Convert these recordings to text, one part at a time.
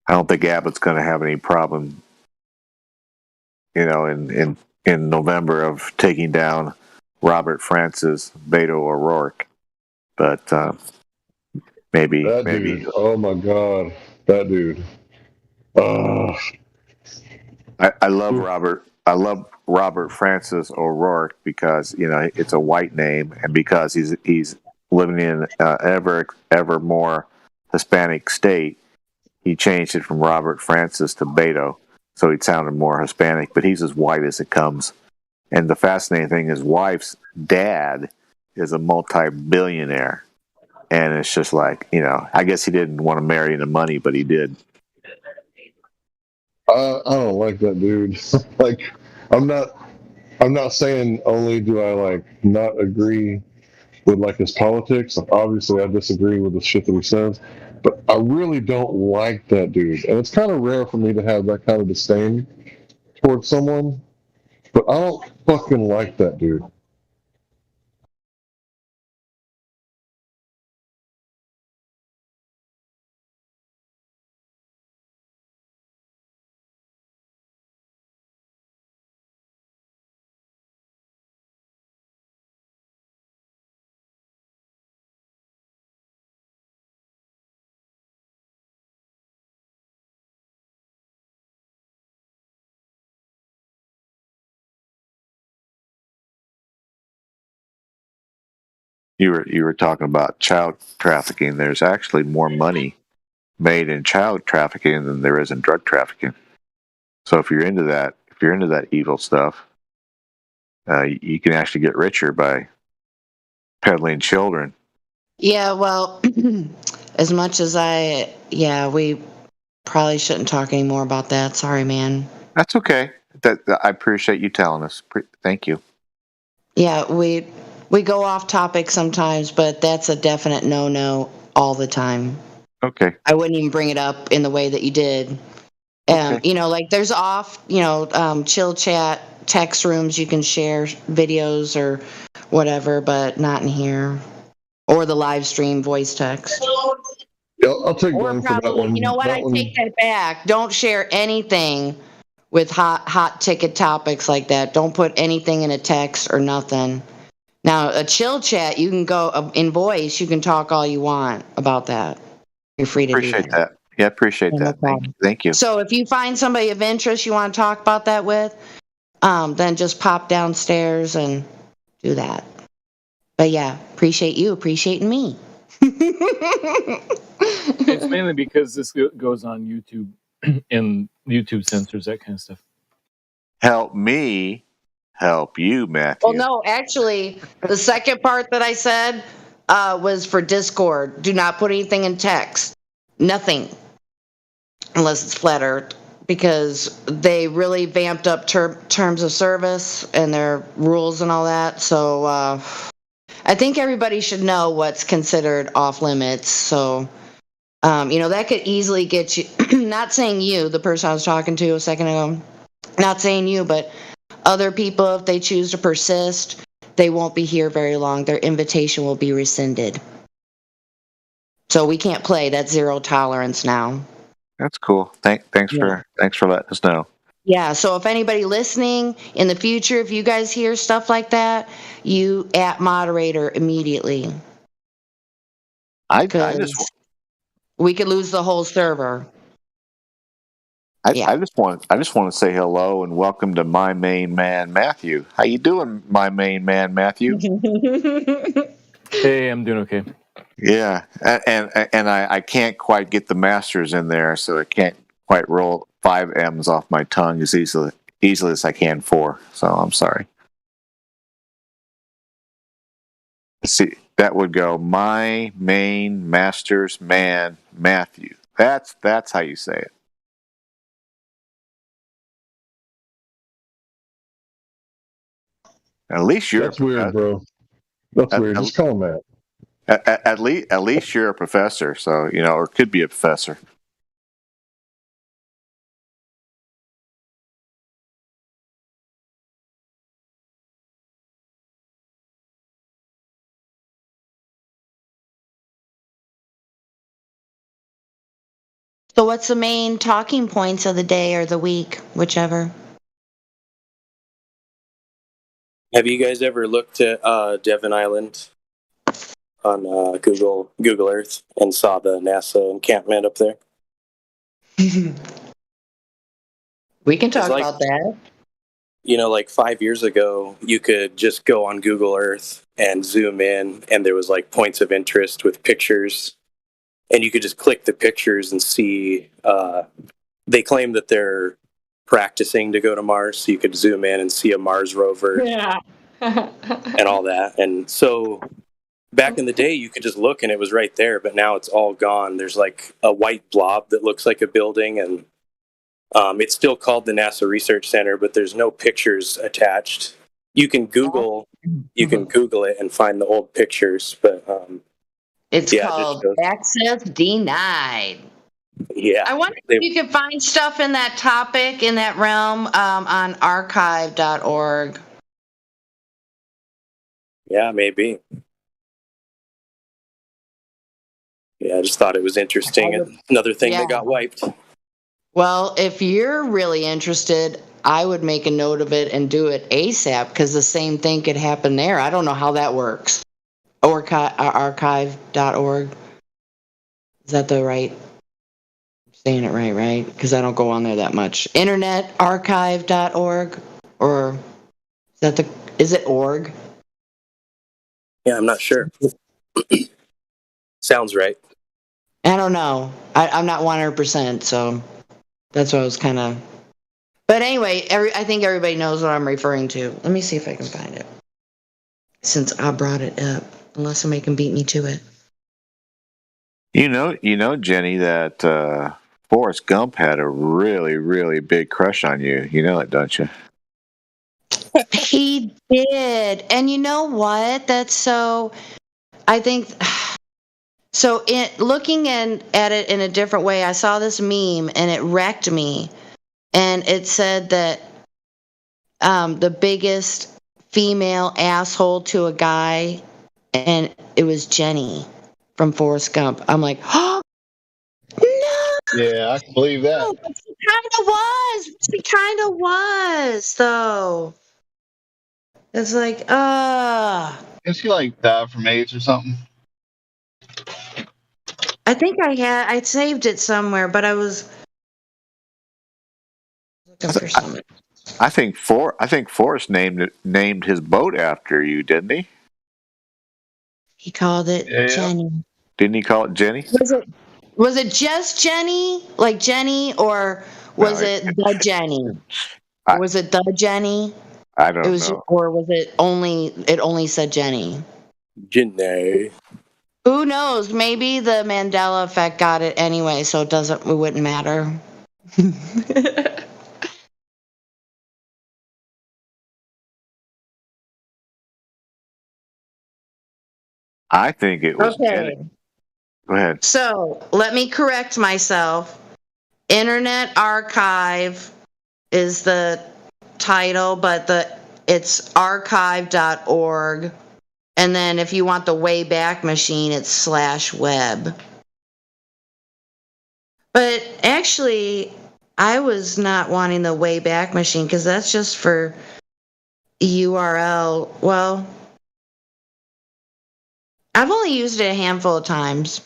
I don't think Abbott's going to have any problem, in November of taking down Robert Francis, Beto O'Rourke. But That maybe dude. Oh my God. That dude. Oh. I love Robert. I love Robert Francis O'Rourke because it's a white name, and because he's living in ever more Hispanic state. He changed it from Robert Francis to Beto, so he sounded more Hispanic. But he's as white as it comes. And the fascinating thing, his wife's dad is a multi-billionaire, and it's just like I guess he didn't want to marry into money, but he did. I don't like that dude. Like, I'm not. I'm not saying only do I like not agree with like his politics. Like, obviously, I disagree with the shit that he says, but I really don't like that dude. And it's kind of rare for me to have that kind of disdain towards someone, but I don't fucking like that dude. You were talking about child trafficking. There's actually more money made in child trafficking than there is in drug trafficking. So if you're into that evil stuff, you can actually get richer by peddling children. Yeah, well, as much as we probably shouldn't talk anymore about that. Sorry, man. That's okay. I appreciate you telling us. Thank you. Yeah, we go off topic sometimes, but that's a definite no-no all the time. Okay. I wouldn't even bring it up in the way that you did. Okay. Like there's chill chat, text rooms you can share videos or whatever, but not in here. Or the live stream voice text. Yeah, I'll take Or blame for that probably, you know one. what? That I take one. that back. Don't share anything with hot ticket topics like that. Don't put anything in a text or nothing. Now, a chill chat, you can go in voice. You can talk all you want about that. You're free to do Appreciate that. that. Yeah, appreciate No that. problem. Thank you. So if you find somebody of interest you want to talk about that with, then just pop downstairs and do that. But yeah, appreciate you appreciating me. It's mainly because this goes on YouTube and YouTube censors that kind of stuff. Help me help you, Well, Matthew. no, actually, the second part that I said was for Discord. Do not put anything in text. Nothing. Unless it's flat earth. Because they really vamped up terms of service and their rules and all that. So I think everybody should know what's considered off limits. So, that could easily get you, not saying you, the person I was talking to a second ago, not saying you, but other people, if they choose to persist, they won't be here very long. Their invitation will be rescinded. So we can't play. That's zero tolerance now. That's cool. Thanks Yeah. for letting us know. Yeah. So if anybody listening in the future, if you guys hear stuff like that, you at moderator immediately. I Because we could lose the whole server. Yeah. I just want to say hello and welcome to my main man Matthew. How you doing, my main man Matthew? Hey, I'm doing okay. Yeah, and I can't quite get the masters in there, so I can't quite roll 5 M's off my tongue as easily as I can 4. So I'm sorry. See, that would go my main master's man Matthew. That's how you say it. At least you're That's weird, bro. That's weird. Just call him that. at least you're a professor, so or could be a professor. So what's the main talking points of the day or the week, whichever? Have you guys ever looked at Devon Island on Google Earth and saw the NASA encampment up there? We can It's talk like, about that. like 5 years ago, you could just go on Google Earth and zoom in, and there was like points of interest with pictures, and you could just click the pictures and see. They claim that they're practicing to go to Mars, so you could zoom in and see a Mars rover Yeah. and all that. And so back in the day, you could just look and it was right there, but now it's all gone. There's like a white blob that looks like a building, and it's still called the NASA Research Center, but there's no pictures attached. You can Google it and find the old pictures, but It's yeah, called just Access Denied. yeah. I wonder if you can find stuff in that topic, in that realm, on archive.org. Yeah, maybe. Yeah, I just thought it was interesting. Another thing Yeah. that got wiped. Well, if you're really interested, I would make a note of it and do it ASAP because the same thing could happen there. I don't know how that works. Archive.org. Is that the right? I'm saying it right? Because I don't go on there that much. Internetarchive.org, or is it org? Yeah, I'm not sure. Sounds right. I don't know. I'm not 100%, so that's what I was kind of. But anyway, I think everybody knows what I'm referring to. Let me see if I can find it. Since I brought it up, unless somebody can beat me to it. You know, Jenny, that Forrest Gump had a really, really big crush on you. You know it, don't you? He did. And you know what? That's so. I think. So, looking at it in a different way, I saw this meme and it wrecked me. And it said that the biggest female asshole to a guy, and it was Jenny from Forrest Gump. I'm like, oh, no! Yeah, I can believe that. But she kind of was. She kind of was, though. It's like, Didn't she like die from AIDS or something? I think I saved it somewhere, but I was looking for something. I think Forrest named his boat after you, didn't he? He called it Yeah. Jenny. Didn't he call it Jenny? Was it just Jenny, like Jenny, or was it the Jenny? Was it the Jenny? I don't know. Or was it only? It only said Jenny. Janae. Who knows? Maybe the Mandela effect got it anyway, so it wouldn't matter. I think it was Jenny. Go ahead. So let me correct myself. Internet Archive is the title, but it's archive.org. And then if you want the Wayback Machine, it's /web. But actually, I was not wanting the Wayback Machine because that's just for URL. Well, I've only used it a handful of times.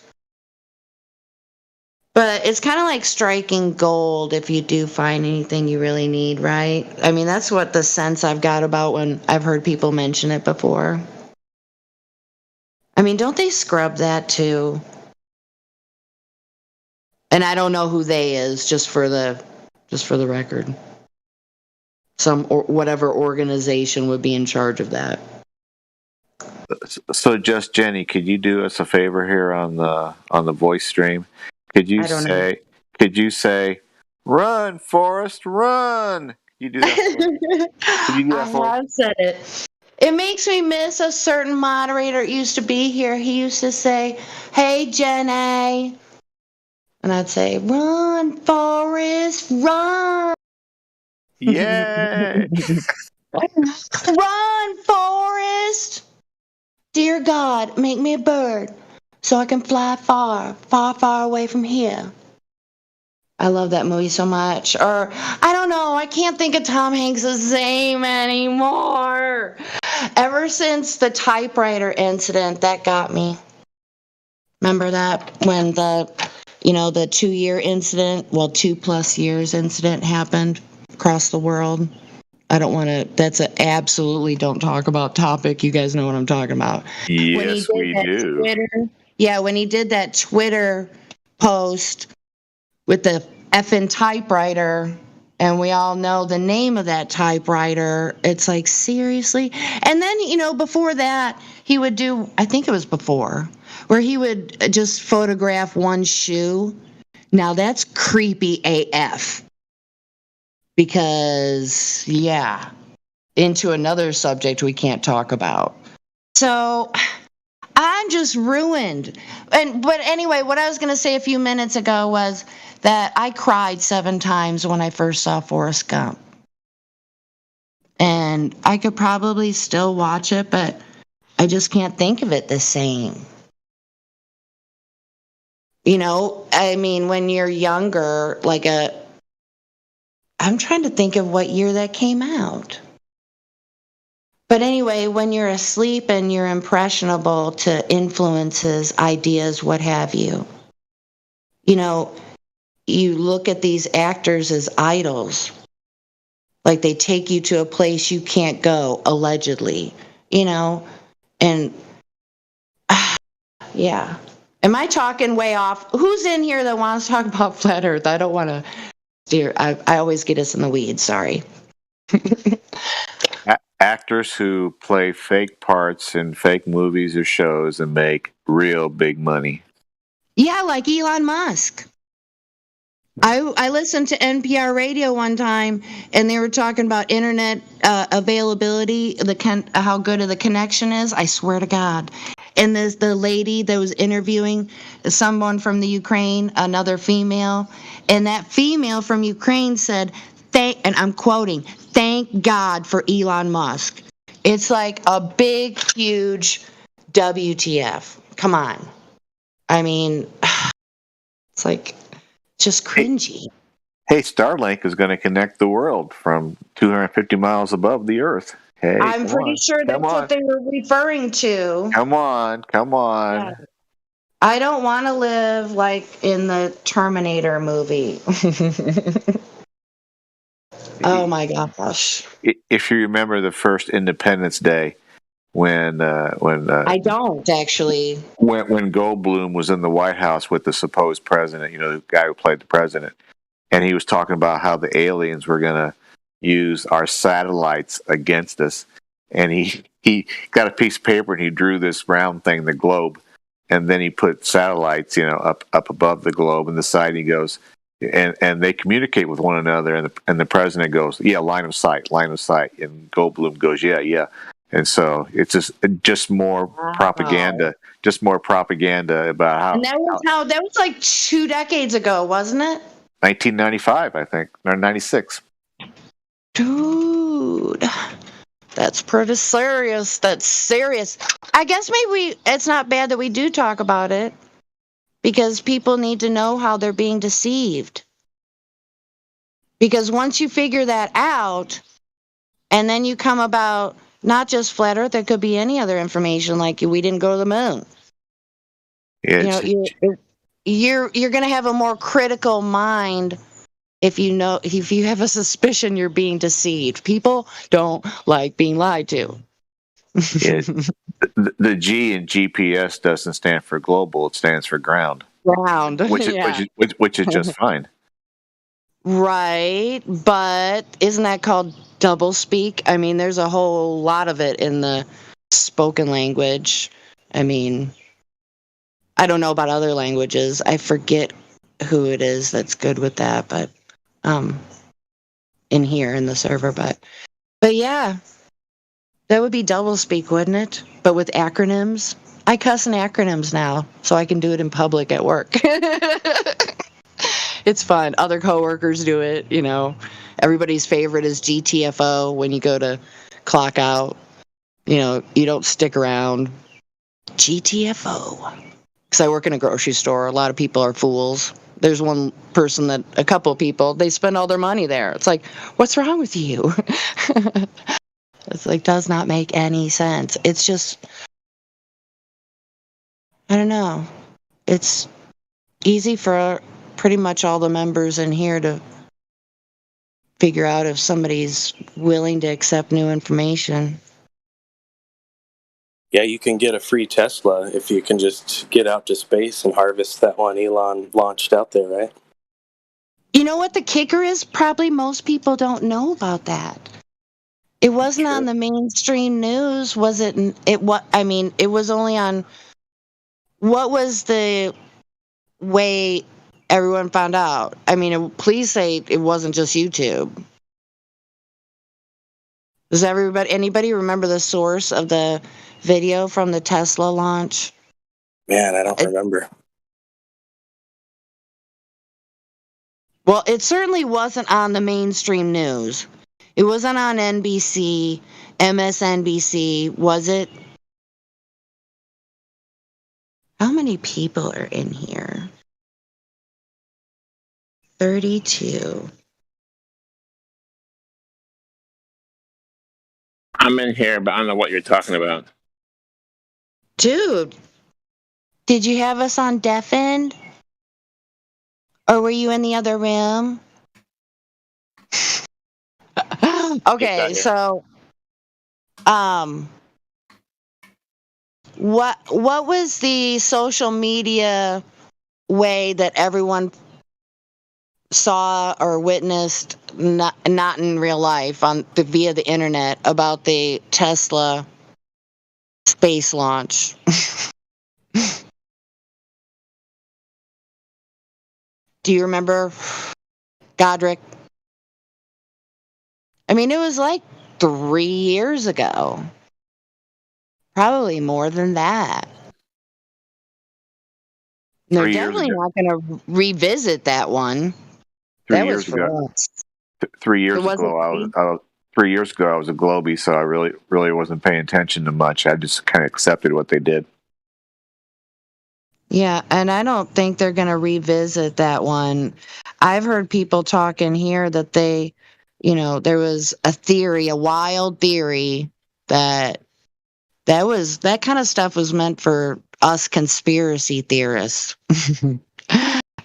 But it's kind of like striking gold if you do find anything you really need, right? I mean, that's what the sense I've got about when I've heard people mention it before. I mean, don't they scrub that too? And I don't know who they is, just for the record. Whatever organization would be in charge of that. So, just Jenny, could you do us a favor here on the voice stream? Could you say, "Run, Forrest, run"? You do that. Could you do that for us? I have said it. It makes me miss a certain moderator that used to be here. He used to say, "Hey, Jenny," and I'd say, "Run, Forrest, run!" Yay! Run, Forrest! Dear God, make me a bird so I can fly far, far, far away from here. I love that movie so much. Or, I don't know, I can't think of Tom Hanks' name anymore. Ever since the typewriter incident, that got me. Remember that? When the 2-year incident, 2+ years incident happened across the world? I don't want to, that's an absolutely don't talk about topic. You guys know what I'm talking about. When he Yes, did we that do. when he did that Twitter post with the effing typewriter, and we all know the name of that typewriter, it's like, seriously? And then, before that, he would do, I think it was before, where he would just photograph one shoe. Now that's creepy AF. Because, yeah, into another subject we can't talk about. So I'm just ruined. But anyway, what I was going to say a few minutes ago was that I cried 7 times when I first saw Forrest Gump. And I could probably still watch it, but I just can't think of it the same. I mean, when you're younger, I'm trying to think of what year that came out. But anyway, when you're asleep and you're impressionable to influences, ideas, what have you, you look at these actors as idols. Like they take you to a place you can't go, allegedly, and yeah. Am I talking way off? Who's in here that wants to talk about flat Earth? I don't want to steer. I always get us in the weeds. Sorry. Actors who play fake parts in fake movies or shows and make real big money. Yeah, like Elon Musk. I listened to NPR radio one time, and they were talking about internet availability, how good of the connection is. I swear to God. And there's the lady that was interviewing someone from the Ukraine, another female, and that female from Ukraine said, and I'm quoting, "Thank God for Elon Musk." It's like a big, huge WTF. Come on. I mean, it's like just cringy. Hey, Starlink is going to connect the world from 250 miles above the Earth. Hey, I'm pretty sure that's what they were referring to. Come on. Yeah. I don't want to live like in the Terminator movie. Oh my gosh. If you remember the first Independence Day, when I don't actually. When Goldblum was in the White House with the supposed president, the guy who played the president, and he was talking about how the aliens were going to use our satellites against us, and he got a piece of paper and he drew this round thing, the globe, and then he put satellites, up above the globe, and the side he goes, and they communicate with one another, and the president goes, yeah, line of sight, and Goldblum goes, yeah. And so it's just more propaganda, about how. And that was like 2 decades ago, wasn't it? 1995, I think, or 96. Dude, that's pretty serious. That's serious. I guess maybe it's not bad that we do talk about it, because people need to know how they're being deceived. Because once you figure that out, and then you come about not just flat Earth, there could be any other information, like we didn't go to the moon. You're going to have a more critical mind if you have a suspicion you're being deceived. People don't like being lied to. The G in GPS doesn't stand for global; it stands for ground. Ground, which is just fine. Right, but isn't that called double speak? I mean, there's a whole lot of it in the spoken language. I mean, I don't know about other languages. I forget who it is that's good with that, but in here in the server, but yeah, that would be double speak, wouldn't it? But with acronyms. I cuss in acronyms now, so I can do it in public at work. It's fun. Other coworkers do it, Everybody's favorite is GTFO when you go to clock out. You don't stick around. GTFO. Because I work in a grocery store. A lot of people are fools. there's one person that, a couple people, they spend all their money there. It's like, what's wrong with you? It's like, does not make any sense. It's just, I don't know. It's easy for pretty much all the members in here to figure out if somebody's willing to accept new information. Yeah, you can get a free Tesla if you can just get out to space and harvest that one Elon launched out there, right? You know what the kicker is? Probably most people don't know about that. It wasn't on the mainstream news, was it? I mean, it was only on. What was the way everyone found out? I mean, please say it wasn't just YouTube. Does anybody remember the source of the video from the Tesla launch? Man, I don't remember. Well, it certainly wasn't on the mainstream news. It wasn't on NBC, MSNBC, was it? How many people are in here? 32. I'm in here, but I don't know what you're talking about. Dude, did you have us on deafened? Or were you in the other room? Okay, so what was the social media way that everyone saw or witnessed, not in real life, via the internet, about the Tesla space launch? Do you remember, Godric? I mean, it was like 3 years ago. Probably more than that. They're 3 years definitely ago. not going to revisit that one. 3 That years was for ago. us. 3 years It wasn't ago, me. 3 years ago, I was a Globie, so I really wasn't paying attention to much. I just kind of accepted what they did. Yeah, and I don't think they're going to revisit that one. I've heard people talking here that there was a theory, a wild theory that kind of stuff was meant for us conspiracy theorists.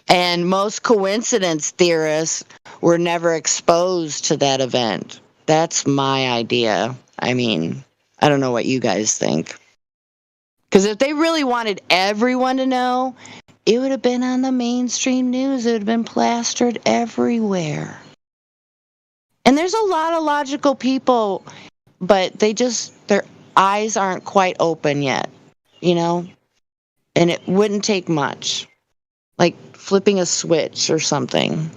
And most coincidence theorists were never exposed to that event. That's my idea. I mean, I don't know what you guys think. Because if they really wanted everyone to know, it would have been on the mainstream news. It would have been plastered everywhere. And there's a lot of logical people, but their eyes aren't quite open yet, you know? And it wouldn't take much. Like flipping a switch or something.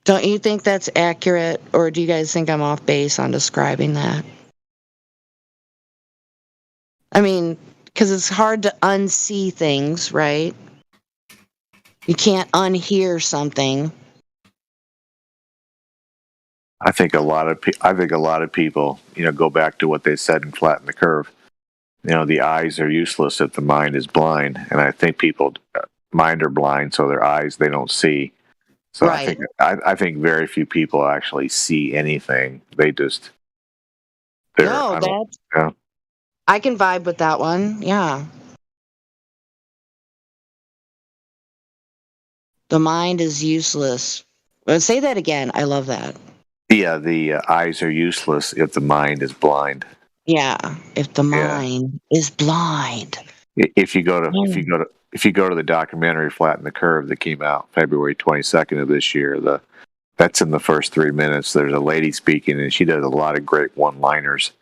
Don't you think that's accurate? Or do you guys think I'm off base on describing that? I mean, because it's hard to unsee things, right? You can't unhear something. I think a lot of people, go back to what they said in Flatten the Curve. The eyes are useless if the mind is blind, and I think people mind are blind, so their eyes they don't see. So Right. I think very few people actually see anything. They just yeah. I can vibe with that one. Yeah. The mind is useless. Say that again. I love that. Yeah, the eyes are useless if the mind is blind. Yeah, if the mind is blind. If you go to the documentary Flatten the Curve that came out February 22nd of this year, that's in the first 3 minutes. There's a lady speaking, and she does a lot of great one-liners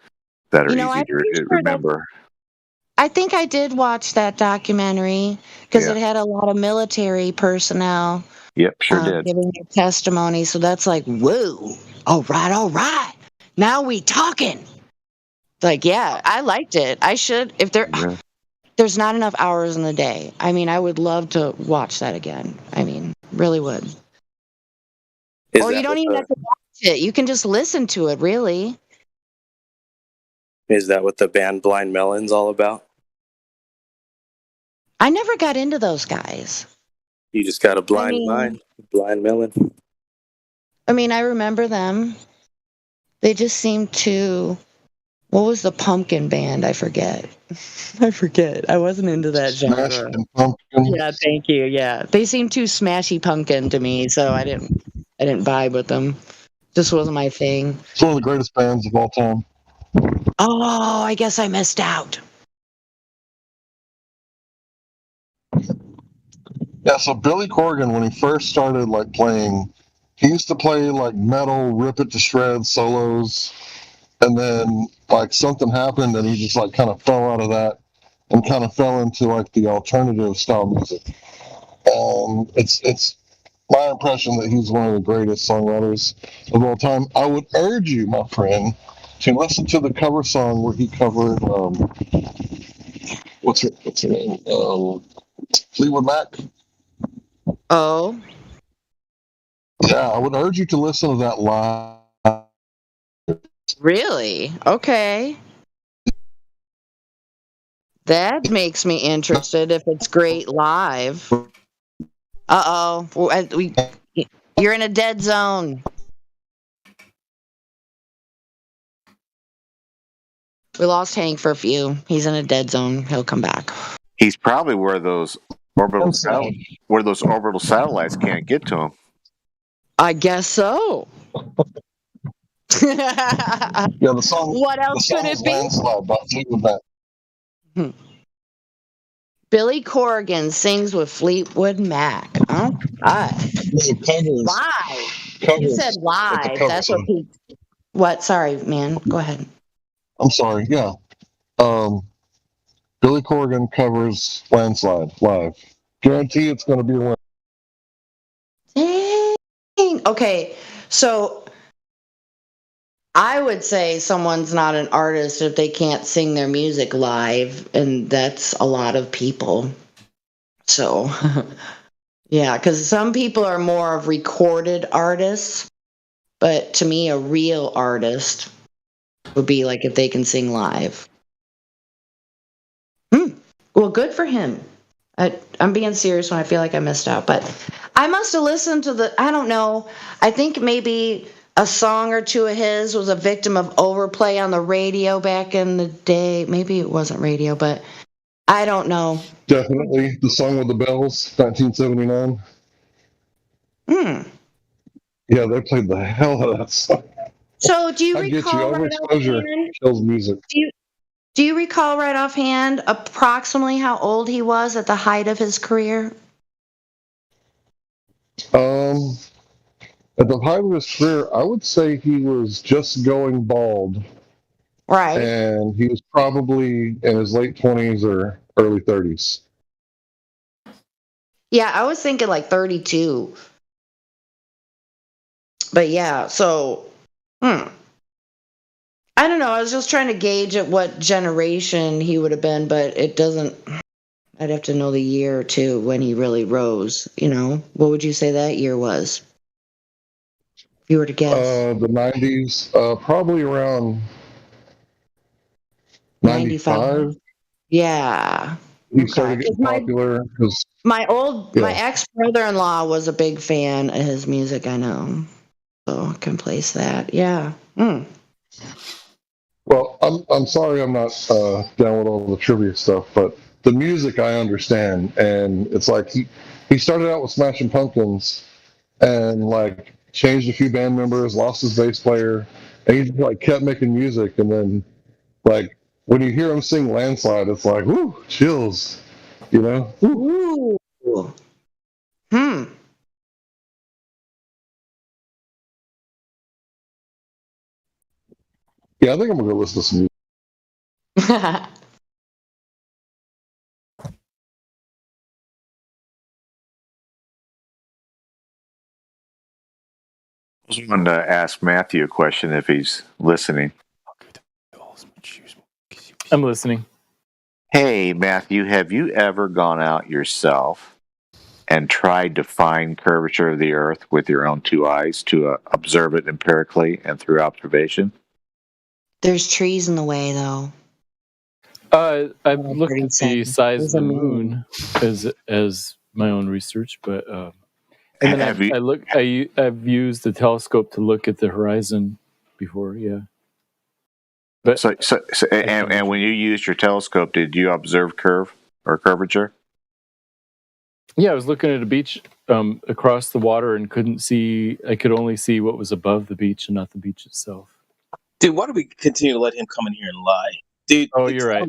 that are easy to remember. I think I did watch that documentary because it had a lot of military personnel. Yep, sure did. Giving their testimony. So that's like, whoa, all right. Now we talking. Like, yeah, I liked it. I should, if there's not enough hours in the day. I mean, I would love to watch that again. I mean, really would. Or you don't even have to watch it. You can just listen to it, really. Is that what the band Blind Melon's all about? I never got into those guys. You just got a blind mind, blind melon. I mean, I remember them. They just seemed to. What was the pumpkin band? I forget. I forget. I wasn't into that genre. Smashing Pumpkins. Yeah, thank you. Yeah, they seemed too smashy pumpkin to me, so I didn't vibe with them. Just wasn't my thing. It's one of the greatest bands of all time. Oh, I guess I missed out. Yeah, so Billy Corgan, when he first started like playing, he used to play like metal, rip it to shreds solos, and then like something happened and he just like kind of fell out of that and kind of fell into like the alternative style music. It's my impression that he's one of the greatest songwriters of all time. I would urge you, my friend, to listen to the cover song where he covered what's her name? Fleetwood Mac. Oh, Yeah, I would urge you to listen to that live. really? Okay. That makes me interested if it's great live. Uh-oh. You're in a dead zone. We lost Hank for a few. He's in a dead zone. He'll come back. He's probably where those orbital satellites can't get to him. I guess so. Yeah, the song. What else could it be? Landslide by Fleetwood Mac. Billy Corgan sings with Fleetwood Mac. Oh, God. Live. You said live. That's what he. What? Sorry, man. Go ahead. I'm sorry. Yeah. Billy Corgan covers Landslide live. Guarantee it's going to be a win. Dang. Okay, so I would say someone's not an artist if they can't sing their music live, and that's a lot of people. So, yeah, because some people are more of recorded artists, but to me, a real artist would be like if they can sing live. Well, good for him. I'm being serious when I feel like I missed out, but I must have listened to I don't know. I think maybe a song or two of his was a victim of overplay on the radio back in the day. Maybe it wasn't radio, but I don't know. Definitely. The Song with the Bells, 1979. Yeah, they played the hell out of that song. So do you I get you. recall right Overexposure offhand? kills music. Do you recall right offhand approximately how old he was at the height of his career? At the height of his career, I would say he was just going bald. Right. And he was probably in his late 20s or early 30s. Yeah, I was thinking like 32. But yeah, so, I don't know. I was just trying to gauge at what generation he would have been, but it doesn't. I'd have to know the year or two when he really rose. What would you say that year was? If you were to guess. The 90s, probably around 95. Yeah. He started getting popular because my ex-brother-in-law was a big fan of his music. I know, so I can place that. Yeah. Well, I'm sorry I'm not down with all the trivia stuff, but the music I understand, and it's like he started out with Smashing Pumpkins, and like changed a few band members, lost his bass player, and he just like kept making music, and then like when you hear him sing Landslide, it's like whoo, chills, Ooh. Yeah, I think I'm gonna go listen to some music. I was wanting to ask Matthew a question if he's listening. I'm listening. Hey, Matthew, have you ever gone out yourself and tried to find curvature of the Earth with your own two eyes to observe it empirically and through observation? There's trees in the way, though. I've looked at the size of the moon as my own research, but and then Have you? I've used the telescope to look at the horizon before, yeah. But And when you used your telescope, did you observe curve or curvature? yeah, I was looking at a beach across the water and couldn't see. I could only see what was above the beach and not the beach itself. Dude, why do we continue to let him come in here and lie? Dude, Oh, you're right. I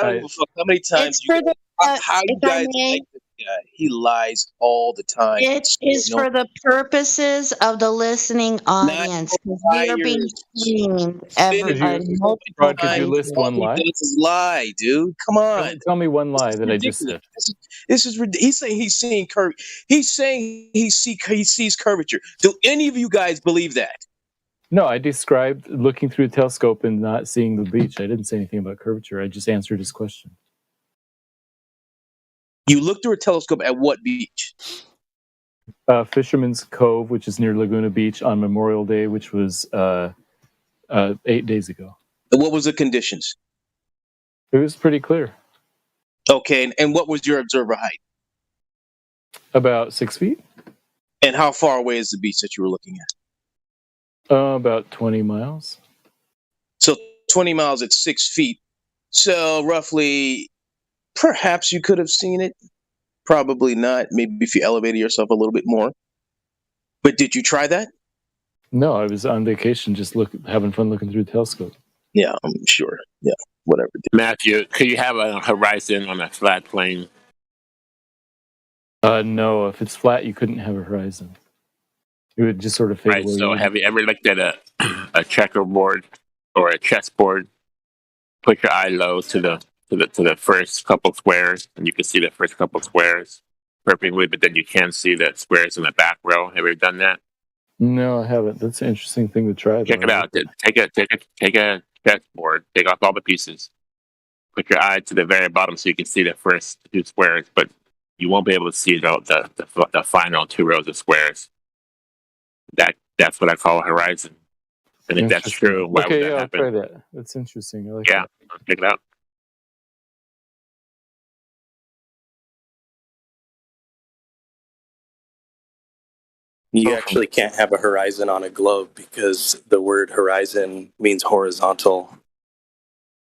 don't give a fuck how many times It's for the, how you if I guys may, like this guy. He lies all the time. it is for the purposes of the listening audience. 'Cause we are being liars. streamed Finish multiple Rod, could you times. list one All lie? he does is lie, dude. Come on. Tell me one lie that I just Ridiculous. said. This is he's saying he's seeing He's saying he sees curvature. Do any of you guys believe that? No, I described looking through a telescope and not seeing the beach. I didn't say anything about curvature. I just answered his question. You look through a telescope at what beach? Fisherman's Cove, which is near Laguna Beach, on Memorial Day, which was 8 days ago. And what was the conditions? It was pretty clear. Okay, and what was your observer height? About 6 feet. And how far away is the beach that you were looking at? About 20 miles. So 20 miles at 6 feet. So roughly, perhaps you could have seen it. Probably not. Maybe if you elevated yourself a little bit more. But did you try that? No, I was on vacation, just having fun looking through the telescope. Yeah, I'm sure. Yeah, whatever. Matthew, could you have a horizon on a flat plane? No, if it's flat, you couldn't have a horizon. It would just sort of fade Right. away. So, have you ever looked at a checkerboard or a chessboard? Put your eye low to the first couple squares, and you can see the first couple squares perfectly, but then you can't see the squares in the back row. Have you ever done that? No, I haven't. That's an interesting thing to try. Check it out. Take a chessboard. Take off all the pieces. Put your eye to the very bottom so you can see the first two squares, but you won't be able to see the final two rows of squares. That's what I call a horizon. And if that's true, why would that happen? I'll try that. That's interesting. I like Yeah, that. check it out. You actually can't have a horizon on a globe because the word horizon means horizontal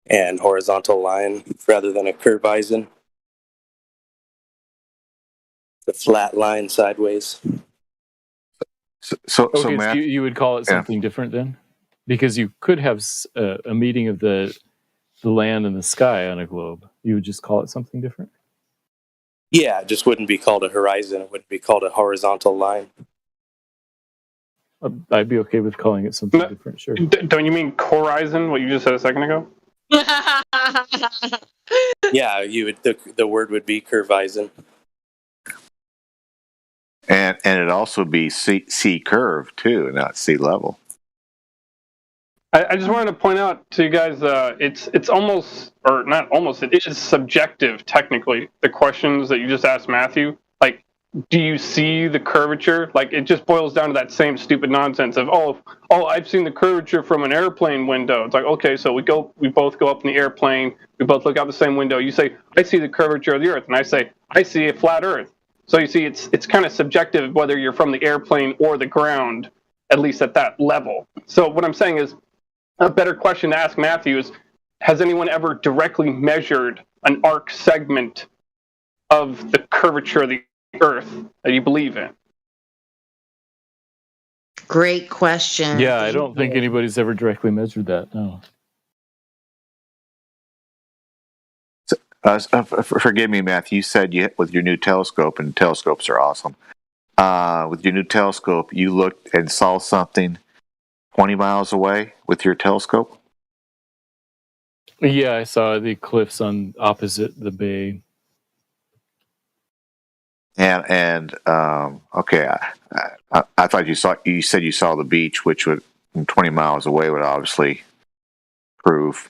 and horizontal line rather than a curvizon. The flat line sideways. So Matt, you would call it something different then? Because you could have a meeting of the land and the sky on a globe. You would just call it something different? Yeah, it just wouldn't be called a horizon. It wouldn't be called a horizontal line. I'd be okay with calling it something different, sure. Don't you mean horizon, what you just said a second ago? Yeah, the word would be curvizon. And it'd also be sea curve too, not sea level. I just wanted to point out to you guys, it's almost, or not almost, it is subjective technically. The questions that you just asked Matthew, like, do you see the curvature? Like, it just boils down to that same stupid nonsense of, oh, I've seen the curvature from an airplane window. It's like, okay, so we both go up in the airplane, we both look out the same window. You say, I see the curvature of the Earth, and I say, I see a flat Earth. So you see, it's kind of subjective whether you're from the airplane or the ground, at least at that level. So what I'm saying is, a better question to ask Matthew is, has anyone ever directly measured an arc segment of the curvature of the Earth that you believe in? Great question. Yeah, I don't think anybody's ever directly measured that, no. Forgive me, Matthew. You said with your new telescope, and telescopes are awesome. With your new telescope, you looked and saw something 20 miles away with your telescope? Yeah, I saw the cliffs on opposite the bay. And okay, I thought you said you saw the beach, which would 20 miles away would obviously prove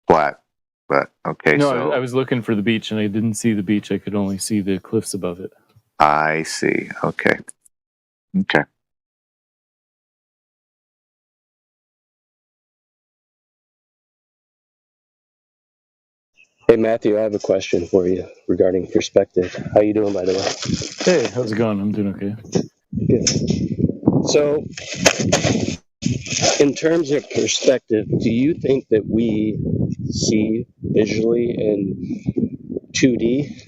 flat. But okay, no, so I was looking for the beach and I didn't see the beach. I could only see the cliffs above it. I see. Okay. Hey, Matthew, I have a question for you regarding perspective. How you doing, by the way? Hey, how's it going? I'm doing okay. Good. So, in terms of perspective, do you think that we see visually in 2D?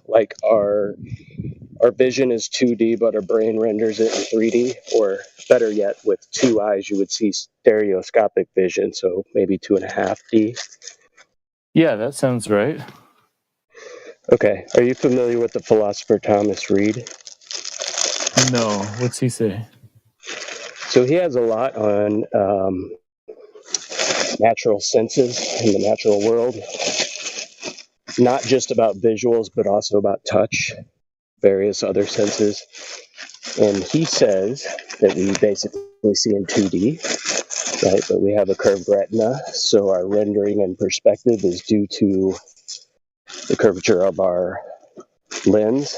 Like our vision is 2D, but our brain renders it in 3D? Or better yet, with two eyes, you would see stereoscopic vision, so maybe 2.5D? Yeah, that sounds right. Okay. Are you familiar with the philosopher Thomas Reid? No, what's he say? So he has a lot on natural senses in the natural world, not just about visuals, but also about touch, various other senses. And he says that we basically see in 2D, right? But we have a curved retina, so our rendering and perspective is due to the curvature of our lens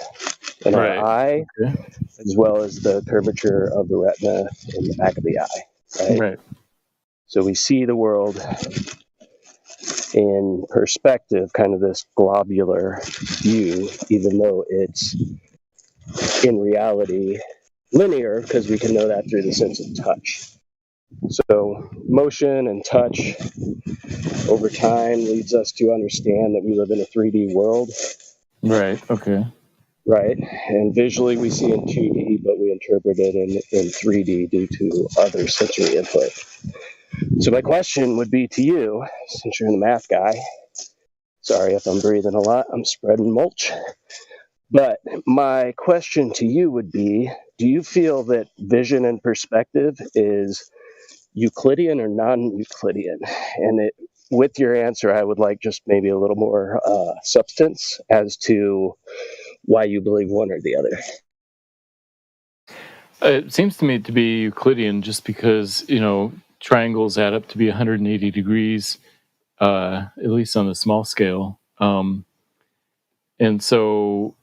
in our eye, Okay. as well as the curvature of the retina in the back of the eye, right? Right. So we see the world in perspective, kind of this globular view, even though it's in reality linear, because we can know that through the sense of touch. So motion and touch over time leads us to understand that we live in a 3D world. Right. Okay. Right. And visually we see in 2D, but we interpret it in 3D due to other sensory input. So my question would be to you, since you're the math guy, sorry if I'm breathing a lot, I'm spreading mulch. But my question to you would be, do you feel that vision and perspective is Euclidean or non-Euclidean? And with your answer, I would like just maybe a little more substance as to why you believe one or the other. It seems to me to be Euclidean just because, triangles add up to be 180 degrees, at least on the small scale. And so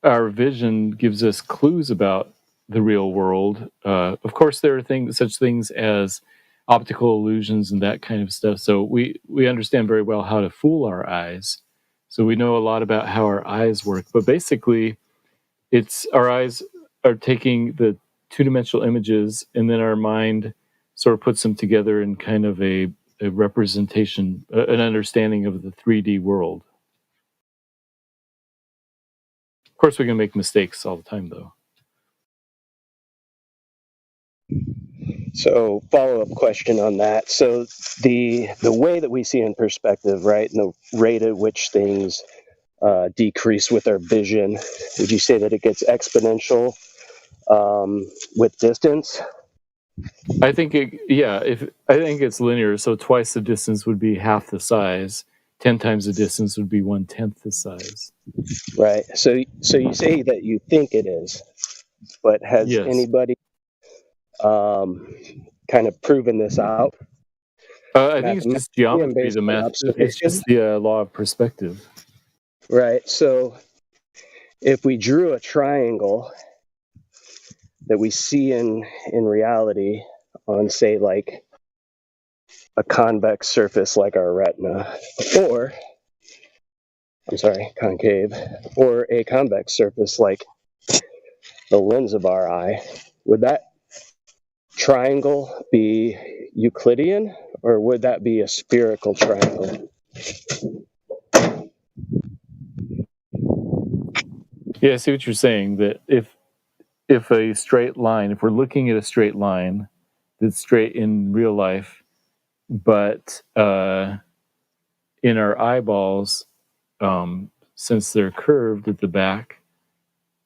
our vision gives us clues about the real world. Of course, there are such things as optical illusions and that kind of stuff. So we understand very well how to fool our eyes. So we know a lot about how our eyes work. But basically, it's our eyes are taking the two-dimensional images, and then our mind sort of puts them together in kind of a representation, an understanding of the 3D world. Of course, we can make mistakes all the time, though. So follow-up question on that. So the way that we see in perspective, right, and the rate at which things decrease with our vision, would you say that it gets exponential with distance? I think I think it's linear. So twice the distance would be half the size. 10 times the distance would be 1/10 the size. Right. So you say that you think it is, but has anybody kind of proven this out? I think it's just geometry. It's just the law of perspective. Right. So if we drew a triangle that we see in reality on, say, like a convex surface like our retina, or concave, or a convex surface like the lens of our eye, would that triangle be Euclidean, or would that be a spherical triangle? Yeah, I see what you're saying, that if a straight line, if we're looking at a straight line that's straight in real life, but in our eyeballs, since they're curved at the back,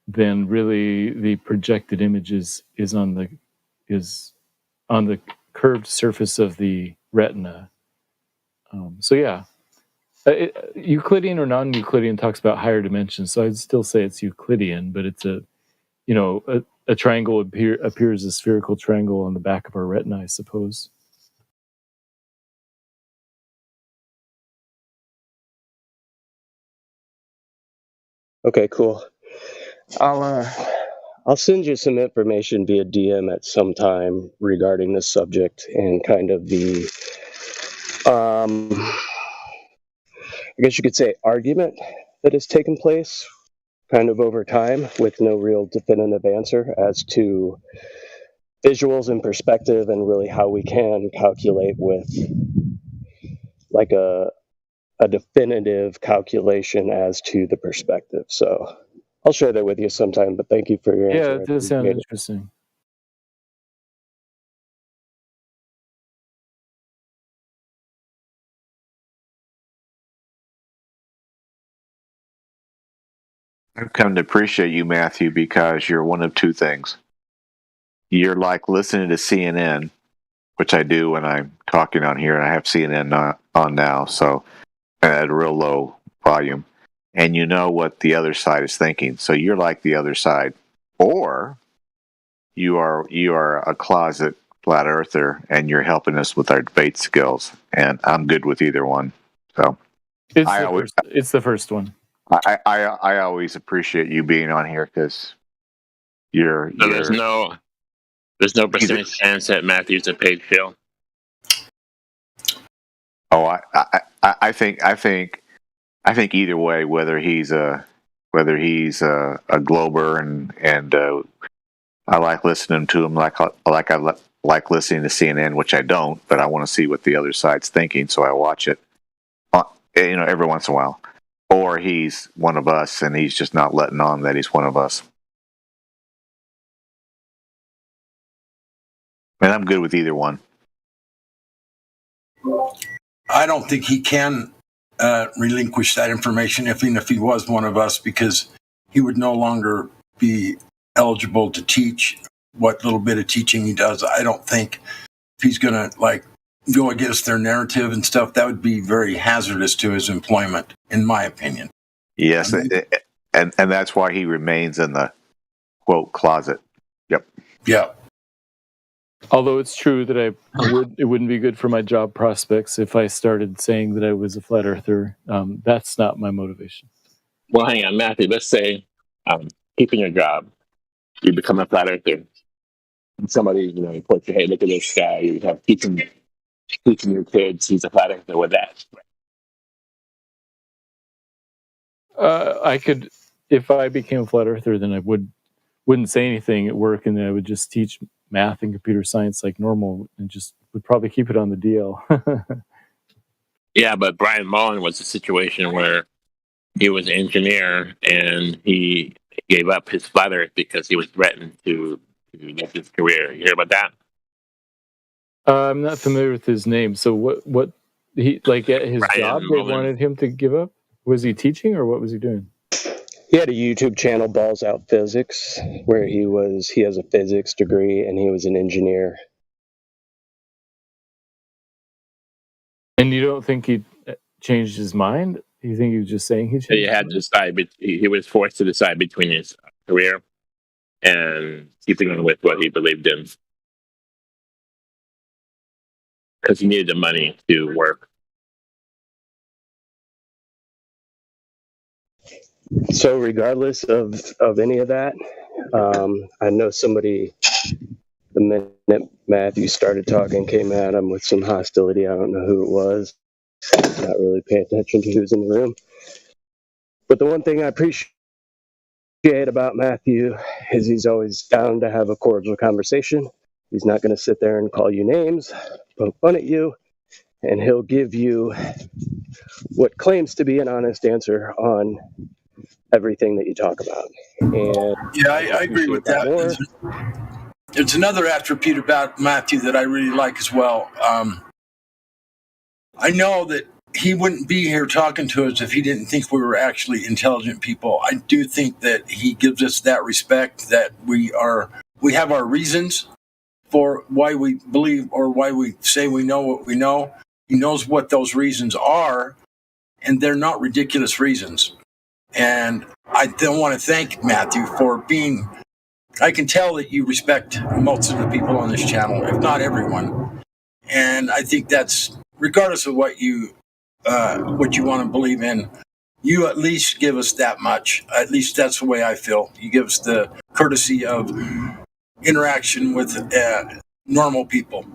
then really the projected image is on the curved surface of the retina. So yeah, Euclidean or non-Euclidean talks about higher dimensions. So I'd still say it's Euclidean, but it's a triangle appears a spherical triangle on the back of our retina, I suppose. Okay, cool. I'll send you some information via DM at some time regarding this subject and kind of the I guess you could say, argument that has taken place kind of over time with no real definitive answer as to visuals and perspective and really how we can calculate with like a definitive calculation as to the perspective. So I'll share that with you sometime, but thank you for your answer. Yeah, it does sound interesting. I've come to appreciate you, Matthew, because you're one of two things. You're like listening to CNN, which I do when I'm talking on here, and I have CNN on now, so at a real low volume, and you know what the other side is thinking. So you're like the other side, or you are a closet flat earther, and you're helping us with our debate skills. And I'm good with either one. So it's the first one. I always appreciate you being on here because there's no percentage chance that Matthew's a paid shill. Oh, I think either way, whether he's a Glober and I like listening to him like I like listening to CNN, which I don't, but I want to see what the other side's thinking, so I watch it, every once in a while. Or he's one of us, and he's just not letting on that he's one of us. And I'm good with either one. I don't think he can relinquish that information, even if he was one of us, because he would no longer be eligible to teach what little bit of teaching he does. I don't think if he's going to go against their narrative and stuff, that would be very hazardous to his employment, in my opinion. Yes, and that's why he remains in the quote closet. Yep. Yeah. Although it's true that it wouldn't be good for my job prospects if I started saying that I was a flat earther. That's not my motivation. Well, hang on, Matthew. Let's say keeping your job, you become a flat earther, and somebody reports you, hey, look at this guy. You have teaching your kids. He's a flat earther with that. I could, if I became a flat earther, then I wouldn't say anything at work, and then I would just teach math and computer science like normal, and just would probably keep it on the DL. Yeah, but Brian Mullen was a situation where he was an engineer and he gave up his flat earth because he was threatened to leave his career. You hear about that? I'm not familiar with his name. So what he at his Brian job Mullen. They wanted him to give up? Was he teaching or what was he doing? He had a YouTube channel, Balls Out Physics, where he has a physics degree and he was an engineer. And you don't think he changed his mind? You think he was just saying he changed He had to decide. He was forced to decide between his career and keeping on with what he believed in, because he needed the money to work. So regardless of any of that, I know somebody, the minute Matthew started talking, came at him with some hostility. I don't know who it was. Not really paying attention to who's in the room. But the one thing I appreciate about Matthew is he's always down to have a cordial conversation. He's not going to sit there and call you names, poke fun at you, and he'll give you what claims to be an honest answer on everything that you talk about. And yeah, I agree with that. There's another attribute about Matthew that I really like as well. I know that he wouldn't be here talking to us if he didn't think we were actually intelligent people. I do think that he gives us that respect, that we have our reasons for why we believe or why we say we know what we know. He knows what those reasons are, and they're not ridiculous reasons. And I don't want to thank Matthew for being, I can tell that you respect most of the people on this channel, if not everyone. And I think that's, regardless of what you want to believe in, you at least give us that much. At least that's the way I feel. You give us the courtesy of interaction with normal people.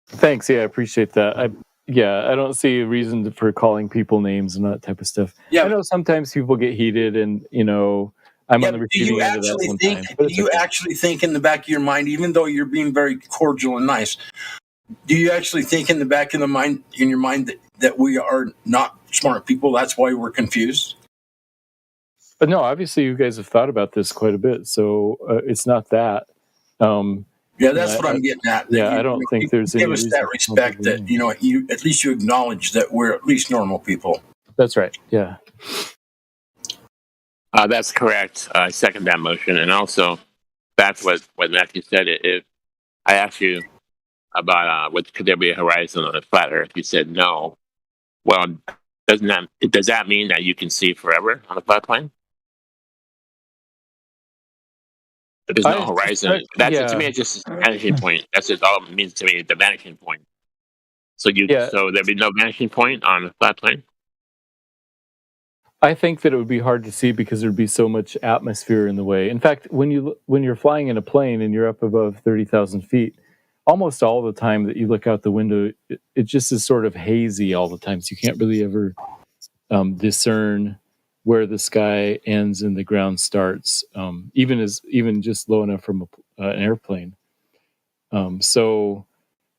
Thanks. Yeah, I appreciate that. Yeah, I don't see a reason for calling people names and that type of stuff. Yeah. I know sometimes people get heated, and I'm Yeah, on the but do you receiving end of that actually think? sometimes. But Do it's you okay. actually think in the back of your mind, even though you're being very cordial and nice, do you actually think in the back of your mind that we are not smart people? That's why we're confused. But no, obviously you guys have thought about this quite a bit, so it's not that. Yeah, that's what I'm getting at. Yeah, I don't think there's any give us reason that to respect call that people you at least you acknowledge that we're at least normal people. That's right. Yeah. That's correct. I second that motion. And also, back to what Matthew said, if I asked you about could there be a horizon on a flat Earth, you said no. Well, does that mean that you can see forever on a flat plane? If there's no horizon, to me it's just a vanishing point. That's just all it means to me. The vanishing point. So there'd be no vanishing point on a flat plane. I think that it would be hard to see because there'd be so much atmosphere in the way. In fact, when you're flying in a plane and you're up above 30,000 feet, almost all the time that you look out the window, it just is sort of hazy all the time. So you can't really ever discern where the sky ends and the ground starts, even just low enough from an airplane. So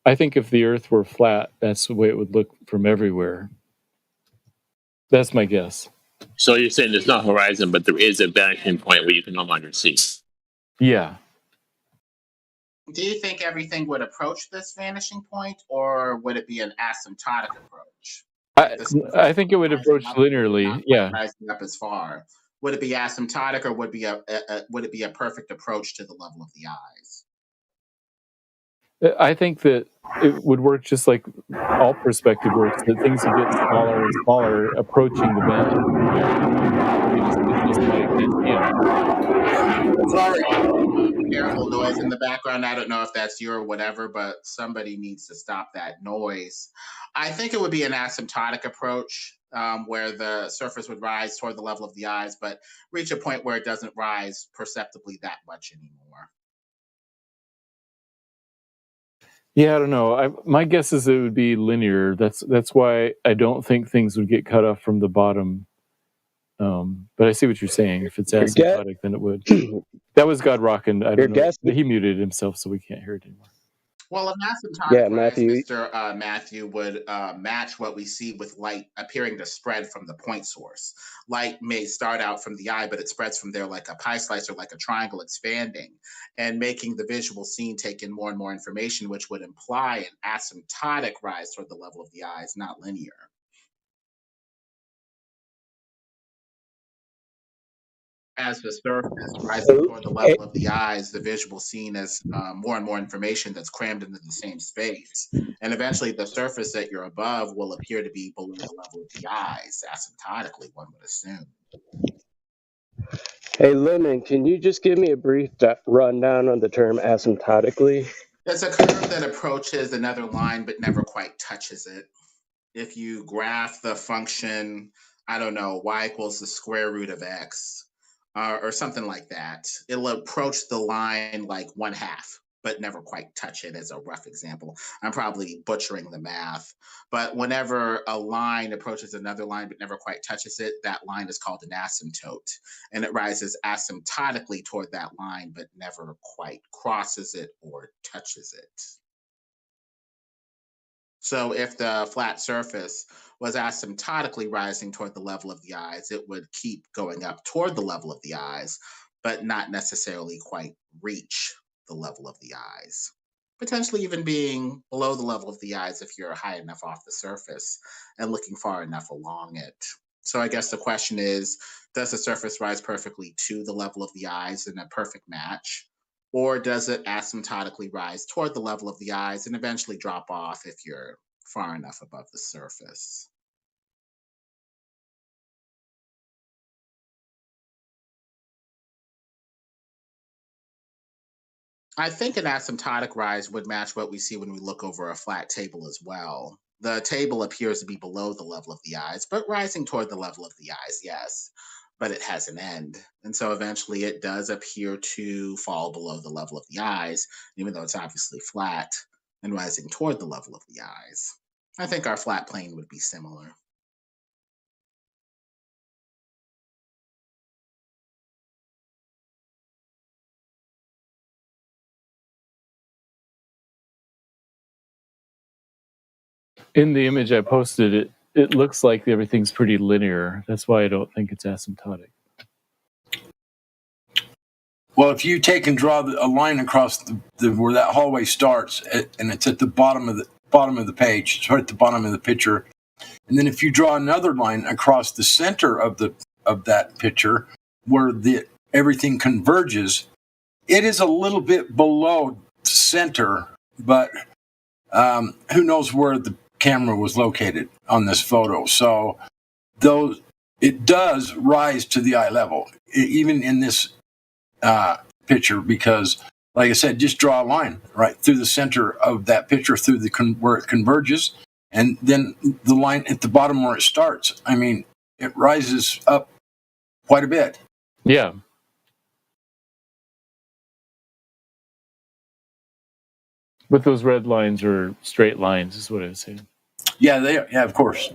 I think if the Earth were flat, that's the way it would look from everywhere. That's my guess. So you're saying there's no horizon, but there is a vanishing point where you can no longer see. Yeah. Do you think everything would approach this vanishing point, or would it be an asymptotic approach? I think it would approach linearly. Yeah. Rising up as far. Would it be asymptotic, or would it be a perfect approach to the level of the eyes? I think that it would work just like all perspective works, that things would get smaller and smaller approaching the vanishing point. Sorry. Terrible noise in the background. I don't know if that's you or whatever, but somebody needs to stop that noise. I think it would be an asymptotic approach where the surface would rise toward the level of the eyes, but reach a point where it doesn't rise perceptibly that much anymore. Yeah, I don't know. My guess is it would be linear. That's why I don't think things would get cut off from the bottom. But I see what you're saying. If it's asymptotic, then it would. That was God rocking. I don't know. He muted himself, so we can't hear it anymore. Well, an asymptotic rise, Mr. Matthew, would match what we see with light appearing to spread from the point source. Light may start out from the eye, but it spreads from there like a pie slice or like a triangle expanding and making the visual scene take in more and more information, which would imply an asymptotic rise toward the level of the eyes, not linear. As the surface rises toward the level of the eyes, the visual scene as more and more information that's crammed into the same space. And eventually the surface that you're above will appear to be below the level of the eyes, asymptotically, one would assume. Hey, Lemon, can you just give me a brief rundown on the term asymptotically? It's a curve that approaches another line but never quite touches it. If you graph the function, I don't know, y equals the square root of x, or something like that. It'll approach the line like 1/2, but never quite touch it as a rough example. I'm probably butchering the math, but whenever a line approaches another line but never quite touches it, that line is called an asymptote. And it rises asymptotically toward that line, but never quite crosses it or touches it. So if the flat surface was asymptotically rising toward the level of the eyes, it would keep going up toward the level of the eyes, but not necessarily quite reach the level of the eyes. Potentially even being below the level of the eyes if you're high enough off the surface and looking far enough along it. So I guess the question is, does the surface rise perfectly to the level of the eyes in a perfect match? Or does it asymptotically rise toward the level of the eyes and eventually drop off if you're far enough above the surface? I think an asymptotic rise would match what we see when we look over a flat table as well. The table appears to be below the level of the eyes, but rising toward the level of the eyes, yes. But it has an end. And so eventually it does appear to fall below the level of the eyes, even though it's obviously flat and rising toward the level of the eyes. I think our flat plane would be similar. In the image I posted, it looks like everything's pretty linear. That's why I don't think it's asymptotic. Well, if you take and draw a line across the where that hallway starts, and it's at the bottom of the page, it's right at the bottom of the picture, and then if you draw another line across the center of that picture, where everything converges, it is a little bit below the center, but who knows where the camera was located on this photo? So, it does rise to the eye level, even in this picture, because, like I said, just draw a line right through the center of that picture, through where it converges, and then the line at the bottom where it starts. I mean, it rises up quite a bit. Yeah. But those red lines are straight lines, is what I was saying. Yeah, yeah, of course.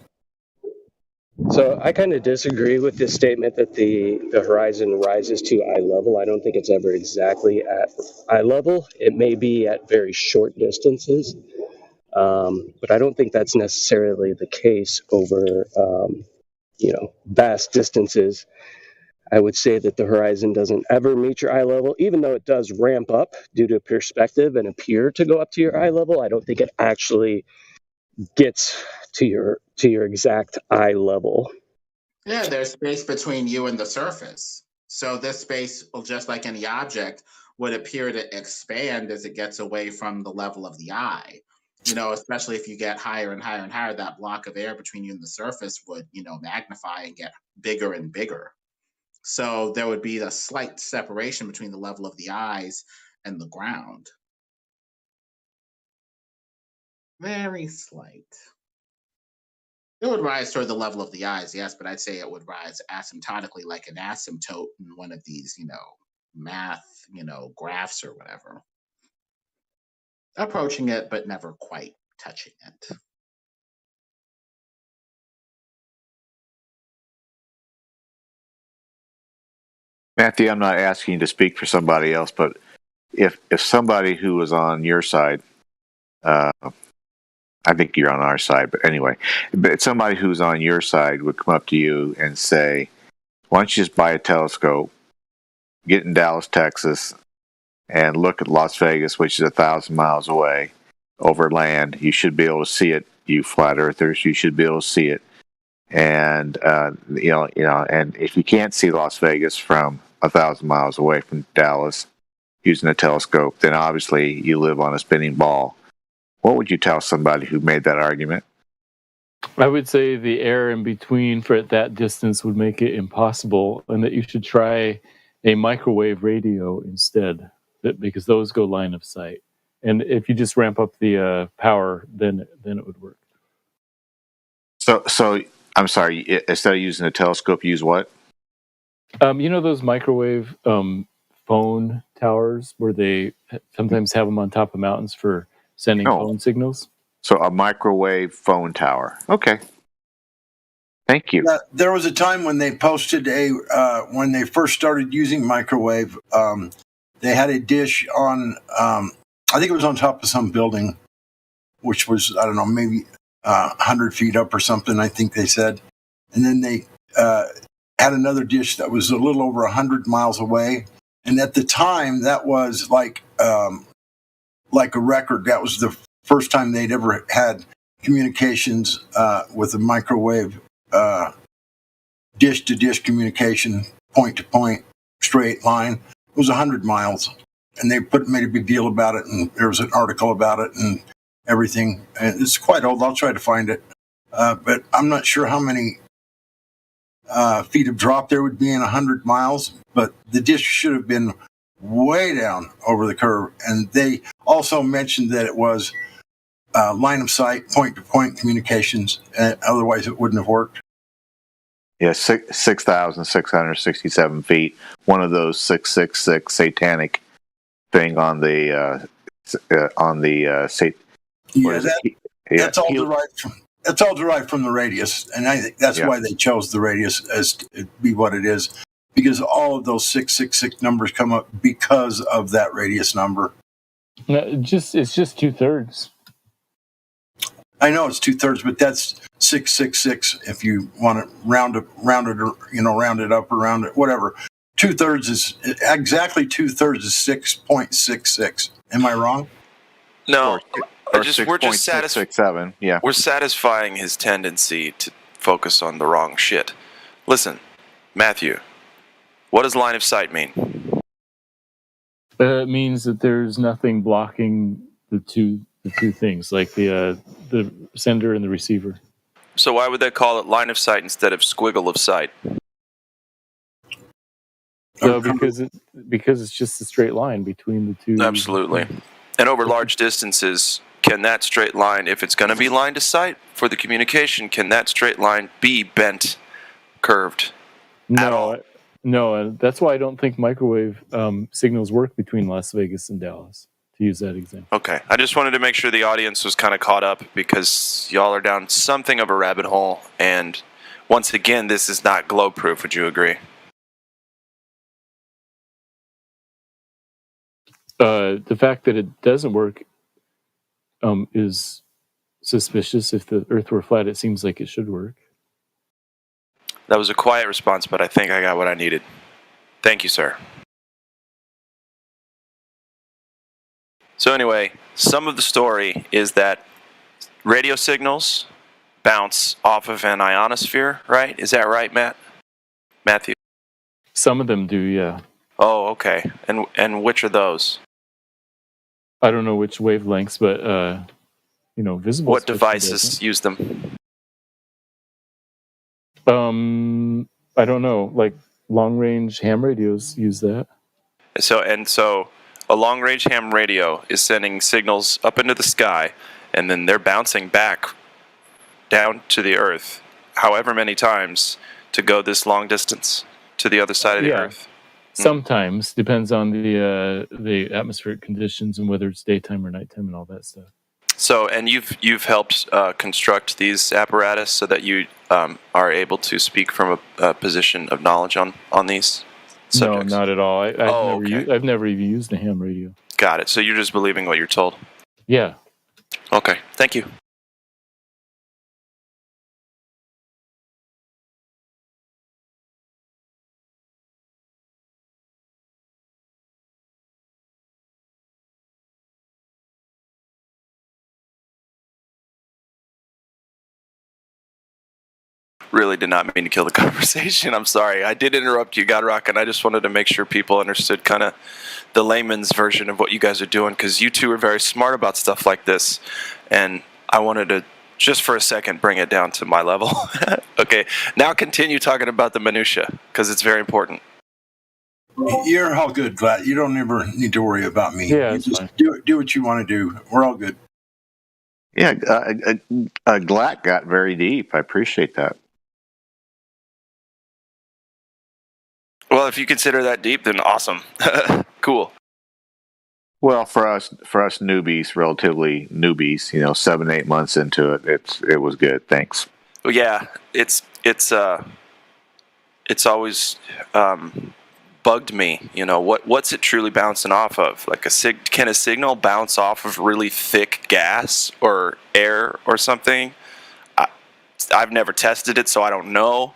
So I kind of disagree with this statement that the horizon rises to eye level. I don't think it's ever exactly at eye level. It may be at very short distances, but I don't think that's necessarily the case over, vast distances. I would say that the horizon doesn't ever meet your eye level, even though it does ramp up due to perspective and appear to go up to your eye level. I don't think it actually gets to your exact eye level. Yeah, there's space between you and the surface. So this space, well, just like any object, would appear to expand as it gets away from the level of the eye. Especially if you get higher and higher and higher, that block of air between you and the surface would, magnify and get bigger and bigger. So there would be a slight separation between the level of the eyes and the ground. Very slight. It would rise toward the level of the eyes, yes, but I'd say it would rise asymptotically like an asymptote in one of these, math, graphs or whatever. Approaching it, but never quite touching it. Matthew, I'm not asking you to speak for somebody else, but if somebody who was on your side, I think you're on our side, but anyway, but somebody who's on your side would come up to you and say, why don't you just buy a telescope, get in Dallas, Texas, and look at Las Vegas, which is 1,000 miles away over land. You should be able to see it, you flat earthers. You should be able to see it. And, and if you can't see Las Vegas from 1,000 miles away from Dallas using a telescope, then obviously you live on a spinning ball. What would you tell somebody who made that argument? I would say the air in between for at that distance would make it impossible, and that you should try a microwave radio instead, because those go line of sight. And if you just ramp up the power, then it would work. So I'm sorry. Instead of using a telescope, use what? Those microwave phone towers where they sometimes have them on top of mountains for sending phone signals. So a microwave phone tower. Okay. Thank you. There was a time when they posted when they first started using microwave, they had a dish on, I think it was on top of some building, which was, I don't know, maybe 100 feet up or something, I think they said. And then they had another dish that was a little over 100 miles away. And at the time, that was like a record. That was the first time they'd ever had communications with a microwave dish-to-dish communication, point-to-point, straight line. It was 100 miles. And they made a big deal about it, and there was an article about it and everything. And it's quite old. I'll try to find it. But I'm not sure how many feet of drop there would be in 100 miles. But the dish should have been way down over the curve. And they also mentioned that it was line of sight, point-to-point communications. Otherwise, it wouldn't have worked. Yeah, 6,667 feet. One of those 666 satanic thing on the Yeah, That's all derived from the radius, and I think that's why they chose the radius as to be what it is, because all of those 666 numbers come up because of that radius number. No, it's just 2/3. I know it's 2/3, but that's 666 if you want to round it, round it up or round it, whatever. 2/3 is exactly 2/3 is 6.66. Am I wrong? No, or we're just 6.667. Yeah, we're satisfying his tendency to focus on the wrong shit. Listen, Matthew, what does line of sight mean? It means that there's nothing blocking the two things, like the sender and the receiver. So why would they call it line of sight instead of squiggle of sight? So because it's just a straight line between the two. Absolutely. And over large distances, can that straight line, if it's going to be line to sight for the communication, can that straight line be bent, curved at all? No, and that's why I don't think microwave signals work between Las Vegas and Dallas, to use that example. Okay. I just wanted to make sure the audience was kind of caught up, because y'all are down something of a rabbit hole. And once again, this is not globe proof. Would you agree? The fact that it doesn't work is suspicious. If the Earth were flat, it seems like it should work. That was a quiet response, but I think I got what I needed. Thank you, sir. So anyway, some of the story is that radio signals bounce off of an ionosphere, right? Is that right, Matthew? Some of them do, yeah. Oh, okay. And which are those? I don't know which wavelengths, but visible. What devices use them? I don't know. Like long-range ham radios use that. So a long-range ham radio is sending signals up into the sky, and then they're bouncing back down to the Earth, however many times, to go this long distance to the other side of the Earth. Sometimes depends on the atmospheric conditions and whether it's daytime or nighttime and all that stuff. So, and you've helped construct these apparatus so that you are able to speak from a position of knowledge on these subjects? No, not at all. I've never even used a ham radio. Got it. So you're just believing what you're told? Yeah. Okay. Thank you. Really did not mean to kill the conversation. I'm sorry. I did interrupt you, Godrock, and I just wanted to make sure people understood kind of the layman's version of what you guys are doing, because you two are very smart about stuff like this, and I wanted to, just for a second, bring it down to my level. Okay, now continue talking about the minutia, because it's very important. You're all good, Vlad. You don't ever need to worry about me. Yeah, you just do what you want to do. We're all good. Yeah, Glatt got very deep. I appreciate that. Well, if you consider that deep, then awesome. Cool. Well, for us newbies, relatively newbies, 7-8 months into it, it was good. Thanks. Well, yeah, it's always bugged me. What's it truly bouncing off of? Like can a signal bounce off of really thick gas or air or something? I've never tested it, so I don't know.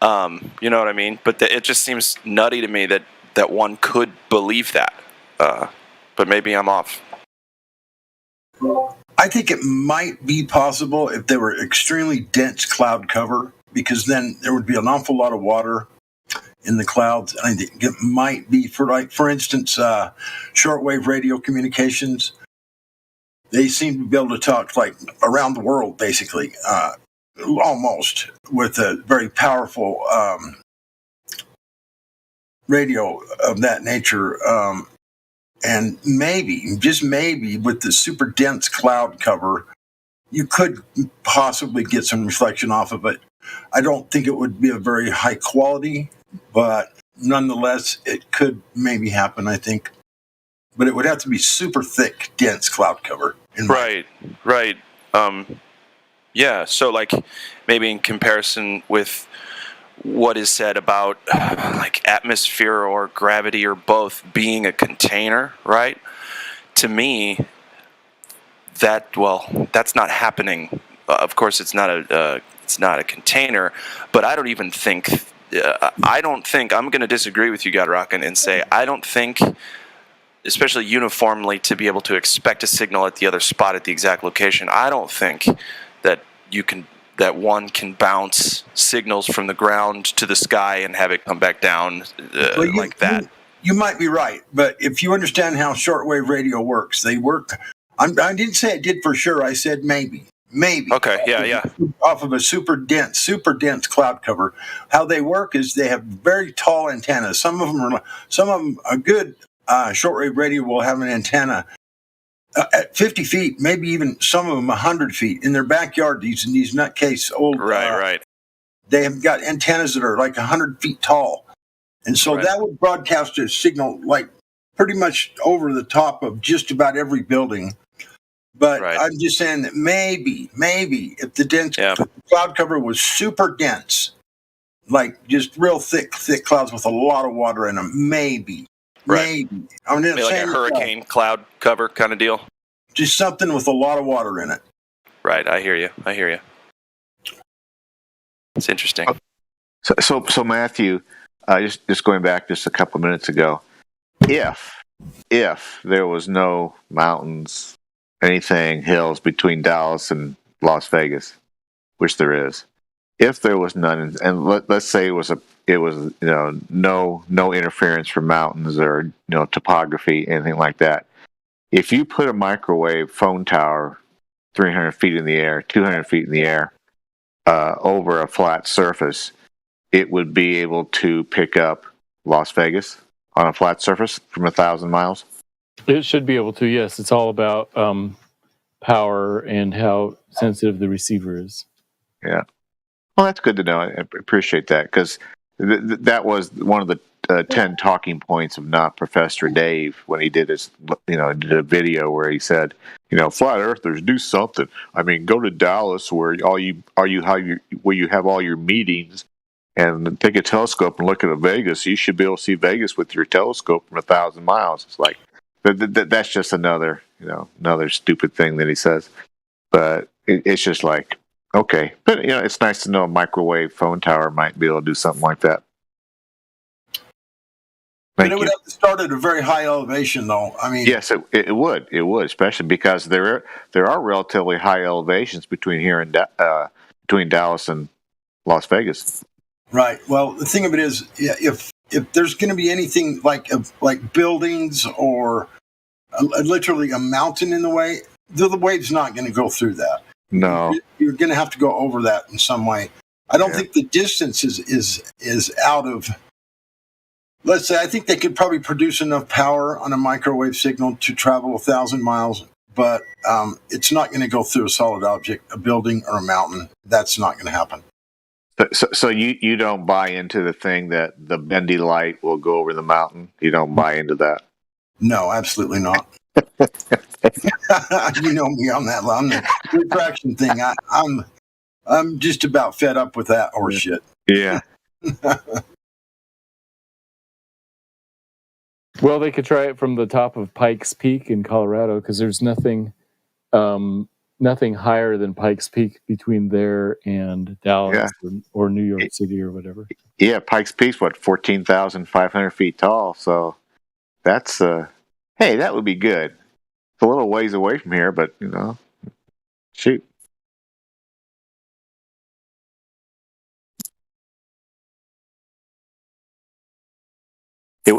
You know what I mean? But it just seems nutty to me that one could believe that. But maybe I'm off. I think it might be possible if there were extremely dense cloud cover, because then there would be an awful lot of water in the clouds. And I think it might be for instance, shortwave radio communications. They seem to be able to talk like around the world, basically. Almost, with a very powerful radio of that nature, and maybe, just maybe, with the super dense cloud cover, you could possibly get some reflection off of it. I don't think it would be a very high quality, but nonetheless, it could maybe happen, I think. But it would have to be super thick, dense cloud cover. Right. Yeah, so like maybe in comparison with what is said about like atmosphere or gravity or both being a container, right? To me, that's not happening. Of course, it's not a container, but I don't even think. I don't think I'm going to disagree with you, Godrock, and say I don't think, especially uniformly, to be able to expect a signal at the other spot at the exact location. I don't think that one can bounce signals from the ground to the sky and have it come back down like that. You might be right, but if you understand how shortwave radio works, they work. I didn't say it did for sure. I said maybe. Okay. Yeah. Off of a super dense cloud cover. How they work is they have very tall antennas. Some of them a good shortwave radio will have an antenna at 50 feet, maybe even some of them 100 feet in their backyard. These nutcase old right. They have got antennas that are like 100 feet tall, and so that would broadcast a signal like pretty much over the top of just about every building. But I'm just saying that maybe if the dense cloud cover was super dense, like just real thick clouds with a lot of water in them, maybe. I'm not maybe like a hurricane cloud cover kind of deal. Just something with a lot of water in it. Right, I hear you. It's interesting. So Matthew, just going back just a couple of minutes ago, if there was no mountains, anything, hills between Dallas and Las Vegas, which there is, if there was none, and let's say it was no interference from mountains or topography, anything like that. If you put a microwave phone tower 300 feet in the air, 200 feet in the air, over a flat surface, it would be able to pick up Las Vegas on a flat surface from 1,000 miles? It should be able to, yes. It's all about power and how sensitive the receiver is. Yeah. Well, that's good to know. I appreciate that, because that was one of the 10 talking points of Not Professor Dave when he did his, did a video where he said, flat earthers, do something. I mean, go to Dallas where where you have all your meetings, and take a telescope and look at Vegas. You should be able to see Vegas with your telescope from 1,000 miles. It's like that's just another stupid thing that he says. But it's just like, okay, but it's nice to know a microwave phone tower might be able to do something like that. But it would have to start at a very high elevation, though. I mean, yes, it would, especially because there are relatively high elevations between here and between Dallas and Las Vegas. Right. Well, the thing of it is, if there's going to be anything like buildings or literally a mountain in the way, the wave's not going to go through that. No, you're going to have to go over that in some way. I don't think the distance is out of. Let's say I think they could probably produce enough power on a microwave signal to travel 1,000 miles, but it's not going to go through a solid object, a building or a mountain. That's not going to happen. So you don't buy into the thing that the bendy light will go over the mountain? You don't buy into that? No, absolutely not. You know me on that. On the refraction thing, I'm just about fed up with that horse shit. Yeah. Well, they could try it from the top of Pikes Peak in Colorado, because there's nothing higher than Pikes Peak between there and Dallas or New York City or whatever. Yeah, Pikes Peak's 14,500 feet tall. So that's hey, that would be good. It's a little ways away from here, but shoot.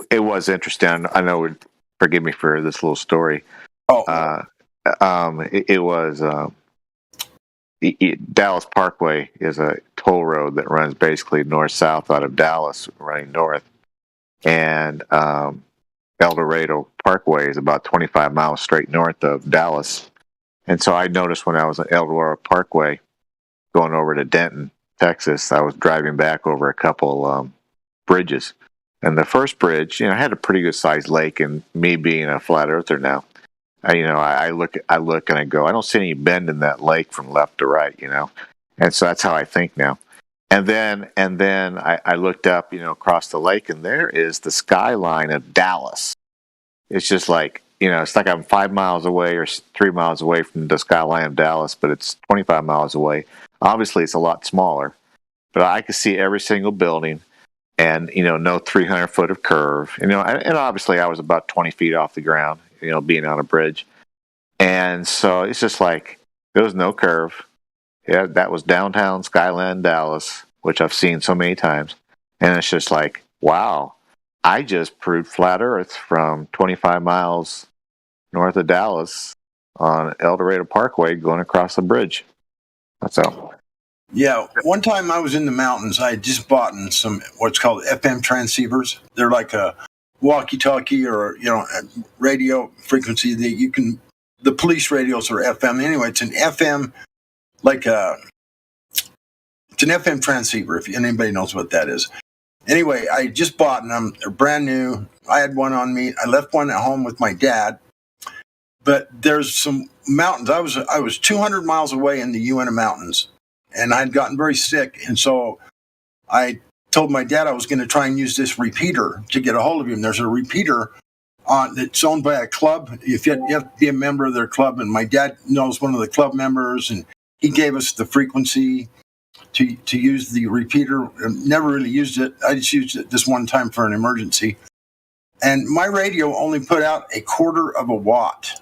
It was interesting. I know. Forgive me for this little story. It was Dallas Parkway is a toll road that runs basically north-south out of Dallas, running north, and El Dorado Parkway is about 25 miles straight north of Dallas. And so I noticed when I was at El Dorado Parkway going over to Denton, Texas, I was driving back over a couple bridges. And the first bridge, had a pretty good sized lake, and me being a flat earther now, I look and I go, I don't see any bend in that lake from left to right, and so that's how I think now. And then I looked up, across the lake, and there is the skyline of Dallas. It's just like, it's like I'm 5 miles away or 3 miles away from the skyline of Dallas, but it's 25 miles away. Obviously, it's a lot smaller, but I could see every single building, and no 300 foot of curve. And obviously I was about 20 feet off the ground, being on a bridge, and so it's just like there was no curve. Yeah, that was downtown Skyline Dallas, which I've seen so many times, and it's just like, wow, I just proved flat Earth from 25 miles north of Dallas on El Dorado Parkway going across the bridge. That's all. Yeah, one time I was in the mountains. I had just bought some what's called FM transceivers. They're like a walkie-talkie or a radio frequency that you can. The police radios are FM anyway. It's an FM, it's an FM transceiver. If anybody knows what that is. Anyway, I just bought them. They're brand new. I had one on me. I left one at home with my dad. But there's some mountains. I was 200 miles away in the Uinta Mountains. And I'd gotten very sick. And so I told my dad I was going to try and use this repeater to get a hold of him. There's a repeater that's owned by a club. You have to be a member of their club. And my dad knows one of the club members. And he gave us the frequency to use the repeater. Never really used it. I just used it this one time for an emergency. And my radio only put out 1/4 of a watt.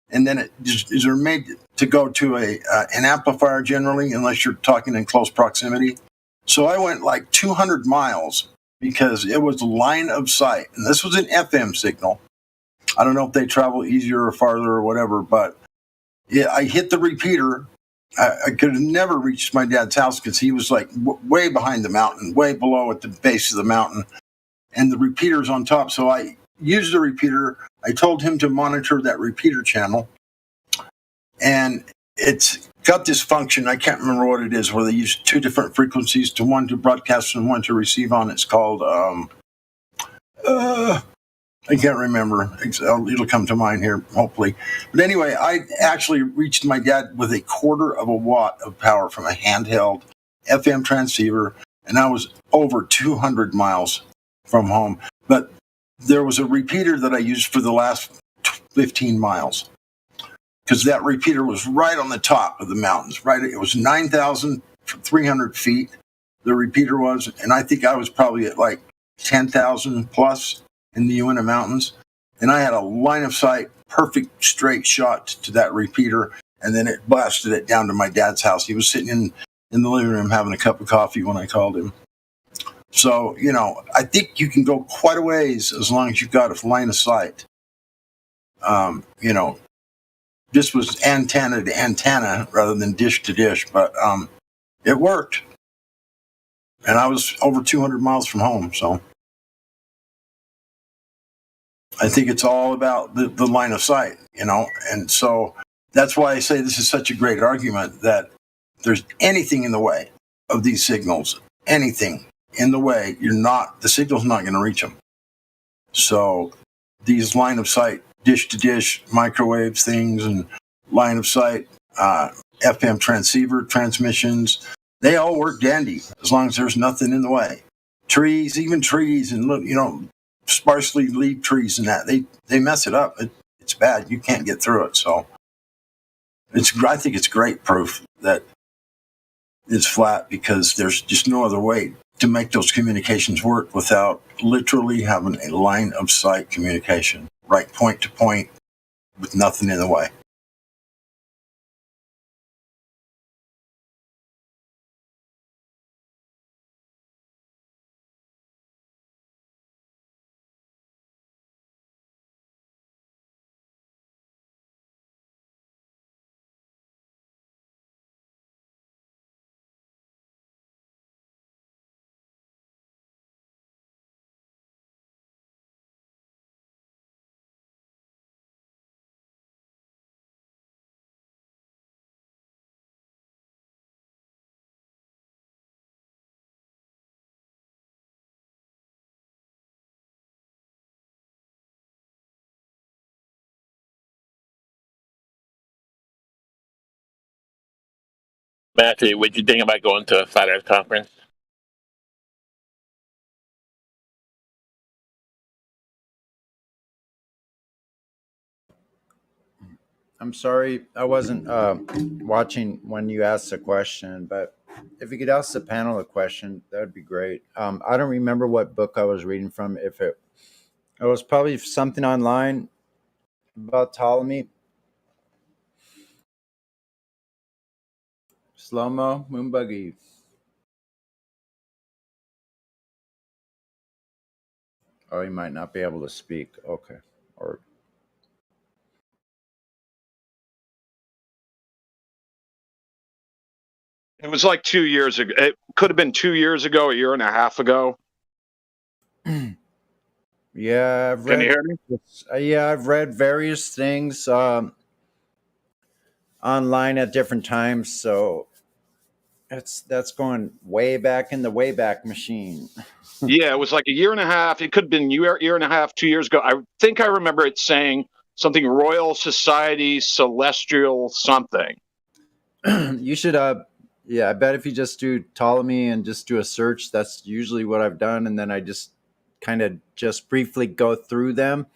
And then it is made to go to an amplifier generally, unless you're talking in close proximity. So I went like 200 miles because it was line of sight. And this was an FM signal. I don't know if they travel easier or farther or whatever, but I hit the repeater. I could have never reached my dad's house because he was like way behind the mountain, way below at the base of the mountain. And the repeater's on top. So I used the repeater. I told him to monitor that repeater channel. And it's got this function, I can't remember what it is, where they use 2 different frequencies, one to broadcast and one to receive on. It's called, I can't remember. It'll come to mind here, hopefully. But anyway, I actually reached my dad with 1/4 of a watt of power from a handheld FM transceiver, and I was over 200 miles from home. But there was a repeater that I used for the last 15 miles. Because that repeater was right on the top of the mountains, right? It was 9,300 feet, the repeater was, and I think I was probably at like 10,000 plus in the Uinta Mountains. And I had a line of sight, perfect straight shot to that repeater, and then it blasted it down to my dad's house. He was sitting in the living room having a cup of coffee when I called him. So, I think you can go quite a ways as long as you've got a line of sight. This was antenna to antenna rather than dish to dish, but it worked. And I was over 200 miles from home, so I think it's all about the line of sight, and so that's why I say this is such a great argument that there's anything in the way of these signals, anything in the way, the signal's not going to reach them. So these line of sight dish to dish microwave things and line of sight FM transceiver transmissions, they all work dandy as long as there's nothing in the way. Trees, even trees, and sparsely leaved trees and that they mess it up. It's bad. You can't get through it. So I think it's great proof that it's flat because there's just no other way to make those communications work without literally having a line of sight communication, right point to point with nothing in the way. Matthew, what you think about going to a Flat Earth conference? I'm sorry, I wasn't watching when you asked the question, but if you could ask the panel a question, that would be great. I don't remember what book I was reading from. If it was probably something online about Ptolemy. Slow mo, Moonbuggy. Oh, you might not be able to speak. Okay, or It was like 2 years ago. It could have been 2 years ago, a year and a half ago. yeah, I've Can you read. hear me? Yeah, I've read various things online at different times. So that's going way back in the Wayback Machine. Yeah, it was like a year and a half. It could have been year and a half, 2 years ago. I think I remember it saying something Royal Society Celestial something. You should yeah, I bet if you just do Ptolemy and just do a search, that's usually what I've done, and then I just kind of just briefly go through them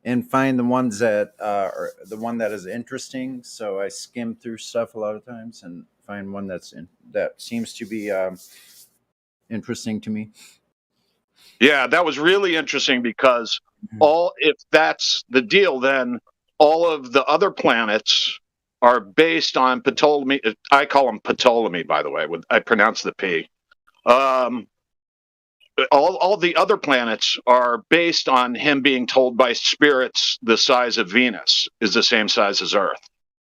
and find the ones that are the one that is interesting. So I skim through stuff a lot of times and find one that seems to be interesting to me. Yeah, that was really interesting because if that's the deal, then all of the other planets are based on Ptolemy. I call him Ptolemy, by the way. I pronounce the P. All the other planets are based on him being told by spirits the size of Venus is the same size as Earth.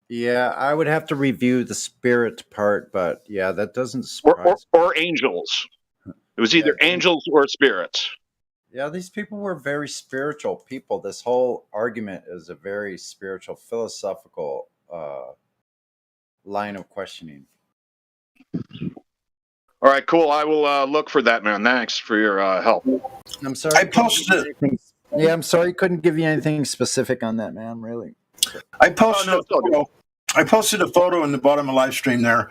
Yeah, I would have to review the spirit part, but yeah, that doesn't surprise or angels. It was either angels or spirits. Yeah, these people were very spiritual people. This whole argument is a very spiritual, philosophical line of questioning. All right, cool. I will look for that, man. Thanks for your help. I'm sorry. I posted it. Yeah, I'm sorry. Couldn't give you anything specific on that, man. Really. I posted a photo. I posted a photo in the bottom of live stream there,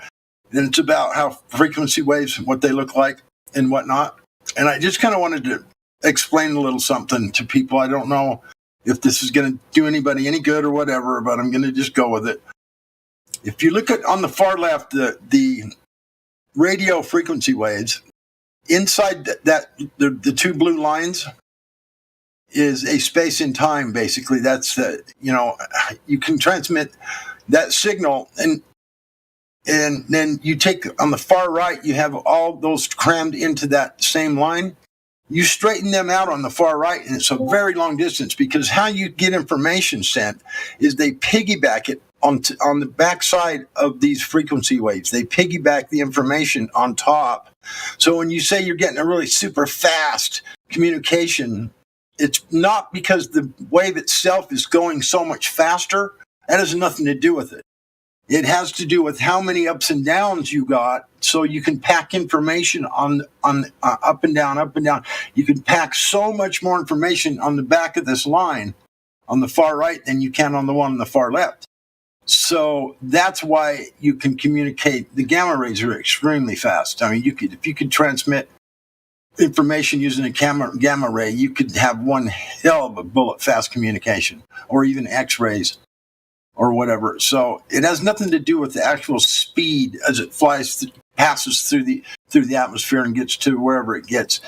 and it's about how frequency waves, what they look like, and whatnot. And I just kind of wanted to explain a little something to people. I don't know if this is going to do anybody any good or whatever, but I'm going to just go with it. If you look at on the far left, the radio frequency waves, inside the two blue lines is a space and time. Basically, that's you can transmit that signal, and then you take on the far right, you have all those crammed into that same line. You straighten them out on the far right, and it's a very long distance, because how you get information sent is they piggyback it on the backside of these frequency waves. They piggyback the information on top. So when you say you're getting a really super fast communication, it's not because the wave itself is going so much faster. That has nothing to do with it. It has to do with how many ups and downs you got, so you can pack information on up and down, up and down. You can pack so much more information on the back of this line on the far right than you can on the one on the far left. So that's why you can communicate. The gamma rays are extremely fast. I mean, if you could transmit information using a gamma ray, you could have one hell of a bullet fast communication, or even X-rays or whatever. So it has nothing to do with the actual speed as it passes through the atmosphere and gets to wherever it gets.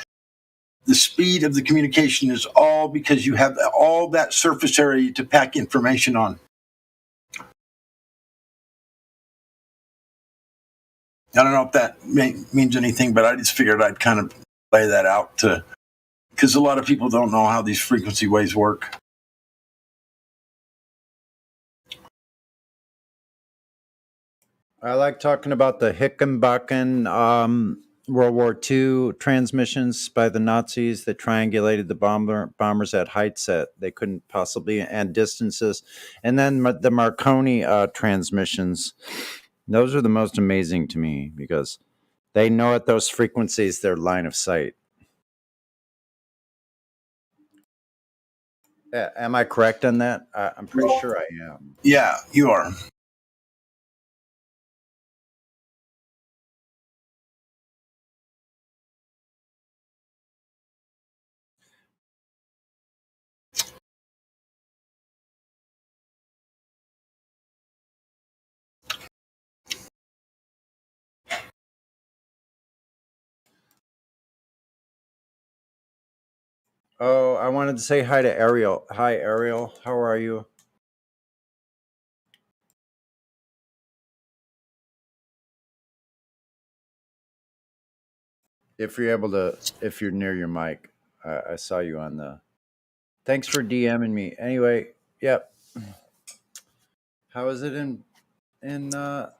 The speed of the communication is all because you have all that surface area to pack information on. I don't know if that means anything, but I just figured I'd kind of lay that out because a lot of people don't know how these frequency waves work. I like talking about the Hickenbacken World War II transmissions by the Nazis that triangulated the bombers at heights that they couldn't possibly, and distances. And then the Marconi transmissions. Those are the most amazing to me, because they know at those frequencies their line of sight. Am I correct on that? I'm pretty sure I am. Yeah, you are. Oh, I wanted to say hi to Ariel. Hi, Ariel. How are you? If you're able to, if you're near your mic, I saw you on the. Thanks for DMing me. Anyway, yep. How is it in the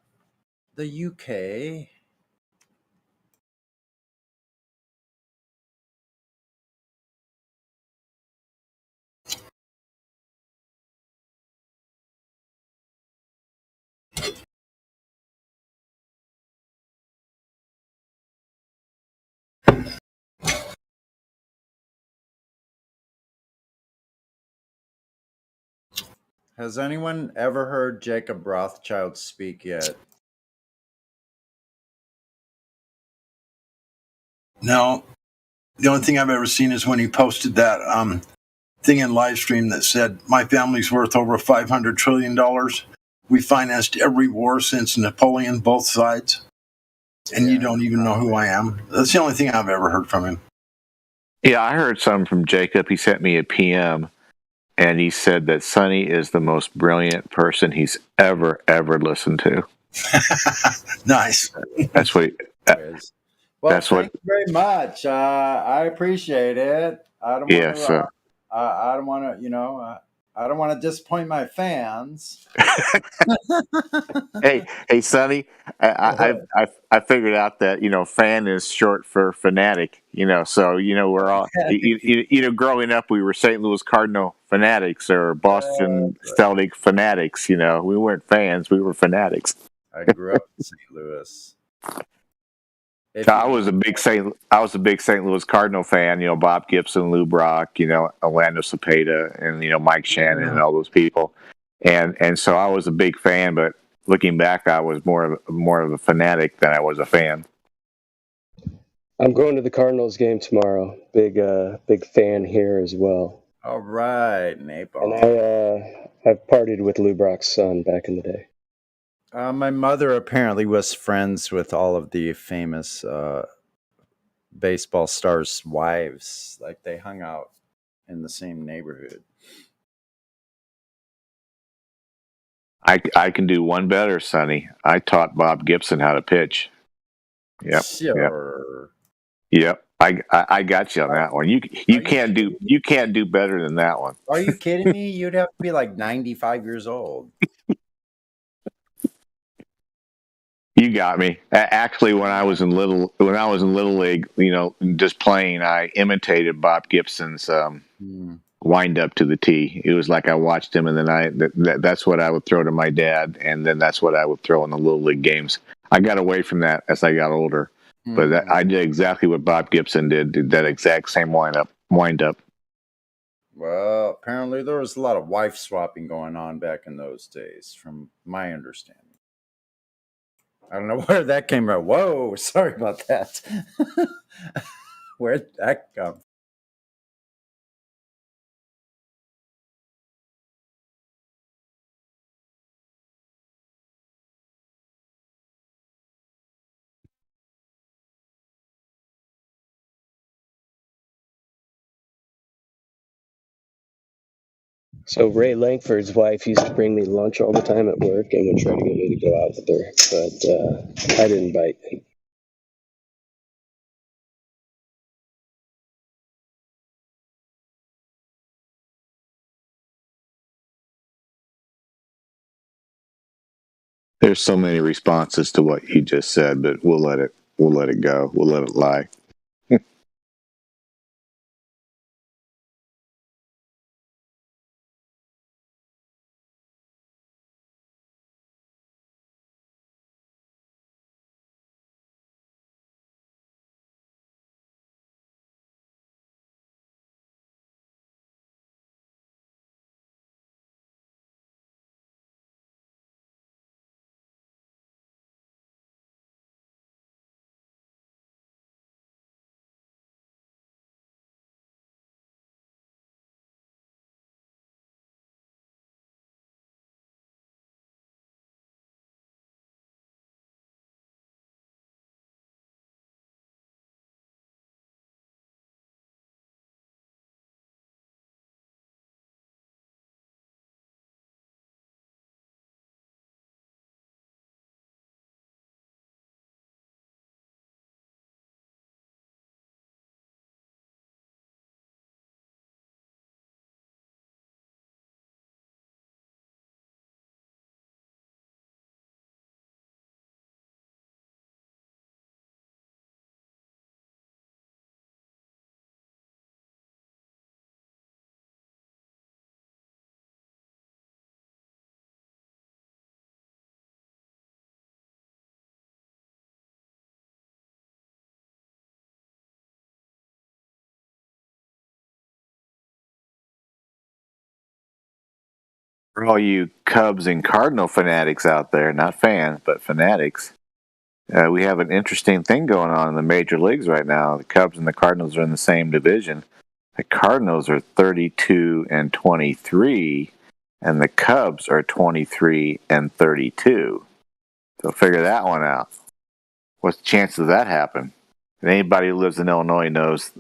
UK? Has anyone ever heard Jacob Rothschild speak yet? No, the only thing I've ever seen is when he posted that thing in live stream that said, "My family's worth over $500 trillion. We financed every war since Napoleon, both sides, and you don't even know who I am." That's the only thing I've ever heard from him. Yeah, I heard some from Jacob. He sent me a PM, and he said that Sonny is the most brilliant person he's ever listened to. Nice. That's what. Well, That's what. thank you very much. I appreciate it. I don't want Yes. to. I don't want to. I don't want to disappoint my fans. hey, Sonny. I figured out that fan is short for fanatic. So we're all growing up we were St. Louis Cardinal fanatics or Boston Celtic fanatics. We weren't fans, we were fanatics. I grew up in St. Louis. I was a big St. Louis Cardinal fan. Bob Gibson, Lou Brock, Orlando Cepeda, and Mike Shannon and all those people, and so I was a big fan. But looking back, I was more of a fanatic than I was a fan. I'm going to the Cardinals game tomorrow. Big fan here as well. All right, Naples. And I've partied with Lou Brock's son back in the day. My mother apparently was friends with all of the famous baseball stars' wives. Like they hung out in the same neighborhood. I can do one better, Sonny. I taught Bob Gibson how to pitch. Yep. Sure. Yep. I got you on that one. You can't do better than that one. Are you kidding me? You'd have to be like 95 years old. You got me. Actually, when I was in little league, just playing, I imitated Bob Gibson's wind up to the tee. It was like I watched him, and then that's what I would throw to my dad, and then that's what I would throw in the little league games. I got away from that as I got older, but I did exactly what Bob Gibson did that exact same wind up. Well, apparently there was a lot of wife swapping going on back in those days, from my understanding. I don't know where that came from. Whoa, sorry about that. Where'd that come So Ray Langford's wife used to bring me lunch all the time at work and would try to get me to go out with her, but I didn't bite. There's so many responses to what you just said, but we'll let it go. We'll let it lie. For all you Cubs and Cardinal fanatics out there, not fans, but fanatics, we have an interesting thing going on in the major leagues right now. The Cubs and the Cardinals are in the same division. The Cardinals are 32-23, and the Cubs are 23-32. So figure that one out. What's the chance of that happen? And anybody who lives in Illinois knows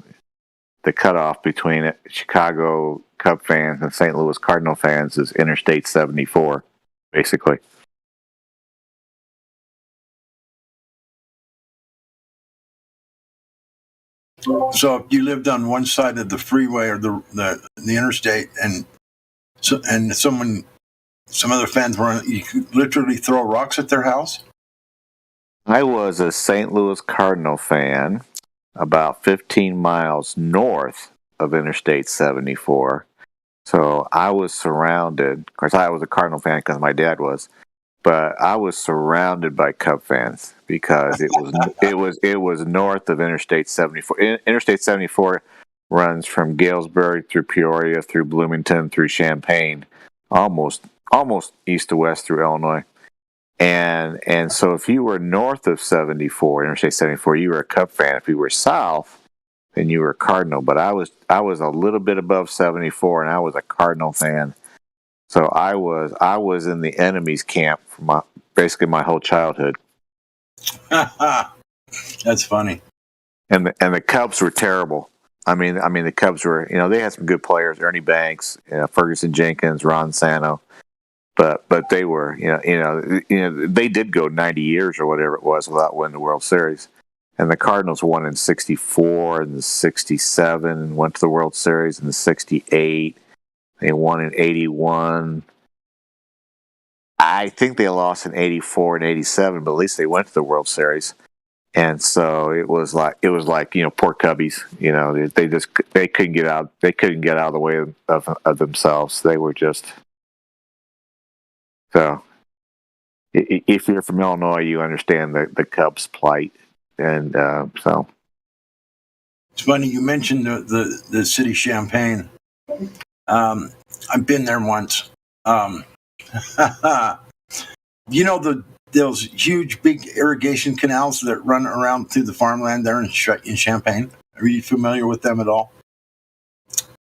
the cutoff between Chicago Cub fans and St. Louis Cardinal fans is Interstate 74, basically. So if you lived on one side of the freeway or the interstate, and some other fans were, you could literally throw rocks at their house. I was a St. Louis Cardinal fan about 15 miles north of Interstate 74. So I was surrounded. Of course, I was a Cardinal fan because my dad was, but I was surrounded by Cub fans because it was north of Interstate 74. Interstate 74 runs from Galesburg through Peoria, through Bloomington, through Champaign, almost east to west through Illinois. And so if you were north of 74, Interstate 74, you were a Cub fan. If you were south, then you were a Cardinal. But I was a little bit above 74, and I was a Cardinal fan. So I was in the enemy's camp for basically my whole childhood. That's funny. And the Cubs were terrible. I mean the Cubs were, they had some good players, Ernie Banks, Ferguson Jenkins, Ron Santo. But they were, they did go 90 years or whatever it was without winning the World Series. And the Cardinals won in 64 and 67 and went to the World Series in 68. They won in 81. I think they lost in 84 and 87, but at least they went to the World Series. And so it was like poor Cubbies, they couldn't get out of the way of themselves. They were just. So, if you're from Illinois, you understand the Cubs' plight, and so. It's funny you mentioned the city Champaign. I've been there once. Those huge, big irrigation canals that run around through the farmland there in Champaign. Are you familiar with them at all?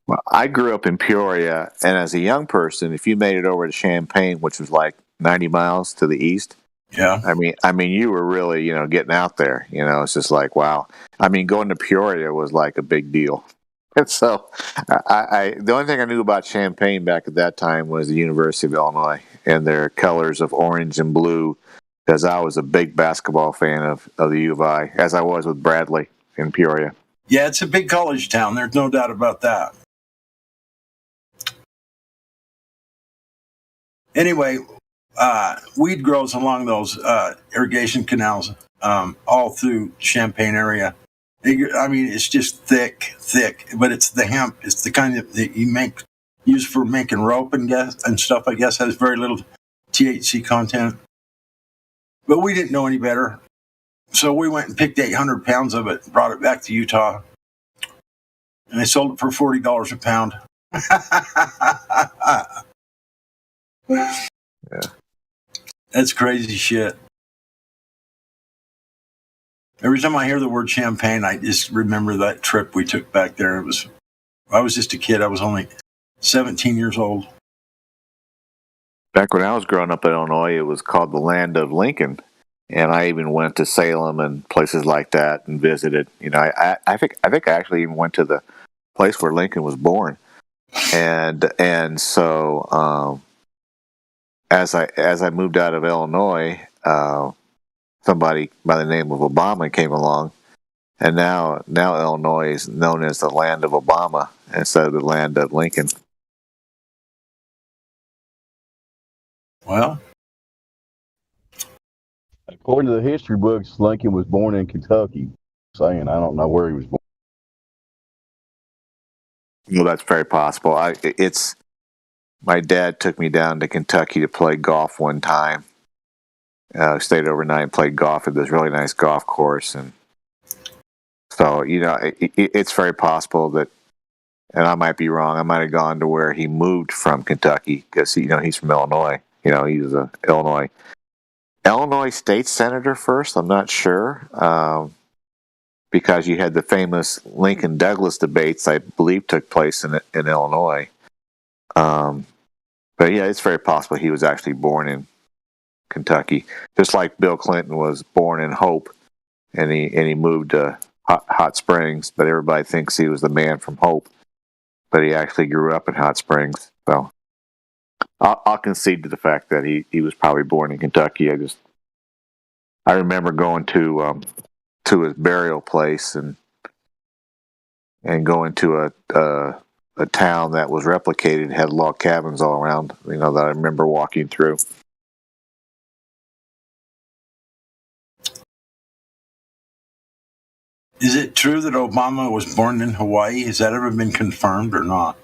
Well, I grew up in Peoria, and as a young person, if you made it over to Champaign, which was like 90 miles to the east, yeah, I mean, you were really, getting out there. It's just like, wow. I mean, going to Peoria was like a big deal. And so, the only thing I knew about Champaign back at that time was the University of Illinois and their colors of orange and blue, because I was a big basketball fan of the U of I, as I was with Bradley in Peoria. Yeah, it's a big college town. There's no doubt about that. Anyway, weed grows along those irrigation canals all through Champaign area. It's just thick, but it's the hemp. It's the kind that you use for making rope and stuff. I guess has very little THC content. But we didn't know any better, so we went and picked 800 pounds of it, and brought it back to Utah, and they sold it for $40 a pound. Yeah. That's crazy shit. Every time I hear the word Champaign, I just remember that trip we took back there. I was just a kid. I was only 17 years old. Back when I was growing up in Illinois, it was called the Land of Lincoln. And I even went to Salem and places like that and visited. I think I actually even went to the place where Lincoln was born. And so as I moved out of Illinois, somebody by the name of Obama came along, and now Illinois is known as the land of Obama instead of the land of Lincoln. Well, according to the history books, Lincoln was born in Kentucky. Saying I don't know where he was born. Well, that's very possible. My dad took me down to Kentucky to play golf one time. Stayed overnight and played golf at this really nice golf course, and so it's very possible that and I might be wrong. I might have gone to where he moved from Kentucky because he's from Illinois. He was a Illinois state senator first. I'm not sure because you had the famous Lincoln Douglas debates. I believe took place in Illinois. But yeah, it's very possible he was actually born in Kentucky, just like Bill Clinton was born in Hope, and he moved to Hot Springs. But everybody thinks he was the man from Hope, but he actually grew up in Hot Springs. So I'll concede to the fact that he was probably born in Kentucky. I remember going to his burial place and going to a town that was replicated, had log cabins all around, that I remember walking through. Is it true that Obama was born in Hawaii? Has that ever been confirmed or not?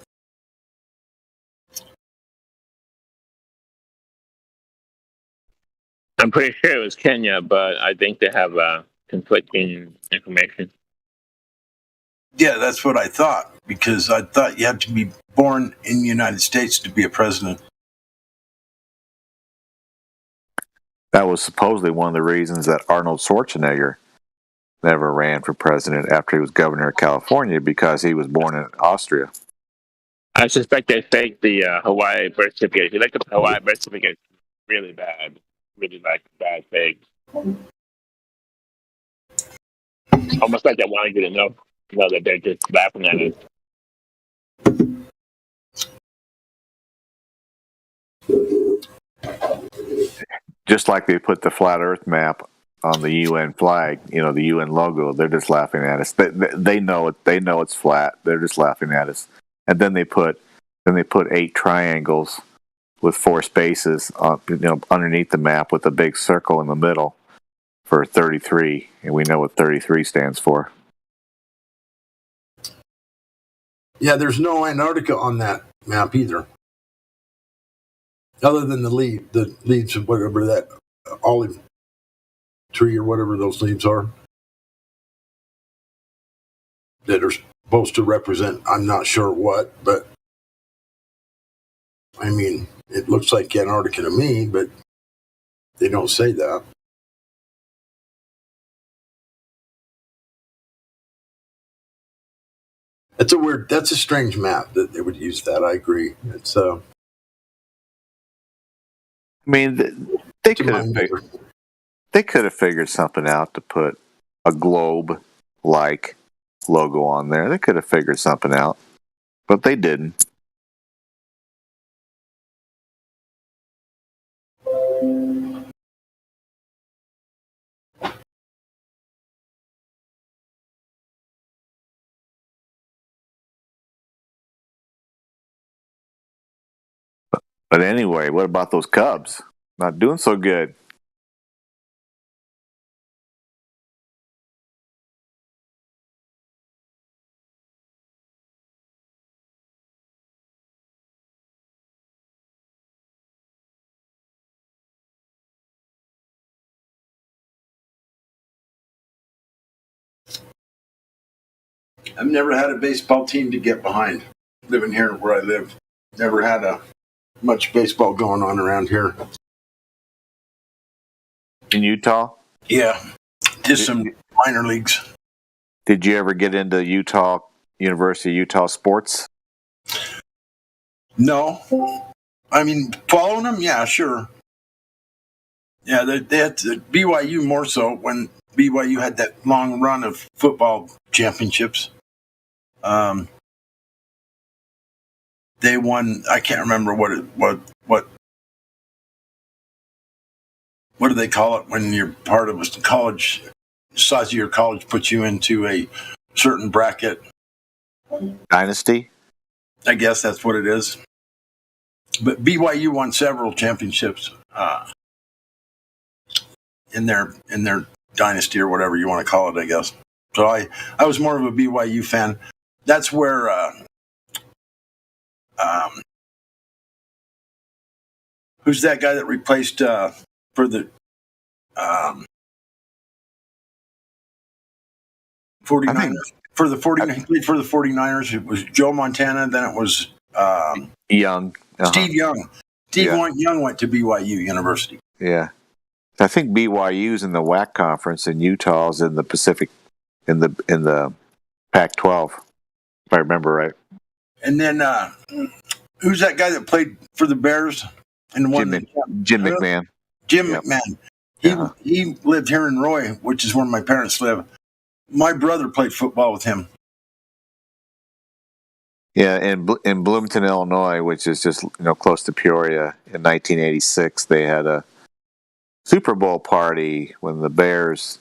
I'm pretty sure it was Kenya, but I think they have conflicting information. Yeah, that's what I thought, because I thought you had to be born in the United States to be a president. That was supposedly one of the reasons that Arnold Schwarzenegger never ran for president after he was governor of California, because he was born in Austria. I suspect they faked the Hawaii birth certificate. If you look at the Hawaii birth certificate, it's really bad. Really bad fake. Almost like they wanted you to know that they're just laughing at it. Just like they put the flat Earth map on the UN flag, the UN logo, they're just laughing at us. They know it. They know it's flat. They're just laughing at us. And then they put 8 triangles with 4 spaces on, underneath the map with a big circle in the middle for 33, and we know what 33 stands for. Yeah, there's no Antarctica on that map either, other than the leaves of whatever that olive tree or whatever those leaves are that are supposed to represent, I'm not sure what, but I mean, it looks like Antarctica to me, but they don't say that. That's a strange map that they would use that. I agree. It's I mean, they could have figured something out to put a globe-like logo on there. They could have figured something out, but they didn't. But anyway, what about those Cubs? Not doing so good. I've never had a baseball team to get behind. Living here where I live, never had much baseball going on around here. In Utah? Yeah, just some minor leagues. Did you ever get into University of Utah sports? No. I mean, following them? Yeah, sure. Yeah, they had to, BYU more so, when BYU had that long run of football championships. They won. I can't remember what do they call it when you're part of a college? The size of your college puts you into a certain bracket. Dynasty? I guess that's what it is. But BYU won several championships in their dynasty, or whatever you want to call it, I guess. So I was more of a BYU fan. That's where who's that guy that replaced for the 49ers? For the 40, he played for the 49ers. It was Joe Montana. Then it was Young. Steve Young. Steve Young went to BYU University. Yeah. I think BYU's in the WAC conference and Utah's in the Pacific, in the Pac-12, if I remember right. And then who's that guy that played for the Bears and won? Jim McMahon. Jim McMahon. He lived here in Roy, which is where my parents live. My brother played football with him. Yeah, in Bloomington, Illinois, which is just close to Peoria, in 1986, they had a Super Bowl party when the Bears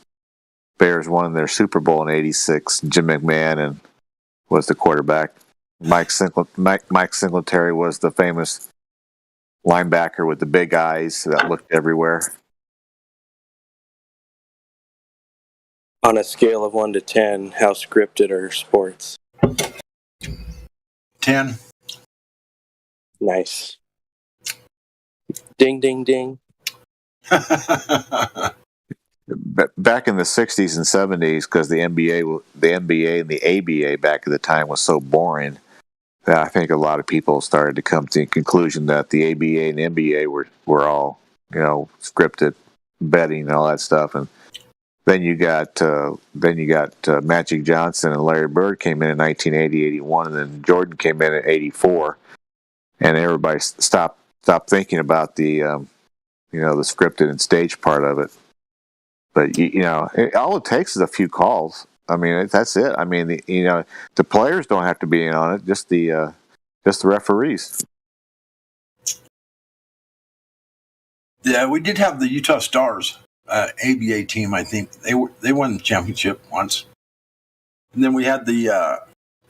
won their Super Bowl in '86. Jim McMahon was the quarterback. Mike Singletary was the famous linebacker with the big eyes that looked everywhere. On a scale of 1 to 10, how scripted are sports? 10. Nice. Ding, ding, ding. Back in the 60s and 70s, because the NBA and the ABA back at the time was so boring, that I think a lot of people started to come to the conclusion that the ABA and NBA were all scripted betting and all that stuff. And then you got Magic Johnson and Larry Bird came in 1980, 81, and then Jordan came in at 84, and everybody stopped thinking about the the scripted and staged part of it. But all it takes is a few calls. I mean, that's it. I mean, the players don't have to be in on it; just the referees. Yeah, we did have the Utah Stars ABA team. I think they won the championship once, and then we had the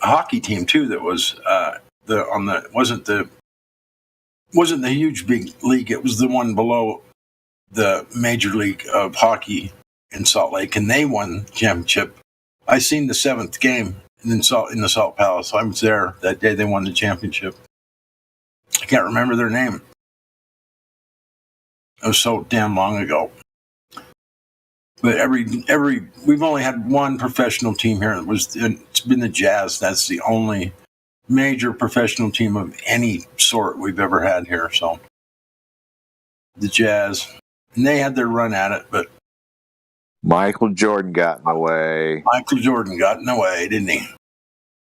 hockey team too. That was wasn't the huge big league. It was the one below the Major League of Hockey in Salt Lake, and they won the championship. I seen the 7th game in the Salt Palace. I was there that day they won the championship. I can't remember their name. It was so damn long ago. But we've only had one professional team here. It's been the Jazz. That's the only major professional team of any sort we've ever had here. So the Jazz, and they had their run at it, but Michael Jordan got in the way. Michael Jordan got in the way, didn't he?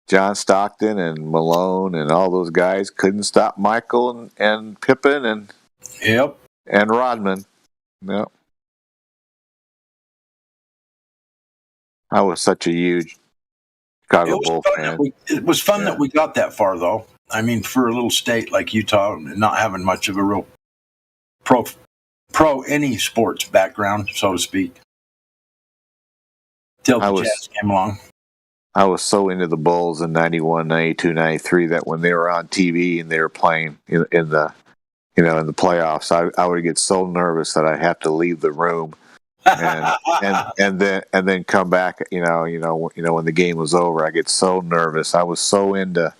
John Stockton and Malone and all those guys couldn't stop Michael and Pippen and Rodman. Yep. I was such a huge Chicago Bull fan. It was fun that we got that far, though. I mean, for a little state like Utah, not having much of a real pro any sports background, so to speak. Till the Jazz came along. I was so into the Bulls in 91, 92, 93 that when they were on TV and they were playing in the playoffs, I would get so nervous that I'd have to leave the room and then come back. When the game was over, I get so nervous. I was so into.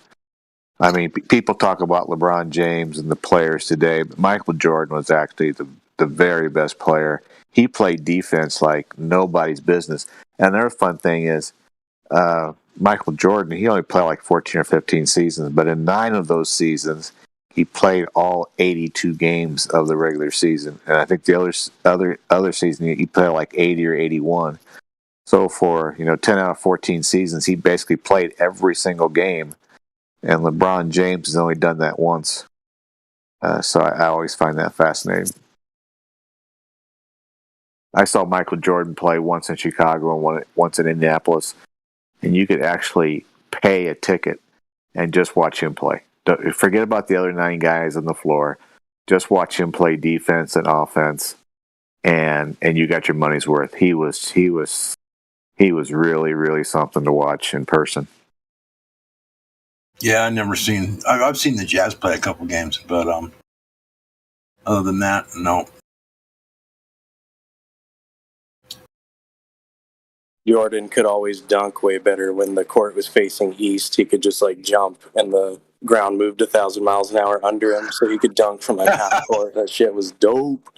I mean, people talk about LeBron James and the players today, but Michael Jordan was actually the very best player. He played defense like nobody's business. And another fun thing is, Michael Jordan, he only played like 14 or 15 seasons, but in 9 of those seasons, he played all 82 games of the regular season. And I think the other season, he played like 80 or 81. So for, 10 out of 14 seasons, he basically played every single game. And LeBron James has only done that once. So I always find that fascinating. I saw Michael Jordan play once in Chicago and once in Indianapolis, and you could actually pay a ticket and just watch him play. Forget about the other 9 guys on the floor. Just watch him play defense and offense, and you got your money's worth. He was really, really something to watch in person. Yeah, I've seen the Jazz play a couple games, but other than that, no. Jordan could always dunk way better when the court was facing east. He could just jump and the ground moved 1,000 miles an hour under him, so he could dunk from half court. That shit was dope.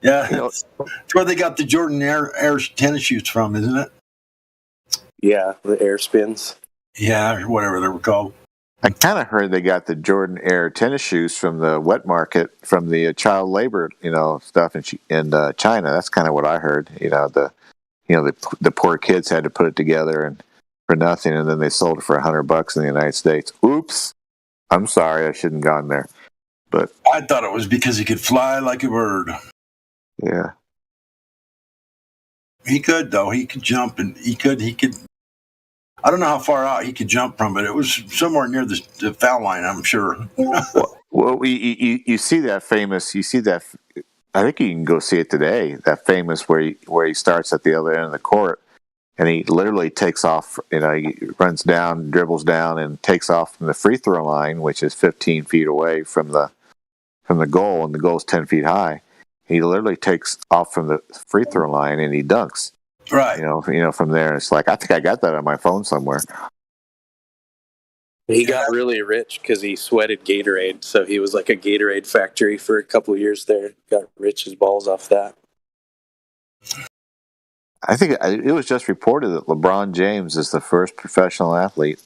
Yeah, that's where they got the Jordan Air tennis shoes from, isn't it? Yeah, the air spins. Yeah, or whatever they were called. I kind of heard they got the Jordan Air tennis shoes from the wet market, from the child labor, stuff in China. That's kind of what I heard. The poor kids had to put it together and for nothing, and then they sold it for $100 in the United States. Oops, I'm sorry, I shouldn't have gone there. But I thought it was because he could fly like a bird. Yeah, he could though. He could jump, and he could. I don't know how far out he could jump from, but it was somewhere near the foul line, I'm sure. well, you see that famous. You see that. I think you can go see it today. That famous where he starts at the other end of the court, and he literally takes off. He runs down, dribbles down, and takes off from the free throw line, which is 15 feet away from the goal, and the goal's 10 feet high. He literally takes off from the free throw line and he dunks. Right. From there, it's like, I think I got that on my phone somewhere. He got really rich because he sweated Gatorade, so he was like a Gatorade factory for a couple of years there. Got rich as balls off that. I think it was just reported that LeBron James is the first professional athlete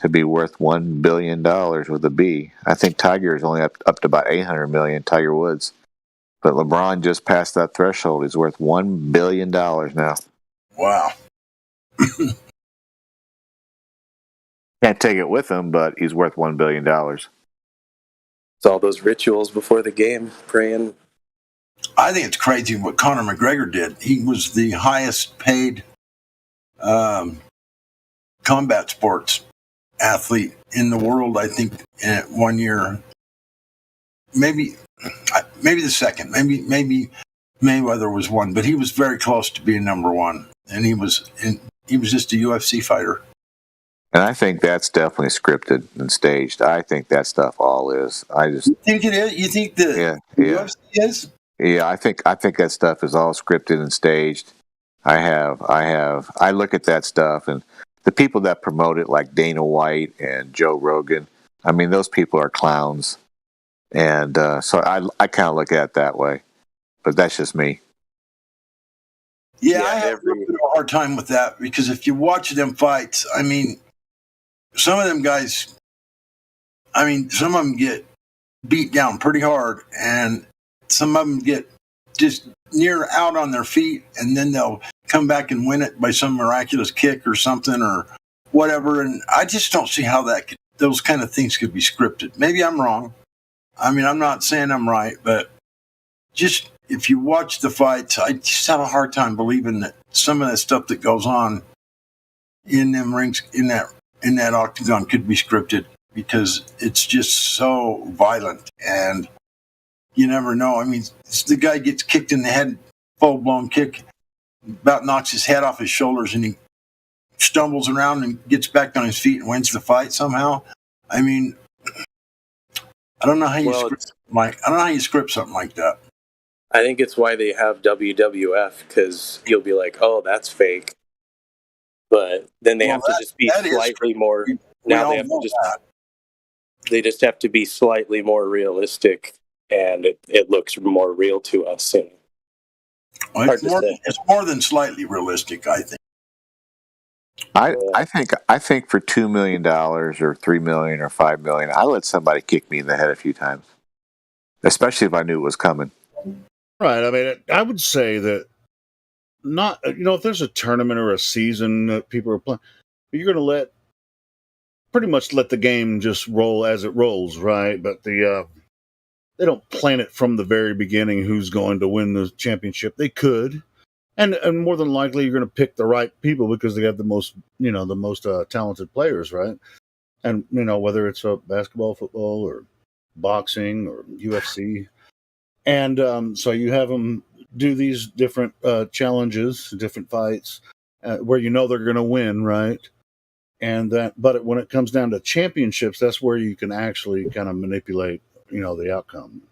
to be worth $1 billion with a B. I think Tiger is only up to about $800 million, Tiger Woods. But LeBron just passed that threshold. He's worth $1 billion now. Wow. Can't take it with him, but he's worth $1 billion. It's all those rituals before the game, praying. I think it's crazy what Conor McGregor did. He was the highest paid combat sports athlete in the world, I think, in 1 year. Maybe the second. Maybe Mayweather was one, but he was very close to being number one, and he was just a UFC fighter. And I think that's definitely scripted and staged. I think that stuff all is. You think it is? You think the UFC is? Yeah, I think that stuff is all scripted and staged. I look at that stuff, and the people that promote it, like Dana White and Joe Rogan, I mean, those people are clowns. And so I kind of look at it that way. But that's just me. Yeah, I have a little bit of a hard time with that, because if you watch them fights, I mean, some of them guys, some of them get beat down pretty hard, and some of them get just near out on their feet, and then they'll come back and win it by some miraculous kick or something or whatever. And I just don't see how those kind of things could be scripted. Maybe I'm wrong. I mean, I'm not saying I'm right, but just if you watch the fights, I just have a hard time believing that some of the stuff that goes on in them rings, in that octagon, could be scripted, because it's just so violent, and you never know. I mean, the guy gets kicked in the head, full-blown kick, about knocks his head off his shoulders, and he stumbles around and gets back on his feet and wins the fight somehow. I mean, I don't know how you script something like that. I think it's why they have WWF, because you'll be like, oh, that's fake. But then they have to just be slightly more. Now they just have to be slightly more realistic, and it looks more real to us. And it's more than slightly realistic, I think. I think for $2 million or $3 million or $5 million, I let somebody kick me in the head a few times, especially if I knew it was coming. Right. I mean, I would say that if there's a tournament or a season that people are playing, you're going to pretty much let the game just roll as it rolls, right? But they don't plan it from the very beginning who's going to win the championship. They could. And more than likely, you're going to pick the right people because they have the most talented players, right? And, whether it's basketball, football, or boxing, or UFC. And so you have them do these different challenges, different fights, where they're going to win, right? But when it comes down to championships, that's where you can actually kind of manipulate, the outcome.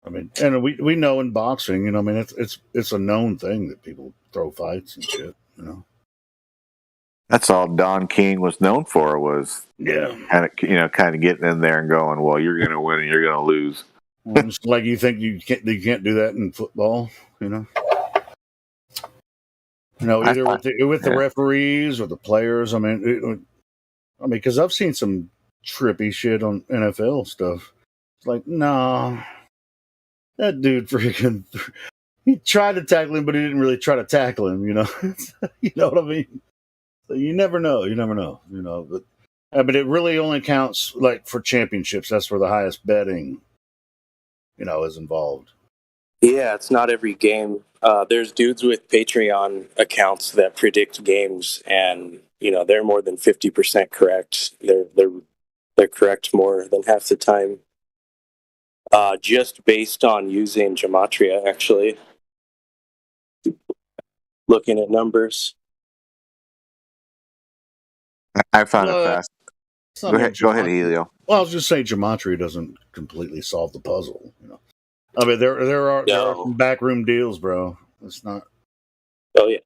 I mean, and we know in boxing, it's a known thing that people throw fights and shit, That's all Don King was known for, was kind of getting in there and going, well, you're going to win and you're going to lose. It's like you think you can't do that in football, you know? Either with the referees or the players. I mean, because I've seen some trippy shit on NFL stuff. It's like, nah, that dude freaking he tried to tackle him, but he didn't really try to tackle him. You know, you know what I mean? So you never know. You never know. But it really only counts like for championships. That's where the highest betting, is involved. Yeah, it's not every game. There's dudes with Patreon accounts that predict games, and they're more than 50% correct. They're correct more than half the time. Just based on using gematria, actually, looking at numbers. I found it fast. Go ahead, Helio. Well, I was just saying, gematria doesn't completely solve the puzzle. I mean, there are some backroom deals, bro. It's not. Oh yeah,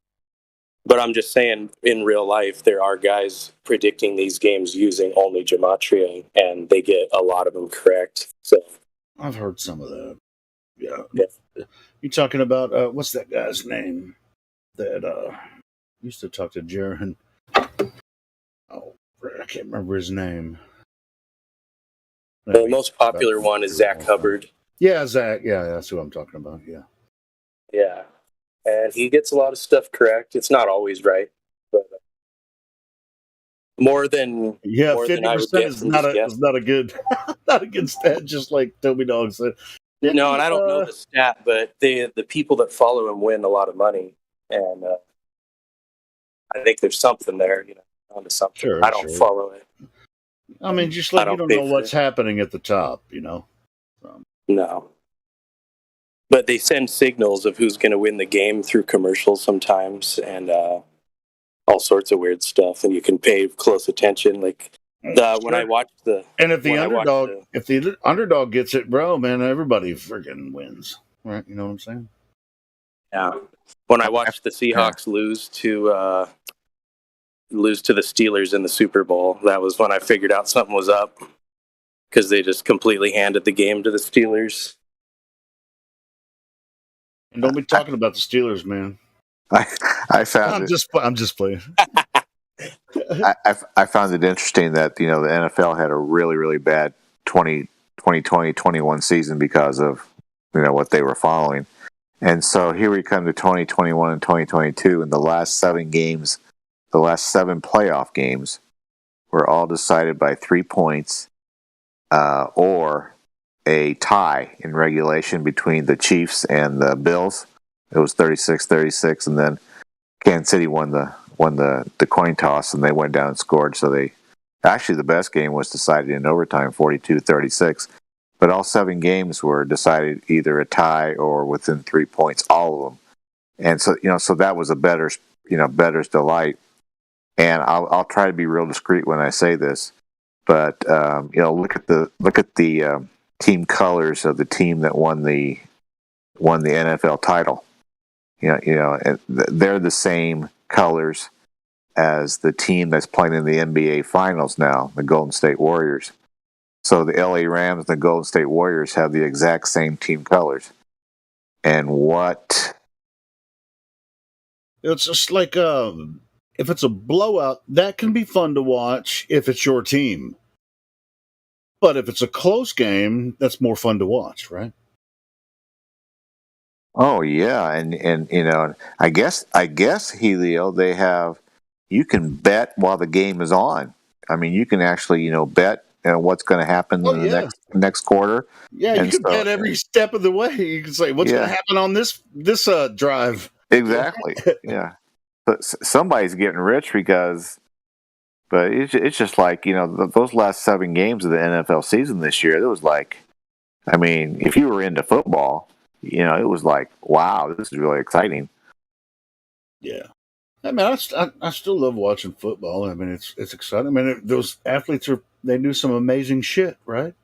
but I'm just saying, in real life, there are guys predicting these games using only gematria, and they get a lot of them correct. So I've heard some of that. Yeah. You talking about what's that guy's name that used to talk to Jaron? Oh, I can't remember his name. The most popular one is Zach Hubbard. Yeah, Zach. Yeah, that's who I'm talking about. Yeah. Yeah. And he gets a lot of stuff correct. It's not always right, but more than 50% is not a good not a good stat. Just like Toby Dog said. No, and I don't know the stat, but the people that follow him win a lot of money, and I think there's something there. Onto something. Sure, I don't follow it. I mean, just like you don't know what's happening at the top, No. But they send signals of who's going to win the game through commercials sometimes, and all sorts of weird stuff. And you can pay close attention. Like when I watch the if the underdog gets it, bro, man, everybody freaking wins, right? You know what I'm saying? Yeah. When I watched the Seahawks lose to the Steelers in the Super Bowl, that was when I figured out something was up, because they just completely handed the game to the Steelers. And don't be talking about the Steelers, man. I found I'm just playing. I found it interesting that the NFL had a really, really bad 2020-21 season because of what they were following, and so here we come to 2021 and 2022, and the last 7 playoff games were all decided by 3 points or a tie in regulation between the Chiefs and the Bills. It was 36-36, and then Kansas City won the coin toss, and they went down and scored. So the best game was decided in overtime, 42-36. But all 7 games were decided either a tie or within 3 points, all of them. And so so that was a bettor's delight. And I'll try to be real discreet when I say this, but look at the team colors of the team that won the NFL title. And they're the same colors as the team that's playing in the NBA Finals now, the Golden State Warriors. So the LA Rams and the Golden State Warriors have the exact same team colors. And what? It's just like if it's a blowout, that can be fun to watch if it's your team. But if it's a close game, that's more fun to watch, right? Oh yeah, and I guess Helio, you can bet while the game is on. I mean, you can actually bet what's going to happen in the next quarter. Yeah, you can bet every step of the way. You can say what's going to happen on this drive. Exactly. Yeah, but somebody's getting rich but it's just like those last 7 games of the NFL season this year. It was like, I mean, if you were into football, it was like, wow, this is really exciting. Yeah. I mean, I still love watching football. I mean, it's exciting. I mean, those athletes they do some amazing shit, right?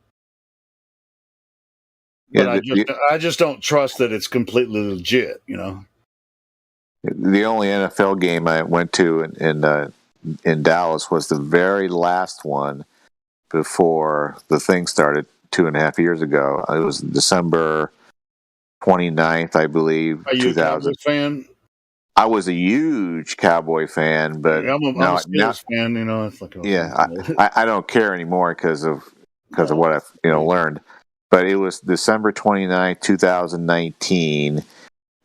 But I just don't trust that it's completely legit, The only NFL game I went to in Dallas was the very last one before the thing started 2.5 years ago. It was December 29th, I believe. Are you a 2000. Cowboys fan? I was a huge Cowboy fan, but I'm a now, Steelers fan. You know, it's like I don't care anymore because of what I've learned. But it was December 29th, 2019,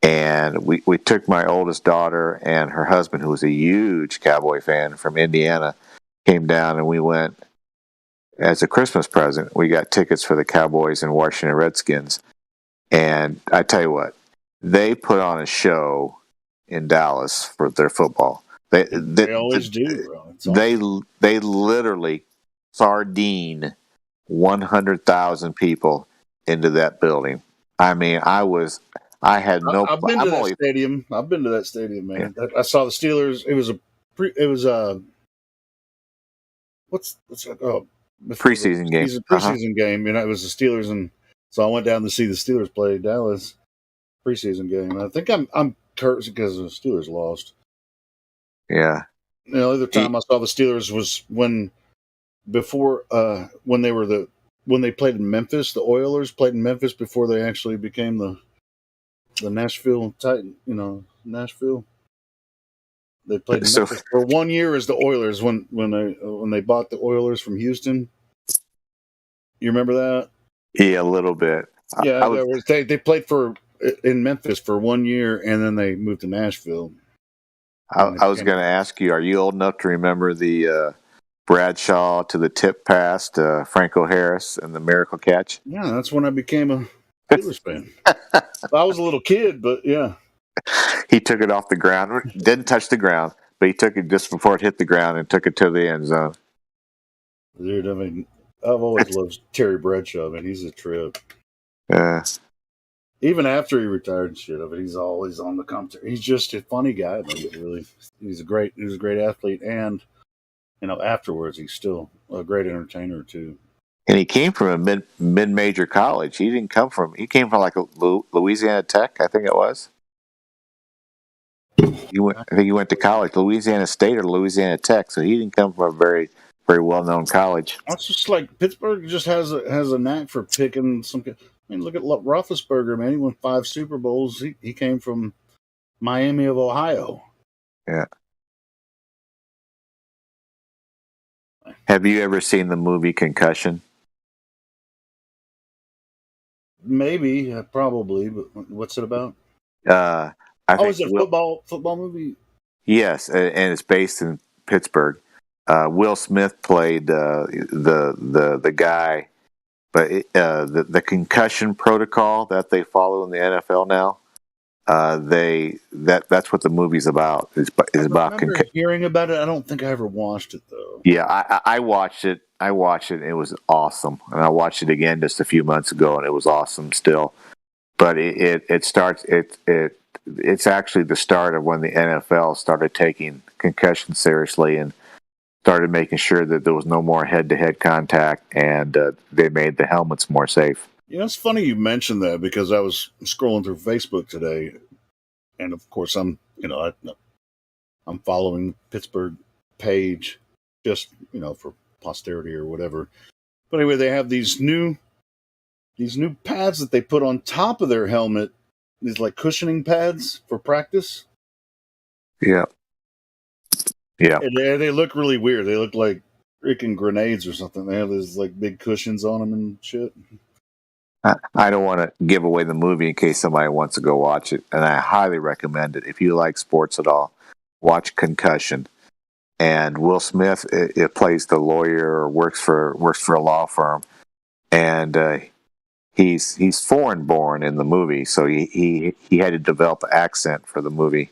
and we took my oldest daughter and her husband, who was a huge Cowboy fan from Indiana, came down, and we went as a Christmas present. We got tickets for the Cowboys and Washington Redskins, and I tell you what, they put on a show in Dallas for their football. They always do, bro. They literally sardine 100,000 people into that building. I mean, I've been to that stadium. I've been to that stadium, man. Yeah. I saw the Steelers. It was what's preseason game. Preseason game. You know, it was the Steelers, and so I went down to see the Steelers play Dallas preseason game. And I think I'm cursed because the Steelers lost. Yeah. You know, the other time I saw the Steelers was when they played in Memphis. The Oilers played in Memphis before they actually became the Nashville Titan. You know, Nashville. They played in Memphis for 1 year as the Oilers when they bought the Oilers from Houston. You remember that? Yeah, a little bit. Yeah, they played in Memphis for 1 year, and then they moved to Nashville. I was going to ask you, are you old enough to remember the Bradshaw to the tip pass to Franco Harris and the miracle catch? Yeah, that's when I became a Steelers fan. I was a little kid, but yeah. He took it off the ground, didn't touch the ground, but he took it just before it hit the ground and took it to the end zone. Dude, I mean, I've always loved Terry Bradshaw. I mean, he's a trip. Yeah. Even after he retired and shit, I mean, he's always on the commentary. He's just a funny guy. I mean, he was a great athlete, and you know, afterwards, he's still a great entertainer too. And he came from a mid-major college. He came from like Louisiana Tech, I think it was. I think he went to college, Louisiana State or Louisiana Tech. So he didn't come from a very, very well-known college. It's just like Pittsburgh just has a knack for picking some. I mean, look at Roethlisberger, man. He won 5 Super Bowls. He came from Miami of Ohio. Yeah. Have you ever seen the movie Concussion? Maybe, probably, but what's it about? Is it a football movie? Yes, and it's based in Pittsburgh. Will Smith played the guy, but the concussion protocol that they follow in the NFL now, that's what the movie's about. Is about hearing about it. I don't think I ever watched it though. Yeah, I watched it. And it was awesome. And I watched it again just a few months ago, and it was awesome still. But it's actually the start of when the NFL started taking concussion seriously and started making sure that there was no more head-to-head contact, and they made the helmets more safe. Yeah, it's funny you mentioned that because I was scrolling through Facebook today, and of course I'm following the Pittsburgh page just for posterity or whatever. But anyway, they have these new pads that they put on top of their helmet. These like cushioning pads for practice. Yeah. Yeah. And they look really weird. They look like freaking grenades or something. They have these like big cushions on them and shit. I don't want to give away the movie in case somebody wants to go watch it, and I highly recommend it. If you like sports at all, watch Concussion. And Will Smith it plays the lawyer or works for a law firm, and he's foreign born in the movie, so he had to develop an accent for the movie.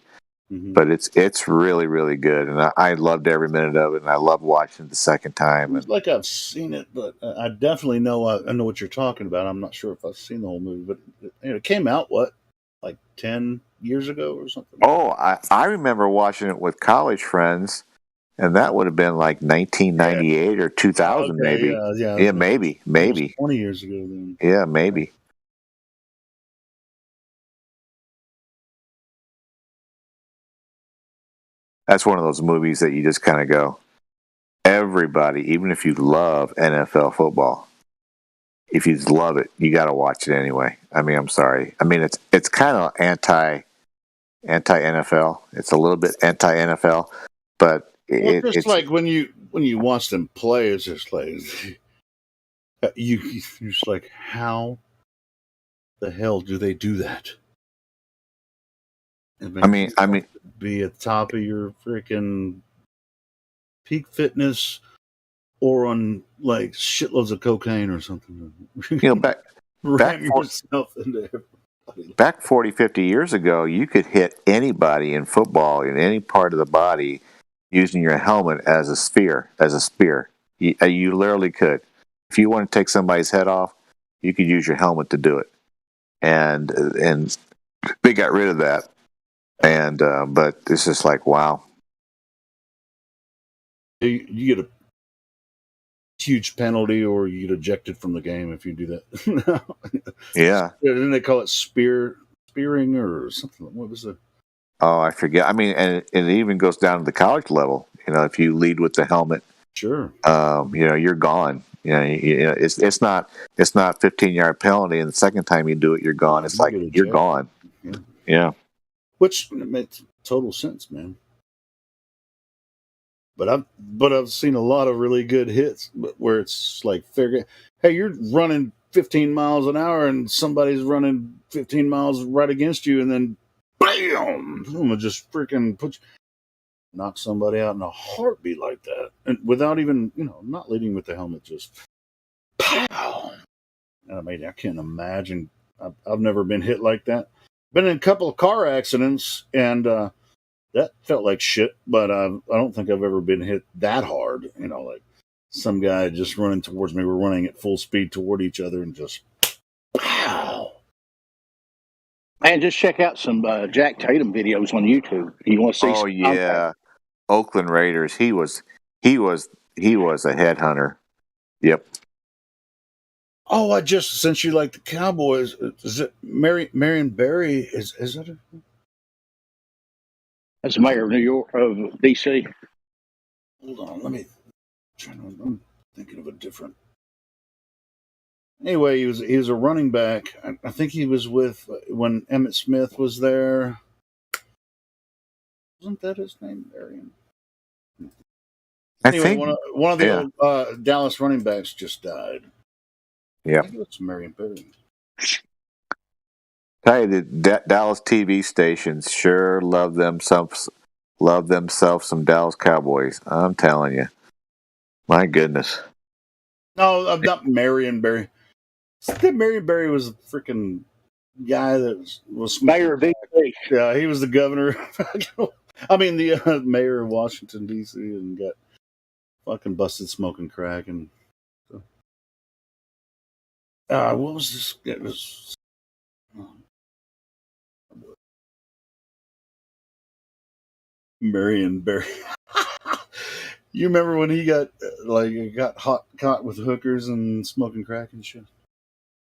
Mm-hmm. But it's really, really good, and I loved every minute of it, and I loved watching it the second time. It's like I've seen it, but I definitely know I know what you're talking about. I'm not sure if I've seen the whole movie, but it came out like 10 years ago or something. Oh, I remember watching it with college friends. And that would have been like 1998 or 2000, maybe. Yeah, maybe. 20 years ago, then. Yeah, maybe. That's one of those movies that you just kind of go, everybody, even if you love NFL football, if you love it, you got to watch it anyway. I mean, I'm sorry. I mean, it's kind of anti NFL. It's a little bit anti NFL, but Well, just it's like when you watch them play, it's just like you're just like, how the hell do they do that? I mean, be at the top of your freaking peak fitness, or on like shitloads of cocaine or something. Ram yourself into everybody. Back 40, 50 years ago, you could hit anybody in football in any part of the body using your helmet as a spear. You literally could. If you want to take somebody's head off, you could use your helmet to do it. And they got rid of that. And but it's just like, wow. You get a huge penalty, or you get ejected from the game if you do that. Yeah. Didn't they call it spearing or something? What was it? Oh, I forget. I mean, and it even goes down to the college level. You know, if you lead with the helmet, sure. You know, you're gone. You know, it's not 15-yard penalty, and the second time you do it, you're gone. It's like you're gone. Yeah. Which makes total sense, man. But I've seen a lot of really good hits where it's like fair game. Hey, you're running 15 miles an hour and somebody's running 15 miles right against you, and then bam, someone just freaking knock somebody out in a heartbeat like that, and without even not leading with the helmet, just pow. I mean, I can't imagine. I've never been hit like that. Been in a couple of car accidents, and that felt like shit, but I don't think I've ever been hit that hard. Like some guy just running towards me. We're running at full speed toward each other, and just pow. And just check out some Jack Tatum videos on YouTube. You want to see? Oh yeah, Oakland Raiders. He was a headhunter. Yep. Oh, since you like the Cowboys, is it Marion Barry? Is that That's the mayor of New York, of DC. Hold on, I'm thinking of a different. Anyway, he was a running back. I think he was with when Emmitt Smith was there. Wasn't that his name, Marion? Anyway, one of the old Dallas running backs just died. Yeah. I think it's Marion Barry. Tell you, the Dallas TV stations sure love themselves some Dallas Cowboys. I'm telling you, my goodness. No, I'm not Marion Barry. Marion Barry was a freaking guy that was mayor of DC. Yeah, he was the governor. I mean, the mayor of Washington D.C. and got fucking busted smoking crack. And so. What was this? It was. Marion Barry. You remember when he got caught with hookers and smoking crack and shit?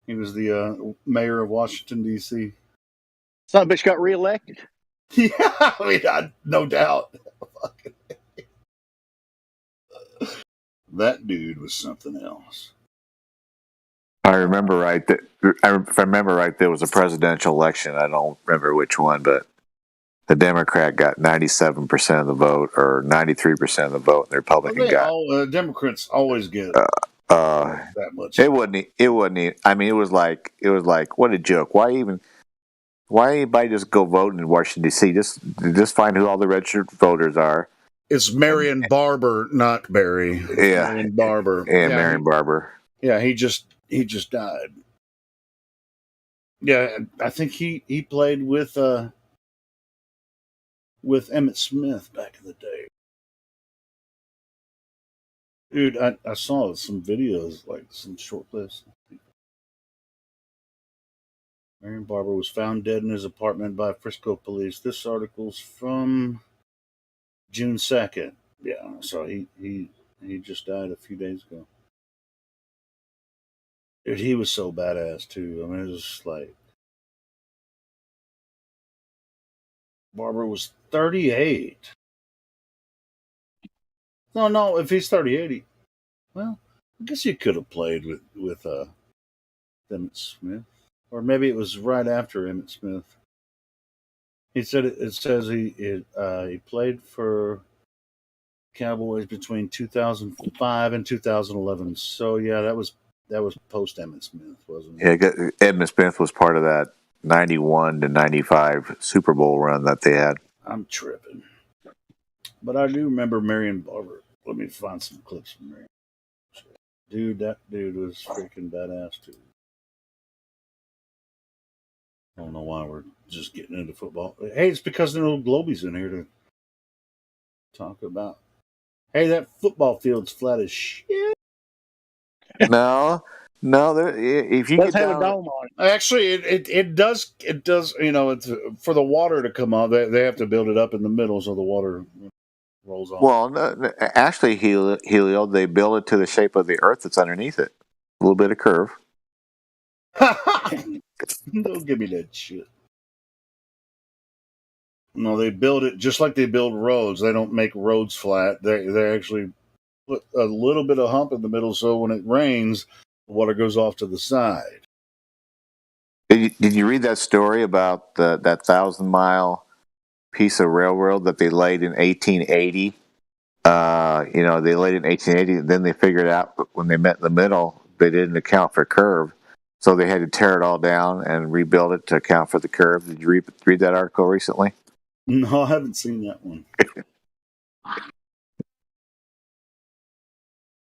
He was the mayor of Washington D.C. Son of a bitch got reelected. Yeah, I mean, no doubt. That dude was something else. I remember right. If I remember right, there was a presidential election. I don't remember which one, but the Democrat got 97% of the vote, or 93% of the vote, and the Republican got. Democrats always get that much. It wasn't. I mean, it was like what a joke. Why anybody just go vote in Washington D.C.? Just find who all the registered voters are. It's Marion Barber, not Barry. Yeah, Marion Barber. Yeah, Marion Barber. Yeah, he just died. Yeah, I think he played with Emmitt Smith back in the day. Dude, I saw some videos, like some short clips. Marion Barber was found dead in his apartment by Frisco police. This article's from June 2nd. Yeah, so he just died a few days ago. Dude, he was so badass too. I mean, it was just like Barber was 38. No, if he's 38, well, I guess he could have played with Emmitt Smith, or maybe it was right after Emmitt Smith. He said it says he played for Cowboys between 2005 and 2011. So yeah, that was post Emmitt Smith, wasn't it? Yeah, Emmitt Smith was part of that 91 to 95 Super Bowl run that they had. I'm tripping. But I do remember Marion Barber. Let me find some clips from Marion. Dude, that dude was freaking badass too. I don't know why we're just getting into football. Hey, it's because there are no Globies in here to talk about. Hey, that football field's flat as shit. No, if you Let's get have down, a dome on it. Actually, it does. You know, it's for the water to come out. They have to build it up in the middle so the water rolls off. well, no, actually, Helio, they build it to the shape of the earth that's underneath it. A little bit of curve. Don't give me that shit. No, they build it just like they build roads. They don't make roads flat. They actually put a little bit of hump in the middle so when it rains, the water goes off to the side. Did you read that story about that 1,000-mile piece of railroad that they laid in 1880? They laid it in 1880. Then they figured out when they met in the middle, they didn't account for curve, so they had to tear it all down and rebuild it to account for the curve. Did you read that article recently? No, I haven't seen that one.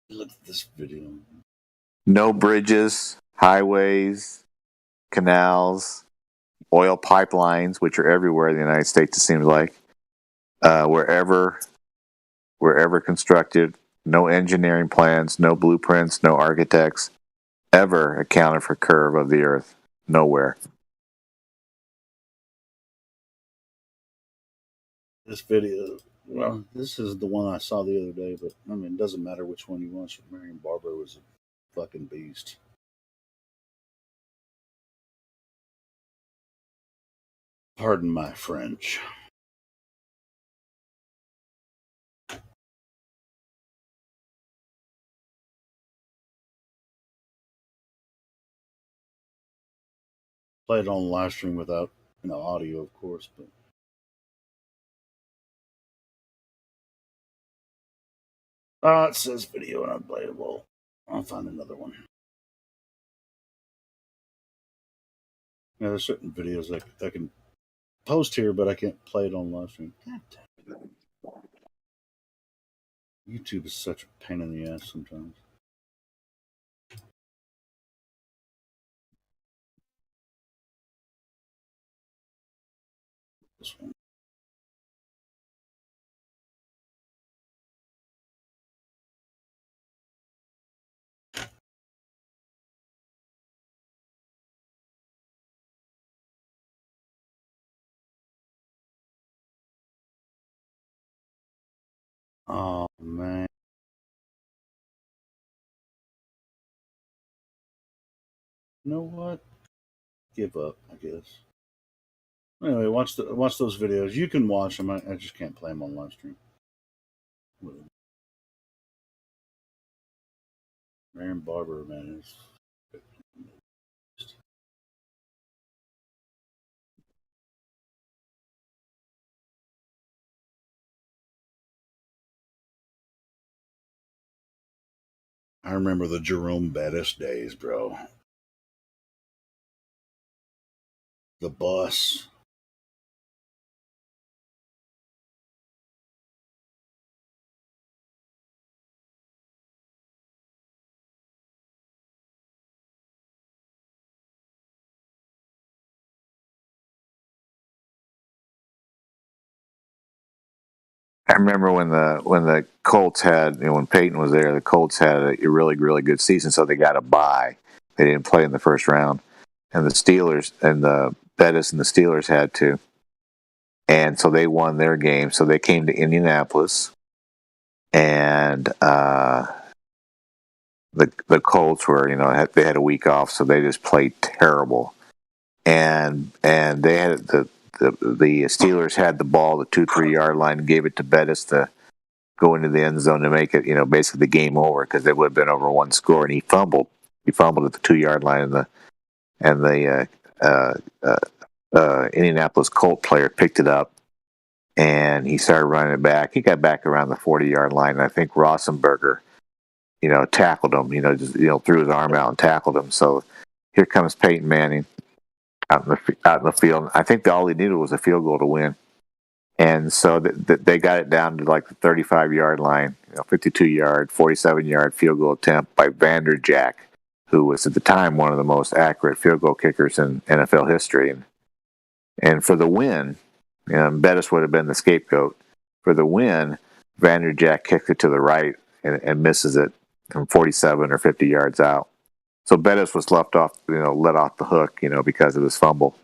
Look at this video. No bridges, highways, canals, oil pipelines, which are everywhere in the United States, it seems like. Wherever constructed, no engineering plans, no blueprints, no architects ever accounted for curve of the earth. Nowhere. This video, well, this is the one I saw the other day, but I mean, it doesn't matter which one you watch. Marion Barber was a fucking beast. Pardon my French. Played it on the live stream without audio, of course, but it says video and unplayable. I'll find another one. Yeah, there's certain videos I can post here, but I can't play it on live stream. God damn it. YouTube is such a pain in the ass sometimes. This one. Oh, man. You know what? Give up, I guess. Anyway, watch those videos. You can watch them. I just can't play them on live stream. Marion Barber, man, is. I remember the Jerome Bettis days, bro. The bus. I remember when the Colts had, when Peyton was there, the Colts had a really, really good season, so they got a bye. They didn't play in the first round. And the Steelers and the Bettis and the Steelers had to. And so they won their game. So they came to Indianapolis. And the Colts were, they had a week off, so they just played terrible. And they had the Steelers had the ball, the 2-3 yard line, and gave it to Bettis to go into the end zone to make it, basically the game over because it would have been over one score. And he fumbled. He fumbled at the 2 yard line, and and the Indianapolis Colt player picked it up, and he started running it back. He got back around the 40-yard line, and I think Rosenberger, tackled him. Just threw his arm out and tackled him. So here comes Peyton Manning out in the field. I think all he needed was a field goal to win. And so they got it down to like the 35-yard line, 52-yard, 47-yard field goal attempt by Vanderjagt, who was at the time one of the most accurate field goal kickers in NFL history. And for the win, Bettis would have been the scapegoat. For the win, Vanderjagt kicked it to the right and misses it from 47 or 50 yards out. So Bettis was let off the hook, because of his fumble.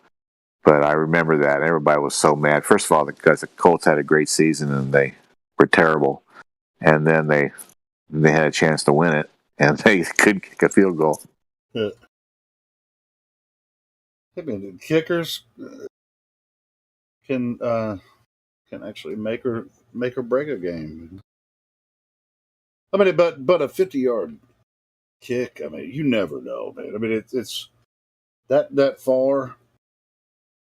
But I remember that. Everybody was so mad. First of all, because the Colts had a great season and they were terrible. And then they had a chance to win it, and they couldn't kick a field goal. I mean, the kickers can actually make or break a game. I mean, but a 50-yard kick, I mean, you never know, man. I mean, it's that far.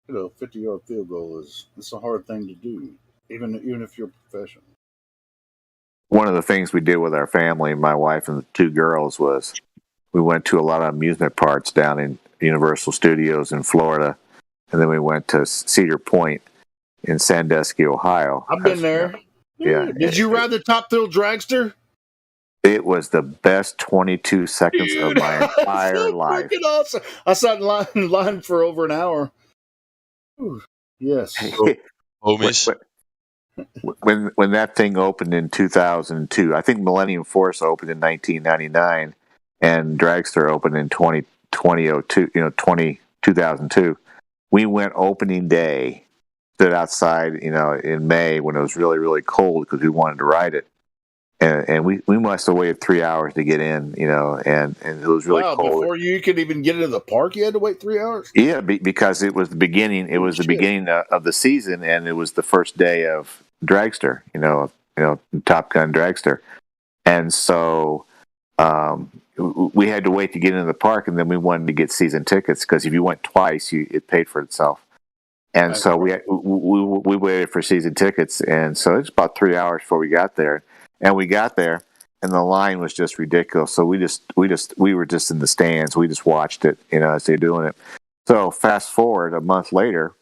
50-yard field goal it's a hard thing to do, even if you're a professional. One of the things we did with our family, my wife and the two girls, was we went to a lot of amusement parks down in Universal Studios in Florida, and then we went to Cedar Point in Sandusky, Ohio. I've been there. Yeah. Did you ride the Top Thrill Dragster? It was the best 22 seconds of my entire so life. Freaking awesome! I sat in line for over an hour. Ooh, yes. Homies. When that thing opened in 2002, I think Millennium Force opened in 1999, and Dragster opened in 2002. We went opening day, stood outside, in May when it was really, really cold because we wanted to ride it. And we must have waited 3 hours to get in, and it was really cold. Before you could even get into the park, you had to wait 3 hours? Yeah, because it was the beginning. It was the beginning of the season, and it was the first day of Dragster, Top Gun Dragster. And so we had to wait to get into the park, and then we wanted to get season tickets because if you went twice, it paid for itself. And right. So we waited for season tickets, and so it's about 3 hours before we got there. And we got there, and the line was just ridiculous. So we were just in the stands. We just watched it, as they're doing it. So fast forward a month later,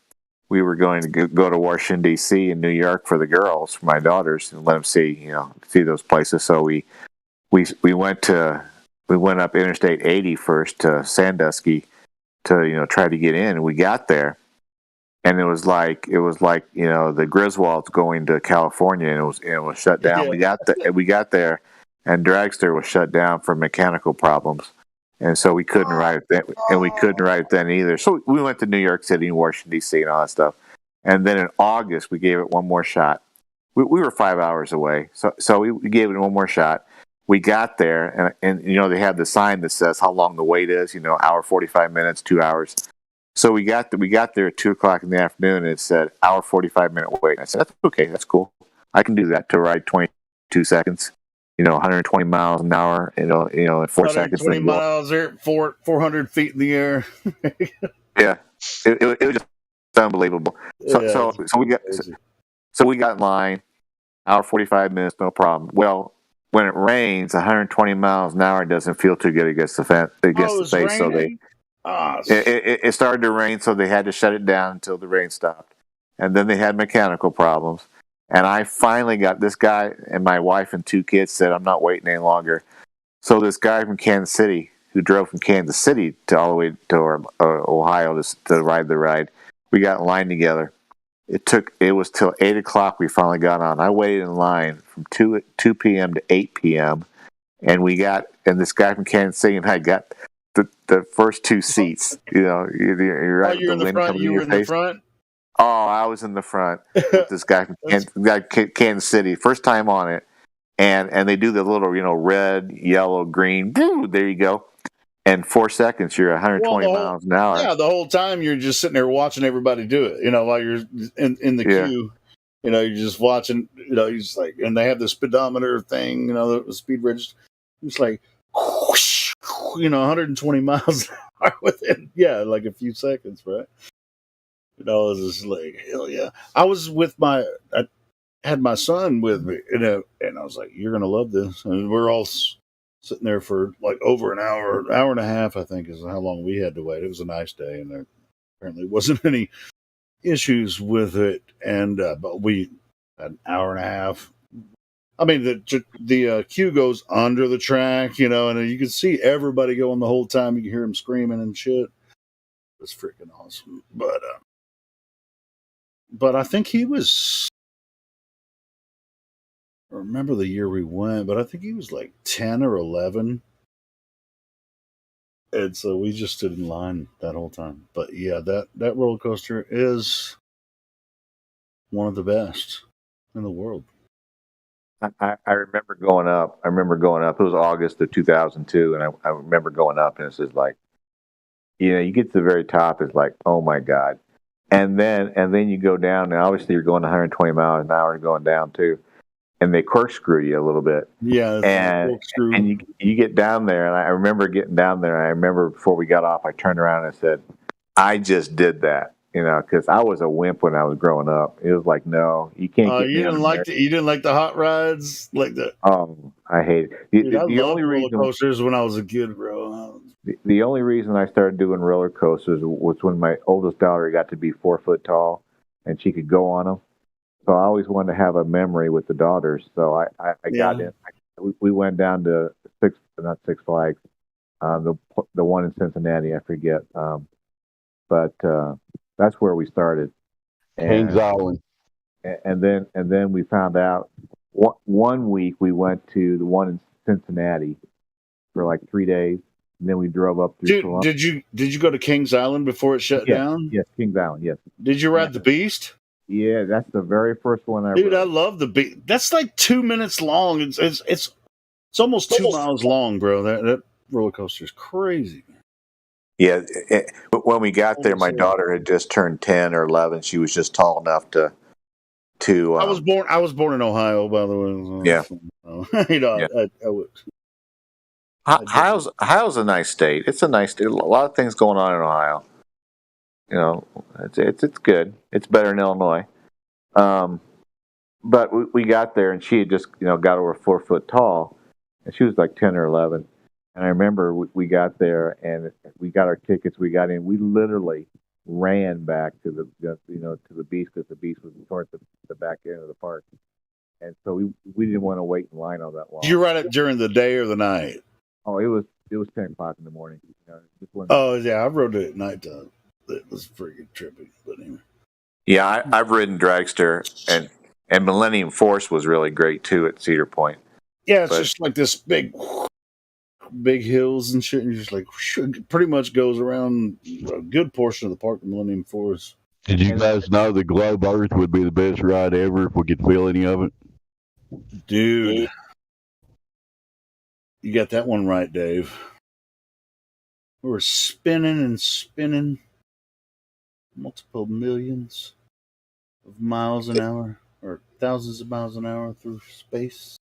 we were going to go to Washington D.C. and New York for the girls, for my daughters, and let them see those places. So we went up Interstate 80 first to Sandusky to try to get in. And we got there. And it was like the Griswolds going to California, and it was shut down. Yeah. We got there, and Dragster was shut down for mechanical problems, and so we couldn't ride it then, and we couldn't ride it then either. So we went to New York City and Washington D.C. and all that stuff, and then in August we gave it one more shot. We were 5 hours away, so we gave it one more shot. We got there, and they have the sign that says how long the wait is. Hour 45 minutes, 2 hours. So we got there at 2:00 in the afternoon, and it said hour 45-minute wait. And I said, that's okay, that's cool. I can do that to ride 22 seconds, 120 miles an hour, in 4 seconds. 120 miles there, 400 feet in the air. Yeah, it was just unbelievable. So we got in line, hour 45 minutes, no problem. Well, when it rains, 120 miles an hour doesn't feel too good against the face. Raining? So it started to rain, so they had to shut it down until the rain stopped. And then they had mechanical problems. And I finally got this guy, and my wife and 2 kids said, I'm not waiting any longer. So this guy from Kansas City, who drove from Kansas City to all the way to Ohio to ride the ride, we got in line together. It was till 8 o'clock we finally got on. I waited in line from 2 p.m. to 8 p.m. And this guy from Kansas City and I got the first 2 seats. You're right. You're in the front. You were in the front. Oh, I was in the front with this guy from Kansas City. First time on it, and they do the little red, yellow, green. Boo, there you go. And 4 seconds, you're 120 miles an hour. Yeah, the whole time you're just sitting there watching everybody do it. While you're in the queue. You're just watching. You're just like, and they have the speedometer thing. The speed register. It's like, whoosh, 120 miles an within like a few seconds, right? I was just like, hell yeah. I had my son with me, and I was like, you're gonna love this. And we're all sitting there for like over an hour and a half, I think, is how long we had to wait. It was a nice day, and there apparently wasn't any issues with it. And but we had an hour and a half. I mean, the queue goes under the track, and you can see everybody going the whole time. You can hear them screaming and shit. It's freaking awesome. But I think he was. I don't remember the year we went, but I think he was like 10 or 11. And so we just stood in line that whole time. But yeah, that roller coaster is one of the best in the world. I remember going up. It was August of 2002, and I remember going up, and it's just like, you get to the very top, it's like, oh my god, and then you go down, and obviously you're going 120 miles an hour and going down too, and they corkscrew you a little bit. Yeah, and you get down there, and I remember getting down there, and I remember before we got off, I turned around and I said, I just did that. Because I was a wimp when I was growing up. It was like, no, you can't. You didn't like the hot rides, like the. Oh, I hate it. Dude, I loved roller coasters when I was a kid, bro. The only reason I started doing roller coasters was when my oldest daughter got to be 4 foot tall, and she could go on them. So I always wanted to have a memory with the daughters. So I got in. We went down to Six Flags, the one in Cincinnati. I forget, but. That's where we started. Kings Island. And then we found out one week we went to the one in Cincinnati for like 3 days, and then we drove up through Columbus. Did you go to Kings Island before it shut down? Yes, Kings Island. Yes. Did you ride the Beast? Yeah, that's the very first one I. Dude, I love the Beast. That's like 2 minutes long. It's almost 2 miles long, bro. That roller coaster is crazy. Yeah, when we got there, my daughter had just turned 10 or 11. She was just tall enough to. I was born in Ohio, by the way. Yeah. I would. Ohio's a nice state. It's a nice state. A lot of things going on in Ohio. It's good. It's better than Illinois. But we got there, and she had just got over 4 foot tall, and she was like 10 or 11. And I remember we got there, and we got our tickets. We got in. We literally ran back to the to the Beast, because the Beast was towards the back end of the park, and so we didn't want to wait in line all that long. Did you ride it during the day or the night? Oh, it was 10 o'clock in the morning. Oh yeah, I rode it at nighttime. It was freaking trippy, but anyway. Yeah, I've ridden Dragster, and Millennium Force was really great too at Cedar Point. Yeah, it's just like this big hills and shit, and you're just like, it pretty much goes around a good portion of the park, the Millennium Force. Did you guys know the Globe Earth would be the best ride ever if we could feel any of it? Dude, you got that one right, Dave. We were spinning and spinning multiple millions of miles an hour, or thousands of miles an hour through space.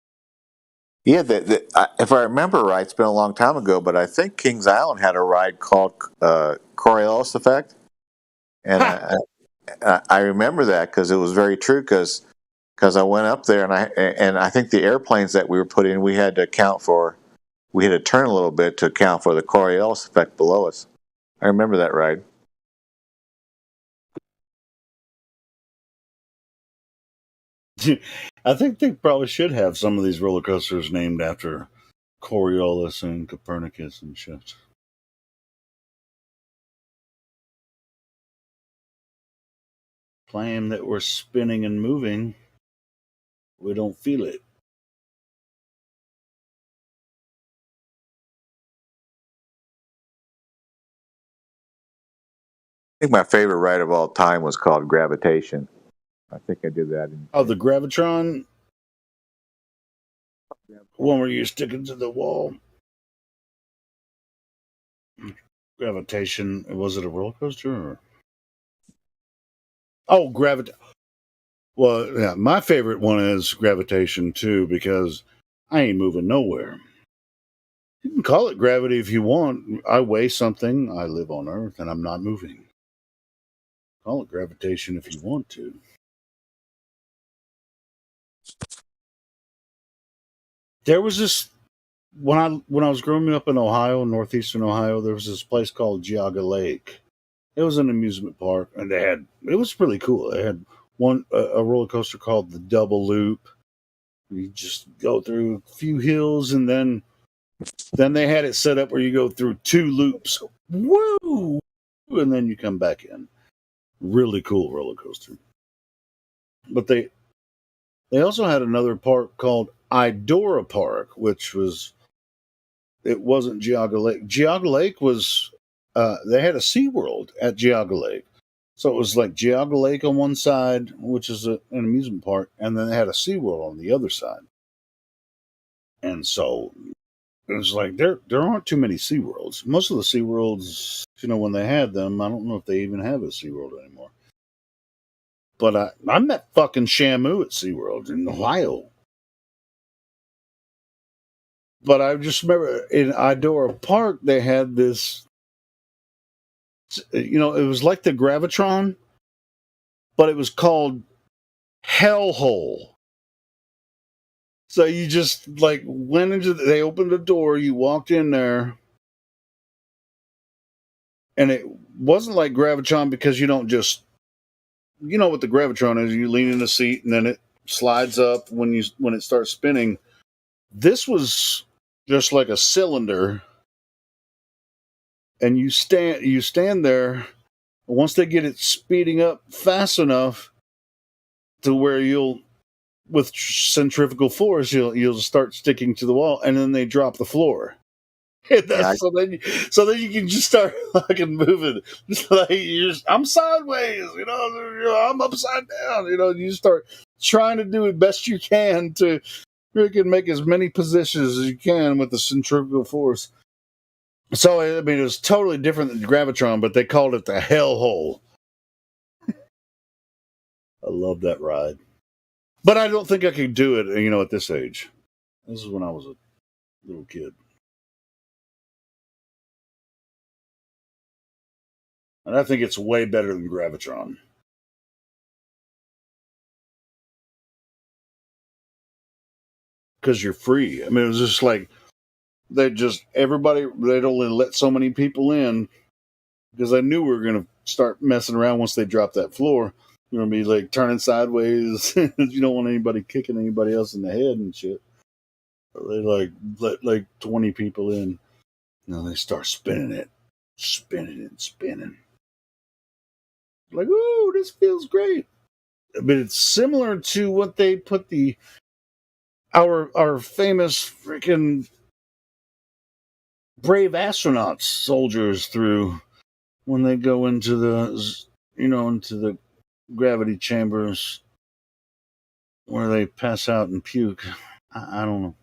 Yeah, if I remember right, it's been a long time ago, but I think Kings Island had a ride called Coriolis Effect, and I remember that because it was very true. Because I went up there, and I think the airplanes that we were put in, we had to account for. We had to turn a little bit to account for the Coriolis Effect below us. I remember that ride. I think they probably should have some of these roller coasters named after Coriolis and Copernicus and shit. Claim that we're spinning and moving, we don't feel it. I think my favorite ride of all time was called Gravitation. I think I did that. The Gravitron? One where you're sticking to the wall. Gravitation. Was it a roller coaster? Or? Oh, Well, yeah, my favorite one is Gravitation too, because I ain't moving nowhere. You can call it gravity if you want. I weigh something. I live on Earth, and I'm not moving. Call it gravitation if you want to. There was this when I was growing up in Ohio, northeastern Ohio. There was this place called Geauga Lake. It was an amusement park, and it was really cool. They had a roller coaster called the Double Loop. You just go through a few hills, and then they had it set up where you go through 2 loops. Woo! And then you come back in. Really cool roller coaster. But they also had another park called Idora Park, which wasn't Geauga Lake. Geauga Lake was they had a SeaWorld at Geauga Lake. So it was like Geauga Lake on one side, which is an amusement park, and then they had a SeaWorld on the other side. And so it was like there aren't too many SeaWorlds. Most of the SeaWorlds, when they had them, I don't know if they even have a SeaWorld anymore. But I met fucking Shamu at SeaWorld in Ohio. But I just remember in Idora Park, they had this, it was like the Gravitron, but it was called Hellhole. So you just went into, they opened the door, you walked in there, and it wasn't like Gravitron because you don't just, what the Gravitron is, you lean in the seat and then it slides up when it starts spinning. This was just like a cylinder, and you stand there. Once they get it speeding up fast enough to where with centrifugal force, you'll start sticking to the wall, and then they drop the floor. So then you can just start fucking moving. I'm sideways, I'm upside down, you start trying to do it best you can to freaking make as many positions as you can with the centrifugal force. So, it was totally different than Gravitron, but they called it the Hellhole. I love that ride. But I don't think I could do it, at this age. This is when I was a little kid. And I think it's way better than Gravitron. Because you're free. It was just like, they'd only let so many people in because I knew we were going to start messing around once they dropped that floor. You're going to be turning sideways. You don't want anybody kicking anybody else in the head and shit. They let 20 people in. They start spinning it. Ooh, this feels great. But it's similar to what they put our famous freaking brave astronauts, soldiers through when they go into the gravity chambers where they pass out and puke. I don't know.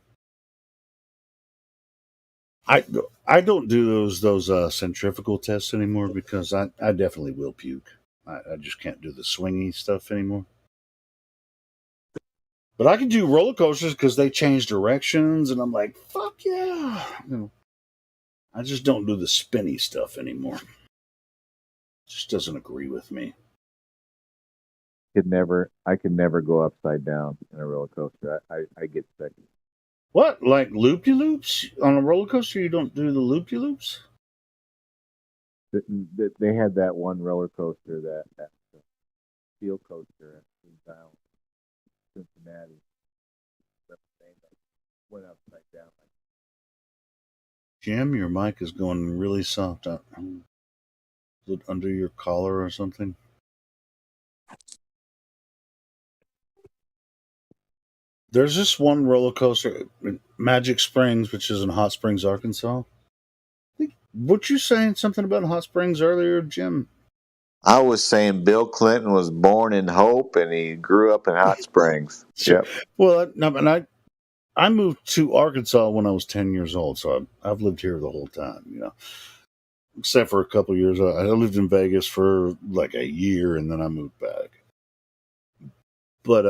I don't do those centrifugal tests anymore because I definitely will puke. I just can't do the swingy stuff anymore. But I can do roller coasters because they change directions, and I'm like, fuck yeah. I just don't do the spinny stuff anymore. It just doesn't agree with me. I could never go upside down in a roller coaster. I get sick. What? Like loop-de-loops? On a roller coaster, you don't do the loop-de-loops? They had that one roller coaster, that steel coaster in town, Cincinnati. Went upside down. Jim, your mic is going really soft. Is it under your collar or something? There's this one roller coaster, Magic Springs, which is in Hot Springs, Arkansas. Weren't you saying something about Hot Springs earlier, Jim? I was saying Bill Clinton was born in Hope and he grew up in Hot Springs. Sure. Yep. Well, I moved to Arkansas when I was 10 years old, so I've lived here the whole time, except for a couple of years. I lived in Vegas for like a year, and then I moved back. But,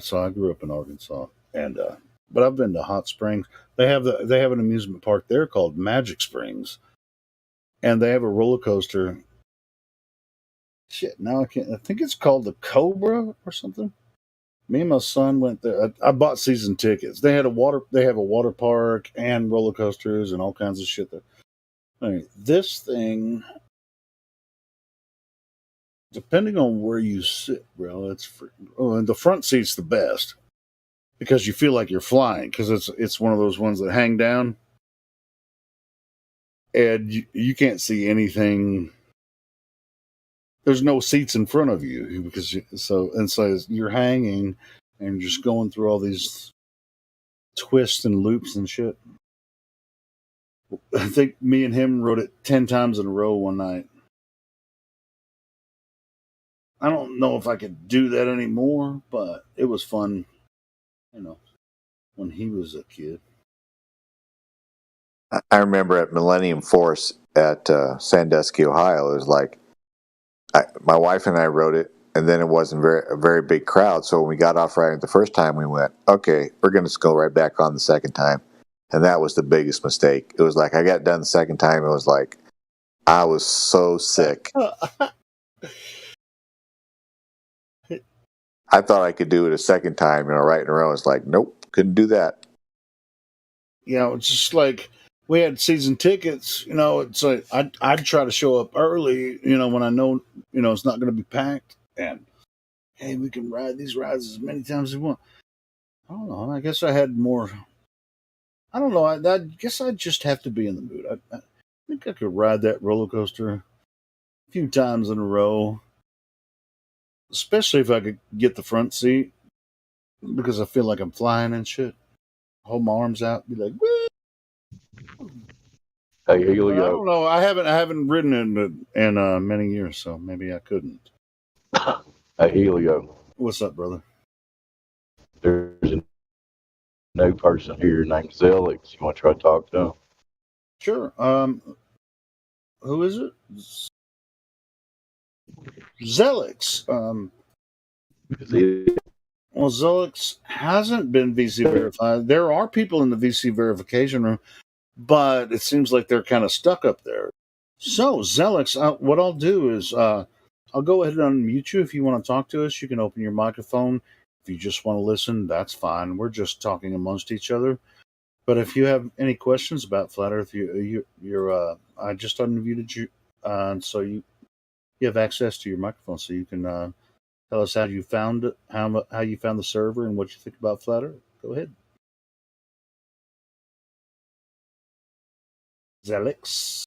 so I grew up in Arkansas, and but I've been to Hot Springs. They have an amusement park there called Magic Springs, and they have a roller coaster. Shit, now I can't. I think it's called the Cobra or something. Me and my son went there. I bought season tickets. They have a water park and roller coasters and all kinds of shit there. I mean, this thing, depending on where you sit, bro, it's and the front seat's the best because you feel like you're flying because it's one of those ones that hang down and you can't see anything. There's no seats in front of you because so you're hanging and just going through all these twists and loops and shit. I think me and him rode it 10 times in a row one night. I don't know if I could do that anymore, but it was fun, when he was a kid. I remember at Millennium Force at Sandusky, Ohio, it was like my wife and I rode it, and then it wasn't a very big crowd. So when we got off riding it the first time, we went, okay, we're going to go right back on the second time. And that was the biggest mistake. It was like I got done the second time. It was like I was so sick. I thought I could do it a second time, right in a row. It's like, nope, couldn't do that. It's just like we had season tickets. It's like I'd try to show up early. When I know it's not going to be packed, and hey, we can ride these rides as many times as we want. I don't know. I guess I had more. I don't know. I guess I'd just have to be in the mood. I think I could ride that roller coaster a few times in a row, especially if I could get the front seat because I feel like I'm flying and shit. Hold my arms out, be like, woo! Hey, here you I go. don't know. I haven't ridden in many years, so maybe I couldn't. Hey, Helio. What's up, brother? There's a new person here named Zelix. You want to try to talk to him? Sure. Who is it? Zelix. Well, Zelix hasn't been VC verified. There are people in the VC verification room, but it seems like they're kind of stuck up there. So, Zelix, what I'll do is I'll go ahead and unmute you. If you want to talk to us, you can open your microphone. If you just want to listen, that's fine. We're just talking amongst each other. But if you have any questions about Flat Earth, I just unmuted you, so you have access to your microphone, so you can tell us how you found it, how you found the server, and what you think about Flat Earth. Go ahead, Zelix.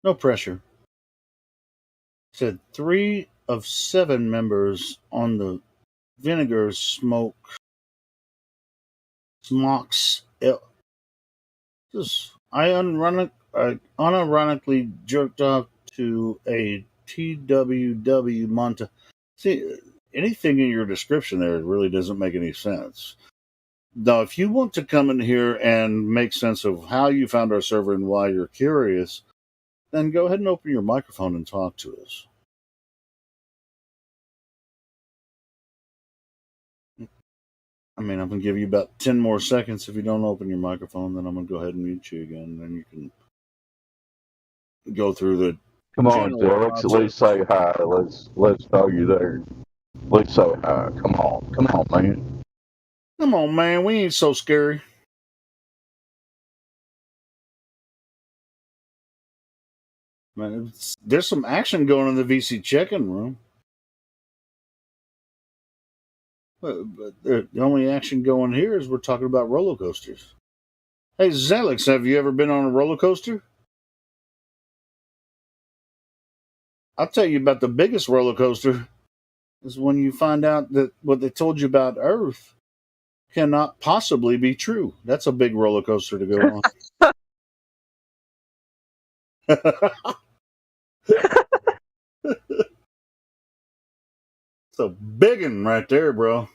No pressure. Said 3 of 7 members on the Vinegar Smokes. I unironically jerked off to a TWW Monta. See, anything in your description there really doesn't make any sense. Now, if you want to come in here and make sense of how you found our server and why you're curious, then go ahead and open your microphone and talk to us. I mean, I'm going to give you about 10 more seconds. If you don't open your microphone, then I'm going to go ahead and mute you again. And then you can go through the. Come on, Zelix. At least say hi. Let's know you there. Let's say hi. Come on, man. Come on, man. We ain't so scary. Man, there's some action going in the VC check-in room. But the only action going here is we're talking about roller coasters. Hey, Zelix, have you ever been on a roller coaster? I'll tell you about the biggest roller coaster is when you find out that what they told you about Earth cannot possibly be true. That's a big roller coaster to go on. It's a big one right there, bro.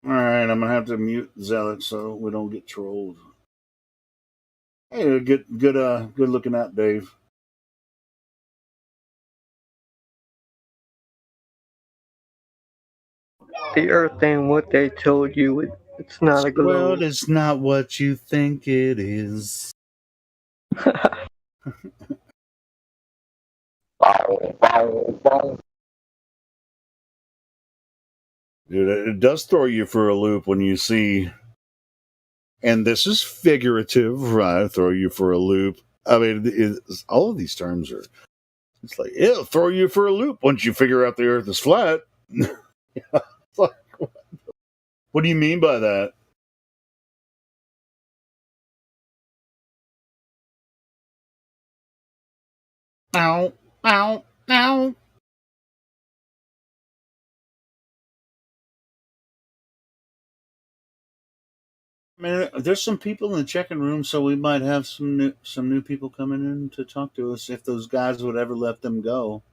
All right, I'm gonna have to mute Zelix so we don't get trolled. Hey, good looking out, Dave. The Earth ain't what they told you. It's not a World globe. is not what you think it is. Dude, it does throw you for a loop when you see, and this is figurative, right? Throw you for a loop. I mean, all of these terms are, it's like, it'll throw you for a loop once you figure out the Earth is flat. Like, what do you mean by that? Ow, ow, ow. I mean, there's some people in the check-in room, so we might have some new people coming in to talk to us if those guys would ever let them go.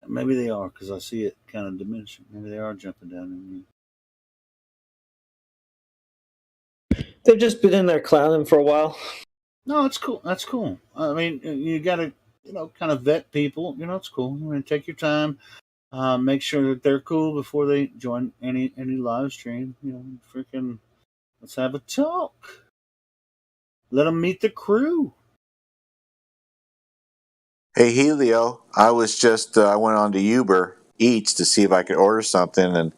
Maybe they are, because I see it kind of diminishing. Maybe they are jumping down in here. They've just been in there clowning for a while. No, it's cool. That's cool. I mean, you got to, kind of vet people. It's cool. I mean, take your time. Make sure that they're cool before they join any live stream. Freaking, let's have a talk. Let them meet the crew. Hey Helio, I was just I went on to Uber Eats to see if I could order something, and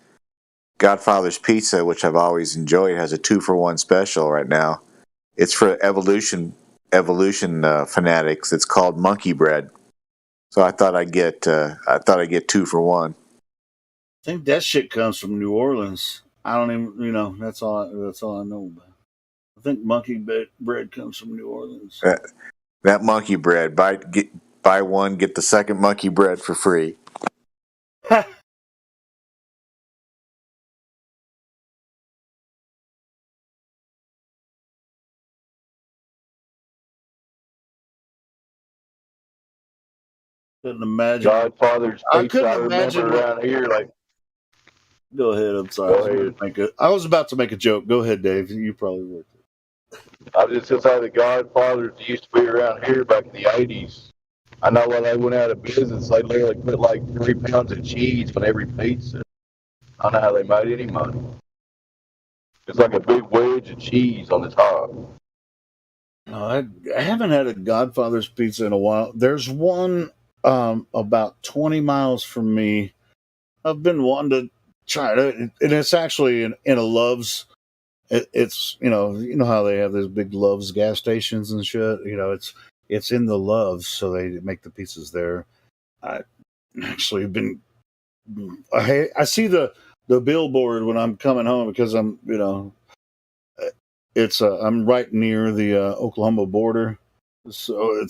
Godfather's Pizza, which I've always enjoyed, has a 2-for-1 special right now. It's for evolution fanatics. It's called Monkey Bread. So I thought I'd get 2-for-1. I think that shit comes from New Orleans. I don't even, that's all I know about. I think monkey bread comes from New Orleans. That monkey bread, buy one, get the second monkey bread for free. Couldn't imagine. Godfather's I Pizza. couldn't I imagine remember around here, like. Go ahead. I'm sorry. Go ahead. I was about to make a joke. Go ahead, Dave. You probably would. I was just gonna say the Godfathers used to be around here back in the '80s. I know when they went out of business, they literally put like 3 pounds of cheese on every pizza. I don't know how they made any money. It's like a big wedge of cheese on the top. No, I haven't had a Godfather's Pizza in a while. There's one about 20 miles from me. I've been wanting to try it, and it's actually in a Love's. It's how they have those big Love's gas stations and shit. It's in the Love's, so they make the pizzas there. I actually been. I see the billboard when I'm coming home because I'm I'm right near the Oklahoma border, so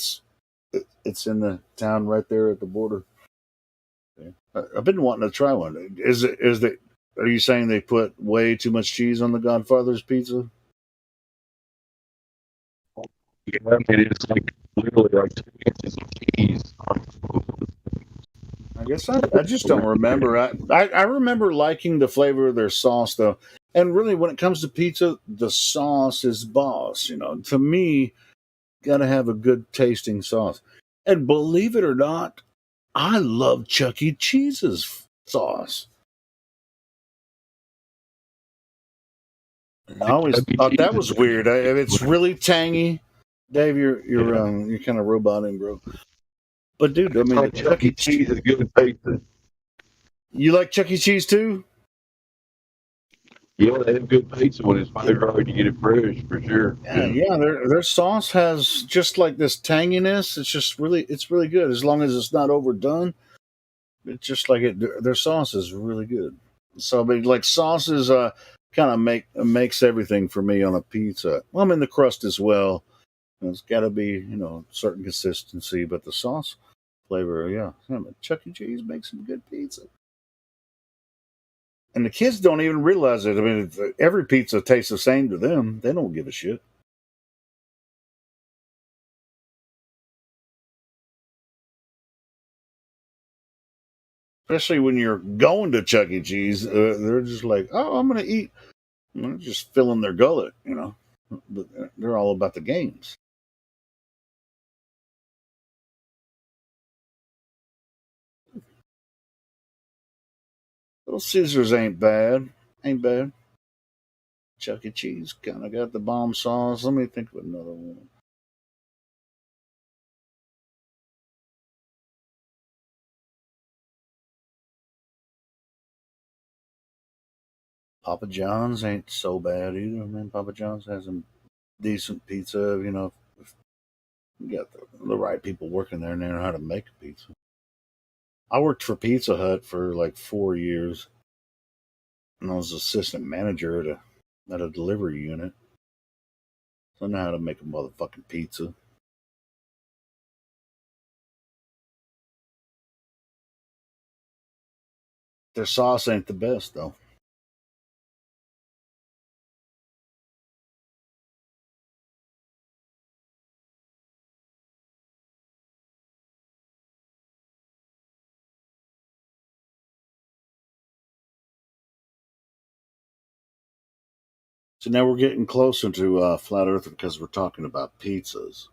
it's in the town right there at the border. I've been wanting to try one. Are you saying they put way too much cheese on the Godfather's Pizza? Yeah, I mean, it's like literally like 2 inches of cheese. I guess I just don't remember. I remember liking the flavor of their sauce though, and really when it comes to pizza, the sauce is boss. To me, gotta have a good tasting sauce. And believe it or not, I love Chuck E. Cheese's sauce. I always thought that was weird. It's really tangy. Dave, you're kind of roboting, bro. But dude, I mean, Chuck E. Cheese is good pizza. You like Chuck E. Cheese too? Yeah, they have good pizza when it's made right. You get it fresh for sure. Yeah. Their sauce has just like this tanginess. It's really good as long as it's not overdone. It's just like their sauce is really good. So, but like sauces, kind of makes everything for me on a pizza. Well, I mean the crust as well. It's got to be certain consistency, but the sauce flavor, yeah. Chuck E. Cheese makes some good pizza. And the kids don't even realize it. I mean, every pizza tastes the same to them. They don't give a shit. Especially when you're going to Chuck E. Cheese, they're just like, "Oh, I'm going to eat." They're just filling their gullet, But they're all about the games. Little Caesars ain't bad. Ain't bad. Chuck E. Cheese kind of got the bomb sauce. Let me think of another one. Papa John's ain't so bad either. I mean, Papa John's has some decent pizza. You know, if you got the right people working there and they know how to make a pizza. I worked for Pizza Hut for like 4 years, and I was assistant manager at a delivery unit. So I know how to make a motherfucking pizza. Their sauce ain't the best though. So now we're getting closer to Flat Earth because we're talking about pizzas.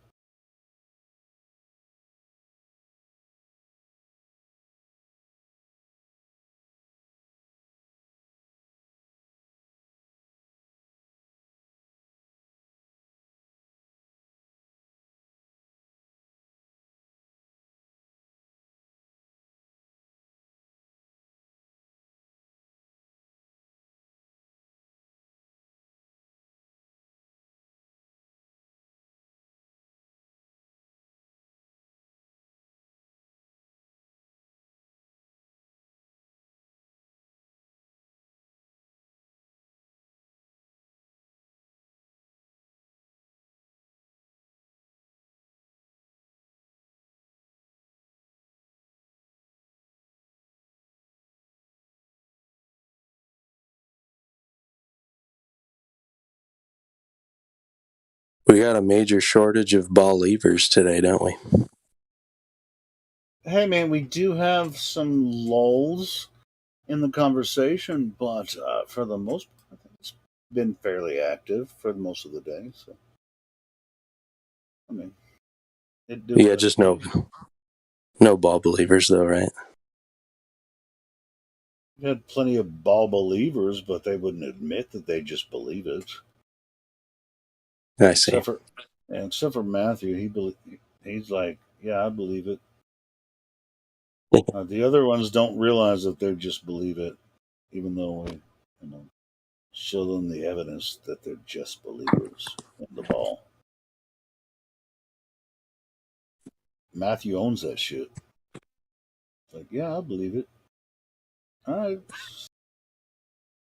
We got a major shortage of ball levers today, don't we? Hey man, we do have some lulls in the conversation, but for the most part, I think it's been fairly active for most of the day. So, I mean, Yeah, just no ball believers though, right? we've had plenty of ball believers, but they wouldn't admit that they just believe it. I see. Except for Matthew, he's like, yeah, I believe it. The other ones don't realize that they just believe it, even though we, show them the evidence that they're just believers in the ball. Matthew owns that shit. It's like, yeah, I believe it. All right.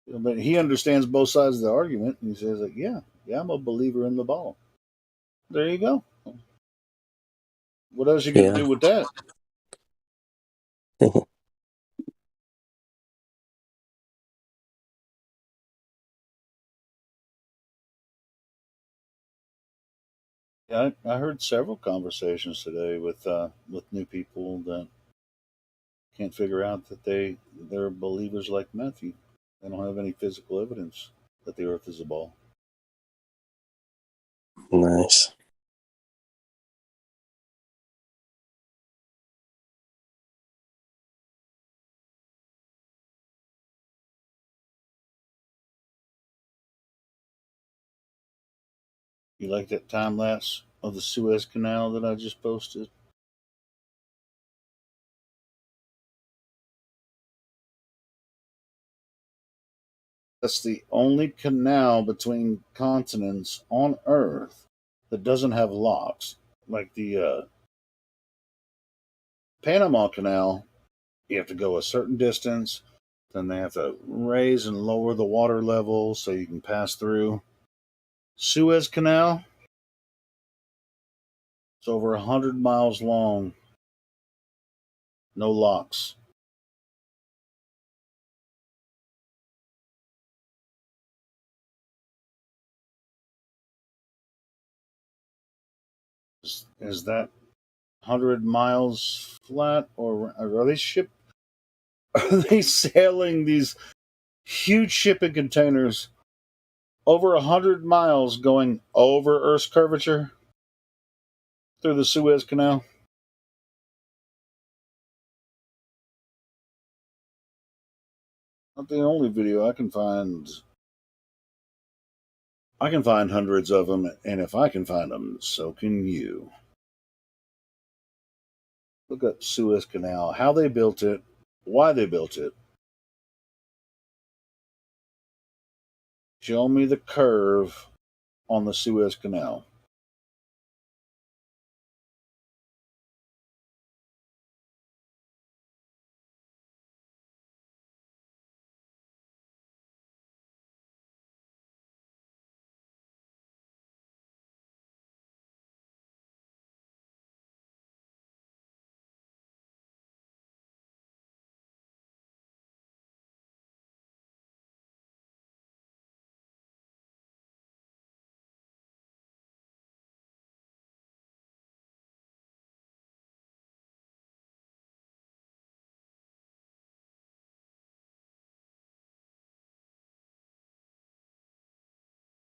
But he understands both sides of the argument, and he says, like, yeah, I'm a believer in the ball. There you go. What else you gonna do with that? Yeah, I heard several conversations today with new people that can't figure out that they're believers like Matthew. They don't have any physical evidence that the Earth is a ball. Nice. You like that time lapse of the Suez Canal that I just posted? That's the only canal between continents on Earth that doesn't have locks. Like the Panama Canal, you have to go a certain distance, then they have to raise and lower the water level so you can pass through. Suez Canal, it's over 100 miles long. No locks. Is that 100 miles flat, or are they Are they sailing these huge shipping containers over 100 miles going over Earth's curvature through the Suez Canal? Not the only video. I can find hundreds of them, and if I can find them, so can you. Look up Suez Canal, how they built it, why they built it. Show me the curve on the Suez Canal.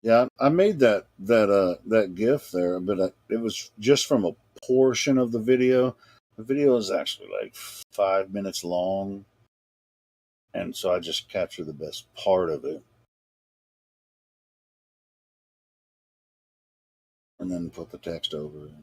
Yeah, I made that GIF there, but it was just from a portion of the video. The video is actually like 5 minutes long, and so I just captured the best part of it, and then put the text over it.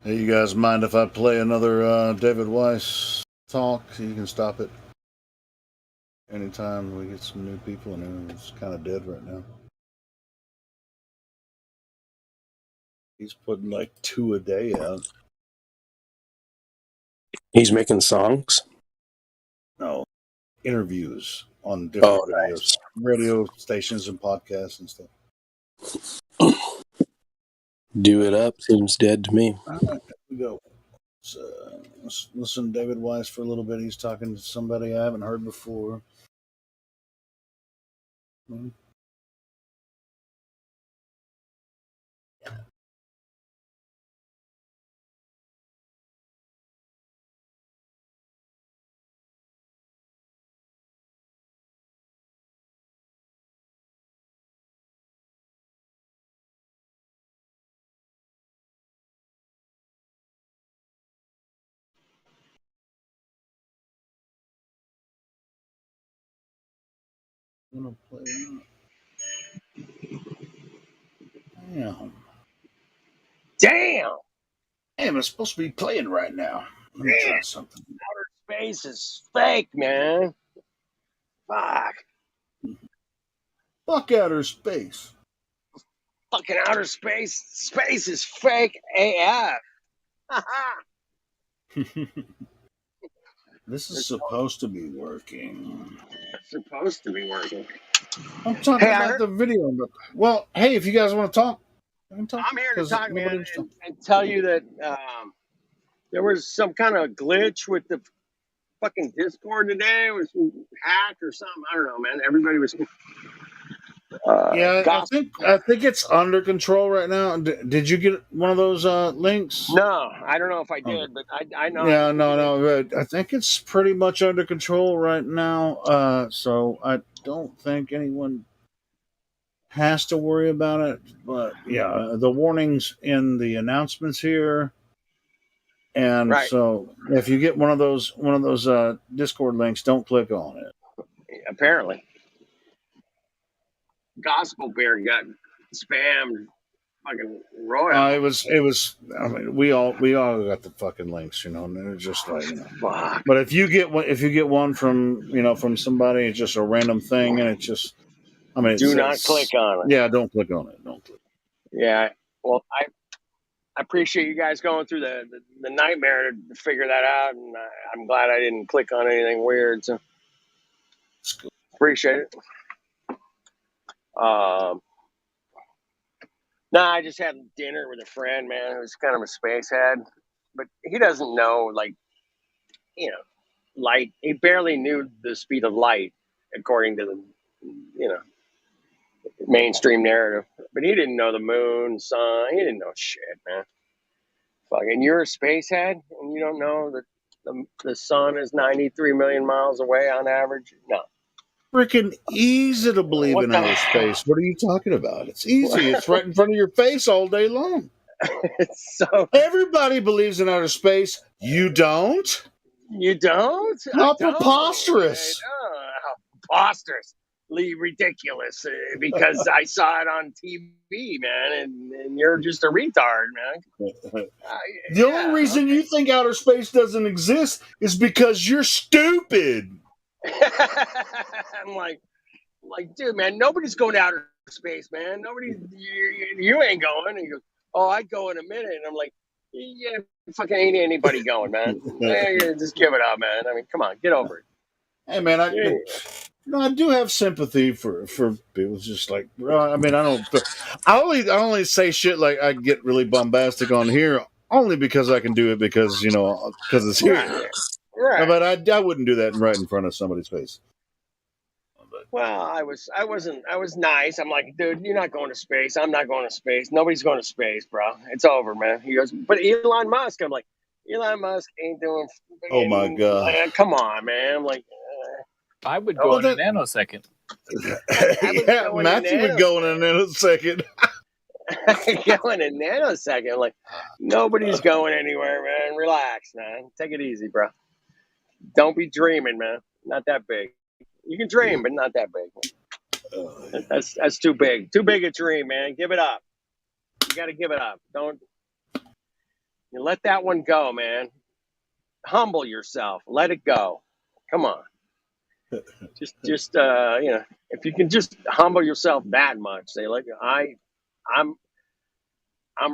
Hey, you guys mind if I play another David Weiss talk? You can stop it anytime we get some new people, and it's kind of dead right now. He's putting like 2 a day out. He's making songs. No, interviews on different radio stations and podcasts and stuff. Do It Up seems dead to me. All right, here we go. Let's listen to David Weiss for a little bit. He's talking to somebody I haven't heard before. I'm gonna play that. Damn! Damn, it's supposed to be playing right now. Let me try something. Outer space is fake, man. Fuck. Fuck outer space. Fucking outer space. Space is fake AF. This is supposed to be working. It's supposed to be working. I'm talking about the video. Well, hey, if you guys want to talk, I'm here to talk, man, and tell you that there was some kind of glitch with the fucking Discord today. It was hacked or something. I don't know, man. Everybody was. Yeah, I think it's under control right now. Did you get one of those links? No, I don't know if I did, but I know. Yeah, no. I think it's pretty much under control right now. So I don't think anyone has to worry about it. But yeah, the warnings in the announcements here. And so if you get one of those Discord links, don't click on it. Apparently. Gospel Bear got spammed fucking royal. It was. I mean, we all got the fucking links, and it's just like, Fuck. But if you get one from from somebody, it's just a random thing, and it's just. I mean, do not click on it. Yeah, don't click on it. Don't click. Yeah, well, I appreciate you guys going through the nightmare to figure that out, and I'm glad I didn't click on anything weird. So appreciate it. I just had dinner with a friend, man, who's kind of a space head, but he doesn't know, light. He barely knew the speed of light, according to the, mainstream narrative. But he didn't know the moon, sun. He didn't know shit, man. Fucking, you're a space head, and you don't know that the sun is 93 million miles away on average? No. Freaking easy to believe in outer space. What are you talking about? It's easy. It's right in front of your face all day long. So everybody believes in outer space. You don't? You don't? How preposterous. How preposterously ridiculous. Because I saw it on TV, man, and you're just a retard, man. The only reason you think outer space doesn't exist is because you're stupid. I'm like, dude, man, nobody's going to outer space, man. You ain't going. And he goes, oh, I'd go in a minute. And I'm like, yeah, fucking ain't anybody going, man. Just give it up, man. I mean, come on, get over it. Hey, man, I do have sympathy for people. Just like, I mean, I only say shit like I get really bombastic on here only because I can do it because it's here. Right. But I wouldn't do that right in front of somebody's face. Well, I was nice. I'm like, dude, you're not going to space. I'm not going to space. Nobody's going to space, bro. It's over, man. He goes, but Elon Musk. I'm like, Elon Musk ain't doing. Oh my god! Come on, man. I'm like, I would go in a nanosecond. Yeah, Matthew would go in a nanosecond. Go in a nanosecond. I'm like, nobody's going anywhere, man. Relax, man. Take it easy, bro. Don't be dreaming, man. Not that big. You can dream, but not that big. That's too big. Too big a dream, man. Give it up. You got to give it up. Don't. You let that one go, man. Humble yourself. Let it go. Come on. Just if you can just humble yourself that much, say like I'm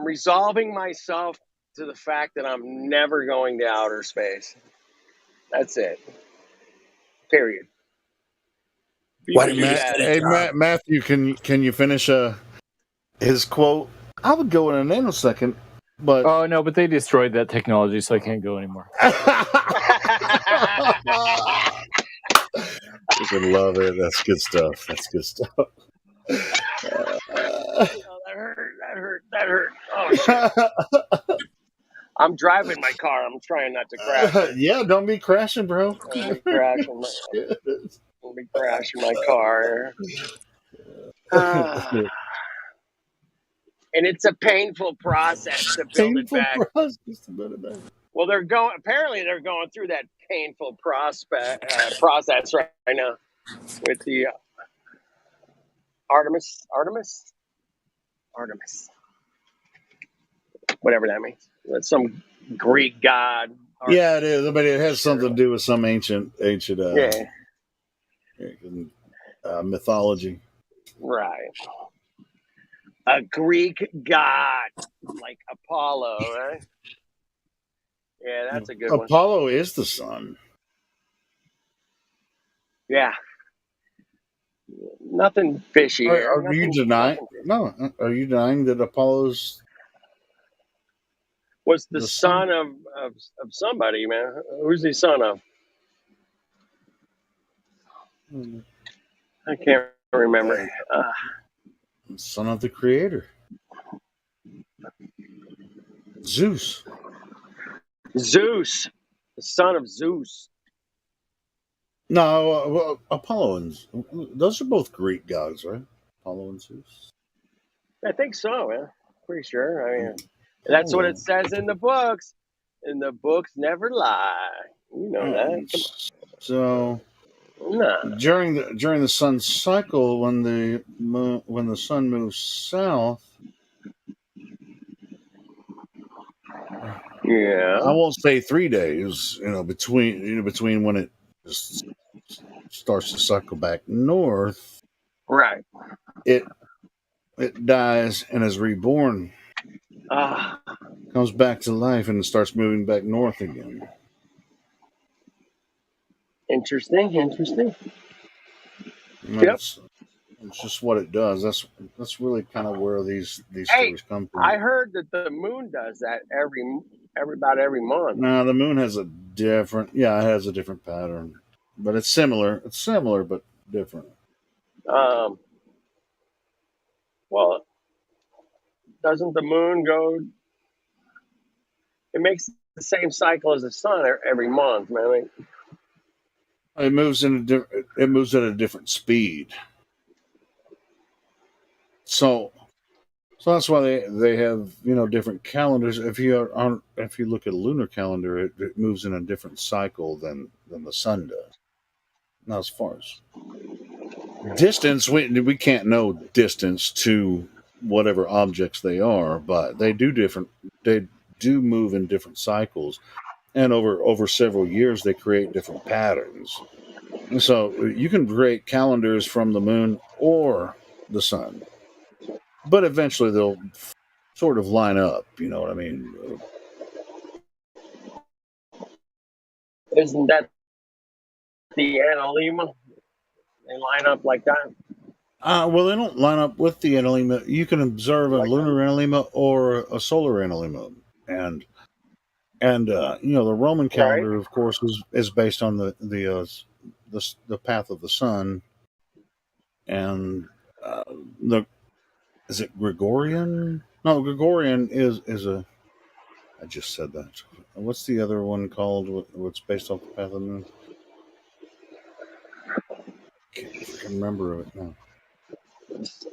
resolving myself to the fact that I'm never going to outer space. That's it. Period. If you can do that, Hey, Matthew, can you finish his quote? I would go in a nanosecond, but oh no, but they destroyed that technology, so I can't go anymore. You can love it. That's good stuff. That's good stuff. That hurt. Oh shit. I'm driving my car. I'm trying not to crash. Yeah, don't be crashing, bro. I'll be crashing my car. And it's a painful process to build it back. Well, apparently they're going through that painful process right now with the Artemis, whatever that means. That's some Greek god. Yeah, it is. I mean, it has something to do with some ancient mythology. Right. A Greek god like Apollo, right? Yeah, that's a good one. Apollo is the sun. Yeah. Nothing fishy. Are you denying? No. Are you denying that Apollo's was the son of somebody, man? Who's the son of? I can't remember. Son of the creator. Zeus. The son of Zeus. No, Apollo and those are both Greek gods, right? Apollo and Zeus. I think so, man. Pretty sure. I mean, that's what it says in the books. And the books never lie. You know that. So during the sun's cycle, when the sun moves south, yeah, I won't say 3 days. Between when it starts to cycle back north, right? It dies and is reborn. Comes back to life and starts moving back north again. Interesting. It's just what it does. That's really kind of where these stories come from. I heard that the moon does that about every month. No, the moon has a different pattern, but it's similar. It's similar but different. Well, doesn't the moon go? It makes the same cycle as the sun every month, man. It moves at a different speed. So that's why they have different calendars. If you look at a lunar calendar, it moves in a different cycle than the sun does. Now, as far as distance, we can't know distance to whatever objects they are, but they do move in different cycles, and over several years they create different patterns. And so you can create calendars from the moon or the sun, but eventually they'll sort of line up. You know what I mean? Isn't that the analemma? They line up like that. Well, they don't line up with the analemma. You can observe a lunar analemma or a solar analemma, and the Roman calendar, of course, is based on the path of the sun, and is it Gregorian? No, Gregorian is a. I just said that. What's the other one called? What's based off the path of the moon? Can't remember it now.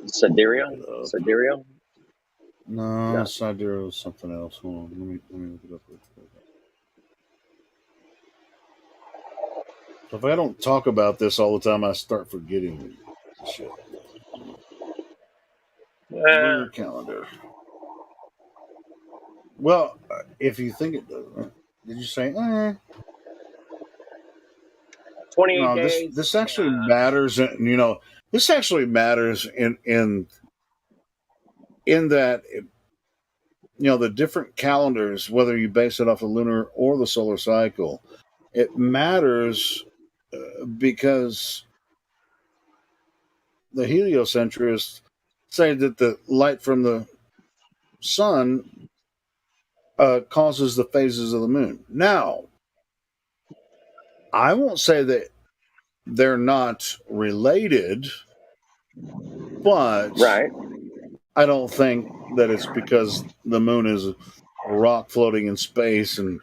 Sidereal? No, Sidereal is something else. Hold on, let me look it up real quick. So if I don't talk about this all the time, I start forgetting shit. Lunar calendar. Well, if you think it doesn't, did you say? 28 No, days. this actually matters. This actually matters in that the different calendars, whether you base it off the lunar or the solar cycle, it matters because the heliocentrists say that the light from the sun causes the phases of the moon. Now, I won't say that they're not related, but right. I don't think that it's because the moon is a rock floating in space, and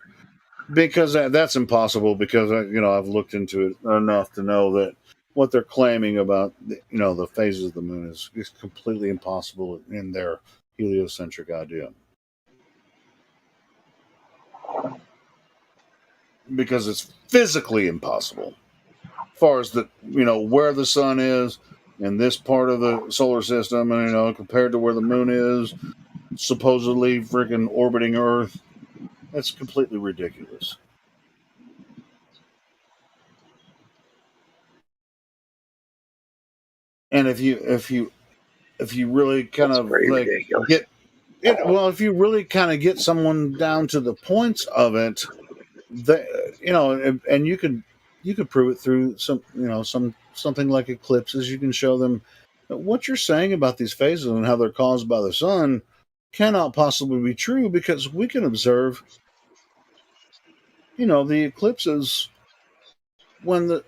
because that's impossible. Because I've looked into it enough to know that what they're claiming about the phases of the moon is completely impossible in their heliocentric idea. Because it's physically impossible. As far as where the sun is in this part of the solar system, and compared to where the moon is, supposedly freaking orbiting Earth, that's completely ridiculous. And if you really kind of like get it, well, if you really kind of get someone down to the points of it, and you could prove it through something like eclipses. You can show them that what you're saying about these phases and how they're caused by the sun cannot possibly be true, because we can observe the eclipses when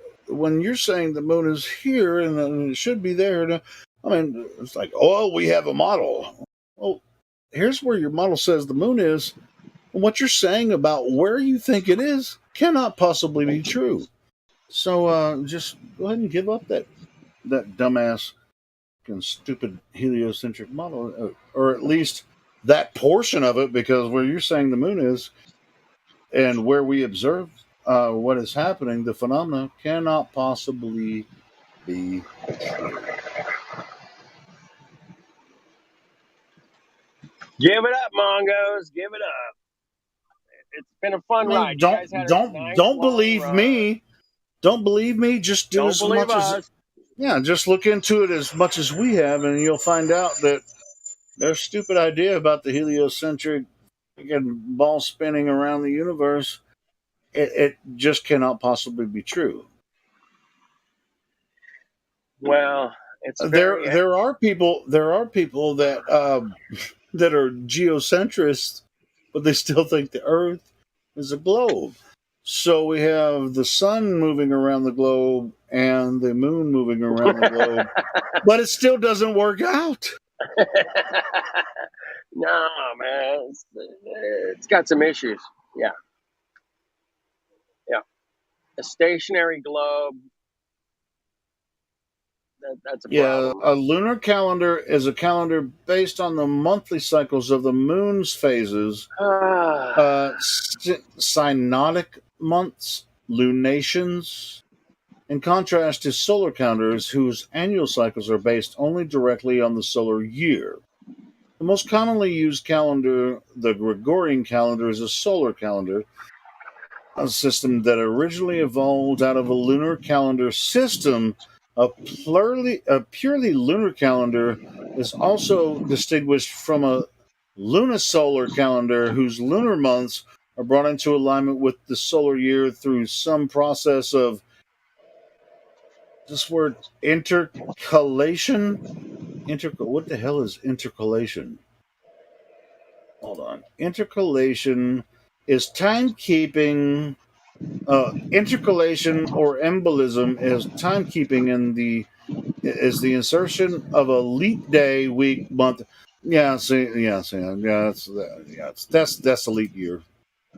you're saying the moon is here and it should be there. It's like, oh, we have a model. Well, here's where your model says the moon is. What you're saying about where you think it is cannot possibly be true. So just go ahead and give up that dumbass and stupid heliocentric model, or at least that portion of it, because where you're saying the moon is and where we observe what is happening, the phenomena cannot possibly be true. Give it up, Mongos. Give it up. It's been a fun ride. You guys had a nice Don't believe run. me. Don't believe me. Just do Don't as believe much us. just look into it as much as we have, and you'll find out that their stupid idea about the heliocentric ball spinning around the universe, it just cannot possibly be true. Well, it's there are people that that are geocentrists, but they still think the Earth is a globe. So we have the sun moving around the globe and the moon moving around the globe, but it still doesn't work out. No, man. It's got some issues. Yeah. A stationary globe. That's a problem. A lunar calendar is a calendar based on the monthly cycles of the moon's phases, synodic months, lunations, in contrast to solar calendars whose annual cycles are based only directly on the solar year. The most commonly used calendar, the Gregorian calendar, is a solar calendar, a system that originally evolved out of a lunar calendar system. A purely lunar calendar is also distinguished from a lunisolar calendar whose lunar months are brought into alignment with the solar year through some process of this word intercalation. What the hell is intercalation? Hold on. Intercalation is timekeeping. Intercalation or embolism is timekeeping is the insertion of a leap day, week, month. That's a leap year.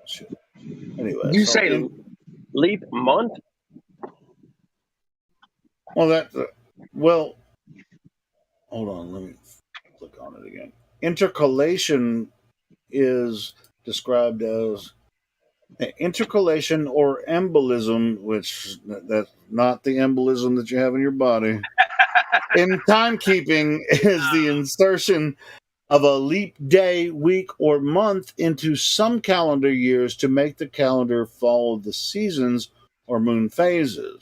Shit. Anyway, You say leap month? Well, hold on. Let me click on it again. Intercalation is described as intercalation or embolism, which that's not the embolism that you have in your body. In timekeeping is the insertion of a leap day, week, or month into some calendar years to make the calendar follow the seasons or moon phases.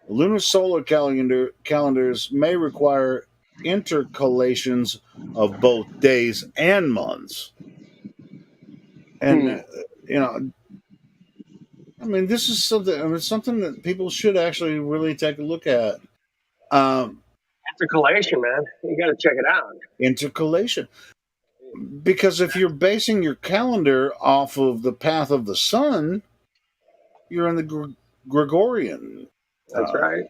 Lunar solar calendars may require intercalations of both days and months. And, I mean, this is something that people should actually really take a look at. Intercalation, man. You got to check it out. Intercalation. Because if you're basing your calendar off of the path of the sun, you're in the Gregorian. That's right.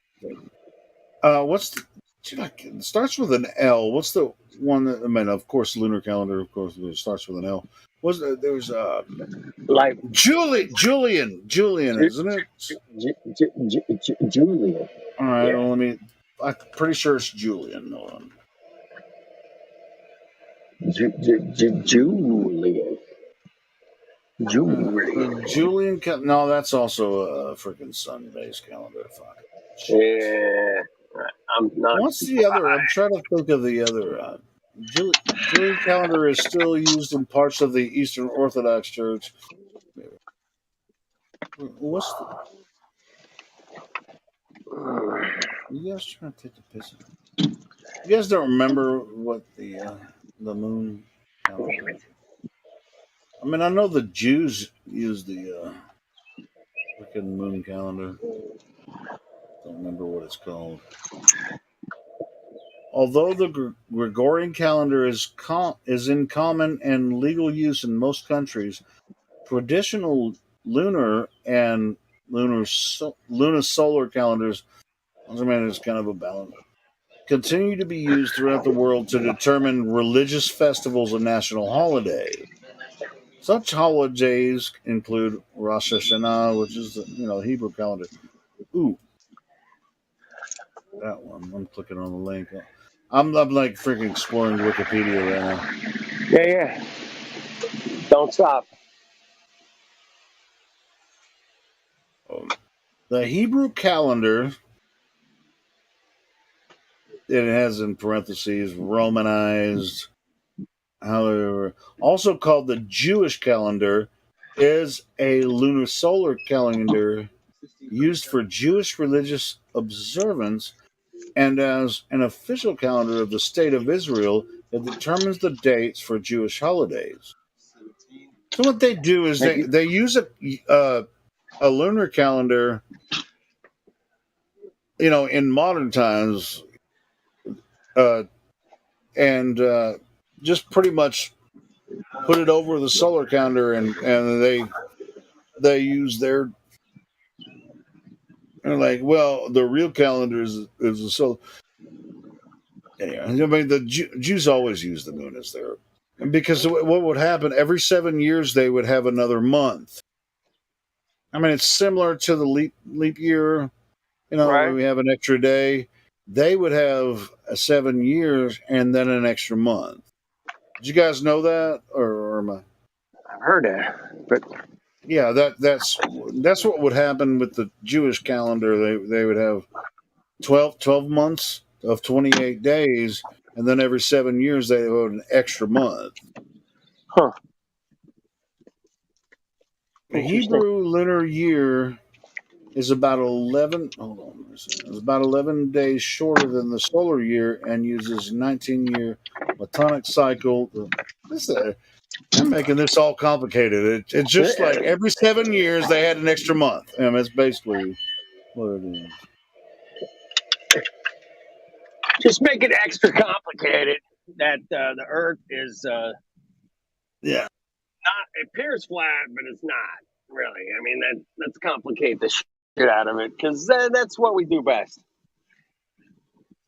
It starts with an L. What's the one that, I mean, of course, lunar calendar, of course, it starts with an L. There's like Julian, isn't it? Julian. All right, well, I'm pretty sure it's Julian. Hold on. Julian. No, that's also a freaking sun-based calendar. Yeah, I'm not. What's the other? I'm trying to think of the other. Julian calendar is still used in parts of the Eastern Orthodox Church. What's you guys trying to take the piss? You guys don't remember what the moon calendar is? I mean, I know the Jews use the freaking moon calendar. Don't remember what it's called. Although the Gregorian calendar is in common and legal use in most countries, traditional lunar and lunisolar calendars, is kind of a balance, continue to be used throughout the world to determine religious festivals and national holidays. Such holidays include Rosh Hashanah, which is the Hebrew calendar. Ooh, that one. I'm clicking on the link. I'm like freaking exploring Wikipedia right now. Yeah. Don't stop. The Hebrew calendar, it has in parentheses Romanized, however, also called the Jewish calendar, is a lunisolar calendar used for Jewish religious observance, and as an official calendar of the State of Israel, it determines the dates for Jewish holidays. So what they do is they use a lunar calendar, in modern times, and just pretty much put it over the solar calendar, and they use their. And the real calendar is the solar. Anyway, I mean, the Jews always use the moon as their, because what would happen every 7 years they would have another month. I mean, it's similar to the leap year, Right. where we have an extra day. They would have 7 years and then an extra month. Did you guys know that, or am I? I've heard that, but yeah, that's what would happen with the Jewish calendar. They would have 12 months of 28 days, and then every 7 years they would have an extra month. Huh. The Hebrew lunar year is about 11. Hold on, it's about 11 days shorter than the solar year, and uses 19-year Metonic cycle. I'm making this all complicated. It's just like every 7 years they had an extra month. And that's basically what it is. just make it extra complicated. That the Earth is Yeah. not. It appears flat, but it's not really. I mean, let's complicate the shit out of it, because that's what we do best.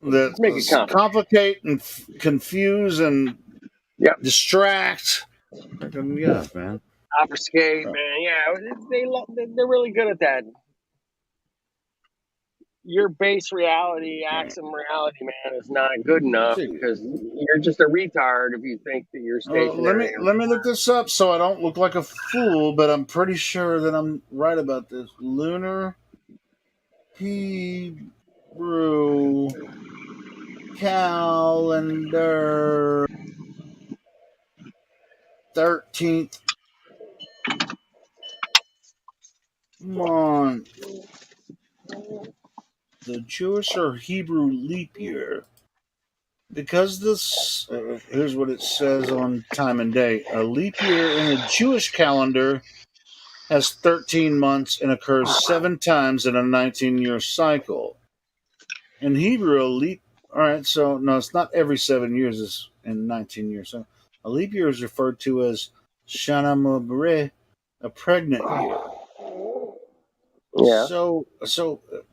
That Make it complicated. complicate and confuse and distract. Yeah, man. Obfuscate, man. Yeah, they're really good at that. Your base reality, axiom reality, man, is not good enough, because you're just a retard if you think that you're stationary. Let me look this up so I don't look like a fool, but I'm pretty sure that I'm right about this. Lunar Hebrew calendar. 13th month, the Jewish or Hebrew leap year. Because this, here's what it says on time and day. A leap year in the Jewish calendar has 13 months and occurs 7 times in a 19-year cycle. In Hebrew, a leap, all right, so no, it's not every 7 years, it's in 19 years. So a leap year is referred to as Shana Mubareh, a pregnant year. Yeah. So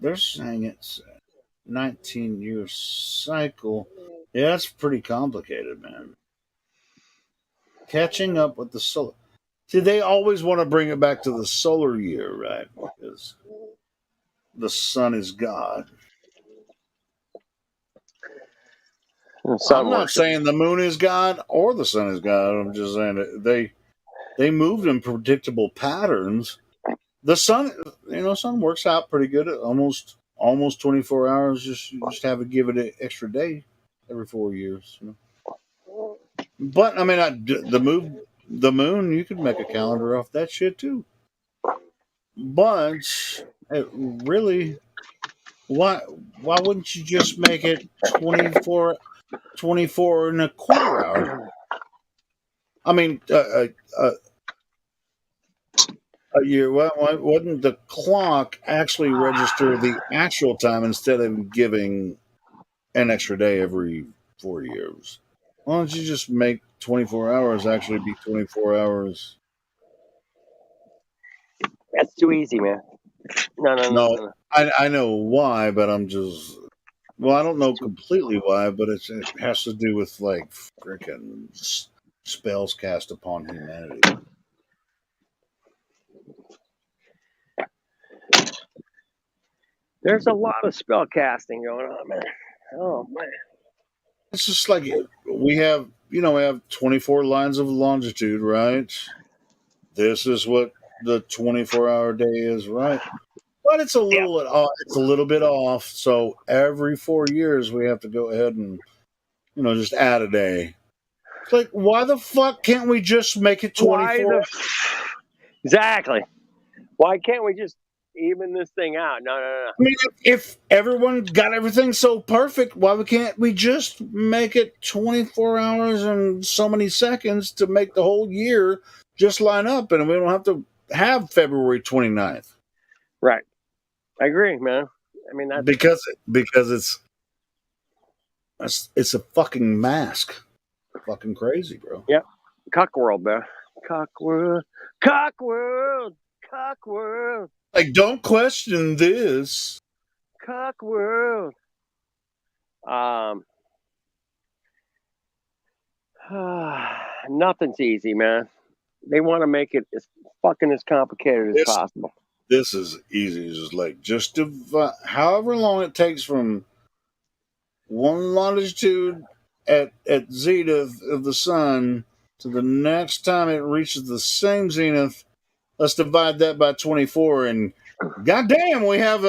they're saying it's 19-year cycle. Yeah, that's pretty complicated, man. Catching up with the solar. See, they always want to bring it back to the solar year, right? Because the sun is God. I'm not saying the moon is God or the sun is God. I'm just saying that they moved in predictable patterns. The sun, sun works out pretty good. Almost 24 hours. You just have to give it an extra day every 4 years. But I mean, the moon, you could make a calendar off that shit too. But it really, why wouldn't you just make it 24 and a quarter hours? I mean, a year. Why wouldn't the clock actually register the actual time instead of giving an extra day every 4 years? Why don't you just make 24 hours actually be 24 hours? That's too easy, man. No. I know why, but I'm just. Well, I don't know completely why, but it has to do with like freaking spells cast upon humanity. There's a lot of spell casting going on, man. Oh man. It's just like we have 24 lines of longitude, right? This is what the 24-hour day is, right? But it's a little bit off. So every 4 years we have to go ahead and just add a day. It's like, why the fuck can't we just make it 24? Exactly. Why can't we just even this thing out? No. I mean, if everyone got everything so perfect, why can't we just make it 24 hours and so many seconds to make the whole year just line up, and we don't have to have February 29th? Right. I agree, man. I mean, that's because it's a fucking mask. Fucking crazy, bro. Yep. Cock world, man. Cock world. Cock world. Cock world. Like, don't question this. Cock world. Nothing's easy, man. They want to make it as fucking as complicated as possible. This is easy. It's just however long it takes from one longitude at zenith of the sun to the next time it reaches the same zenith. Let's divide that by 24, and goddamn, we have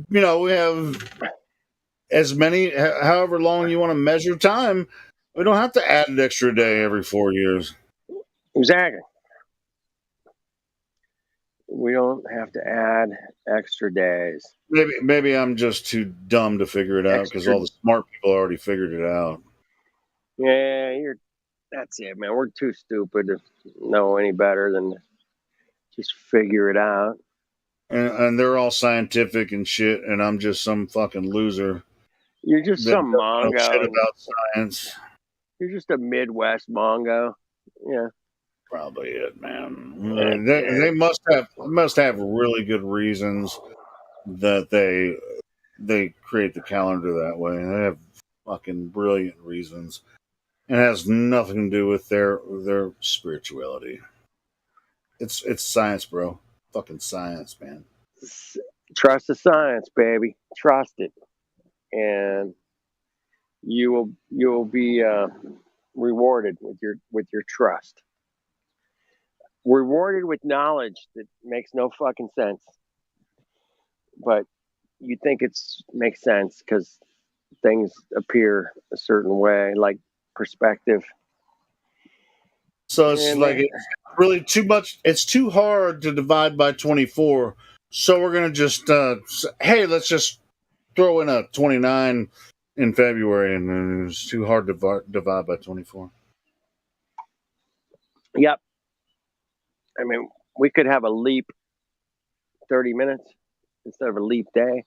we have as many, however long you want to measure time. We don't have to add an extra day every 4 years. Exactly. We don't have to add extra days. Maybe I'm just too dumb to figure it out because all the smart people already figured it out. Yeah, that's it, man. We're too stupid to know any better than just figure it out. And they're all scientific and shit, and I'm just some fucking loser. You're just some Mongo. Know shit about science. You're just a Midwest Mongo. Yeah. Probably it, man. They must have really good reasons that they create the calendar that way. They have fucking brilliant reasons. It has nothing to do with their spirituality. It's science, bro. Fucking science, man. Trust the science, baby. Trust it, and you will be rewarded with your trust. Rewarded with knowledge that makes no fucking sense, but you think makes sense because things appear a certain way, like perspective. So it's And like it's really too much. It's too hard to divide by 24. So we're gonna just hey, let's just throw in a 29 in February, and then it's too hard to divide by 24. Yep. I mean, we could have a leap 30 minutes instead of a leap day.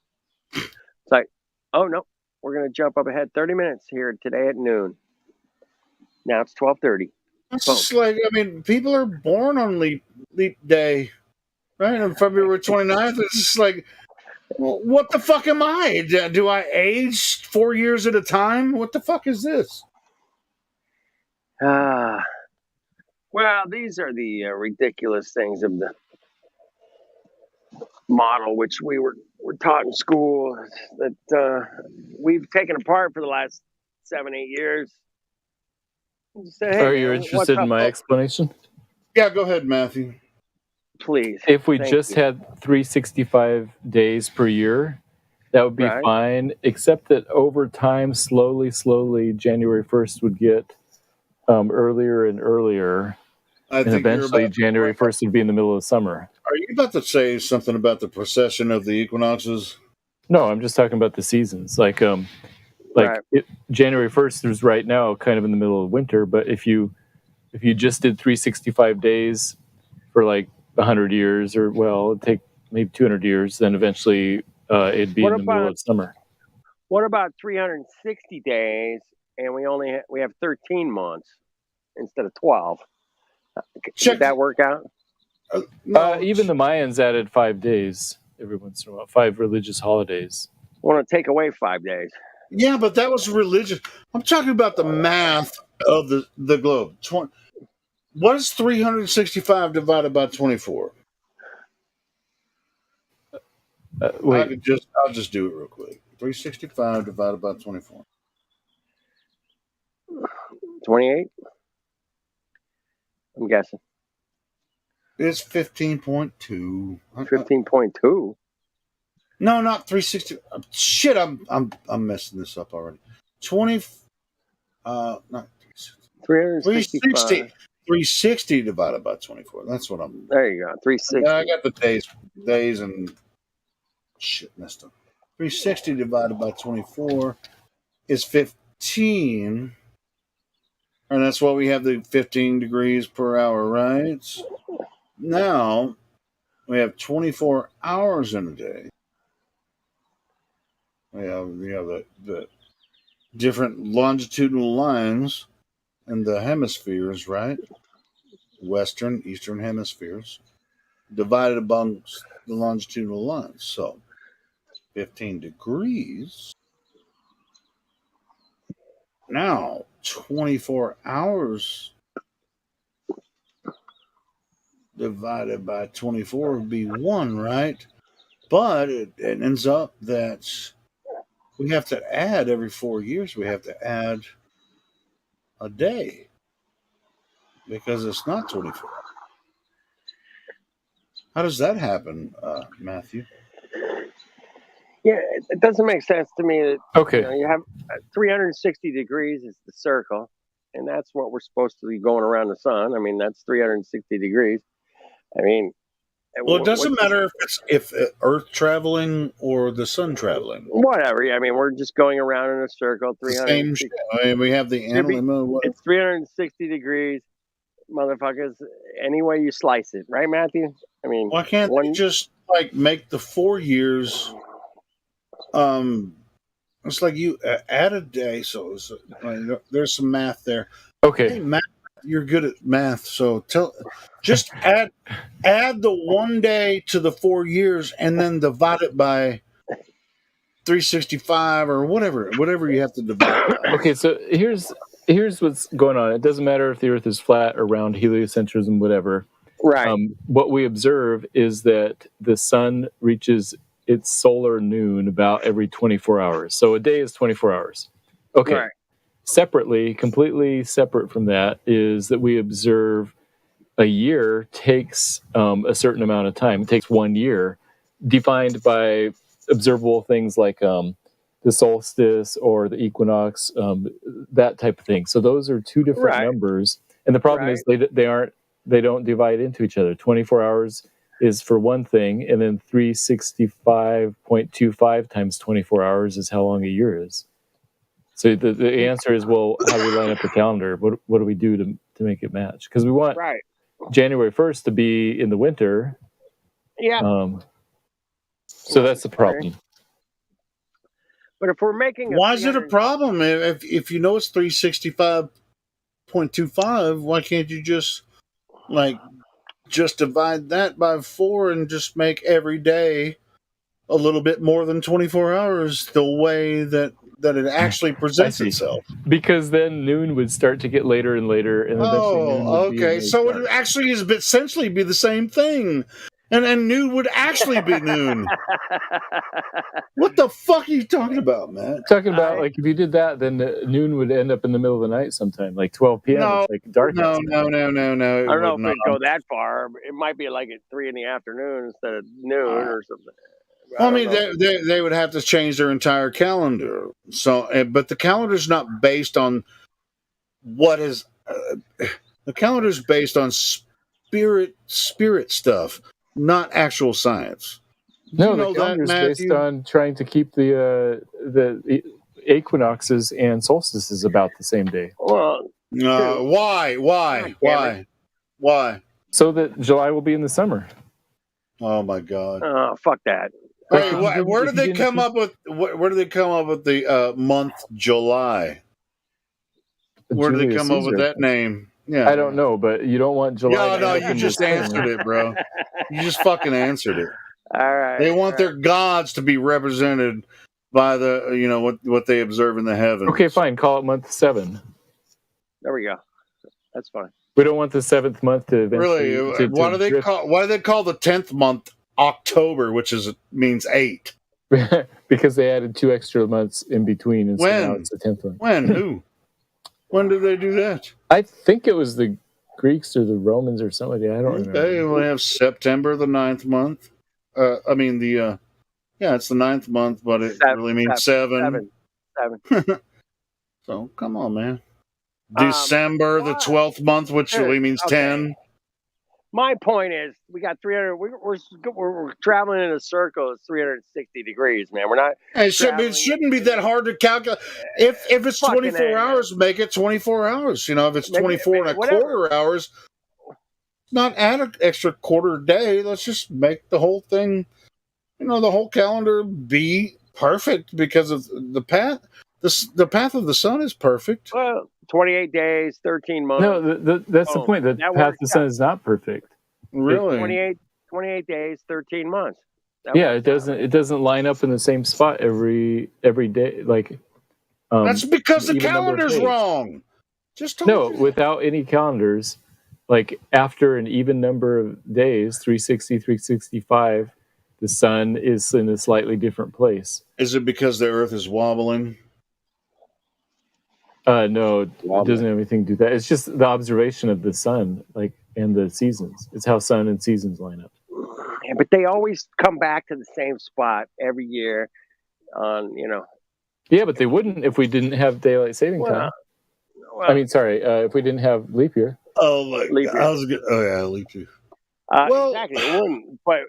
It's like, oh no, we're gonna jump up ahead 30 minutes here today at noon. Now it's 12:30. It's just like, I mean, people are born on leap day, right? On February 29th. It's just like, well, what the fuck am I? Do I age 4 years at a time? What the fuck is this? Well, these are the ridiculous things of the model which we were taught in school that we've taken apart for the last 7-8 years. Just say, hey, Are you man, interested what's in up? my explanation? Yeah, go ahead, Matthew. Please. If we Thank just you. had 365 days per year, that would be Right. fine, except that over time, slowly, January 1st would get earlier and earlier. I And think you're eventually, about to January 1st would be in the middle of summer. Are you about to say something about the precession of the equinoxes? No, I'm just talking about the seasons. Right. January 1st is right now kind of in the middle of winter, but if you just did 365 days for like 100 years, or well, it'd take maybe 200 years, then eventually it'd be What in the middle about- of summer. What about 360 days and we have 13 months instead of 12? Did that work out? Even the Mayans added 5 days every once in a while, 5 religious holidays. I want to take away 5 days. Yeah, but that was religious. I'm talking about the math of the globe. What is 365 divided by 24? Wait. I'll just do it real quick. 365 divided by 24. 28? I'm guessing. It's 15.2. 15.2? No, not 360. Shit, I'm messing this up already. 20. Not 360. 360 divided by 24. That's what I'm. There you go. 360. I got the days and shit messed up. 360 divided by 24 is 15. And that's why we have the 15 degrees per hour, right? Now we have 24 hours in a day. We have the different longitudinal lines in the hemispheres, right? Western, Eastern hemispheres, divided amongst the longitudinal lines. So 15 degrees. Now 24 hours divided by 24 would be 1, right? But it ends up that we have to add every 4 years, we have to add a day because it's not 24. How does that happen, Matthew? Yeah, it doesn't make sense to me that Okay. you have 360 degrees is the circle, and that's what we're supposed to be going around the sun. I mean, that's 360 degrees. I mean, Well, it doesn't matter if Earth traveling or the sun traveling. Whatever. I mean, we're just going around in a circle. The same shit. I mean, we have the animal. It's 360 degrees, motherfuckers. Any way you slice it, right, Matthew? I mean, Why can't they just like make the 4 years? It's like you add a day, so there's some math there. Okay, hey, Matt, you're good at math, so just add the 1 day to the 4 years, and then divide it by 365 or whatever you have to divide it by. Okay, so here's what's going on. It doesn't matter if the Earth is flat or round, heliocentrism, whatever. Right. What we observe is that the sun reaches its solar noon about every 24 hours. So a day is 24 hours. Okay. Right. Separately, completely separate from that, is that we observe a year takes a certain amount of time. It takes 1 year, defined by observable things like the solstice or the equinox, that type of thing. So those are two different numbers. And the problem is they don't divide into each other. 24 hours is for one thing, and then 365.25 times 24 hours is how long a year is. So the answer is, well, how do we line up the calendar? What do we do to make it match? Because we want January 1st to be in the winter. Yeah. So that's the problem. But if we're making why is it a problem? If you know it's 365.25, why can't you just divide that by 4 and just make every day a little bit more than 24 hours the way that it actually presents itself? Because then noon would start to get later and later, and eventually noon would be So it actually is essentially be the same thing, and noon would actually be noon. What the fuck are you talking about, man? Talking about like if you did that, then noon would end up in the middle of the night sometime, like 12 p.m. No, it's like dark. No. I don't know if it'd go that far. It might be like at 3 in the afternoon instead of noon or something. Well, I mean, they would have to change their entire calendar. So, but the calendar's not based on what is. The calendar's based on spirit stuff, not actual science. No, the calendar's based on trying to keep the equinoxes and solstices about the same day. Well, why? So that July will be in the summer. Oh my God! Oh, fuck that. Hey, where did they come up with? Where did they come up with the month July? Where did they come up with that name? Yeah, I don't know, but you don't want July. No, you just answered it, bro. You just fucking answered it. All right. They want their gods to be represented by the what they observe in the heavens. Okay, fine. Call it month 7. There we go. That's fine. We don't want the 7th month to eventually. Really? Why do they call the 10th month October, which means 8? Because they added 2 extra months in between, and so now it's the 10th one. When? Who? When did they do that? I think it was the Greeks or the Romans or somebody. I don't remember. They only have September, the 9th month. It's the 9th month, but it really means 7. 7. So come on, man. December, the 12th month, which really means 10. My point is, we got 300. We're traveling in a circle. It's 360 degrees, man. We're not. It shouldn't be that hard to calculate. If it's 24 hours, make it 24 hours. If it's 24 and a quarter hours, not add an extra quarter day. Let's just make the whole thing, the whole calendar be perfect because of the path. The path of the sun is perfect. Well, 28 days, 13 months. No, that's the point. The path of the sun is not perfect. Really? 28 days, 13 months. It doesn't line up in the same spot every day. That's because the calendar's wrong. Without any calendars, like after an even number of days, 360, 365, the sun is in a slightly different place. Is it because the Earth is wobbling? No, it doesn't have anything to do with that. It's just the observation of the sun, and the seasons. It's how sun and seasons line up. Yeah, but they always come back to the same spot every year. Yeah, but they wouldn't if we didn't have daylight saving time. If we didn't have leap year. Oh my God! Leap year. Exactly, it wouldn't. But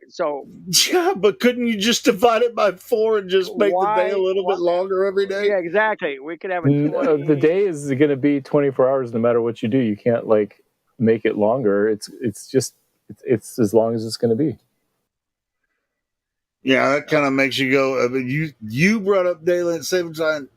but couldn't you just divide it by 4 and just make the day a little bit longer every day? Yeah, exactly. We could have the day is going to be 24 hours no matter what you do. You can't make it longer. It's as long as it's going to be. Yeah, that kind of makes you go. I mean, you brought up daylight saving time,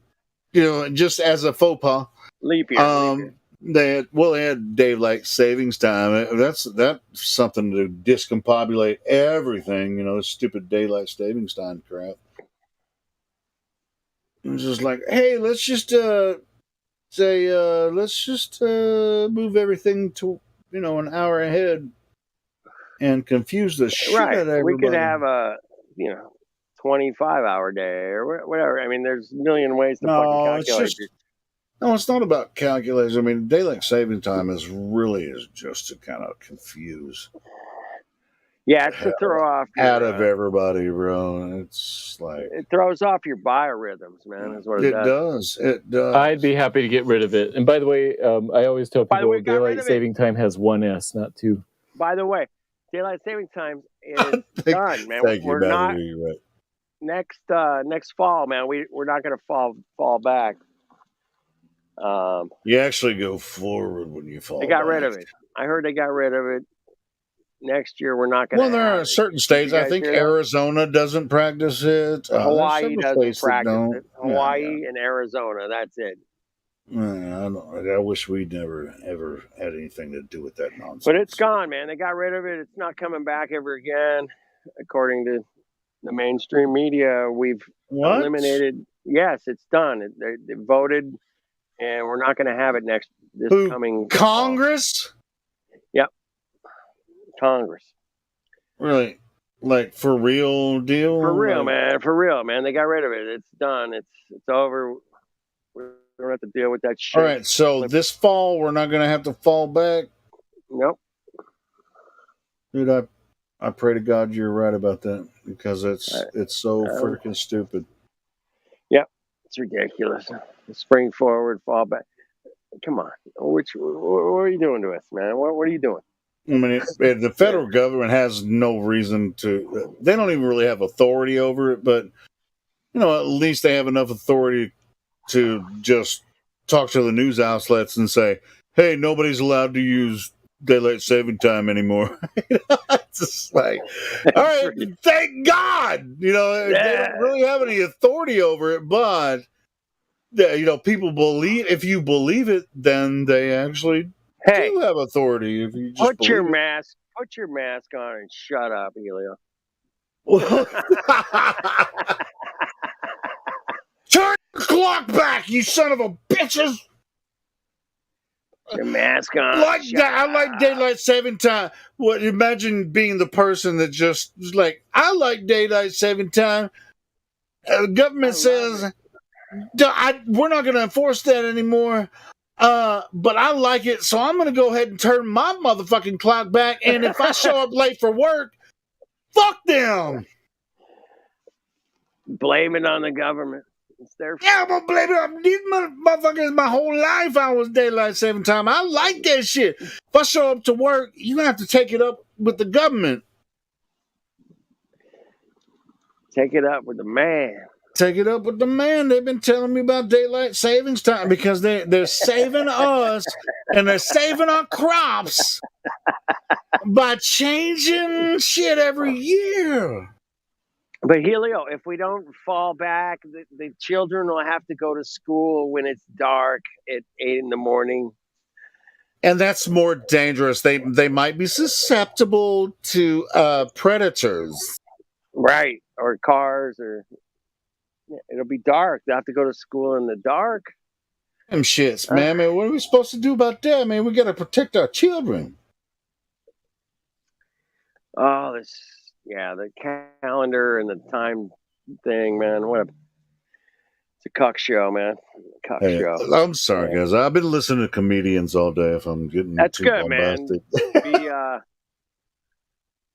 just as a faux pas. Leap year. They had daylight savings time. That's something to discombobulate everything. This stupid daylight savings time crap. It's just like, hey, let's just move everything to an hour ahead and confuse the shit out of everybody. We could have a 25-hour day or whatever. I mean, there's a million ways to fucking calculate it. No, it's not about calculation. I mean, daylight saving time is just to kind of confuse. Yeah, it's to throw off out your, of everybody, bro. It's like it throws off your biorhythms, man. Is what it it does. does. It does. I'd be happy to get rid of it. And by the way, I always tell By the way, people got rid daylight of it. saving time has one S, not two. By the way, daylight saving time is done, man. Thank you, We're not Matthew. You're right. next fall, man. We're not going to fall back. You actually go forward when you fall. They got back. rid of it. I heard they got rid of it. Next year, we're not going to. Well, there are certain states. I think Arizona doesn't practice it. Hawaii doesn't practice don't. it. Hawaii and Arizona. That's it. I wish we'd never ever had anything to do with that nonsense. But it's gone, man. They got rid of it. It's not coming back ever again, according to the mainstream media. We've eliminated. Yes, it's done. They voted, and we're not going to have it coming Congress. Yep, Congress. Really, like for real deal. For real, man. For real, man. They got rid of it. It's done. It's over. We don't have to deal with that shit. All right, so this fall we're not going to have to fall back. Nope. Dude, I pray to God you're right about that because it's so freaking stupid. Yep, it's ridiculous. Spring forward, fall back. Come on, what are you doing to us, man? What are you doing? I mean, the federal government has no reason to. They don't even really have authority over it, but at least they have enough authority to just talk to the news outlets and say, "Hey, nobody's allowed to use daylight saving time anymore." It's just like, all right, thank God. They don't really have any authority over it, but people believe. If you believe it, then they actually do have authority. If you just put your mask on and shut up, Helio. Turn the clock back, you son of a bitches! Your mask on. I like daylight saving time. Imagine being the person that just was like, I like daylight saving time. The government says we're not going to enforce that anymore. But I like it, so I'm going to go ahead and turn my motherfucking clock back. And if I show up late for work, fuck them. Blame it on the government. It's their fault. I'm gonna blame it on these motherfuckers. My whole life I was daylight saving time. I like that shit. If I show up to work, you have to take it up with the government. Take it up with the man. Take it up with the man. They've been telling me about daylight savings time because they're saving us and they're saving our crops by changing shit every year. But Helio, if we don't fall back, the children will have to go to school when it's dark at 8 a.m. And that's more dangerous. They might be susceptible to predators. Right. Or cars, or it'll be dark. They'll have to go to school in the dark. Them shits, man. What are we supposed to do about that, man? We got to protect our children. Oh, the calendar and the time thing, man. It's a cuck show, man. Show. I'm sorry, guys. I've been listening to comedians all day. If I'm getting that's too good, bombastic. man.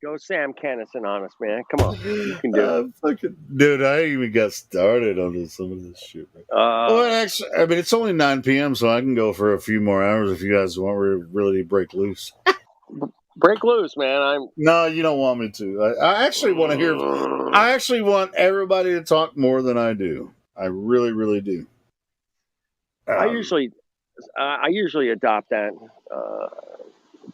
Go Sam Kennison on us, man. Come on, you can do it. Dude, I ain't even got started on some of this shit. Actually, I mean, it's only 9 p.m., so I can go for a few more hours if you guys want to really break loose. Break loose, man. No, you don't want me to. I actually want to hear. I actually want everybody to talk more than I do. I really, really do. I usually adopt that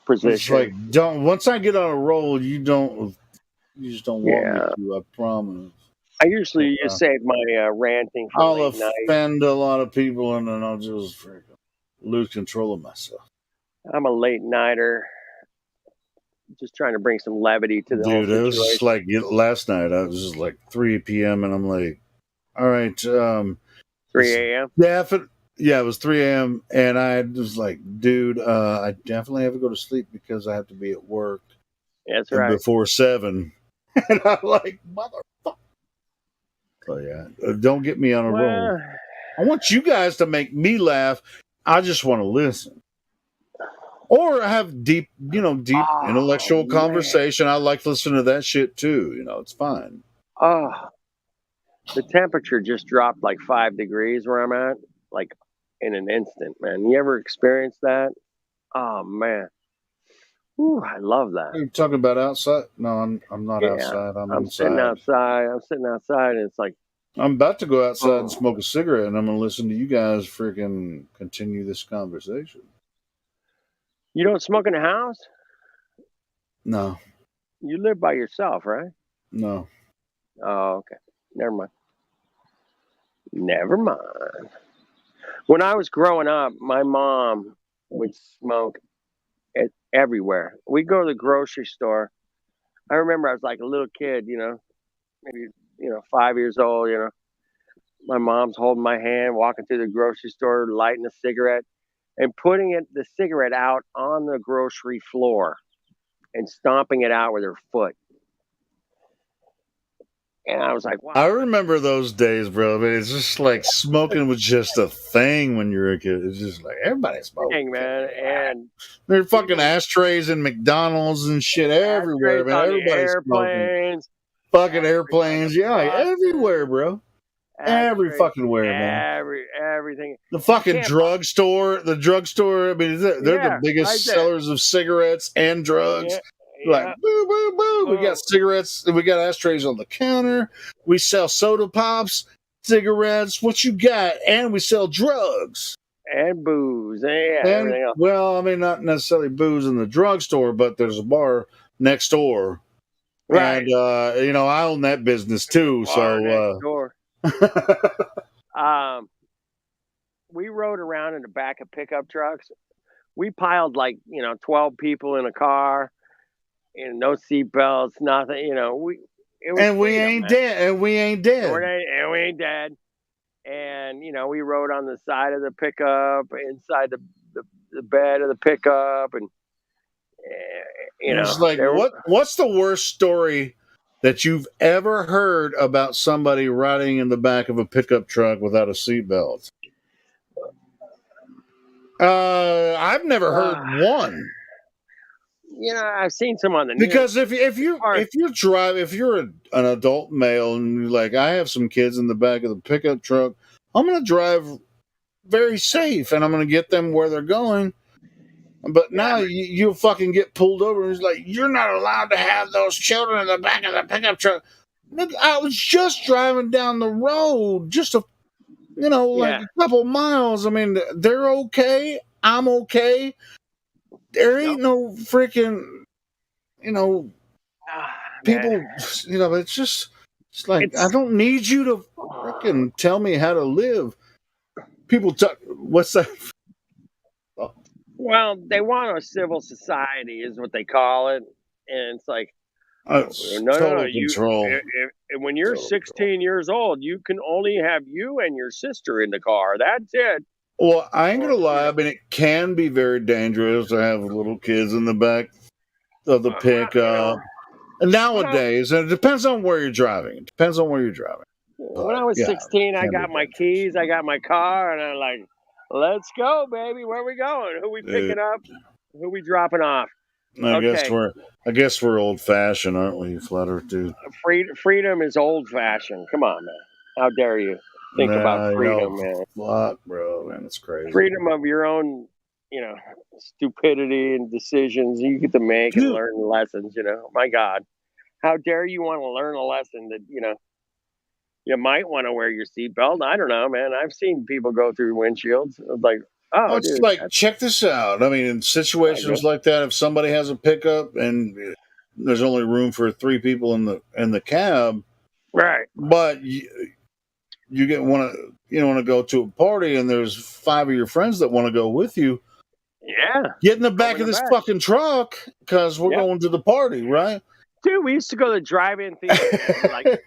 position. It's like once I get on a roll, you just don't want me to. I promise. I usually just save my ranting for I'll late night. offend a lot of people, and then I'll just lose control of myself. I'm a late nighter. Just trying to bring some levity to the whole situation. Dude, it was just like last night. I was just like 3 p.m. and I'm like, all right. 3 a.m.? Yeah, it was 3 a.m. And I was like, dude, I definitely have to go to sleep because I have to be at work. That's right. Before 7. And I'm like, motherfucker. So yeah, don't get me on a roll. I want you guys to make me laugh. I just want to listen. or have deep intellectual man. conversation. I like listening to that shit too. It's fine. Oh, the temperature just dropped like 5 degrees where I'm at, like in an instant, man. You ever experienced that? Oh man. Ooh, I love that. Are you talking about outside? No, I'm not Yeah, outside. I'm I'm sitting inside. outside. I'm sitting outside, and it's like, I'm about to go outside and smoke a cigarette, and I'm gonna listen to you guys freaking continue this conversation. you don't smoke in the house? No, You live by yourself, right? no. Oh, okay. Never mind. Never mind. When I was growing up, my mom would smoke everywhere. We'd go to the grocery store. I remember I was like a little kid, maybe 5 years old. My mom's holding my hand, walking through the grocery store, lighting a cigarette, and putting the cigarette out on the grocery floor and stomping it out with her foot. And I was like, wow. I remember those days, bro. I mean, it's just like smoking was just a thing when you were a kid. It's just like everybody smoked. Dang, man. And there are fucking ashtrays in McDonald's and shit everywhere, man. Everybody's smoking. Fucking airplanes, yeah, everywhere, bro. Every fucking where, man. Everything. The fucking drugstore. The drugstore. I mean, they're the biggest sellers of cigarettes and drugs. Yeah. Like, boo, boo, boo. We got cigarettes. We got ashtrays on the counter. We sell soda pops, cigarettes. What you got? And we sell drugs. And booze. And everything else. Well, I mean, not necessarily booze in the drugstore, but there's a bar next door. Right. And, I own that business too. Bar so, next door. We rode around in the back of pickup trucks. We piled 12 people in a car. No seatbelts, nothing. We ain't dead. And we ain't dead. And we ain't dead. And we rode on the side of the pickup, inside the bed of the pickup, and it's like, what's the worst story that you've ever heard about somebody riding in the back of a pickup truck without a seatbelt? I've never heard one. I've seen some on the news. Because if you're an adult male and you're like, I have some kids in the back of the pickup truck, I'm going to drive very safe and I'm going to get them where they're going. But now you fucking get pulled over and it's like, you're not allowed to have those children in the back of the pickup truck. I was just driving down the road, just a couple miles. I mean, they're okay. I'm okay. There ain't no freaking, people, it's like, I don't need you to freaking tell me how to live. People talk, what's that? Well, they want a civil society is what they call it. And it's like, no. Control. When you're 16 years old, you can only have you and your sister in the car. That's it. Well, I ain't gonna lie. I mean, it can be very dangerous to have little kids in the back of the pickup. And nowadays, and it depends on where you're driving. It depends on where you're driving. When I was 16, I got my keys, I got my car, and I'm like, let's go, baby. Where we going? Who we picking up? Who we dropping off? I guess we're old fashioned, aren't we, Flat Earth dude? Freedom is old fashioned. Come on, man. How dare you think about freedom, man? Fuck, bro, man, it's crazy. Freedom of your own, stupidity and decisions you get to make and learn lessons. My God, how dare you want to learn a lesson that you might want to wear your seatbelt? I don't know, man. I've seen people go through windshields. It's like, it's dude, like, check this out. I mean, in situations like that, if somebody has a pickup and there's only room for 3 people in the cab, right? But you want to go to a party and there's 5 of your friends that want to go with you. Yeah, get in the back of this fucking truck because we're going to the party, right? Dude, we used to go to the drive-in theater.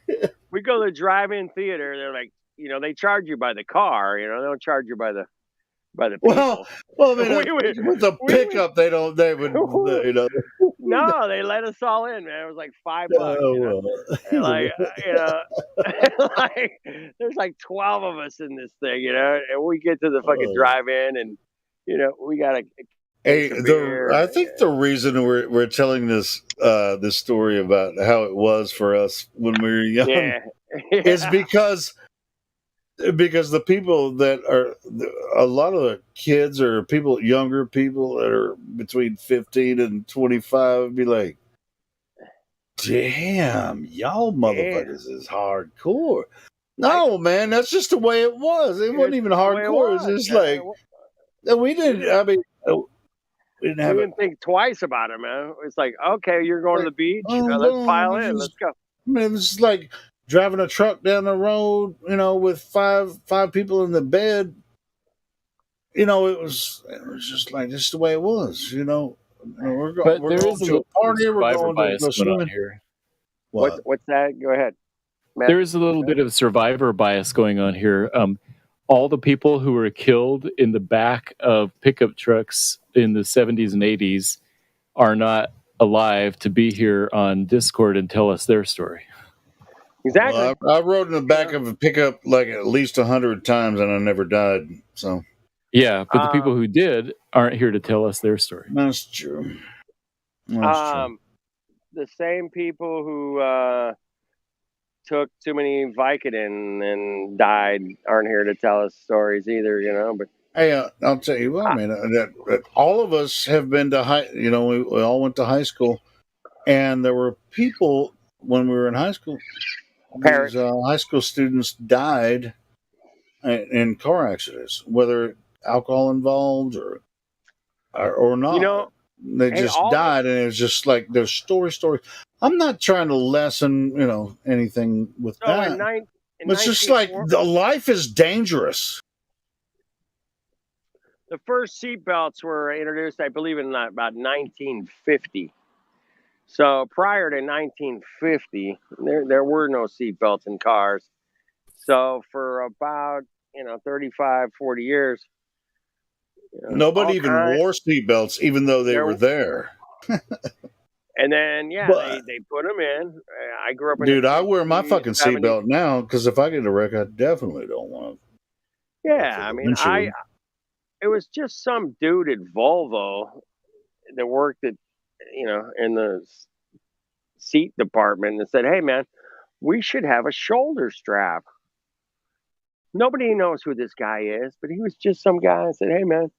We go to the drive-in theater. They're like, they charge you by the car. They don't charge you by the people. Well, I mean, with a pickup, they would. No, they let us all in, man. It was like $5. There's like 12 of us in this thing, and we get to the fucking drive-in, and we gotta Hey, some beer. I think the reason we're telling this story about how it was for us when we were young Yeah. is Yeah. because the people that are a lot of the kids or younger people that are between 15 and 25 be like, damn, y'all Damn. motherfuckers is hardcore. No, man, that's just the way it was. It wasn't even That's the way it hardcore. It's was, just man. like we didn't. I mean, we didn't We have it. didn't think twice about it, man. It's like, okay, you're going to the beach. Oh, Let's boom, pile we in. just- Let's go. I mean, it was like driving a truck down the road, with five people in the bed. It was just like this is the way it was. We're But we're there going is a to a little party. We're survivor going to bias go going on swimming. here. What? What's that? Go ahead. Matt. There is a little bit of survivor bias going on here. All the people who were killed in the back of pickup trucks in the 70s and 80s are not alive to be here on Discord and tell us their story. Exactly. Well, I rode in the back of a pickup like at least 100 times, and I never died. So yeah, but the people who did aren't here to tell us their story. That's true. That's true. The same people who took too many Vicodin and died aren't here to tell us stories either, But Hey, I'll tell you what, man. That all of us have been to high. We all went to high school, and there were people when we were in high school. These high school students died in car accidents, whether alcohol involved or not. They just died, and it was just like there's story. I'm not trying to lessen, anything with that. It's just like the life is dangerous. The first seatbelts were introduced, I believe, in about 1950. So prior to 1950, there were no seatbelts in cars. So for about 35, 40 years, nobody even wore seatbelts, even though they were there. And then they put them in. I grew up in dude. I wear my fucking seatbelt now because if I get a wreck, I definitely don't want to. Yeah, I mean, it was just some dude at Volvo that worked at in the seat department that said, "Hey, man, we should have a shoulder strap." Nobody knows who this guy is, but he was just some guy and said, "Hey, man,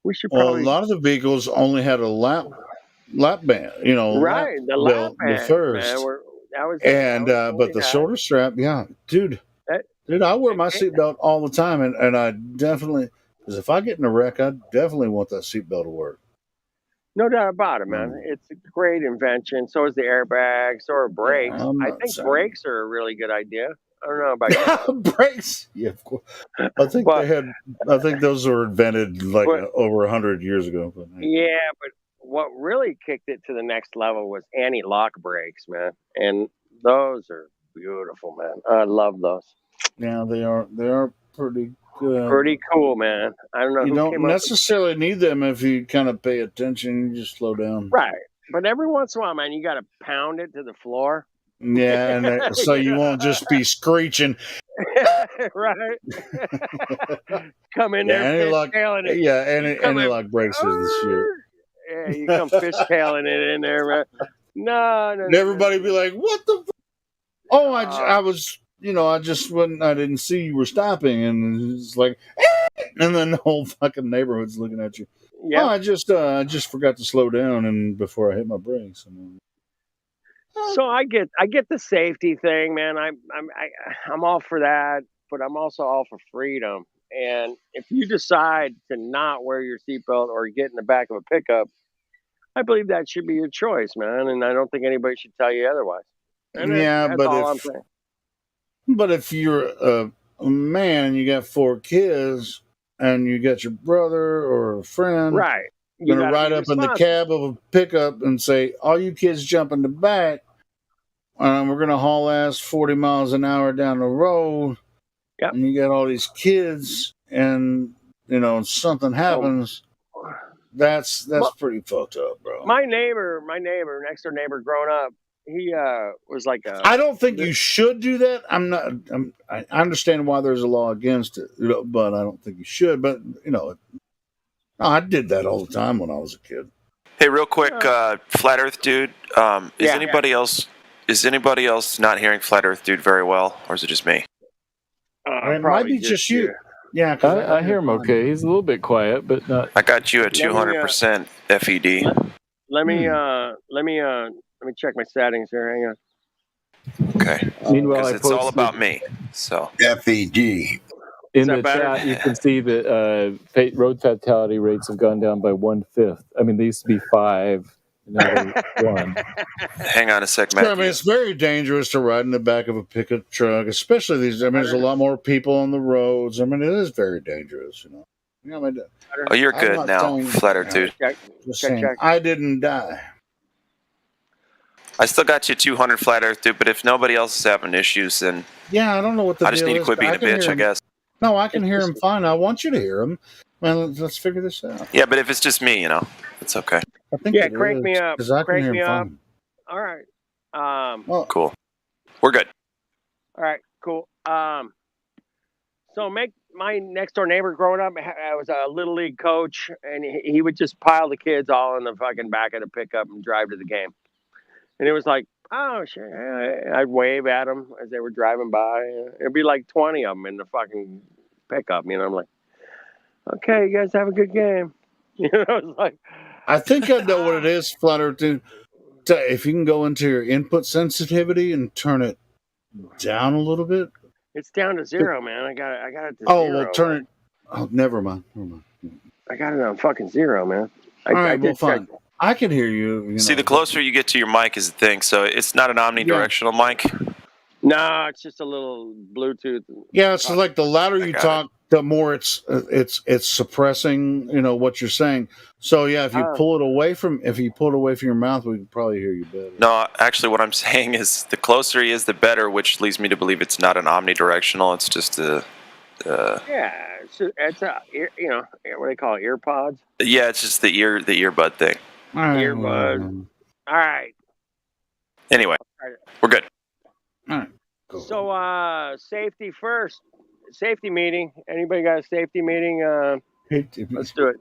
we should probably." Well, a lot of the vehicles only had a lap band, right? The lap band, the first, but the shoulder strap, yeah, dude. I wear my seatbelt all the time, and I definitely, because if I get in a wreck, I definitely want that seatbelt to work. No doubt about it, man. It's a great invention. So is the airbag. So are brakes. I think brakes are a really good idea. I don't know about you. Brakes. Yeah, of course. I think those were invented over 100 years ago. But, yeah, but what really kicked it to the next level was anti-lock brakes, man. And those are beautiful, man. I love those. Yeah, they are pretty good. Pretty cool, man. I don't know. You don't necessarily need them if you kind of pay attention. You just slow down. Right. But every once in a while, man, you got to pound it to the floor. Yeah, and so you won't just be screeching. Right. Come in there fishtailing it. Yeah, anti-lock brakes is the shit. Yeah, you come fishtailing it in there, man. No. And everybody be like, what the Oh, I was, I just wouldn't, I didn't see you were stopping. And it's like, and then the whole fucking neighborhood's looking at you. Yeah. Oh, I just forgot to slow down and before I hit my brakes. So I get the safety thing, man. I'm all for that, but I'm also all for freedom. And if you decide to not wear your seatbelt or get in the back of a pickup, I believe that should be your choice, man. And I don't think anybody should tell you otherwise. And that's all I'm saying. But if you're a man and you got 4 kids and you got your brother or a friend, right? You're going to ride up in the cab of a pickup and say, all you kids jump in the back, and we're going to haul ass 40 miles an hour down the road. Yep. And you got all these kids and, something happens. That's pretty fucked up, bro. My neighbor, next door neighbor growing up, he was like I don't think you should do that. I understand why there's a law against it, but I don't think you should. But, Oh, I did that all the time when I was a kid. Hey, real quick, Flat Earth Dude. Is anybody else not hearing Flat Earth Dude very well, or is it just me? It might be just you. Yeah, I hear him okay. He's a little bit quiet, but not. I got you at 200% FED. Let me check my settings here. Hang on. Okay. Meanwhile, Because I it's all posted- about me. So FED. In the chat, you can see that road fatality rates have gone down by 1/5. I mean, they used to be 5, now they're 1. Hang on a sec, So, I Matthew. mean, it's very dangerous to ride in the back of a pickup truck, especially these. I mean, there's a lot more people on the roads. I mean, it is very dangerous, you know. I mean, Oh, you're I'm good not now, saying- Flat Earth Dude. Just saying, I didn't die. I still got you 200 Flat Earth Dude, but if nobody else is having issues, then Yeah, I don't know what the I just deal need to is, quit being but a can bitch, hear I him. guess. No, I can hear him fine. I want you to hear him. Man, let's figure this out. Yeah, but if it's just me, it's okay. I think Yeah, it crank is, me up. 'cause I can Crank hear me him up. fine. All right. Cool. We're good. All right. Cool. So my next door neighbor growing up, I was a little league coach, and he would just pile the kids all in the fucking back of the pickup and drive to the game. And it was like, oh shit! I'd wave at them as they were driving by. It'd be like 20 of them in the fucking pickup. I'm like, okay, you guys have a good game. It's like, I think I know what it is, Flutter. If you can go into your input sensitivity and turn it down a little bit. it's down to 0, man. I got it to Oh, 0. well, turn it. Oh, never mind. Never mind. I got it on fucking 0, man. All right, I well, did check. fine. I can hear you. See, the closer you get to your mic is the thing. So it's not an omnidirectional mic. No, it's just a little Bluetooth. Yeah, it's like the louder you got talk, the more it's suppressing, what you're saying. So yeah, if you pull it away from your mouth, we can probably hear you better. No, actually, what I'm saying is the closer he is, the better, which leads me to believe it's not an omnidirectional. It's just a. Yeah, it's a what do they call it? Earpods. Yeah, it's just the earbud thing. Earbud. All right. Anyway, we're good. All right. So safety first. Safety meeting. Anybody got a safety meeting? Let's do it.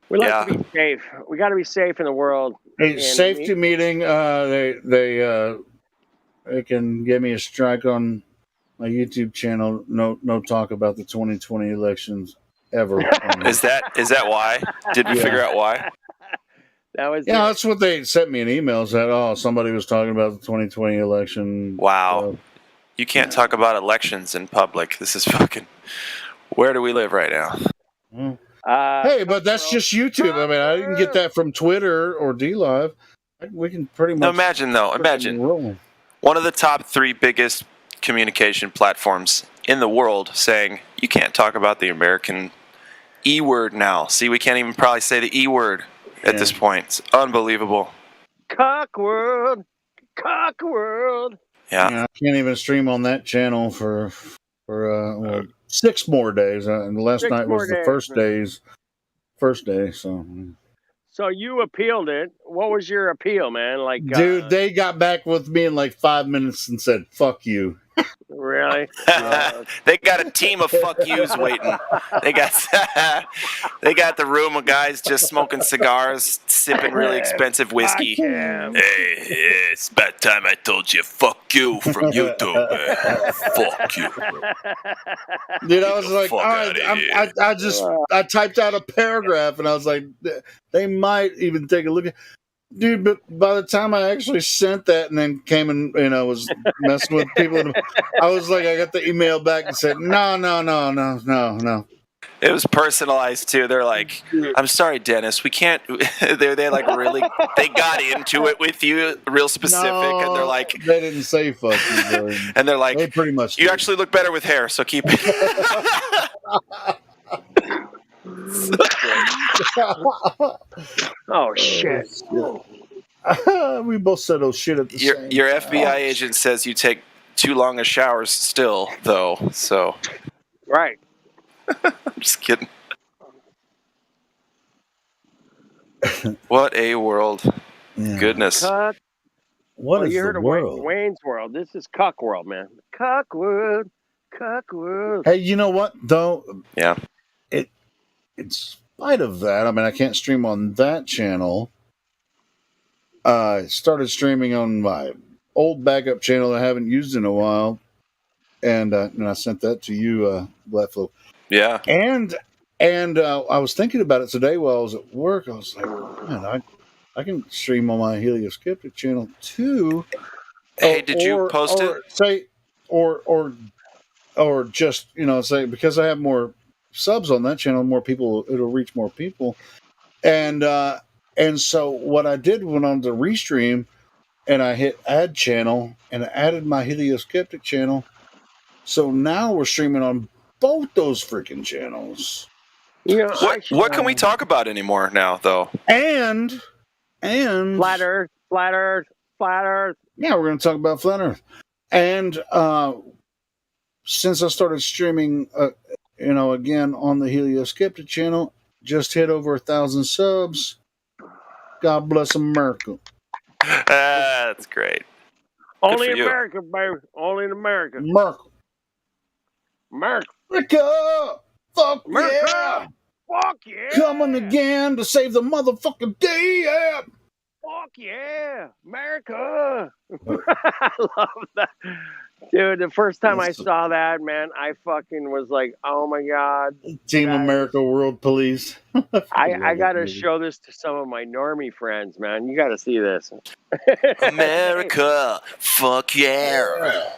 We like to be safe. We got to be safe in the world. Hey, And safety meeting. They can give me a strike on my YouTube channel. No talk about the 2020 elections ever. Is that why? Did we figure out why? That was that's what they sent me an email. Said, somebody was talking about the 2020 election. Wow. You can't talk about elections in public. This is fucking. Where do we live right now? Hey, but that's just YouTube. I mean, I didn't get that from Twitter or DLive. We can pretty much. No, imagine one of the top 3 biggest communication platforms in the world saying you can't talk about the American E word now. See, we can't even probably say the E word at this point. It's unbelievable. Cock world. Yeah. I can't even stream on that channel for 6 more days. And last 6 night more was the days, first day. So, So you appealed it. What was your appeal, man? Like, dude, they got back with me in like 5 minutes and said, "Fuck you." really? They got a team of fuck yous waiting. They got the room of guys just smoking cigars, sipping really expensive whiskey. Hey, it's about time I told you fuck you from YouTube. Fuck you. Dude, I was like, fuck all right, I typed out a paragraph and I was like, they might even take a look at. Dude, but by the time I actually sent that and then came and was messing with people, I was like, I got the email back and said, no. It was personalized too. They're like, I'm sorry, Dennis, we can't. They like really. They got into it with you, real specific, and they're like, they didn't say fuck you, bro. And they're like, they pretty much. You actually look better with hair, so keep it. Oh shit! We both said oh shit at the same Your time. FBI agent says you take too long of showers still, though. So Right. I'm just kidding. What a world! Goodness. Cuck. What well, is you the heard of world? Wayne's World. This is Cuck World, man. Cuck World. Hey, you know what though? Yeah. in spite of that, I mean, I can't stream on that channel. I started streaming on my old backup channel that I haven't used in a while, and I sent that to you, Blackflow. Yeah. And I was thinking about it today while I was at work. I was like, man, I can stream on my Helio Skeptic channel too. Hey, did you post it? Say, or just, say, because I have more subs on that channel, more people, it'll reach more people. And so what I did, went on to Restream, and I hit add channel, and I added my Helio Skeptic channel. So now we're streaming on both those freaking channels. What can we talk about anymore now, though? And Flat Earth. Yeah, we're going to talk about Flat Earth. And since I started streaming, again on the Helio Skeptic channel, just hit over 1,000 subs. God bless America. That's great. Only in America, baby. Only in America. America. Fuck America. yeah. Fuck yeah. Coming again to save the motherfucking day. Yeah. Fuck yeah. America. I love that. Dude, the first time I saw that, man, I fucking was like, oh my God. Team America World Police. I got to show this to some of my normie friends, man. You got to see this. America. Fuck yeah.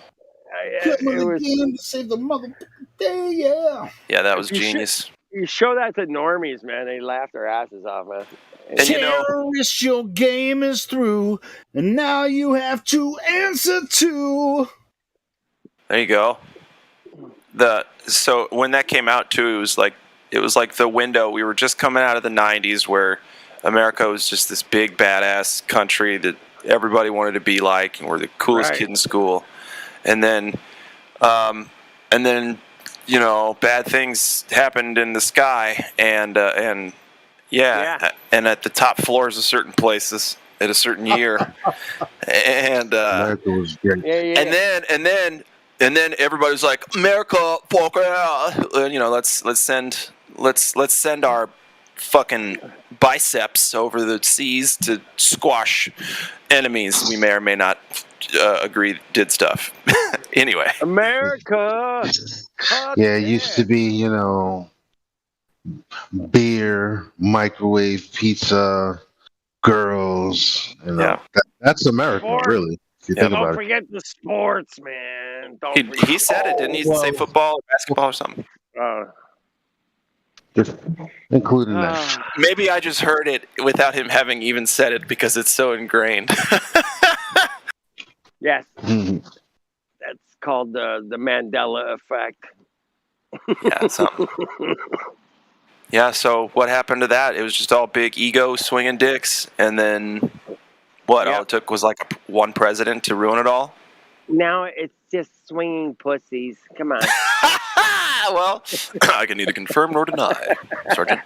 Coming again to save the motherfucking day. Yeah. Yeah, that was genius. You show that to normies, man. They laugh their asses off, man. And Terrorist, your game is through, and now you have to answer to. There you go. So when that came out too, it was like the window. We were just coming out of the 90s where America was just this big badass country that everybody wanted to be like, and we're the coolest kid in school. And then bad things happened in the sky, and at the top floors of certain places at a certain year, and America was great. and then everybody was like, America, fuck yeah, let's send our fucking biceps over the seas to squash enemies we may or may not agree did stuff. Anyway, America. Yeah, it used to be, beer, microwave pizza, girls. That's America, Sports. really. If you think about Don't it. forget the sports, man. he said it, didn't he? Say football, or basketball, or something. Just including that. Maybe I just heard it without him having even said it because it's so ingrained. Yes. That's called the Mandela effect. Yeah, something. Yeah, so what happened to that? It was just all big ego swinging dicks, and then what? All it took was like one president to ruin it all? Now it's just swinging pussies. Come on. Well, I can neither confirm nor deny, Sergeant.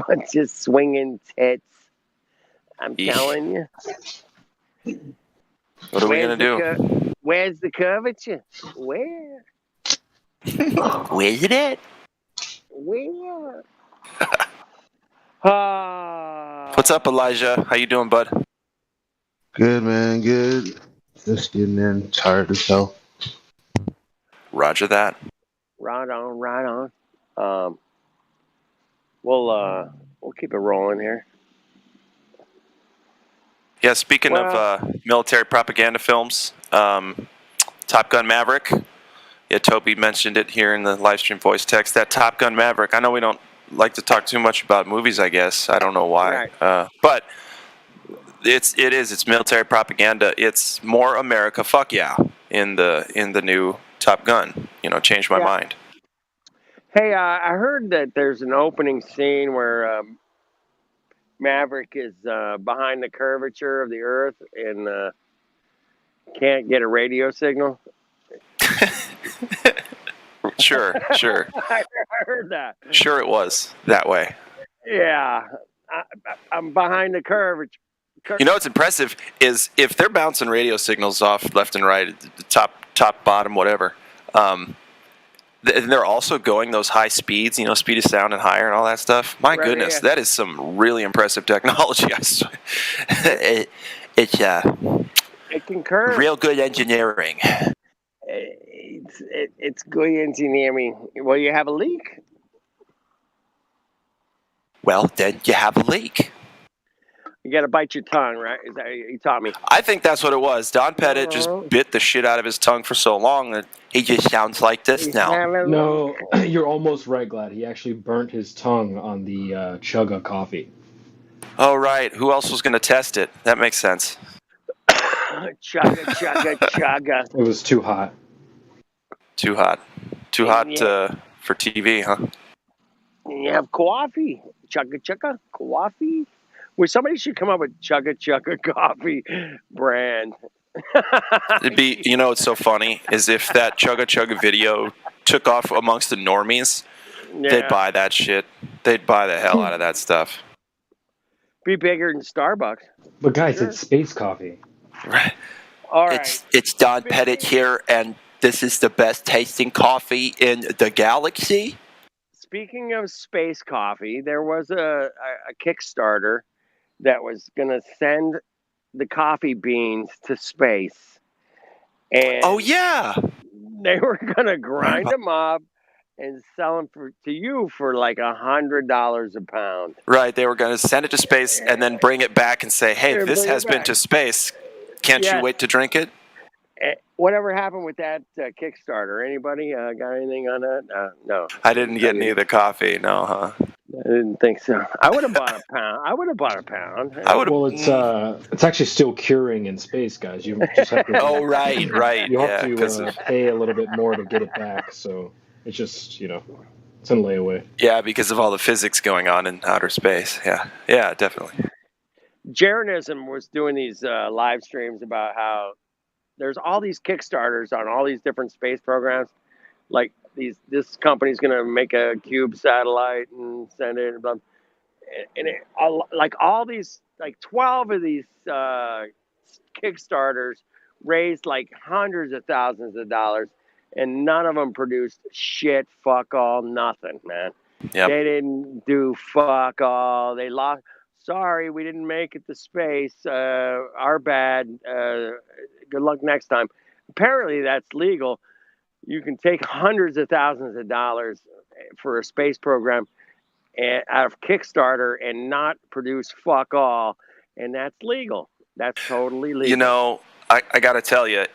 Bunch of swinging tits. I'm telling you. What are we going to do? Where's the curvature? Where? Where's it at? Where? What's up, Elijah? How you doing, bud? Good, man, good. Just getting in, tired as hell. Roger that. Right on. We'll keep it rolling here. Yeah, speaking of military propaganda films, Top Gun Maverick. Yeah, Toby mentioned it here in the live stream voice text. That Top Gun Maverick. I know we don't like to talk too much about movies, I guess. I don't know why. Right. But it's military propaganda. It's more America, fuck yeah, in the new Top Gun. Changed my mind. Hey, I heard that there's an opening scene where Maverick is behind the curvature of the Earth and can't get a radio signal. Sure. I heard that. Sure, it was that way. Yeah, I'm behind the curvature. What's impressive is if they're bouncing radio signals off left and right, the top, bottom, whatever. And they're also going those high speeds, speed of sound and higher and all that stuff. My Right, goodness, yeah. that is some really impressive technology. It's It concurs. real good engineering. It's good engineering. Well, you have a leak. Well, then you have a leak. You got to bite your tongue, right? Is that you taught me? I think that's what it was. Don Pettit just bit the shit out of his tongue for so long that he just sounds like this now. No, you're almost right, Glad. He actually burnt his tongue on the Chugga coffee. Oh, right. Who else was going to test it? That makes sense. Chugga, chugga, chugga. It was too hot. Too hot. Too hot Yeah. for TV, huh? You have coffee. Chugga, chugga, coffee. Well, somebody should come up with Chugga, chugga coffee brand. It'd be, what's so funny is if that Chugga Chugga video took off amongst the normies, they'd Yeah. buy that shit. They'd buy the hell out of that stuff. Be bigger than Starbucks. But guys, it's space coffee. Right. All right. It's Don Pettit here, and this is the best tasting coffee in the galaxy. Speaking of space coffee, there was a Kickstarter that was going to send the coffee beans to space. And oh, yeah. They were going to grind them up and sell them to you for like $100 a pound. Right. They were going to send it to space and then bring it back and say, hey, Yeah, this bring it has been back. to space. Can't you Yes. wait to drink it? Whatever happened with that Kickstarter? Anybody got anything on that? No. I didn't get any of the coffee. No, huh? I didn't think so. I would have bought a pound. I would have bought a pound. Well, it's actually still curing in space, guys. You just have to. Oh, right. You have Yeah, 'cause to pay a little bit more to get it back. So it's just it's in layaway. Yeah, because of all the physics going on in outer space. Yeah, definitely. Jeranism was doing these live streams about how there's all these Kickstarters on all these different space programs. Like this company's going to make a cube satellite and send it. And like all these, like 12 of these Kickstarters raised like hundreds of thousands of dollars, and none of them produced shit, fuck all, nothing, man. Yep. They didn't do fuck all. They lost. Sorry, we didn't make it to space. Our bad. Good luck next time. Apparently, that's legal. You can take hundreds of thousands of dollars for a space program out of Kickstarter and not produce fuck all, and that's legal. That's totally legal. I got to tell you,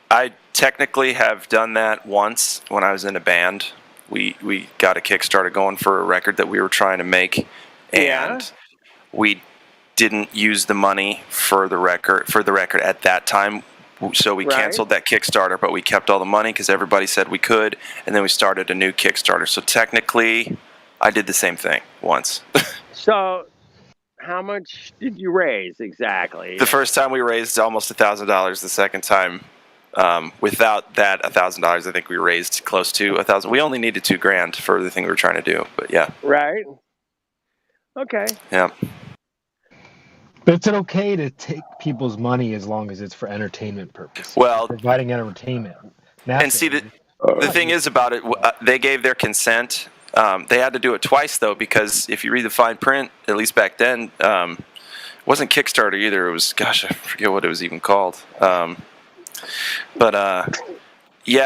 I technically have done that once when I was in a band. We got a Kickstarter going for a record that we were trying to make, and we didn't use the money for the record at that time. So we canceled that Kickstarter, but we kept all the money because everybody said we could, and then we started a new Kickstarter. So technically, I did the same thing once. So, how much did you raise exactly? The first time we raised almost $1,000. The second time, without that $1,000, I think we raised close to $1,000. We only needed $2,000 for the thing we were trying to do, but yeah. Right. Okay. Yeah. But it's okay to take people's money as long as it's for entertainment purposes. Well, providing entertainment. And see, the thing is about it, they gave their consent. They had to do it twice, though, because if you read the fine print, at least back then, it wasn't Kickstarter either. It was, gosh, I forget what it was even called. Yeah,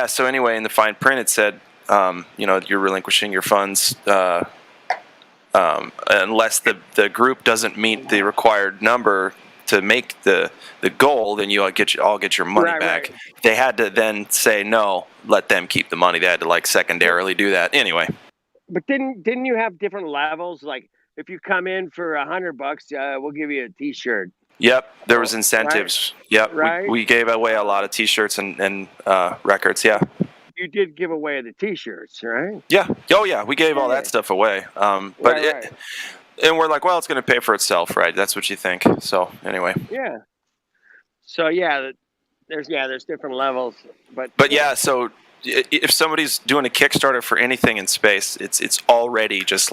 so anyway, in the fine print, it said, you're relinquishing your funds unless the group doesn't meet the required number to make the goal, then you all get your money back. Right. They had to then say no, let them keep the money. They had to secondarily do that anyway. But didn't you have different levels? Like if you come in for $100, we'll give you a T-shirt. Yep, there was incentives. Right. Yep, right. We gave away a lot of T-shirts and records. Yeah. You did give away the T-shirts, right? Yeah. Oh, yeah. We gave all that stuff away. But and we're like, well, it's going to pay for itself, right? That's what you think. So anyway. Yeah. So there's different levels, but yeah. So if somebody's doing a Kickstarter for anything in space, it's already just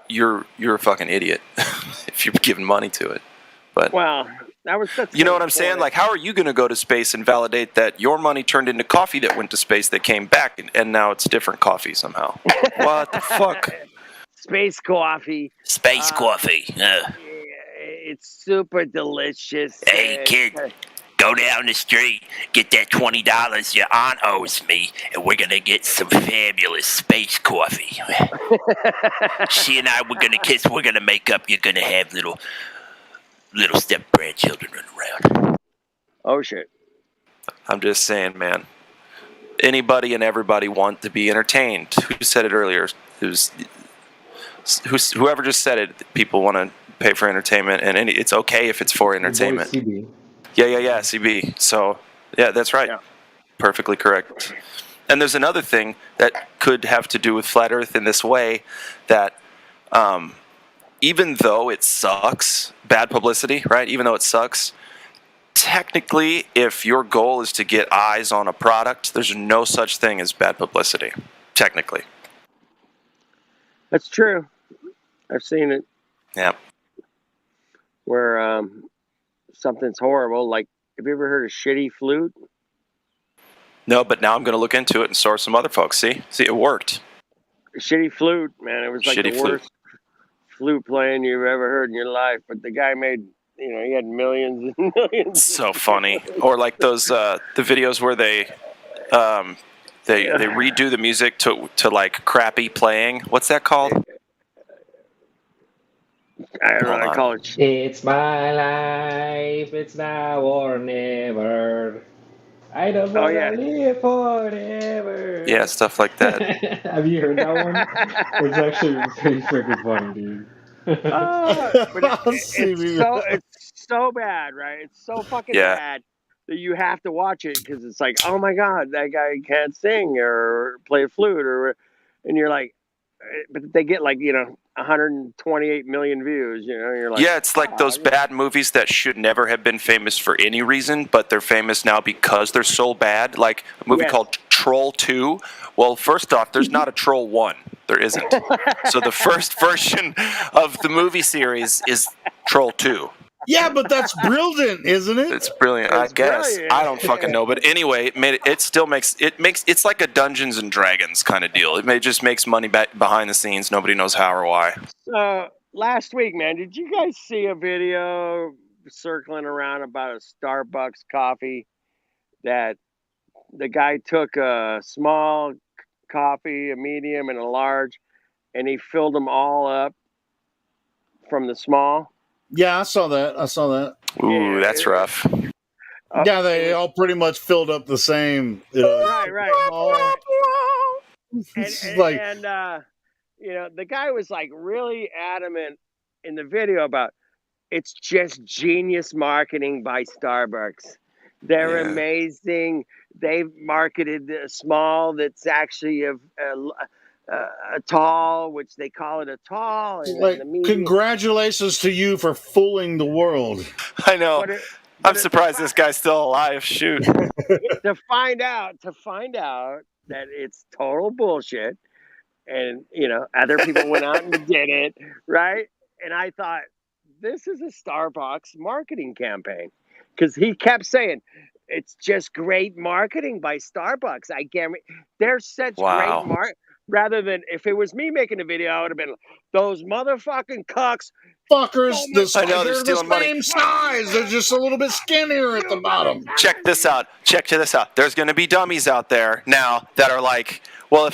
you're a fucking idiot if you're giving money to it. But well, You know what I'm saying? Like, how are you going to go to space and validate that your money turned into coffee that went to space that came back, and now it's different coffee somehow? What the fuck? Space coffee. Space coffee. It's super delicious. Hey, kid, go down the street, get that $20 your aunt owes me, and we're going to get some fabulous space coffee. She and I, we're going to kiss, we're going to make up, you're going to have little step-grandchildren running around. Oh, shit. I'm just saying, man. Anybody and everybody want to be entertained. Who said it earlier? Whoever just said it, people want to pay for entertainment, and it's okay if it's for entertainment. CB. Yeah, CB. So, yeah, that's right. Yeah. Perfectly correct. And there's another thing that could have to do with Flat Earth in this way, that even though it sucks, bad publicity, right? Even though it sucks, technically, if your goal is to get eyes on a product, there's no such thing as bad publicity, technically. That's true. I've seen it. Yeah. Where something's horrible. Like, have you ever heard of Shitty Flute? No, but now I'm going to look into it and source some other folks. See, it worked. Shitty Flute, man. It was like Shitty the Flute. worst flute playing you've ever heard in your life. But the guy made, he had millions and millions. So funny. Or like those the videos where they redo the music to like crappy playing. What's that called? I don't know. I call it. It's my life. It's now or never. I don't want to live forever. Yeah, stuff like that. Have you heard that one? It's actually pretty freaking funny, dude. But it's so bad, right? It's so fucking bad that you have to watch it because it's like, oh my god, that guy can't sing or play a flute, and you're like, but they get like 128 million views. You're like, Yeah, it's like those bad movies that should never have been famous for any reason, but they're famous now because they're so bad. Like a movie called Troll 2. Well, first off, there's not a Troll 1. There isn't. So the first version of the movie series is Troll 2. Yeah, but that's brilliant, isn't it? It's brilliant, I guess. brilliant. I don't fucking know, but anyway, it's like a Dungeons and Dragons kind of deal. It just makes money back behind the scenes. Nobody knows how or why. So last week, man, did you guys see a video circling around about a Starbucks coffee that the guy took a small coffee, a medium, and a large, and he filled them all up from the small? Yeah, I saw that. Ooh, that's rough. Yeah, they all pretty much filled up the same. Right. Like, the guy was like really adamant in the video about it's just genius marketing by Starbucks. They're amazing. They've marketed a small that's actually a tall, which they call it a tall. And like, the medium. congratulations to you for fooling the world. I know. I'm surprised this guy's still alive. Shoot. to find out that it's total bullshit, and other people went out and did it, right? And I thought, this is a Starbucks marketing campaign, because he kept saying it's just great marketing by Starbucks. I guarantee they're such great rather than if it was me making a video, I would have been like, those motherfucking cucks. Fuckers, they're they're the stealing money. same size. They're just a little bit skinnier at the bottom. Check this out. There's going to be dummies out there now that are like, well,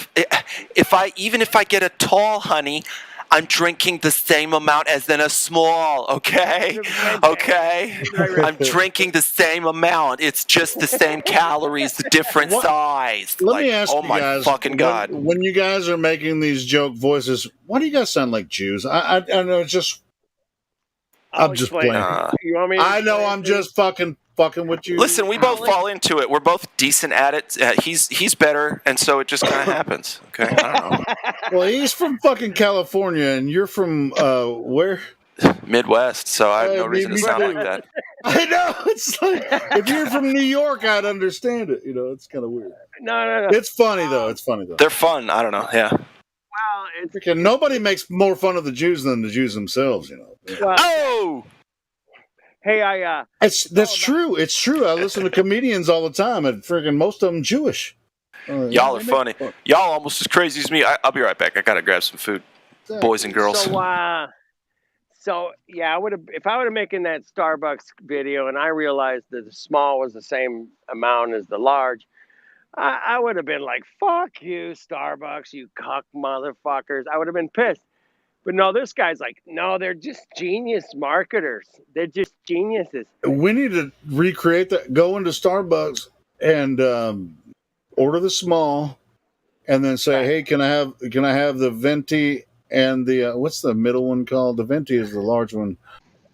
if I get a tall honey, I'm drinking the same amount as in a small, okay? Okay? I'm drinking the same amount. It's just the same calories, different size. Let me ask oh you my guys, fucking God. When you guys are making these joke voices, why do you guys sound like Jews? I know it's just... I'm just playing. You want me to I know I'm just fucking with you. Listen, we both fall into it. We're both decent at it. He's better, and so it just kind of happens. Okay, I don't know. Well, he's from fucking California, and you're from where? Midwest. So I have no reason to sound like that. I know. It's like if you're from New York, I'd understand it. It's kind of weird. No. It's funny though. They're fun. I don't know. Yeah. Well, nobody makes more fun of the Jews than the Jews themselves. Well, Hey, I That's true. It's true. I listen to comedians all the time, and freaking most of them Jewish. Y'all are funny. Y'all almost as crazy as me. I'll be right back. I gotta grab some food, boys and girls. So yeah, I would have if I would have making that Starbucks video and I realized that the small was the same amount as the large, I would have been like, "Fuck you, Starbucks, you cuck motherfuckers." I would have been pissed. But no, this guy's like, no, they're just genius marketers. They're just geniuses. We need to recreate that. Go into Starbucks and order the small, and then say, "Hey, can I have the venti and the what's the middle one called? The venti is the large one."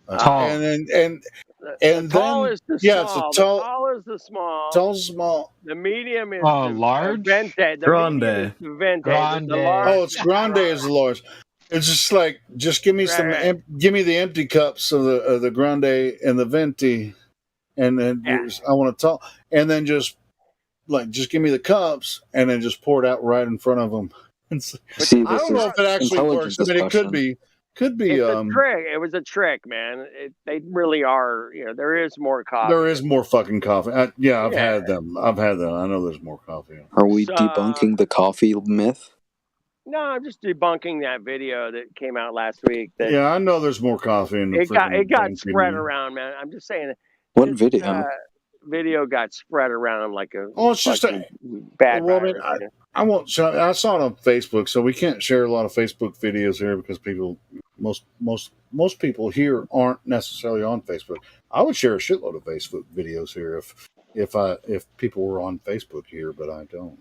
Tall. And The tall then is the yeah, small. it's a tall. The tall is the small. Tall's small. The medium is Oh, the large? Vente. The Grande. medium is the Vente. Grande. The large. Oh, it's grande is the large. It's just like give me some give me the empty cups of the grande and the venti, and then I want a tall, and then just give me the cups and then just pour it out right in front of them. See, I don't know if it actually works, but it could be. It's a trick. It was a trick, man. They really are. You know, there is more coffee. There is more fucking coffee. I've had them. I know there's more coffee. Are we debunking the coffee myth? No, I'm just debunking that video that came out last week. That Yeah, I know there's more coffee in the it got venti, spread man. around, man. I'm just saying. What video? Video got spread around like a it's just bad virus. I won't show. I saw it on Facebook, so we can't share a lot of Facebook videos here because most people here aren't necessarily on Facebook. I would share a shitload of Facebook videos here if people were on Facebook here, but I don't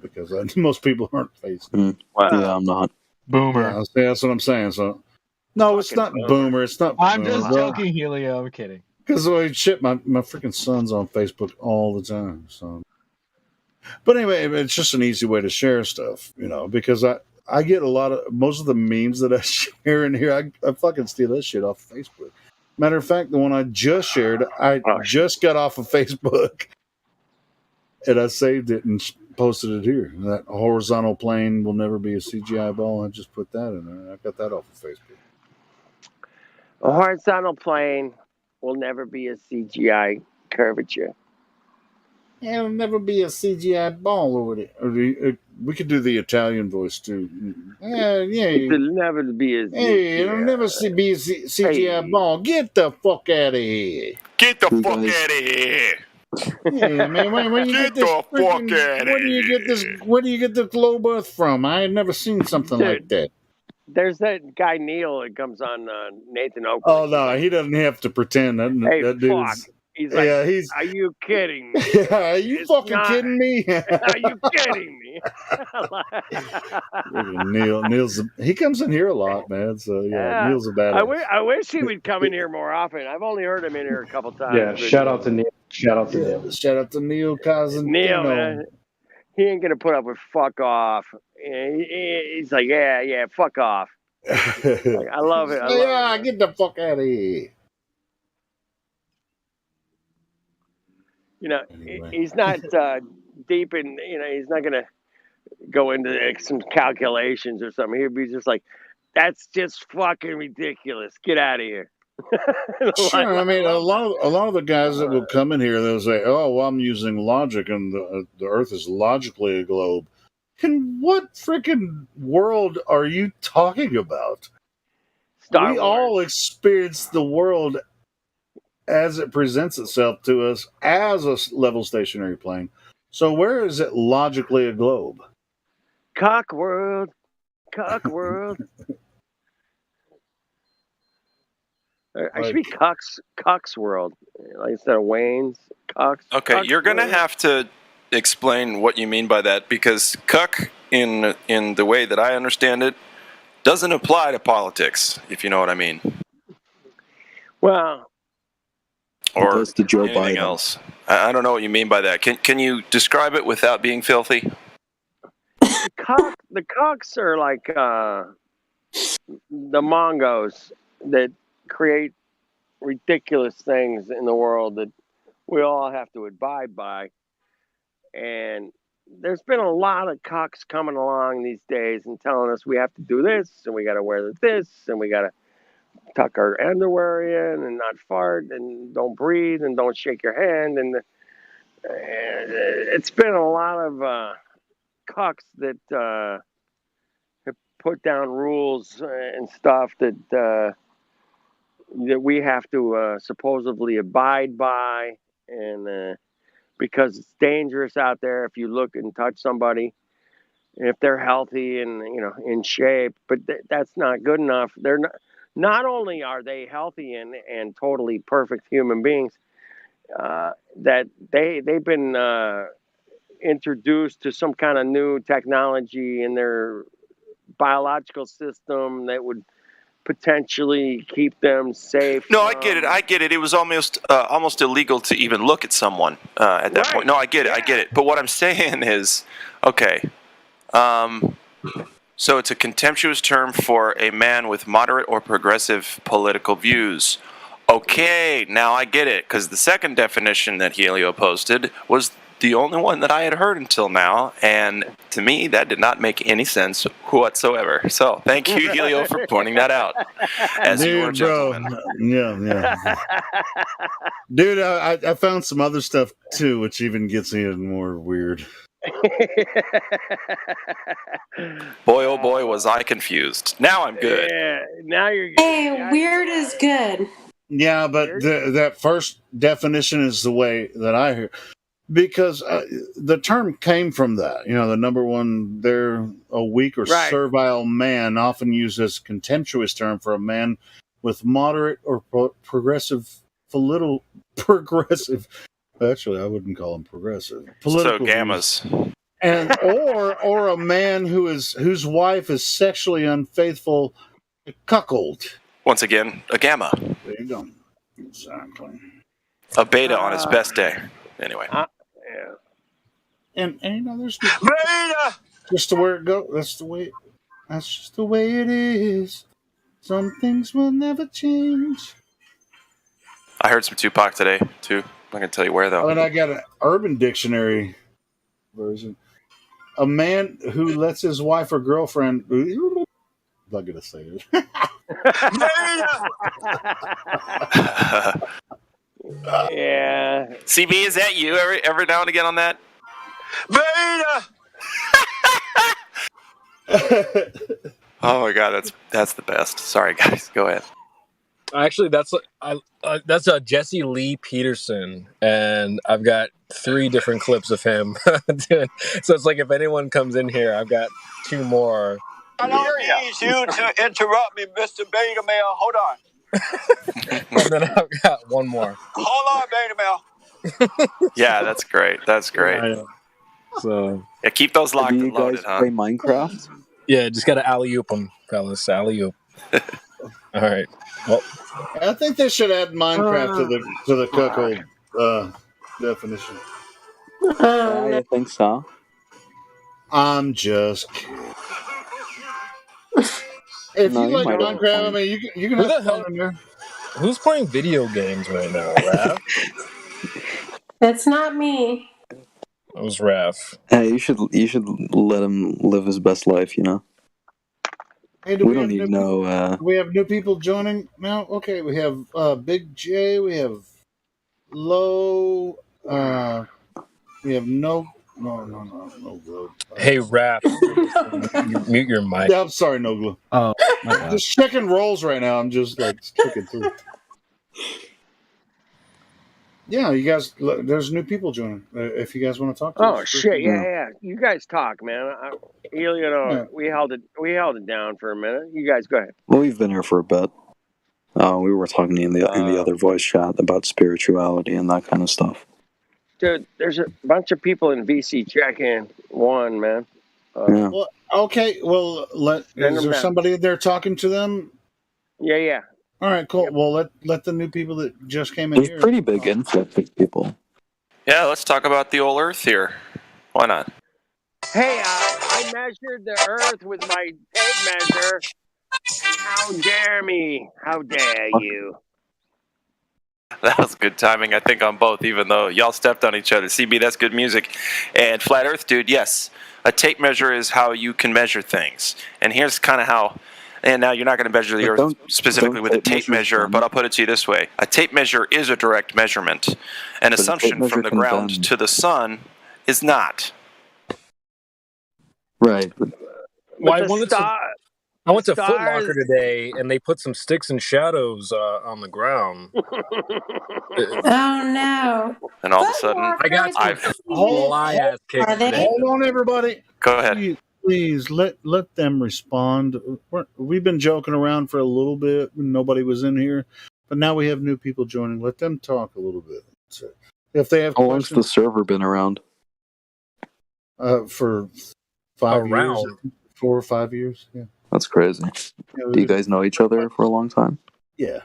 because most people aren't Facebook. Yeah, I'm not. Boomer. Yeah, that's what I'm saying. So no, it's not boomer. It's not. I'm boomer, just joking, Helio. I'm kidding. Because shit, my freaking son's on Facebook all the time. So, but anyway, it's just an easy way to share stuff, because I get most of the memes that I share in here. I fucking steal that shit off of Facebook. Matter of fact, the one I just shared, I just got off of Facebook, and I saved it and posted it here. That horizontal plane will never be a CGI ball. I just put that in there. I got that off of Facebook. A horizontal plane will never be a CGI curvature. Yeah, it'll never be a CGI ball over there. We could do the Italian voice too. Yeah. It'll never be a CGI. Hey, it'll never be a CGI ball. Get the fuck out of here. Get the fuck out of here. Yeah, man. Where do you get this? Where do you get the globe Earth from? I had never seen something like that. There's that guy Neil that comes on Nathan Oakley. Oh no, he doesn't have to pretend. That dude's. He's like, are you kidding me? Yeah, are you kidding me? Are you kidding me? Neil's he comes in here a lot, man. So yeah. Neil's a badass. I wish he would come in here more often. I've only heard him in here a couple times. Yeah, shout out to Neil. Shout out to Neil. Shout out to Neil Cosentino. Neil, man, he ain't gonna put up with fuck off. He's like, yeah, fuck off. Like, I love it. Get the fuck out of here. He's not deep in, he's not going to go into some calculations or something. He'd be just like, that's just fucking ridiculous. Get out of here. Sure. I mean, a lot of the guys that will come in here, they'll say, oh, well, I'm using logic and the Earth is logically a globe. In what freaking world are you talking about? We all experience the world as it presents itself to us as a level stationary plane. So where is it logically a globe? Cock world. I should be Cox world, like instead of Wayne's Cox. Okay, Cox you're gonna world. have to explain what you mean by that, because cuck in the way that I understand it doesn't apply to politics, if you know what I mean. Well, or Joe anything Biden. else. I don't know what you mean by that. Can you describe it without being filthy? The cocks are like the Mongos that create ridiculous things in the world that we all have to abide by. And there's been a lot of cocks coming along these days and telling us we have to do this and we got to wear this and we got to tuck our underwear in and not fart and don't breathe and don't shake your hand. And it's been a lot of cucks that have put down rules and stuff that we have to supposedly abide by, and because it's dangerous out there if you look and touch somebody, if they're healthy and in shape. But that's not good enough. They're not only are they healthy and totally perfect human beings, that they've been introduced to some kind of new technology in their biological system that would potentially keep them safe. No, I get it. It was almost illegal to even look at someone at that point. No, I get it. But what I'm saying is, okay, so it's a contemptuous term for a man with moderate or progressive political views. Okay, now I get it, because the second definition that Helio posted was the only one that I had heard until now, and to me, that did not make any sense whatsoever. So, thank you, Helio, for pointing that out. As you were, gentlemen. Yeah. Dude, I found some other stuff, too, which even gets even more weird. Boy, oh boy, was I confused. Now I'm good. Yeah, now you're good. Hey, weird is good. Yeah, but that first definition is the way that I hear. Because the term came from that. The number one, they're a weak or servile man, often used as a contemptuous term for a man with moderate or progressive. Actually, I wouldn't call him progressive. Political gammas. Views. And or a man whose wife is sexually unfaithful, a cuckold. Once again, a gamma. There you go. Exactly. A beta on his best day. Anyway. And there's beta. Just the way it goes. That's just the way it is. Some things will never change. I heard some Tupac today too. I'm not gonna tell you where though. And I got an Urban Dictionary version. A man who lets his wife or girlfriend. I'm not gonna say it. Yeah. CB, is that you every now and again on that? Beta. Oh my god, that's the best. Sorry guys, go ahead. Actually, that's Jesse Lee Peterson, and I've got 3 different clips of him doing. So it's like if anyone comes in here, I've got 2 more. I don't need you to interrupt me, Mr. Beta Male. Hold on. And then I've got 1 more. Hold on, Beta Male. Yeah, that's great. That's great. So yeah, keep those locked Do you and loaded, guys play Minecraft? Yeah, just gotta alley-oop them, fellas. Alley-oop. All right. Well, I think they should add Minecraft to the cuckold definition. I think so. I'm just kidding. If you like Minecraft, I mean, you can have fun in there. Who's playing video games right now, Raph? That's not me. It was Raph. Hey, you should let him live his best life. Hey, we don't need no. Do we have new people joining now? Okay, we have Big J. We have Low. We have no. Hey, Raph. Mute your mic. Yeah, I'm sorry, No Glue. Oh, I'm just checking rolls right now. I'm just clicking through. Yeah, you guys. There's new people joining. If you guys want to talk to us. Oh shit! Yeah. You guys talk, man. We held it down for a minute. You guys go ahead. Well, we've been here for a bit. We were talking in the other voice chat about spirituality and that kind of stuff. Dude, there's a bunch of people in VC check-in. Man. Yeah. Well, okay. Well, is there somebody there talking to them? Yeah. All right, cool. Yep. Well, let the new people that just came in There's here. There's pretty big influx of people. Yeah, let's talk about the old Earth here. Why not? Hey, I measured the Earth with my tape measure. How dare me? How dare you? That was good timing, I think, on both, even though y'all stepped on each other. CB, that's good music. And Flat Earth Dude, yes, a tape measure is how you can measure things. And here's kind of how And now you're not going to measure the But Earth specifically with a tape measure, but I'll put it to you this way. A tape measure is a direct measurement. An But a tape assumption measure from the can ground bend. to the sun is not. Right. Well, I the went to Foot stars- Locker today, and they put some sticks and shadows on the ground. Oh no! And all of a sudden, I got some fly ass kicks Are they? today. Hold on, everybody. Go ahead. Please let them respond. We've been joking around for a little bit when nobody was in here, but now we have new people joining. Let them talk a little bit. So if they have How long's the questions, server been around? for 5 years, Around. 4 or 5 years. Yeah. That's crazy. Do you guys know each other for a long time? Yeah.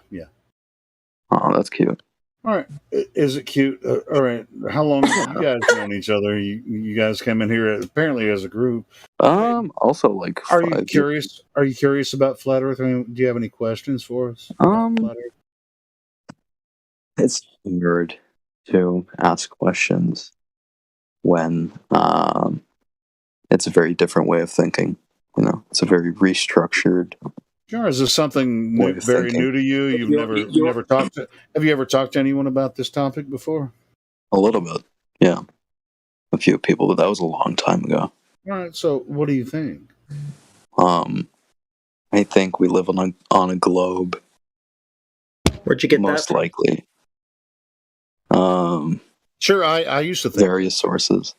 Oh, that's cute. All right. Is it cute? All right. How long have you guys known each other? You guys came in here apparently as a group. Also like Are 5 you years. curious? Are you curious about Flat Earth? I mean, do you have any questions for us? about Flat Earth? It's weird to ask questions when it's a very different way of thinking. You know, it's a very restructured. Sure. Is this something way of very thinking. new to you? You've never talked to. Have you ever talked to anyone about this topic before? A little bit, yeah. A few people, but that was a long time ago. All right. So, what do you think? I think we live on a globe. Where'd you get most that from? likely? Sure. I used to think various sources.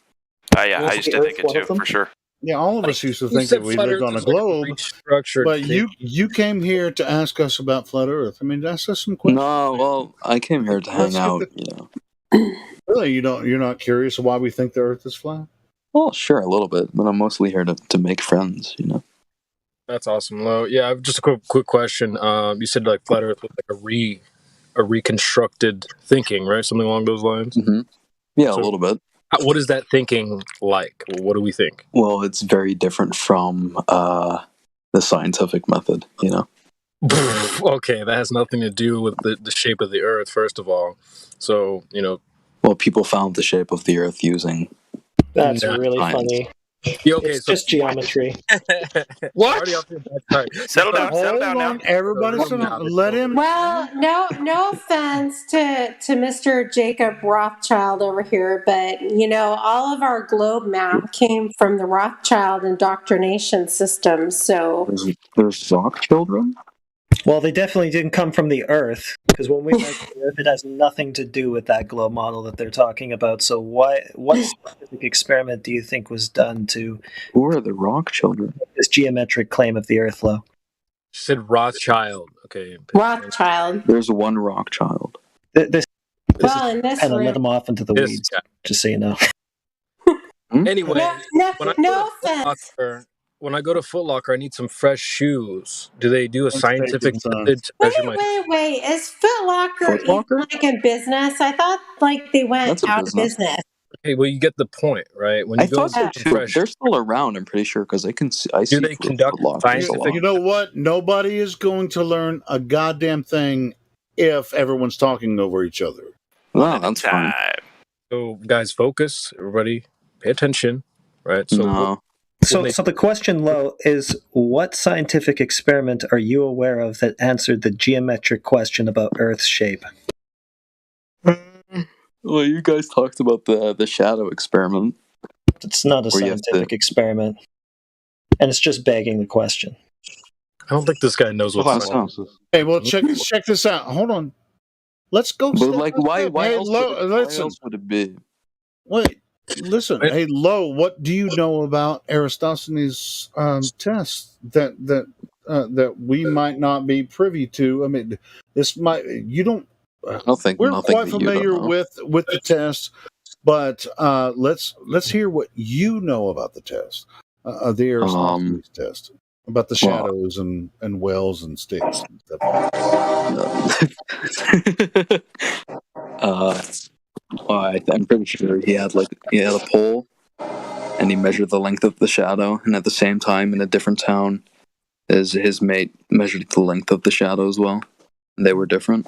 I used to think it too, for sure. Yeah, all of us used to you think said that we Flat lived Earth on a is like a globe. restructured But thing. you came here to ask us about Flat Earth. I mean, ask us some questions. No, well, I came here to hang Let's get out. the- You know. Really, you're not curious why we think the Earth is flat? Well, sure, a little bit, but I'm mostly here to make friends. You know. That's awesome, Lo. Yeah, just a quick question. You said like Flat Earth was like a reconstructed thinking, right? Something along those lines. Mm-hmm. Yeah, So- a little bit. What is that thinking like? What do we think? Well, it's very different from the scientific method. You know. Okay, that has nothing to do with the shape of the Earth, first of all. So, you know. Well, people found the shape of the Earth using. That's No. really Science. funny. Yeah, okay, It's so just geometry. what? Settle down now. Everybody, sit down. Let him. Well, no offense to Mr. Jacob Rothschild over here, but all of our globe map came from the Rothschild indoctrination system. So There's Zoc children. Well, they definitely didn't come from the Earth, because when we went to the Earth, it has nothing to do with that globe model that they're talking about. So what scientific experiment do you think was done to Who are the Rock children? this geometric claim of the Earth, Lo? She said Rothschild. Okay. Rothschild. There's one Rock child. This Well, in this kind of room. let them off into the This weeds, guy. just so you know. Anyway, No when I go to Foot offense. Locker, when I go to Foot Locker, I need some fresh shoes. Do they do a scientific taken, method to measure my? Wait. Is Foot Locker Foot Locker? even like in business? I thought like they went That's a out business. of business. Okay, well, you get the point, right? When you I go thought so to too. fresh, They're still around. I'm pretty sure because I can see. I see they Foot conduct Lockers a scientific- lot. You know what? Nobody is going to learn a goddamn thing if everyone's talking over each other. No, that's fine. so guys, focus. Everybody, pay attention, right? So No. So the question, Lo, is what scientific experiment are you aware of that answered the geometric question about Earth's shape? Well, you guys talked about the shadow experiment. It's not a Where you have scientific experiment. And it's just begging the question. I don't think this guy knows what's Well, going so. Hey, well, check this out. Hold on. Let's go. But step like, by step. why Hey, else? Lo, Would it, why listen. else would it be? Wait, listen. Hey, Lo, what do you know about Eratosthenes' test that we might not be privy to? I mean, this might you don't. I don't think We're nothing quite that you familiar don't know. with the test, but let's hear what you know about the test, the Eratosthenes test, about the shadows and wells and sticks and stuff. I'm pretty sure he had a pole, and he measured the length of the shadow, and at the same time, in a different town, his mate measured the length of the shadow as well. And they were different.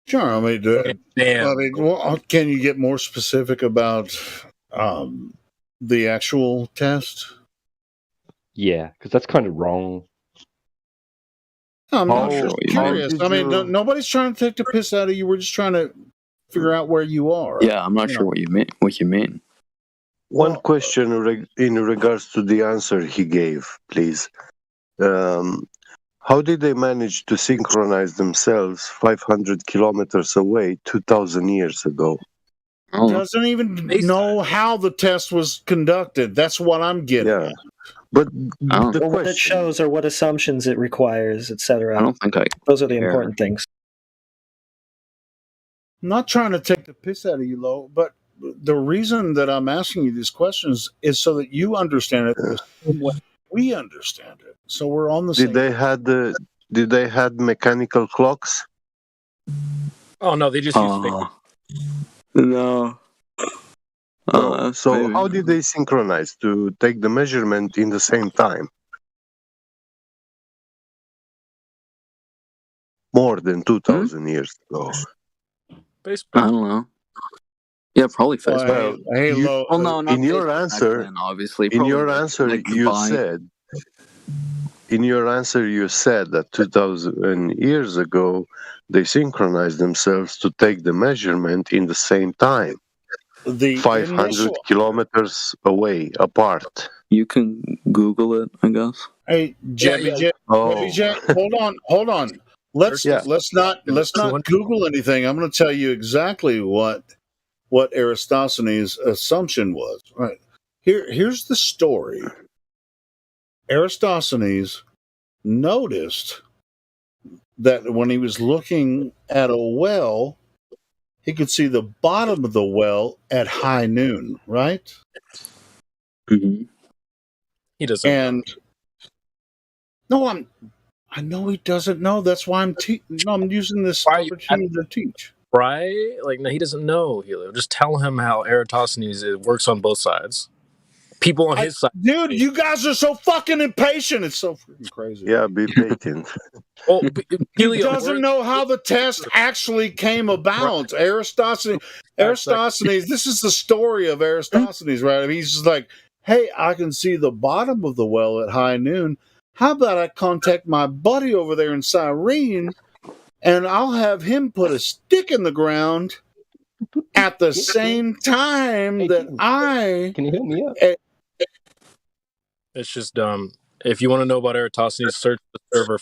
Sure. I mean, well, can you get more specific about the actual test? Yeah, because that's kind of wrong. I'm How- not sure. how Curious. did I mean, you- nobody's trying to take the piss out of you. We're just trying to figure out where you are. Yeah, I'm not You sure know. what you mean. What you mean? One question in regards to the answer he gave, please. How did they manage to synchronize themselves 500 kilometers away 2,000 years ago? Doesn't even know how the test was conducted. That's what I'm getting. Yeah. But or what it shows, or what assumptions it requires, etc. I don't think Those are the care. important things. I'm not trying to take the piss out of you, Lo, but the reason that I'm asking you these questions is so that you understand it the same way we understand it. So we're on the same. Did they had mechanical clocks? Oh no, they just use fake. No. So how did they synchronize to take the measurement in the same time? More than 2,000 years ago. I don't know. Yeah, probably Facebook. Well, hey, you- well, no, not in your Facebook back answer, then, obviously. in Probably your like answer, they you combined- said that 2,000 years ago they synchronized themselves to take the measurement in the same time, the 500 initial- kilometers away apart. You can Google it, I guess. Hey, Jebby J, hold on. Let's not Google anything. I'm going to tell you exactly what Eratosthenes' assumption was. Right here's the story. Eratosthenes noticed that when he was looking at a well, he could see the bottom of the well at high noon. Right. Mm-hmm. He doesn't. And I know he doesn't know. That's why I'm using this opportunity to teach. Right? Like, no, he doesn't know, Helio. Just tell him how Eratosthenes works on both sides. People on his side. Dude, you guys are so fucking impatient. It's so freaking crazy. Yeah, be patient. Well, he doesn't know how the test actually came about. Eratosthenes, this is the story of Eratosthenes, right? I mean, he's just like, hey, I can see the bottom of the well at high noon. How about I contact my buddy over there in Cyrene, and I'll have him put a stick in the ground at the same time that I... Can you help me out? It's just dumb. If you want to know about Eratosthenes, search the server.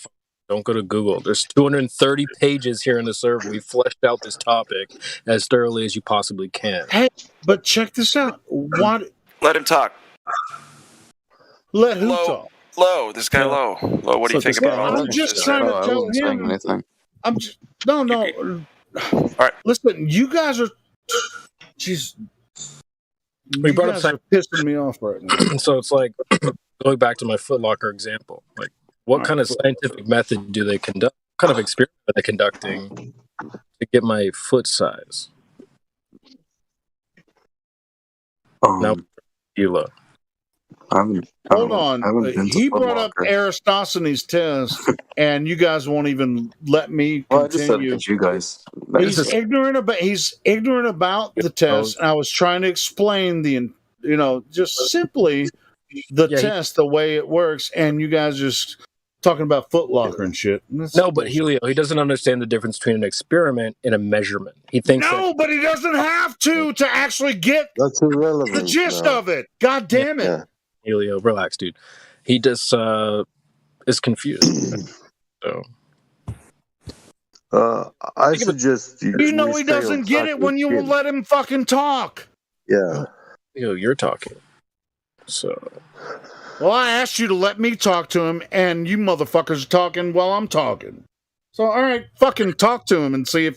Don't go to Google. There's 230 pages here in the server. We fleshed out this topic as thoroughly as you possibly can. Hey, but check this out. Let him talk. Let who talk? Low, this guy Low. Low, what do you think about all I'm this? just trying to tell him. I'm just no. All right. Listen, you guys are. Jeez, We you brought up guys are pissing me off right now. So it's like going back to my Foot Locker example. Like, what kind of scientific method do they conduct? What kind of experiment are they conducting to get my foot size? Now, you look. Hold on. He brought up Eratosthenes' test, and you guys won't even let me Well, I just said continue. that you guys. He's ignorant about the test. And I was trying to explain just simply the test, the way it works, and you guys just talking about Foot Locker and shit. No, but Helio, he doesn't understand the difference between an experiment and a measurement. He thinks No, but he doesn't have to actually get That's irrelevant. the gist of it. God damn it. Yeah. Helio, relax, dude. He just is confused. So I suggest You we know he stay on doesn't get track it when with you him. let him fucking talk. Yeah. you're talking. So Well, I asked you to let me talk to him, and you motherfuckers are talking while I'm talking. So, all right, fucking talk to him and see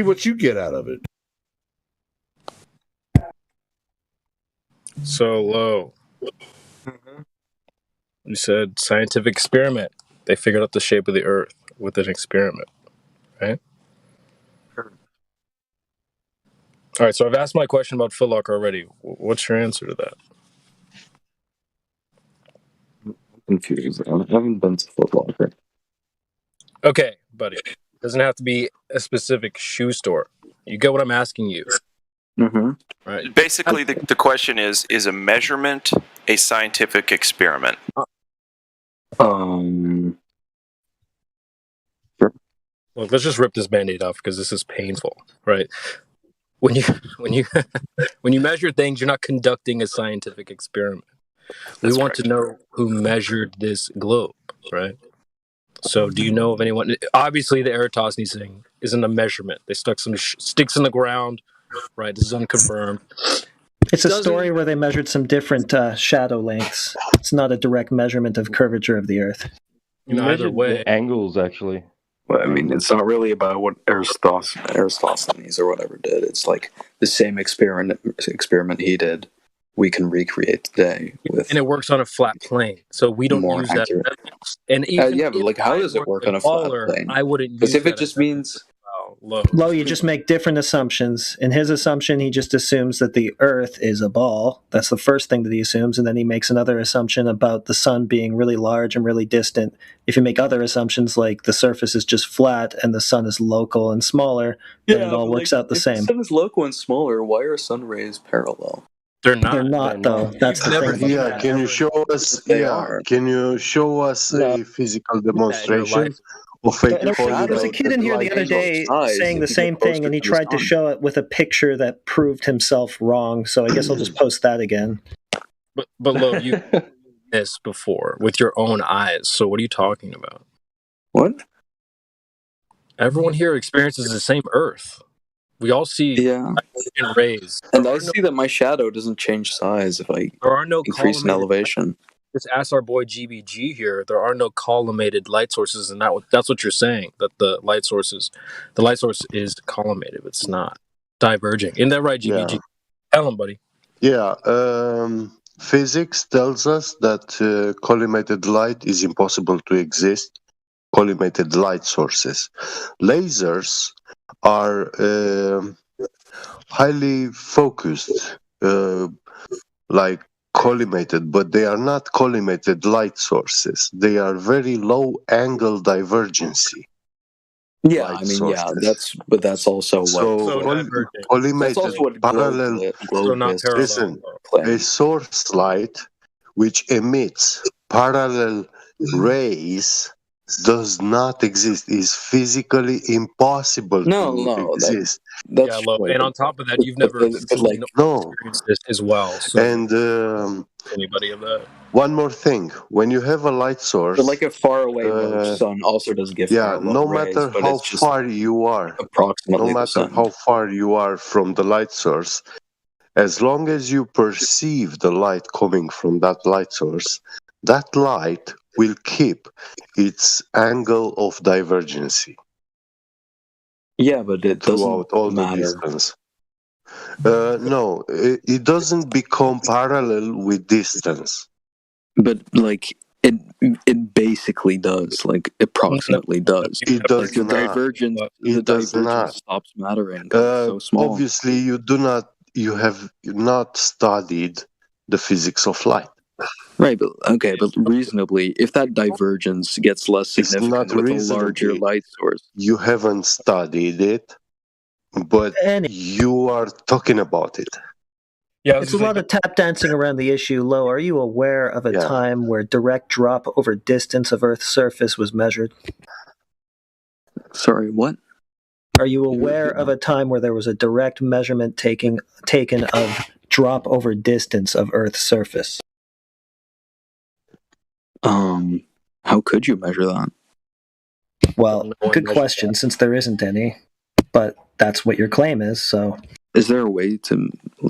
what you get out of it. So Low. You said scientific experiment. They figured out the shape of the Earth with an experiment, right? All right, so I've asked my question about Foot Locker already. What's your answer to that? Confused. I haven't been to Foot Locker. Okay, buddy. It doesn't have to be a specific shoe store. You get what I'm asking you. Mm-hmm. Right. Basically, the question is a measurement a scientific experiment? Look, let's just rip this Band-Aid off because this is painful, right? When you when you measure things, you're not conducting a scientific experiment. We want to know who measured this globe, right? So, do you know of anyone? Obviously, the Eratosthenes thing isn't a measurement. They stuck some sticks in the ground, right? This is unconfirmed. It's a story where they measured some different shadow lengths. It's not a direct measurement of curvature of the Earth. Either way, angles actually. Well, I mean, it's not really about what Eratosthenes or whatever did. It's like the same experiment he did. We can recreate today with, and it works on a flat plane, so we don't more use accurate. that. And even yeah, but like, how does it work on a flat plane? I wouldn't use Because if that it just means Lo, you just make different assumptions. In his assumption, he just assumes that the Earth is a ball. That's the first thing that he assumes, and then he makes another assumption about the sun being really large and really distant. If you make other assumptions like the surface is just flat and the sun is local and smaller, then it all works out the same. If the sun is local and smaller, why are sun rays parallel? They're not. They're not, though. That's the thing. Yeah, can you show us? Can you show us a physical demonstration of a There's a kid in here the other day saying the same thing, and he tried to show it with a picture that proved himself wrong. So I guess I'll just post that again. But Lo, you've seen this before with your own eyes. So what are you talking about? What? Everyone here experiences the same Earth. We all see rays. And I see that my shadow doesn't change size if I increase in elevation. Just ask our boy GBG here. There are no collimated light sources, and that's what you're saying. That the light source is collimated. It's not diverging. Isn't that right, GBG? Yeah. Tell him, buddy. Yeah, physics tells us that collimated light is impossible to exist. Collimated light sources. Lasers are highly focused, like collimated, but they are not collimated light sources. They are very low angle divergency. Yeah, I mean, sources. that's also what. Collimated parallel. Listen, a source light which emits parallel rays does not exist. Is physically impossible to exist. That's and on top of that, you've never experienced this as well. So and anybody of that. One more thing: when you have a light source, but like a far away sun also does give. No matter how far you are, approximately no matter how far you are from the light source, as long as you perceive the light coming from that light source, that light will keep its angle of divergency. Yeah, but it doesn't all matter. The distance. No, it doesn't become parallel with distance. But like it basically does, like approximately does. It does like, the not. Divergence. It the does divergence not. Stops mattering. So small. Obviously, you have not studied the physics of light. Right, but reasonably, if that divergence gets less significant with a larger light source, you haven't studied it, but you are talking about it. Yeah, it's a lot of tap dancing around the issue. Lo, are you aware of a time where direct drop over distance of Earth's surface was measured? Sorry, what? Are you aware of a time where there was a direct measurement taken of drop over distance of Earth's surface? How could you measure that? Well, good question, since there isn't any, but that's what your claim is, so... Is there a way to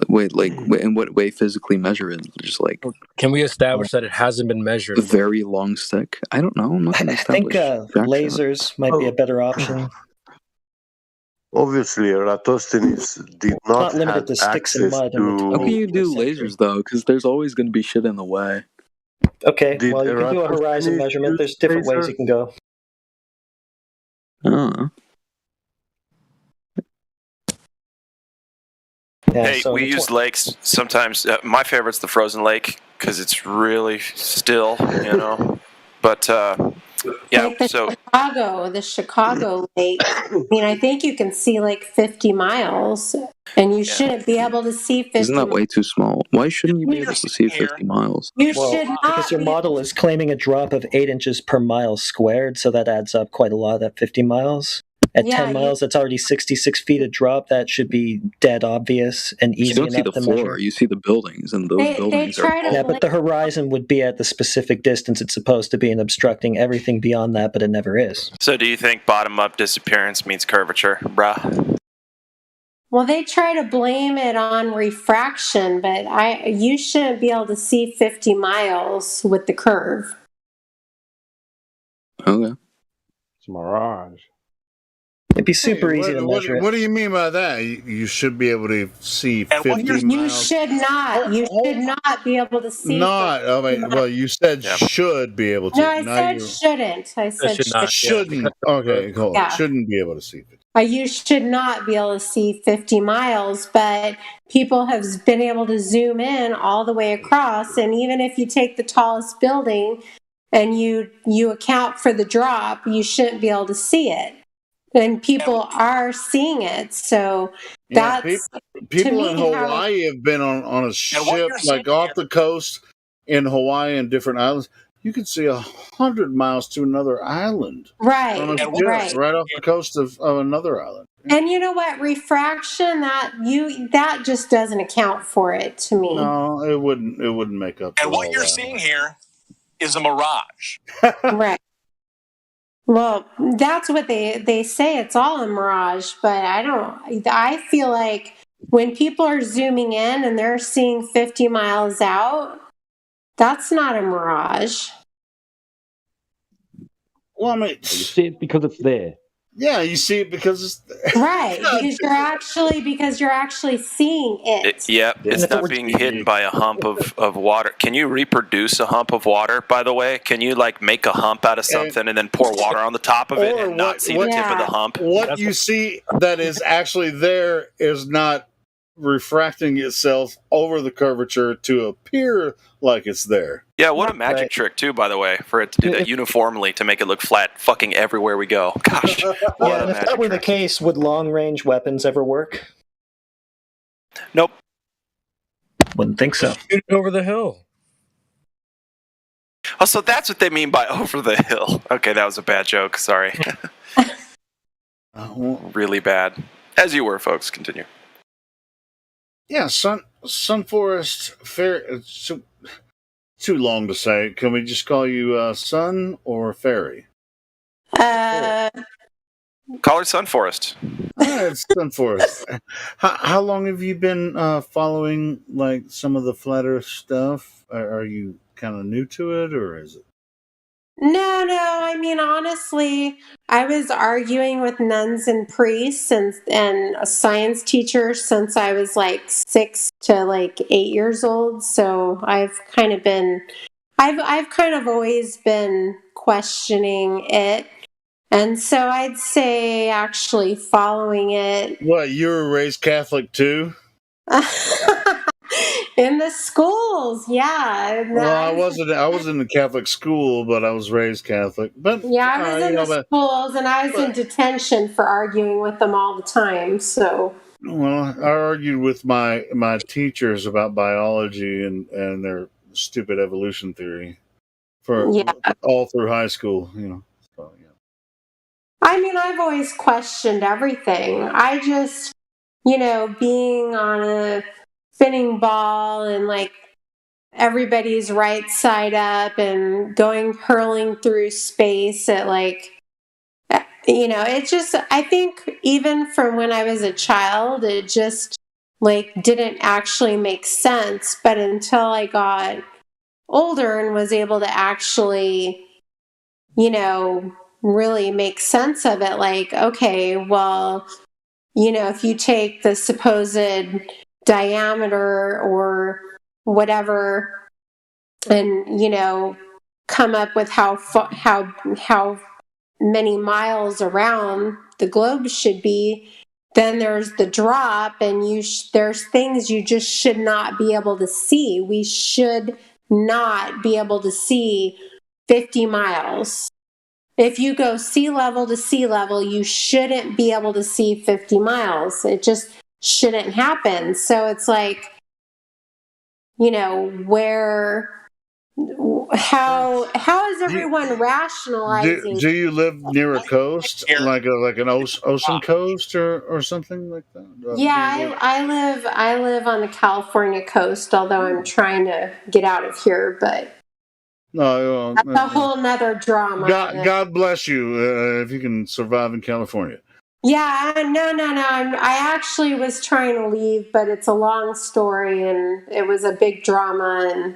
in what way physically measure it? Just like, can we establish that it hasn't been measured? A very long stick? I don't know. I'm not I think lasers might be a better option. Obviously, Eratosthenes did not limited to sticks and mud. How can you do lasers though? Because there's always going to be shit in the way. Okay, well, you can do a horizon measurement. There's different ways you can go. Yeah, hey, we use lakes sometimes. My favorite's the frozen lake because it's really still, you know. But Yeah. Like the Chicago lake. I mean, I think you can see like 50 miles, and you shouldn't be able to see 50 Isn't that miles. way too small? Why shouldn't you be able to see 50 miles? You Well, should because not your be. model is claiming a drop of 8 inches per mile squared, so that adds up quite a lot at 50 miles. At Yeah, 10 miles, that's already 66 feet of drop. That should be dead obvious and You easy don't see enough the to floor. measure. You see the buildings, and those They buildings are try to Yeah, tall. but the horizon would be at the specific distance it's supposed to be and obstructing everything beyond that, but it never is. So do you think bottom up disappearance means curvature, bruh? Well, they try to blame it on refraction, but you shouldn't be able to see 50 miles with the curve. Okay. It's a mirage. It'd be super Hey, easy to measure what it. do you mean by that? You should be able to see 50 You miles. should not. You should not be able to see. Not. 50 I mean, miles. well, you said should be able to. No, I Now said you shouldn't. I said should not. shouldn't. Okay, cool. Yeah. Shouldn't be able to see 50. You should not be able to see 50 miles, but people have been able to zoom in all the way across. And even if you take the tallest building and you account for the drop, you shouldn't be able to see it. And people are seeing it. So Yeah, that's people to in me how. Hawaii have been on a ship like off the coast in Hawaii and different islands. You can see 100 miles to another island. Right, On a ship, right. right off the coast of another island. And you know what? Refraction that just doesn't account for it to me. No, it wouldn't make up for And what all you're that. seeing here is a mirage. Right. Well, that's what they say. It's all a mirage, but I feel like when people are zooming in and they're seeing 50 miles out, that's not a mirage. Well, I mean, You see it because it's there. yeah, you see it because it's Right, because you're actually seeing it. Yep, it's not being hidden by a hump of water. Can you reproduce a hump of water, by the way? Can you like make a hump out of something and then pour water on the top of it and not see the tip of the hump? What you see that is actually there is not refracting itself over the curvature to appear like it's there. Yeah, what a magic trick too, by the way, for it to do that uniformly to make it look flat fucking everywhere we go. Gosh. Yeah, and if that were the case, would long-range weapons ever work? Nope. Wouldn't think so. Shoot it over the hill. Oh, so that's what they mean by over the hill. Okay, that was a bad joke. Sorry. Really bad. As you were, folks. Continue. Yeah, Sunforest Fair. It's too long to say. Can we just call you Sun or Fairy? Call her Sunforest. It's Sunforest. How long have you been following like some of the flat Earth stuff? Are you kind of new to it, or is it? No. I mean, honestly, I was arguing with nuns and priests and a science teacher since I was like 6 to like 8 years old. So I've kind of always been questioning it. And so I'd say actually following it. What, you were raised Catholic too? In the schools, yeah. Well, I was in the Catholic school, but I was raised Catholic. But Yeah, I was in the schools, and I was in detention for arguing with them all the time. So, well, I argued with my teachers about biology and their stupid evolution theory for all through high school. So, yeah. I mean, I've always questioned everything. I just, being on a spinning ball and like everybody's right side up and hurling through space at like, it just, I think even from when I was a child, it just like didn't actually make sense. But until I got older and was able to actually, really make sense of it, like, okay, well, if you take the supposed diameter or whatever and, come up with how many miles around the globe should be, then there's the drop, and there's things you just should not be able to see. We should not be able to see 50 miles. if you go sea level to sea level, you shouldn't be able to see 50 miles. It just shouldn't happen. So it's like, you know, how is everyone rationalizing? Do you live near a coast, like an ocean coast or something like that? Yeah, I live on the California coast, although I'm trying to get out of here, but No, that's a whole nother drama. God bless you if you can survive in California. Yeah, no. I actually was trying to leave, but it's a long story, and it was a big drama. And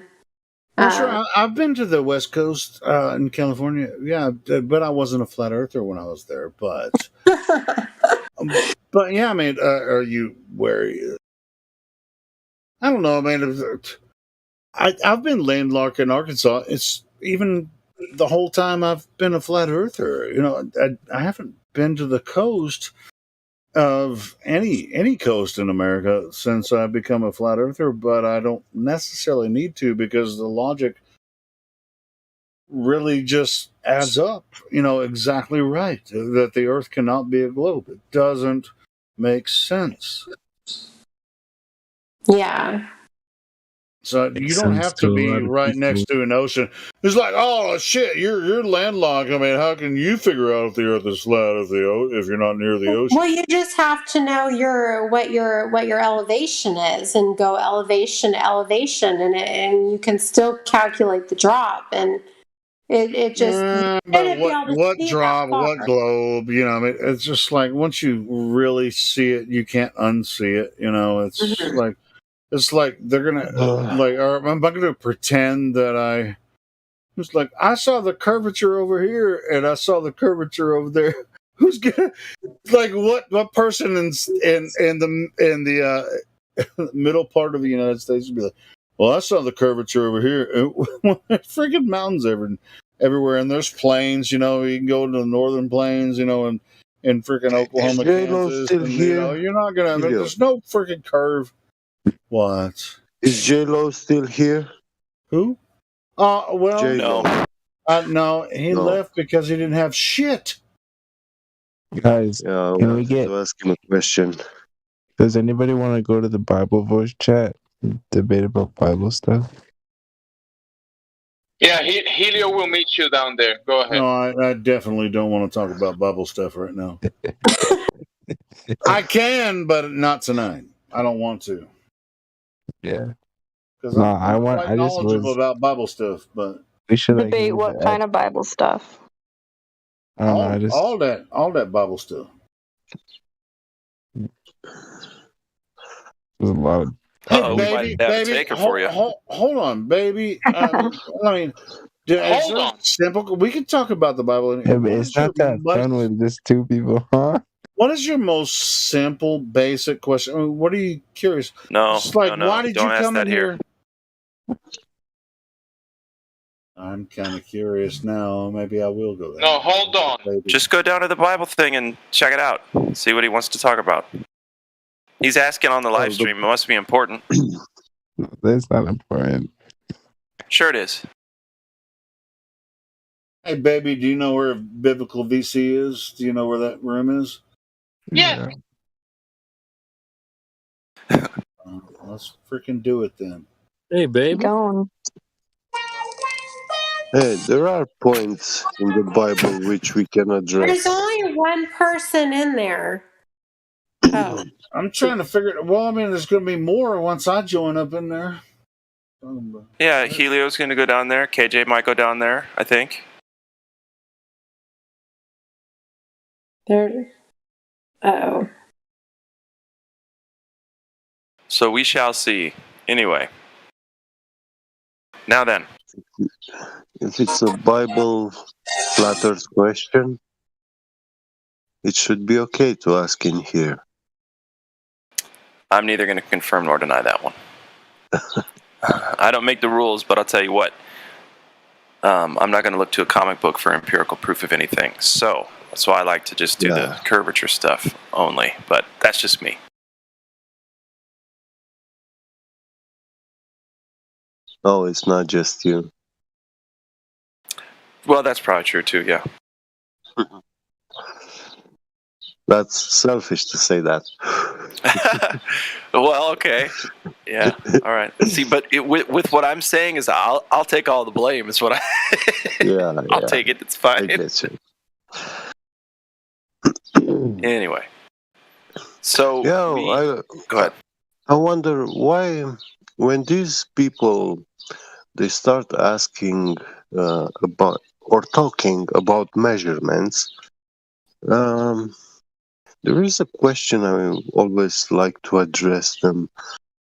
I'm sure I've been to the West Coast in California. Yeah, but I wasn't a flat earther when I was there. But but yeah, I mean, are you where? I don't know, man. I've been landlocked in Arkansas. It's even the whole time I've been a flat earther. You know, I haven't been to the coast of any coast in America since I've become a flat earther, but I don't necessarily need to because the logic really just adds up. You know, exactly right that the Earth cannot be a globe. It doesn't make sense. yeah. So you don't have to be right next to an ocean. It's like, oh shit, you're landlocked. I mean, how can you figure out if the Earth is flat if you're not near the ocean? Well, you just have to know what your elevation is, and go elevation to elevation, and you can still calculate the drop, and it just you But shouldn't be able to what see drop, that far. what globe? You know, I mean, it's just like once you really see it, you can't unsee it. You know, it's like. It's like they're gonna I'm not gonna pretend that it's like I saw the curvature over here and I saw the curvature over there. Who's gonna like what person in the middle part of the United States would be like, well, I saw the curvature over here. Freaking mountains everywhere, and there's plains. You know, you can go to the northern plains. You know, and in freaking Oklahoma, Kansas. still And, here? you know, you're not gonna. There's no freaking curve. What? Is J-Lo still here? Who? Well, J-Lo. No, he left because he didn't have shit. Guys, Yeah, I can we wanted get? to ask him a question. Does anybody want to go to the Bible voice chat? Debate about Bible stuff. Yeah, Helio will meet you down there. Go ahead. No, I definitely don't want to talk about Bible stuff right now. I can, but not tonight. I don't want to. Yeah. Because No, I'm quite I just knowledgeable was. about Bible stuff, but We should like Debate use what the kind of Bible stuff? I don't know. I just all that Bible stuff. there's a lot of. Hey, we might have a taker for you. Hold on, baby. I mean, it's so simple. We can talk about the Bible. In here. Yeah, but it's not that fun with just two people, huh? What is your most simple, basic question? I mean, what are you curious? No, it's like, no. Why did Don't you ask come that in here? I'm kind of curious now. Maybe I will go there. No, hold on. Just go down to the Bible thing and check it out. See what he wants to talk about. He's asking on the live stream. It must be important. That's not important. Sure it is. Hey, baby, do you know where Biblical VC is? Do you know where that room is? Yeah. Let's freaking do it then. Hey, baby. Going. Hey, there are points in the Bible which we can address. There's only one person in there. Oh. I'm trying to figure it. Well, I mean, there's going to be more once I join up in there. Yeah, Helio's going to go down there. KJ might go down there, I think. There. Oh. So we shall see. Anyway. Now then. If it's a Bible flat earth question, it should be okay to ask in here. I'm neither going to confirm nor deny that one. I don't make the rules, but I'll tell you what. I'm not going to look to a comic book for empirical proof of anything. So that's why I like to just do the curvature stuff only. But that's just me. Oh, it's not just you. Well, that's probably true too, yeah. That's selfish to say that. Well, okay. Yeah. All right. See, but with what I'm saying is I'll take all the blame. Is what Yeah, I'll take it. It's fine. I get you. Anyway. So Yeah, go ahead. I wonder why when these people they start asking about or talking about measurements, there is a question I always like to address them,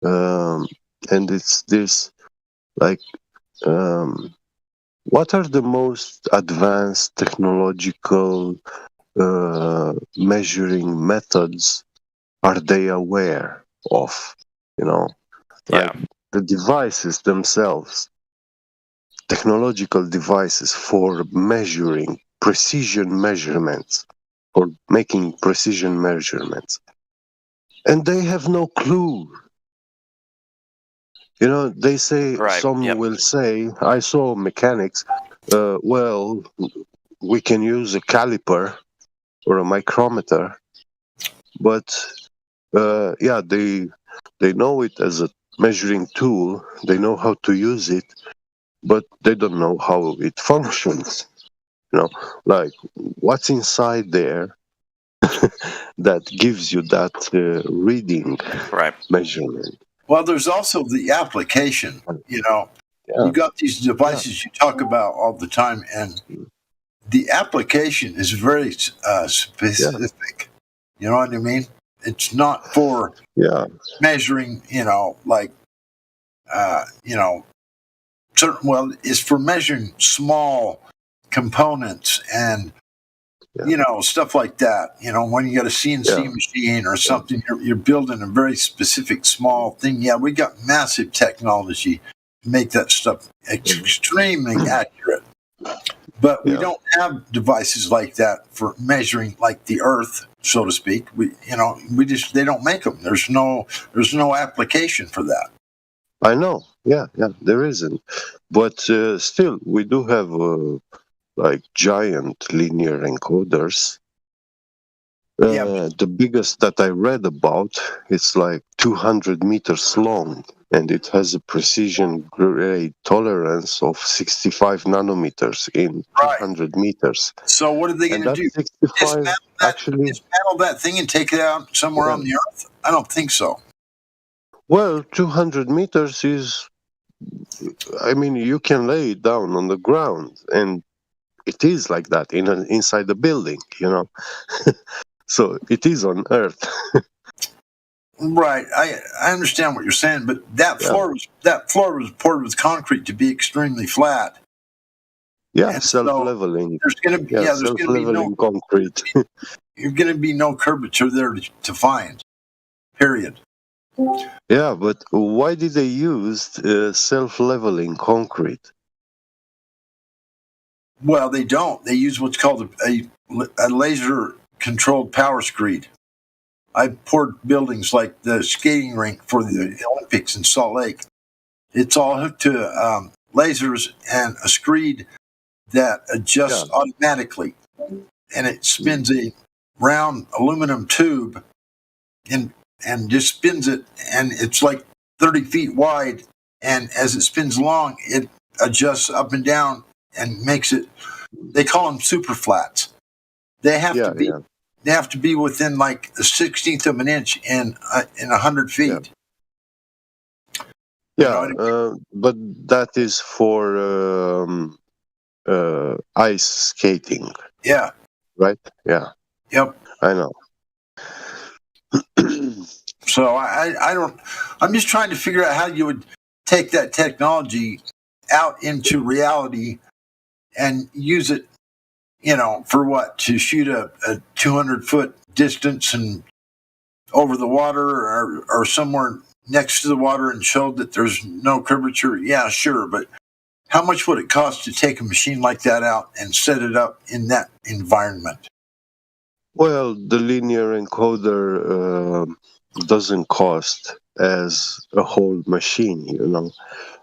and it's this: like, what are the most advanced technological measuring methods are they aware of? You know, like the devices themselves, technological devices for measuring precision measurements, for making precision measurements. And they have no clue. You know, they say, will say, I saw mechanics, well, we can use a caliper or a micrometer, but yeah, they know it as a measuring tool, they know how to use it, but they don't know how it functions. You know, like what's inside there that gives you that reading measurement. Well, there's also the application. You know, you got these devices you talk about all the time, and the application is very specific. You know what I mean? It's not for measuring. You know, like you know, certain. Well, it's for measuring small components and you know, stuff like that. You know, when you got a CNC machine or something, you're building a very specific small thing. Yeah, we got massive technology to make that stuff extremely accurate. But we don't have devices like that for measuring like the Earth, so to speak. They don't make them. There's no application for that. I know. Yeah, there isn't. But still, we do have like giant linear encoders. The biggest that I read about, it's like 200 meters long, and it has a precision grade tolerance of 65 nanometers in 200 meters. So what are they going to do? Dismantle that thing and take it out somewhere on the Earth? I don't think so. Well, 200 meters is, I mean, you can lay it down on the ground, and it is like that inside the building, you know. So it is on Earth. Right. I understand what you're saying, but that floor was poured with concrete to be extremely flat. Yeah, and self-leveling. There's going to be self-leveling concrete. There's going to be no curvature there to find. Period. Yeah, but why did they use self-leveling concrete? Well, they don't. They use what's called a laser-controlled power screed. I poured buildings like the skating rink for the Olympics in Salt Lake. It's all hooked to lasers and a screed that adjusts automatically, and it spins a round aluminum tube and just spins it, and it's like 30 feet wide, and as it spins along, it adjusts up and down and makes it. They call them super flats. They have to be. They have to be within like a 16th of an inch in 100 feet. But that is for ice skating. Yeah. Right. Yeah. Yep. I know. So I don't. I'm just trying to figure out how you would take that technology out into reality and use it, you know, for what? To shoot a 200-foot distance and over the water or somewhere next to the water and show that there's no curvature? Yeah, sure. But how much would it cost to take a machine like that out and set it up in that environment? Well, the linear encoder doesn't cost as a whole machine, you know.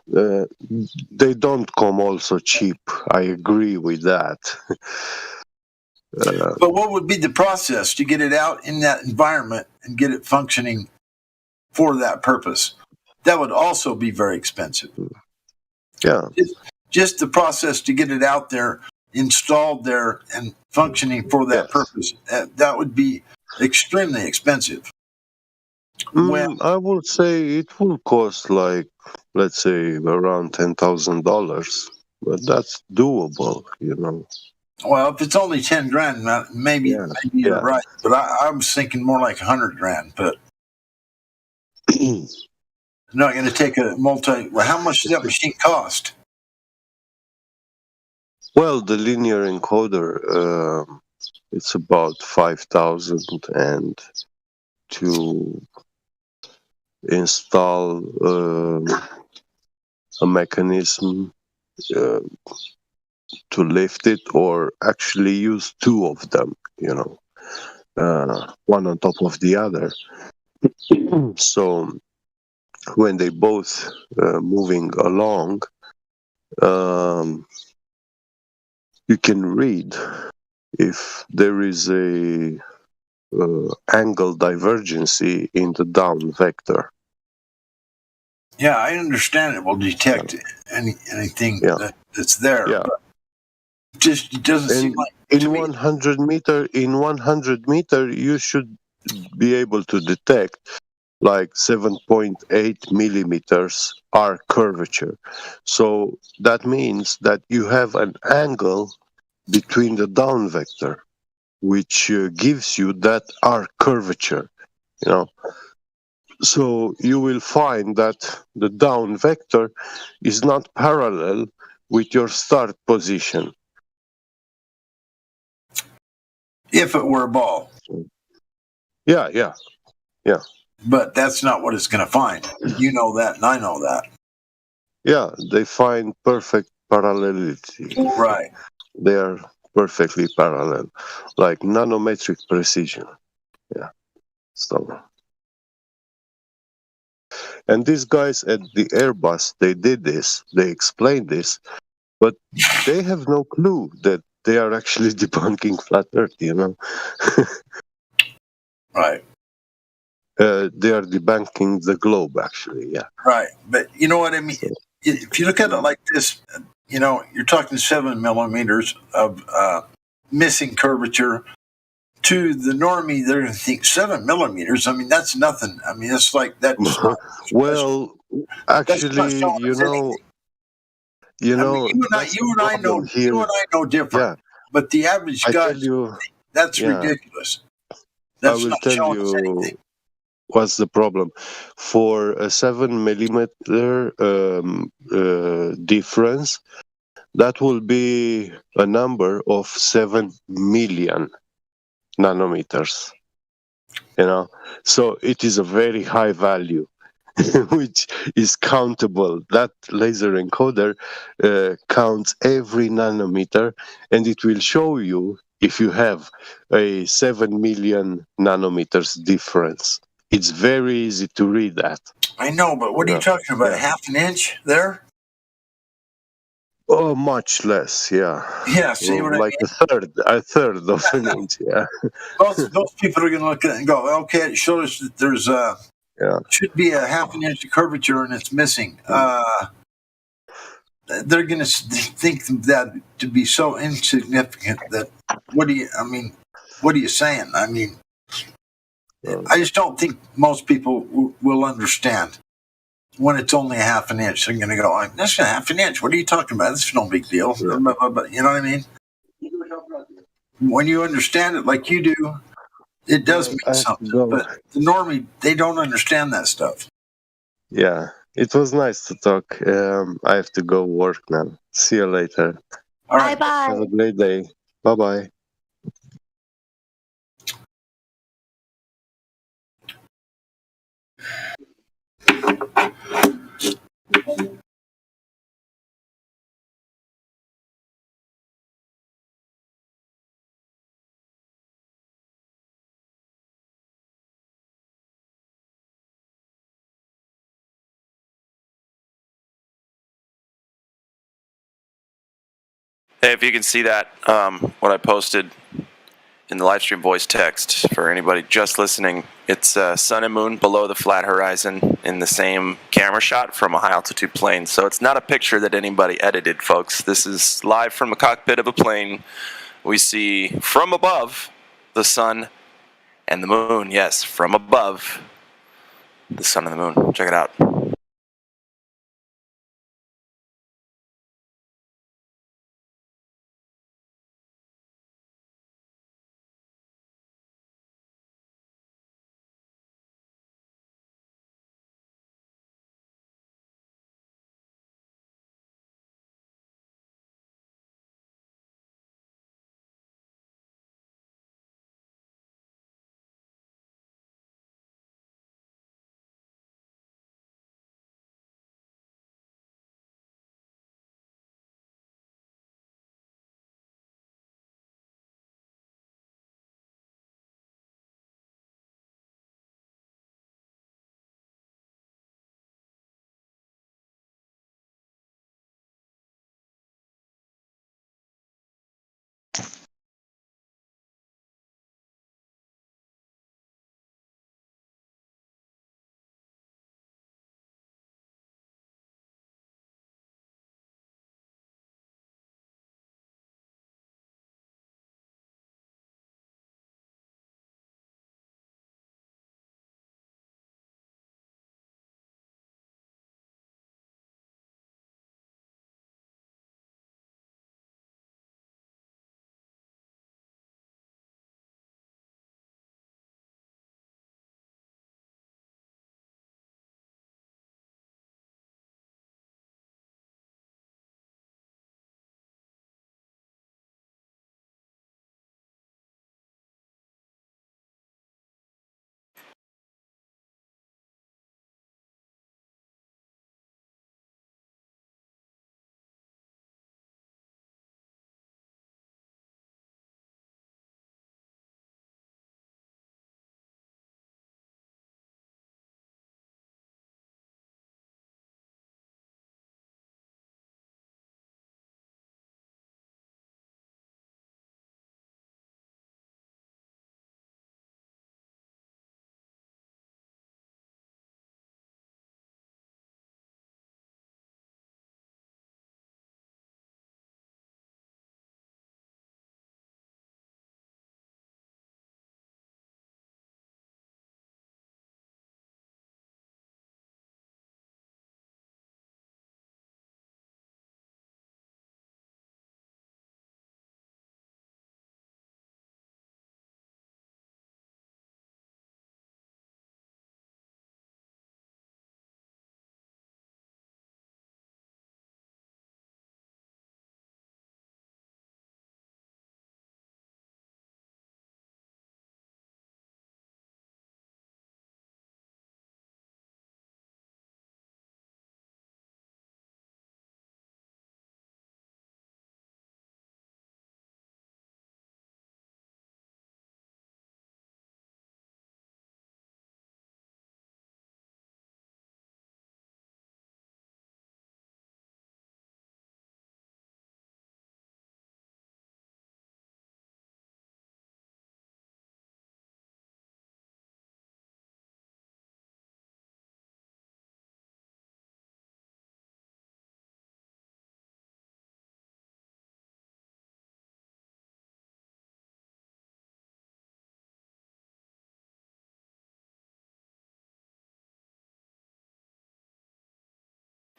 They don't come also cheap. I agree with that. But what would be the process to get it out in that environment and get it functioning for that purpose? That would also be very expensive. Yeah. Just the process to get it out there, installed there, and functioning for that purpose, that would be extremely expensive. I would say it will cost like, let's say, around $10,000, but that's doable, you know. Well, if it's only 10 grand, maybe you're right. But I was thinking more like 100 grand. But not going to take a Well, how much does that machine cost? Well, the linear encoder, it's about 5,000, and to install a mechanism to lift it, or actually use two of them, you know, one on top of the other. So when they both moving along, you can read if there is a angle divergency in the down vector. Yeah, I understand it will detect anything that's there. Yeah. But it doesn't seem like in 100 meter, you should be able to detect like 7.8 millimeters arc curvature. So that means that you have an angle between the down vector, which gives you that arc curvature, you know. So you will find that the down vector is not parallel with your start position. if it were a ball. Yeah. But that's not what it's going to find. You know that, and I know that. Yeah, they find perfect parallelity. Right. They are perfectly parallel, like nanometric precision. Yeah. So, and these guys at the Airbus, they did this, they explained this, but they have no clue that they are actually debunking flat Earth, you know. Right. They are debunking the globe, actually, yeah. Right. But you know what I mean? If you look at it like this, you know, you're talking 7 millimeters of missing curvature. To the normie, they're going to think 7 millimeters. I mean, that's nothing. I mean, it's like that's not well, actually, you know, you and I know different. Yeah. But the average guy, that's ridiculous. That's I will not tell showing us you anything. what's the problem. For a 7 millimeter difference, that will be a number of 7 million nanometers. You know, so it is a very high value, which is countable. That laser encoder counts every nanometer, and it will show you if you have a 7 million nanometers difference. It's very easy to read that. I know, but what are you talking about? Half an inch there? Oh, much less, yeah. Yeah, see what I like mean? a third of an inch, yeah. Those people are going to look at it and go, okay, it shows us that there's should be a half an inch of curvature and it's missing. They're going to think that to be so insignificant that what are you saying? I mean, I just don't think most people will understand when it's only a half an inch. They're going to go, that's a half an inch. What are you talking about? This is no big deal. You know what I mean? When you understand it like you do, it does mean something. But the normie, they don't understand that stuff. Yeah, it was nice to talk. I have to go work now. See you later. All right. Bye-bye. Have a great day. Bye-bye. Hey, if you can see that, what I posted in the live stream voice text for anybody just listening. It's sun and moon below the flat horizon in the same camera shot from a high altitude plane. So it's not a picture that anybody edited, folks. This is live from the cockpit of a plane. We see from above the sun and the moon. Yes, from above the sun and the moon. Check it out.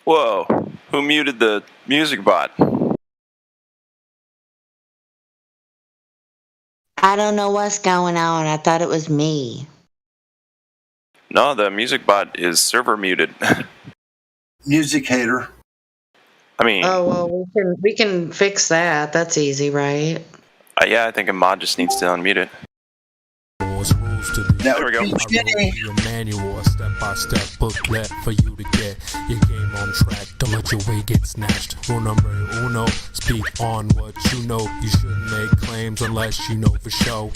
Whoa, who muted the music bot? I don't know what's going on. I thought it was me. No, the music bot is server muted. Music hater. I mean, Oh well, we can fix that. That's easy, right? yeah, I think a mod just needs to unmute it. There we go. Your manual, a step-by-step booklet for you to get your game on track. Don't let your way get snatched. Rule number uno, speak on what you know. You shouldn't make claims unless you know for sure.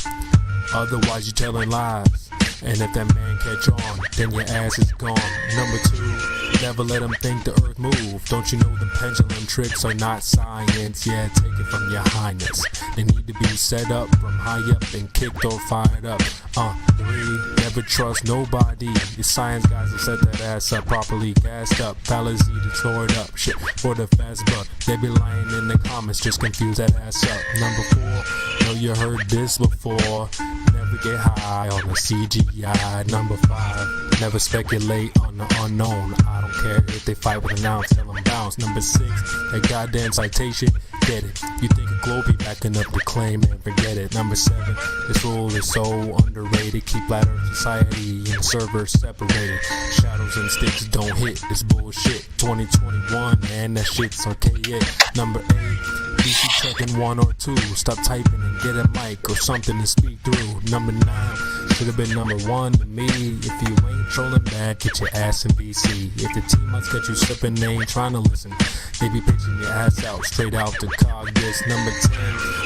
Otherwise you're telling lies. And if that man catch on, then your ass is gone. Number two, Never let them think the earth move. Don't you know the pendulum tricks are not science? Yeah, take it from your highness. They need to be set up from high up and kicked or fired up. 3, never trust nobody. The science guys have set that ass up properly gassed up. Fallacy to store it up. Shit for the fast buck. They be lying in the comments, just confuse that ass up. Number 4, know you heard this before. Never get high on the CGI. Number 5, never speculate on the unknown. I don't care if they fight with an ounce, tell them bounce. Number 6, that goddamn citation, get it. You think a globe be backing up the claim and forget it. Number 7, this rule is so underrated. Keep flat earth society and servers separated. Shadows and sticks don't hit, it's bullshit. 2021, man, that shit's archaic. Number 8, DC checking 1 or 2. Stop typing and get a mic or something to speak through. Number 9, should have been number 1 to me. If you ain't trolling bad, get your ass in VC. If the team must get you slipping, they ain't trying to listen. They be pitching your ass out, straight out to cog this. Number 10,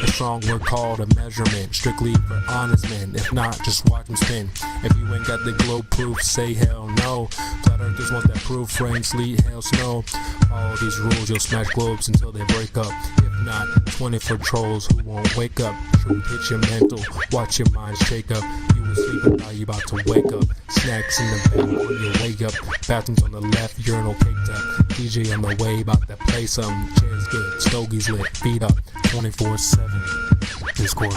a strong word called a measurement. Strictly for honest men. If not, just watch them spin. If you ain't got the globe proof, say hell no. Flat earthers want that proof, rain, sleet, hail, snow. All these rules, you'll smash globes until they break up. If not, 24 trolls who won't wake up. Truth hit your mental, watch your mind shake up. You was sleeping, now you about to wake up. Snacks in the bed on your way up. Bathrooms on the left, urinal caked up. DJ on the way, about to play some. Chairs good, stogies lit, feet up. 24/7. Discord.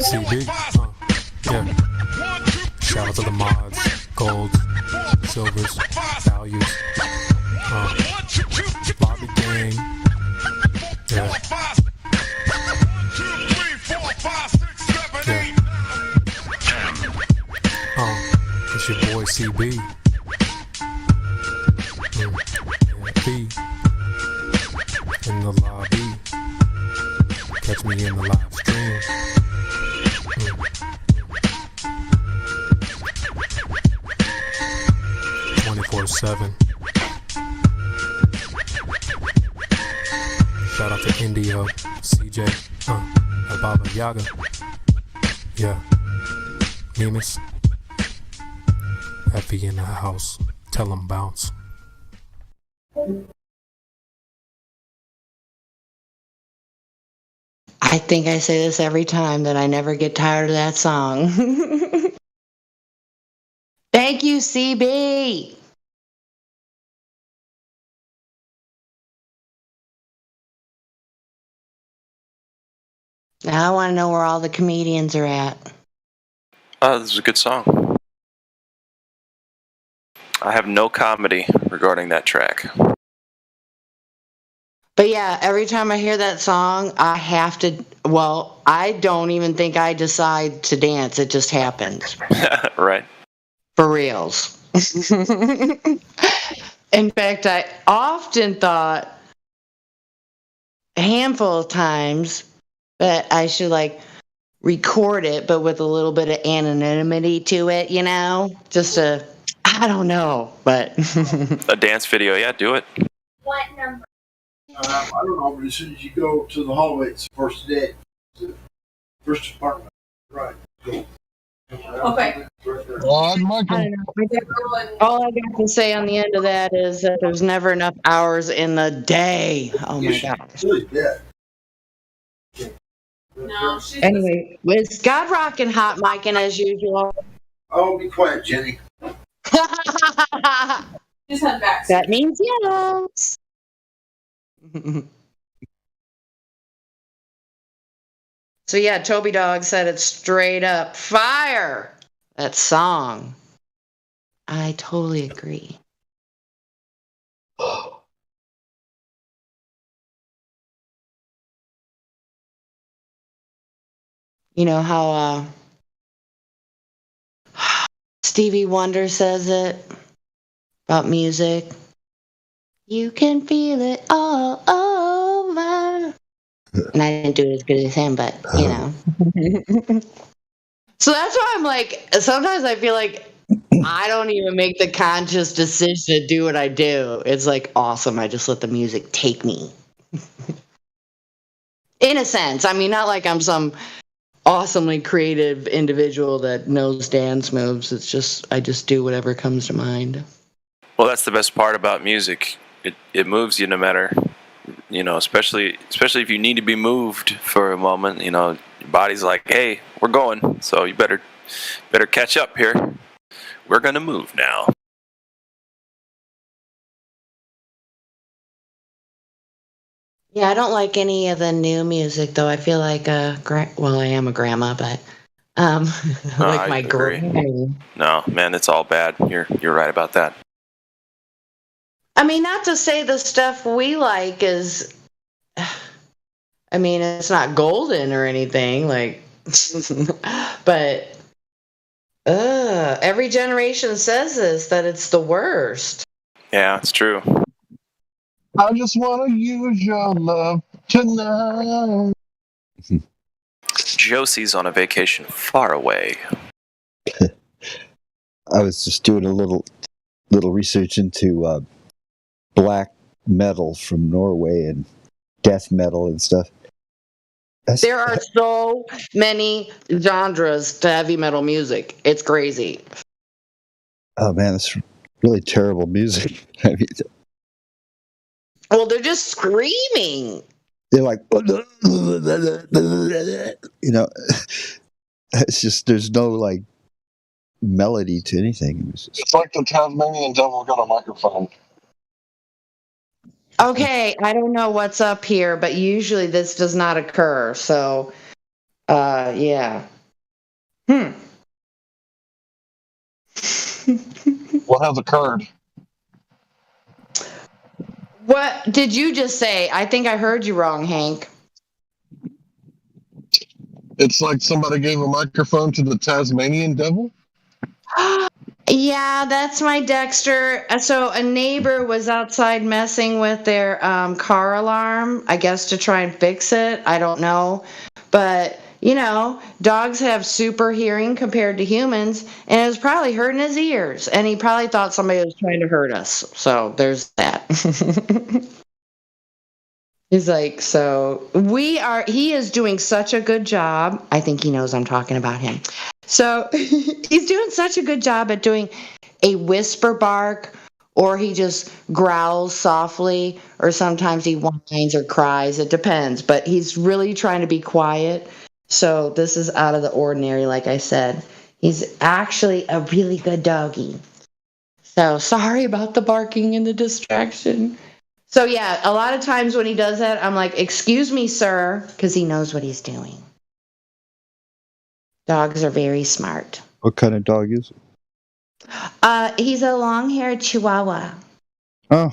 CB. Yeah. Shout out to the mods, golds, silvers, values. Lobby gang. Yeah. It's your boy CB. B. In the lobby. Catch me in the live stream. 24/7. Shout out to Indio, CJ, Baba Yaga. Yeah. Nemus. Effie in the house. Tell him bounce. I think I say this every time that I never get tired of that song. Thank you, CB. Now I want to know where all the comedians are at. This is a good song. I have no comedy regarding that track. But yeah, every time I hear that song, I have to, well, I don't even think I decide to dance. It just happens. Right. For reals. In fact, I often thought a handful of times that I should like record it, but with a little bit of anonymity to it, you know? Just I don't know, but. A dance video, yeah, do it. What number? I don't know, but as soon as you go to the hallway, it's the first day. First apartment. Right. Go. Okay. All I got to say on the end of that is that there's never enough hours in the day. Oh my gosh. No, Anyway, with God rocking hot micing as usual. Oh, be quiet, Jenny. Just head back. That means yes. So yeah, Toby Dog said it's straight up fire. That song. I totally agree. You know how Stevie Wonder says it about music? You can feel it all over. And I didn't do it as good as him, but, you know. So that's why I'm like, sometimes I feel like I don't even make the conscious decision to do what I do. It's like awesome. I just let the music take me. In a sense. I mean, not like I'm some awesomely creative individual that knows dance moves. I just do whatever comes to mind. Well, that's the best part about music. It moves you no matter, especially if you need to be moved for a moment. Your body's like, hey, we're going, so you better catch up here. We're gonna move now. Yeah, I don't like any of the new music though. I feel like I am a grandma, but like my granny. No, man, it's all bad. You're right about that. I mean, not to say the stuff we like is. I mean, it's not golden or anything, like, but every generation says this, that it's the worst. Yeah, it's true. I just want to use your love tonight. Josie's on a vacation far away. I was just doing a little research into black metal from Norway and death metal and stuff. There are so many genres to heavy metal music. It's crazy. Oh man, it's really terrible music. I mean, well, they're just screaming. They're like, it's just there's no like melody to anything. It's like the Tasmanian devil got a microphone. Okay, I don't know what's up here, but usually this does not occur. So, yeah. What has occurred? What did you just say? I think I heard you wrong, Hank. It's like somebody gave a microphone to the Tasmanian devil? Yeah, that's my Dexter. So a neighbor was outside messing with their car alarm, I guess to try and fix it. I don't know. But, dogs have super hearing compared to humans, and it was probably hurting his ears. And he probably thought somebody was trying to hurt us. So there's that. He's like, he is doing such a good job. I think he knows I'm talking about him. So he's doing such a good job at doing a whisper bark, or he just growls softly, or sometimes he whines or cries. It depends, but he's really trying to be quiet. So this is out of the ordinary, like I said. He's actually a really good doggy. So sorry about the barking and the distraction. So yeah, a lot of times when he does that, I'm like, excuse me, sir, because he knows what he's doing. Dogs are very smart. What kind of dog is it? He's a long-haired Chihuahua. Oh.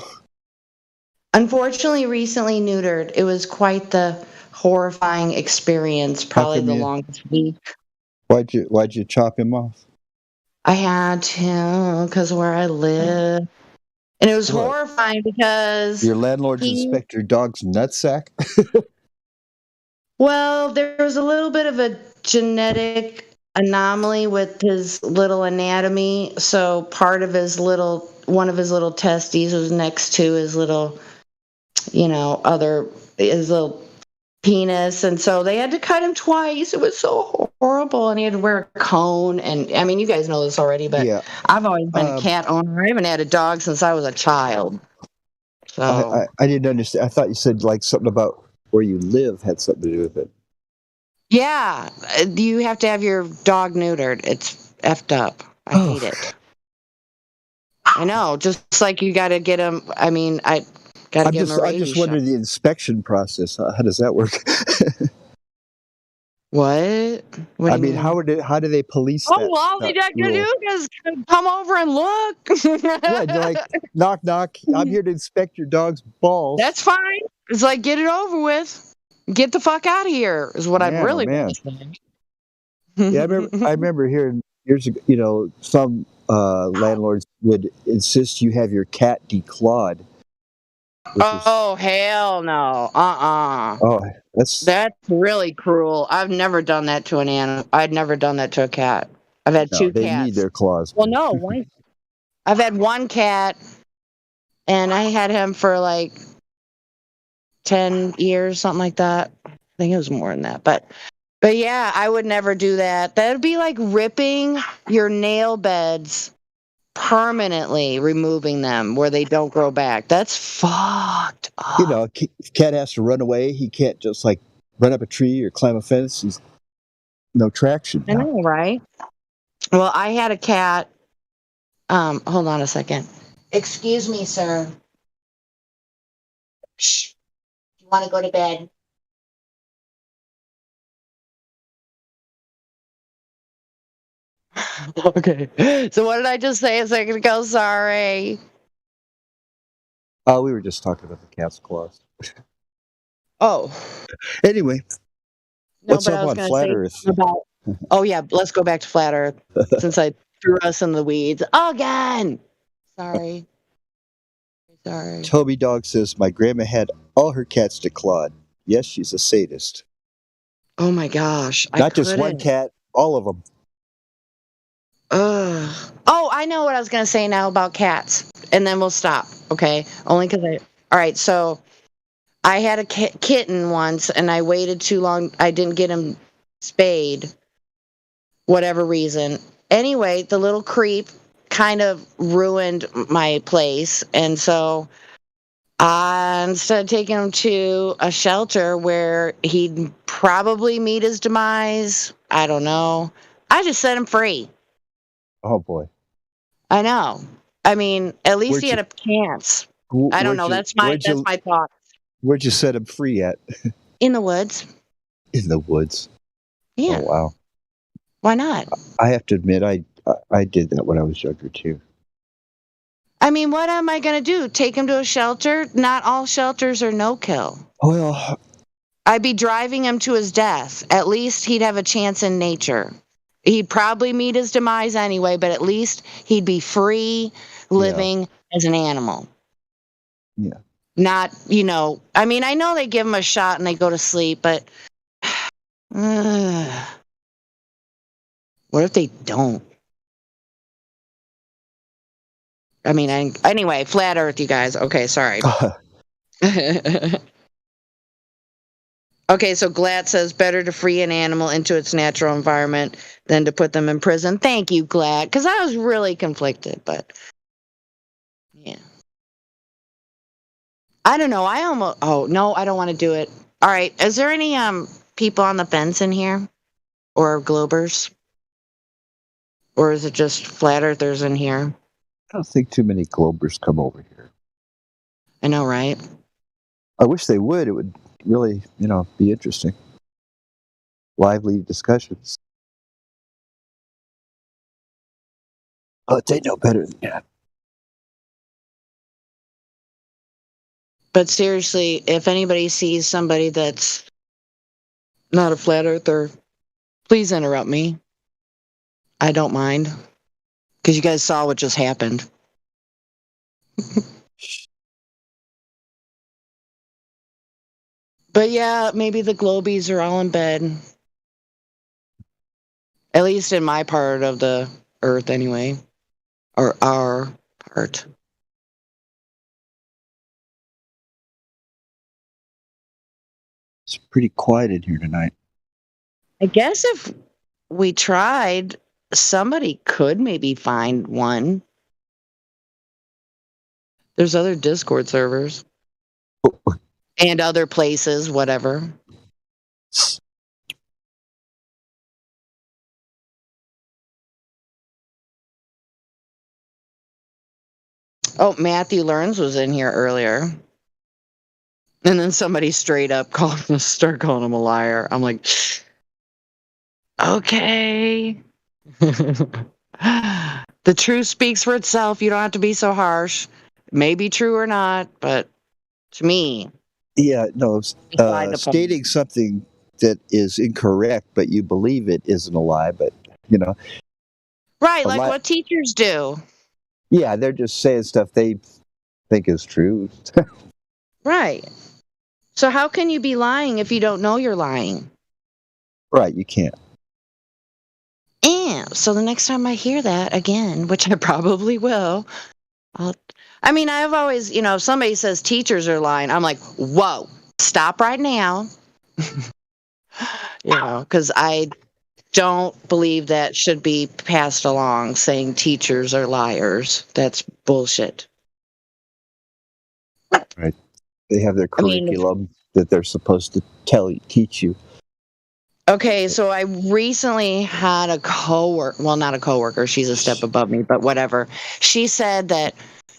Unfortunately, recently neutered. It was quite the horrifying experience, probably the longest week. Why'd you chop him off? I had to, because where I live. And it was horrifying because... Your landlord's inspect your dog's nutsack? Well, there was a little bit of a genetic anomaly with his little anatomy. So part of one of his little testes was next to his little, his little penis. And so they had to cut him twice. It was so horrible. And he had to wear a cone. And I mean, you guys know this already, but yeah. I've always been a cat owner. I haven't had a dog since I was a child. So I didn't understand. I thought you said like something about where you live had something to do with it. Yeah, you have to have your dog neutered. It's effed up. I hate it. I know, just like you got to get him. I mean, I got to get him a rabies I just wonder the inspection process. How does that work? What? I mean, how do they police that? Oh, all they got to do is come over and look. Yeah, they're like, knock, knock. I'm here to inspect your dog's balls. That's fine. It's like, get it over with. Get the fuck out of here is what I really want to say. Yeah, I remember hearing years ago, some landlords would insist you have your cat declawed. Oh, hell no. Oh, that's really cruel. I've never done that to an animal. I'd never done that to a cat. I've had two they cats. They need their claws. Well, no. I've had one cat, and I had him for like 10 years, something like that. I think it was more than that. But But yeah, I would never do that. That would be like ripping your nail beds, permanently removing them where they don't grow back. That's fucked up. You know, if cat has to run away, he can't just like run up a tree or climb a fence. He's no traction I now. know, right? Well, I had a cat. Hold on a second. Excuse me, sir. Shh. You want to go to bed? Okay. So what did I just say a second ago? Sorry. Oh, we were just talking about the cat's claws. Oh. Anyway, No, what's but up I was on going to Flat say Earth? something about. Oh yeah, let's go back to Flat Earth since I threw us in the weeds again. Sorry. Sorry. Toby Dog says, my grandma had all her cats declawed. Yes, she's a sadist. Oh my gosh. Not just one cat, all of them. Ugh. Oh, I know what I was going to say now about cats. And then we'll stop, okay? Only because All right, so I had a kitten once, and I waited too long. I didn't get him spayed, whatever reason. Anyway, the little creep kind of ruined my place, and so instead of taking him to a shelter where he'd probably meet his demise, I don't know, I just set him free. Oh, boy. I know. I mean, at least Where'd he had you- a chance. I don't know. That's my thought. Where'd you set him free at? In the woods. In the woods. Yeah. Oh, wow. Why not? I have to admit, I did that when I was younger, too. I mean, what am I going to do? Take him to a shelter? Not all shelters are no-kill. Well, I'd be driving him to his death. At least he'd have a chance in nature. He'd probably meet his demise anyway, but at least he'd be free living as an animal. Yeah. Not, I mean, I know they give him a shot and they go to sleep, but what if they don't? I mean, anyway, Flat Earth, you guys. Okay, sorry. Okay, so Glatt says better to free an animal into its natural environment than to put them in prison. Thank you, Glatt, because I was really conflicted, but yeah. I don't know. Oh, no, I don't want to do it. All right, is there any people on the fence in here? Or Globers? Or is it just Flat Earthers in here? I don't think too many Globers come over here. I know, right? I wish they would. It would really, be interesting. Lively discussions. But they know better than that. But seriously, if anybody sees somebody that's not a Flat Earther, please interrupt me. I don't mind. Because you guys saw what just happened. But yeah, maybe the Globies are all in bed. At least in my part of the earth, anyway. Or our part. It's pretty quiet in here tonight. I guess if we tried, somebody could maybe find one. There's other Discord servers. And other places, whatever. Oh, Matthew Learns was in here earlier. And then somebody straight up start calling him a liar. I'm like, okay. The truth speaks for itself. You don't have to be so harsh. It may be true or not, but to me. Yeah, no, stating something that is incorrect, but you believe it isn't a lie, but, Right, like what teachers do. Yeah, they're just saying stuff they think is true. Right. So how can you be lying if you don't know you're lying? Right, you can't. Yeah, so the next time I hear that again, which I probably will, I've always, if somebody says teachers are lying, I'm like, whoa, stop right now. because I don't believe that should be passed along saying teachers are liars. That's bullshit. Right. They have their I mean, curriculum that they're supposed to teach you. okay, so I recently had a coworker, well, not a coworker, she's a step above me, but whatever. She said that,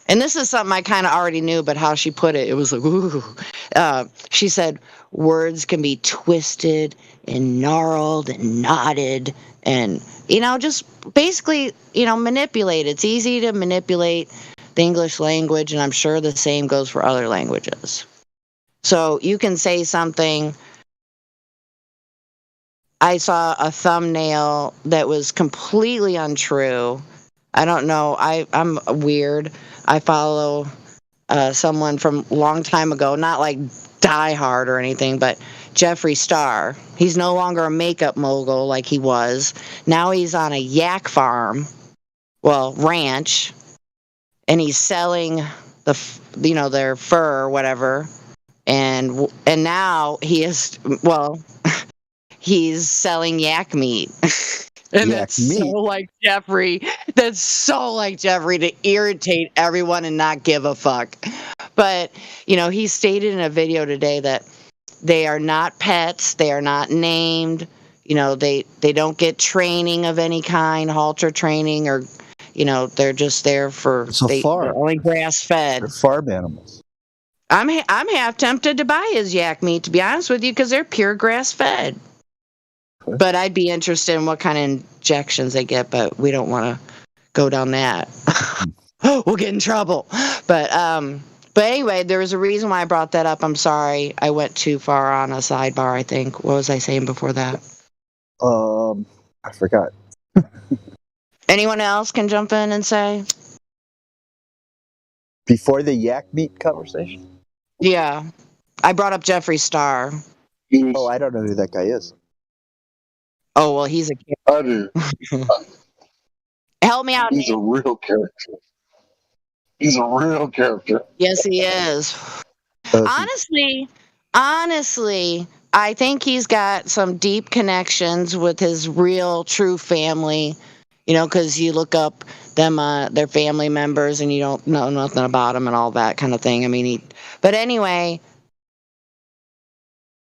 and this is something I kind of already knew, but how she put it, it was like, ooh. She said, words can be twisted and gnarled and knotted and, just basically, manipulate. It's easy to manipulate the English language, and I'm sure the same goes for other languages. So you can say something. I saw a thumbnail that was completely untrue. I don't know. I'm weird. I follow someone from a long time ago, not like Die Hard or anything, but Jeffree Star. He's no longer a makeup mogul like he was. Now he's on a yak farm, ranch, and he's selling their fur or whatever. And now he is, he's selling yak meat. And that's so like Jeffree. That's so like Jeffree to irritate everyone and not give a fuck. But, he stated in a video today that they are not pets. They are not named. They don't get training of any kind, halter training, or, they're just there for, they're only grass fed. They're farm animals. I'm half tempted to buy his yak meat, to be honest with you, because they're pure grass fed. But I'd be interested in what kind of injections they get, but we don't want to go down that. We'll get in trouble. But anyway, there was a reason why I brought that up. I'm sorry. I went too far on a sidebar, I think. What was I saying before that? I forgot. Anyone else can jump in and say? Before the yak meat conversation? Yeah. I brought up Jeffree Star. Oh, I don't know who that guy is. Oh, well, he's a kid. I do. Help me out. He's a real character. He's a real character. Yes, he is. Honestly, I think he's got some deep connections with his real, true family. Because you look up them, their family members, and you don't know nothing about them and all that kind of thing. I mean, but anyway.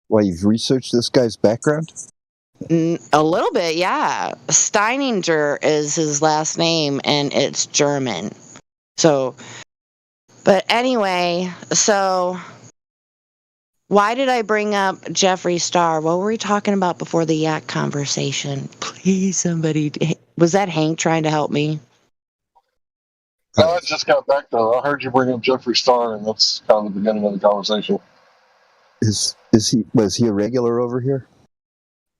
Well, you've researched this guy's background? A little bit, yeah. Steininger is his last name, and it's German. So, but anyway, so why did I bring up Jeffree Star? What were we talking about before the yak conversation? Please, somebody. Was that Hank trying to help me? No, I just got back though. I heard you bring up Jeffree Star, and that's kind of the beginning of the conversation. Was he a regular over here?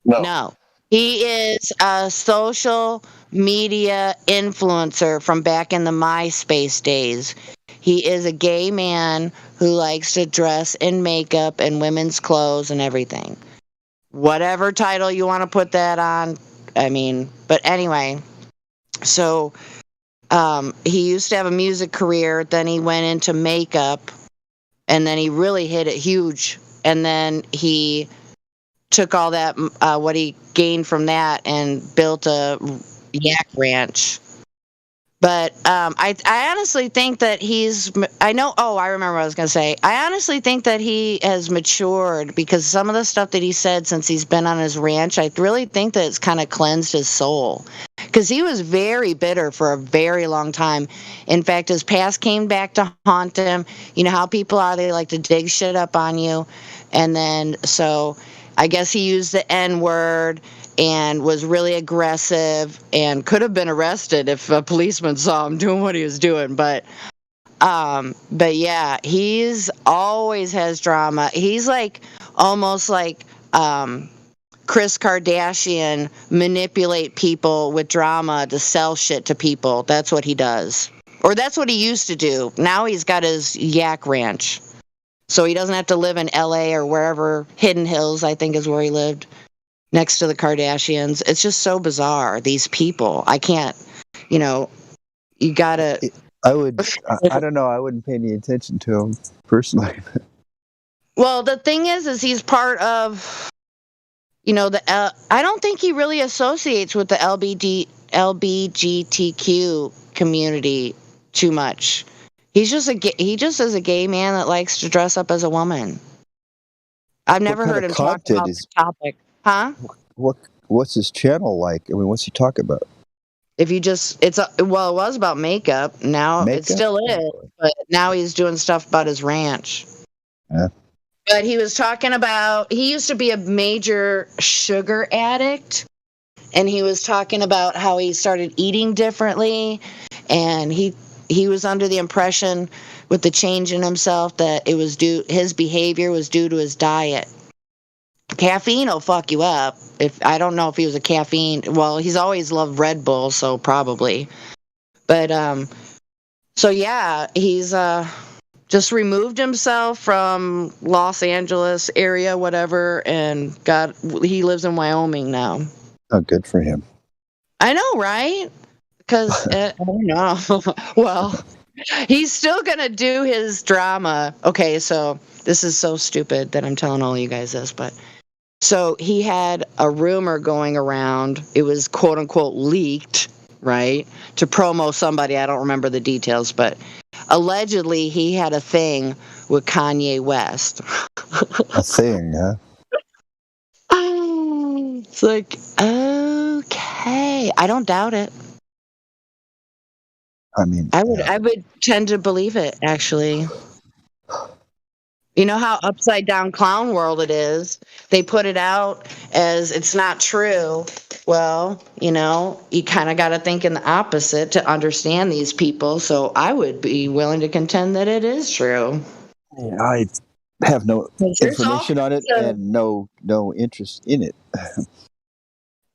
No. He is a social media influencer from back in the MySpace days. He is a gay man who likes to dress in makeup and women's clothes and everything. Whatever title you want to put that on, but anyway. So, he used to have a music career, then he went into makeup, and then he really hit it huge. And then he took all that, what he gained from that, and built a yak ranch. But I honestly think that I remember what I was going to say. I honestly think that he has matured, because some of the stuff that he said since he's been on his ranch, I really think that it's kind of cleansed his soul. Because he was very bitter for a very long time. In fact, his past came back to haunt him. You know how people are, they like to dig shit up on you. And then, so I guess he used the N-word and was really aggressive and could have been arrested if a policeman saw him doing what he was doing. But yeah, he's always has drama. He's like, almost like, Kris Kardashian manipulate people with drama to sell shit to people. That's what he does. Or that's what he used to do. Now he's got his yak ranch. So he doesn't have to live in LA or wherever, Hidden Hills, I think is where he lived, next to the Kardashians. It's just so bizarre, these people. I can't, you gotta... I don't know, I wouldn't pay any attention to him, personally. Well, the thing is he's part of... I don't think he really associates with the LBGTQ community too much. He just is a gay man that likes to dress up as a woman. I've never heard him talk about the topic. Huh? What's his channel like? I mean, what's he talking about? If you just, it was about makeup. Now it still is, but now he's doing stuff about his ranch. Yeah. But he was talking about, he used to be a major sugar addict, and he was talking about how he started eating differently, and he was under the impression with the change in himself that his behavior was due to his diet. Caffeine will fuck you up. I don't know if he was a caffeine, well, he's always loved Red Bull, so probably. But so yeah, he's just removed himself from Los Angeles area, whatever, and he lives in Wyoming now. Oh, good for him. I know, right? Because I don't know. Well, he's still gonna do his drama. Okay, so this is so stupid that I'm telling all you guys this, but so he had a rumor going around. It was quote unquote leaked, right, to promo somebody. I don't remember the details, but allegedly he had a thing with Kanye West. A thing, huh? It's like, okay, I don't doubt it. I mean, I would tend to believe it, actually. You know how upside down clown world it is? They put it out as it's not true. Well, you kind of got to think in the opposite to understand these people. So I would be willing to contend that it is true. Yeah, I have no information on it and no interest in it.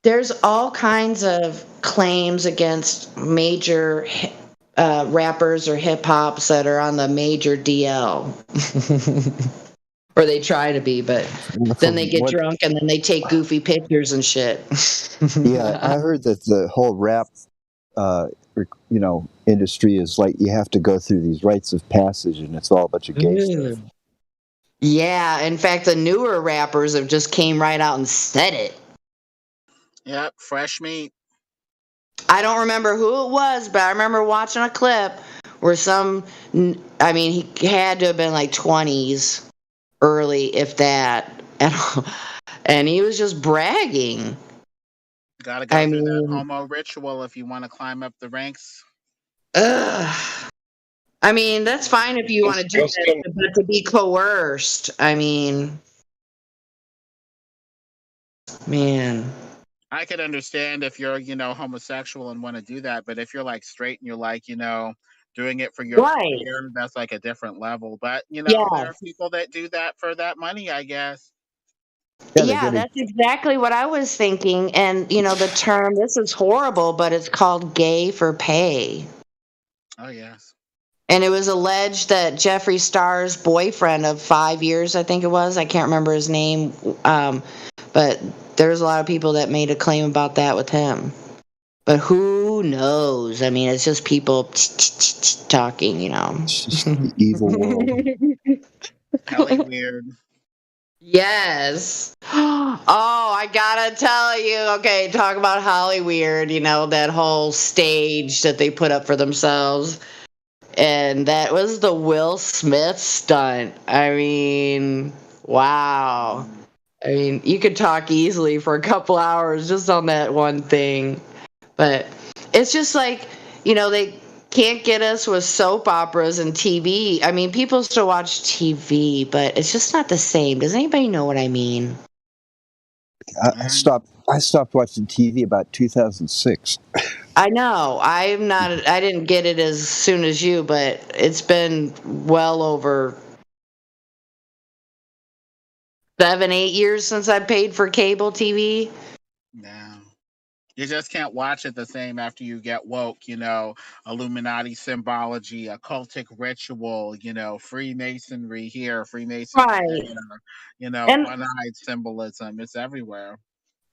There's all kinds of claims against major rappers or hip hops that are on the major DL. Or they try to be, but then they get drunk and then they take goofy pictures and shit. Yeah, I heard that the whole rap, industry is like you have to go through these rites of passage, and it's all a bunch of gay stuff. Yeah, in fact, the newer rappers have just came right out and said it. Yep, fresh meat. I don't remember who it was, but I remember watching a clip where he had to have been like 20s, early, if that. And he was just bragging. Gotta go through that homo ritual if you want to climb up the ranks. Ugh. I mean, that's fine if you want to do that, but to be coerced, man. I could understand if you're, homosexual and want to do that, but if you're like straight and you're like, doing it for your career, that's like a different level. But, there are people that do that for that money, I guess. Yeah, that's exactly what I was thinking. And, the term, this is horrible, but it's called gay for pay. Oh, yes. And it was alleged that Jeffree Star's boyfriend of 5 years, I think it was, I can't remember his name, but there's a lot of people that made a claim about that with him. But who knows? I mean, it's just people talking, It's just the evil world. Hella weird. Yes. Oh, I gotta tell you. Okay, talk about Hollyweird, that whole stage that they put up for themselves. And that was the Will Smith stunt. I mean, wow. I mean, you could talk easily for a couple hours just on that one thing. But it's just like, they can't get us with soap operas and TV. I mean, people still watch TV, but it's just not the same. Does anybody know what I mean? I stopped watching TV about 2006. I know. I didn't get it as soon as you, but it's been well over 7-8 years since I paid for cable TV. No. You just can't watch it the same after you get woke, Illuminati symbology, occultic ritual, Freemasonry here, Freemasonry there, one-eyed symbolism. It's everywhere.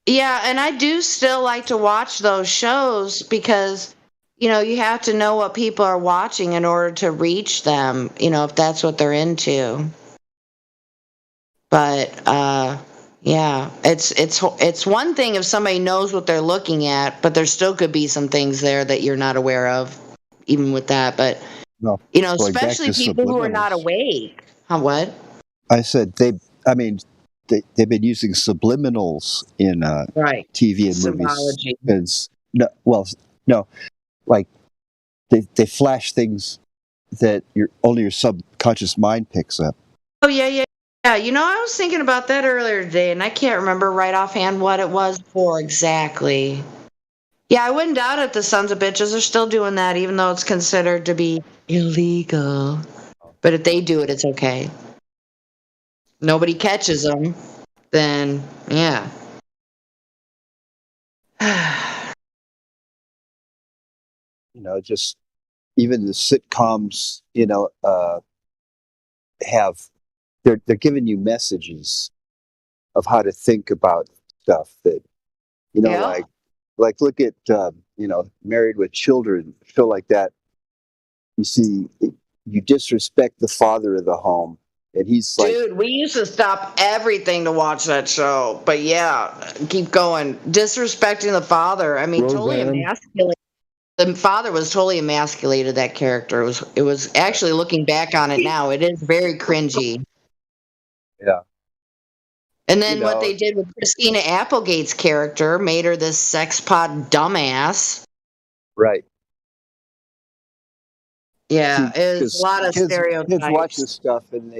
Yeah, and I do still like to watch those shows because, you have to know what people are watching in order to reach them, if that's what they're into. But, Yeah, it's one thing if somebody knows what they're looking at, but there still could be some things there that you're not aware of, even with that. But No, you know, going back especially to people who are not subliminals. awake. Huh? What? I said they've been using subliminals in Right. TV and movies. Symbology. No, like they flash things that only your subconscious mind picks up. Oh yeah. You know, I was thinking about that earlier today, and I can't remember right offhand what it was for exactly. Yeah, I wouldn't doubt it. The sons of bitches are still doing that, even though it's considered to be illegal. But if they do it, it's okay. Nobody catches them, then yeah. Just even the sitcoms, they're giving you messages of how to think about stuff that, Yeah. like look at, Married with Children, a show like that. You see, you disrespect the father of the home, and he's like, Dude, we used to stop everything to watch that show. But yeah, keep going. Disrespecting the father. I mean, totally Roseanne. emasculated. The father was totally emasculated, that character. It was actually, looking back on it now, it is very cringy. yeah, And then what they did with Christina Applegate's character made her this sex pot dumbass. right. Yeah, it was a lot of Kids stereotypes. watch this stuff and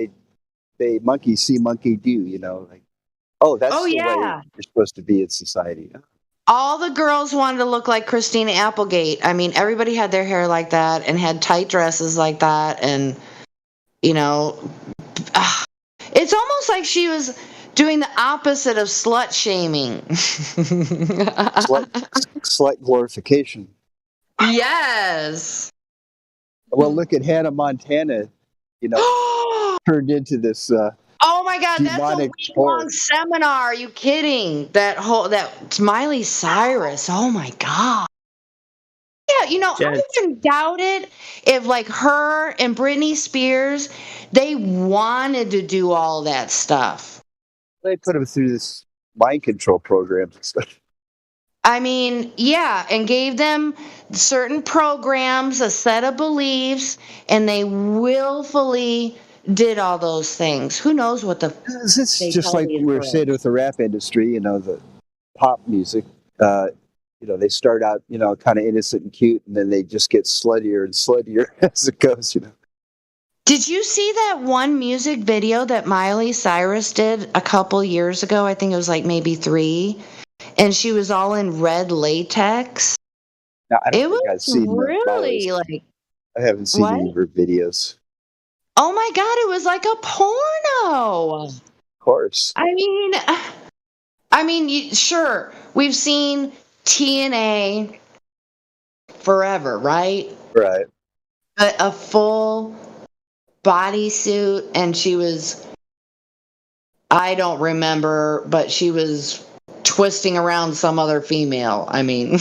they monkey see, monkey do. Oh, that's Oh, the way yeah. you're supposed to be in society. All the girls wanted to look like Christina Applegate. I mean, everybody had their hair like that and had tight dresses like that. And, it's almost like she was doing the opposite of slut shaming. Slight glorification. Yes. Well, look at Hannah Montana. Turned into this. Oh my God, that's a demonic week-long seminar. Are you kidding? That Miley Cyrus. Oh my God. Yeah, I wouldn't doubt it if like her and Britney Spears, they wanted to do all that stuff. They put them through this mind control programs and stuff. I mean, yeah, and gave them certain programs, a set of beliefs, and they willfully did all those things. Who knows what the It's just like we were saying with the rap industry, the pop music. They start out, kind of innocent and cute, and then they just get sluttier and sluttier as it goes. Did you see that one music video that Miley Cyrus did a couple years ago? I think it was like maybe 3, and she was all in red latex. No, I don't It think I've was seen really like. I haven't seen What? any of her videos. Oh my God! It was like a porno. Of course. I mean, sure, we've seen TNA forever, right? Right. A full bodysuit, and she was, I don't remember, but she was twisting around some other female. I mean,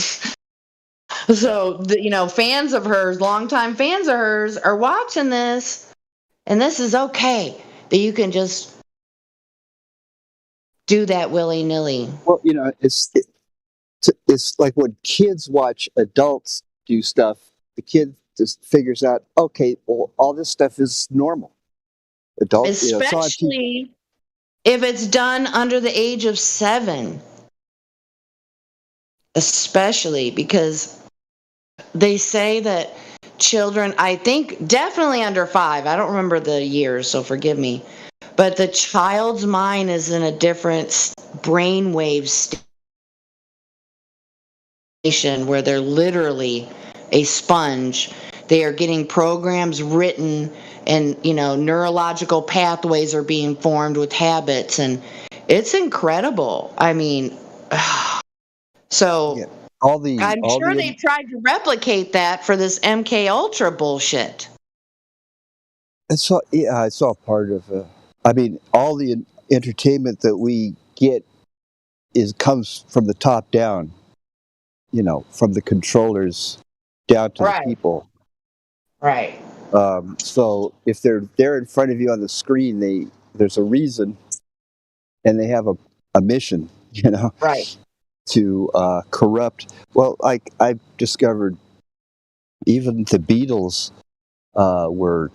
so, fans of hers, longtime fans of hers, are watching this, and this is okay, that you can just do that willy-nilly. Well, it's like when kids watch adults do stuff, the kid just figures out, okay, well, all this stuff is normal. Adults, Especially if it's done under the age of 7. Especially because they say that children, I think definitely under 5, I don't remember the years, so forgive me, but the child's mind is in a different brainwave station where they're literally a sponge. They are getting programs written, and neurological pathways are being formed with habits, and it's incredible. I mean, so yeah, I'm sure they tried to replicate that for this MK Ultra bullshit. It's all part of. All the entertainment that we get comes from the top down. From the controllers down to the people. Right. So if they're there in front of you on the screen, there's a reason, and they have a mission, Right. to corrupt. Well, like I've discovered, even the Beatles were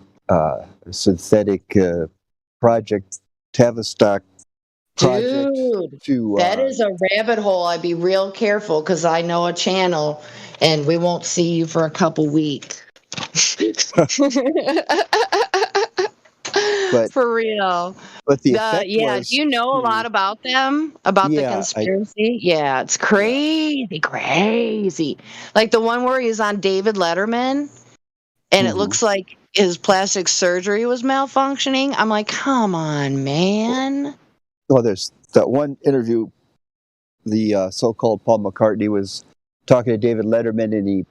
synthetic project, Tavistock project Dude, to. that is a rabbit hole. I'd be real careful because I know a channel and we won't see you for a couple weeks. But for real. But the effect Yeah, do was you know a lot about them? About the conspiracy? Yeah, it's crazy, crazy. Like the one where he's on David Letterman and it looks like his plastic surgery was malfunctioning. I'm like, come on, man. Well, there's that one interview, the so-called Paul McCartney was talking to David Letterman, and he,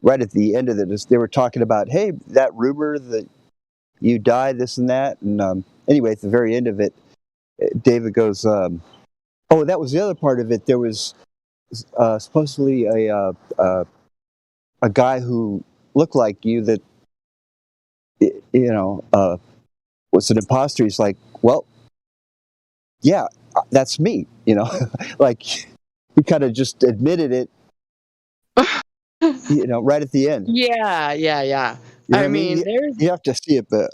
right at the end of it, they were talking about, hey, that rumor that you died, this and that. And anyway, at the very end of it, David goes, oh, that was the other part of it. There was supposedly a guy who looked like you that, was an imposter. He's like, well, yeah, that's me, like he kind of just admitted it, right at the end. Yeah. You know I mean, you have to see it, but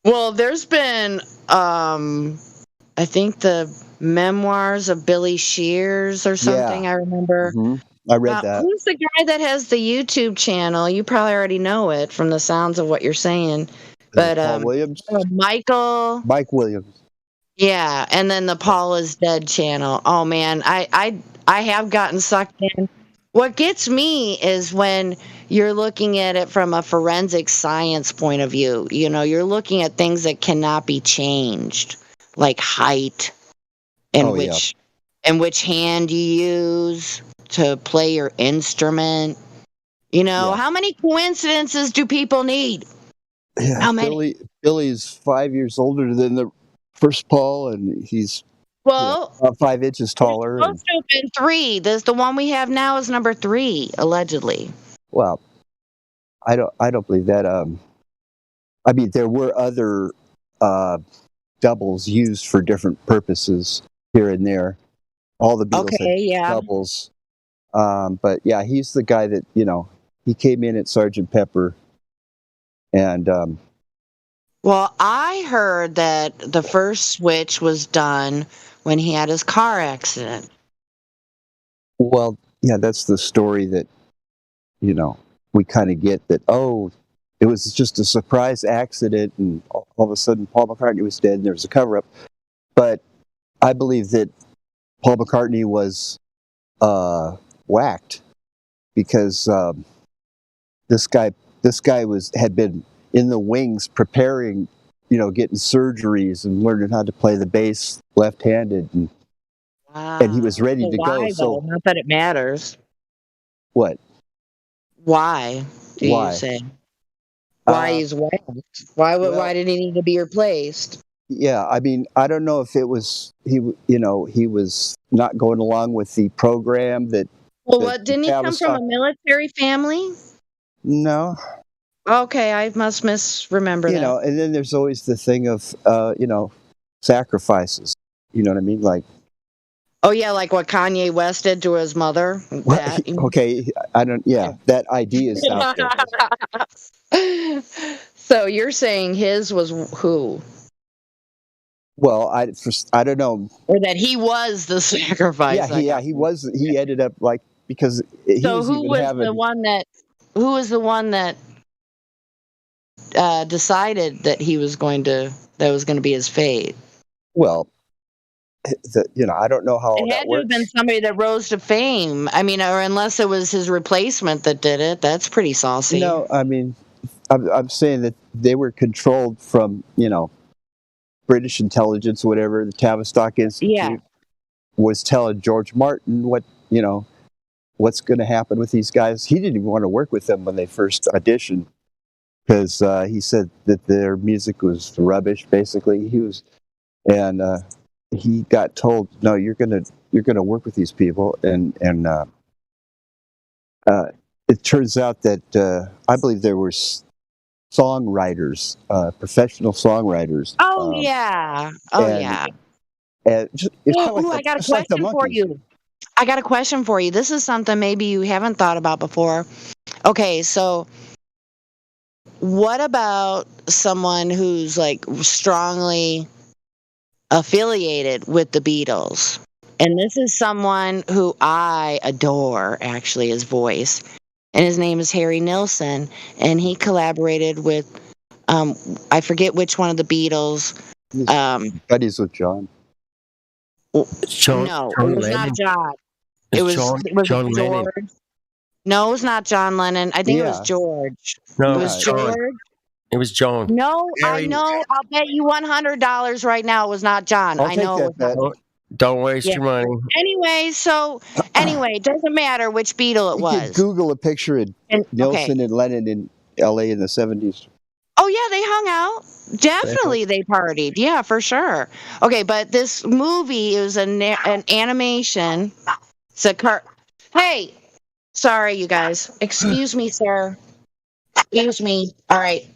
well, there's been I think the memoirs of Billy Shears or something. Yeah. I remember. I read that. Who's the guy that has the YouTube channel? You probably already know it from the sounds of what you're saying. But Paul Williams? Mike Williams. Yeah, and then the Paul is Dead channel. Oh man, I have gotten sucked in. What gets me is when you're looking at it from a forensic science point of view. You're looking at things that cannot be changed, like height and which hand you use to play your instrument. How many coincidences do people need? Yeah, How many? Billy's 5 years older than the first Paul, and he's about 5 inches taller. Supposed to have been 3. The one we have now is number 3, allegedly. Well, I don't believe that. I mean, there were other doubles used for different purposes here and there. All the Beatles had doubles. But yeah, he's the guy that, he came in at Sgt. Pepper. And well, I heard that the first switch was done when he had his car accident. Well, yeah, that's the story that, we kind of get, that, oh, it was just a surprise accident and all of a sudden Paul McCartney was dead and there was a cover-up. But I believe that Paul McCartney was whacked because this guy had been in the wings preparing, getting surgeries and learning how to play the bass left-handed, and he was ready to go. So not that it matters. What? Why do you say? Why he's whacked? Why did he need to be replaced? Yeah, I mean, I don't know if it was he was not going along with the program that. Well, what didn't he come from a military family? No. Okay, I must misremember that. And then there's always the thing of sacrifices. You know what I mean? Like. Oh yeah, like what Kanye West did to his mother. Okay, I don't. Yeah, that idea is out there. So you're saying his was who? Well, I don't know. Or that he was the sacrifice. He was. He ended up like, because he so was who even was having. Who was the one that decided that that was going to be his fate? Well, I don't know how it had to have been somebody that rose to fame. I mean, or unless it was his replacement that did it. That's pretty saucy. No, I mean, I'm saying that they were controlled from, British intelligence, whatever. The Tavistock Institute was telling George Martin what's going to happen with these guys. He didn't even want to work with them when they first auditioned because he said that their music was rubbish. Basically, he got told, no, you're gonna work with these people, and it turns out that I believe there were songwriters, professional songwriters. Oh yeah. And just, it's kind of like Ooh, I got a just like the question for monkeys. you. I got a question for you. This is something maybe you haven't thought about before. Okay, so what about someone who's like strongly affiliated with the Beatles? And this is someone who I adore, actually, his voice. And his name is Harry Nilsson. And he collaborated with, I forget which one of the Beatles. Buddies with John. No, it was not John. It was John George. Lennon. No, it was not John Lennon. I think it was Yeah. George. No, It it was was John. George. It was John. No, I Harry- know. I'll bet you $100 right now it was not John. I'll I take know. that bet. Don't waste Yeah. your money. Anyway, it doesn't matter which Beatle it You could was. Google a picture of And, Nilsson and Lennon in L.A. in the 70s. Oh yeah, they hung out. Definitely, they partied. Yeah, for sure. Okay, but this movie is an animation. It's a Hey, sorry, you guys. Excuse me, sir. Excuse me. All right.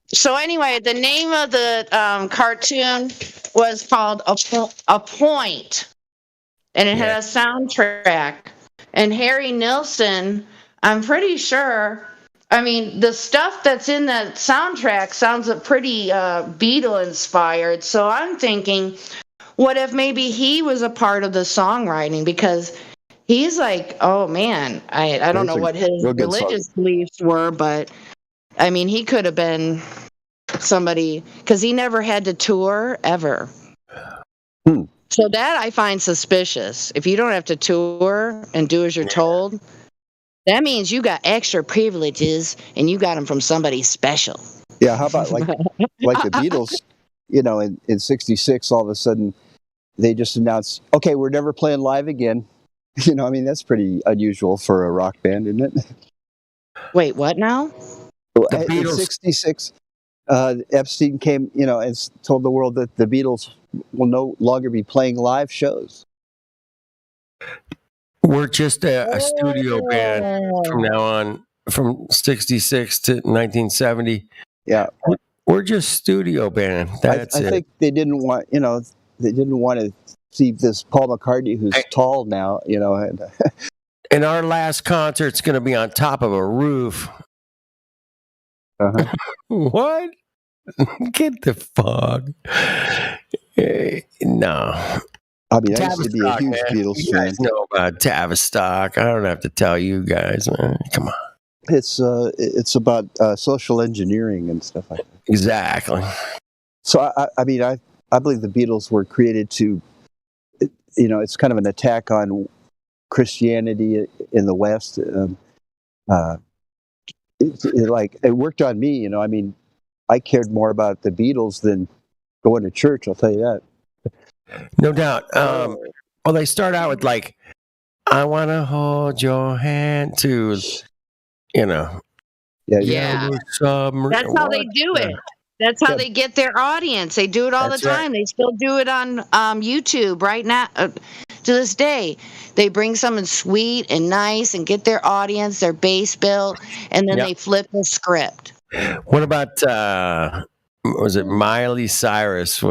So anyway, the name of the cartoon was called A Point, and it had a soundtrack. And Harry Nilsson, I'm pretty sure. I mean, the stuff that's in that soundtrack sounds pretty Beatle inspired. So I'm thinking, what if maybe he was a part of the songwriting? Because he's like, oh man, I don't know what his religious beliefs were, but I mean, he could have been somebody, because he never had to tour ever. So that I find suspicious. If you don't have to tour and do as you're told, that means you got extra privileges and you got them from somebody special. Yeah, how about like the Beatles, in 66, all of a sudden they just announced, okay, we're never playing live again. I mean, that's pretty unusual for a rock band, isn't it? Wait, what now? In 66, Epstein came, and told the world that the Beatles will no longer be playing live shows. We're just a studio band from now on, from 66 to 1970. Yeah. We're just studio band. That's I think they didn't want, to see this Paul McCartney who's tall now, and And our last concert's going to be on top of a roof. What? Get the fuck. No. I mean, I used to be a huge Beatles you fan. guys know about Tavistock. I don't have to tell you guys, man. Come on. It's about social engineering and stuff like that. Exactly. So I mean, I believe the Beatles were created to, it's kind of an attack on Christianity in the West. It worked on me. I mean, I cared more about the Beatles than going to church. I'll tell you that. No doubt. Well, they start out with like, "I want to hold your hand," to, Yeah. That's how they do it. That's how they get their audience. They do it all the time. They still do it on YouTube right now. To this day, they bring someone sweet and nice and get their audience, their base built, and then they flip the script. What about was it Miley Cyrus?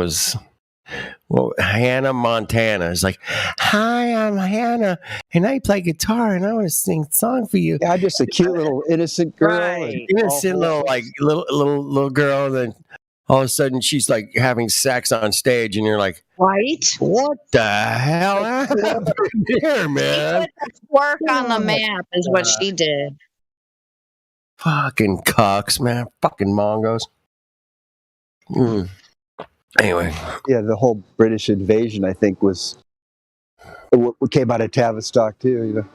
Hannah Montana is like, "Hi, I'm Hannah, and I play guitar, and I want to sing a song for you." Yeah, just a cute little innocent girl, innocent little girl. And then all of a sudden, she's like having sex on stage, and you're like, right? What the hell happened here, man? She put work on the map is what she did. Fucking cucks, man. Fucking Mongos. Anyway. Yeah, the whole British invasion, I think, what came out of Tavistock too.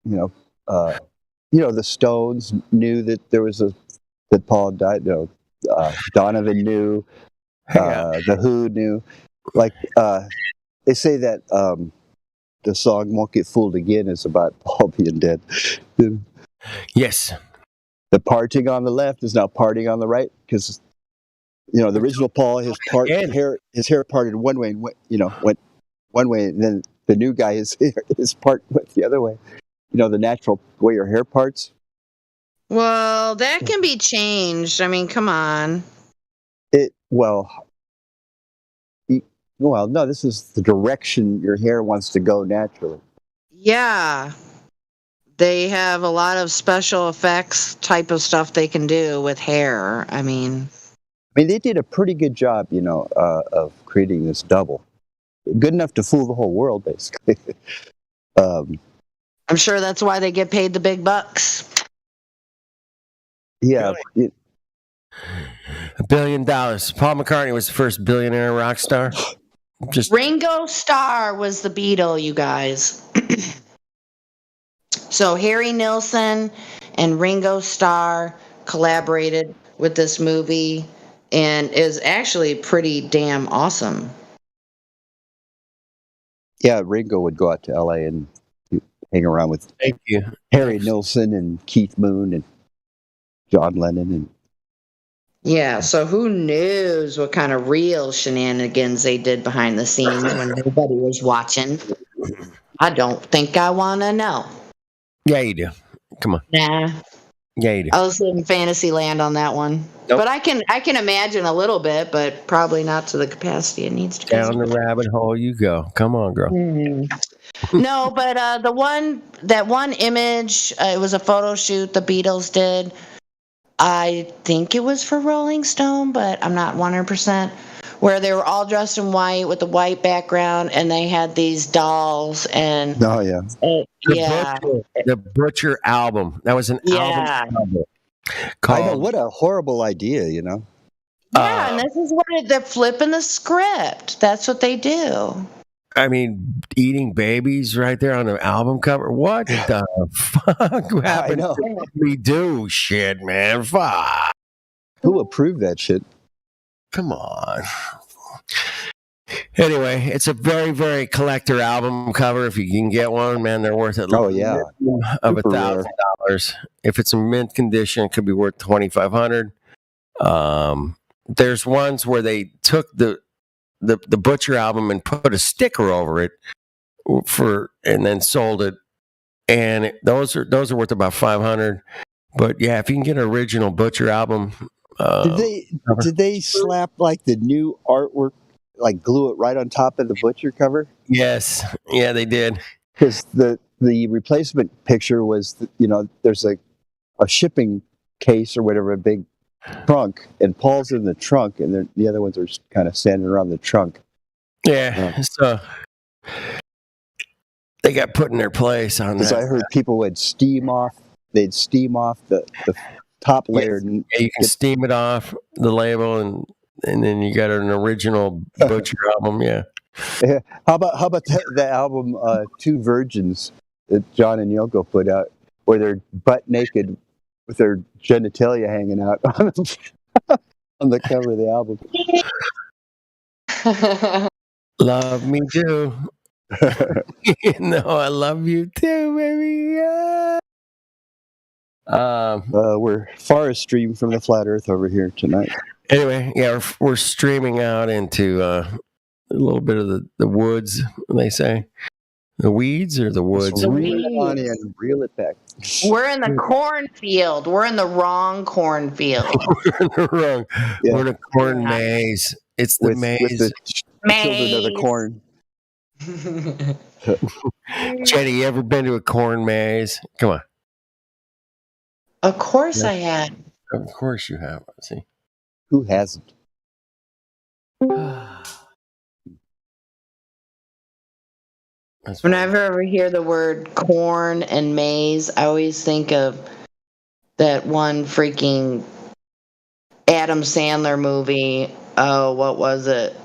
The Stones knew that there was that Paul died. Donovan knew. The Who knew. Like they say that the song "Won't Get Fooled Again" is about Paul being dead. Yes. The parting on the left is now parting on the right because. The original Paul, his hair parted one way, and went one way, and then the new guy, his part went the other way. The natural way your hair parts. Well, that can be changed. I mean, come on. Well, no, this is the direction your hair wants to go naturally. Yeah. They have a lot of special effects type of stuff they can do with hair. I mean, They did a pretty good job, of creating this double. Good enough to fool the whole world, basically. I'm sure that's why they get paid the big bucks. Yeah. $1 billion. Paul McCartney was the first billionaire rock star. Just Ringo Starr was the Beatle, you guys. So Harry Nilsson and Ringo Starr collaborated with this movie and is actually pretty damn awesome. Yeah, Ringo would go out to L.A. and hang around with Thank you. Harry Nilsson and Keith Moon and John Lennon. And Yeah, so who knows what kind of real shenanigans they did behind the scenes when nobody was watching. I don't think I want to know. Yeah, you do. Come on. Nah. Yeah, you do. I was in fantasy land on that one. Nope. But I can imagine a little bit, but probably not to the capacity it needs to be. Down the rabbit hole you go. Come on, girl. No, but that one image, it was a photo shoot the Beatles did. I think it was for Rolling Stone, but I'm not 100%. Where they were all dressed in white with a white background, and they had these dolls and oh yeah, the Butcher album. That was an album cover. I know, what a horrible idea, Yeah, and this is what they're flipping the script. That's what they do. I mean, eating babies right there on the album cover. What the fuck happened? We do shit, man. Fuck. Who approved that shit? Come on. Anyway, it's a very, very collector album cover. If you can get one, man, they're worth it. Oh yeah, of $1,000. If it's in mint condition, it could be worth $2,500. There's ones where they took the Butcher album and put a sticker over it and then sold it, and those are worth about $500. But yeah, if you can get an original Butcher album. Did they slap like the new artwork, like glue it right on top of the Butcher cover? Yes, yeah, they did. Because the replacement picture was, there's a shipping case or whatever, a big trunk, and Paul's in the trunk, and the other ones are kind of standing around the trunk. Yeah, so they got put in their place on that. Because I heard people would they'd steam off the top layer. Yeah, you can steam it off the label, and then you got an original Butcher album. Yeah. How about the album Two Virgins that John and Yoko put out, where they're butt naked with their genitalia hanging out on the cover of the album? Love me too. I love you too, baby. Yeah. We're far stream from the flat Earth over here tonight. Anyway, yeah, we're streaming out into a little bit of the woods. They say the weeds or the woods. Reel it on in, reel it back. We're in the cornfield. We're in the wrong cornfield. We're in a corn maze. It's the maze. With the children of the corn. Jenny, you ever been to a corn maze? Come on. Of course I had. Of course you have. See, who hasn't? Whenever I ever hear the word corn and maze, I always think of that one freaking Adam Sandler movie. Oh, what was it?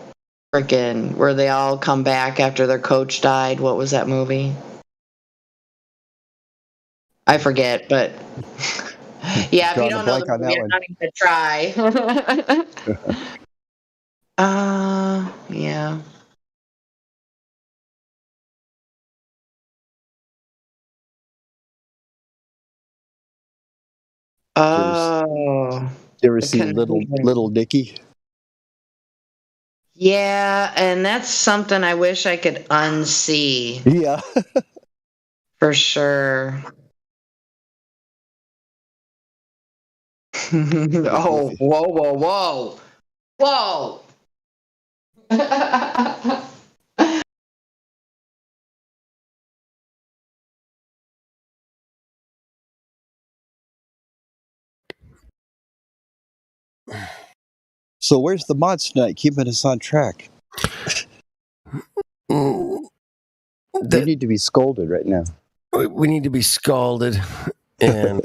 Freaking where they all come back after their coach died. What was that movie? I forget, but yeah, if you don't know the movie, I'm not even gonna try. Yeah. Oh. You ever seen Little Nicky? Yeah, and that's something I wish I could unsee. Yeah. For sure. Oh, whoa. Whoa. So where's the mods tonight, keeping us on track? We need to be scolded right now. We need to be scalded and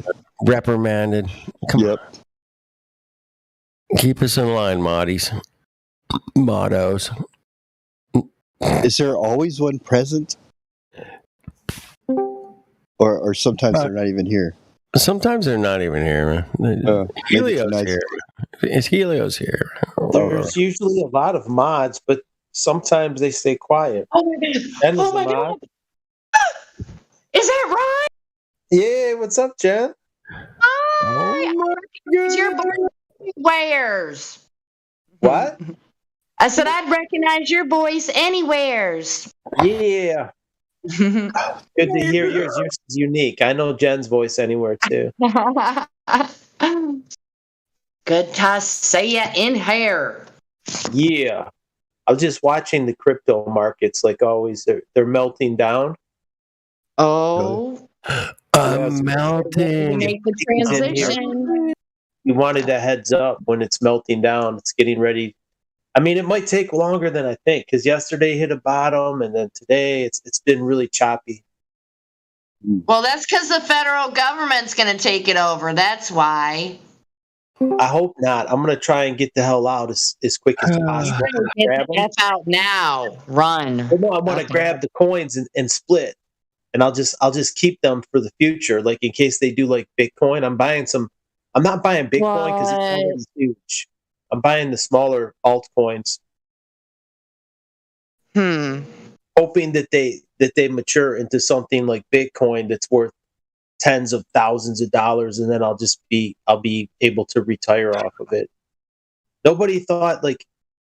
reprimanded. Come on. Keep us in line, mottos. Is there always one present? Or sometimes they're not even here? Sometimes they're not even here, man. Helio's here. It's Helio's here. There's usually a lot of mods, but sometimes they stay quiet. Oh my god! Jen is Oh a my mod. god! Is that right? Yeah, what's up, Jen? Hi! Your voice anywheres. What? I said I'd recognize your voice anywheres. Yeah. Good to hear yours. Yours is unique. I know Jen's voice anywhere too. Good to see ya in here. Yeah. I was just watching the crypto markets like always. They're melting down. Oh. I'm melting. Make the transition. You wanted a heads up when it's melting down. It's getting ready. I mean, it might take longer than I think because yesterday hit a bottom, and then today it's been really choppy. Well, that's because the federal government's going to take it over. That's why. I hope not. I'm going to try and get the hell out as quick as possible. Get the F out now. Run. Well, no, I want to grab the coins and split, and I'll just keep them for the future, like in case they do like Bitcoin. I'm buying some. I'm not buying Bitcoin because it's already huge. I'm buying the smaller altcoins. Hoping that they mature into something like Bitcoin that's worth tens of thousands of dollars, and then I'll be able to retire off of it. Nobody thought, like,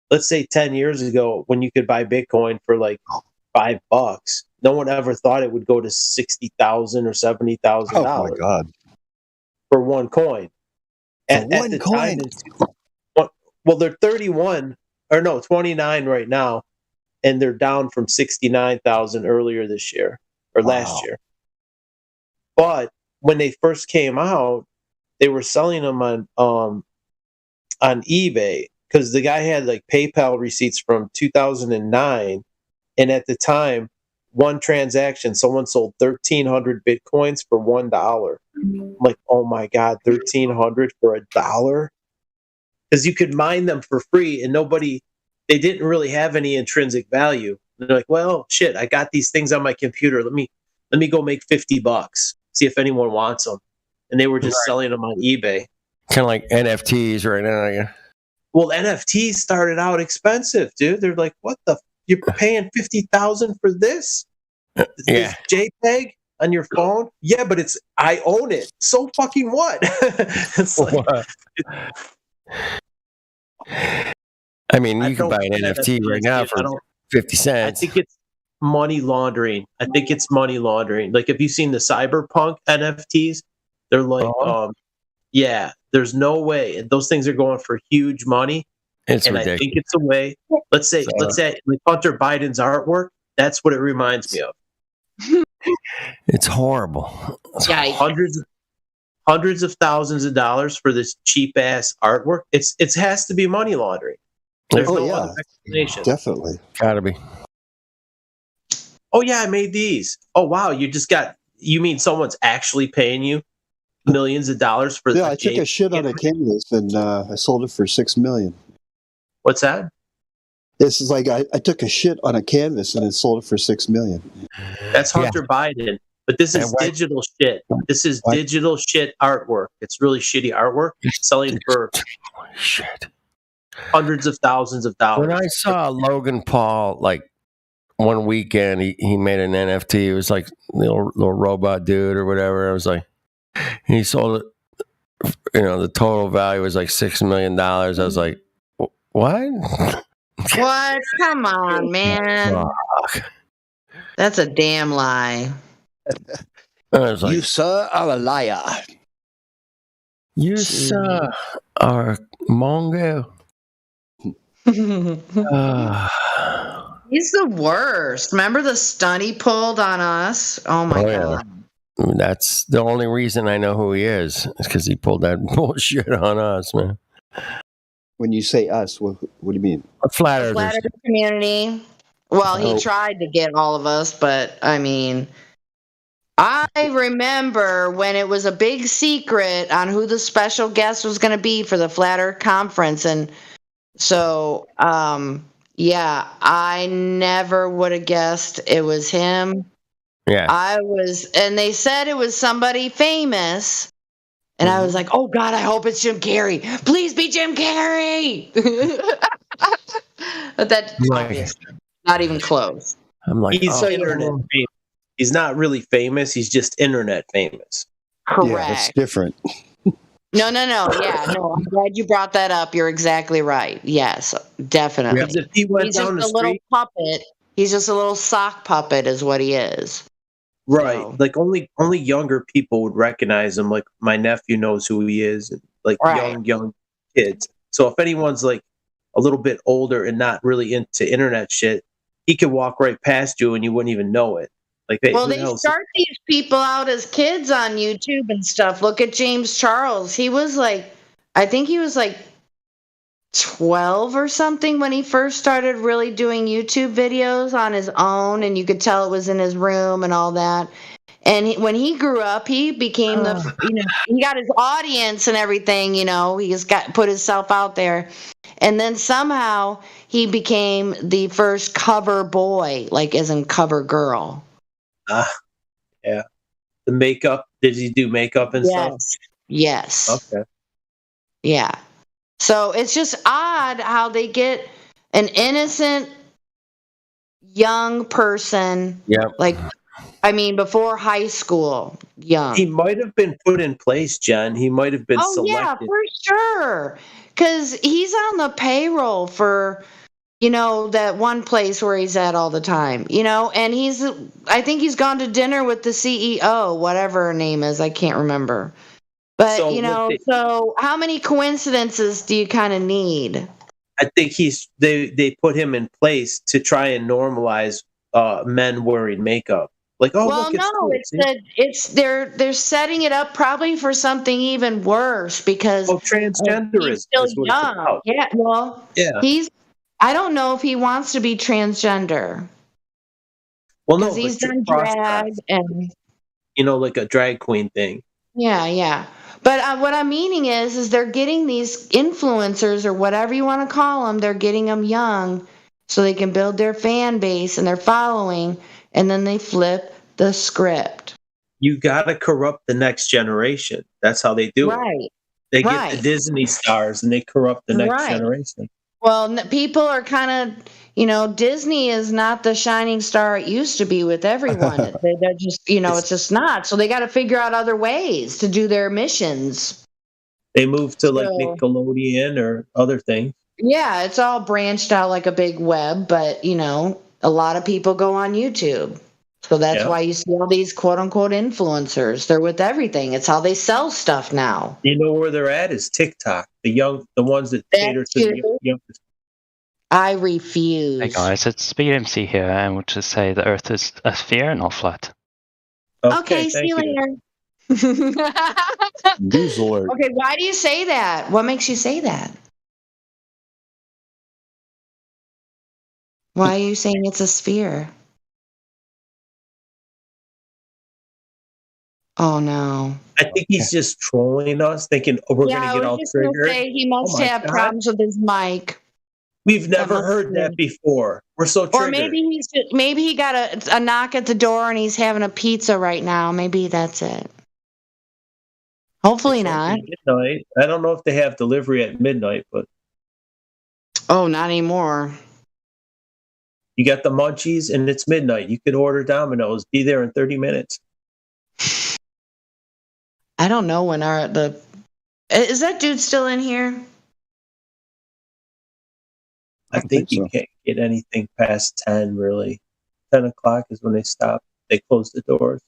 let's say 10 years ago when you could buy Bitcoin for like $5, no one ever thought it would go to $60,000 or $70,000. Oh my God. For one coin. At one coin. Well, they're 29 right now, and they're down from 69,000 earlier this year or last year. But when they first came out, they were selling them on eBay because the guy had like PayPal receipts from 2009, and at the time, one transaction, someone sold 1,300 Bitcoins for $1. I'm like, oh my God, 1,300 for $1? Because you could mine them for free, and they didn't really have any intrinsic value. And they're like, well, shit, I got these things on my computer. Let me go make $50. See if anyone wants them. And they were just selling them on eBay. Kind of like NFTs right now, yeah. Well, NFTs started out expensive, dude. They're like, what the? You're paying $50,000 for this? Yeah. This JPEG on your phone? Yeah, but I own it. So fucking what? It's like, I mean, you can buy an NFT right now for 50 cents. I think it's money laundering. Like, have you seen the Cyberpunk NFTs? They're like, yeah, there's no way. And those things are going for huge money. It's and ridiculous. I think it's a way. Let's say like Hunter Biden's artwork. That's what it reminds me of. It's horrible. Yeah, hundreds of thousands of dollars for this cheap ass artwork. It has to be money laundering. There's no other explanation. Definitely. Gotta be. Oh yeah, I made these. Oh wow, you mean someone's actually paying you millions of dollars for? Yeah, I took a shit on a canvas and I sold it for $6 million. What's that? This is like I took a shit on a canvas and it sold it for $6 million. That's Hunter Biden, but this is digital shit. This is digital shit artwork. It's really shitty artwork selling for hundreds of thousands of dollars. When I saw Logan Paul, like one weekend, he made an NFT. It was like little robot dude or whatever. I was like, he sold it. The total value was like $6 million. I was like, what? What? Come on, man. That's a damn lie. I was like, you, sir, are a liar. You, sir, are Mongo. He's the worst. Remember the stunt he pulled on us? Oh my god. That's the only reason I know who he is because he pulled that bullshit on us, man. When you say us, what do you mean? Flat The Flat Earthers. Earth community. Well, he Oh. tried to get all of us, but I mean, I remember when it was a big secret on who the special guest was going to be for the Flat Earth conference, and so yeah, I never would have guessed it was him. Yeah. And they said it was somebody famous. And I was like, oh God, I hope it's Jim Carrey. Please be Jim Carrey. But that's obviously not even close. I'm like, He's oh. internet famous. He's not really famous. He's just internet famous. Correct. Yeah, that's different. No. Yeah, no, I'm glad you brought that up. You're exactly right. Yes, definitely. Because if he went He's down just the a little street, puppet. He's just a little sock puppet is what he is. right? So. Like only younger people would recognize him. Like my nephew knows who he is, and like Right. young kids. So if anyone's like a little bit older and not really into internet shit, he could walk right past you and you wouldn't even know it. Like, hey, Well, who the they hell is start these people out as kids on YouTube and stuff. Look at James Charles. He was like, I think he was like 12 or something when he first started really doing YouTube videos on his own, and you could tell it was in his room and all that. And when he grew up, he became he got his audience and everything, he just put himself out there. And then somehow he became the first cover boy, like as in cover girl. Yeah. The makeup. Did he do makeup and stuff? Yes. Okay. Yeah. So it's just odd how they get an innocent young person. Yep. Like, I mean, before high school, young. He might have been put in place, Jen. He might have been selected. Yeah, for sure. Because he's on the payroll for, that one place where he's at all the time, and I think he's gone to dinner with the CEO, whatever her name is. I can't remember. But, so how many coincidences do you kind of need? I think they put him in place to try and normalize men wearing makeup. Like, oh, well, look, they're setting it up probably for something even worse because transgenderism he's still is what it's young. about. Yeah, well, I don't know if he wants to be transgender. Well, no, because he's but done drag and like a drag queen thing. yeah. But what I'm meaning is they're getting these influencers or whatever you want to call them. They're getting them young so they can build their fan base and their following, and then they flip the script. You got to corrupt the next generation. That's how they do it. They get the Disney stars and they corrupt the next generation. Well, people are kind of, Disney is not the shining star it used to be with everyone. They're just, it's just not. So they got to figure out other ways to do their missions. They move to like Nickelodeon or other things. Yeah, it's all branched out like a big web, but, a lot of people go on YouTube. So that's why you see all these quote unquote influencers. They're with everything. It's how they sell stuff now. You know where they're at is TikTok. The ones that cater to the youngest. I refuse. Hey guys, it's SpeedMC here, and I want to say the Earth is a sphere, not flat. Okay, see you later. News alert. Okay, why do you say that? What makes you say that? Why are you saying it's a sphere? Oh no! I think he's just trolling us, thinking, "Oh, we're going to get all triggered." Say he must have problems with his mic. We've never heard that before. We're so triggered. Or maybe he got a knock at the door and he's having a pizza right now. Maybe that's it. Hopefully not. Midnight. I don't know if they have delivery at midnight, but oh, not anymore. You got the munchies and it's midnight. You could order Domino's. Be there in 30 minutes. I don't know when is that dude still in here? I think you can't get anything past 10, really. 10 o'clock is when they stop. They close the doors.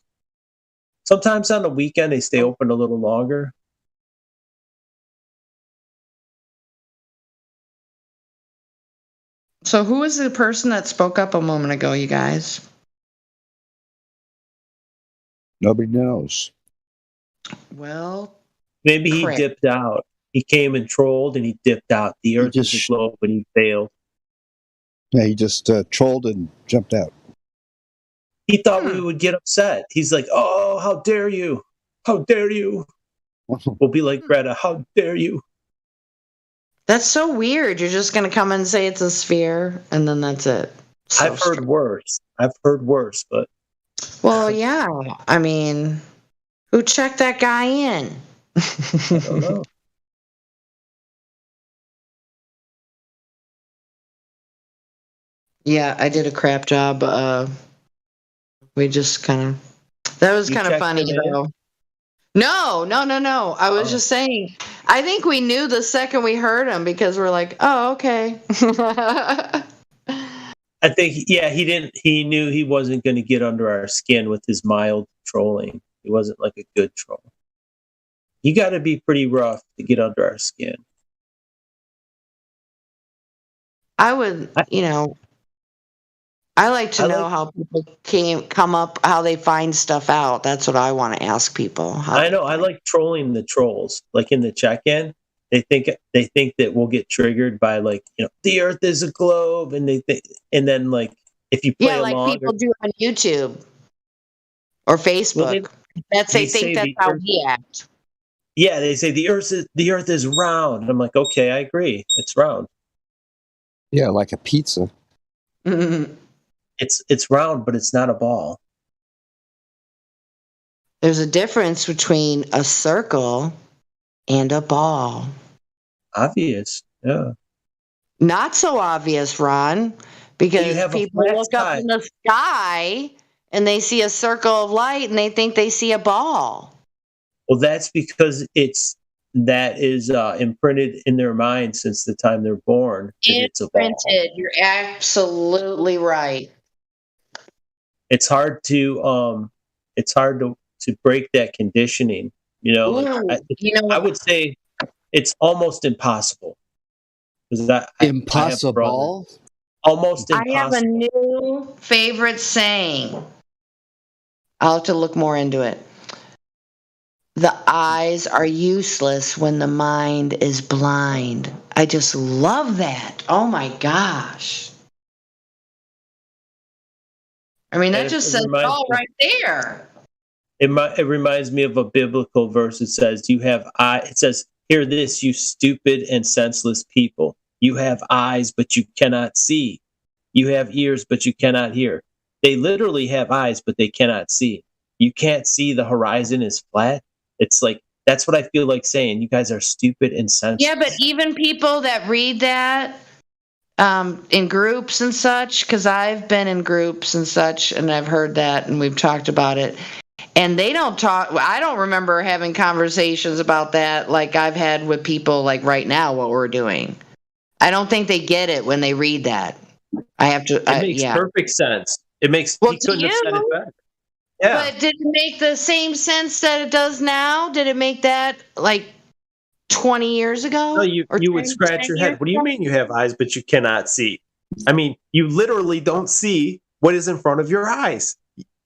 Sometimes on the weekend, they stay open a little longer. So who was the person that spoke up a moment ago, you guys? Nobody knows. Well, Maybe he correct. dipped out. He came and trolled, and he dipped out. The Earth is a globe, but he failed. Yeah, he just trolled and jumped out. He thought we would get upset. He's like, "Oh, how dare you? How dare you?" We'll be like Greta, "How dare you?" That's so weird. You're just going to come and say it's a sphere, and then that's it. So I've heard worse. But well, yeah. I mean, who checked that guy in? I don't know. Yeah, I did a crap job. We just kind of, that was You kind of checked funny him in? though. No. I was just saying, I think we knew the second we heard him because we're like, oh, okay. I think, yeah, he knew he wasn't going to get under our skin with his mild trolling. He wasn't like a good troll. You got to be pretty rough to get under our skin. I would, I like to know how people come up, how they find stuff out. That's what I want to ask people. I know. I like trolling the trolls. Like in the check-in, they think that we'll get triggered by the Earth is a globe, and and then like if you play Yeah, like along, people do on YouTube or Facebook. They think that's how we act. Yeah, they say the Earth is round. I'm like, okay, I agree. It's round. Yeah, like a pizza. It's round, but it's not a ball. There's a difference between a circle and a ball. Obvious, yeah. Not so obvious, Ron, because people look up in the sky and they see a circle of light and they think they see a ball. Well, that's because that is imprinted in their mind since the time they're born. It's a ball. Imprinted. You're absolutely right. It's hard to break that conditioning. I would say it's almost impossible. Impossible? Almost impossible. I have a new favorite saying. I'll have to look more into it. The eyes are useless when the mind is blind. I just love that. Oh my gosh. I mean, that just says it all right there. It reminds me of a biblical verse. It says, it says, "Hear this, you stupid and senseless people. You have eyes, but you cannot see. You have ears, but you cannot hear." They literally have eyes, but they cannot see. You can't see the horizon is flat. It's like, that's what I feel like saying. You guys are stupid and senseless. Yeah, but even people that read that in groups and such, because I've been in groups and such, and I've heard that, and we've talked about it. And they don't talk. I don't remember having conversations about that like I've had with people like right now, what we're doing. I don't think they get it when they read that. I have to. It makes perfect sense. It makes. He couldn't have said it better. Yeah. But did it make the same sense that it does now? Did it make that like 20 years ago? No, you would scratch your head. What do you mean you have eyes, but you cannot see? I mean, you literally don't see what is in front of your eyes.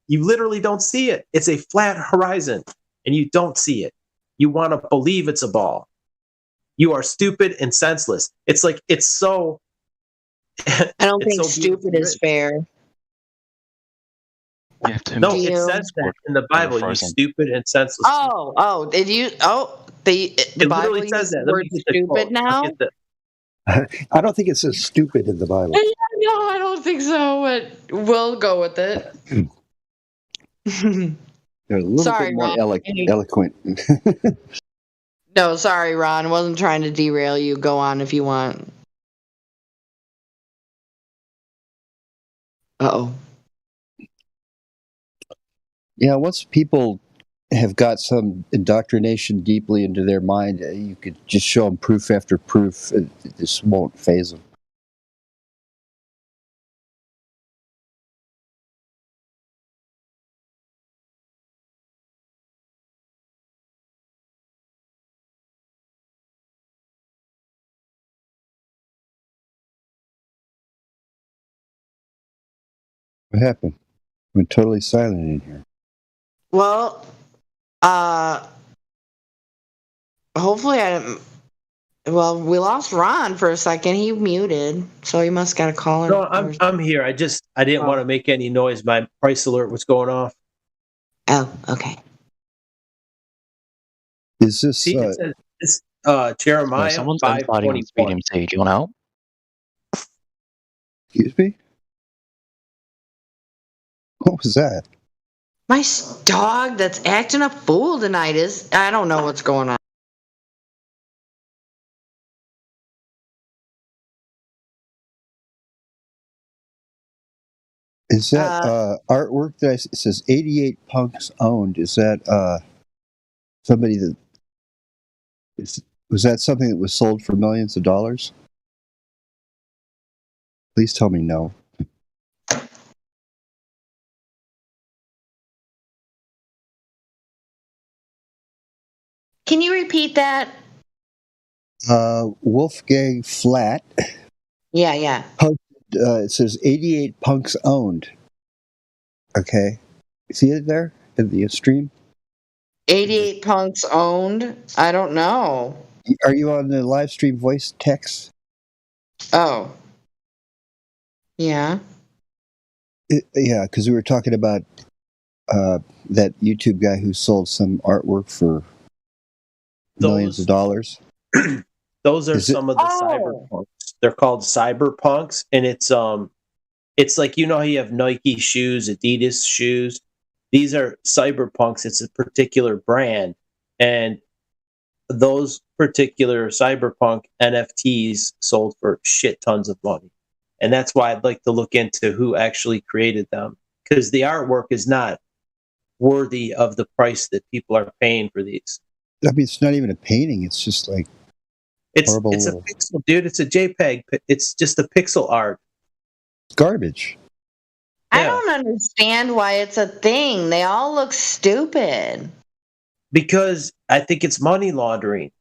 You literally don't see it. It's a flat horizon, and you don't see it. You want to believe it's a ball. You are stupid and senseless. It's like, it's so... I don't think stupid is fair. No, it says that in the Bible. You stupid and senseless. Did you? The Bible literally says that. The word stupid now. I don't think it says stupid in the Bible. No, I don't think so. But we'll go with it. They're a little Sorry, bit more Ron. eloquent. No, sorry, Ron. I wasn't trying to derail you. Go on if you want. Uh-oh. Yeah, once people have got some indoctrination deeply into their mind, you could just show them proof after proof. It just won't faze them. What happened? Went totally silent in here. Well, hopefully I didn't. Well, we lost Ron for a second. He muted, so he must got a call in. No, I'm here. I didn't want to make any noise. My price alert was going off. Oh, okay. Is this See, it says this Jeremiah Someone's infighting on 5:21. SpeedMC. Do you want help? Excuse me? What was that? My dog that's acting a fool tonight I don't know what's going on. Is that artwork that it says 88 punks owned? Is that somebody that was that something that was sold for millions of dollars? Please tell me no. Can you repeat that? Wolfgang Flat. Yeah. It says 88 punks owned. Okay. See it there in the stream? 88 punks owned? I don't know. Are you on the live stream voice text? Oh. Yeah. Yeah, because we were talking about that YouTube guy who sold some artwork for millions of dollars. Those are some of the cyberpunks. They're called cyberpunks, and it's like, you know how you have Nike shoes, Adidas shoes. These are cyberpunks. It's a particular brand, and those particular cyberpunk NFTs sold for shit tons of money. And that's why I'd like to look into who actually created them, because the artwork is not worthy of the price that people are paying for these. I mean, it's not even a painting. It's just like horrible. It's a pixel, dude. It's a JPEG. It's just a pixel art. Garbage. I don't understand why it's a thing. They all look stupid. Because I think it's money laundering.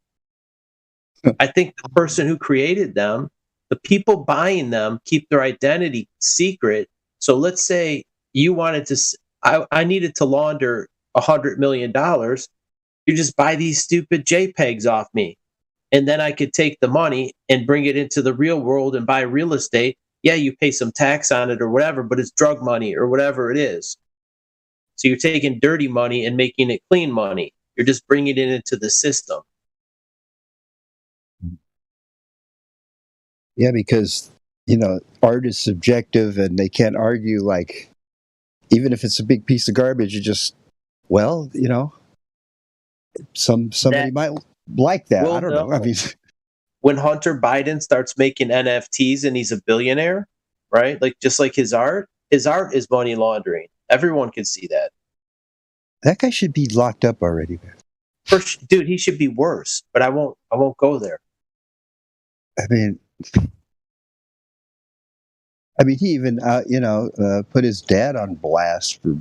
I think the person who created them, the people buying them, keep their identity secret. So let's say you wanted to, I needed to launder $100 million. You just buy these stupid JPEGs off me. And then I could take the money and bring it into the real world and buy real estate. Yeah, you pay some tax on it or whatever, but it's drug money or whatever it is. So you're taking dirty money and making it clean money. You're just bringing it into the system. Yeah, because, art is subjective and they can't argue, like, even if it's a big piece of garbage, you just, somebody might like that. I don't know. I mean, when Hunter Biden starts making NFTs and he's a billionaire, right? Like, just like his art is money laundering. Everyone can see that. That guy should be locked up already, man. Dude, he should be worse, but I won't go there. I mean, he even, put his dad on blast for,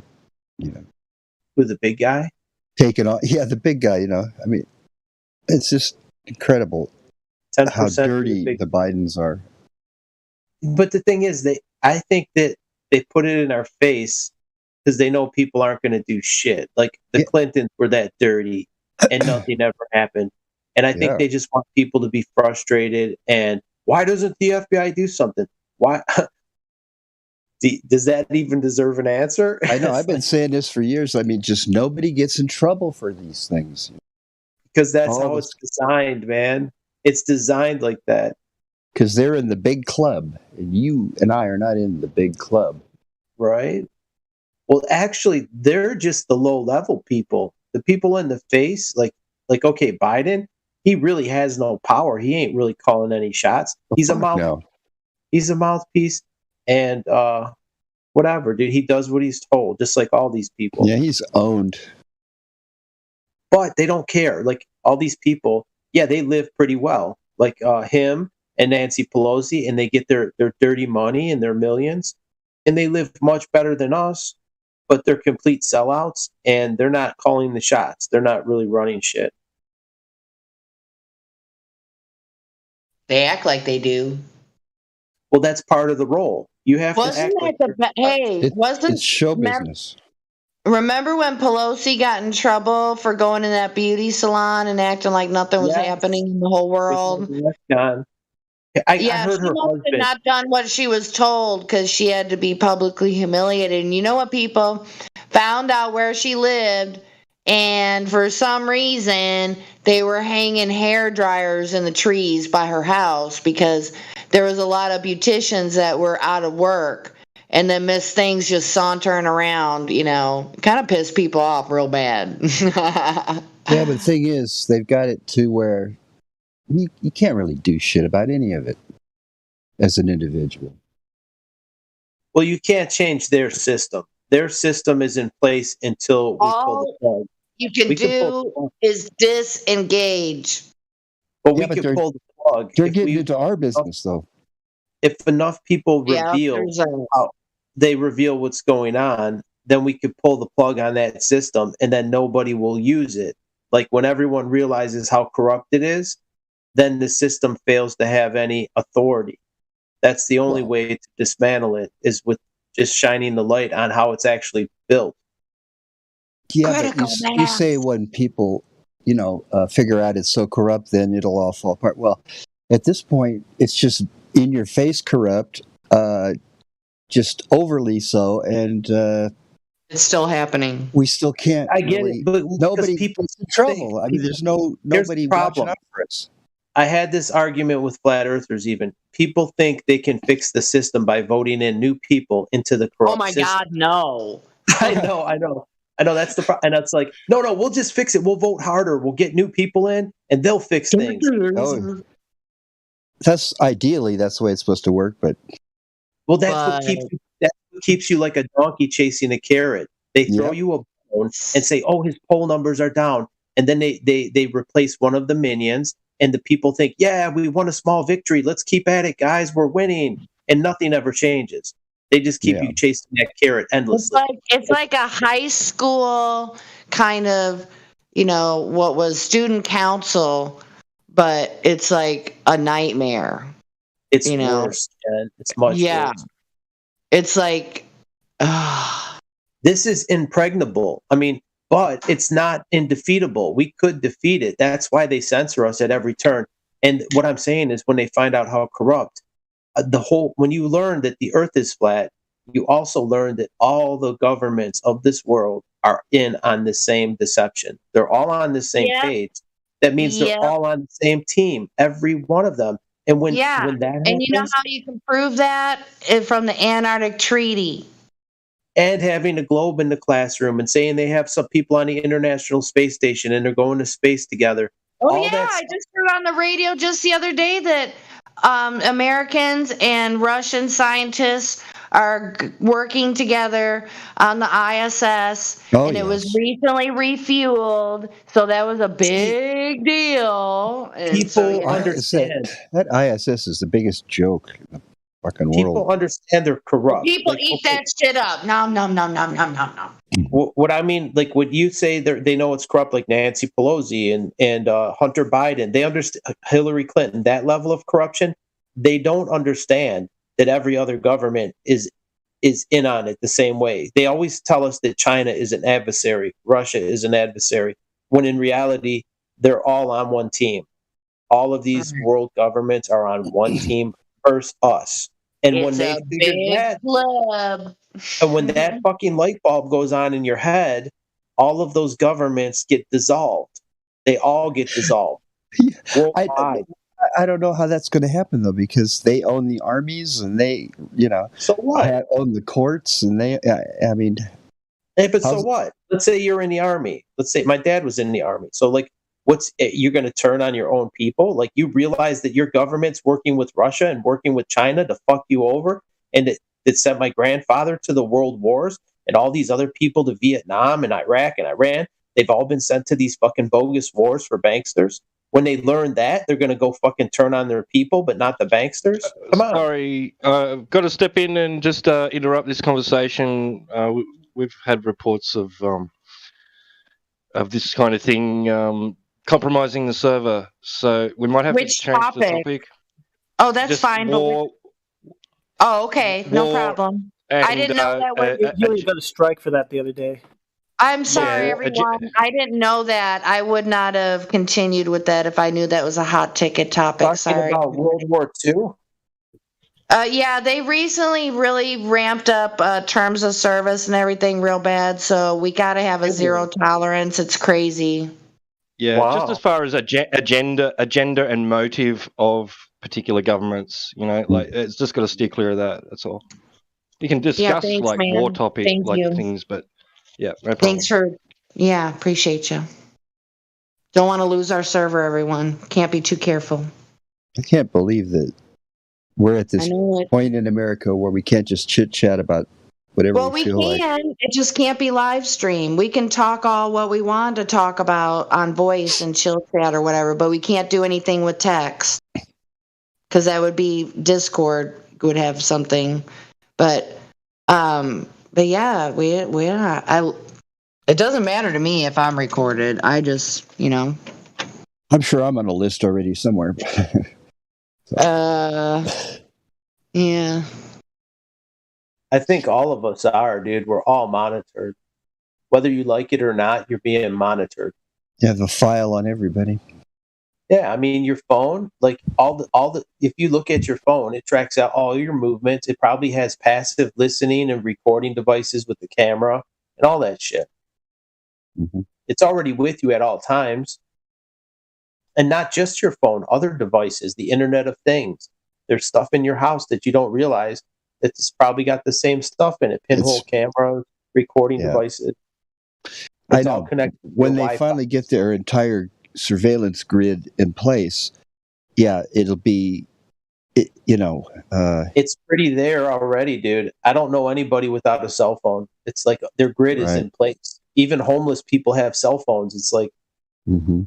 Who, the big guy? Taking on, the big guy, I mean, it's just incredible how dirty the Bidens are. But the thing is, I think that they put it in our face because they know people aren't going to do shit. Like the Clintons were that dirty and nothing ever happened. And I think they just want people to be frustrated. And why doesn't the FBI do something? Why? Does that even deserve an answer? I know. I've been saying this for years. I mean, just nobody gets in trouble for these things. Because that's how it's designed, man. It's designed like that. Because they're in the big club, and you and I are not in the big club. Right? Well, actually, they're just the low-level people. The people in the face, like okay, Biden, he really has no power. He ain't really calling any shots. He's a mouthpiece. He's a mouthpiece. And whatever, dude, he does what he's told, just like all these people. Yeah, he's owned. But they don't care. Like all these people, they live pretty well. Like him and Nancy Pelosi, and they get their dirty money and their millions, and they live much better than us. But they're complete sellouts, and they're not calling the shots. They're not really running shit. They act like they do. Well, that's part of the role. You have to Wasn't act like that the hey? Wasn't It's show remem- business. Remember when Pelosi got in trouble for going in that beauty salon and acting like nothing was happening in the whole world? John. I Yeah, heard she her must have husband. not done what she was told because she had to be publicly humiliated. And you know what, people found out where she lived, and for some reason they were hanging hair dryers in the trees by her house because there was a lot of beauticians that were out of work. And then Miss Things just sauntering around, kind of pissed people off real bad. Yeah, but the thing is, they've got it to where you can't really do shit about any of it as an individual. Well, you can't change their system. Their system is in place until we pull the plug. You can do is disengage. But we can pull the plug. They're getting into our business, though. If enough people Yeah, reveal there's a- how they reveal what's going on, then we could pull the plug on that system, and then nobody will use it. Like when everyone realizes how corrupt it is, then the system fails to have any authority. That's the only way to dismantle it, is with just shining the light on how it's actually built. Yeah, but you say when people, figure out it's so corrupt, then it'll all fall apart. Well, at this point, it's just in your face corrupt, just overly so, and it's still happening. We still can't. I get really, it, but nobody people gets in trouble. I mean, there's nobody watching out for us. I had this argument with flat earthers. Even people think they can fix the system by voting in new people into the corrupt Oh my system. God, no! I know. That's the problem. And it's like, no, we'll just fix it. We'll vote harder. We'll get new people in, and they'll fix things. Oh, that's ideally that's the way it's supposed to work, but Well, that's what keeps you like a donkey chasing a carrot. They throw you a bone and say, "Oh, his poll numbers are down," and then they replace one of the minions, and the people think, "Yeah, we won a small victory. Let's keep at it, guys. We're winning," and nothing ever changes. They just keep you chasing that carrot endlessly. It's like a high school kind of, what was student council, but it's like a nightmare. It's worse, and it's much worse. It's like, this is impregnable. I mean, but it's not indefeatable. We could defeat it. That's why they censor us at every turn. And what I'm saying is, when they find out how corrupt when you learn that the earth is flat, you also learn that all the governments of this world are in on the same deception. They're all on the same page. That means they're all on the same team, every one of them. And when that happens, and you know how you can prove that? From the Antarctic Treaty. And having a globe in the classroom and saying they have some people on the International Space Station and they're going to space together. I just heard on the radio just the other day that Americans and Russian scientists are working together on the ISS, it was recently refueled, so that was a big deal. People understand that ISS is the biggest joke in the fucking world. People understand they're corrupt. People eat that shit up. No. What I mean, like, would you say they know it's corrupt, like Nancy Pelosi and Hunter Biden? They understand Hillary Clinton, that level of corruption. They don't understand that every other government is in on it the same way. They always tell us that China is an adversary, Russia is an adversary, when in reality, they're all on one team. All of these world governments are on one team versus us. And when they figure that, and when that fucking light bulb goes on in your head, all of those governments get dissolved. They all get dissolved. I don't know how that's going to happen though, because they own the armies and they, so what? Own the courts and they. I mean, hey, but so what? Let's say you're in the army. Let's say my dad was in the army. So like, you're going to turn on your own people? Like, you realize that your government's working with Russia and working with China to fuck you over, and it sent my grandfather to the world wars and all these other people to Vietnam and Iraq and Iran. They've all been sent to these fucking bogus wars for banksters. When they learn that, they're going to go fucking turn on their people, but not the banksters? Come on. Sorry, I've got to step in and just interrupt this conversation. We've had reports of this kind of thing compromising the server, so we might have to change the topic. Oh, that's fine. Oh, okay, no war, problem. and I didn't know that was. You got a strike for that the other day. I'm sorry, yeah, everyone. I didn't know that. I would not have continued with that if I knew that was a hot ticket topic. Talking Sorry. about World War II. Yeah, they recently really ramped up terms of service and everything real bad. So we got to have a zero tolerance. It's crazy. yeah. Just as far as agenda and motive of particular governments, like it's just got to steer clear of that. That's all. You can discuss thanks, like man. war topics, Thank like you. things, but yeah, no problem. Thanks for, appreciate you. Don't want to lose our server, everyone. Can't be too careful. I can't believe that we're at this I know it. point in America where we can't just chit chat about whatever Well, we we feel like. can. It just can't be live stream. We can talk all what we want to talk about on voice and chill chat or whatever, but we can't do anything with text because that would be Discord would have something. But yeah, it doesn't matter to me if I'm recorded. I just, I'm sure I'm on a list already somewhere. Yeah. I think all of us are, dude. We're all monitored. Whether you like it or not, you're being monitored. You have a file on everybody. Yeah, I mean your phone, like all the if you look at your phone, it tracks out all your movements. It probably has passive listening and recording devices with the camera and all that shit. Mm-hmm. It's already with you at all times. And not just your phone, other devices, the Internet of Things. There's stuff in your house that you don't realize that's probably got the same stuff in it. Pinhole cameras, recording devices. I It's know. all connected to When your they Wi-Fi. finally get their entire surveillance grid in place, it'll be, It's pretty there already, dude. I don't know anybody without a cell phone. It's like their grid is Right. in place. Even homeless people have cell phones. It's like, mm-hmm.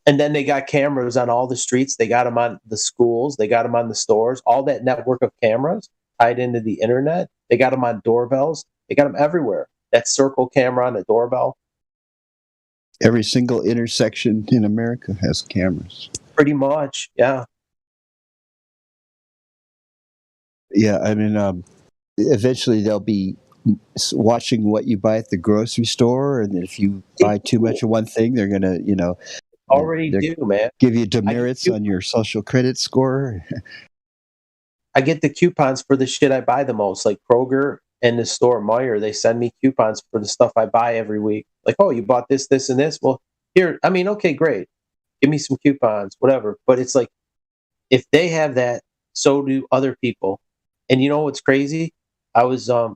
and then they got cameras on all the streets. They got them on the schools. They got them on the stores. All that network of cameras tied into the internet. They got them on doorbells. They got them everywhere. That circle camera on the doorbell. Every single intersection in America has cameras. Pretty much, yeah. Yeah, I mean, eventually they'll be watching what you buy at the grocery store, and if you buy too much of one thing, they're gonna, Already do, man. give you demerits on your social credit score. I get the coupons for the shit I buy the most, like Kroger and the store Meijer. They send me coupons for the stuff I buy every week. Like, oh, you bought this, this, and this. Well, here, I mean, okay, great. Give me some coupons, whatever. But it's like, if they have that, so do other people. And you know what's crazy? I was, I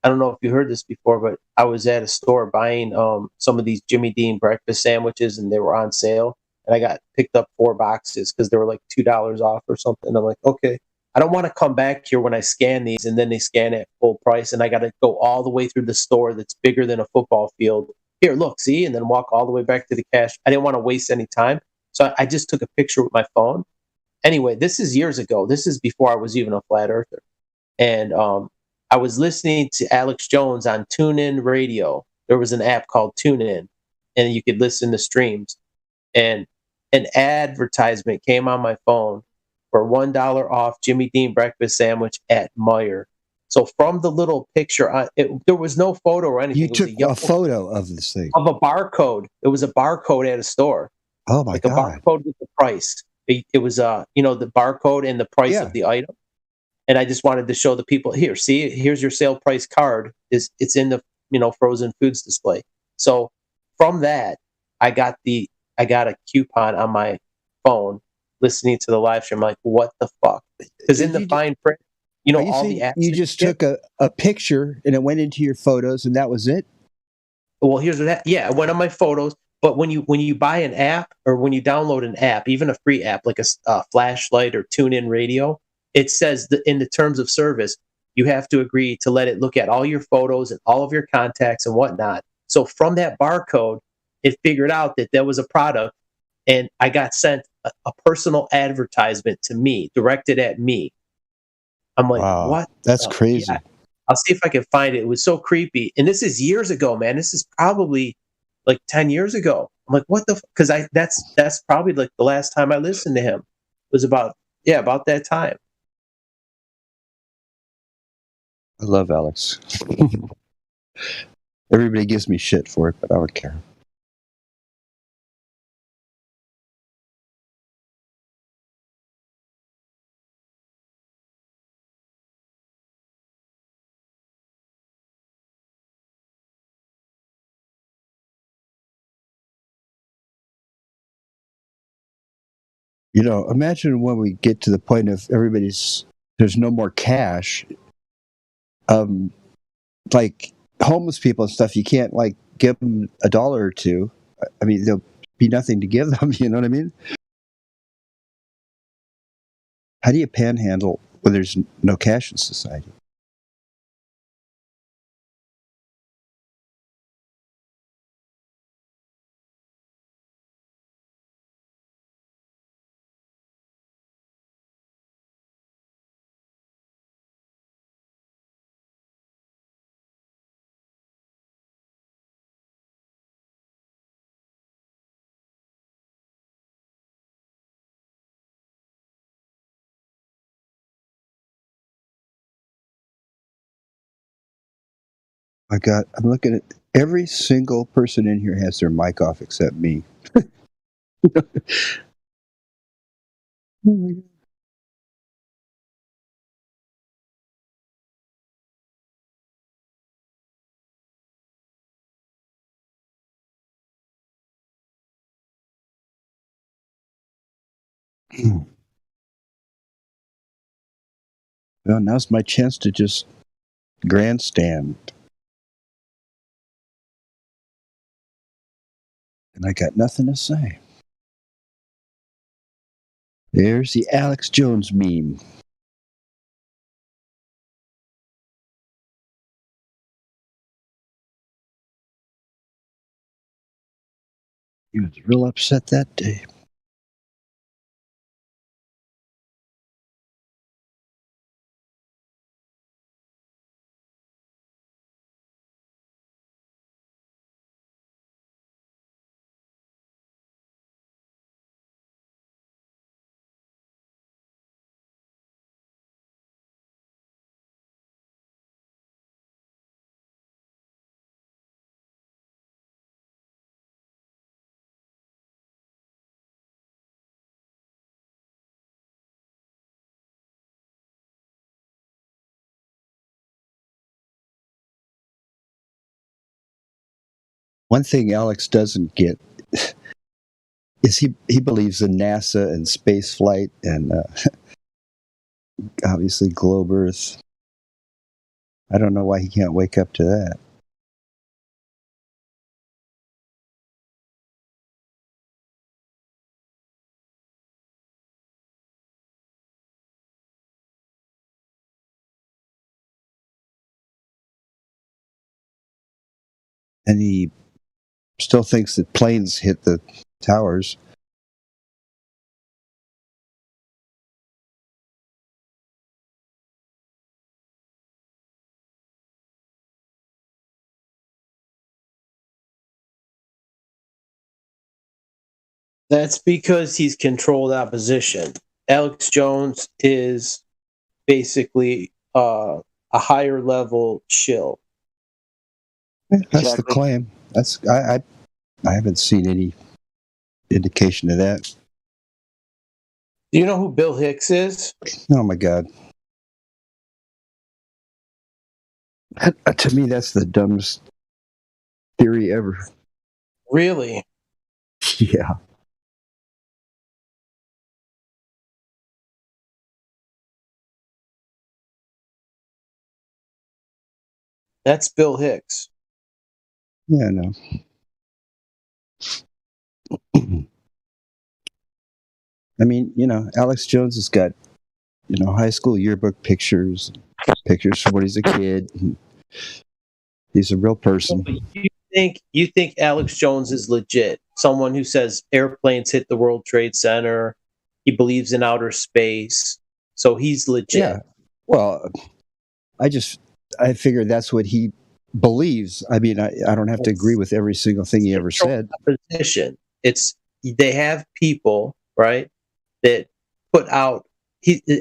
don't know if you heard this before, but I was at a store buying some of these Jimmy Dean breakfast sandwiches, and they were on sale. And I got picked up 4 boxes because they were like $2 off or something. I'm like, okay. I don't want to come back here when I scan these and then they scan it at full price and I got to go all the way through the store that's bigger than a football field. Here, look, see, and then walk all the way back to the cash. I didn't want to waste any time. So I just took a picture with my phone. Anyway, this is years ago. This is before I was even a flat earther. And I was listening to Alex Jones on TuneIn Radio. There was an app called TuneIn and you could listen to streams. And an advertisement came on my phone for $1 off Jimmy Dean breakfast sandwich at Meijer. So from the little picture, there was no photo or anything. You took a photo of this thing. Of a barcode. It was a barcode at a store. Oh my God. A barcode with the price. It was, the barcode and the price of the item. And I just wanted to show the people, here, see, here's your sale price card. It's in the, frozen foods display. So from that, I got a coupon on my phone listening to the live stream. I'm like, what the fuck? Because in the fine print, all the apps. You just took a picture and it went into your photos and that was it? Well, here's what it went on my photos. But when you buy an app or when you download an app, even a free app like a Flashlight or TuneIn Radio, it says that in the terms of service, you have to agree to let it look at all your photos and all of your contacts and whatnot. So from that barcode, it figured out that there was a product and I got sent a personal advertisement to me, directed at me. I'm like, wow, what? That's crazy. Yeah. I'll see if I can find it. It was so creepy. And this is years ago, man. This is probably like 10 years ago. I'm like, what the? Because that's probably like the last time I listened to him. It was about that time. I love Alex. Everybody gives me shit for it, but I don't care. You know, imagine when we get to the point of there's no more cash. Like homeless people and stuff, you can't like give them $1 or $2. I mean, there'll be nothing to give them. You know what I mean? How do you panhandle when there's no cash in society? I'm looking at every single person in here has their mic off except me. Oh my God. Well, now's my chance to just grandstand. And I got nothing to say. There's the Alex Jones meme. He was real upset that day. One thing Alex doesn't get is he believes in NASA and space flight and obviously globe Earth. I don't know why he can't wake up to that. And he still thinks that planes hit the towers. That's because he's controlled opposition. Alex Jones is basically a higher level shill. That's the claim. I haven't seen any indication of that. Do you know who Bill Hicks is? Oh my God. To me, that's the dumbest theory ever. Really? Yeah. That's Bill Hicks. Yeah, no. I mean, Alex Jones has got, high school yearbook pictures from when he's a kid. He's a real person. You think Alex Jones is legit? Someone who says airplanes hit the World Trade Center. He believes in outer space. So he's legit. Yeah. Well, I figured that's what he believes. I mean, I don't have to agree with every single thing he ever said. Opposition. They have people, right, that put out.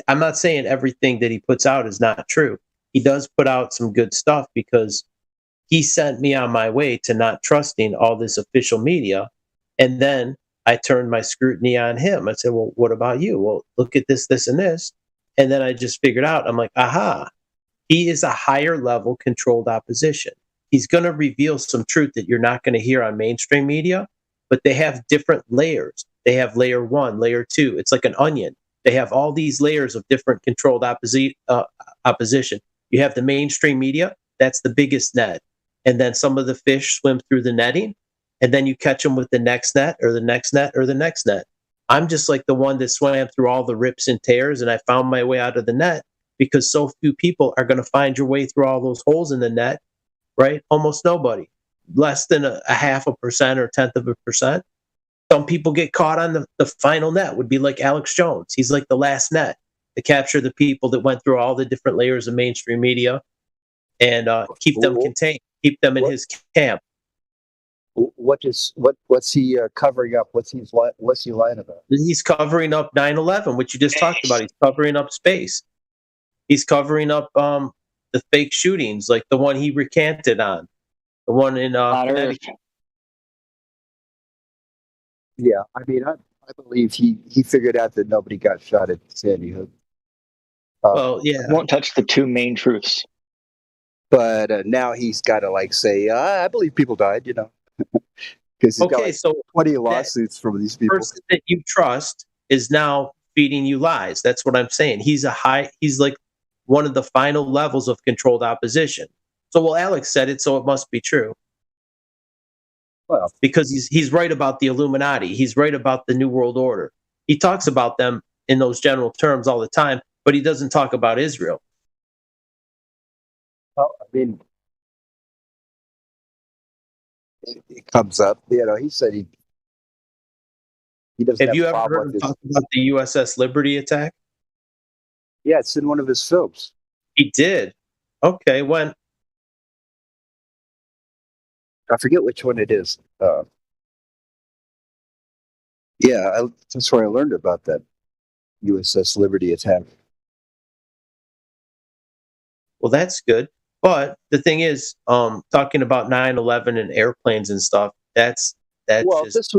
I'm not saying everything that he puts out is not true. he does put out some good stuff because he sent me on my way to not trusting all this official media. And then I turned my scrutiny on him. I said, well, what about you? Well, look at this, this, and this. And then I just figured out, I'm like, aha, he is a higher level controlled opposition. He's going to reveal some truth that you're not going to hear on mainstream media, but they have different layers. They have layer 1, layer 2. It's like an onion. They have all these layers of different controlled opposition. You have the mainstream media. That's the biggest net. And then some of the fish swim through the netting, and then you catch them with the next net or the next net or the next net. I'm just like the one that swam through all the rips and tears, and I found my way out of the net because so few people are going to find your way through all those holes in the net, right? Almost nobody. Less than a 0.5% or 0.1%. Some people get caught on the final net, would be like Alex Jones. He's like the last net to capture the people that went through all the different layers of mainstream media and keep them contained, keep them in his camp. What's he covering up? What's he lying about? He's covering up 9/11, which you just talked about. He's covering up space. He's covering up the fake shootings, like the one he recanted on, the one in Connecticut. Yeah, I mean, I believe he figured out that nobody got shot at Sandy Hook. Well, yeah, won't touch the two main truths. But now he's got to like say, I believe people died, you know, because he's got like 20 lawsuits from these people. The person that you trust is now feeding you lies. That's what I'm saying. He's like one of the final levels of controlled opposition. So, well, Alex said it, so it must be true. Well, because he's right about the Illuminati. He's right about the New World Order. He talks about them in those general terms all the time, but he doesn't talk about Israel. Well, I mean, it comes up. You know, he said he doesn't. Have you ever heard him talk about the USS Liberty attack? Yeah, it's in one of his films. He did. Okay, when? I forget which one it is. That's where I learned about that USS Liberty attack. Well, that's good. But the thing is, talking about 9/11 and airplanes and stuff, that's well, just,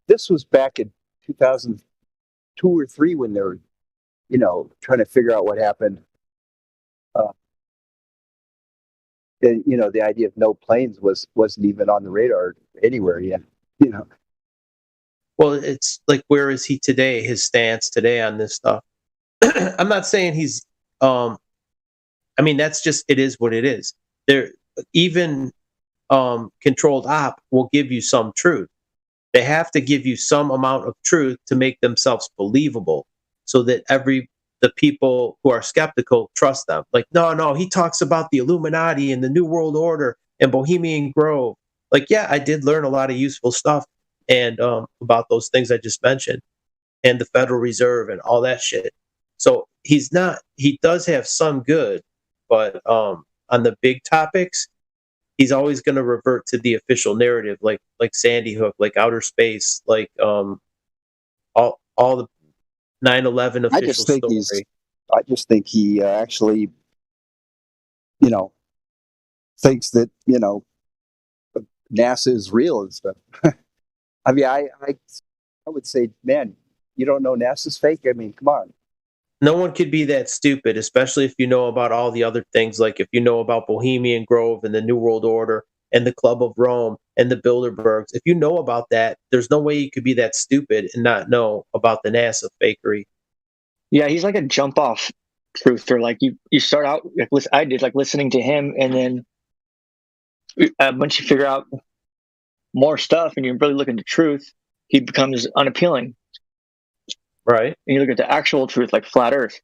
this was back in 2002 or 3 when they were, you know, trying to figure out what happened. And, you know, the idea of no planes wasn't even on the radar anywhere yet. You know. Well, it's like, where is he today? His stance today on this stuff. I'm not saying he's. I mean, that's just, it is what it is. There, even controlled op will give you some truth. They have to give you some amount of truth to make themselves believable, so that the people who are skeptical trust them. Like, no, he talks about the Illuminati and the New World Order and Bohemian Grove. Like, yeah, I did learn a lot of useful stuff and about those things I just mentioned, and the Federal Reserve and all that shit. So he does have some good, but on the big topics, he's always going to revert to the official narrative, like Sandy Hook, like outer space, like all the 9/11 official story. I just think he actually, you know, thinks that, you know, NASA is real and stuff. I mean, I would say, man, you don't know NASA's fake? I mean, come on. No one could be that stupid, especially if you know about all the other things, like if you know about Bohemian Grove and the New World Order and the Club of Rome and the Bilderbergs. If you know about that, there's no way you could be that stupid and not know about the NASA fakery. Yeah, he's like a jump off truther. Like you start out, like I did, like listening to him, and then once you figure out more stuff and you're really looking to truth, he becomes unappealing. Right. And you look at the actual truth, like flat Earth.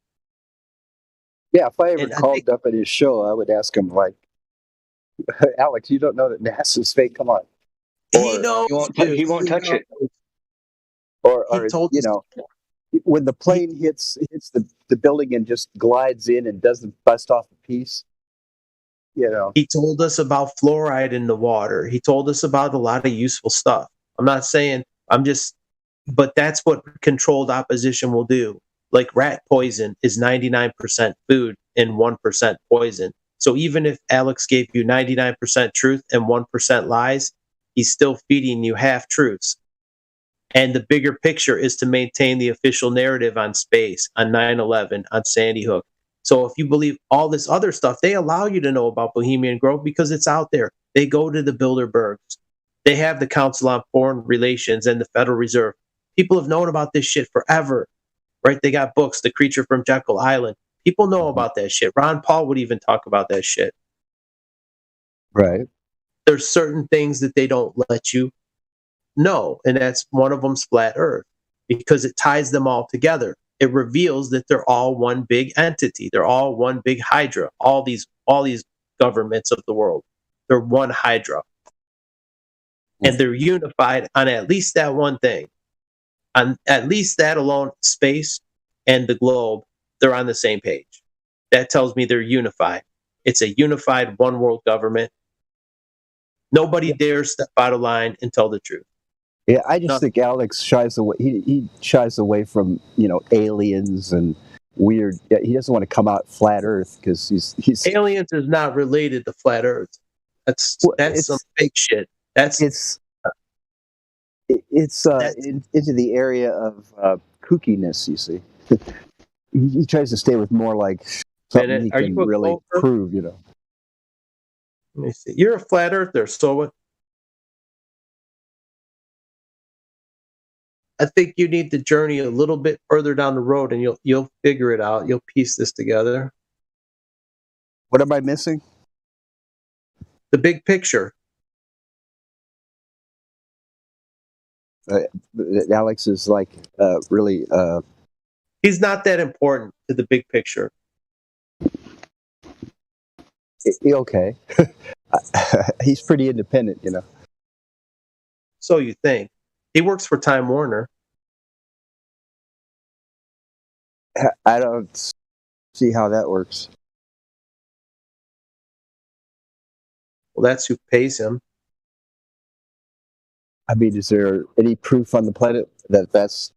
Yeah, if I ever called up at his show, I would ask him, like, Alex, you don't know that NASA's fake? Come on. He knows. He won't touch it. Or you know, when the plane hits the building and just glides in and doesn't bust off a piece, you know. He told us about fluoride in the water. He told us about a lot of useful stuff. I'm not saying, but that's what controlled opposition will do. Like rat poison is 99% food and 1% poison. So even if Alex gave you 99% truth and 1% lies, he's still feeding you half truths. And the bigger picture is to maintain the official narrative on space, on 9/11, on Sandy Hook. So if you believe all this other stuff, they allow you to know about Bohemian Grove because it's out there. They go to the Bilderbergs. They have the Council on Foreign Relations and the Federal Reserve. People have known about this shit forever, right? They got books, The Creature from Jekyll Island. People know about that shit. Ron Paul would even talk about that shit. Right. There's certain things that they don't let you know, and that's one of them's flat Earth, because it ties them all together. It reveals that they're all one big entity. They're all one big hydra. All these governments of the world, they're one hydra. And they're unified on at least that one thing. On at least that alone, space and the globe, they're on the same page. That tells me they're unified. It's a unified one world government. Nobody dares step out of line and tell the truth. Yeah, I just think Alex shies away. He shies away from aliens and weird. Yeah, he doesn't want to come out flat Earth because he's aliens is not related to flat Earth. That's some fake shit. It's into the area of kookiness. You see, he tries to stay with more like something he can really prove. Let me see. You're a flat earther, so what? I think you need to journey a little bit further down the road, and you'll figure it out. You'll piece this together. What am I missing? The big picture. Alex is like really. He's not that important to the big picture. Okay. He's pretty independent, So you think. He works for Time Warner. I don't see how that works. Well, that's who pays him. I mean, is there any proof on the planet that that's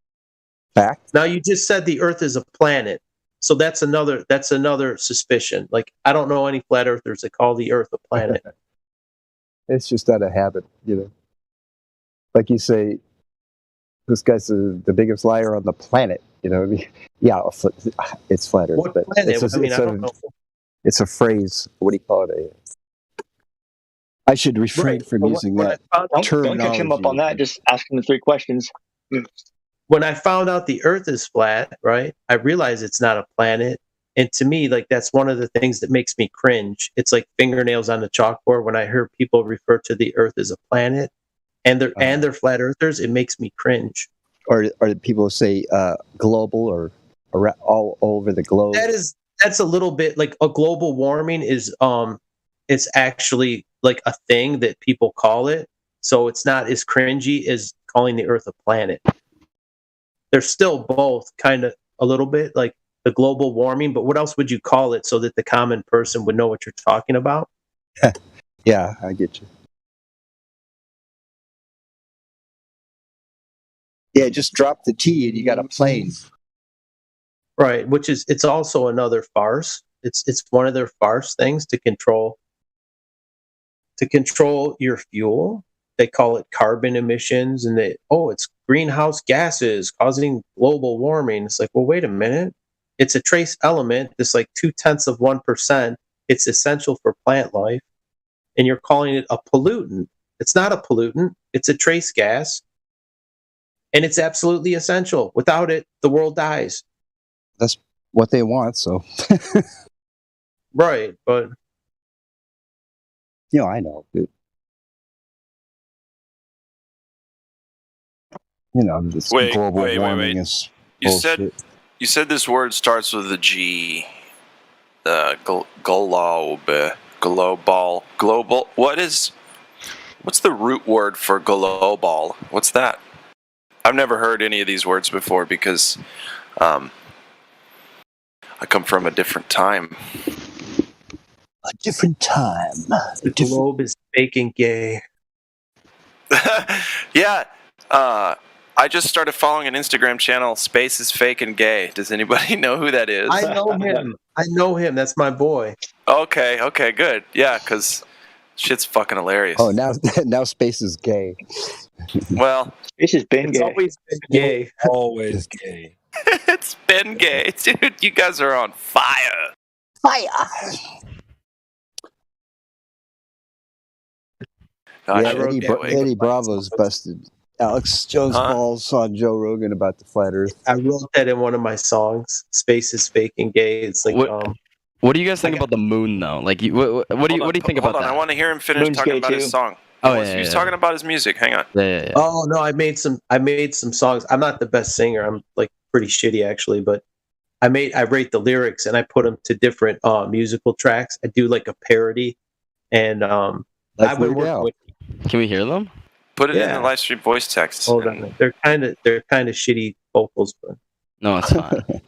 fact? Now, you just said the Earth is a planet. So that's another suspicion. Like, I don't know any flat earthers that call the Earth a planet. It's just out of habit, Like you say, this guy's the biggest liar on the planet. I mean, yeah, it's flat Earth. What but planet? I don't know. It's a phrase. What do you call it? I should refrain from using that terminology. Don't catch him up on that. Just ask him the 3 questions. When I found out the Earth is flat, right, I realized it's not a planet. And to me, like, that's one of the things that makes me cringe. It's like fingernails on the chalkboard when I hear people refer to the Earth as a planet and they're flat earthers. It makes me cringe. Or people say global or all over the globe. That's a little bit like a global warming is it's actually like a thing that people call it. So it's not as cringy as calling the Earth a planet. They're still both kind of a little bit like the global warming, but what else would you call it so that the common person would know what you're talking about? Yeah, I get you. Yeah, just drop the T and you got a plane. Right, it's also another farce. It's one of their farce things to control your fuel. They call it carbon emissions, and it's greenhouse gases causing global warming. It's like, well, wait a minute. It's a trace element. It's like 0.2%. It's essential for plant life, and you're calling it a pollutant. It's not a pollutant. It's a trace gas, and it's absolutely essential. Without it, the world dies. That's what they want, so. Right, but. I know, dude. This global warming is bullshit. You said this word starts with a G. Global. What's the root word for global? What's that? I've never heard any of these words before because I come from a different time. A different time. The globe is fake and gay. Yeah. I just started following an Instagram channel, Space is Fake and Gay. Does anybody know who that is? I know him. I know him. That's my boy. Okay, good. Yeah, because shit's fucking hilarious. Oh, now space is gay. Well, Space has been It's gay. always been gay. Always gay. it's been gay. Dude, you guys are on fire. Fire. Gosh, Yeah, I Eddie, can't wait. Eddie Bravo's busted Alex Jones balls on Joe Rogan about the flat Earth. I wrote that in one of my songs. Space is fake and gay. It's like What do you guys think about the moon, though? Like, what do you think about Hold on, that? I want to hear him finish Moon's talking gay about his too. song. Oh, He's talking about his music. Hang on. Yeah. Oh no, I made some songs. I'm not the best singer. I'm like pretty shitty actually, but I rate the lyrics and I put them to different musical tracks. I do like a parody, and I've been working with. Can we hear them? Put it in Yeah. the live stream voice text. Hold on, they're kind of shitty vocals, but No, it's fine.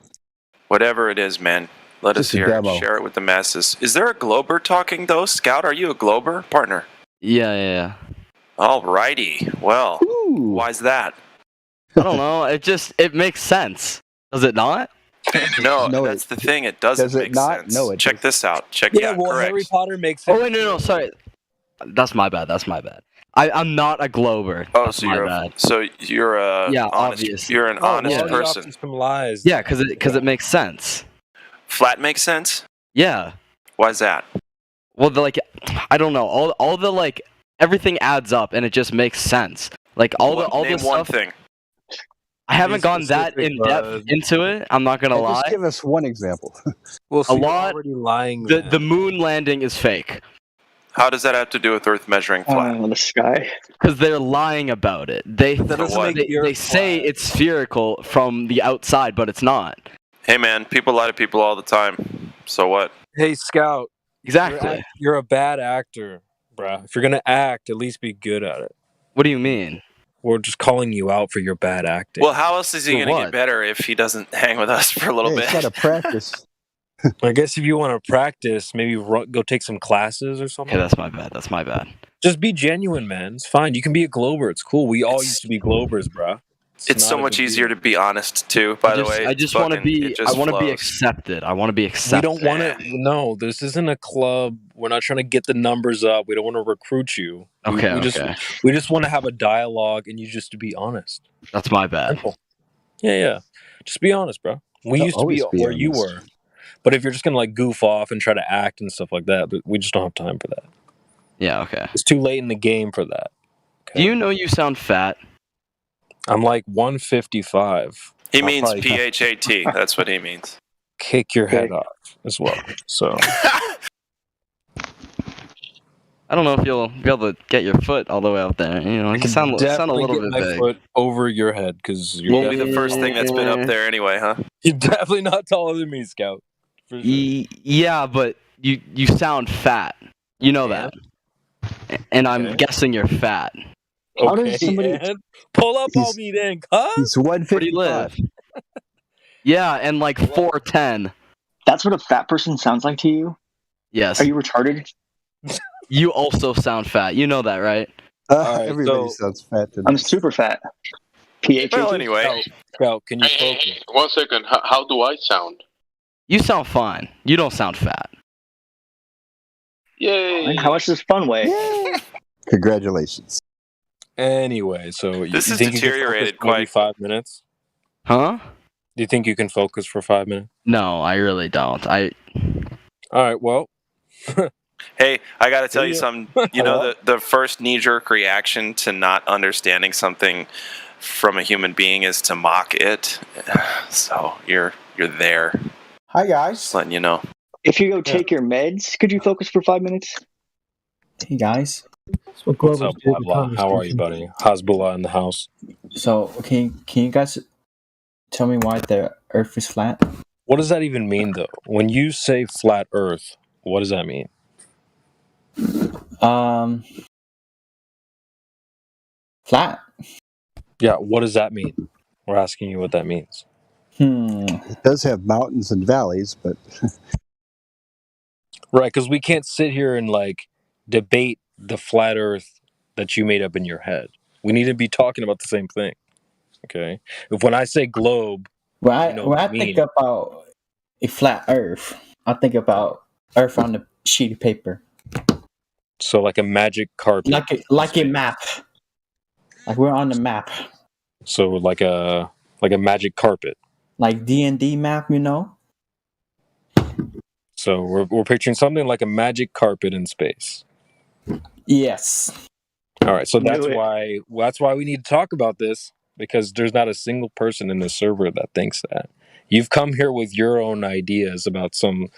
Whatever it is, man. Let us Just a hear it. demo. Share it with the masses. Is there a Glober talking though? Scout, are you a Glober partner? Yeah. Alrighty. Well, why's that? I don't know. It makes sense. Does it not? No, that's the thing. It doesn't does it make not? sense. No, it Check this out. Correct. Harry Potter makes sense. Oh wait, no, sorry. That's my bad. I'm not a Glober. Oh, That's so my you're bad. you're a Yeah, honest, obviously. you're an honest yeah. person. Some lies. Yeah, because it makes sense. Flat makes sense. Yeah. Why's that? Well, I don't know. All the everything adds up and it just makes sense. Like all Name the one stuff. thing. I haven't gone that in depth into it. I'm not gonna lie. Just give us one example. Well, so A you're lot. already lying. The moon landing is fake How does that have to do with Earth measuring flat? On the sky. because they're lying about it. They say it's spherical from the outside, but it's not. Hey, man, people lie to people all the time. So what? Hey, Scout. Exactly. You're a bad actor, bruh. If you're gonna act, at least be good at it. What do you mean? We're just calling you out for your bad acting. Well, how else is he For going to what? get better if he doesn't hang with us for a little Hey, bit? it's got to practice. I guess if you want to practice, maybe go take some classes or something. Okay, that's my bad. Just be genuine, man. It's fine. You can be a Glober. It's cool. We all used to be Globers, bruh. It's so much easier to be honest too. By the way, I just want to be. I want to be flows. accepted. I want to be We accepted. don't want to. No, this isn't a club. We're not trying to get the numbers up. We don't want to recruit you. Okay, we just want to have a dialogue and you just to be honest. That's my bad. Simple. Yeah. Just be honest, bro. We used to be Always be where you honest. were. But if you're just gonna like goof off and try to act and stuff like that, we just don't have time for that. Yeah. Okay. It's too late in the game for that. Do you know you sound fat? I'm like 155. He I'll means probably PHAT. That's what he means. kick your head off as well. So I don't know if you'll be able to get your foot all the way out there. You know, I you can sound a definitely little get bit my big. foot over your head because you're Won't be the first thing that's been up there anyway, huh? You're definitely not taller than me, Scout. For sure. Yeah, but you sound fat. You know that. And I'm guessing you're fat. How does somebody and pull up on me then, cuz? He's Where do 155. you live? Yeah, and like 4'10". That's what a fat person sounds like to you? Yes. Are you retarded? You also sound fat. You know that, right? Alright, Everybody so- sounds fat. I'm super fat. PH. Well, anyway, Scout, can you Hey, focus? 1 second. How do I sound? You sound fine. You don't sound fat. Yay! How much does fun weigh? Congratulations. Anyway, so This you has think you can deteriorated focus maybe quite. 5 minutes? Huh? Do you think you can focus for 5 minutes? No, I really don't. All right, well, hey, I got to tell you Yeah. something. You know, the first knee-jerk reaction to not understanding something from a human being is to mock it. So you're there. Hi guys. Just letting you know. If you go take your meds, could you focus for 5 minutes? Hey guys. what's up, blah, blah? How are you, buddy? Hasbullah in the house. So can you guys tell me why the Earth is flat? What does that even mean, though? When you say flat Earth, what does that mean? Flat. Yeah, what does that mean? We're asking you what that means. It does have mountains and valleys, but Right, because we can't sit here and like debate the flat Earth that you made up in your head. We need to be talking about the same thing. Okay. When I say globe, When I you know when what I I think mean. about a flat Earth, I think about Earth on a sheet of paper, So like a magic carpet. like a map, like we're on the map, So like a magic carpet. like D&D map, you know. So we're picturing something like a magic carpet in space. Yes. All right. So Knew that's it. why we need to talk about this, because there's not a single person in the server that thinks that. You've come here with your own ideas about some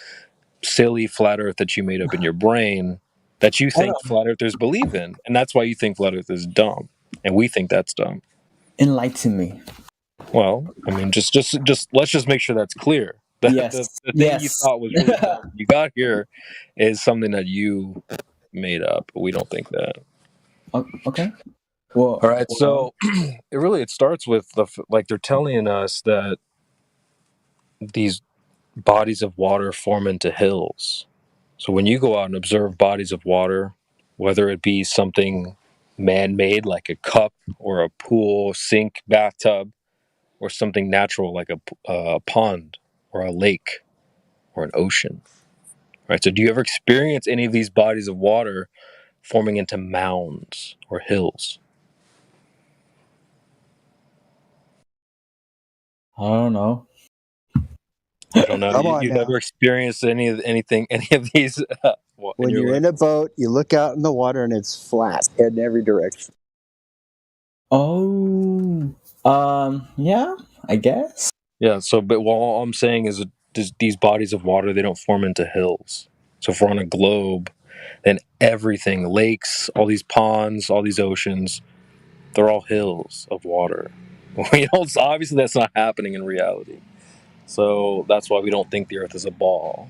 silly flat earth that you made up in your brain that you think flat earthers believe in, and that's why you think flat earth is dumb, and we think that's dumb. Enlighten me. Well, I mean, just let's just make sure that's clear. The thing you thought was really dumb when you got here is something that you made up. We don't think that. Okay. Well, all right. So it starts with like they're telling us that these bodies of water form into hills. So when you go out and observe bodies of water, whether it be something man-made like a cup or a pool, sink, bathtub, or something natural like a pond or a lake or an ocean, right? So do you ever experience any of these bodies of water forming into mounds or hills? I don't know. You don't know. Come on You've now. never experienced any of these. When you're in a boat, you look out in the water and it's flat in every direction. Oh, yeah, I guess. Yeah. So, but all I'm saying is that these bodies of water, they don't form into hills. So if we're on a globe, then everything, lakes, all these ponds, all these oceans, they're all hills of water. Obviously that's not happening in reality. So that's why we don't think the Earth is a ball.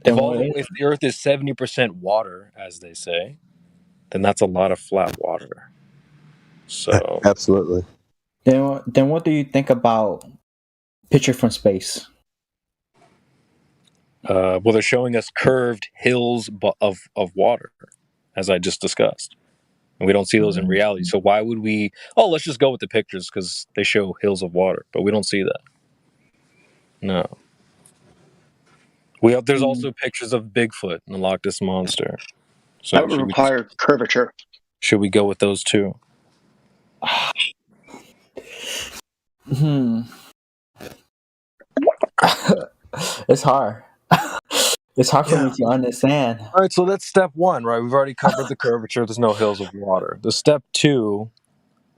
If the Earth is 70% water, as they say, then that's a lot of flat water. So absolutely. Then what do you think about Picture from Space? Well, they're showing us curved hills of water, as I just discussed. And we don't see those in reality. So why would we? Oh, let's just go with the pictures because they show hills of water, but we don't see that. No. There's also pictures of Bigfoot and the Loch Ness Monster. So That would require curvature. Should we go with those two? It's hard. It's hard for me to understand. All right, so that's step one, right? We've already covered the curvature. There's no hills of water. The step two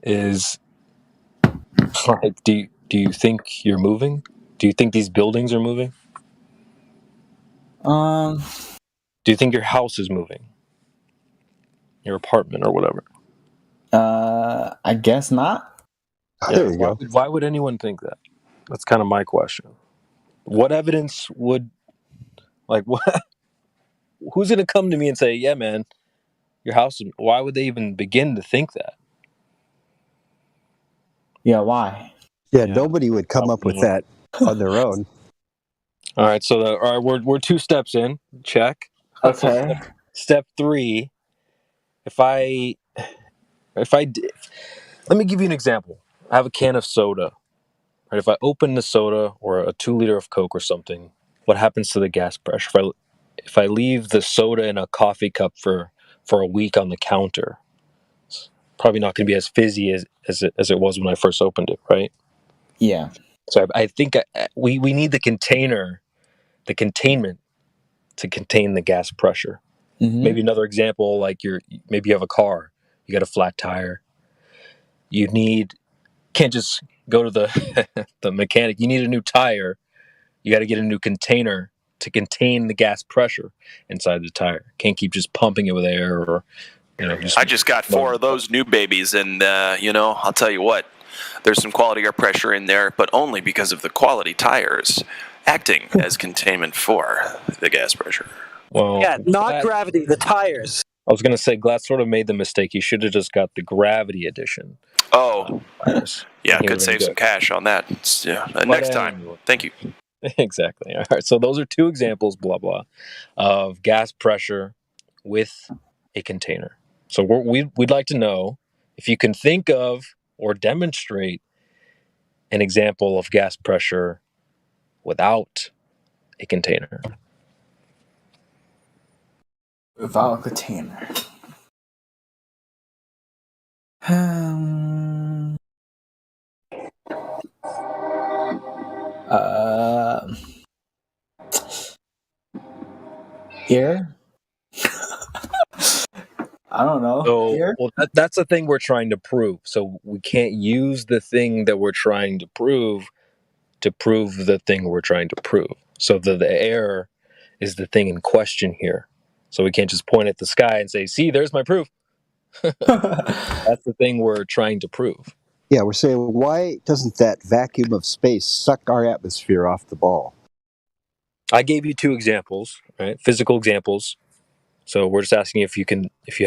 is, like, do you think you're moving? Do you think these buildings are moving? Do you think your house is moving? Your apartment or whatever? I guess not. There you go. Why would anyone think that? That's kind of my question. What evidence would, like, what? Who's going to come to me and say, yeah, man, your house, why would they even begin to think that? Yeah, why? Yeah, nobody would come up with that on their own. All right, so we're 2 steps in. Check. Okay. Step 3. Let me give you an example. I have a can of soda. Right, if I open the soda or a 2 liter of Coke or something, what happens to the gas pressure? If I leave the soda in a coffee cup for a week on the counter, it's probably not going to be as fizzy as it was when I first opened it, right? Yeah. So I think we need the containment to contain the gas pressure. Mm-hmm. Maybe another example, like maybe you have a car, you got a flat tire. Can't just go to the mechanic. You need a new tire. You got to get a new container to contain the gas pressure inside the tire. Can't keep just pumping it with air or, I just got 4 of those new babies, and I'll tell you what, there's some quality air pressure in there, but only because of the quality tires acting as containment for the gas pressure. Well, yeah, not gravity, the tires. I was going to say, Glass sort of made the mistake. He should have just got the gravity edition. Oh, yeah, could save some cash on that. Next time. Thank you. Exactly. All right. So those are 2 examples, blah, blah, of gas pressure with a container. So we'd like to know if you can think of or demonstrate an example of gas pressure without a container? Without a container. Here? I don't know. So, Here? well, that's the thing we're trying to prove. So we can't use the thing that we're trying to prove the thing we're trying to prove. So the air is the thing in question here. So we can't just point at the sky and say, see, there's my proof. That's the thing we're trying to prove. Yeah, we're saying, why doesn't that vacuum of space suck our atmosphere off the ball? I gave you 2 examples, right? Physical examples. So we're just asking if you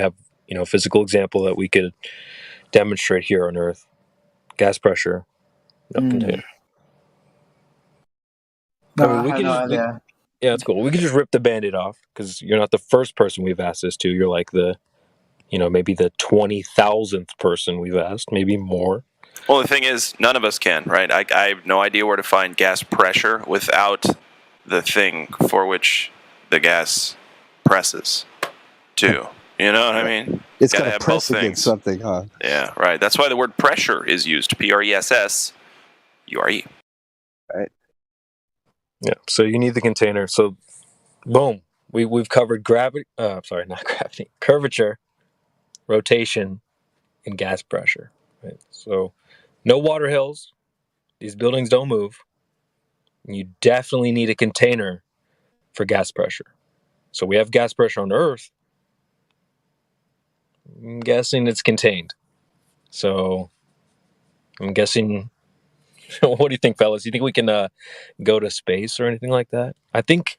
have, a physical example that we could demonstrate here on Earth. Gas pressure, no container. No, I mean, I have no idea. Yeah, that's cool. We can just rip the Band-Aid off because you're not the first person we've asked this to. You're like maybe the 20,000th person we've asked, maybe more. Well, the thing is, none of us can, right? I have no idea where to find gas pressure without the thing for which the gas presses to. You know what I mean? It's Gotta got to have press both against things. something, huh? Yeah, right. That's why the word pressure is used. PRESSURE. Right. Yeah. So you need the container. So, boom, we've covered gravity. Sorry, not gravity. Curvature, rotation, and gas pressure. Right. So, no water hills. These buildings don't move. You definitely need a container for gas pressure. So we have gas pressure on Earth. I'm guessing it's contained. So I'm guessing. What do you think, fellas? Do you think we can go to space or anything like that? I think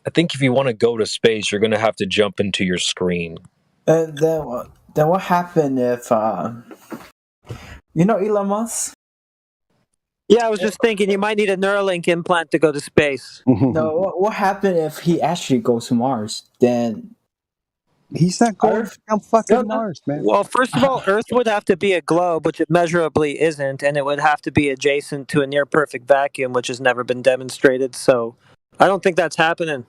if you want to go to space, you're going to have to jump into your screen. Then what happened if Elon Musk? Yeah, I was just thinking you might need a Neuralink implant to go to space. No, what happened if he actually goes to Mars? Then he's not going to fucking Mars, man. Well, first of all, Earth would have to be a globe, which it measurably isn't, and it would have to be adjacent to a near perfect vacuum, which has never been demonstrated. So I don't think that's happening.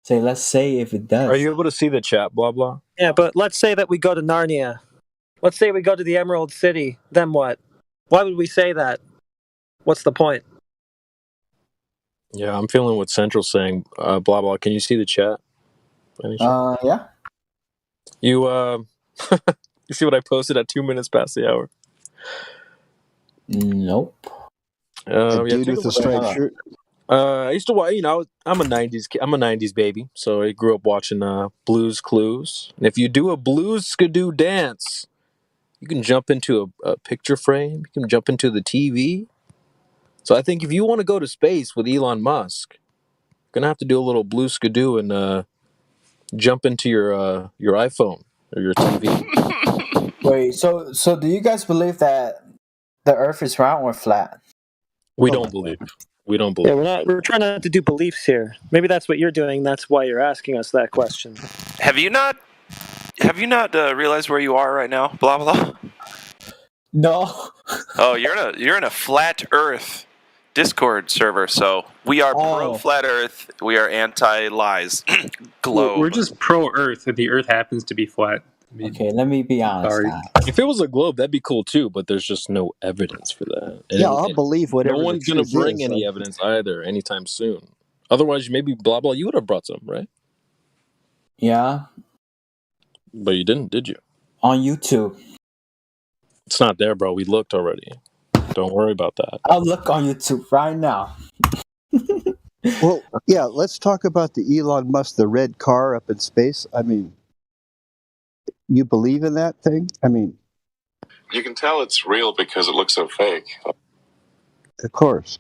Say, let's say if it does. Are you able to see the chat, blah, blah? Yeah, but let's say that we go to Narnia. Let's say we go to the Emerald City. Then what? Why would we say that? What's the point? Yeah, I'm feeling what Central's saying. Blah, blah. Can you see the chat? Yeah. You you see what I posted at 2 minutes past the hour? Nope. Dude with the striped shirt. I used to watch. I'm a '90s baby, so I grew up watching Blue's Clues. And if you do a Blues Skidoo dance, you can jump into a picture frame. You can jump into the TV. So I think if you want to go to space with Elon Musk, you're gonna have to do a little Blue Skidoo and jump into your iPhone or your TV. Wait, so do you guys believe that the Earth is round or flat? We don't believe. Yeah, we're trying not to do beliefs here. Maybe that's what you're doing. That's why you're asking us that question. Have you not realized where you are right now? Blah blah. No. Oh, you're in a flat Earth Discord server. So we are pro flat Earth. We are anti lies. Globe. We're just pro Earth. If the Earth happens to be flat. Okay, let me be honest. Sorry. If it was a globe, that'd be cool too. But there's just no evidence for that. Yeah, I'll believe whatever. No one's gonna bring any evidence either anytime soon. Otherwise, maybe blah blah. You would have brought some, right? Yeah. But you didn't, did you? On YouTube. It's not there, bro. We looked already. Don't worry about that. I'll look on YouTube right now. Well, yeah, let's talk about the Elon Musk, the red car up in space. I mean, you believe in that thing? I mean, You can tell it's real because it looks so fake. of course.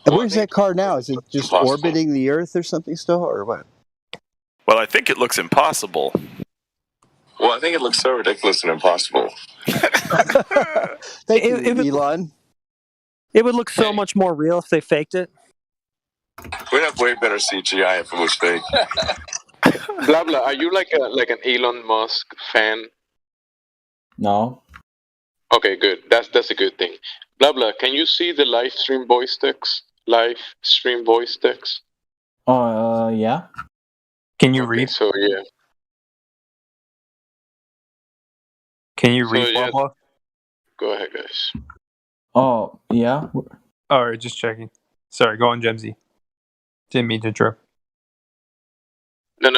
Where's that car now? Is it just orbiting the Earth or something still, or what? Well, I think it looks impossible. Well, I think it looks so ridiculous and impossible. Thank you, Elon. It would look so much more real if they faked it. We'd have way better CGI if it was fake. Blah blah. Are you like an Elon Musk fan? No. Okay, good. That's a good thing. Blah blah. Can you see the live stream voice text? Live stream voice text. Yeah. Can you Okay, read? so yeah. Can you So read, yeah. blah? Go ahead, guys. Oh, yeah. All right, just checking. Sorry, go on, Gemsy. Didn't mean to interrupt. No.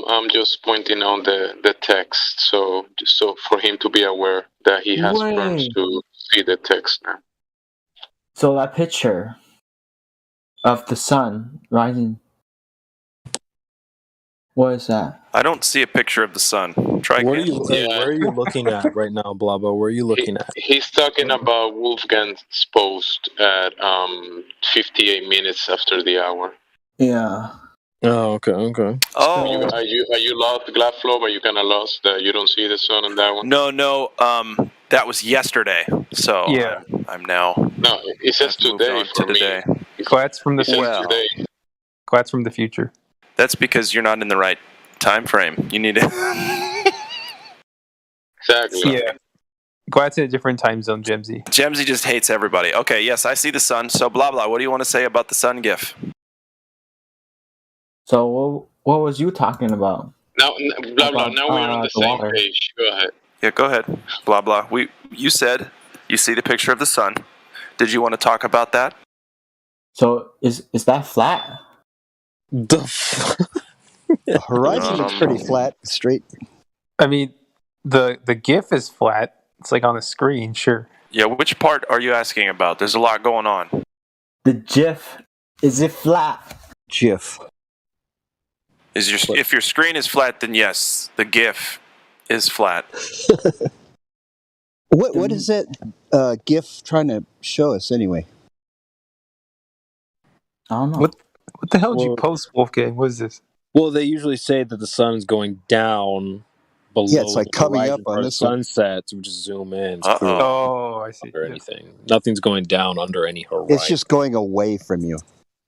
I'm just pointing out the text, so for him to be aware that he has prompts Wait. to see the text now. So that picture of the sun rising. What is that? I don't see a picture of the sun. Try What are again. you? Hey, where are you looking at right now, Blabo? Where are you looking at? He's talking about Wolfgang's post at 58 minutes after the hour. Yeah. Oh, okay. Oh, Are you lost, Glaflow? Are you kind of lost that you don't see the sun on that one? no. That was yesterday. So Yeah. I'm now. No, it says I've moved today on for to today. Glats from the It says future. today. Glats from the future. That's because you're not in the right time frame. You need to. Exactly. Yeah. Glats in a different time zone, Gemsy. Gemsy just hates everybody. Okay, yes, I see the sun. So blah blah. What do you want to say about the sun gif? So what was you talking about? Now, blah blah. About, Now we're on the the same water. page. Go ahead. Yeah, go ahead. Blah blah. You said you see the picture of the sun. Did you want to talk about that? So is that flat? The horizon looks pretty flat, straight. I mean, the GIF is flat. It's like on the screen, sure. Yeah, which part are you asking about? There's a lot going on. The GIF, is it flat? GIF. If your screen is flat, then yes, the GIF is flat. What is that GIF trying to show us anyway? I don't know. What the hell did you post, Wolfgang? What is this? Well, they usually say that the sun is going down below. Yeah, it's like the coming horizon up on where this the one. sun sets. We just zoom in. It's Uh-oh. clear. Oh, I see. Or anything. Nothing's going down under any horizon. It's just going away from you.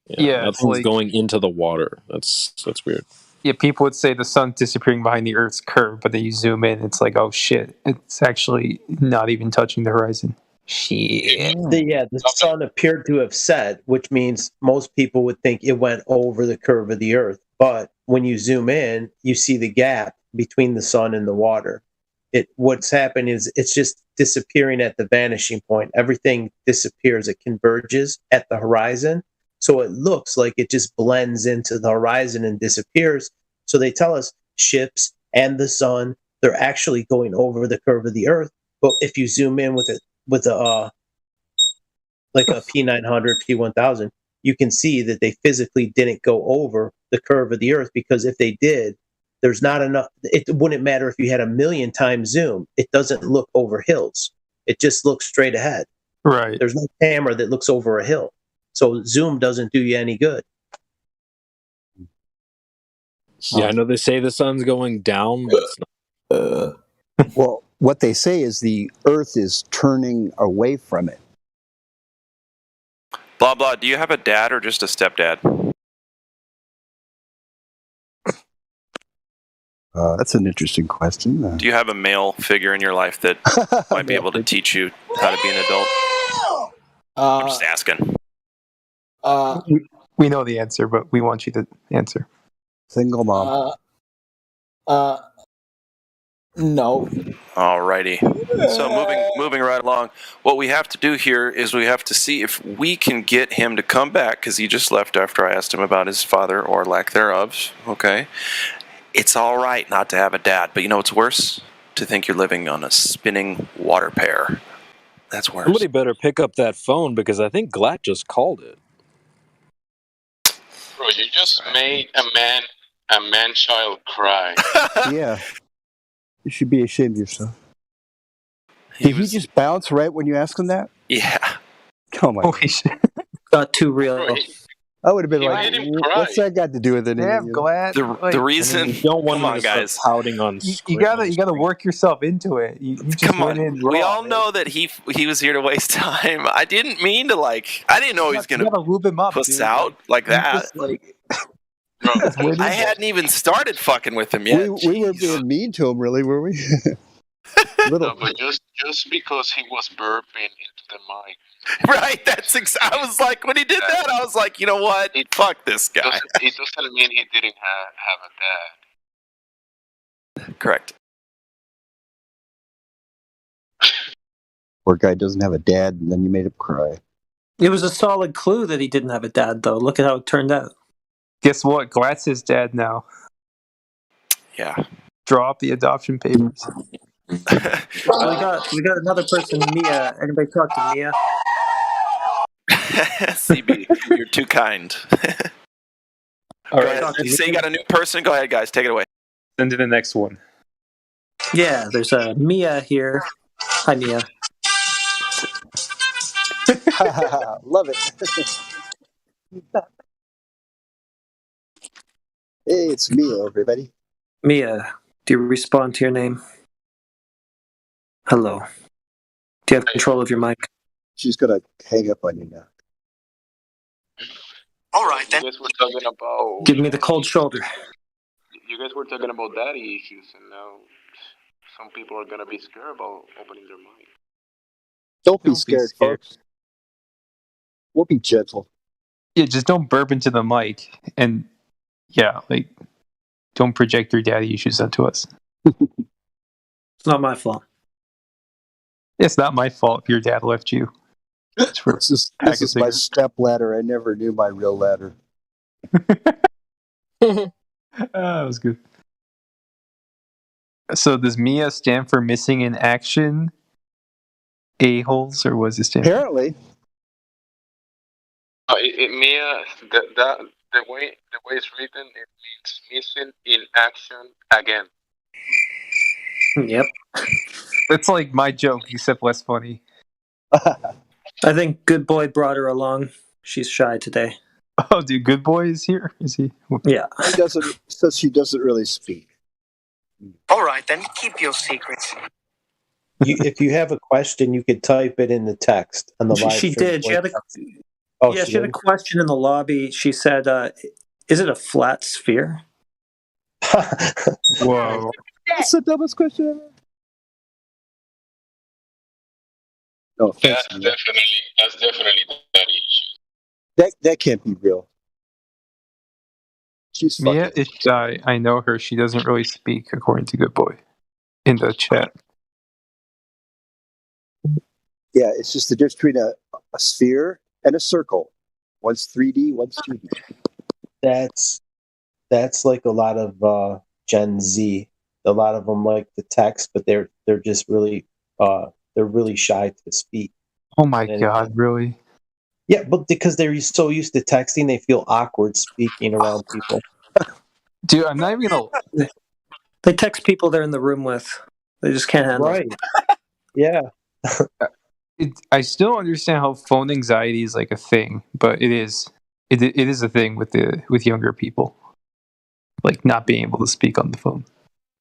Yeah, it's nothing's like- going into the water. That's weird. Yeah, people would say the sun's disappearing behind the Earth's curve, but then you zoom in, it's like, oh shit, it's actually not even touching the horizon. Shit. The sun appeared to have set, which means most people would think it went over the curve of the Earth. But when you zoom in, you see the gap between the sun and the water. What's happened is it's just disappearing at the vanishing point. Everything disappears. It converges at the horizon. So it looks like it just blends into the horizon and disappears. So they tell us ships and the sun, they're actually going over the curve of the Earth. But if you zoom in with a like a P900, P1000, you can see that they physically didn't go over the curve of the Earth, because if they did, there's not enough. It wouldn't matter if you had 1,000,000 times zoom. It doesn't look over hills. It just looks straight ahead. Right. There's no camera that looks over a hill. So zoom doesn't do you any good. Yeah, I know they say the sun's going down, but it's not. Well, what they say is the Earth is turning away from it. Blah blah. Do you have a dad or just a stepdad? That's an interesting question. Do you have a male figure in your life that might be able to teach you how to be an adult? I'm just asking. We know the answer, but we want you to answer. Single mom. No. Alrighty. So moving right along, what we have to do here is we have to see if we can get him to come back, because he just left after I asked him about his father or lack thereof. Okay. It's all right not to have a dad, but you know what's worse? To think you're living on a spinning water pair. That's worse. Somebody better pick up that phone, because I think Glatt just called it. Bro, you just made a man-child cry. Yeah. You should be ashamed of yourself. Did he just bounce right when you asked him that? Yeah. Oh my God. Got too real. I would have been He like, made him cry. what's that got to do with it? Damn, Glad. The reason. You don't want Come him on, to start guys. pouting on You screen. gotta work yourself into it. You just Come went on. in We raw, all man. know that he was here to waste time. I didn't mean to I didn't know he was You gonna gotta lube him up, puss dude. out like You that. just, like, I hadn't even started fucking with him yet. We were being mean to him, really, were we? No, but just because he was burping into the mic. Right, I was like, when he did that, I was like, you know what? Fuck this guy. It doesn't mean he didn't have a dad. Correct. Poor guy doesn't have a dad, and then you made him cry. It was a solid clue that he didn't have a dad, though. Look at how it turned out. Guess what? Glatt's his dad now. Yeah. Draw up the adoption papers. we got another person, Mia. Anybody talk to Mia? CB, you're too kind. All Go right. ahead. You say you got a new person? Go ahead, guys. Take it away. Send to the next one. Yeah, there's a Mia here. Hi, Mia. Love it. Hey, it's Mia, everybody. Mia, do you respond to your name? Hello. Do you have control of your mic? She's gonna hang up on you now. All right, then. You guys were talking about. Give me the cold shoulder. You guys were talking about daddy issues, and now some people are gonna be scared about opening their mic. Don't be scared, folks. We'll be gentle. Yeah, just don't burp into the mic, and yeah, like don't project your daddy issues onto us. It's not my fault. It's not my fault if your dad left you. This is my step ladder. I never knew my real ladder. That was good. So does Mia stand for missing in action a-holes, or was it stand? Apparently. Mia, the way it's written, it means missing in action again. Yep. It's like my joke, except less funny. I think Good Boy brought her along. She's shy today. Oh, dude, Good Boy is here? Is he? Yeah. Says she doesn't really speak. All right, then. Keep your secrets. If you have a question, you could type it in the text on the live She stream. did. She had She a question in the lobby. She said, is it a flat sphere? Whoa. That's the dumbest question ever. No, That's definitely daddy issues. that can't be real. She's Mia is shy. I know her. She doesn't really speak, according to Good Boy, in the chat. Yeah, it's just the difference between a sphere and a circle. One's 3D, one's 2D. That's like a lot of Gen Z. A lot of them like the text, but they're just really they're really shy to speak. Oh my god, really? Yeah, but because they're so used to texting, they feel awkward speaking around people. Dude, I'm not even gonna. They text people they're in the room with. They just can't handle it. Yeah. I still understand how phone anxiety is like a thing, but it is a thing with younger people, like not being able to speak on the phone.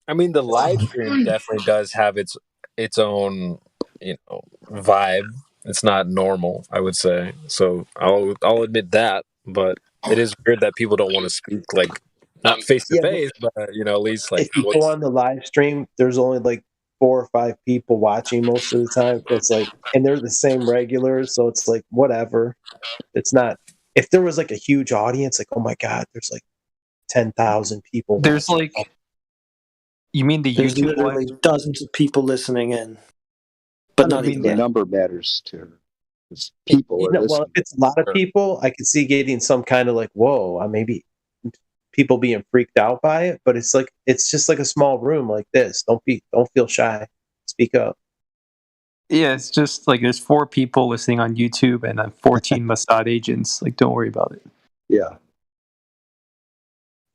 I mean, the live stream definitely does have its own, vibe. It's not normal, I would say. So I'll admit that, but it is weird that people don't want to speak, like not face to face, but at least like. If you go on the live stream, there's only like 4 or 5 people watching most of the time. It's like, and they're the same regulars, so it's like whatever. It's not. If there was like a huge audience, like, oh my god, there's like 10,000 people. There's like. You mean There's YouTube literally dozens of people listening in, but not even the number matters to her. It's people. Well, if it's a lot of people, I could see getting some kind of like, whoa, maybe people being freaked out by it. But it's like it's just like a small room like this. Don't feel shy. Speak up. Yeah, it's just like there's 4 people listening on YouTube and 14 Mossad agents. Like, don't worry about it. Yeah.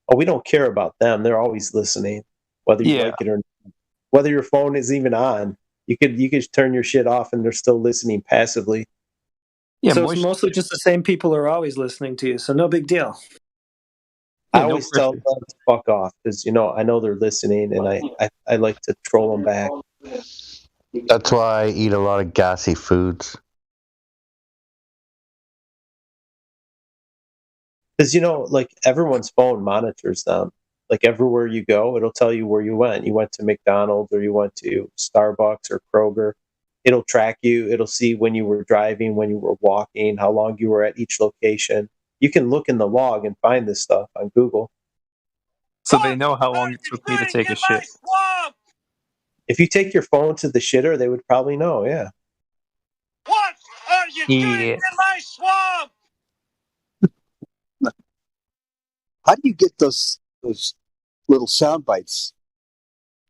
Oh, we don't care about them. They're always listening, whether you like it or not. Whether your phone is even on. You could turn your shit off and they're still listening passively. Yeah, so it's mostly just the same people who are always listening to you, so no big deal. I always tell them to fuck off because I know they're listening, and I like to troll them back. That's why I eat a lot of gassy foods. Because like everyone's phone monitors them. Like everywhere you go, it'll tell you where you went. You went to McDonald's or you went to Starbucks or Kroger. It'll track you. It'll see when you were driving, when you were walking, how long you were at each location. You can look in the log and find this stuff on Google. So they know how long it took me to take a shit. If you take your phone to the shitter, they would probably know. Yeah. What are you doing Yeah. in my swamp? How do you get those little sound bites?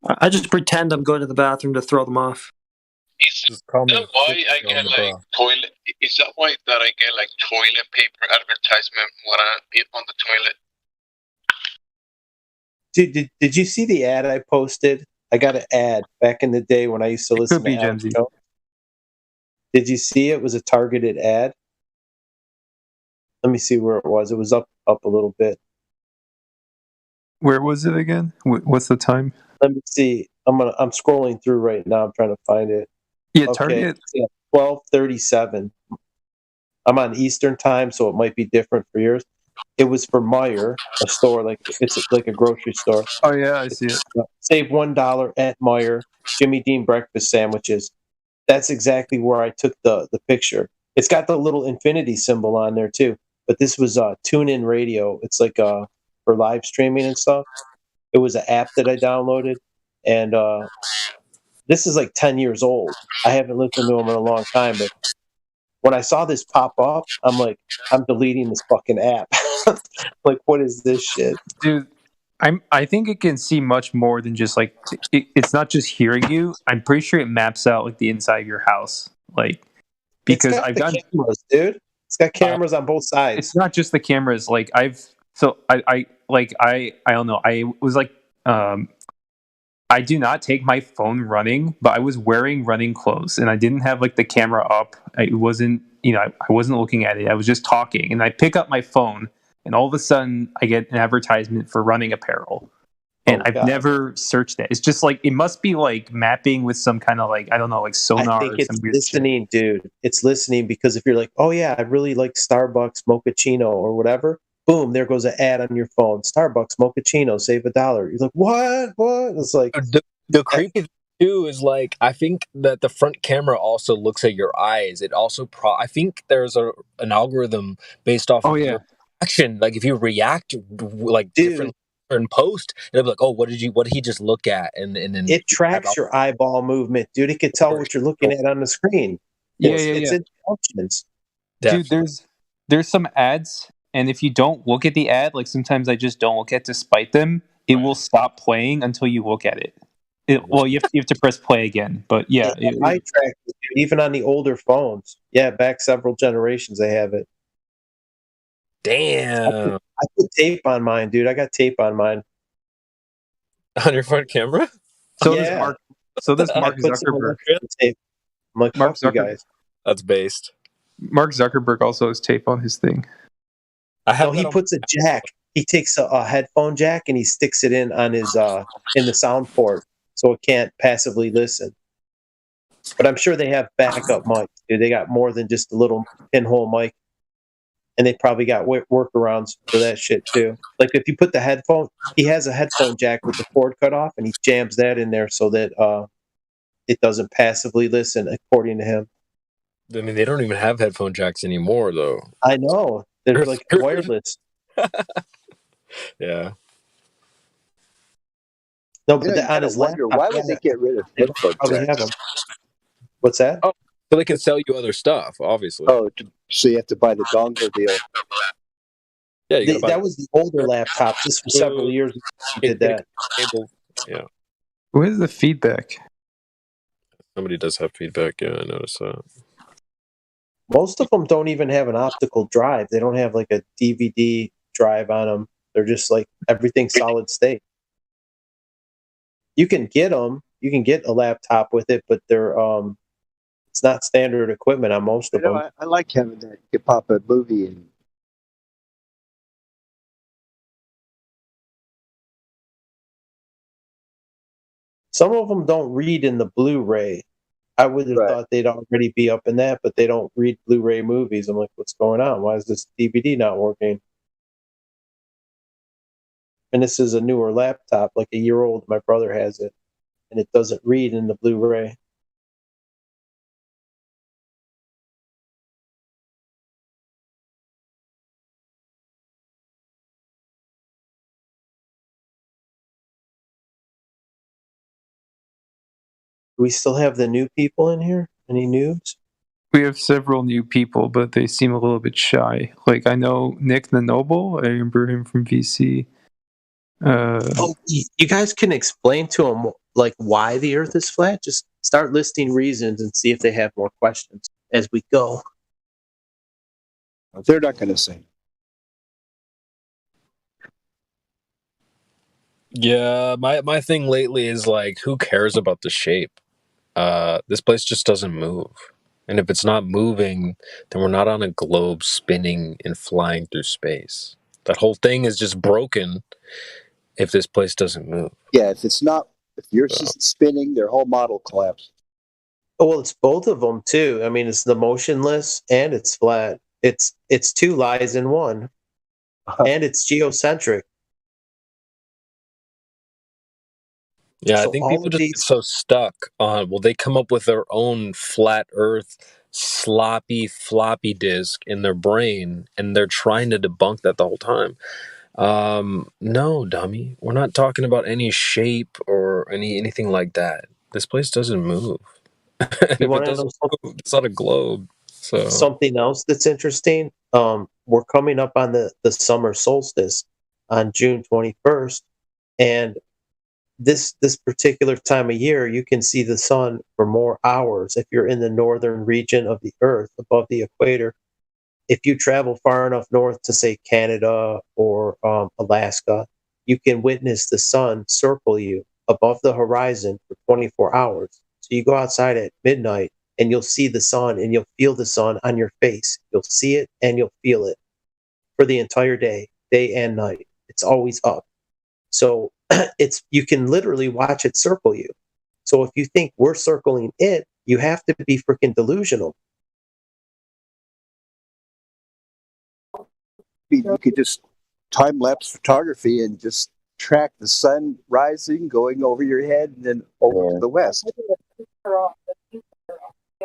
I just pretend I'm going to the bathroom to throw them off. Is that why I get like toilet? Is that why that I get like toilet paper advertisement when I eat on the toilet? Dude, did you see the ad I posted? I got an ad back in the day when I used to listen to Alex Jones. Did you see it? It was a targeted ad. Let me see where it was. It was up a little bit. Where was it again? What's the time? Let me see. I'm scrolling through right now. I'm trying to find it. Yeah, Okay, Target. yeah, 12:37. I'm on Eastern time, so it might be different for yours. It was for Meijer, a store it's like a grocery store. Oh yeah, I see it. Save $1 at Meijer. Jimmy Dean breakfast sandwiches. That's exactly where I took the picture. It's got the little infinity symbol on there too. But this was TuneIn Radio. It's like for live streaming and stuff. It was an app that I downloaded, and this is like 10 years old. I haven't listened to them in a long time, but when I saw this pop up, I'm like, I'm deleting this fucking app. Like, what is this shit? Dude, I think it can see much more than just like it's not just hearing you. I'm pretty sure it maps out like the inside of your house, like because It's got I've the gotten cameras, dude. It's got cameras on both sides. It's not just the cameras. Like I don't know. I was like I do not take my phone running, but I was wearing running clothes and I didn't have like the camera up. I wasn't looking at it. I was just talking, and I pick up my phone, and all of a sudden I get an advertisement for running apparel. And I've never searched that. It's just like it must be like mapping with some kind of like, I don't know, like sonar. I think or it's some weird listening, dude. It's listening because if you're like, oh yeah, I really like Starbucks mochaccino or whatever, boom, there goes an ad on your phone. Starbucks mochaccino, save $1. You're like, what? It's like the creepy thing too is like I think that the front camera also looks at your eyes. It also I think there's an algorithm based off of your action. Like if you react like different in post, it'll be like, oh, what did he just look at? And then it tracks your eyeball movement, dude. It can tell what you're looking at on the screen. It's intelligence. Dude, there's some ads, and if you don't look at the ad, like sometimes I just don't look at despite them, it will stop playing until you look at it. Well, you have to press play again, but yeah. Eye track, even on the older phones. Yeah, back several generations they have it. Damn. I put tape on mine, dude. I got tape on mine. On your front camera? So does Mark Zuckerberg. I'm like, Mark you Zuckerberg. guys. That's based. Mark Zuckerberg also has tape on his thing. He puts a jack. He takes a headphone jack and he sticks it in on his in the sound port, so it can't passively listen. But I'm sure they have backup mics. Dude. They got more than just a little pinhole mic, and they probably got workarounds for that shit too. Like if you put the headphone, he has a headphone jack with the cord cut off, and he jams that in there so that it doesn't passively listen, according to him. I mean, they don't even have headphone jacks anymore, though. I know. They're like wireless. Yeah. No, but on his laptop, why would they get rid of headphone probably jacks? have them. What's that? Oh, so they can sell you other stuff, obviously. Oh, so you have to buy the dongle deal. Yeah, that was the older laptop. This was several years ago. Did that? Yeah. Where's the feedback? Somebody does have feedback. Yeah, I noticed that. Most of them don't even have an optical drive. They don't have like a DVD drive on them. They're just like everything solid state. You can get them. You can get a laptop with it, but they're it's not standard equipment on most of them. I like having that. You could pop a movie in. Some of them don't read in the Blu-ray. I would have thought they'd already be up in that, but they don't read Blu-ray movies. I'm like, what's going on? Why is this DVD not working? and this is a newer laptop, like a year old. My brother has it, and it doesn't read in the Blu-ray. Do we still have the new people in here? Any noobs? We have several new people, but they seem a little bit shy. Like, I know Nick the Noble. I remember him from VC. You guys can explain to them like why the Earth is flat. Just start listing reasons and see if they have more questions as we go. They're not going to say. Yeah, my thing lately is like, who cares about the shape? This place just doesn't move. And if it's not moving, then we're not on a globe spinning and flying through space. That whole thing is just broken if this place doesn't move. Yeah, if you're spinning, their whole model collapses. Oh, well, it's both of them too. I mean, it's the motionless and it's flat. It's two lies in one, and it's geocentric. Yeah, So I think all people of just these- get so stuck on, well, they come up with their own flat earth, sloppy, floppy disk in their brain, and they're trying to debunk that the whole time. No, dummy. We're not talking about any shape or anything like that. This place doesn't move. And if it wanna know doesn't move, it's not a globe. So Something else that's interesting. We're coming up on the summer solstice on June 21st, and this particular time of year, you can see the sun for more hours if you're in the northern region of the Earth above the equator. If you travel far enough north to, say, Canada or Alaska, you can witness the sun circle you above the horizon for 24 hours. So you go outside at midnight and you'll see the sun and you'll feel the sun on your face. You'll see it and you'll feel it for the entire day and night. It's always up. So you can literally watch it circle you. So if you think we're circling it, you have to be freaking delusional. You could just time-lapse photography and just track the sun rising, going over your head, and then over to the west.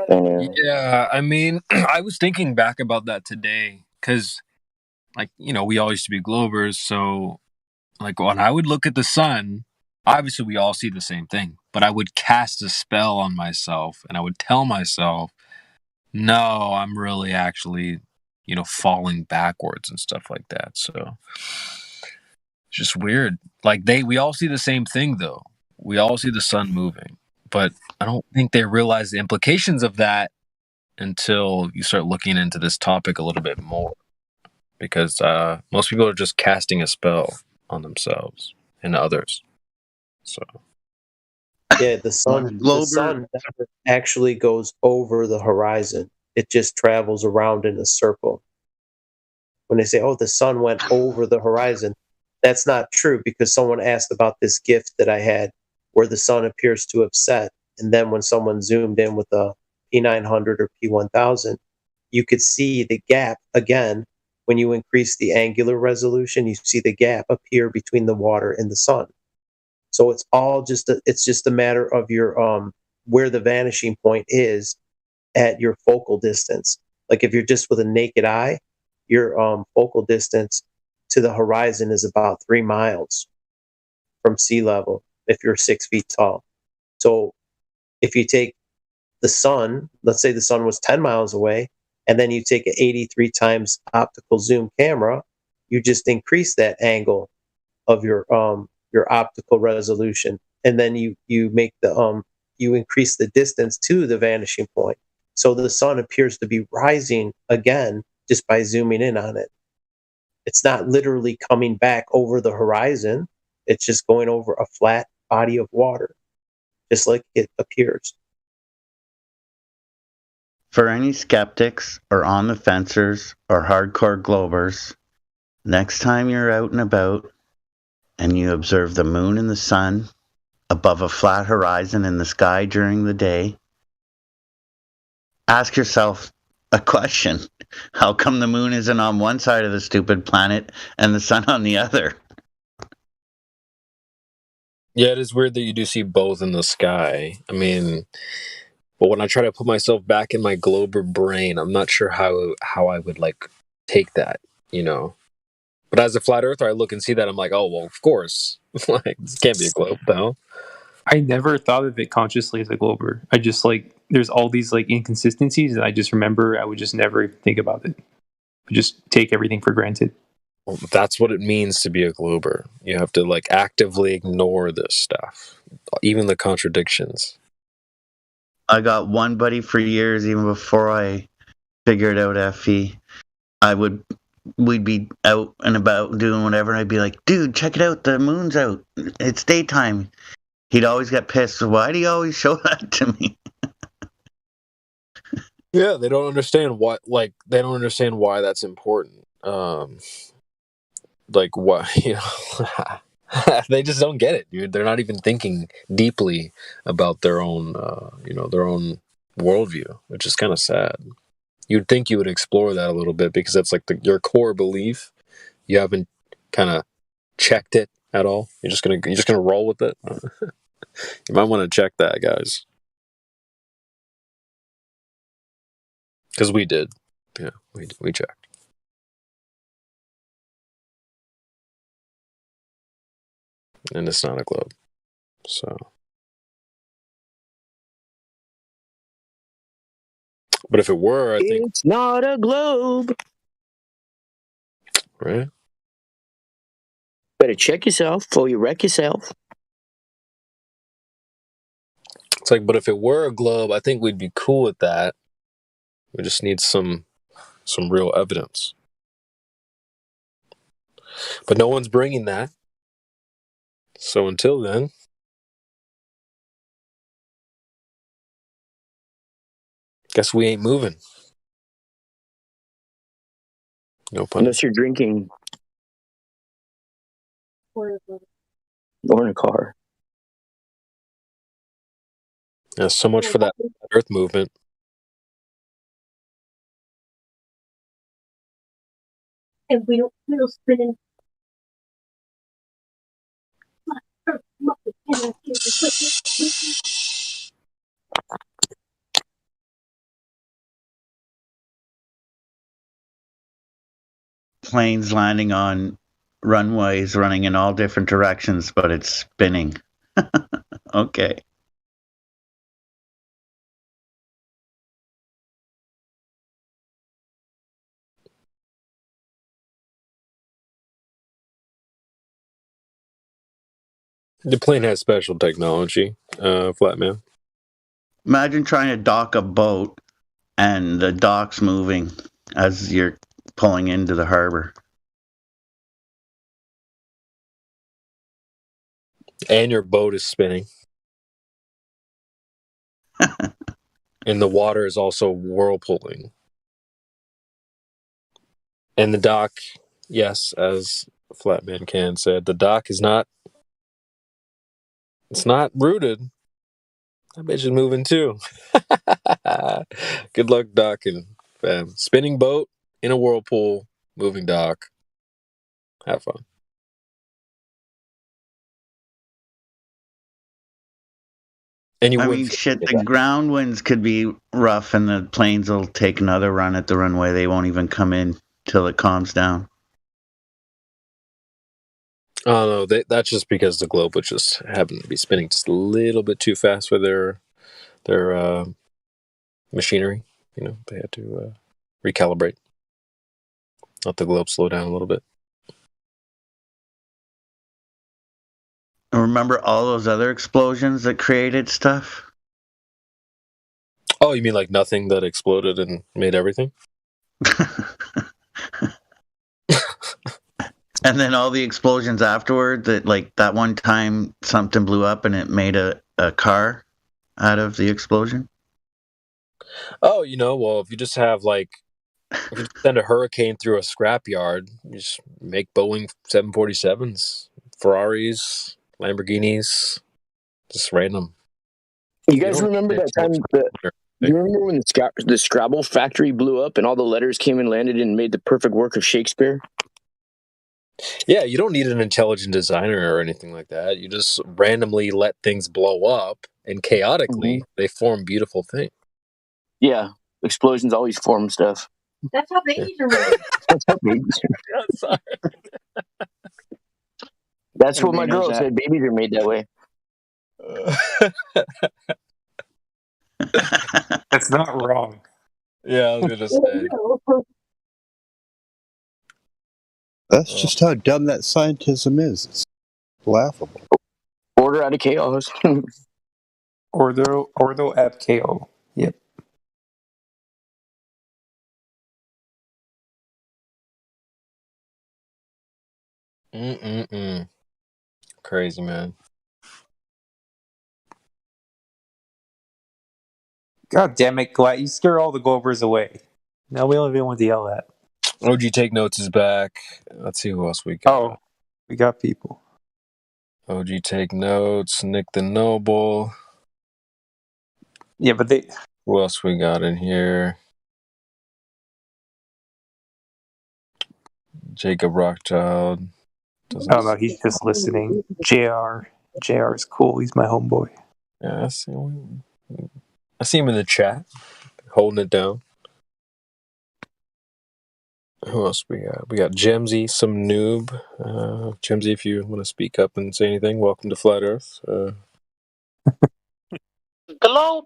yeah, I mean, I was thinking back about that today because, like, we all used to be Globers. So, like, when I would look at the sun, obviously we all see the same thing, but I would cast a spell on myself and I would tell myself, no, I'm really actually, falling backwards and stuff like that. So it's just weird. Like, we all see the same thing though. We all see the sun moving, but I don't think they realize the implications of that until you start looking into this topic a little bit more, because most people are just casting a spell on themselves and others. So yeah, the sun never actually goes over the horizon. It just travels around in a circle. When they say, oh, the sun went over the horizon, that's not true, because someone asked about this gift that I had where the sun appears to have set. And then when someone zoomed in with a P900 or P1000, you could see the gap again. When you increase the angular resolution, you see the gap appear between the water and the sun. So it's all just a matter of your where the vanishing point is at your focal distance. Like if you're just with a naked eye, your focal distance to the horizon is about 3 miles from sea level if you're 6 feet tall. So if you take the sun, let's say the sun was 10 miles away, and then you take an 83 times optical zoom camera, you just increase that angle of your optical resolution, and then you make you increase the distance to the vanishing point. So the sun appears to be rising again just by zooming in on it. It's not literally coming back over the horizon. It's just going over a flat body of water, just like it appears. For any skeptics or on the fencers or hardcore globers, next time you're out and about and you observe the moon and the sun above a flat horizon in the sky during the day, ask yourself a question. How come the moon isn't on one side of the stupid planet and the sun on the other? Yeah, it is weird that you do see both in the sky. I mean, but when I try to put myself back in my Glober brain, I'm not sure how I would like take that, you know. But as a flat earther, I look and see that I'm like, oh well, of course, like this can't be a globe, though. I never thought of it consciously as a glober. I just like there's all these like inconsistencies, and I just remember I would just never think about it. I just take everything for granted. Well, that's what it means to be a glober. You have to like actively ignore this stuff, even the contradictions. I got one buddy for years, even before I figured out FE. We'd be out and about doing whatever, and I'd be like, dude, check it out, the moon's out. It's daytime. He'd always get pissed. Why do you always show that to me? Yeah, they don't understand they don't understand why that's important. Like why, you know, they just don't get it, dude. They're not even thinking deeply about their own, their own worldview, which is kind of sad. You'd think you would explore that a little bit because that's like your core belief. You haven't kind of checked it at all. You're just gonna roll with it. You might want to check that, guys, because we did. Yeah, we checked. And it's not a globe. So, but if it were, I think it's not a globe. Right? Better check yourself before you wreck yourself. It's like, but if it were a globe, I think we'd be cool with that. We just need some real evidence. But no one's bringing that. So until then, guess we ain't moving. No pun. Unless you're drinking. Or in a car. Yeah, so much for that Earth movement. And we don't feel spinning. Planes landing on runways running in all different directions, but it's spinning. Okay. The plane has special technology, Flatman. Imagine trying to dock a boat and the dock's moving as you're pulling into the harbor. And your boat is spinning. And the water is also whirlpooling. And the dock, yes, as Flatman Can said, the dock is not, it's not rooted. That bitch is moving too. Good luck docking, fam. Spinning boat in a whirlpool, moving dock. Have fun. And I mean, shit, the ground winds could be rough and the planes will take another run at the runway. They won't even come in till it calms down. Oh, no, that's just because the globe would just happen to be spinning just a little bit too fast for their machinery. You know, they had to recalibrate. Let the globe slow down a little bit. Remember all those other explosions that created stuff? Oh, you mean like nothing that exploded and made everything? And then all the explosions afterward, that like that one time something blew up and it made a car out of the explosion? Oh, well, if you just have if you send a hurricane through a scrapyard, you just make Boeing 747s, Ferraris, Lamborghinis, just random. You guys remember that time? You remember when the Scrabble factory blew up and all the letters came and landed and made the perfect work of Shakespeare? Yeah, you don't need an intelligent designer or anything like that. You just randomly let things blow up, and chaotically they form beautiful things. Yeah, explosions always form stuff. That's how babies are made. That's how babies are. Sorry. That's what my Everybody knows girl that. said. Babies are made that way. That's not wrong. Yeah, I was gonna say. That's just how dumb that scientism is. It's laughable. Order out of chaos. Ordo ab KO. Yep. Crazy, man. God damn it, Glatt. You scare all the Glovers away. Now we don't even want to yell at. OG Take Notes is back. Let's see who else we got. Oh, we got people. OG Take Notes, Nick the Noble. Yeah, but they... Who else we got in here? Jacob Rothschild. Oh, no, he's just listening. JR is cool. He's my homeboy. Yeah, I see him in the chat, holding it down. Who else we got? We got Gemsy, some noob. Gemsy, if you want to speak up and say anything, welcome to Flat Earth. Globe,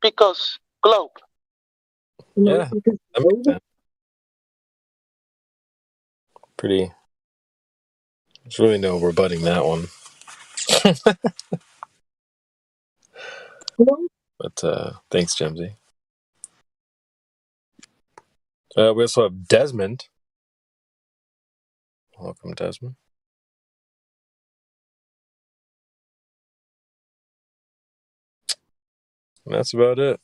because globe. Yeah, that makes sense. Pretty. There's really no rebutting that one. But thanks, Gemsy. We also have Desmond. Welcome, Desmond. And that's about it.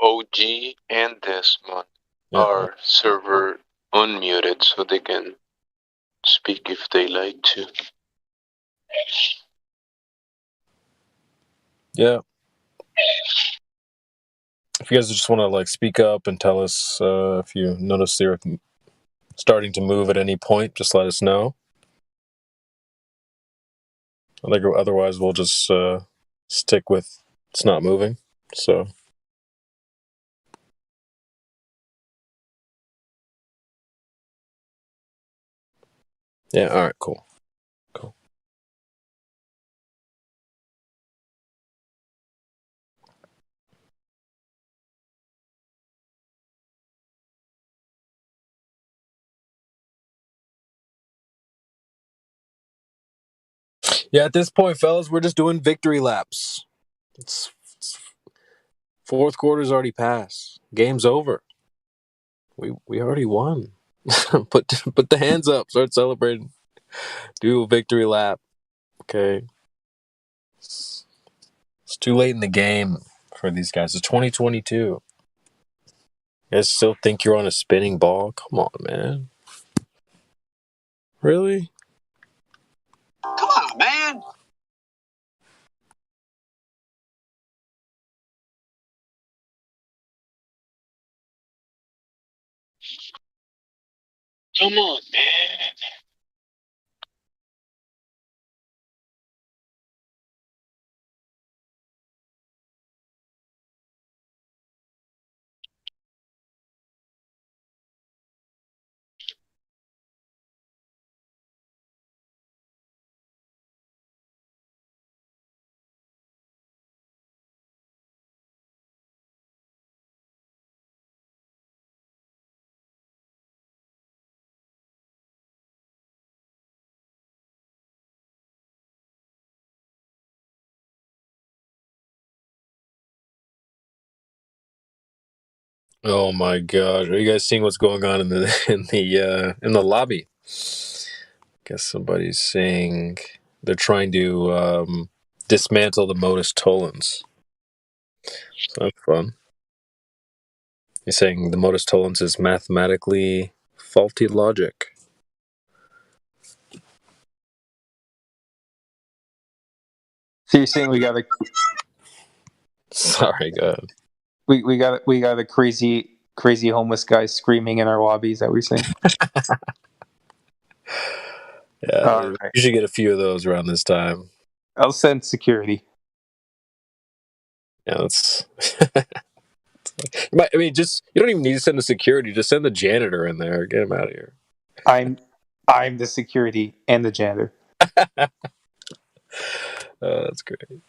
OG and Desmond are server unmuted, so they can speak if they like to. Yeah. If you guys just want to speak up and tell us if you notice they're starting to move at any point, just let us know. I think otherwise we'll just stick with it's not moving. So. Yeah, all right, cool. Yeah, at this point, fellas, we're just doing victory laps. It's fourth quarter's already passed. Game's over. We already won. put the hands up. Start celebrating. Do a victory lap. Okay. It's too late in the game for these guys. It's 2022. You guys still think you're on a spinning ball? Come on, man. Really? Come on, man. Come on, man. Oh my god. Are you guys seeing what's going on in the lobby? Guess somebody's saying they're trying to dismantle the modus tollens. So that's fun. He's saying the modus tollens is mathematically faulty logic. So you're saying we gotta Sorry, go ahead. We got a crazy homeless guy screaming in our lobby. Is that what you're saying? Yeah, you should get a few of those around this time. I'll send security. Yeah, that's. I mean, just you don't even need to send the security. Just send the janitor in there. Get him out of here. I'm the security and the janitor. That's great.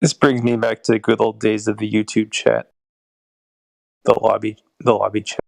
This brings me back to the good old days of the YouTube chat, the lobby chat.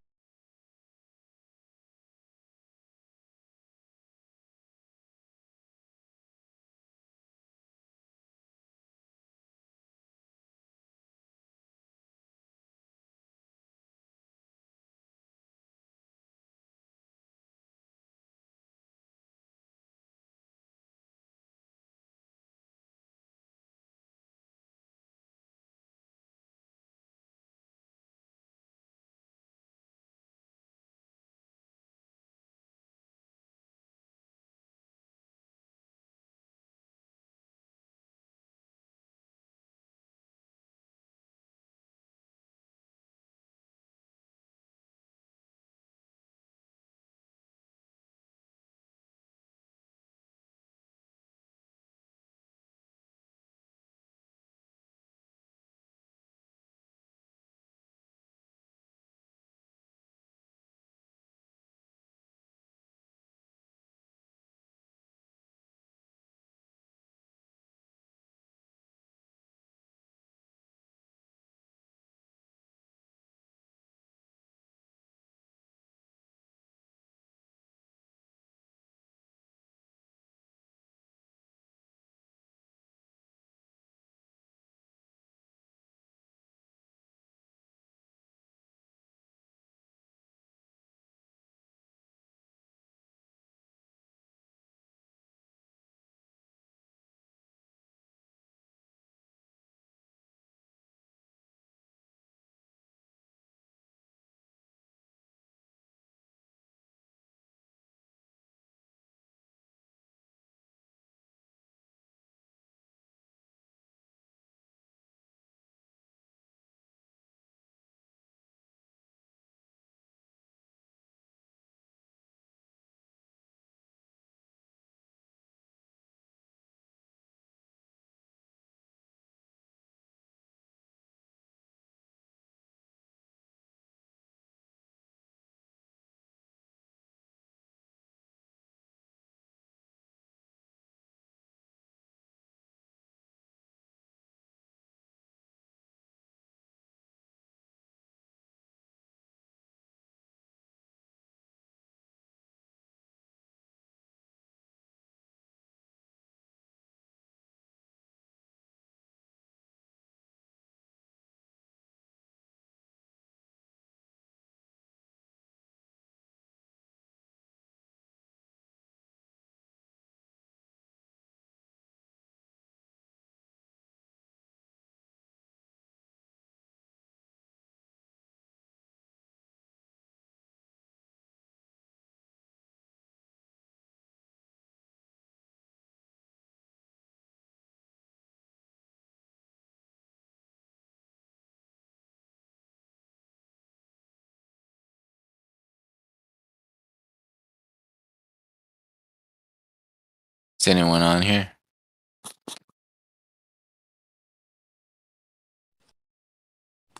Is anyone on here?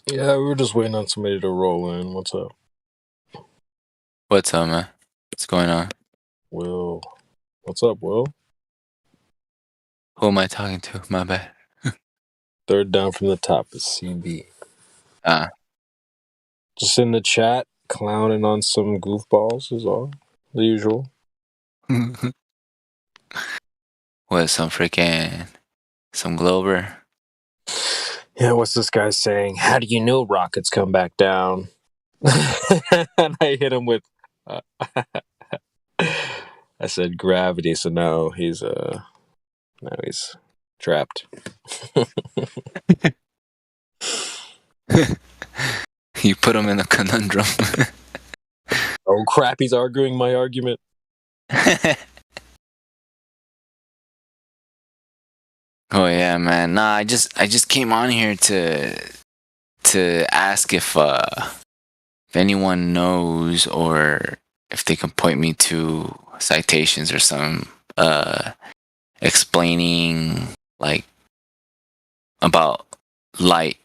Yeah, we were just waiting on somebody to roll in. What's up? What's up, man? What's going on? Will. What's up, Will? Who am I talking to? My bad. Third down from the top is CB. Ah. Just in the chat, clowning on some goofballs is all. The usual. What, some Glober? Yeah, what's this guy saying? How do you know rockets come back down? And I hit him with... I said gravity, so now he's trapped. You put him in a conundrum. Oh crap, he's arguing my argument. Oh yeah, man. Nah, I just came on here to ask if anyone knows or if they can point me to citations or some explaining like about light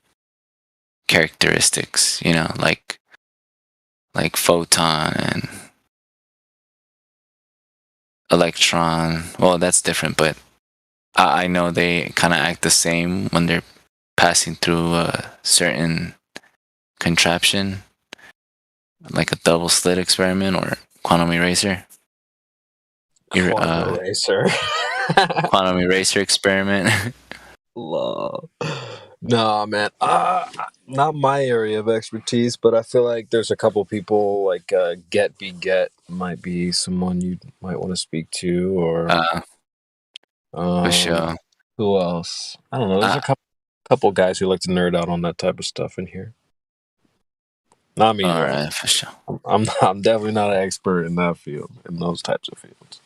characteristics, you know, like photon and electron. Well, that's different, but I know they kind of act the same when they're passing through a certain contraption, like a double slit experiment or quantum eraser. Quantum eraser. Quantum eraser experiment. Love. No, man. Not my area of expertise, but I feel like there's a couple people like Get Be Get might be someone you might want to speak to, or for sure. Who else? I don't know. There's a couple guys who like to nerd out on that type of stuff in here. Not me. All right, for sure. I'm definitely not an expert in that field, in those types of fields.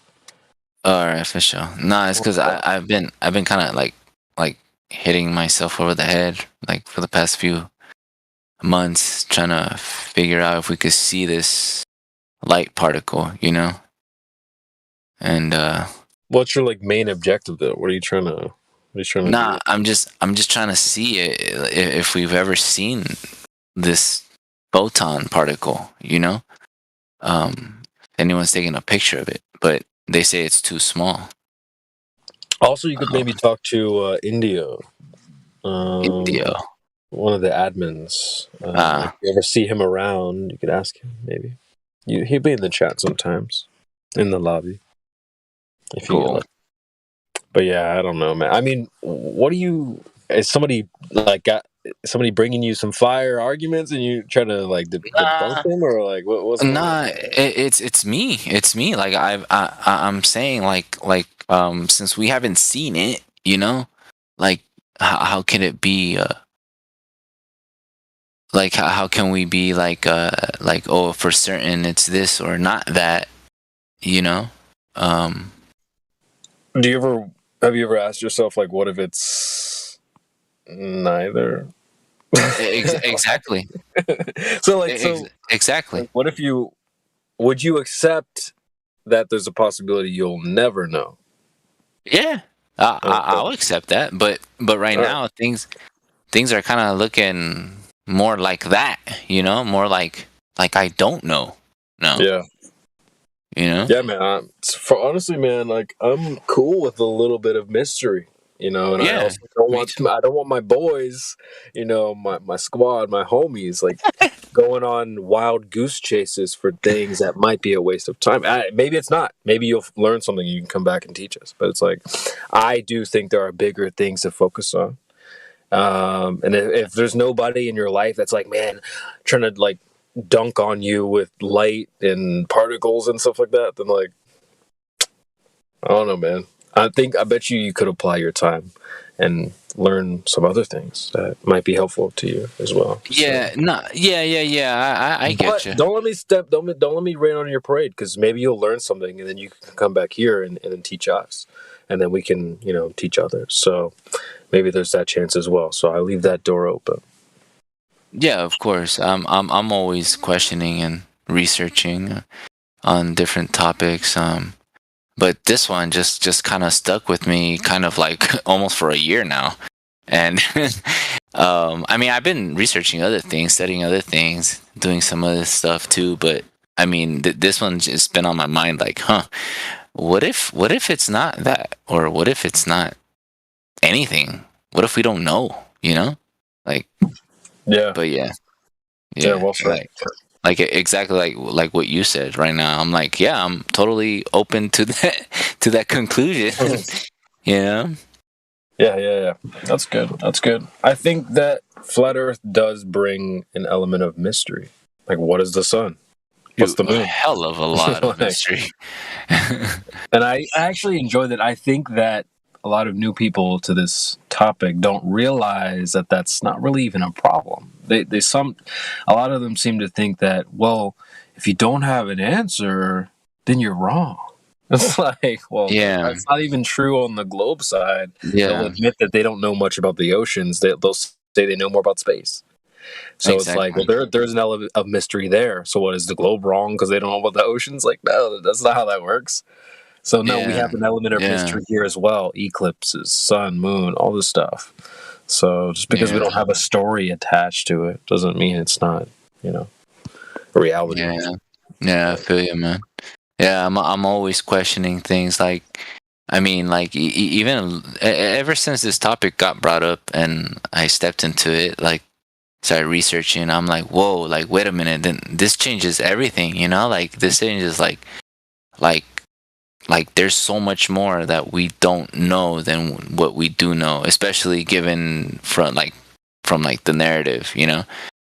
All right, for sure. No, it's because I've been kind of like hitting myself over the head like for the past few months, trying to figure out if we could see this light particle, you know. And what's your like main objective though? What are you trying to? Nah, I'm just trying to see if we've ever seen this photon particle, you know. Anyone's taking a picture of it, but they say it's too small. Also, you could maybe talk to Indio. Indio, one of the admins. If you ever see him around, you could ask him. Maybe he'll be in the chat sometimes, in the lobby. If you cool. But yeah, I don't know, man. I mean, what do you? Is somebody like got somebody bringing you some fire arguments and you trying to like debunk them, or like what's going on? It's me. It's me. Like I'm saying like since we haven't seen it, you know, like how can it be? Like how can we be like oh, for certain it's this or not that, you know? Have you ever asked yourself like, what if it's neither? Exactly. Exactly. Like, what if would you accept that there's a possibility you'll never know? Yeah, I'll accept that. But right now things are kind of looking more like that, you know, more like I don't know. No. Yeah. You know? Yeah, man. Honestly, man, like I'm cool with a little bit of mystery, you know, and I also I don't want my boys, you know, my squad, my homies, like going on wild goose chases for things that might be a waste of time. Maybe it's not. Maybe you'll learn something you can come back and teach us. But it's like, I do think there are bigger things to focus on. And if there's nobody in your life that's like, man, trying to like dunk on you with light and particles and stuff like that, then like, I don't know, man. I bet you could apply your time and learn some other things that might be helpful to you as well. Yeah, I get you. Don't let me rain on your parade, because maybe you'll learn something and then you can come back here and then teach us, and then we can, you know, teach others. So maybe there's that chance as well. So I leave that door open. Yeah, of course. I'm always questioning and researching on different topics. But this one just kind of stuck with me, kind of like almost for a year now. And I mean, I've been researching other things, studying other things, doing some other stuff too. But I mean, this one's just been on my mind. Like, what if it's not that, or what if it's not anything? What if we don't know? You know, like. Yeah. But yeah. Well said. Like exactly like what you said right now. I'm like, yeah, I'm totally open to that conclusion. You know? Yeah. That's good. I think that Flat Earth does bring an element of mystery. Like, what is the sun? What's the moon? A hell of a lot of mystery. And I actually enjoy that. I think that a lot of new people to this topic don't realize that that's not really even a problem. A lot of them seem to think that, well, if you don't have an answer, then you're wrong. It's like, well, that's not even true on the globe side. Yeah. They'll admit that they don't know much about the oceans. They'll say they know more about space. So It's like, well, there's an element of mystery there. So what, is the globe wrong because they don't know about the oceans? Like, no, that's not how that works. So no, we have an element of mystery here as well. Eclipses, sun, moon, all this stuff. So just because we don't have a story attached to it doesn't mean it's not, you know, a reality. Yeah, I feel you, man. Yeah, I'm always questioning things like I mean, like even ever since this topic got brought up and I stepped into it, like started researching, I'm like, whoa, like wait a minute, then this changes everything, you know? Like this changes like there's so much more that we don't know than what we do know, especially given from the narrative, you know?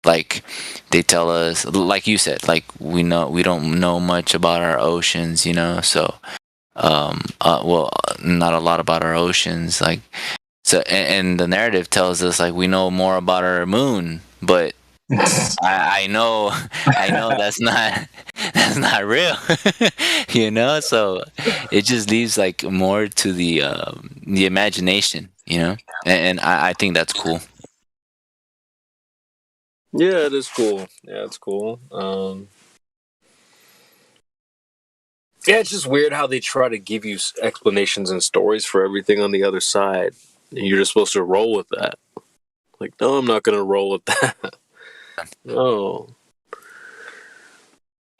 Like they tell us, like you said, like we don't know much about our oceans, you know? So well, not a lot about our oceans, like, so, and the narrative tells us like we know more about our moon, but I know that's not real, you know. So it just leaves like more to the imagination, you know, and I think that's cool. Yeah, it is cool. Yeah, it's cool. Yeah, it's just weird how they try to give you explanations and stories for everything on the other side, and you're just supposed to roll with that. Like, no, I'm not gonna roll with that. No.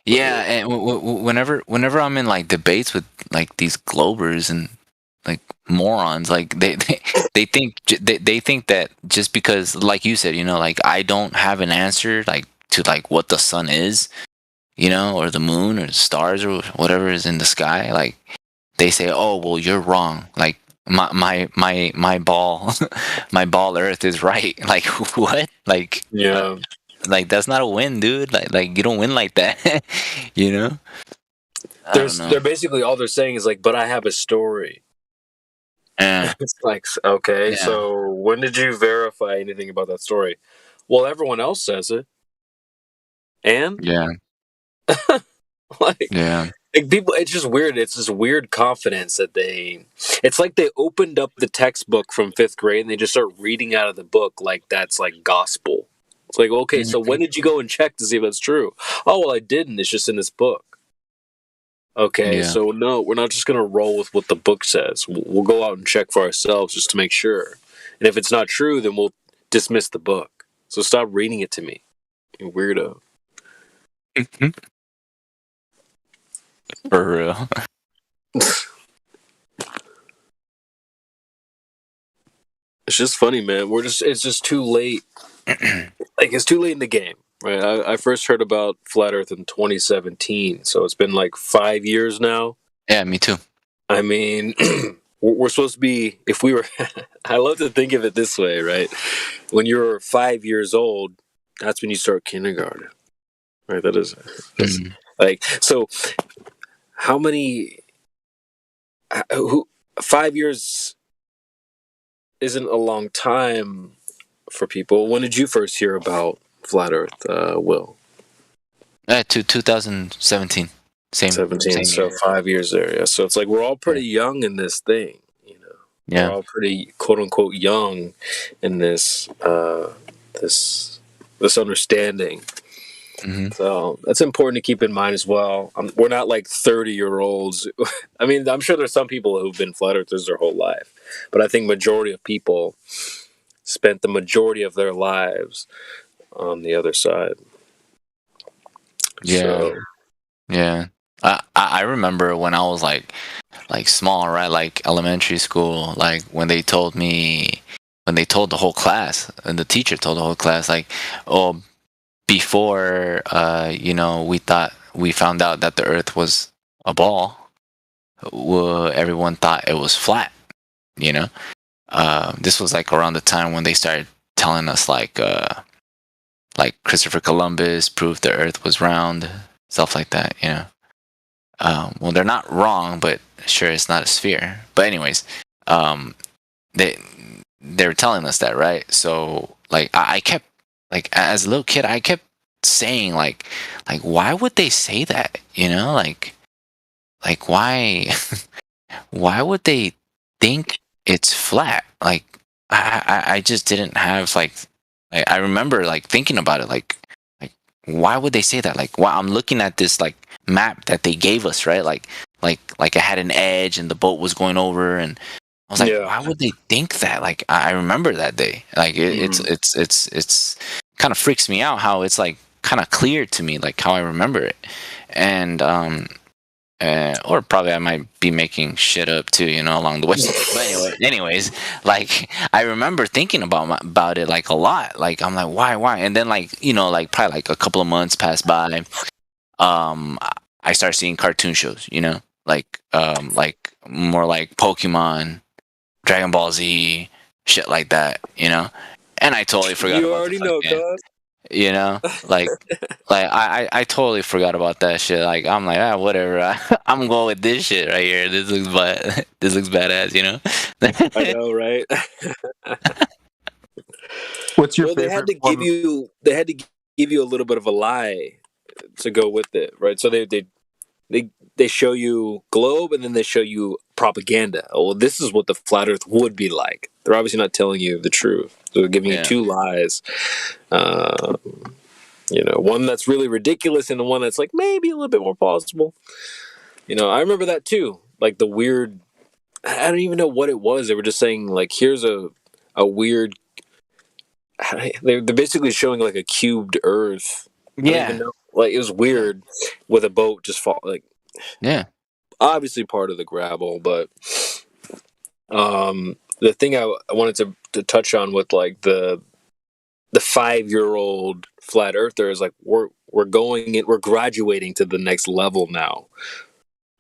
Yeah, and whenever I'm in like debates with like these globers and like morons, like they think that just because, like you said, you know, like I don't have an answer like to like what the sun is, you know, or the moon or the stars or whatever is in the sky, like they say, oh well, you're wrong, like my ball my ball earth is right. Like what? Like yeah, like that's not a win, dude. Like you don't win like that. You know? They're basically, all they're saying is like, but I have a story. It's like, okay, so when did you verify anything about that story? Well, everyone else says it. And like people, it's just weird. It's this weird confidence that it's like they opened up the textbook from 5th grade and they just start reading out of the book like that's like gospel. It's like, okay, so when did you go and check to see if that's true? Oh, well, I didn't. It's just in this book. Okay, so no, we're not just going to roll with what the book says. We'll go out and check for ourselves just to make sure. And if it's not true, then we'll dismiss the book. So stop reading it to me, you weirdo. For real. It's just funny, man. It's just too late. Like, it's too late in the game, right? I first heard about Flat Earth in 2017, so it's been like 5 years now. Yeah, me too. I mean, we're supposed to be, if we were, I love to think of it this way, right? When you're 5 years old, that's when you start kindergarten, right? That is, like, so how many, 5 years isn't a long time for people. When did you first hear about Flat Earth, Will? 2017. Same 17, so year. 5 years there. Yeah. So it's like we're all pretty young in this thing, you know. Yeah. We're all pretty quote unquote young in this this understanding. So that's important to keep in mind as well. We're not like 30-year-olds. I mean, I'm sure there's some people who've been flat earthers their whole life, but I think majority of people spent the majority of their lives on the other side. Yeah. So, yeah. I remember when I was like small, right? Like elementary school, like when they told the whole class, and the teacher told the whole class, like, oh, before, you know, we found out that the earth was a ball, well, everyone thought it was flat, you know? This was like around the time when they started telling us like Christopher Columbus proved the earth was round, stuff like that, you know? Well, they're not wrong, but sure, it's not a sphere. But anyways, they were telling us that, right? So like I kept, like as a little kid, I kept saying like why would they say that, you know? Like why why would they think it's flat? Like I just didn't have like I remember like thinking about it, like why would they say that? Like, wow, I'm looking at this like map that they gave us, right? Like it had an edge and the boat was going over, and I was like, why would they think that? Like I remember that day. Like it's kind of freaks me out how it's like kind of clear to me, like how I remember it. And or probably I might be making shit up too, along the way. But anyways, like I remember thinking about it like a lot. Like I'm like, why? And then like like probably like a couple of months pass by. I start seeing cartoon shows, like more like Pokemon, Dragon Ball Z, shit like that, And I totally forgot. You about already know, cuz. like I totally forgot about that shit. Like I'm like, whatever. I'm going with this shit right here. This looks badass, I know, right? What's your well, they had to give you a little bit of a lie to go with it, right? So they show you globe and then they show you propaganda. Well, this is what the flat Earth would be like. They're obviously not telling you the truth. So they're giving you two lies. One that's really ridiculous and the one that's like maybe a little bit more plausible. I remember that too. Like the weird, I don't even know what it was. They were just saying like, here's a weird. They're basically showing like a cubed Earth. I don't even know. Like it was weird with a boat just fall like. Yeah. Obviously part of the gravel, but the thing I wanted to touch on with like the 5-year-old flat earther is like we're graduating to the next level now.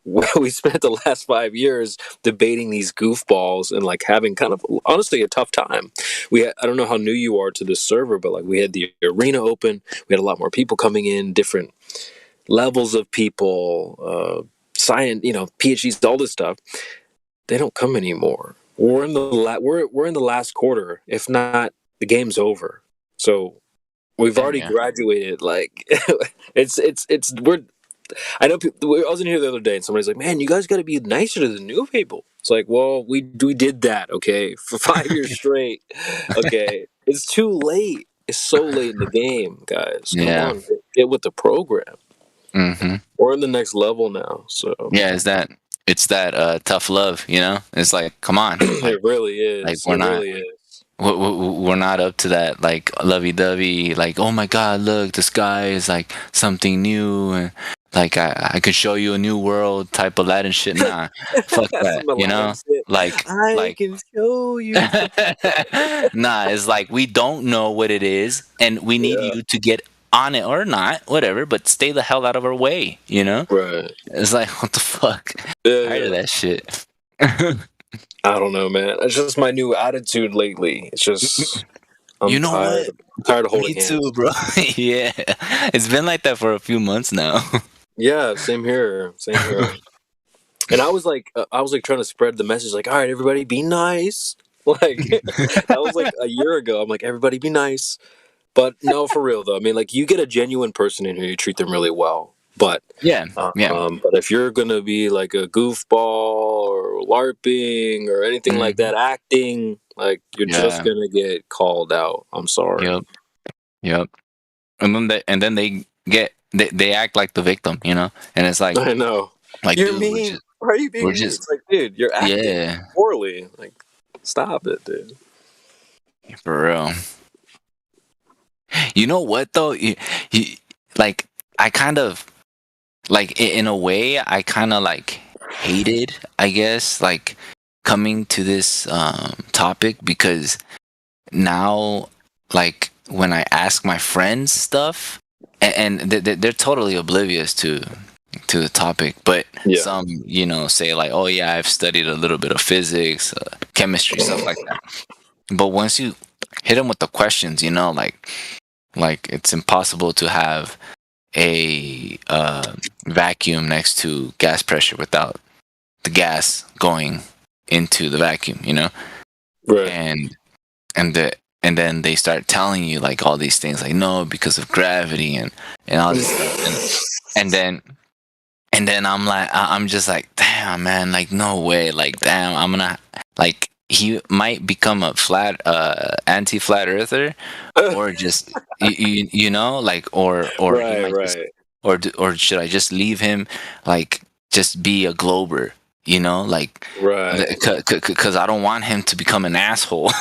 We spent the last 5 years debating these goofballs and like having kind of honestly a tough time. I don't know how new you are to this server, but like we had the arena open, we had a lot more people coming in, different levels of people, science, PhDs, all this stuff. They don't come anymore. We're in the last quarter. If not, the game's over. So we've already graduated. Like I know people, I was in here the other day and somebody's like, man, you guys got to be nicer to the new people. It's like, well, we did that, okay, for 5 years straight. Okay, it's too late. It's so late in the game, guys. Come on, get with the program. Mm-hmm. We're in the next level now. So it's that tough love, It's like, come on, like, it really is. Like we're not up to that like lovey-dovey. Like, oh my God, look, the sky is like something new, and like I could show you a new world type of Aladdin shit. Nah, fuck that, Like I can show you. Nah, it's like we don't know what it is, and we need you to get on it or not, whatever, but stay the hell out of our way, Right. It's like, what the fuck? Tired of that shit. I don't know, man. It's just my new attitude lately. It's just I'm tired. I'm tired of holding hands. Me too, bro. Yeah. It's been like that for a few months now. Yeah, same here. And I was like trying to spread the message like, all right, everybody be nice. Like that was like a year ago. I'm like, everybody be nice. But no, for real though. I mean, like you get a genuine person in here, you treat them really well. But but if you're gonna be like a goofball or LARPing or anything like that, acting, like you're just gonna get called out. I'm sorry. Yep. And then they act like the victim, and it's like, I know. Like, you're dude, mean. Why are you being mean? It's like, dude, you're acting poorly. Like, stop it, dude. For real. You know what though? Like I kind of like in a way I kind of like hated, I guess, like coming to this topic, because now like when I ask my friends stuff and they're totally oblivious to the topic, but some say like, oh yeah, I've studied a little bit of physics, chemistry, stuff like that. But once you hit them with the questions, like it's impossible to have a vacuum next to gas pressure without the gas going into the vacuum, Right. And then they start telling you like all these things, like no, because of gravity and all this stuff, and then I'm like, I'm just like, damn, man, like no way, like damn, I'm gonna like. He might become a anti-flat earther, or just like, or right. or should I just leave him like just be a glober, You know, like, Right. Because I don't want him to become an asshole.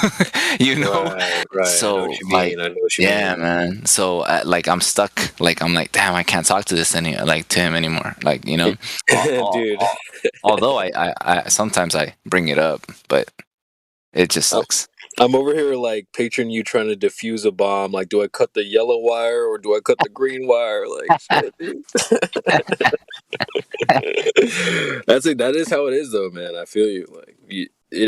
You know, Right. I know so what you like, mean. I know what you yeah, mean. man. So like, I'm stuck. Like, I'm like, damn, I can't talk to him anymore. Like, you know, Dude. although I sometimes I bring it up, but it just sucks. I'm over here like picturing you trying to defuse a bomb. Like, do I cut the yellow wire or do I cut the green wire? Like, shit, dude. That is how it is, though, man. I feel you. Like,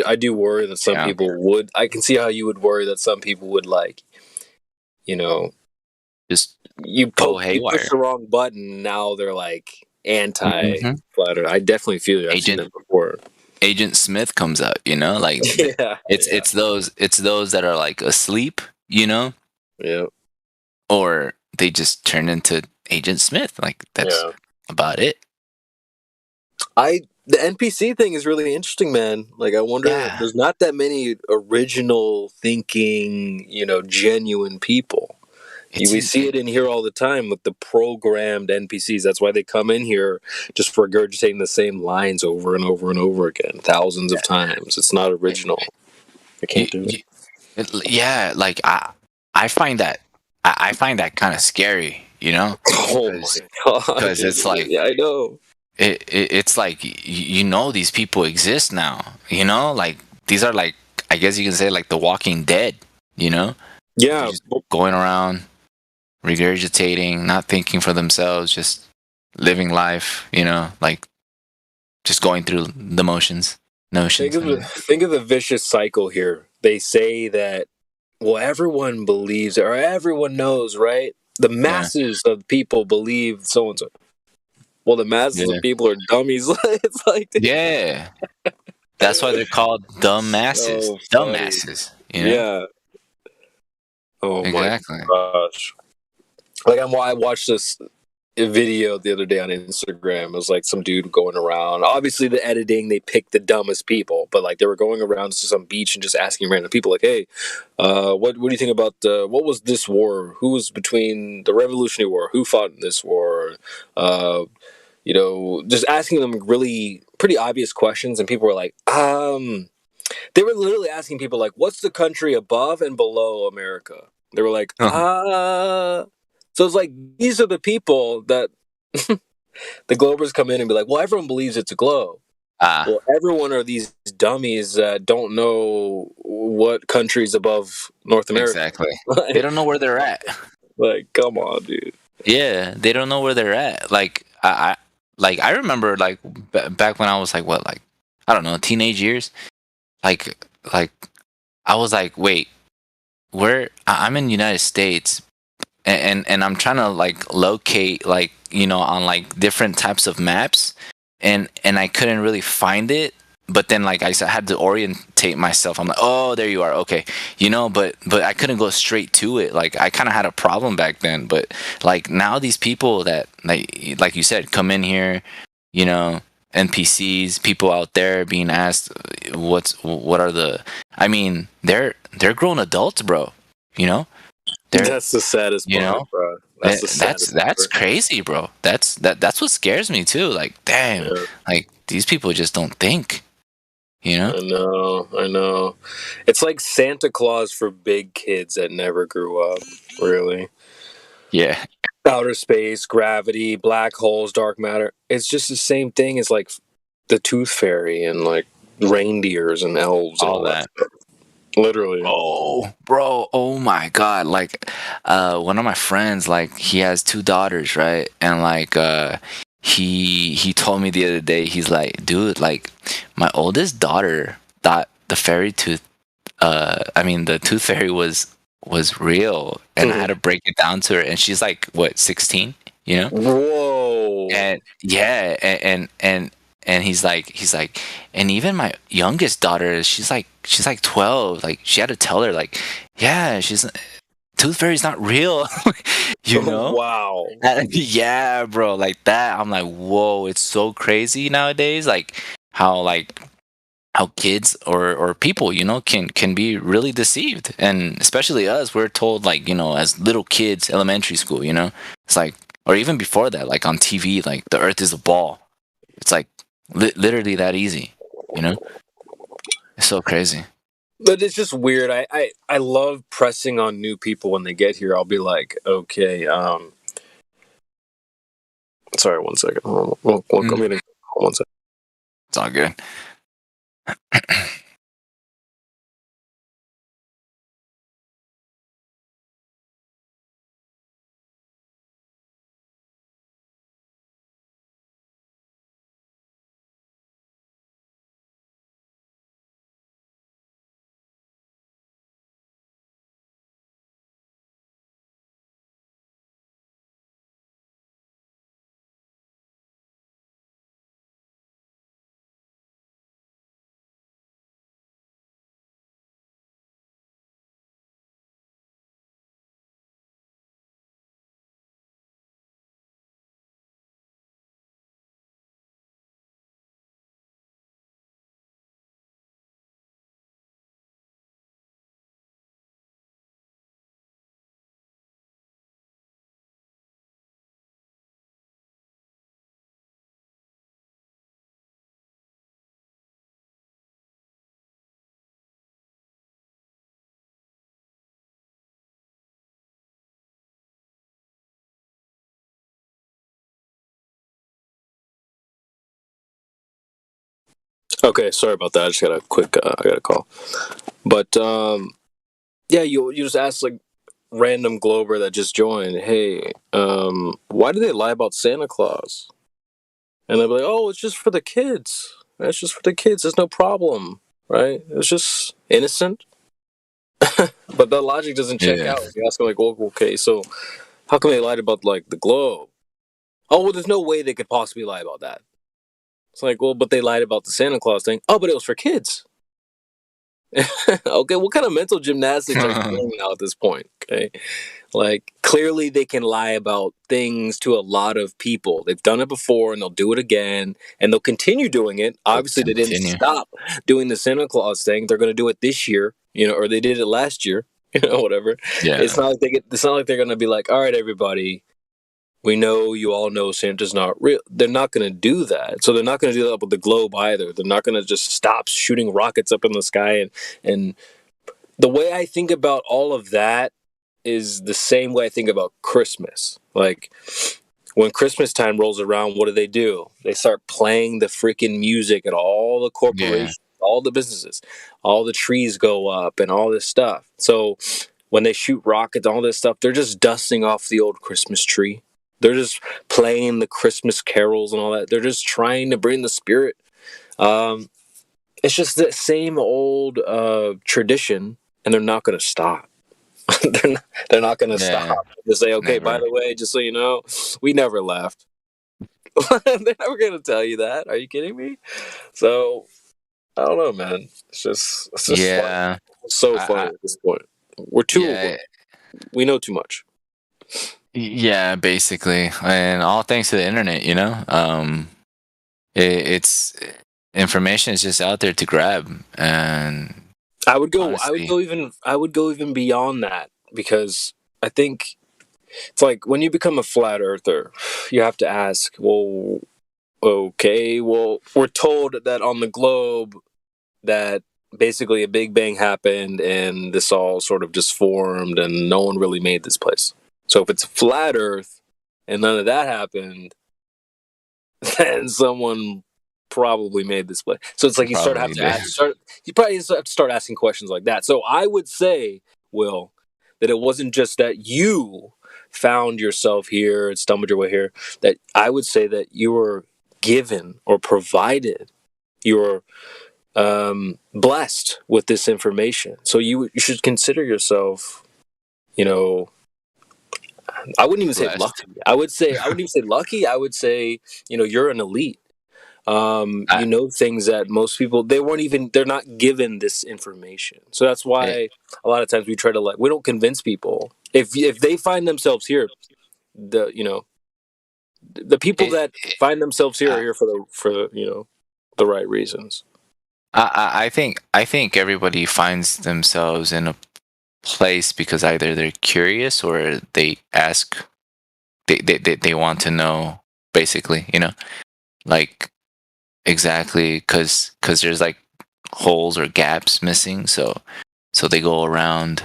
I do worry that some people would. I can see how you would worry that some people would like, you know, just you go push haywire. the wrong button. Now they're like anti-flat Earth. I definitely feel you. I've seen that before. Agent Smith comes out, you know, like it's those that are like asleep, you know, or they just turn into Agent Smith. Like, that's about it. The NPC thing is really interesting, man. Like, I wonder, there's not that many original thinking, you know, genuine people. We see it in here all the time with the programmed NPCs. That's why they come in here just regurgitating the same lines over and over and over again, thousands of times. It's not original. I can't do it. Yeah, like I find that kind of scary, you know? Oh my god! Because it's like, yeah, I know. It's like, you know, these people exist now. You know, like, these are like, I guess you can say, like, the Walking Dead. You know? Yeah. Just going around, regurgitating, not thinking for themselves, just living life. You know, like, just going through the motions. Think of the vicious cycle here. They say that, well, everyone believes or everyone knows, right? The masses of people believe so and so. Well, the masses of people are dummies. It's like, yeah, that's why they're called dumb masses. So dumb funny. masses. You know? Yeah. Oh exactly. my gosh! Like, I watched this video the other day on Instagram. It was like some dude going around. Obviously, the editing, they picked the dumbest people, but like, they were going around to some beach and just asking random people, like, "Hey, what do you think about what was this war? Who was between the Revolutionary War? Who fought in this war?" You know, just asking them really pretty obvious questions, and people were like, they were literally asking people like, "What's the country above and below America?" They were like, So it's like, these are the people that the Globers come in and be like, well, everyone believes it's a globe. Well, everyone are these dummies that don't know what country's above North America. Exactly. Like, they don't know where they're at. Like, come on, dude. Yeah, they don't know where they're at. Like, I remember, like, back when I was like, what, like, I don't know, teenage years. Like I was like, wait, I'm in the United States, and I'm trying to like locate, like, you know, on like different types of maps, and I couldn't really find it. But then, like, I had to orientate myself. I'm like, oh, there you are, okay, you know. But I couldn't go straight to it. Like, I kind of had a problem back then. But like, now these people that like you said, come in here, you know, NPCs, people out there being asked what are the, I mean, they're grown adults, bro, you know. That's the saddest part, you know, bro. That's crazy, bro. That's what scares me too. Like, damn, like, these people just don't think, you know. I know. It's like Santa Claus for big kids that never grew up, really. Yeah. Outer space, gravity, black holes, dark matter. It's just the same thing as like the Tooth Fairy and like reindeers and elves and all that stuff. Literally. Oh, bro. Oh my God. Like, one of my friends, like, he has 2 daughters, right? And like, he told me the other day, he's like, dude, like, my oldest daughter thought the Tooth Fairy was real, and I had to break it down to her, and she's like, what, 16, you know? Whoa. And yeah, and he's like, and even my youngest daughter, she's like 12, like, she had to tell her, like, yeah, Tooth Fairy's not real. You know? Wow. Yeah, bro, like that. I'm like, whoa, it's so crazy nowadays, like how kids or people, you know, can be really deceived. And especially us, we're told, like, you know, as little kids, elementary school, you know, it's like, or even before that, like on TV, like, the earth is a ball. It's like, Literally that easy, you know? It's so crazy. But it's just weird. I love pressing on new people when they get here. I'll be like, okay, sorry, 1 second. Hold on. One second. It's all good. Okay, sorry about that. I just got a quick. I got a call. But yeah, you just ask like random Glober that just joined. Hey, why do they lie about Santa Claus? And they'll be like, oh, it's just for the kids. It's just for the kids. There's no problem, right? It's just innocent. But that logic doesn't check out. You ask them like, well, okay, so how come they lied about like the globe? Oh, well, there's no way they could possibly lie about that. It's like, well, but they lied about the Santa Claus thing. Oh, but it was for kids. Okay, what kind of mental gymnastics are you doing now at this point? Okay, like clearly they can lie about things to a lot of people. They've done it before and they'll do it again and they'll continue doing it. Obviously, they didn't stop doing the Santa Claus thing. They're going to do it this year, or they did it last year, whatever. Yeah. It's not like it's not like they're going to be like, all right, everybody. We know you all know Santa's not real. They're not going to do that. So they're not going to do that with the globe either. They're not going to just stop shooting rockets up in the sky. And the way I think about all of that is the same way I think about Christmas. Like when Christmas time rolls around, what do? They start playing the freaking music at all the corporations, all the businesses, all the trees go up and all this stuff. So when they shoot rockets, all this stuff, they're just dusting off the old Christmas tree. They're just playing the Christmas carols and all that. They're just trying to bring the spirit. It's just the same old tradition, and they're not going to stop. they're not going to stop. They say, okay, by the way, just so you know, we never left. They're never going to tell you that. Are you kidding me? So, I don't know, man. It's just fun. It's so funny at this point. We know too much. Yeah, basically, and all thanks to the internet, it's information is just out there to grab, and I would go even beyond that, because I think it's like when you become a flat earther, you have to ask, well, okay, well, we're told that on the globe that basically a Big Bang happened and this all sort of just formed and no one really made this place. So if it's a flat Earth and none of that happened, then someone probably made this place. So it's like you probably have to start asking questions like that. So I would say, Will, that it wasn't just that you found yourself here and stumbled your way here. That I would say that you were given or provided, you were blessed with this information. So you should consider yourself, I wouldn't even say lucky. I wouldn't even say lucky. I would say, you're an elite. You know things that most people, they're not given this information. So that's why a lot of times we try to we don't convince people. If they find themselves here, the people that find themselves here are here for the right reasons. I think everybody finds themselves in a place because either they're curious or they ask, they want to know, basically, like exactly, because there's like holes or gaps missing, so they go around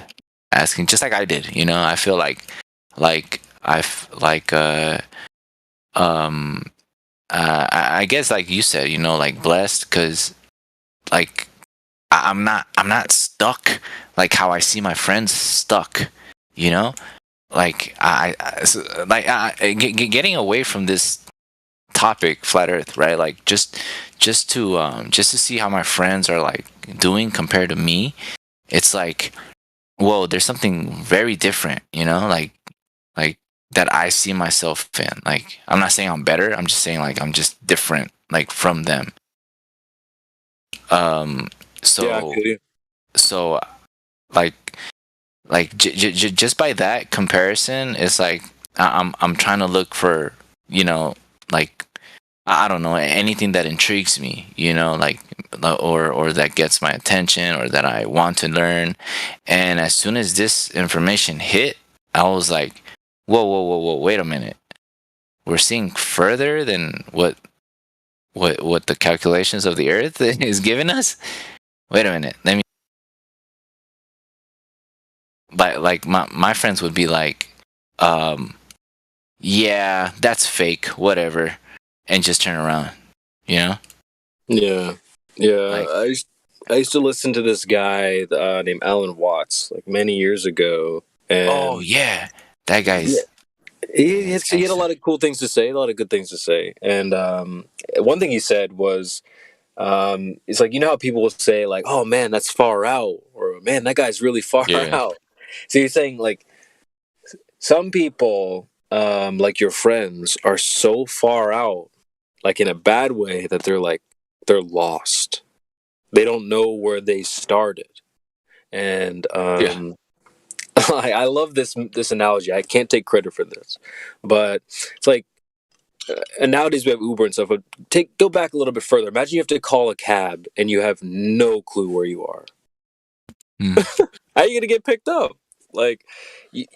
asking, just like I did. You know, I feel like I guess like you said, you know, like blessed, because like I'm not stuck like how I see my friends stuck, you know, like getting away from this topic, flat earth, right? Like just to see how my friends are like doing compared to me. It's like, whoa, there's something very different, you know, like that I see myself in. Like, I'm not saying I'm better, I'm just saying like I'm just different, like from them. So Yeah, I feel you. so like just by that comparison, it's like I'm trying to look for, you know, like I don't know, anything that intrigues me, you know, like or that gets my attention or that I want to learn. And as soon as this information hit, I was like, whoa, wait a minute. We're seeing further than what the calculations of the earth is giving us. Wait a minute. Let me. Like my friends would be like, yeah, that's fake, whatever, and just turn around, you know? Yeah. I used to listen to this guy named Alan Watts like many years ago. And oh yeah, that guy's. Yeah. He had a lot of cool things to say, a lot of good things to say. And one thing he said was, it's like, you know how people will say like, oh man, that's far out, or man, that guy's really far out. So he's saying like some people, like your friends, are so far out, like in a bad way, that they're lost. They don't know where they started. And I love this analogy. I can't take credit for this, but it's like, and nowadays we have Uber and stuff. But go back a little bit further. Imagine you have to call a cab and you have no clue where you are. How are you gonna get picked up? Like, you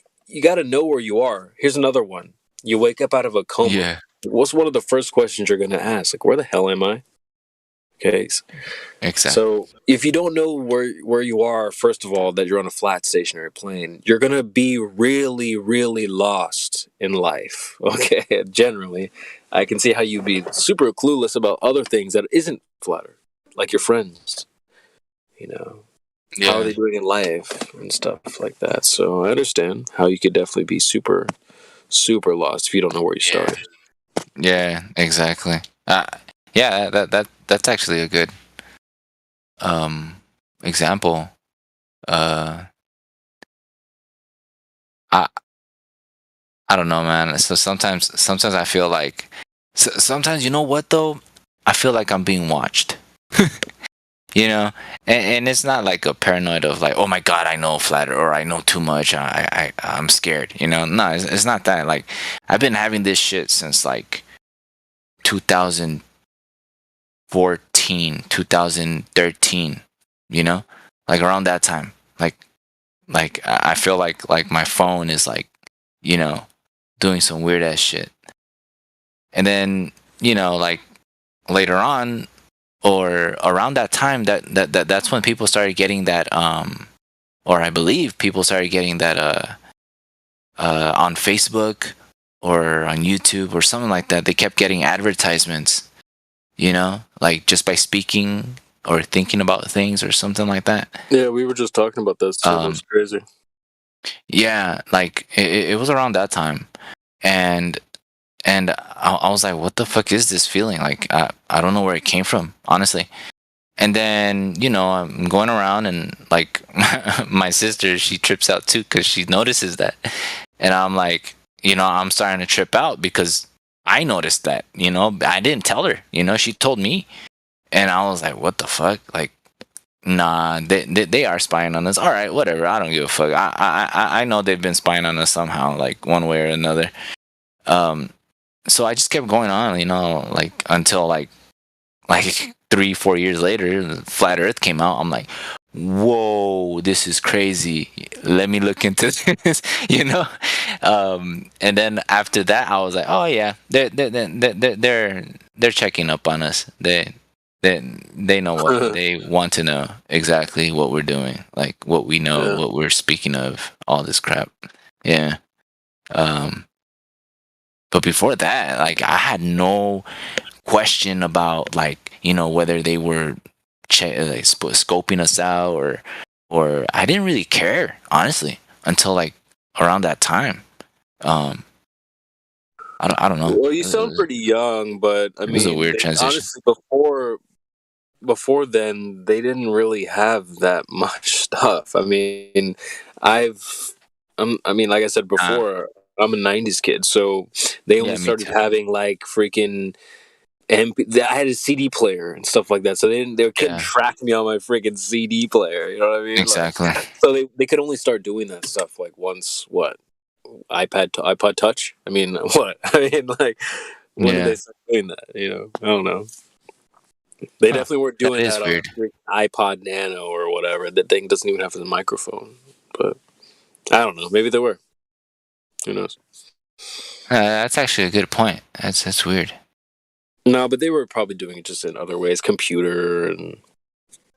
got to know where you are. Here's another one. You wake up out of a coma. Yeah. What's one of the first questions you're gonna ask? Like, where the hell am I? Okay. Exactly. So if you don't know where you are, first of all, that you're on a flat stationary plane, you're gonna be really, really lost in life. Okay, generally, I can see how you'd be super clueless about other things that isn't flatter, like your friends. You know, how are they doing in life and stuff like that. So I understand how you could definitely be super, super lost if you don't know where you started. Yeah, exactly. Yeah, that's actually a good example. I don't know, man. So sometimes I feel like sometimes, you know what though, I feel like I'm being watched. You know, and it's not like a paranoid of like, oh my god, I know flatter, or I know too much, I'm scared, you know. No, it's not that. Like, I've been having this shit since like 2014, 2013, you know, like around that time. Like I feel like my phone is like, you know, doing some weird ass shit. And then, you know, like later on, or around that time, that's when people started getting that or I believe people started getting that on Facebook or on YouTube or something like that. They kept getting advertisements, you know, like just by speaking or thinking about things or something like that. Yeah, we were just talking about this. So that's crazy. Yeah, like it was around that time, and I was like, what the fuck is this feeling? Like, I don't know where it came from, honestly. And then, you know, I'm going around, and like my sister, she trips out too because she notices that. And I'm like, you know, I'm starting to trip out because I noticed that, you know, I didn't tell her, you know, she told me. And I was like, what the fuck? Like, nah, they are spying on us. All right, whatever. I don't give a fuck. I know they've been spying on us somehow, like one way or another. So I just kept going on, you know, like until like 3-4 years later, Flat Earth came out. I'm like, whoa, this is crazy. Let me look into this, you know. And then after that, I was like, oh yeah, they're checking up on us. They know what they want to know exactly what we're doing, like what we know, what we're speaking of, all this crap. Yeah. But before that, like I had no question about like, you know, whether they were scoping us out or I didn't really care, honestly, until like around that time. I don't know. Well, you sound pretty young, but I mean, it was a weird transition. Honestly, before then, they didn't really have that much stuff. I mean, like I said before, I'm a '90s kid, so they only started having like freaking. I had a CD player and stuff like that, so they couldn't track me on my freaking CD player. You know what I mean? Exactly. Like, so they could only start doing that stuff like once iPod Touch. I mean, what? I mean, like, when did they start doing that? You know, I don't know. They definitely weren't doing that on iPod Nano or whatever. That thing doesn't even have a microphone. But I don't know. Maybe they were. Who knows? That's actually a good point. That's weird. No, but they were probably doing it just in other ways. Computer and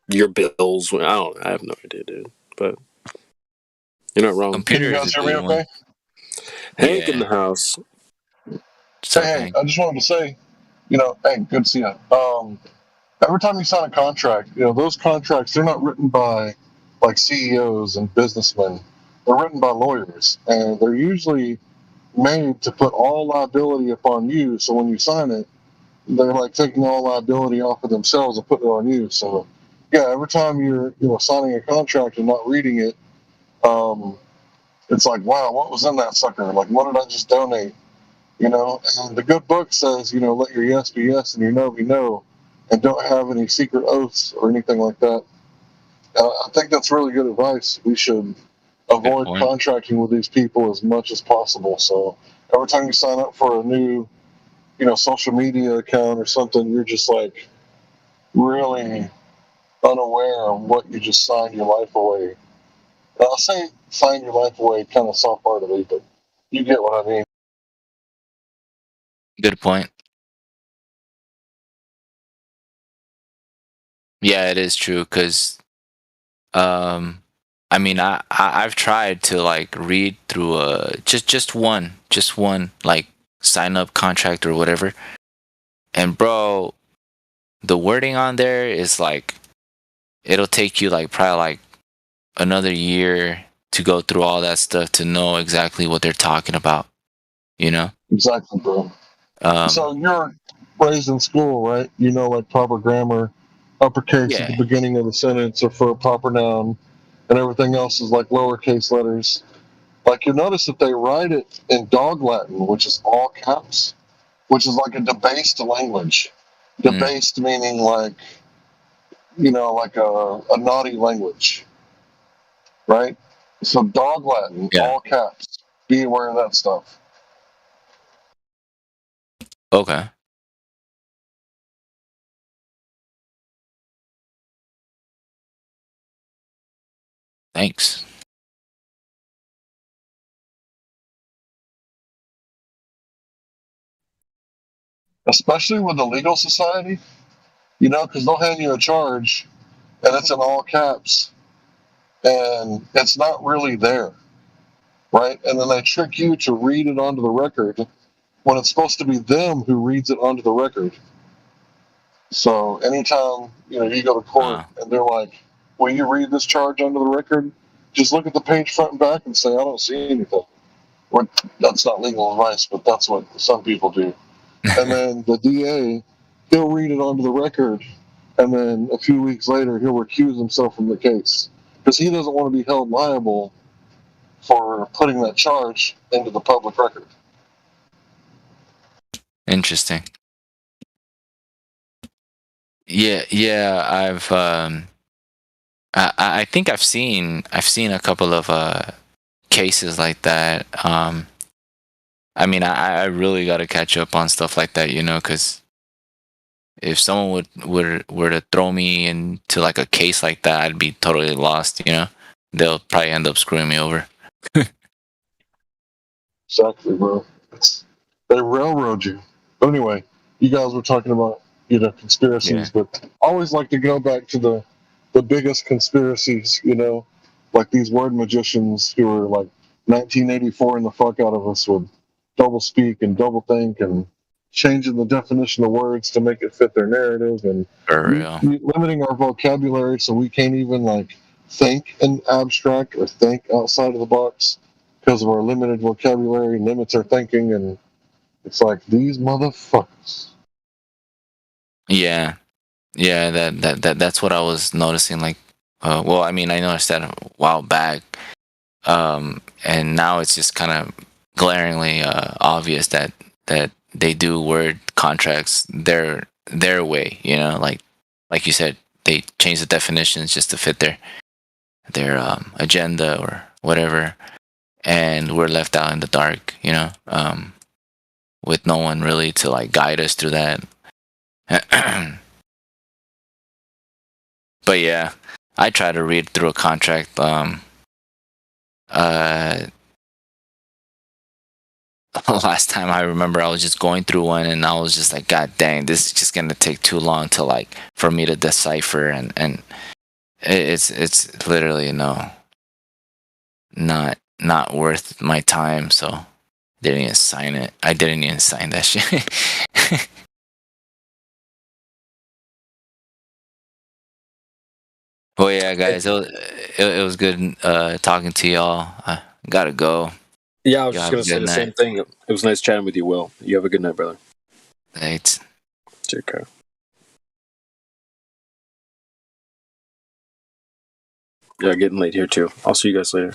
your bills. I have no idea, dude. But you're not wrong. Computer Can you guys hear me okay? Hank in the house. Hey, I just wanted to say, you know, hey, good to see you. Every time you sign a contract, you know, those contracts, they're not written by like CEOs and businessmen. They're written by lawyers, and they're usually made to put all liability upon you. So when you sign it, they're like taking all liability off of themselves and putting it on you. So yeah, every time you're signing a contract and not reading it, it's like, wow, what was in that sucker? Like, what did I just donate? You know, and the good book says, you know, let your yes be yes and your no be no, and don't have any secret oaths or anything like that. I think that's really good advice. We should avoid contracting with these people as much as possible. So every time you sign up for a new, you know, social media account or something, you're just like really unaware of what you just signed your life away. I'll say sign your life away kind of soft-heartedly, but you get what I mean. Good point. Yeah, it is true because, I mean, I've tried to like read through just one like sign up contract or whatever, and bro, the wording on there is like it'll take you like probably like another year to go through all that stuff to know exactly what they're talking about. You know? Exactly, bro. So you're raised in school, right? You know, like proper grammar, uppercase at the beginning of the sentence or for a proper noun, and everything else is like lowercase letters. Like you'll notice that they write it in Dog Latin, which is all caps, which is like a debased language. Debased meaning like, you know, like a naughty language, right? So Dog Latin, all caps. Be aware of that stuff. Okay. Thanks. Especially with the legal society, you know, because they'll hand you a charge and it's in all caps and it's not really there, right? And then they trick you to read it onto the record when it's supposed to be them who reads it onto the record. So anytime, you know, you go to court and they're like, will you read this charge onto the record? Just look at the page front and back and say, I don't see anything. Or, that's not legal advice, but that's what some people do. And then the DA, he'll read it onto the record, and then a few weeks later, he'll recuse himself from the case because he doesn't want to be held liable for putting that charge into the public record. Interesting. Yeah. I think I've seen a couple of cases like that. I mean, I really got to catch up on stuff like that, you know, because if someone were to throw me into like a case like that, I'd be totally lost. They'll probably end up screwing me over. Exactly, bro. They railroad you. But anyway, you guys were talking about conspiracies, but I always like to go back to the biggest conspiracies. Like these word magicians who are like 1984 and the fuck out of us with double speak and double think and changing the definition of words to make it fit their narrative and For real. limiting our vocabulary so we can't even like think in abstract or think outside of the box because of our limited vocabulary limits our thinking, and it's like these motherfuckers. Yeah, that's what I was noticing. Like, well, I mean, I noticed that a while back, and now it's just kind of glaringly obvious that they do word contracts their way. Like you said, they change the definitions just to fit their agenda or whatever, and we're left out in the dark. With no one really to like guide us through that. But yeah, I try to read through a contract. Last time I remember, I was just going through one, and I was just like, God dang, this is just gonna take too long to like for me to decipher, and it's literally not worth my time. So didn't even sign it. I didn't even sign that shit. Well, yeah, guys, it was good talking to y'all. I gotta go. Yeah, I was Y'all just have gonna a say good the same night. thing. It was nice chatting with you, Will. You have a good night, brother. Thanks. Take care. Yeah, getting late here too. I'll see you guys later.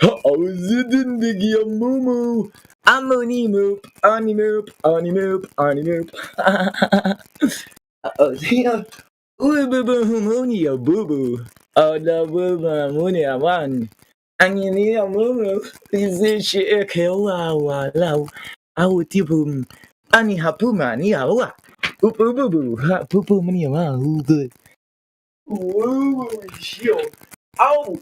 Oh, zidindigi a moo moo. Amoni moop, ani moop, ani moop, ani moop. Oh, yeah. Ooh, boo boo, humoni a boo boo. Oh, the boo boo, mooni a one. Ani ni a moo moo. Is this shit a kill? Wow. Au tipum. Ani hapuma ni a wa. Oop, boo boo boo. Ha, poo poo, money a one. Ooh, good. Woo, shit. Oh.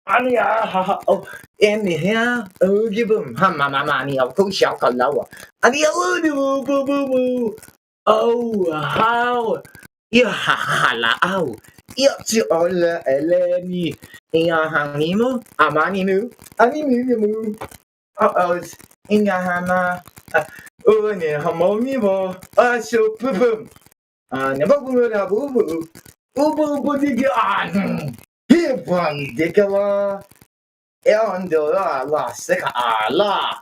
Ani ha oh em thì ha cái bùm ha mà ni học cũng sao còn lâu à ani bù bù bù bù oh how ya ha la au ya chỉ là eleni ya hàng ni mu amani nu ani mu inga hana ni hamoni bo so bùm ne bù la bù bù đi cái Hipon dikala Eondora la sika la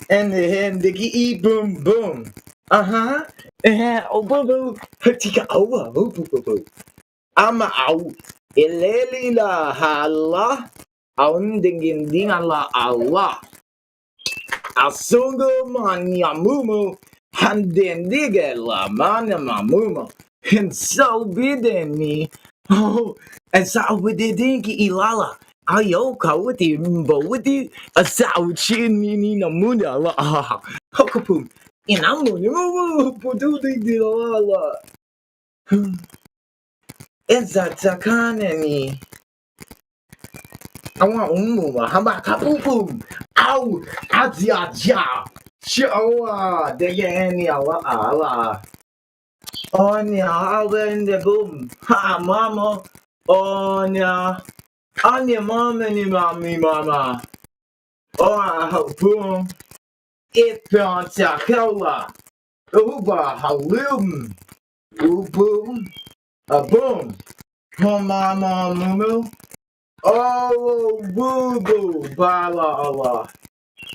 and the hand digi e boom boom. Oh boom boom tika over boom. I'm out. Eleli la hala aun dingin dingala Allah. Asungo mania mumu handen digela mana mamumo and so bidden me. Oh, and so with the dinky ilala. Ayoka with the mbo with the a sow chin ni na muna la hokapum. In amu pudu the ilala. It's a takanani. I want umuma hamba kapupum. Ow, atia ja. Showa, the yani ala. Onya, when the boom. Ha, mama. Onya. Anya, mama, ni mommy, mama. Oh, boom. It bounce a cola. Uba, halum. Boom. A boom. Oh, mama, mumu. Oh, boo boo. Bala, Allah.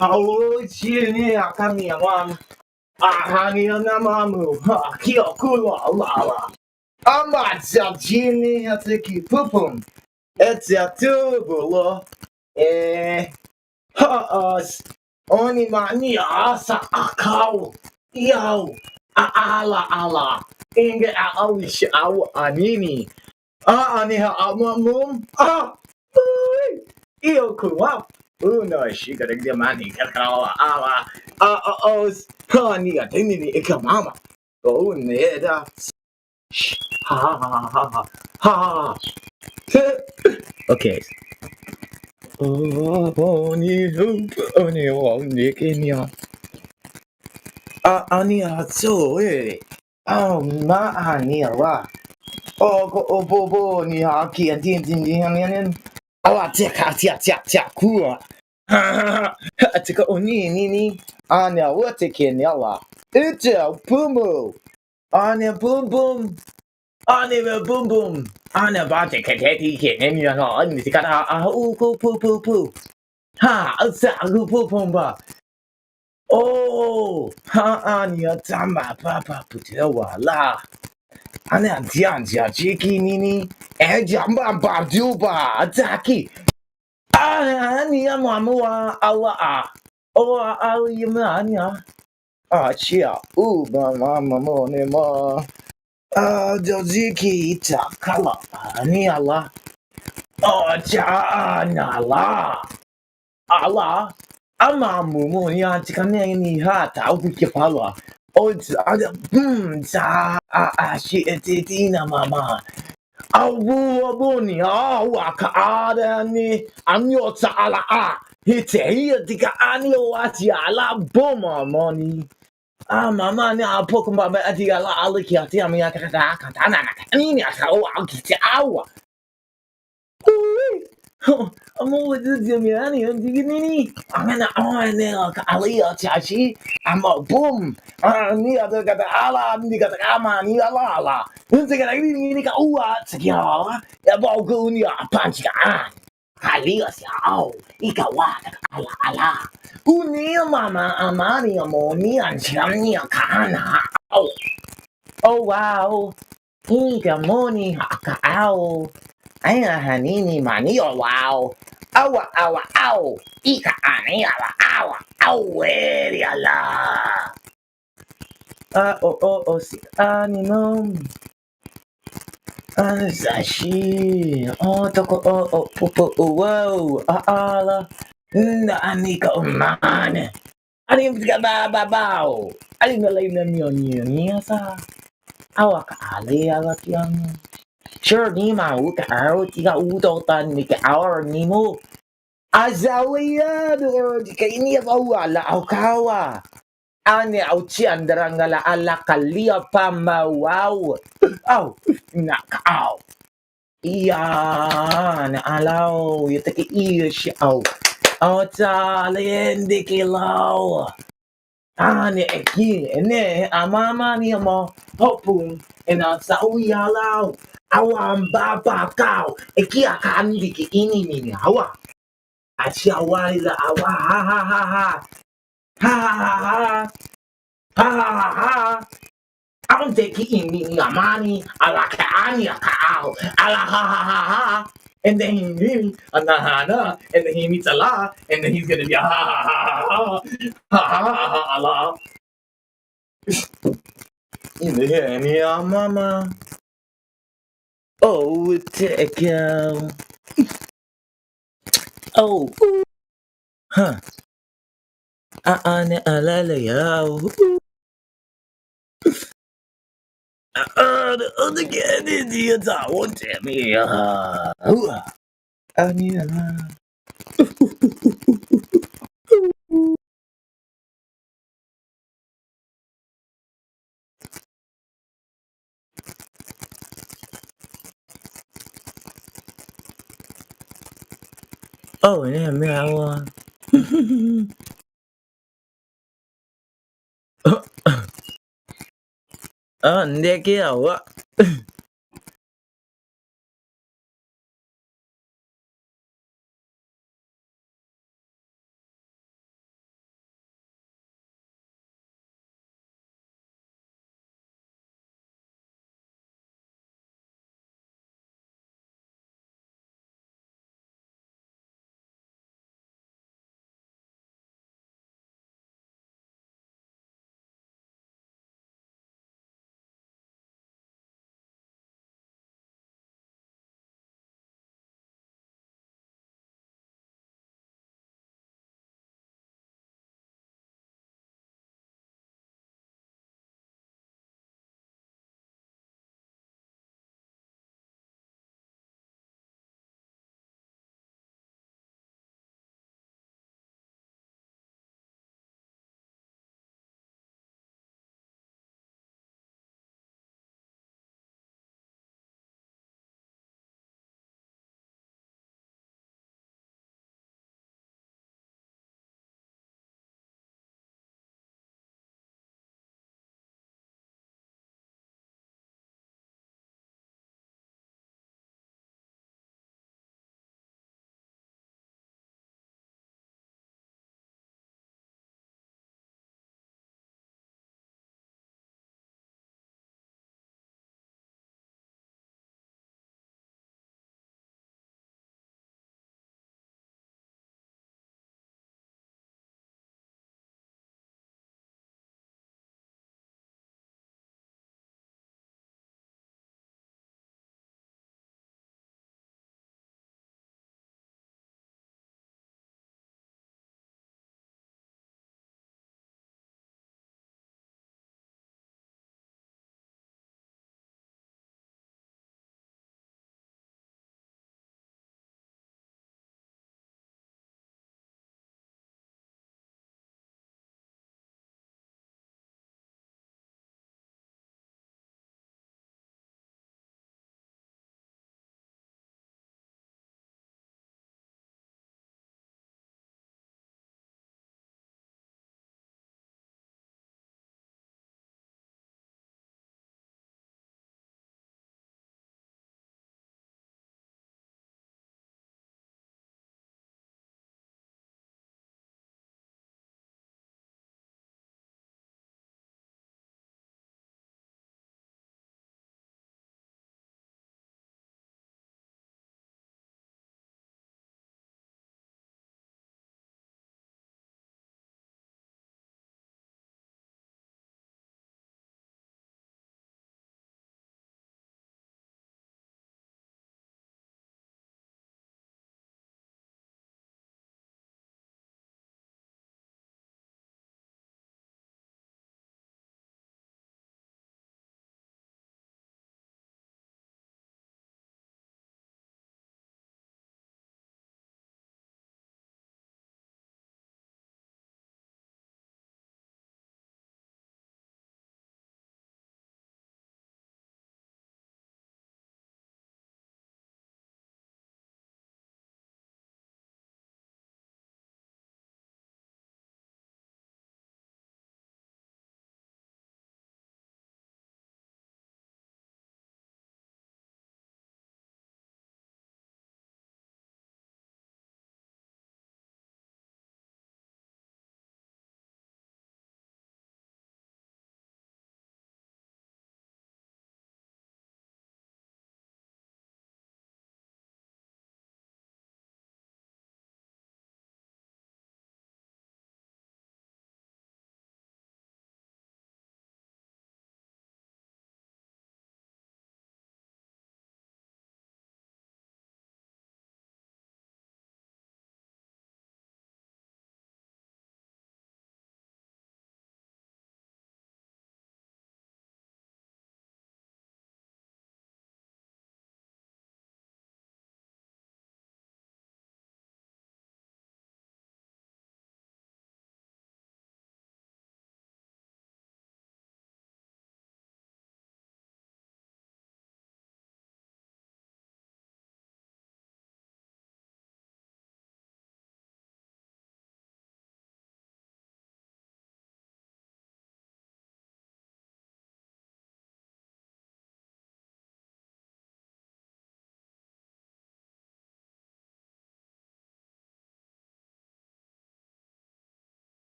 Oh, chini, I come here, mom. Ahani na mamu, ha, kio kula lala. Amatsa chini atiki pupum. Etsa tubulo. Ha-us. Oni mani asa akau. Yo. Ala. Inga awish aw anini. Ani ha amamum. Iyo kuwap. No, she got a good money. Ala. Honey, I think it's a mama. Oh, neda. Ha. Okay. Only Nick in ya. Ania, so, oh, ma, Ania, oh, bobo, ni haki, and din. Oh, tia, cool. Tika oni nini. Anya, what a kenella. It's a boom. Anya, boom. Anya, boom. Anya, bate, catati, and you know, and it's got a poo. Ha, a sagu pumba. Oh, Anya, tamba, papa, putewa, la. Anya, tianja, chiki, nini, and jamba, baduba, ataki. Anya, mamua, Allah. Oh, Alimania. Chia. Mama, monema. Doziki, Takala. Niala. Oh, Janala. Allah. Amamu, Yantikanani hat, Aukipala. Oh, it's she etina, mama. Abuni, Wakaadani, Anyota ala. It's here, Tika Anio Atiala, Boma, money. Mama, now Pokemon, Atiala, Aliki, Katana, I'll get the hour. I'm over this Yamiani and Dignini. I'm an Alia Chachi. I'm a boom. Near the Gala, Nika Amani Alala. Who's the Nika Ua, Takiala, Yabogunia, Pancha. Alias, Ikawata, ala. Unia mama, Amani, Amoni, and Chamnia Kana. Oh, wow. Ika Moni, Haka owl. Ay hanini mani oh wow. Awa awa ow. Ika ani awa awa. Awe ala. Oh si animo. Sashi. Oh toko pupo wow. Ala. Na anika umane. Alim ka babaw. Alim na laim na niya sa. Awa ka ali alat yang. Sure ni mau ka au tiga udotan ni ka awar ni mo. Azawiya or ka ini au ala au kawa. Ane au chian darangala ala kalia pama wow. Au na ka au. Iya na alaw yutaki iya siya au. Au ta lendi kilaw. Ane eki ene amama ni mo hopung ena sa uyalaw. Awam baba kau eki akan diki ini ni awa. Asya wala awa ha ha ha ha. Ha ha ha ha. Ha ha ha ha. Akong teki ini ni amani ala kaani akao. Ala ha ha ha ha. And then he anahana and then he meets Allah and then he's gonna be ha ha ha ha ha ha ha Allah. Ini ya mama. Oh, Tekel. Oh. Huh. Ane alala yao. The other kid is the tower. Me. Ane ala. Oh, yeah, meow. Hindi kaya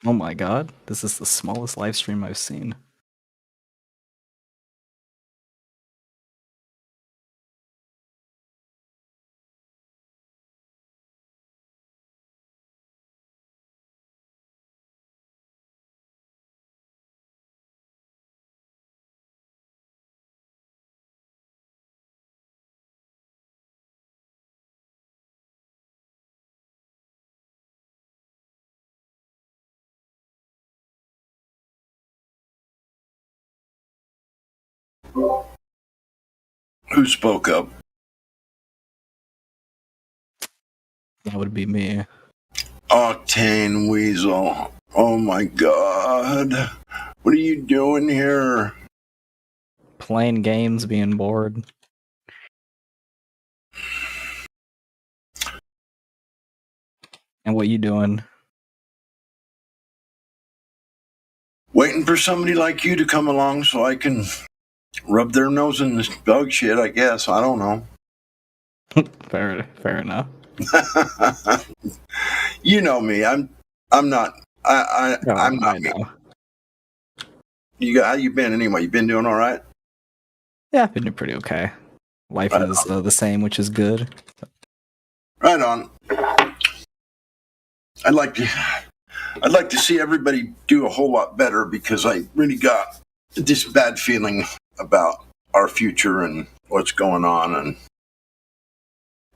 Oh my god, this is the smallest live stream I've seen. Who spoke up? That would be me. Octane Weasel. Oh my god. What are you doing here? Playing games, being bored. And what you doing? Waiting for somebody like you to come along so I can rub their nose in this dog shit, I guess. I don't know. Fair enough. You know me. I'm not. I'm not me. How you been anyway? You been doing all right? Yeah, I've been doing pretty okay. Life is the same, which is good. Right on. I'd like to see everybody do a whole lot better because I really got this bad feeling about our future and what's going on, and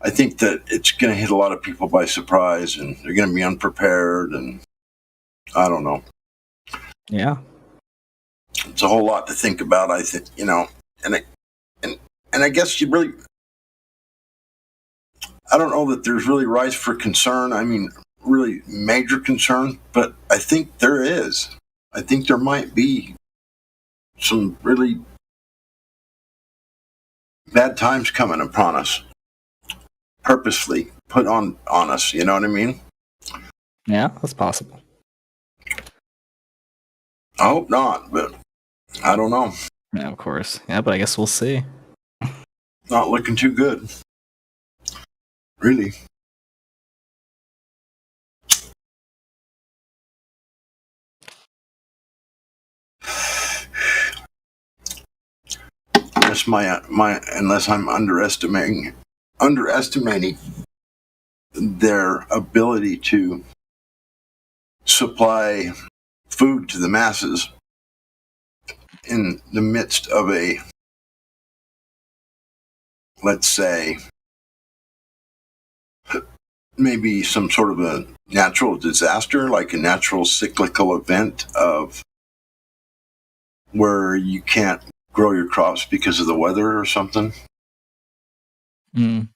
I think that it's going to hit a lot of people by surprise, and they're going to be unprepared, and I don't know. Yeah, it's a whole lot to think about. I think, and I guess you really, I don't know that there's really rise for concern. I mean, really major concern, but I think there is. I think there might be some really bad times coming upon us, purposely put on us. You know what I mean? Yeah, that's possible. I hope not, but I don't know. Yeah, of course. Yeah, but I guess we'll see. Not looking too good. Really. Unless I'm underestimating their ability to supply food to the masses in the midst of a, let's say, maybe some sort of a natural disaster, like a natural cyclical event of where you can't grow your crops because of the weather or something. Mm.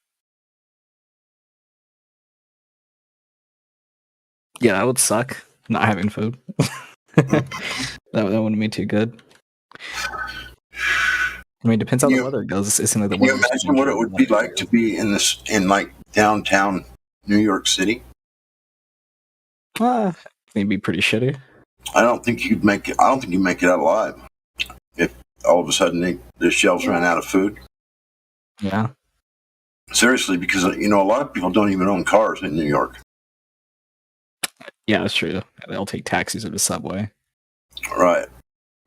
Yeah, that would suck. Not having food. that wouldn't be too good. I mean, it depends how the weather goes. Isn't it the Can you weather? imagine what it would be like to be in like downtown New York City? It'd be pretty shitty. I don't think you'd make it. I don't think you'd make it out alive if all of a sudden the shelves ran out of food. Yeah. Seriously, because a lot of people don't even own cars in New York. Yeah, that's true. They'll take taxis or the subway. Right,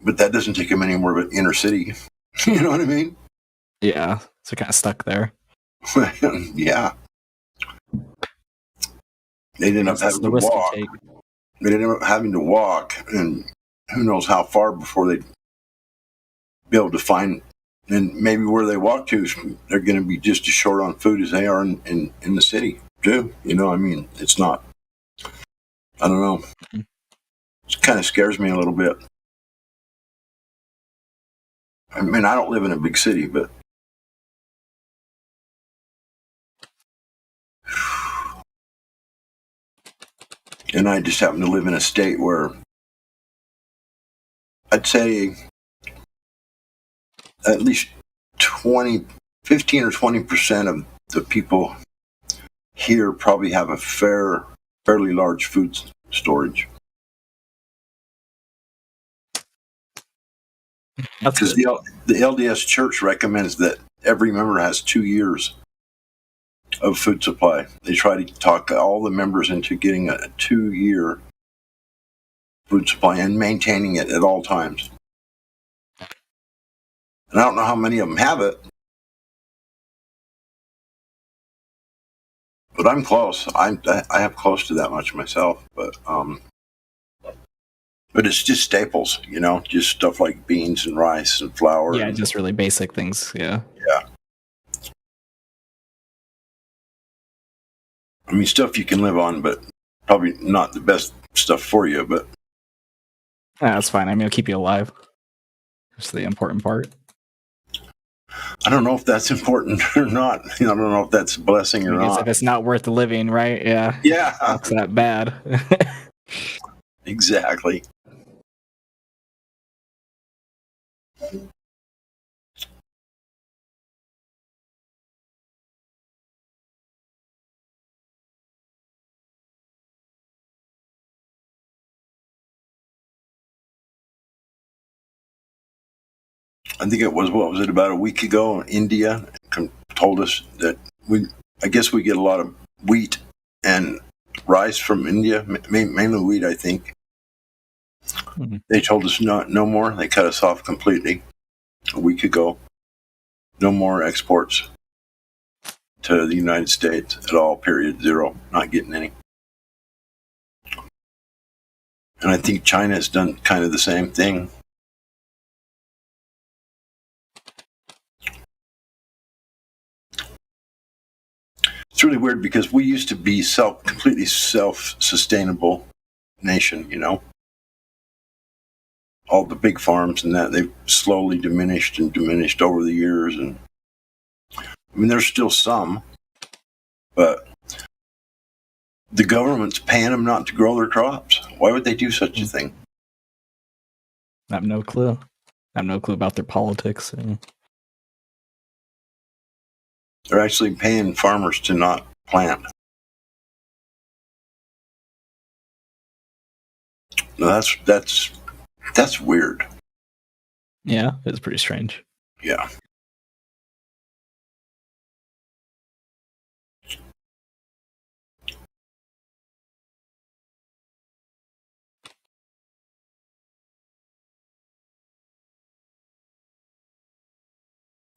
but that doesn't take them anywhere but inner city. You know what I mean? Yeah, so kind of stuck there. Yeah. They'd end up having to walk. They'd end up having to walk, and who knows how far before they'd be able to find. And maybe where they walk to, they're going to be just as short on food as they are in the city, too. I mean, it's not. I don't know. It kind of scares me a little bit. I mean, I don't live in a big city, but and I just happen to live in a state where I'd say at least 15 or 20% of the people here probably have a fairly large food storage. Because the LDS Church recommends that every member has 2 years of food supply. They try to talk all the members into getting a 2-year food supply and maintaining it at all times. And I don't know how many of them have it, but I'm close. I have close to that much myself, but it's just staples, just stuff like beans and rice and flour. Yeah, just really basic things. Yeah. Yeah. I mean, stuff you can live on, but probably not the best stuff for you, but That's fine. I mean, it'll keep you alive. That's the important part. I don't know if that's important or not. I don't know if that's a blessing or Because not. if it's not worth living, right? Yeah. Yeah. It's that bad. Exactly. I think it was, about a week ago, India told us that I guess we get a lot of wheat and rice from India, mainly wheat, I think. Mm-hmm. They told us no more. They cut us off completely a week ago. No more exports to the United States at all, period, zero, not getting any. And I think China has done kind of the same thing. It's really weird because we used to be completely self-sustainable nation, All the big farms and that, they've slowly diminished over the years. And I mean, there's still some, but the government's paying them not to grow their crops. Why would they do such a thing? I have no clue. I have no clue about their politics. They're actually paying farmers to not plant. No, that's weird. Yeah, it's pretty strange. Yeah.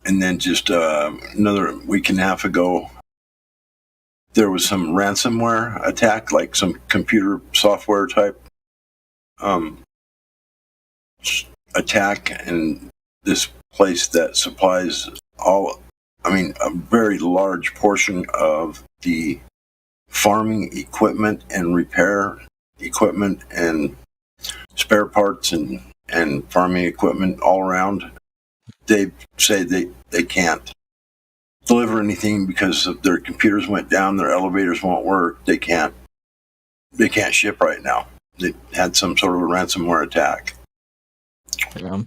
And then just another week and a half ago, there was some ransomware attack, like some computer software type attack in this place that supplies a very large portion of the farming equipment and repair equipment and spare parts and farming equipment all around. They say they can't deliver anything because their computers went down, their elevators won't work. They can't ship right now. They had some sort of a ransomware attack. Yeah.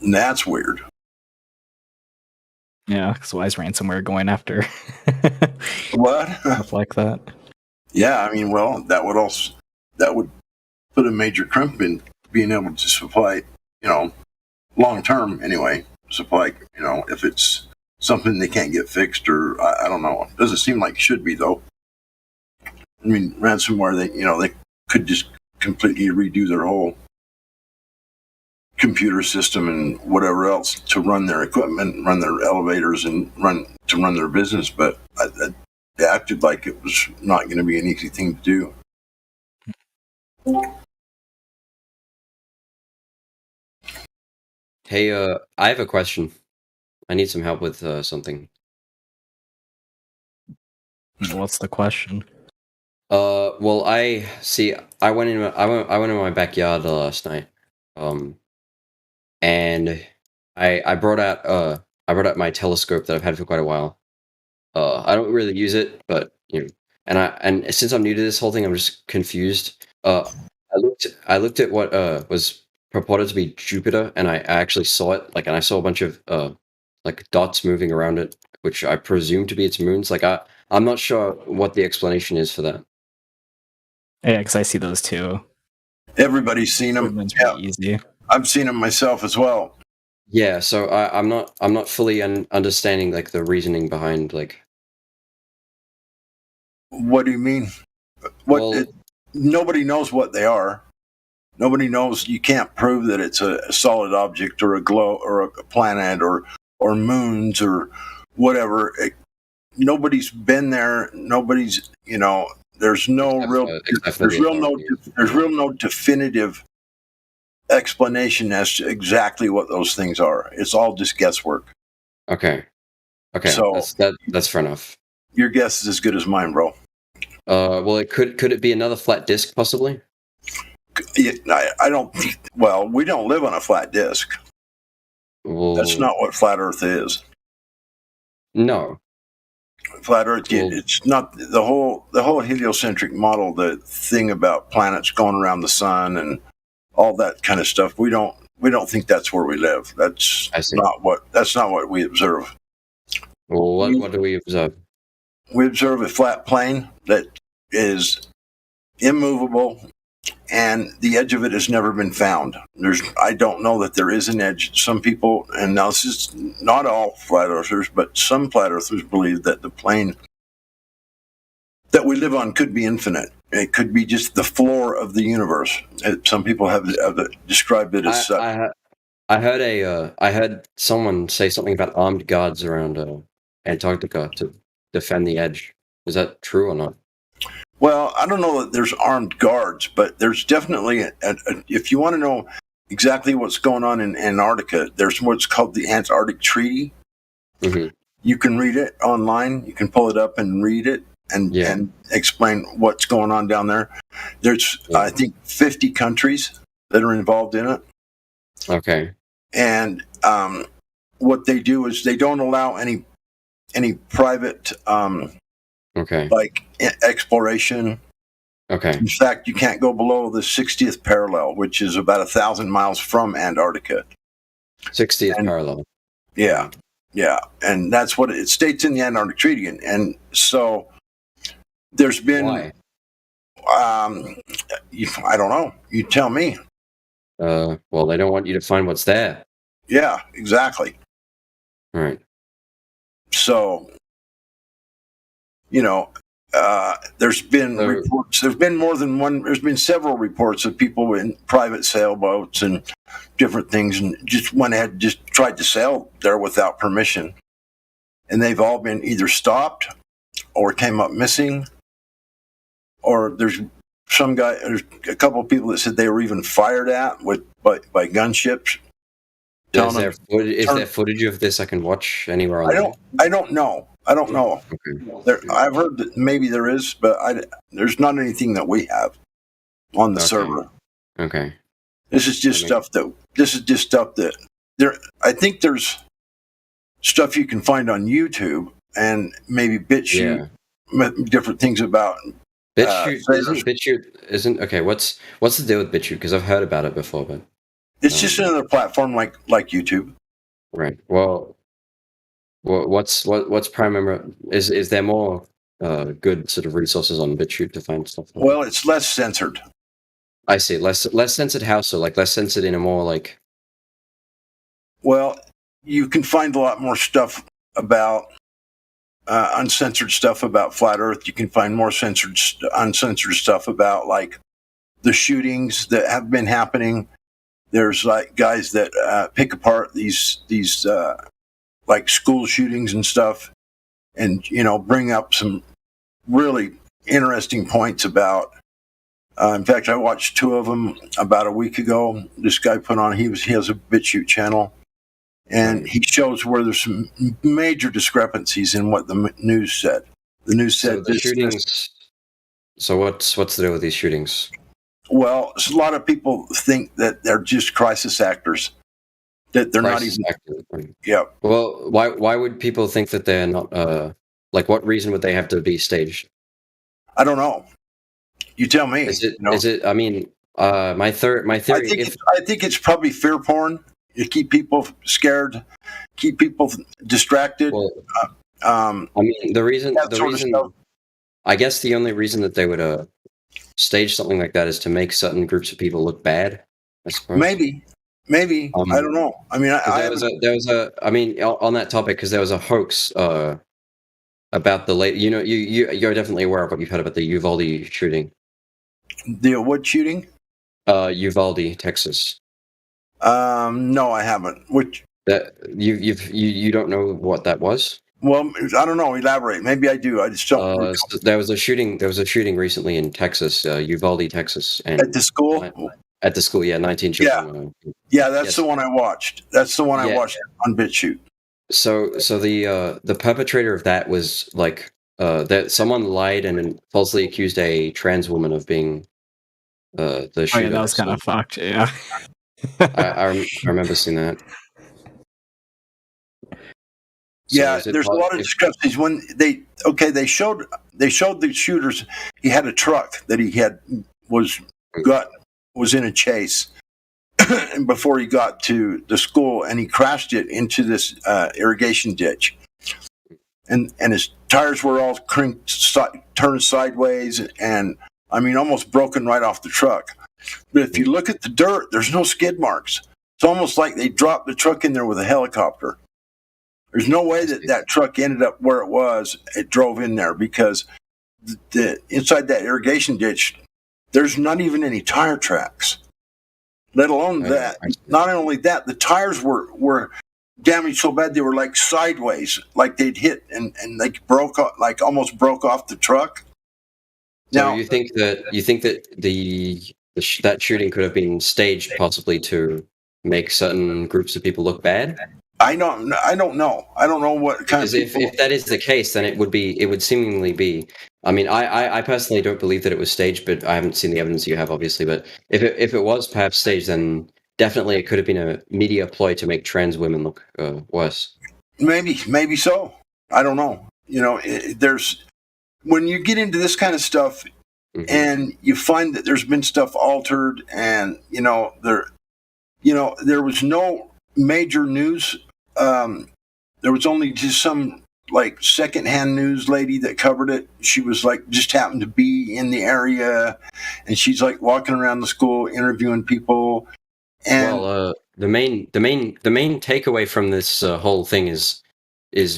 And that's weird. Yeah, because why is ransomware going after what stuff like that? Yeah, I mean, well, that would put a major crimp in being able to supply, long term anyway. Supply, if it's something they can't get fixed, or I don't know. It doesn't seem like it should be though. I mean, ransomware, they could just completely redo their whole computer system and whatever else to run their equipment, run their elevators, and run their business. But they acted like it was not going to be an easy thing to do. Hey, I have a question. I need some help with something. What's the question? Well, I went in my backyard last night. And I brought out my telescope that I've had for quite a while. I don't really use it, but and since I'm new to this whole thing, I'm just confused. I looked at what was purported to be Jupiter, and I actually saw it. And I saw a bunch of dots moving around it, which I presume to be its moons. I'm not sure what the explanation is for that. Yeah, because I see those too. Everybody's seen them. Yeah. Easy. I've seen them myself as well. Yeah, so I'm not fully understanding the reasoning behind What do you mean? Nobody knows what they are. Nobody knows. You can't prove that it's a solid object or a glow or a planet or moons or whatever. Nobody's been there. Nobody's, there's no no definitive explanation as to exactly what those things are. It's all just guesswork. Okay. So that's fair enough. Your guess is as good as mine, bro. Well, could it be another flat disk possibly? I don't. Well, we don't live on a flat disk. Well, that's not what flat Earth is. No. Flat Earth. It's not the whole heliocentric model. The thing about planets going around the sun and all that kind of stuff. We don't think that's where we live. That's not what we observe. Well, what do we observe? We observe a flat plane that is immovable, and the edge of it has never been found. I don't know that there is an edge. Some people, and now this is not all flat earthers, but some flat earthers believe that the plane that we live on could be infinite. It could be just the floor of the universe. Some people have described it as such. I heard someone say something about armed guards around Antarctica to defend the edge. Is that true or not? Well, I don't know that there's armed guards, but there's definitely if you want to know exactly what's going on in Antarctica, there's what's called the Antarctic Treaty. Mm-hmm. You can read it online. You can pull it up and read it and explain what's going on down there. There's, I think, 50 countries that are involved in it. Okay. And what they do is they don't allow any private like exploration. Okay. In fact, you can't go below the 60th parallel, which is about 1,000 miles from Antarctica. 60th parallel. Yeah. And that's what it states in the Antarctic Treaty. And so there's been... Why? I don't know. You tell me. Well, they don't want you to find what's there. Yeah, exactly. All right. So, there's been reports. There's been more than one. There's been several reports of people in private sailboats and different things, and just went ahead, just tried to sail there without permission, and they've all been either stopped or came up missing. Or there's there's a couple of people that said they were even fired at by gunships. Is there footage of this I can watch anywhere online? I don't know. Okay. I've heard that maybe there is, but there's not anything that we have on the server. Okay. This is just stuff that there. I think there's stuff you can find on YouTube and maybe BitChute, different things about BitChute isn't okay. What's the deal with BitChute? Because I've heard about it before, but it's just another platform like YouTube. Right. Well, what's prime? Is there more good sort of resources on BitChute to find stuff? Well, it's less censored. I see. Less censored. How so? Like less censored in a more like. Well, you can find a lot more stuff about uncensored stuff about flat Earth. You can find more uncensored stuff about like the shootings that have been happening. There's like guys that pick apart these like school shootings and stuff, and bring up some really interesting points about. In fact, I watched two of them about a week ago. This guy put on he has a BitChute channel, and he shows where there's some major discrepancies in what the news said. The news said the shootings. So what's the deal with these shootings? Well, a lot of people think that they're just crisis actors. That they're crisis not even. Actors. Yeah. Well, why would people think that they're not? Like, what reason would they have to be staged? I don't know. You tell me. Is it? I mean, my theory. I think it's probably fear porn. You keep people scared, keep people distracted. Well, I mean, the reason. I guess the only reason that they would stage something like that is to make certain groups of people look bad. I suppose. Maybe. I don't know. I mean, there was a. I mean, on that topic, because there was a hoax about the late. You're definitely aware of what you've heard about the Uvalde shooting. The what shooting? Uvalde, Texas. No, I haven't. Which That you don't know what that was? Well, I don't know. Elaborate. Maybe I do. I just don't. So there was a shooting. There was a shooting recently in Texas, Uvalde, Texas, and At the school. At the school, yeah, 19 children. Yeah, that's the one I watched. That's the one I watched on BitChute. So the perpetrator of that was like that someone lied and falsely accused a trans woman of being the shooter. Oh yeah, that was kind of fucked. Yeah. I remember seeing that. Yeah, there's a lot of discrepancies when they showed the shooters. He had a truck that he was in a chase before he got to the school, and he crashed it into this irrigation ditch, and his tires were all turned sideways, and I mean almost broken right off the truck. But if you look at the dirt, there's no skid marks. It's almost like they dropped the truck in there with a helicopter. There's no way that truck ended up where it was. It drove in there because inside that irrigation ditch, there's not even any tire tracks. Let alone that. Not only that, the tires were damaged so bad they were like sideways, like they'd hit and they almost broke off the truck. So you think that that shooting could have been staged possibly to make certain groups of people look bad? I don't know. I don't know what kind of people. If that is the case, then it would seemingly be. I mean, I personally don't believe that it was staged, but I haven't seen the evidence you have, obviously. But if it was perhaps staged, then definitely it could have been a media ploy to make trans women look worse. Maybe so. I don't know. There's when you get into this kind of stuff, and you find that there's been stuff altered, and there was no major news. There was only just some like secondhand news lady that covered it. She was like just happened to be in the area, and she's like walking around the school interviewing people. And the main takeaway from this whole thing is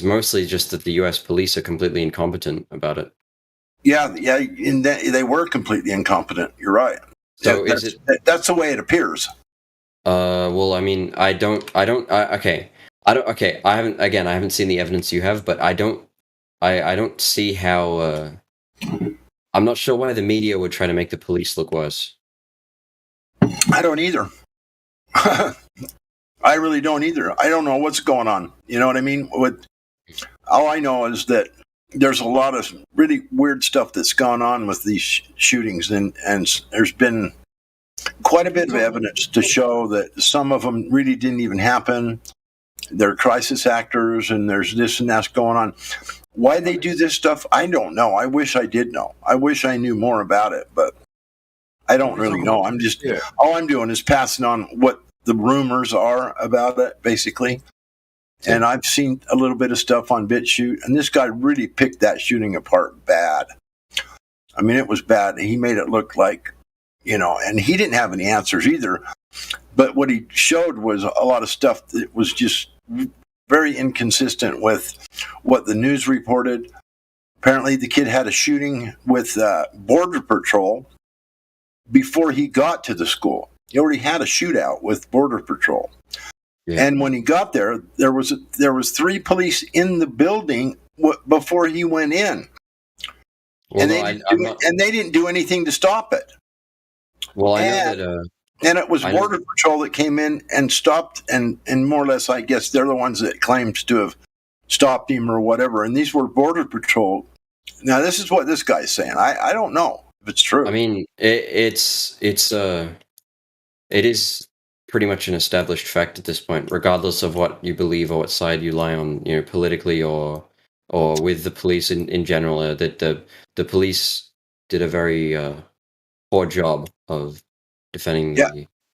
mostly just that the U.S. police are completely incompetent about it. Yeah, and they were completely incompetent. You're right. So that's the way it appears. Well, I mean, I haven't seen the evidence you have, but I don't see how. I'm not sure why the media would try to make the police look worse. I don't either. I really don't either. I don't know what's going on. You know what I mean? All I know is that there's a lot of really weird stuff that's gone on with these shootings, and there's been quite a bit of evidence to show that some of them really didn't even happen. They're crisis actors, and there's this and that's going on. Why they do this stuff, I don't know. I wish I did know. I wish I knew more about it, but I don't really know. I'm just all I'm doing is passing on what the rumors are about it, basically. And I've seen a little bit of stuff on BitChute, and this guy really picked that shooting apart bad. I mean, it was bad. He made it look like, and he didn't have any answers either. But what he showed was a lot of stuff that was just very inconsistent with what the news reported. Apparently, the kid had a shooting with Border Patrol before he got to the school. He already had a shootout with Border Patrol. Yeah. And when he got there, there was 3 police in the building before he went in. Well, and they didn't do anything to stop it. Well, I know that. And it was Border Patrol that came in and stopped, and more or less, I guess they're the ones that claimed to have stopped him or whatever. And these were Border Patrol. Now, this is what this guy's saying. I don't know if it's true. I mean, it is pretty much an established fact at this point, regardless of what you believe or what side you lie on, politically or with the police in general. That the police did a very poor job of defending.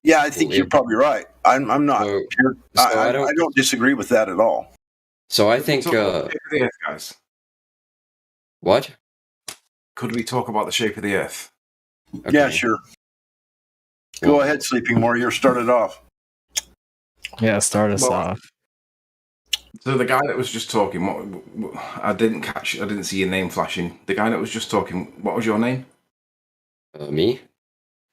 Yeah, I think you're probably right. I'm not. I don't disagree with that at all. So I think. Guys. What? Could we talk about the shape of the Earth? Okay. Yeah, sure. Go ahead, Sleeping More. You're started off. Yeah, start us off. So the guy that was just talking, I didn't see your name flashing. The guy that was just talking, what was your name? Me?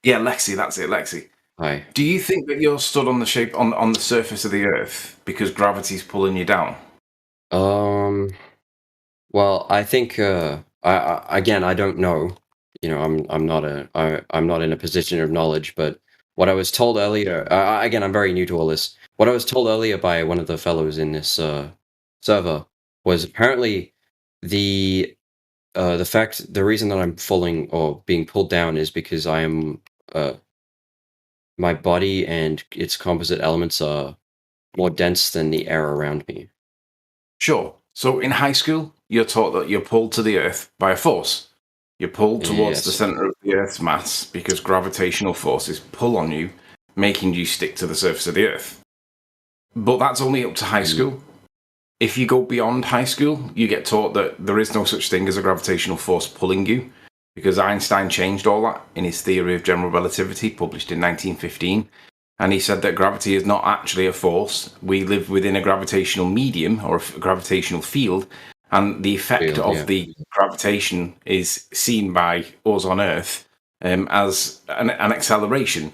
Yeah, Lexi, that's it, Lexi. Hi. Do you think that you're stood on the surface of the Earth because gravity's pulling you down? Well, I think again, I don't know. I'm not in a position of knowledge, but what I was told earlier, again, I'm very new to all this. What I was told earlier by one of the fellows in this server was apparently the reason that I'm falling or being pulled down is because I am my body and its composite elements are more dense than the air around me. Sure. So in high school, you're taught that you're pulled to the Earth by a force. You're pulled towards the center of the Earth's mass because gravitational forces pull on you, making you stick to the surface of the Earth. But that's only up to high school. If you go beyond high school, you get taught that there is no such thing as a gravitational force pulling you, because Einstein changed all that in his theory of general relativity, published in 1915. And he said that gravity is not actually a force. We live within a gravitational medium or a gravitational field, and the effect of the gravitation is seen by us on Earth as an acceleration.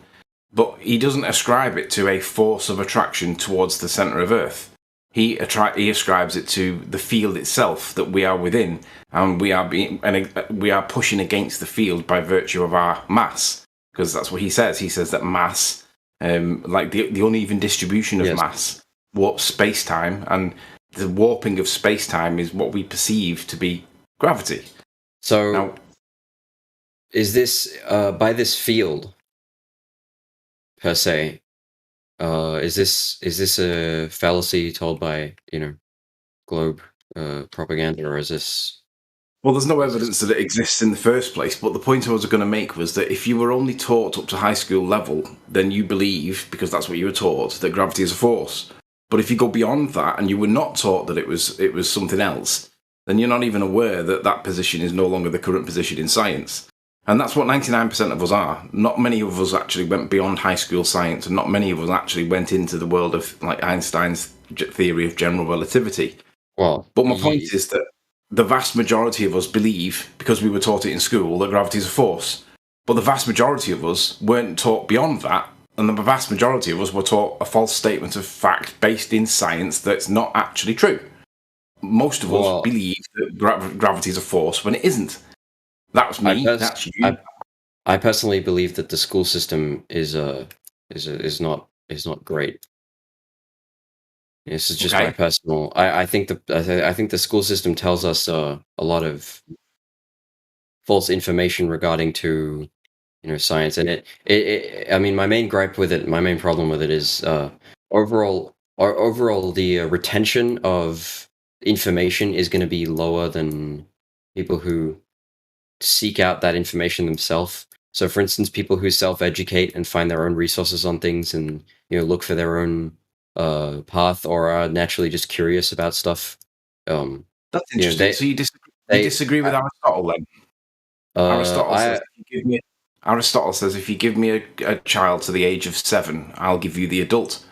But he doesn't ascribe it to a force of attraction towards the center of Earth. He ascribes it to the field itself that we are within, and we are pushing against the field by virtue of our mass, because that's what he says. He says that mass, like the uneven distribution of mass, warps space-time, and the warping of space-time is what we perceive to be gravity. So, now, is this by this field per se? Is this a fallacy told by globe propaganda, or is this? Well, there's no evidence that it exists in the first place, but the point I was going to make was that if you were only taught up to high school level, then you believe, because that's what you were taught, that gravity is a force. But if you go beyond that and you were not taught that it was something else, then you're not even aware that that position is no longer the current position in science. And that's what 99% of us are. Not many of us actually went beyond high school science, and not many of us actually went into the world of like Einstein's theory of general relativity. Well, but my point is that the vast majority of us believe, because we were taught it in school, that gravity is a force. But the vast majority of us weren't taught beyond that, and the vast majority of us were taught a false statement of fact based in science that's not actually true. Most of us believe that gravity is a force when it isn't. That's me. That's you. I personally believe that the school system is not great. This is just my personal. I think the school system tells us a lot of false information regarding to science, and it I mean, my main gripe with it, my main problem with it is overall the retention of information is going to be lower than people who seek out that information themselves. So, for instance, people who self-educate and find their own resources on things, and look for their own path, or are naturally just curious about stuff. That's interesting. So you disagree with Aristotle then? Aristotle says if you give me a child to the age of 7, I'll give you the adult.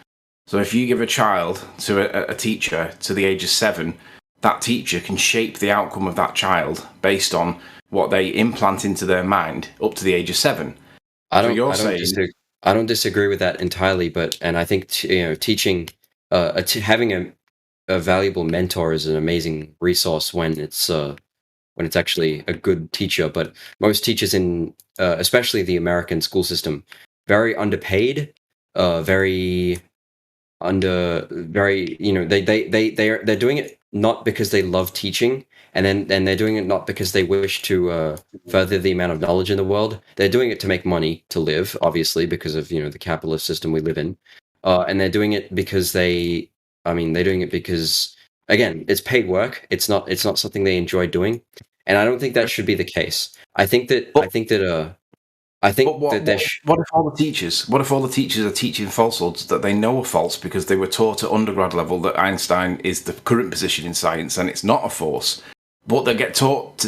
So if you give a child to a teacher to the age of 7, that teacher can shape the outcome of that child based on what they implant into their mind up to the age of 7. I don't disagree with that entirely, and I think teaching, having a valuable mentor is an amazing resource when it's actually a good teacher. But most teachers in, especially the American school system, very underpaid, they're doing it not because they love teaching, and they're doing it not because they wish to further the amount of knowledge in the world. They're doing it to make money to live, obviously, because of the capitalist system we live in, and they're doing it because they're doing it because, again, it's paid work. It's not something they enjoy doing, and I don't think that should be the case. What if all the teachers are teaching falsehoods that they know are false because they were taught at undergrad level that Einstein is the current position in science and it's not a force, but they're told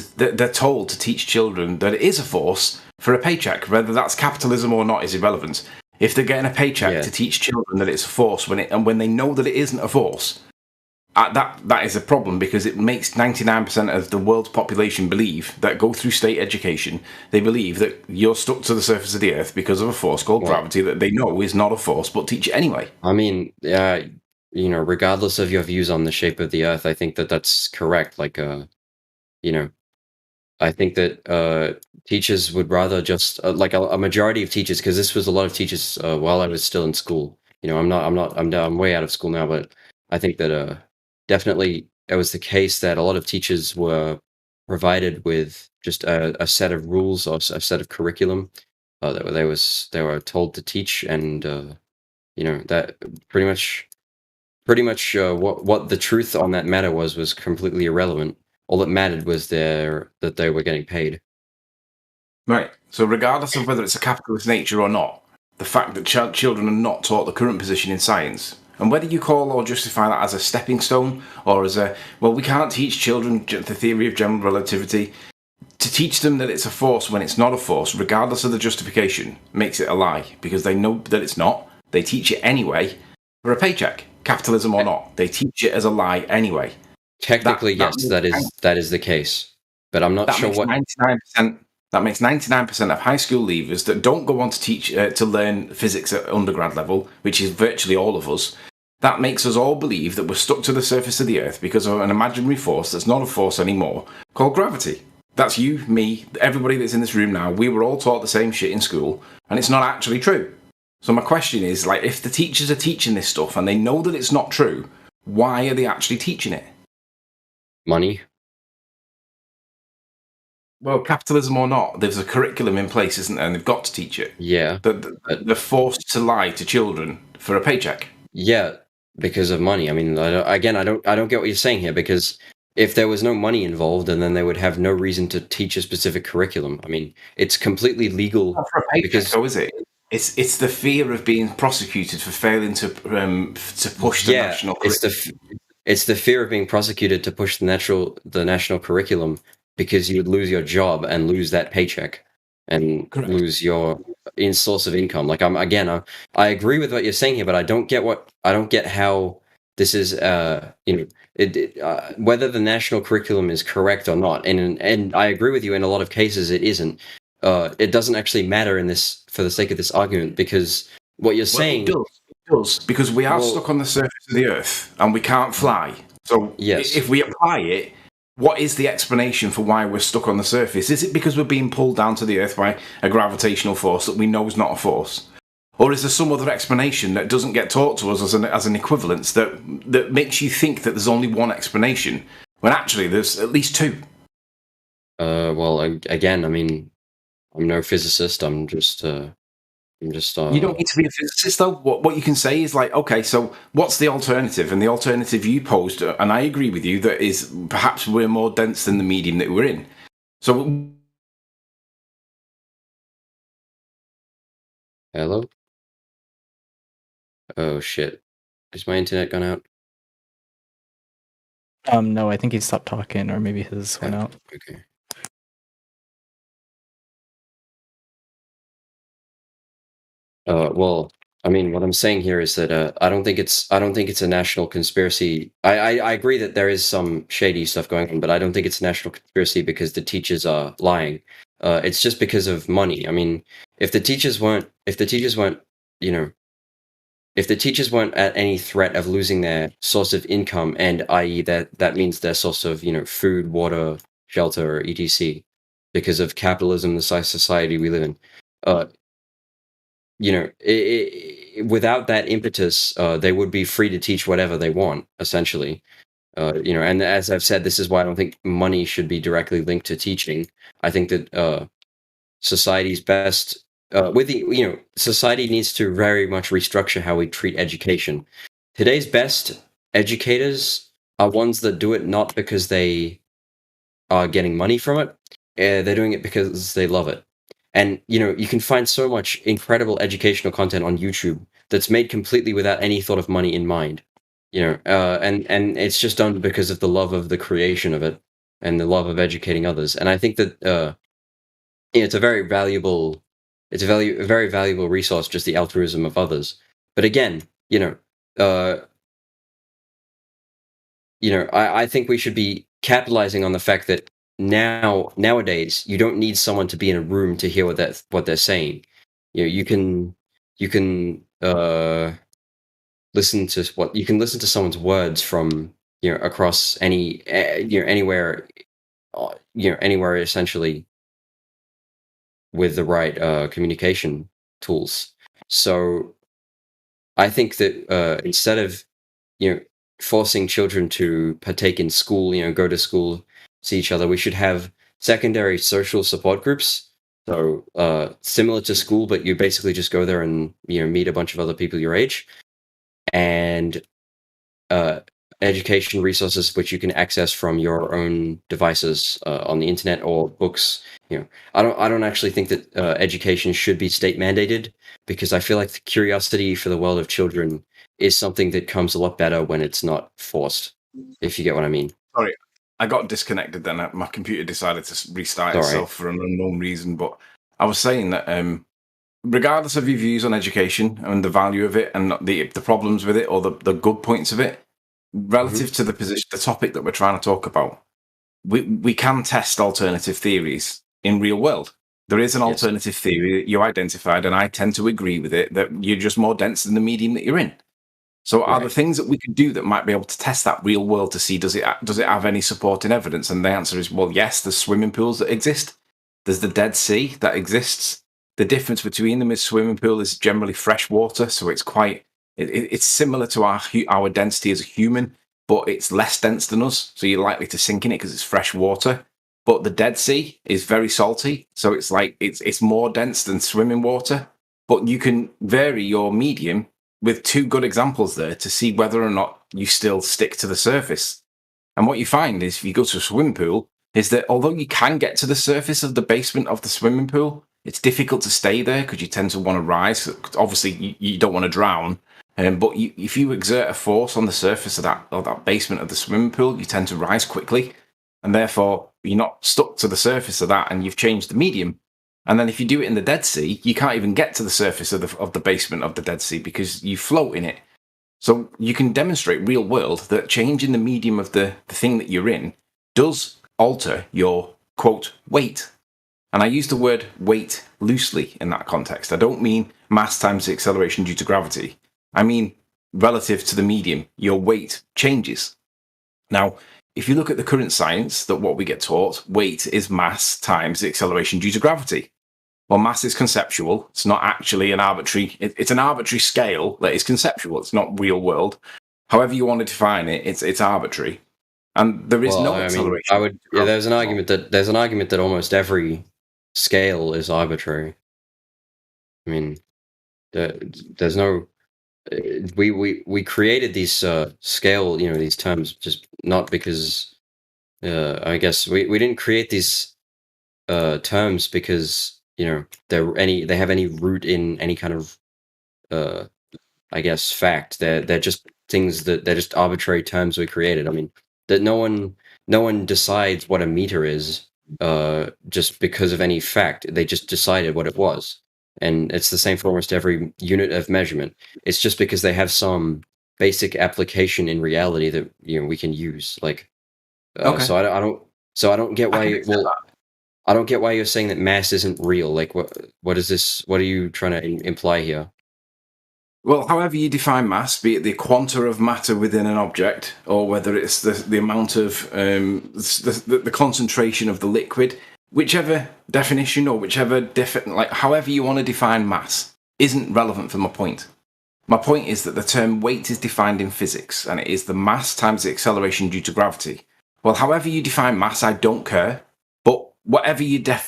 to teach children that it is a force for a paycheck, whether that's capitalism or not is irrelevant. If they're getting a paycheck to teach children that it's a force when they know that it isn't a force, that is a problem because it makes 99% of the world's population believe that go through state education, they believe that you're stuck to the surface of the earth because of a force called gravity that they know is not a force, but teach it anyway. I mean, regardless of your views on the shape of the earth, I think that that's correct. Like, I think that teachers would rather just like a majority of teachers, because this was a lot of teachers while I was still in school. I'm way out of school now, but I think that definitely it was the case that a lot of teachers were provided with just a set of rules or a set of curriculum that they were told to teach, and that pretty much what the truth on that matter was completely irrelevant. All that mattered was that they were getting paid. Right. So regardless of whether it's a capitalist nature or not, the fact that children are not taught the current position in science, and whether you call or justify that as a stepping stone or as we can't teach children the theory of general relativity, to teach them that it's a force when it's not a force, regardless of the justification, makes it a lie, because they know that it's not. They teach it anyway for a paycheck, capitalism or not. They teach it as a lie anyway. Technically, yes, that is the case, but I'm not sure what 99%. That makes 99% of high school leavers that don't go on to teach to learn physics at undergrad level, which is virtually all of us. That makes us all believe that we're stuck to the surface of the earth because of an imaginary force that's not a force anymore, called gravity. That's you, me, everybody that's in this room now. We were all taught the same shit in school, and it's not actually true. So my question is, like, if the teachers are teaching this stuff and they know that it's not true, why are they actually teaching it? Money. Well, capitalism or not, there's a curriculum in place, isn't there? And they've got to teach it. Yeah. They're forced to lie to children for a paycheck. Yeah, because of money. I mean, I don't get what you're saying here, because if there was no money involved, and then they would have no reason to teach a specific curriculum. I mean, it's completely legal. Not for a paycheck, so is it? It's the fear of being prosecuted for failing to push the national curriculum. It's the fear of being prosecuted to push the national curriculum, because you would lose your job and lose that paycheck and lose your source of income. Like I agree with what you're saying here, but I don't get how this is whether the national curriculum is correct or not. And I agree with you, in a lot of cases it isn't. It doesn't actually matter in this, for the sake of this argument, because what you're saying it does, because we are stuck on the surface of the earth and we can't fly. So if we apply it, what is the explanation for why we're stuck on the surface? Is it because we're being pulled down to the earth by a gravitational force that we know is not a force? Or is there some other explanation that doesn't get taught to us as an equivalence that makes you think that there's only one explanation, when actually there's at least two? Well, again, I mean, I'm no physicist. I'm just You don't need to be a physicist, though. What you can say is, like, okay, so what's the alternative? And the alternative you posed, and I agree with you, that is perhaps we're more dense than the medium that we're in. So, hello? Oh shit! Is my internet gone out? No, I think he stopped talking, or maybe his went out. Okay. Well, I mean, what I'm saying here is that I don't think it's a national conspiracy. I agree that there is some shady stuff going on, but I don't think it's a national conspiracy because the teachers are lying. It's just because of money. I mean, if the teachers weren't at any threat of losing their source of income, and i.e. that means their source of food, water, shelter, etc., because of capitalism, the size society we live in. Without that impetus, they would be free to teach whatever they want, essentially. And as I've said, this is why I don't think money should be directly linked to teaching. I think that society's best, society needs to very much restructure how we treat education. Today's best educators are ones that do it not because they are getting money from it. They're doing it because they love it. And, you can find so much incredible educational content on YouTube that's made completely without any thought of money in mind. And it's just done because of the love of the creation of it and the love of educating others. And I think that it's a very valuable resource, just the altruism of others. But again, I think we should be capitalizing on the fact that nowadays you don't need someone to be in a room to hear what they're saying. You can listen to someone's words from across anywhere anywhere essentially with the right communication tools. So I think that instead of forcing children to partake in school, go to school, see each other, we should have secondary social support groups. So similar to school, but you basically just go there and meet a bunch of other people your age, and education resources which you can access from your own devices on the internet or books. I don't actually think that education should be state mandated, because I feel like the curiosity for the world of children is something that comes a lot better when it's not forced, if you get what I mean. Sorry, I got disconnected then. My computer decided to restart itself for an unknown reason. But I was saying that regardless of your views on education and the value of it and the problems with it or the good points of it, relative to the topic that we're trying to talk about, we can test alternative theories in real world. There is an alternative theory that you identified, and I tend to agree with it, that you're just more dense than the medium that you're in. So are there things that we could do that might be able to test that real world to see does it have any supporting evidence? And the answer is, well, yes, there's swimming pools that exist. There's the Dead Sea that exists. The difference between them is swimming pool is generally fresh water, so it's quite it's similar to our density as a human, but it's less dense than us, so you're likely to sink in it because it's fresh water. But the Dead Sea is very salty, so it's like it's more dense than swimming water. But you can vary your medium with two good examples there to see whether or not you still stick to the surface. And what you find is, if you go to a swimming pool, is that although you can get to the surface of the basement of the swimming pool, it's difficult to stay there because you tend to want to rise. Obviously, you don't want to drown. But if you exert a force on the surface of that basement of the swimming pool, you tend to rise quickly. And therefore, you're not stuck to the surface of that, and you've changed the medium. And then if you do it in the Dead Sea, you can't even get to the surface of the basement of the Dead Sea because you float in it. So you can demonstrate real world that changing the medium of the thing that you're in does alter your, quote, weight. And I use the word weight loosely in that context. I don't mean mass times the acceleration due to gravity. I mean relative to the medium, your weight changes. Now, if you look at the current science, that what we get taught, weight is mass times the acceleration due to gravity. Well, mass is conceptual. It's not actually an arbitrary... It's an arbitrary scale that is conceptual. It's not real world. However you want to define it, it's arbitrary. And there is no acceleration. There's an argument that almost every scale is arbitrary. I mean, there's no... We created these scale, these terms just not because... I guess we didn't create these terms because... they have any root in any kind of I guess fact. They're just things they're just arbitrary terms we created. I mean, that no one decides what a meter is just because of any fact. They just decided what it was. And it's the same for almost every unit of measurement. It's just because they have some basic application in reality that we can use. Like so I don't get why I don't get why you're saying that mass isn't real. Like, what is this? What are you trying to imply here? Well, however you define mass, be it the quanta of matter within an object, or whether it's the amount of the concentration of the liquid, whichever definition or however you want to define mass, isn't relevant for my point. My point is that the term weight is defined in physics, and it is the mass times the acceleration due to gravity. Well, however you define mass, I don't care. Whatever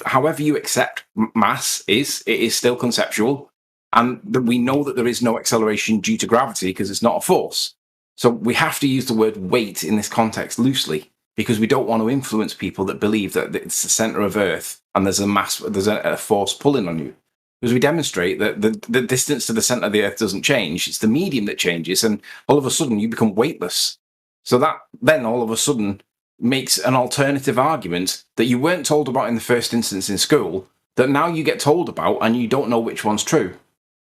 however you accept mass it is still conceptual, and we know that there is no acceleration due to gravity because it's not a force. So we have to use the word weight in this context loosely, because we don't want to influence people that believe that it's the center of Earth and there's a force pulling on you. Because we demonstrate that the distance to the center of the Earth doesn't change; it's the medium that changes, and all of a sudden you become weightless. So that then all of a sudden makes an alternative argument that you weren't told about in the first instance in school, that now you get told about and you don't know which one's true.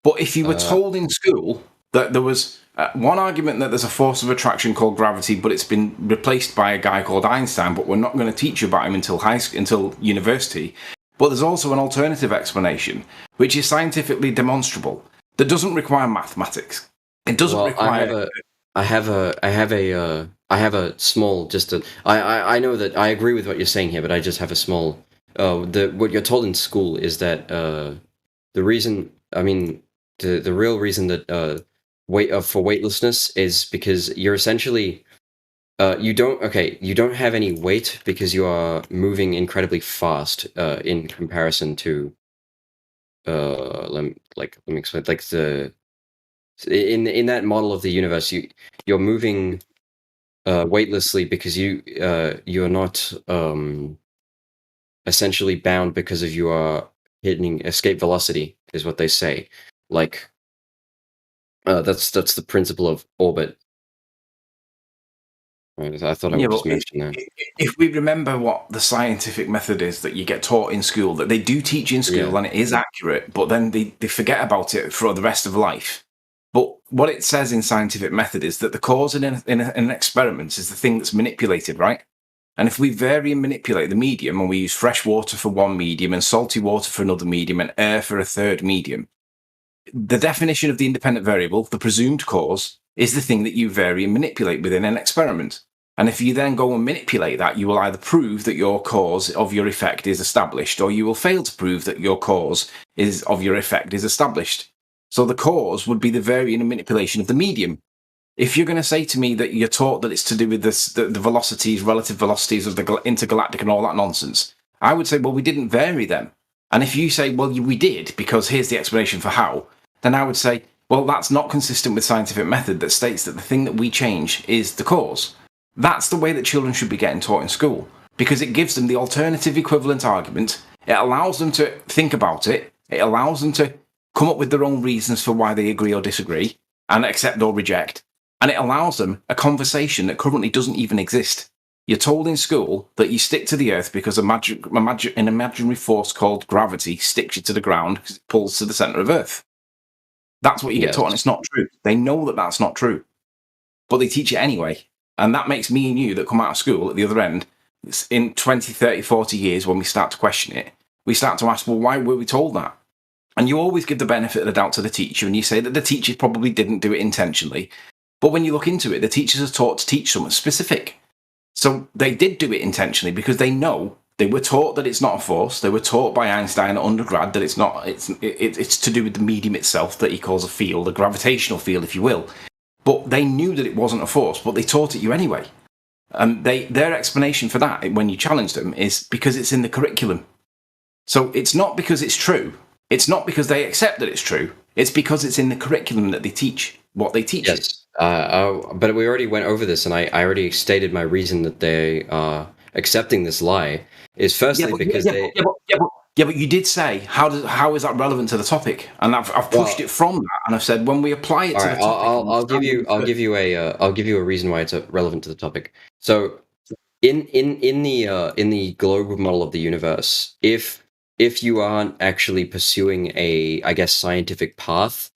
But if you were told in school that there was One argument that there's a force of attraction called gravity, but it's been replaced by a guy called Einstein, but we're not going to teach you about him until university. But there's also an alternative explanation, which is scientifically demonstrable, that doesn't require mathematics. It doesn't require. I have a small. I know that I agree with what you're saying here, but I just have a small. What you're told in school is that the reason. I mean, the real reason that for weightlessness is because you're essentially. You don't have any weight because you are moving incredibly fast in comparison to. Let me explain. Like in that model of the universe, you're moving weightlessly because you're not essentially bound because of your hitting escape velocity is what they say. Like that's the principle of orbit. I thought I would just mention that. If we remember what the scientific method is that you get taught in school, that they do teach in school and it is accurate, but then they forget about it for the rest of life. But what it says in scientific method is that the cause in an experiment is the thing that's manipulated, right? And if we vary and manipulate the medium, and we use fresh water for one medium and salty water for another medium and air for a third medium, the definition of the independent variable, the presumed cause, is the thing that you vary and manipulate within an experiment. And if you then go and manipulate that, you will either prove that your cause of your effect is established, or you will fail to prove that your cause of your effect is established. So the cause would be the varying and manipulation of the medium. If you're going to say to me that you're taught that it's to do with the velocities, relative velocities of the intergalactic and all that nonsense, I would say, well, we didn't vary them. And if you say, well, we did, because here's the explanation for how, then I would say, well, that's not consistent with scientific method that states that the thing that we change is the cause. That's the way that children should be getting taught in school, because it gives them the alternative equivalent argument. It allows them to think about it. It allows them to come up with their own reasons for why they agree or disagree and accept or reject. And it allows them a conversation that currently doesn't even exist. You're told in school that you stick to the earth because an imaginary force called gravity sticks you to the ground because it pulls to the center of earth. That's what you get taught, and it's not true. They know that that's not true, but they teach it anyway. And that makes me and you that come out of school at the other end, in 20, 30, 40 years, when we start to question it, we start to ask, well, why were we told that? And you always give the benefit of the doubt to the teacher, and you say that the teacher probably didn't do it intentionally. But when you look into it, the teachers are taught to teach something specific. So they did do it intentionally because they know. They were taught that it's not a force. They were taught by Einstein at undergrad that it's not. It's to do with the medium itself that he calls a field, a gravitational field, if you will. But they knew that it wasn't a force, but they taught it you anyway. And their explanation for that, when you challenge them, is because it's in the curriculum. So it's not because it's true. It's not because they accept that it's true. It's because it's in the curriculum that they teach what they teach. Yes, but we already went over this, and I already stated my reason that they are accepting this lie. Is firstly because but you did say how is that relevant to the topic? And I've pushed it from that, and I've said when we apply it to the topic, I'll give you a reason why it's relevant to the topic. So in the global model of the universe, if you aren't actually pursuing a, I guess, scientific path,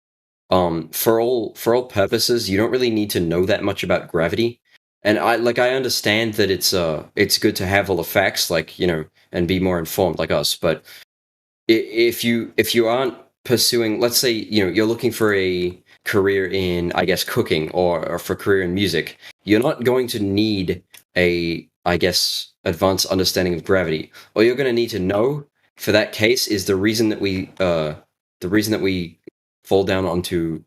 for all purposes, you don't really need to know that much about gravity. And I understand that it's good to have all the facts, and be more informed like us. But if you aren't pursuing, let's say, you're looking for a career in, I guess, cooking or for a career in music, you're not going to need a, I guess, advanced understanding of gravity. All you're going to need to know for that case is the reason that we fall down onto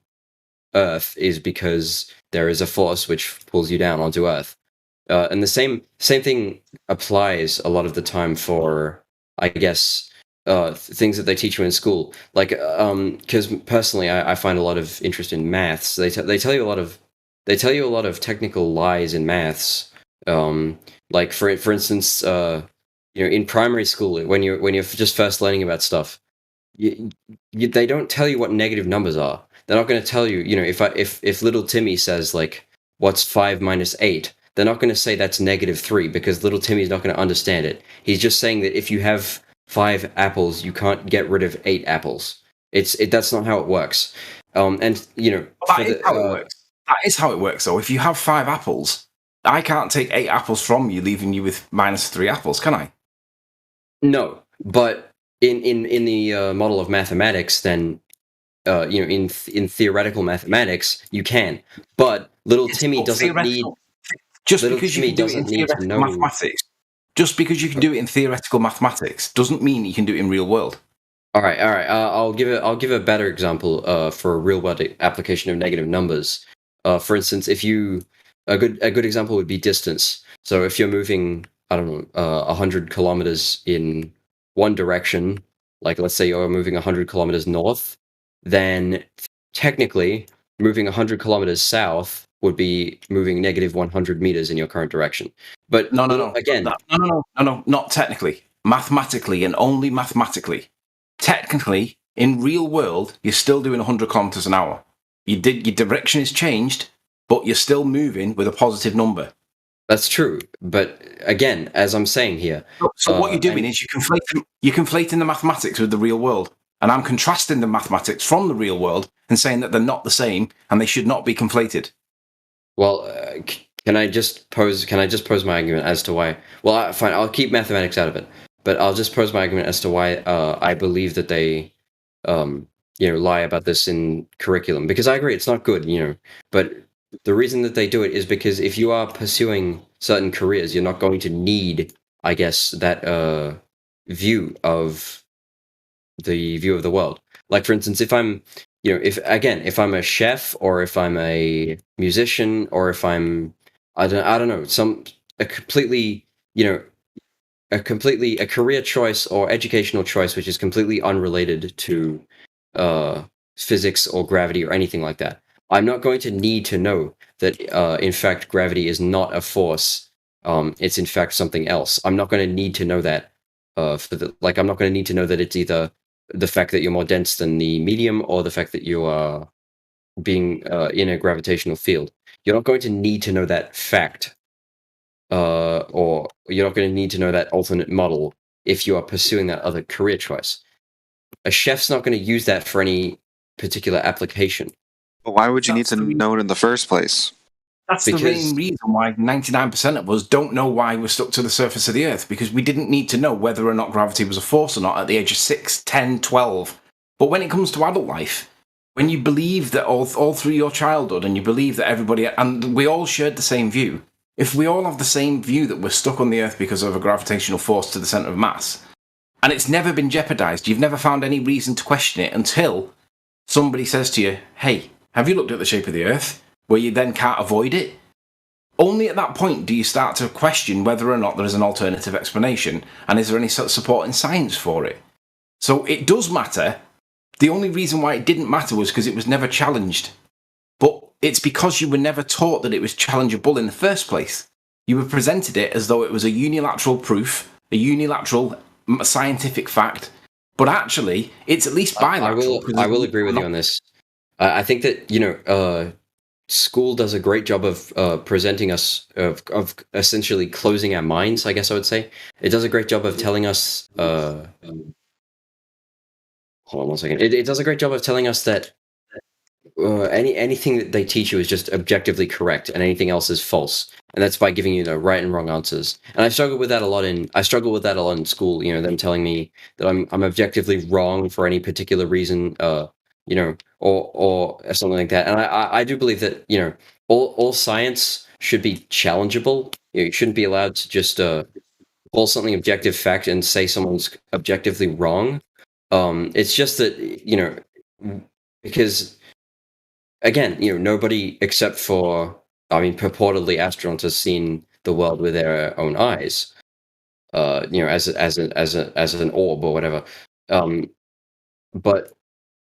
Earth is because there is a force which pulls you down onto Earth. And the same thing applies a lot of the time for, I guess, things that they teach you in school. Like, because personally, I find a lot of interest in maths. They tell you a lot of technical lies in maths. Like for instance, in primary school, when you're just first learning about stuff, they don't tell you what negative numbers are. They're not going to tell you, if little Timmy says, like, what's 5 minus 8, they're not going to say that's -3 because little Timmy's not going to understand it. He's just saying that if you have 5 apples, you can't get rid of 8 apples. That's not how it works. And that is how it works. That is how it works, though. If you have 5 apples, I can't take 8 apples from you, leaving you with -3 apples, can I? No, but in the model of mathematics, then in theoretical mathematics, you can. But little Timmy doesn't need. Just because you can do it in theoretical mathematics, just because you can do it in theoretical mathematics, doesn't mean you can do it in real world. All right. I'll give a better example for a real world application of negative numbers. For instance, a good example would be distance. So if you're moving, I don't know, 100 kilometers in one direction, like let's say you're moving 100 kilometers north, then technically moving 100 kilometers south would be moving negative 100 meters in your current direction. But no. Again, no, not technically. Mathematically, and only mathematically. Technically, in real world, you're still doing 100 kilometers an hour. Your direction is changed, but you're still moving with a positive number. That's true, but again, as I'm saying here, so what you're doing is you're conflating the mathematics with the real world, and I'm contrasting the mathematics from the real world and saying that they're not the same and they should not be conflated. Well, can I just pose my argument as to why? Well, fine, I'll keep mathematics out of it, but I'll just pose my argument as to why I believe that they, lie about this in curriculum, because I agree it's not good, but the reason that they do it is because if you are pursuing certain careers, you're not going to need, I guess, that view of the world. Like, for instance, if I'm, if I'm a chef, or if I'm a musician, or if I'm, I don't know, a career choice or educational choice which is completely unrelated to physics or gravity or anything like that, I'm not going to need to know that, in fact, gravity is not a force. It's in fact something else. I'm not going to need to know that. I'm not going to need to know that it's either the fact that you're more dense than the medium, or the fact that you are being in a gravitational field. You're not going to need to know that fact, or you're not going to need to know that alternate model if you are pursuing that other career choice. A chef's not going to use that for any particular application. But why would you need to know it in the first place? That's the main reason why 99% of us don't know why we're stuck to the surface of the Earth, because we didn't need to know whether or not gravity was a force or not at the age of 6, 10, 12. But when it comes to adult life, when you believe that all through your childhood, and you believe that everybody, and we all shared the same view, if we all have the same view that we're stuck on the Earth because of a gravitational force to the centre of mass, and it's never been jeopardised, you've never found any reason to question it until somebody says to you, hey, have you looked at the shape of the Earth? Where you then can't avoid it? Only at that point do you start to question whether or not there is an alternative explanation, and is there any sort of support in science for it? So it does matter. The only reason why it didn't matter was because it was never challenged. But it's because you were never taught that it was challengeable in the first place. You were presented it as though it was a unilateral proof, a unilateral scientific fact, but actually it's at least bilateral. I will agree with you on this. I think that, school does a great job of presenting us, of essentially closing our minds, I guess I would say. It does a great job of telling us, hold on one second. It does a great job of telling us that anything that they teach you is just objectively correct, and anything else is false. And that's by giving you the right and wrong answers. And I struggle with that a lot in school, them telling me that I'm objectively wrong for any particular reason, or something like that. And I do believe that, all science should be challengeable. You shouldn't be allowed to just call something objective fact and say someone's objectively wrong. It's just that, because, again, nobody except for, purportedly astronauts has seen the world with their own eyes, as an orb or whatever. But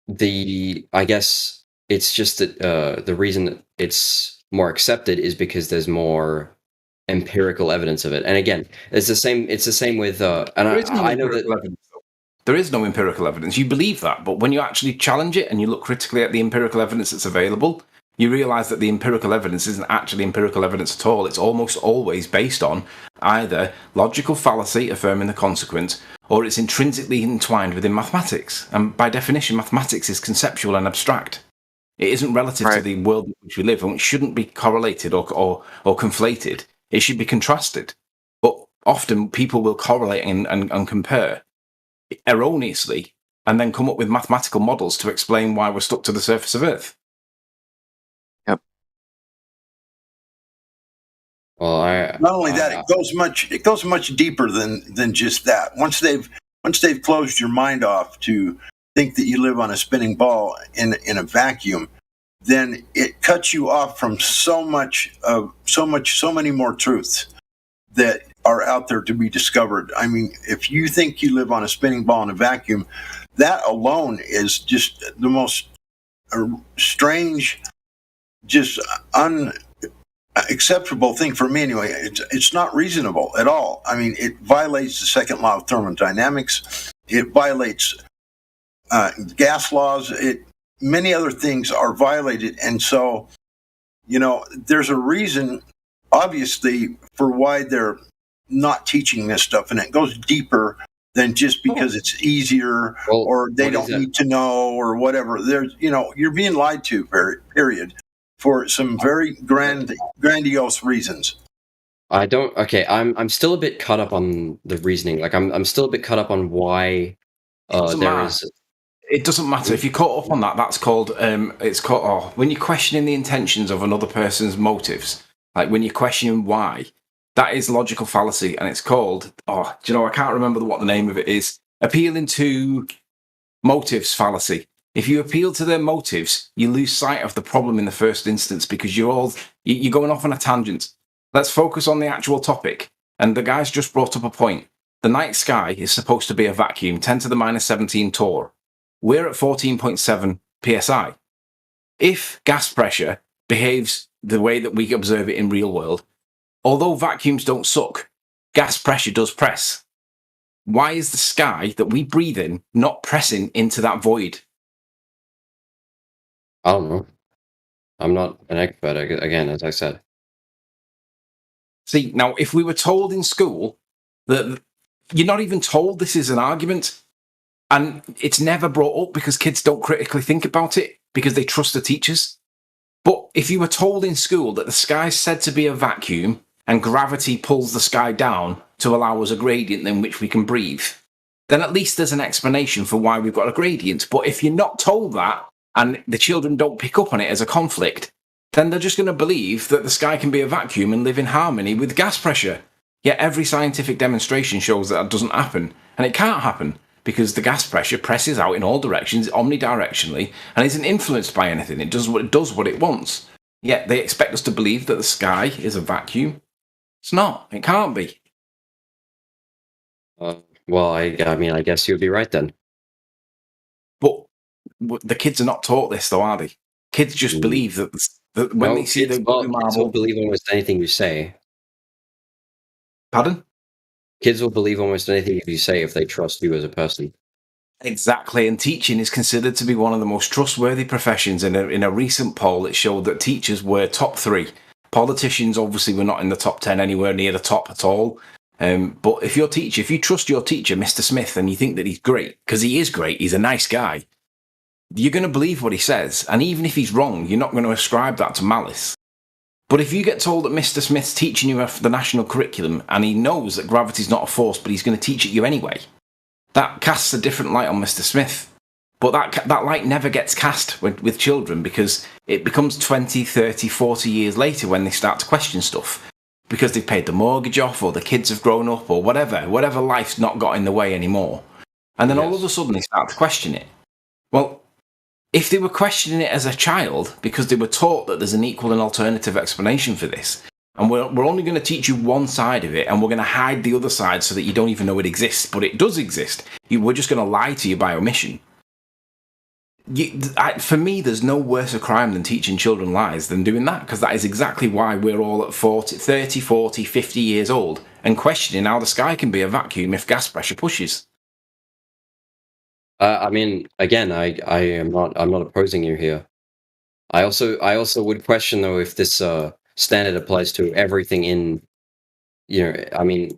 I guess it's just that the reason that it's more accepted is because there's more empirical evidence of it. And again, it's the same with and I know that there is no empirical evidence. You believe that, but when you actually challenge it and you look critically at the empirical evidence that's available, you realize that the empirical evidence isn't actually empirical evidence at all. It's almost always based on either logical fallacy affirming the consequence, or it's intrinsically entwined within mathematics. And by definition, mathematics is conceptual and abstract. It isn't relative to the world in which we live, and it shouldn't be correlated or conflated. It should be contrasted. But often people will correlate and compare erroneously, and then come up with mathematical models to explain why we're stuck to the surface of Earth. Well, not only that, it goes much deeper than just that. Once they've closed your mind off to think that you live on a spinning ball in a vacuum, then it cuts you off from so many more truths that are out there to be discovered. I mean, if you think you live on a spinning ball in a vacuum, that alone is just the most strange, just unacceptable thing for me anyway. It's not reasonable at all. I mean, it violates the second law of thermodynamics. It violates gas laws. Many other things are violated. And so, there's a reason, obviously, for why they're not teaching this stuff. And it goes deeper than just because it's easier or they don't need to know or whatever. There's, you're being lied to, period, for some very grandiose reasons. I'm still a bit caught up on the reasoning. Like I'm still a bit caught up on why It doesn't matter if you're caught up on that. That's called when you're questioning the intentions of another person's motives. Like when you're questioning why, that is logical fallacy, and it's called I can't remember what the name of it is. Appealing to motives fallacy. If you appeal to their motives, you lose sight of the problem in the first instance because you're going off on a tangent. Let's focus on the actual topic. And the guy's just brought up a point. The night sky is supposed to be a vacuum, 10 to the minus 17 torr. We're at 14.7 psi. If gas pressure behaves the way that we observe it in real world, although vacuums don't suck, gas pressure does press. Why is the sky that we breathe in not pressing into that void? I don't know. I'm not an expert, again, as I said. See, now, if we were told in school that you're not even told this is an argument, and it's never brought up because kids don't critically think about it because they trust the teachers. But if you were told in school that the sky's said to be a vacuum and gravity pulls the sky down to allow us a gradient in which we can breathe, then at least there's an explanation for why we've got a gradient. But if you're not told that, and the children don't pick up on it as a conflict, then they're just going to believe that the sky can be a vacuum and live in harmony with gas pressure. Yet every scientific demonstration shows that doesn't happen. And it can't happen because the gas pressure presses out in all directions, omnidirectionally, and isn't influenced by anything. It does what it wants. Yet they expect us to believe that the sky is a vacuum. It's not. It can't be. Well, I guess you'd be right then. But the kids are not taught this, though, are they? Kids just believe that when they see the blue marble, kids will believe almost anything you say. Pardon? Kids will believe almost anything you say if they trust you as a person. Exactly, and teaching is considered to be one of the most trustworthy professions. In a recent poll, it showed that teachers were top 3. Politicians obviously were not in the top 10 anywhere near the top at all. But if you trust your teacher, Mr. Smith, and you think that he's great, because he is great, he's a nice guy, you're going to believe what he says. And even if he's wrong, you're not going to ascribe that to malice. But if you get told that Mr. Smith's teaching you the national curriculum and he knows that gravity's not a force, but he's going to teach it you anyway, that casts a different light on Mr. Smith. But that light never gets cast with children because it becomes 20, 30, 40 years later when they start to question stuff because they've paid the mortgage off or the kids have grown up or whatever life's not got in the way anymore. And then all of a sudden they start to question it. Well, if they were questioning it as a child because they were taught that there's an equal and alternative explanation for this, and we're only going to teach you one side of it and we're going to hide the other side so that you don't even know it exists, but it does exist. We're just going to lie to you by omission. For me, there's no worse a crime than teaching children lies than doing that, because that is exactly why we're all at 30, 40, 50 years old and questioning how the sky can be a vacuum if gas pressure pushes. Again, I'm not opposing you here. I also would question though if this standard applies to everything in, if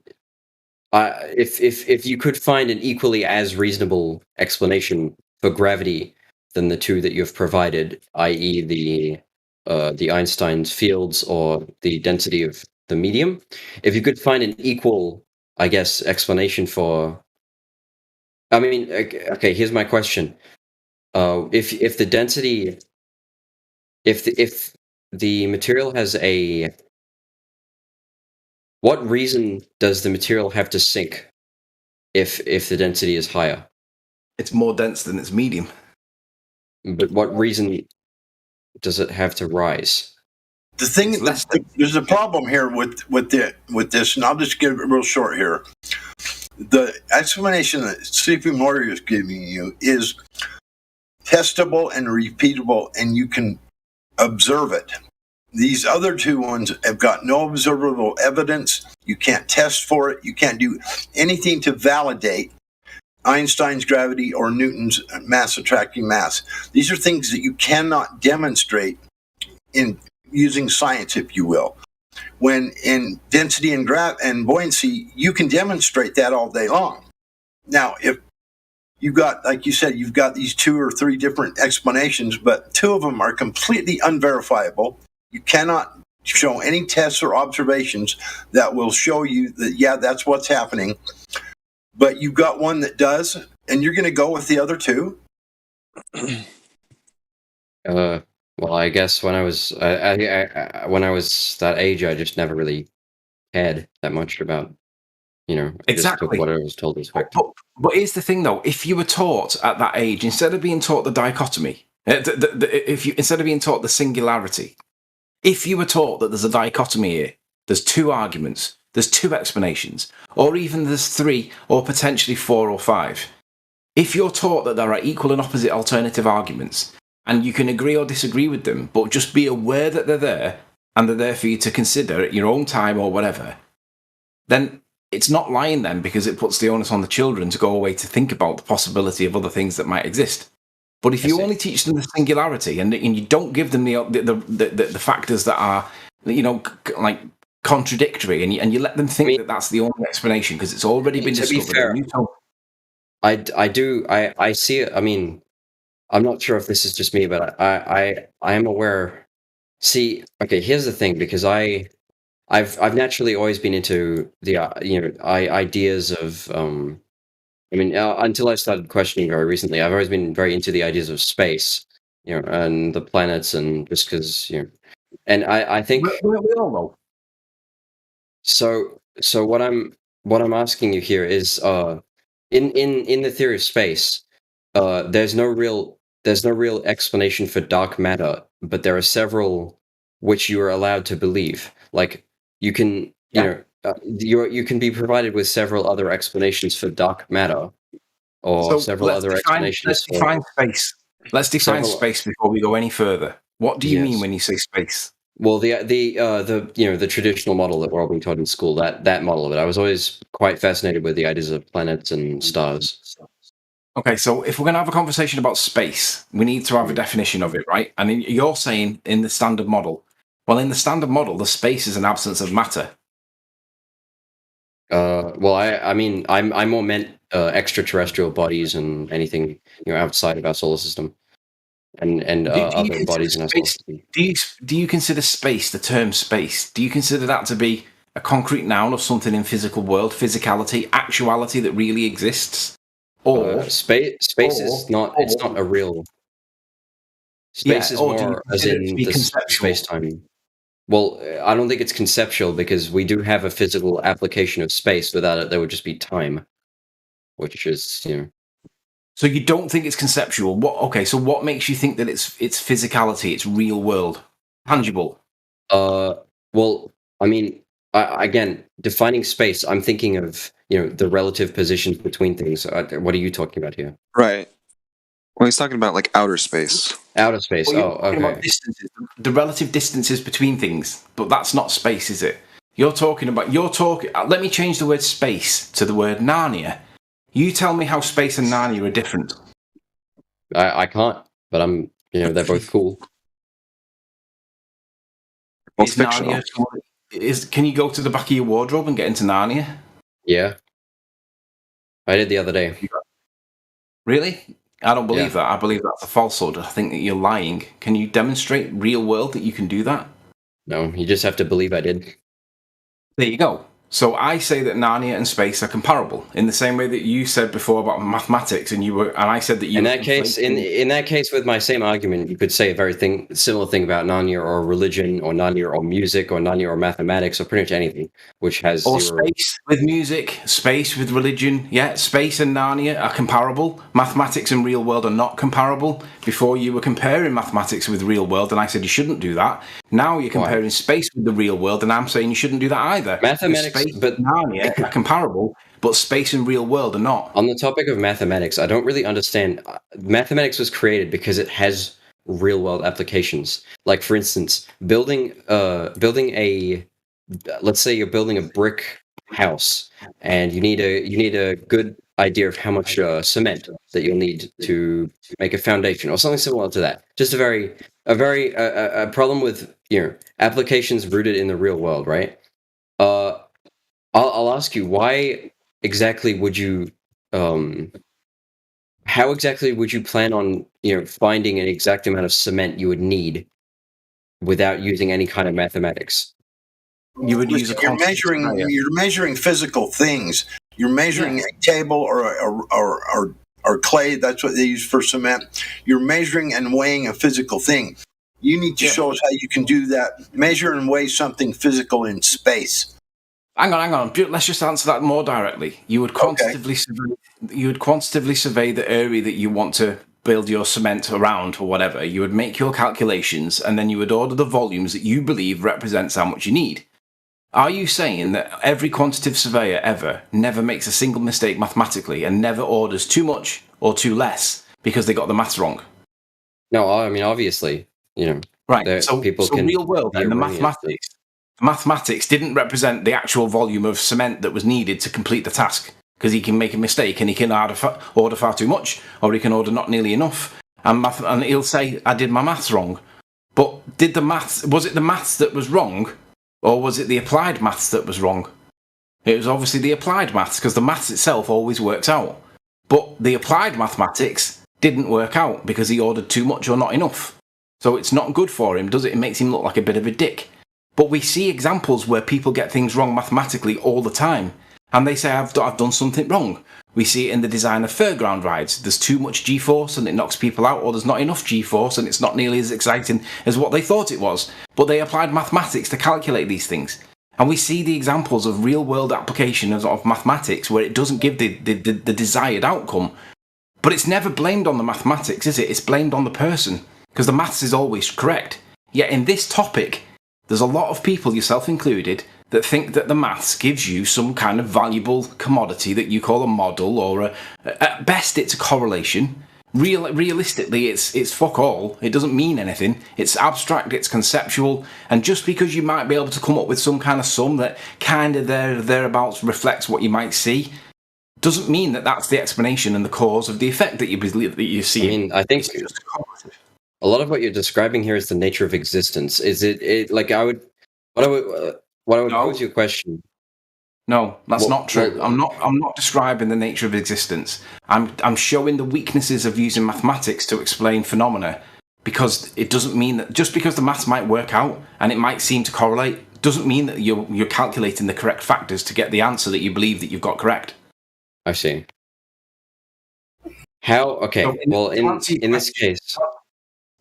you could find an equally as reasonable explanation for gravity than the two that you've provided, i.e., the Einstein's fields or the density of the medium. If you could find an equal, I guess, explanation for. I mean, okay. Here's my question: if the density, if the material has a, what reason does the material have to sink if the density is higher? It's more dense than its medium. But what reason does it have to rise? The thing is, there's a problem here with this, and I'll just give it real short here. The explanation that Sleeping Warrior is giving you is testable and repeatable, and you can observe it. These other two ones have got no observable evidence. You can't test for it. You can't do anything to validate Einstein's gravity or Newton's mass attracting mass. These are things that you cannot demonstrate in using science, if you will. When in density and buoyancy, you can demonstrate that all day long. Now, if you've got, like you said, you've got these 2 or 3 different explanations, but 2 of them are completely unverifiable. You cannot show any tests or observations that will show you that, yeah, that's what's happening. But you've got one that does, and you're going to go with the other 2? Well, I guess when I was when I was that age, I just never really cared that much about, Exactly. just took what I was told was fact. But here's the thing, though: if you were taught at that age, instead of being taught the dichotomy, instead of being taught the singularity, if you were taught that there's a dichotomy here, there's 2 arguments, there's 2 explanations, or even there's 3, or potentially 4 or 5. If you're taught that there are equal and opposite alternative arguments, and you can agree or disagree with them, but just be aware that they're there, and they're there for you to consider at your own time or whatever, then it's not lying then, because it puts the onus on the children to go away to think about the possibility of other things that might exist. But if you only teach them the singularity and you don't give them the factors that are, like contradictory, and you let them think that that's the only explanation because it's already been discovered. To be fair, I see it. I mean, I'm not sure if this is just me, but I am aware. See, okay, here's the thing, because I've naturally always been into the ideas of until I started questioning very recently, I've always been very into the ideas of space, and the planets, and just because and I think we all know. So what I'm asking you here is in the theory of space, there's no real explanation for dark matter, but there are several which you are allowed to believe. Like you can you can be provided with several other explanations for dark matter, or several other explanations. Let's define space. Let's define space before we go any further. What do you mean when you say space? Well, the traditional model that we're all being taught in school, that model of it, I was always quite fascinated with the ideas of planets and stars. Okay, so if we're going to have a conversation about space, we need to have a definition of it, right? And you're saying in the standard model. Well, in the standard model, the space is an absence of matter. Well, I mean, I more meant extraterrestrial bodies and anything outside of our solar system, and other bodies in our solar system. Do you consider space, the term space? Do you consider that to be a concrete noun of something in physical world, physicality, actuality that really exists? Or space is not. It's not a real. Space is more as in the space time. Well, I don't think it's conceptual, because we do have a physical application of space. Without it, there would just be time, which is So you don't think it's conceptual? Okay, so what makes you think that it's physicality, it's real world, tangible? Well, I mean, again, defining space, I'm thinking of the relative positions between things. What are you talking about here? Right. Well, he's talking about like outer space. Outer space. Well, okay. About distances, the relative distances between things, but that's not space, is it? Let me change the word space to the word Narnia. You tell me how space and Narnia are different. I can't, but I'm. They're both cool. Well, fictional. Can you go to the back of your wardrobe and get into Narnia? Yeah, I did the other day. Really? I don't believe that. I believe that's a falsehood. I think that you're lying. Can you demonstrate real world that you can do that? No, you just have to believe I did. There you go. So I say that Narnia and space are comparable in the same way that you said before about mathematics, and I said that you. In that case, in that case, with my same argument, you could say a very similar thing about Narnia or religion, or Narnia or music, or Narnia or mathematics, or pretty much anything which has or space with music, space with religion. Yeah, space and Narnia are comparable. Mathematics and real world are not comparable. Before you were comparing mathematics with real world, and I said you shouldn't do that. Now you're comparing space with the real world, and I'm saying you shouldn't do that either. Mathematics, but Narnia are comparable, but space and real world are not. On the topic of mathematics, I don't really understand. Mathematics was created because it has real world applications. Like, for instance, building a, let's say you're building a brick house, and you need a good idea of how much cement that you'll need to make a foundation, or something similar to that. Just a problem with applications rooted in the real world, right? I'll ask you, why exactly would you how exactly would you plan on finding an exact amount of cement you would need without using any kind of mathematics? You would use you're measuring physical things. You're measuring a table or clay. That's what they use for cement. You're measuring and weighing a physical thing. You need to show us how you can do that. Measure and weigh something physical in space. Hang on. Let's just answer that more directly. You would quantitatively survey the area that you want to build your cement around or whatever. You would make your calculations, and then you would order the volumes that you believe represents how much you need. Are you saying that every quantitative surveyor ever never makes a single mistake mathematically and never orders too much or too less because they got the maths wrong? No, I mean, obviously, right. So real world and the mathematics didn't represent the actual volume of cement that was needed to complete the task, because he can make a mistake and he can order far too much, or he can order not nearly enough, and he'll say, I did my maths wrong. But was it the maths that was wrong, or was it the applied maths that was wrong? It was obviously the applied maths, because the maths itself always works out. But the applied mathematics didn't work out because he ordered too much or not enough. So it's not good for him, does it? It makes him look like a bit of a dick. But we see examples where people get things wrong mathematically all the time, and they say, I've done something wrong. We see it in the design of fairground rides. There's too much G-force and it knocks people out, or there's not enough G-force and it's not nearly as exciting as what they thought it was. But they applied mathematics to calculate these things. And we see the examples of real-world application of mathematics where it doesn't give the desired outcome. But it's never blamed on the mathematics, is it? It's blamed on the person, because the maths is always correct. Yet in this topic, there's a lot of people, yourself included, that think that the maths gives you some kind of valuable commodity that you call a model, or at best it's a correlation. Realistically, it's fuck all. It doesn't mean anything. It's abstract, it's conceptual, and just because you might be able to come up with some kind of sum that kind of thereabouts reflects what you might see, doesn't mean that that's the explanation and the cause of the effect that you see. I mean, I think a lot of what you're describing here is the nature of existence. Is it like I would pose you a question. No, that's not true. I'm not describing the nature of existence. I'm showing the weaknesses of using mathematics to explain phenomena, because it doesn't mean that just because the maths might work out and it might seem to correlate, doesn't mean that you're calculating the correct factors to get the answer that you believe that you've got correct. I see. How? Okay. So in this case,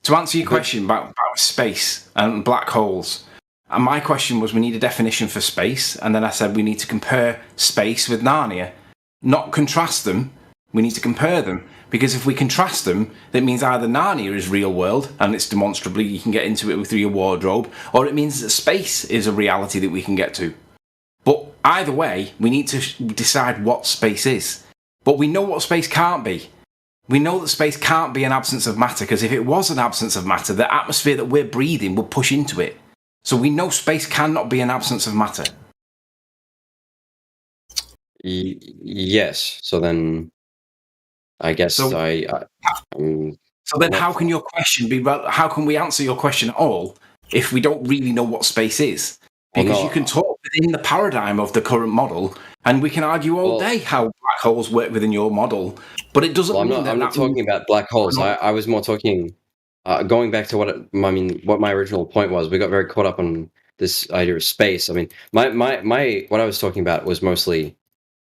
to answer your question about space and black holes. And my question was, we need a definition for space, and then I said we need to compare space with Narnia, not contrast them. We need to compare them, because if we contrast them, that means either Narnia is real world and it's demonstrably you can get into it through your wardrobe, or it means that space is a reality that we can get to. But either way, we need to decide what space is. But we know what space can't be. We know that space can't be an absence of matter, because if it was an absence of matter, the atmosphere that we're breathing would push into it. So we know space cannot be an absence of matter. Yes. So then, I guess So then, how can your question be? How can we answer your question at all if we don't really know what space is? Because you can talk within the paradigm of the current model, and we can argue all day how black holes work within your model, but it doesn't. Well, mean I'm not talking about black holes. I was more talking, going back to what my original point was. We got very caught up on this idea of space. I mean, my what I was talking about was mostly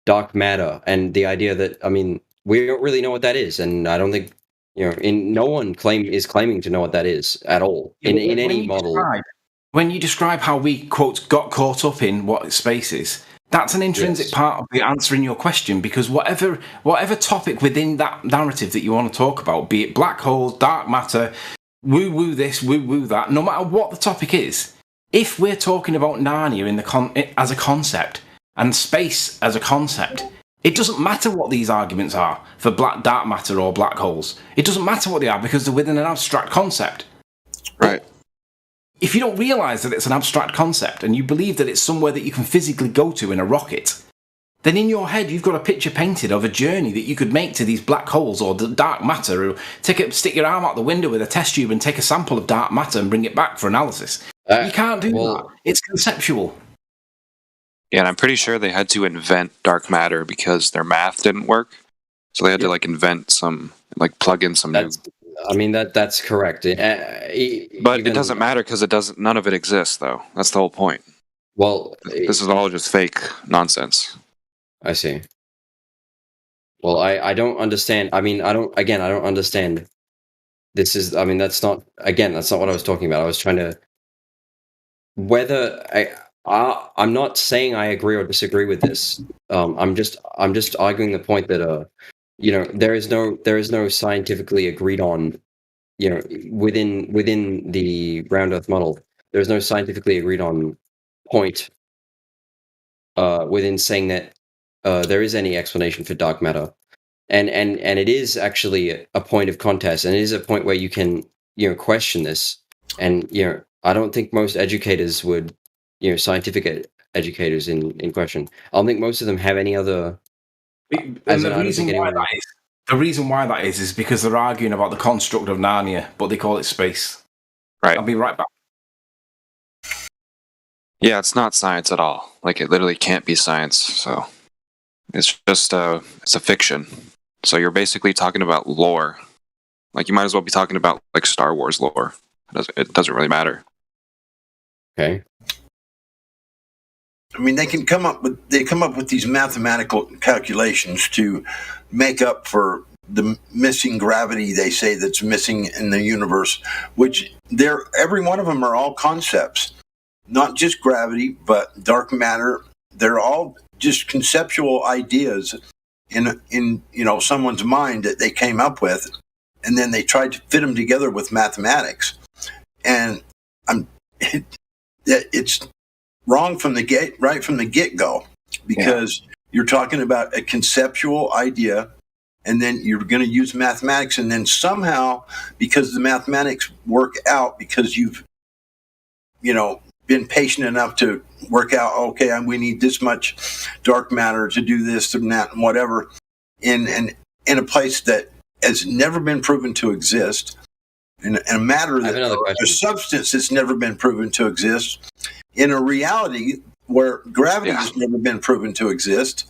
dark matter and the idea that, I mean, we don't really know what that is, and I don't think, no one is claiming to know what that is at all in any model. When you describe how we, quote, got caught up in what space is, that's an intrinsic part of the answering your question, because whatever topic within that narrative that you want to talk about, be it black holes, dark matter, woo-woo this, woo-woo that, no matter what the topic is, if we're talking about Narnia as a concept and space as a concept, it doesn't matter what these arguments are for dark matter or black holes. It doesn't matter what they are because they're within an abstract concept. Right. If you don't realise that it's an abstract concept and you believe that it's somewhere that you can physically go to in a rocket, then in your head you've got a picture painted of a journey that you could make to these black holes or the dark matter, or stick your arm out the window with a test tube and take a sample of dark matter and bring it back for analysis. You can't do that. It's conceptual. Yeah, and I'm pretty sure they had to invent dark matter because their math didn't work. So they had to invent some, plug in some new. I mean, that's correct. But it doesn't matter because none of it exists, though. That's the whole point. Well, this is all just fake nonsense. I see. Well, I don't understand. I mean, I don't understand. That's not what I was talking about. I was trying to, I'm not saying I agree or disagree with this. I'm just arguing the point that there is no scientifically agreed on, within the round earth model, there's no scientifically agreed on point within saying that there is any explanation for dark matter, and it is actually a point of contest, and it is a point where you can question this, and I don't think most educators would, scientific educators in question, I don't think most of them have any other. The reason why that is because they're arguing about the construct of Narnia, but they call it space. Right. I'll be right back. Yeah, it's not science at all. It literally can't be science. So it's just it's a fiction. So you're basically talking about lore. You might as well be talking about Star Wars lore. It doesn't really matter. Okay. I mean, they come up with these mathematical calculations to make up for the missing gravity they say that's missing in the universe, which every one of them are all concepts, not just gravity, but dark matter. They're all just conceptual ideas in someone's mind that they came up with, and then they tried to fit them together with mathematics, and it's wrong from the get-go, because you're talking about a conceptual idea, and then you're going to use mathematics, and then somehow, because the mathematics work out, because you've been patient enough to work out, okay, we need this much dark matter to do this and that and whatever, in a place that has never been proven to exist, in a matter that a substance that's never been proven to exist, in a reality where gravity has never been proven to exist.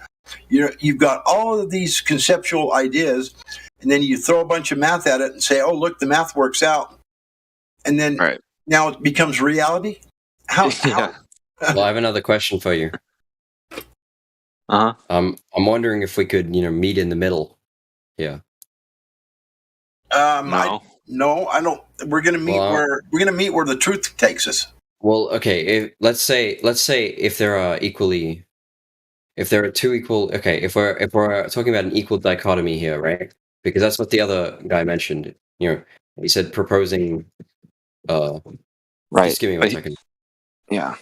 You've got all of these conceptual ideas, and then you throw a bunch of math at it and say, oh, look, the math works out. And then now it becomes reality? How? Well, I have another question for you. I'm wondering if we could, meet in the middle here. No, I don't. We're going to meet where the truth takes us. Well, okay. Let's say if there are two equal. Okay, if we're talking about an equal dichotomy here, right? Because that's what the other guy mentioned. He said proposing. Right. Just give me 1 second. Yeah.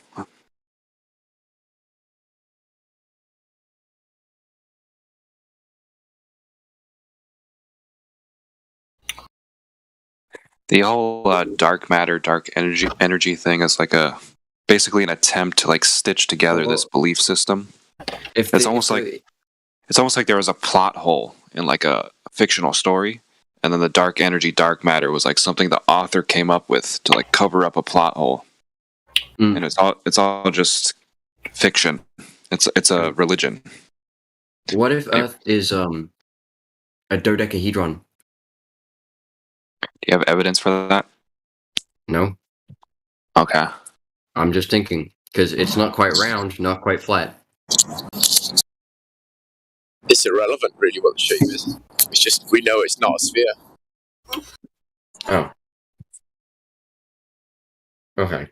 The whole dark matter, dark energy thing is basically an attempt to stitch together this belief system. It's almost like there was a plot hole in a fictional story, and then the dark energy, dark matter was something the author came up with to cover up a plot hole. And it's all just fiction. It's a religion. What if Earth is a dodecahedron? Do you have evidence for that? No. Okay. I'm just thinking because it's not quite round, not quite flat. It's irrelevant, really, what the shape is. It's just we know it's not a sphere. Oh. Okay.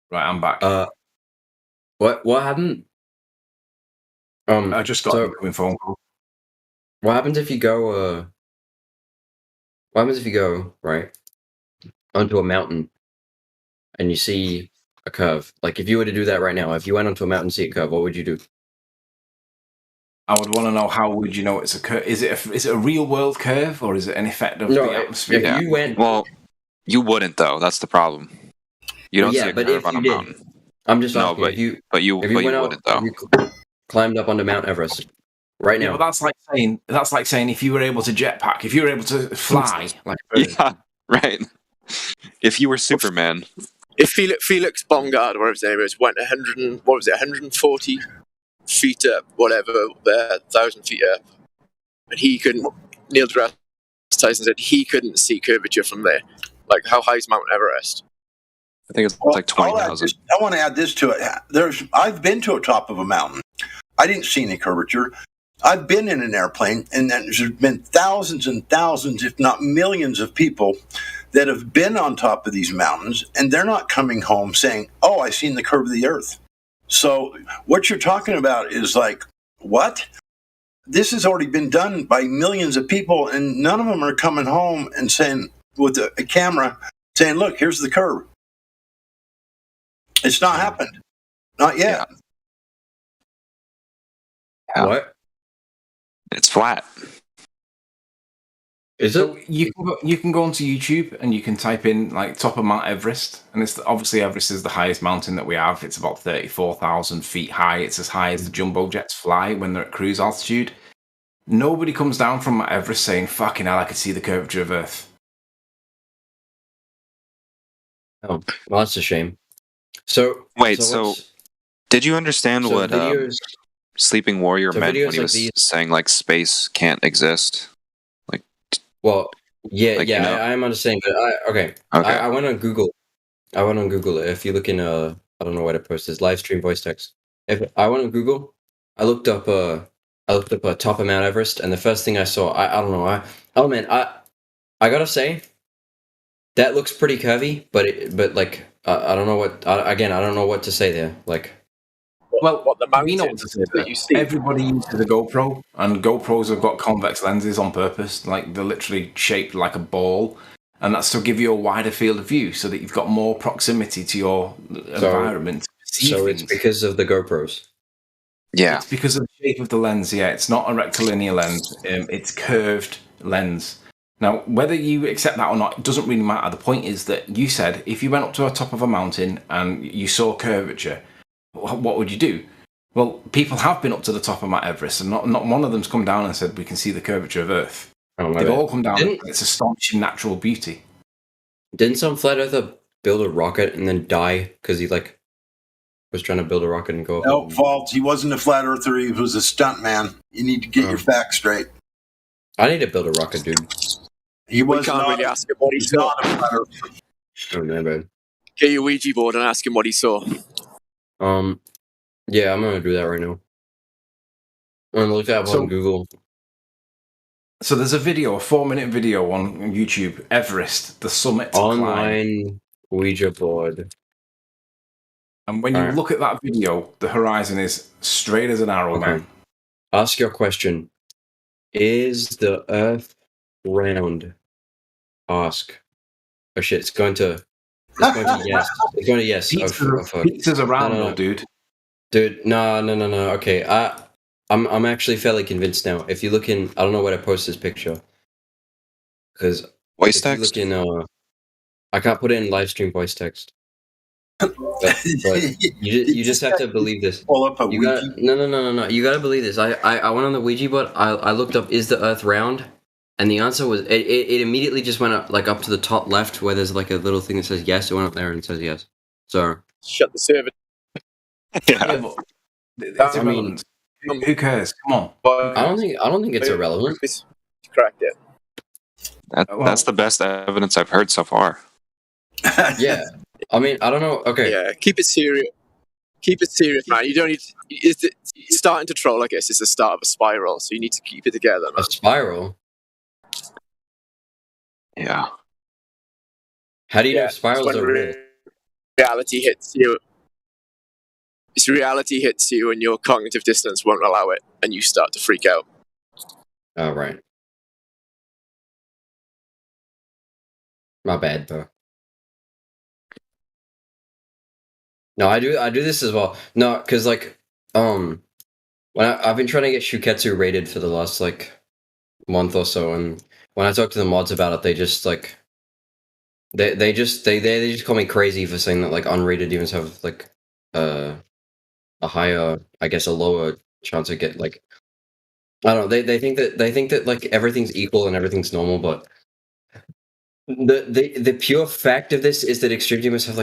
Right, I'm back. What happened? I just got so, an incoming phone call. What happens if you go? What happens if you go right onto a mountain and you see a curve? Like if you were to do that right now, if you went onto a mountain and see a curve, what would you do? I would want to know how would you know it's a curve? Is it a real world curve or is it an effect of the atmosphere? Yeah. Well, you wouldn't though. That's the problem. You don't see a curve on a mountain. I'm just asking. But you wouldn't though. Climbed up onto Mount Everest right now. Yeah, but that's like saying if you were able to jetpack, if you were able to fly, like yeah, right. If you were Superman, if Felix Bongard, whatever his name is, went 140 feet up, whatever, 1,000 feet up, and he couldn't. Neil deGrasse Tyson said he couldn't see curvature from there. Like, how high is Mount Everest? I think it's like 20,000. I want to add this to it. I've been to a top of a mountain. I didn't see any curvature. I've been in an airplane, and there's been thousands and thousands, if not millions, of people that have been on top of these mountains, and they're not coming home saying, "Oh, I seen the curve of the Earth." So what you're talking about is like, what? This has already been done by millions of people, and none of them are coming home and saying with a camera, saying, "Look, here's the curve." It's not happened. Not yet. Yeah. What? It's flat. Is so you can go onto YouTube and you can type in like top of Mount Everest, and it's obviously Everest is the highest mountain that we have. It's about 34,000 feet high. It's as high as the jumbo jets fly when they're at cruise altitude. Nobody comes down from Mount Everest saying, "Fucking hell, I could see the curvature of Earth." Oh, well, that's a shame. So wait, so did you understand what Sleeping Warrior meant when he like was saying like space can't exist? Like, well, yeah, like, yeah, you know? I am understanding, but Okay. I went on Google. If you look in I don't know what it posts, live stream voice text. If I went on Google, I looked up top of Mount Everest, and the first thing I saw, I don't know, I gotta say, that looks pretty curvy, but I don't know what I don't know what to say there, like. Well, we know what to say. That you see. Everybody uses a GoPro, and GoPros have got convex lenses on purpose. Like they're literally shaped like a ball, and that's to give you a wider field of view, so that you've got more proximity to your environment. So it's because of the GoPros. Yeah, it's because of the shape of the lens. Yeah, it's not a rectilinear lens; it's curved lens. Now, whether you accept that or not, it doesn't really matter. The point is that you said if you went up to the top of a mountain and you saw curvature, what would you do? Well, people have been up to the top of Mount Everest, and not one of them's come down and said we can see the curvature of Earth. They've all come down. It's astonishing natural beauty. Didn't some flat earther build a rocket and then die because he was trying to build a rocket and go up? No, false. He wasn't a flat earther. He was a stunt man. You need to get your facts straight. I need to build a rocket, dude. He was can't not, really ask him what he saw. not a flat earther. Oh man, bad. Get your Ouija board and ask him what he saw. Yeah, I'm gonna do that right now. I'm gonna look that up on Google. So there's a 4-minute video on YouTube, Everest, the summit to online climb. Ouija board. And when you look at that video, the horizon is straight as an arrow, man. Ask your question. Is the Earth round? Ask. Oh shit, it's going to yes. It's going to yes. Pizza's a round, though, dude. Dude, no. Okay, I'm actually fairly convinced now. If you look in, I don't know where to post this picture, because voice text. I can't put it in live stream voice text. but you just have to believe this. You got no. You gotta believe this. I went on the Ouija board. I looked up, is the Earth round? And the answer was it immediately just went up up to the top left where there's like a little thing that says yes. It went up there and says yes. So shut the server. Yeah, but I mean, who cares? Come on. I don't think it's irrelevant. Cracked it. That's the best evidence I've heard so far. Yeah. I mean, I don't know. Okay. Yeah, keep it serious. Keep it serious, man. You don't need. It's starting to troll. I guess it's the start of a spiral, so you need to keep it together, man. A spiral. Yeah. How do you know spirals are real? Reality hits you. It's reality hits you, and your cognitive dissonance won't allow it, and you start to freak out. Oh right. My bad, bro. No, I do this as well. No, because when I've been trying to get Shuketsu rated for the last month or so, and when I talk to the mods about it, they just they just call me crazy for saying that unrated demons have a higher, I guess, a lower chance of get I don't know. They think that everything's equal and everything's normal, but the pure fact of this is that extreme demons have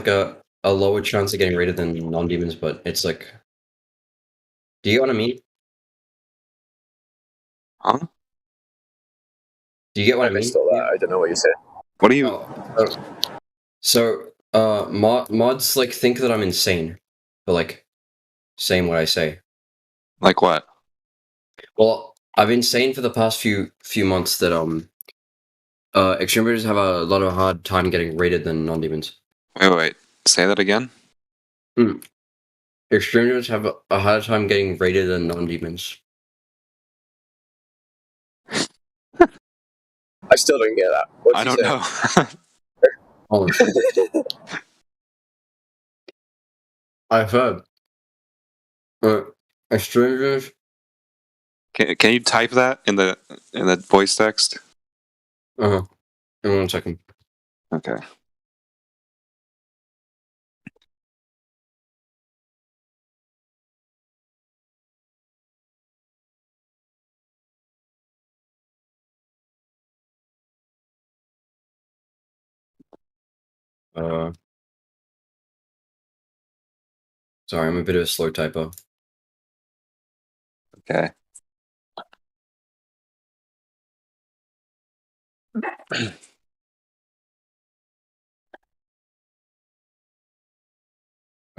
a lower chance of getting rated than non-demons, but it's do you get what I mean? Huh? Do you get what I mean? missed all that. I don't know what you said. What do you? Mods think that I'm insane for saying what I say. Like what? Well, I've been saying for the past few months that extreme demons have a lot of hard time getting rated than non-demons. Wait. Say that again. Extreme demons have a harder time getting rated than non-demons. I still don't get that. I don't know. I've heard. Extreme demons. Can you type that in the voice text? In 1 second. Okay. Sorry, I'm a bit of a slow typo. Okay.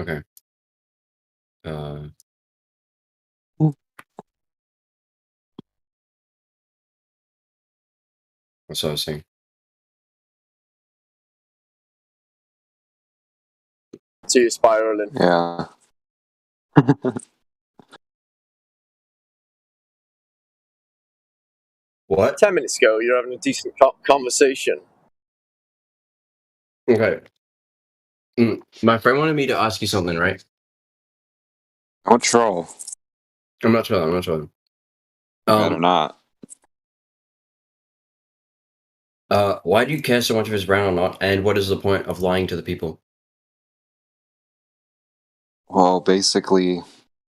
Okay. What's what I was saying? So you're spiraling. Yeah. What? 10 minutes ago, you're having a decent conversation. Okay. My friend wanted me to ask you something, right? Don't troll. I'm not trolling. Better not. Why do you care so much if it's brown or not? And what is the point of lying to the people? Well, basically,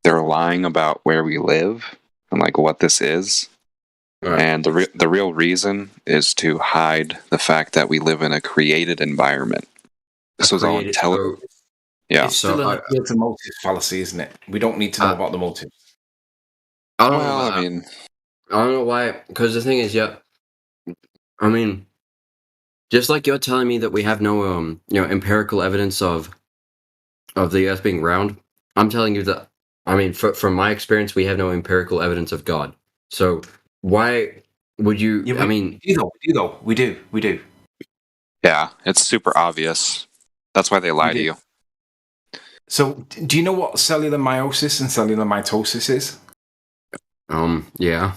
they're lying about where we live and what this is. Right. And the real reason is to hide the fact that we live in a created environment. This was all intelligent. Yeah. It's still a motive fallacy, isn't it? We don't need to know about the motive. I don't know why. Because the thing is, I mean, just like you're telling me that we have no empirical evidence of the Earth being round, I'm telling you that, I mean, from my experience, we have no empirical evidence of God. So why would you? Yeah, we do. Yeah, it's super obvious. That's why they lie to you. So, do you know what cellular meiosis and cellular mitosis is? Yeah.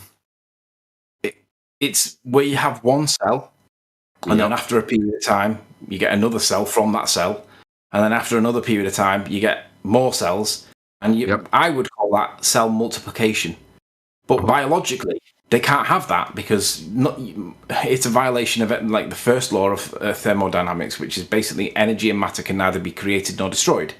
It's where you have one cell, and then after a period of time, you get another cell from that cell, and then after another period of time, you get more cells, and I would call that cell multiplication. But biologically, they can't have that because it's a violation of like the first law of thermodynamics, which is basically energy and matter can neither be created nor destroyed.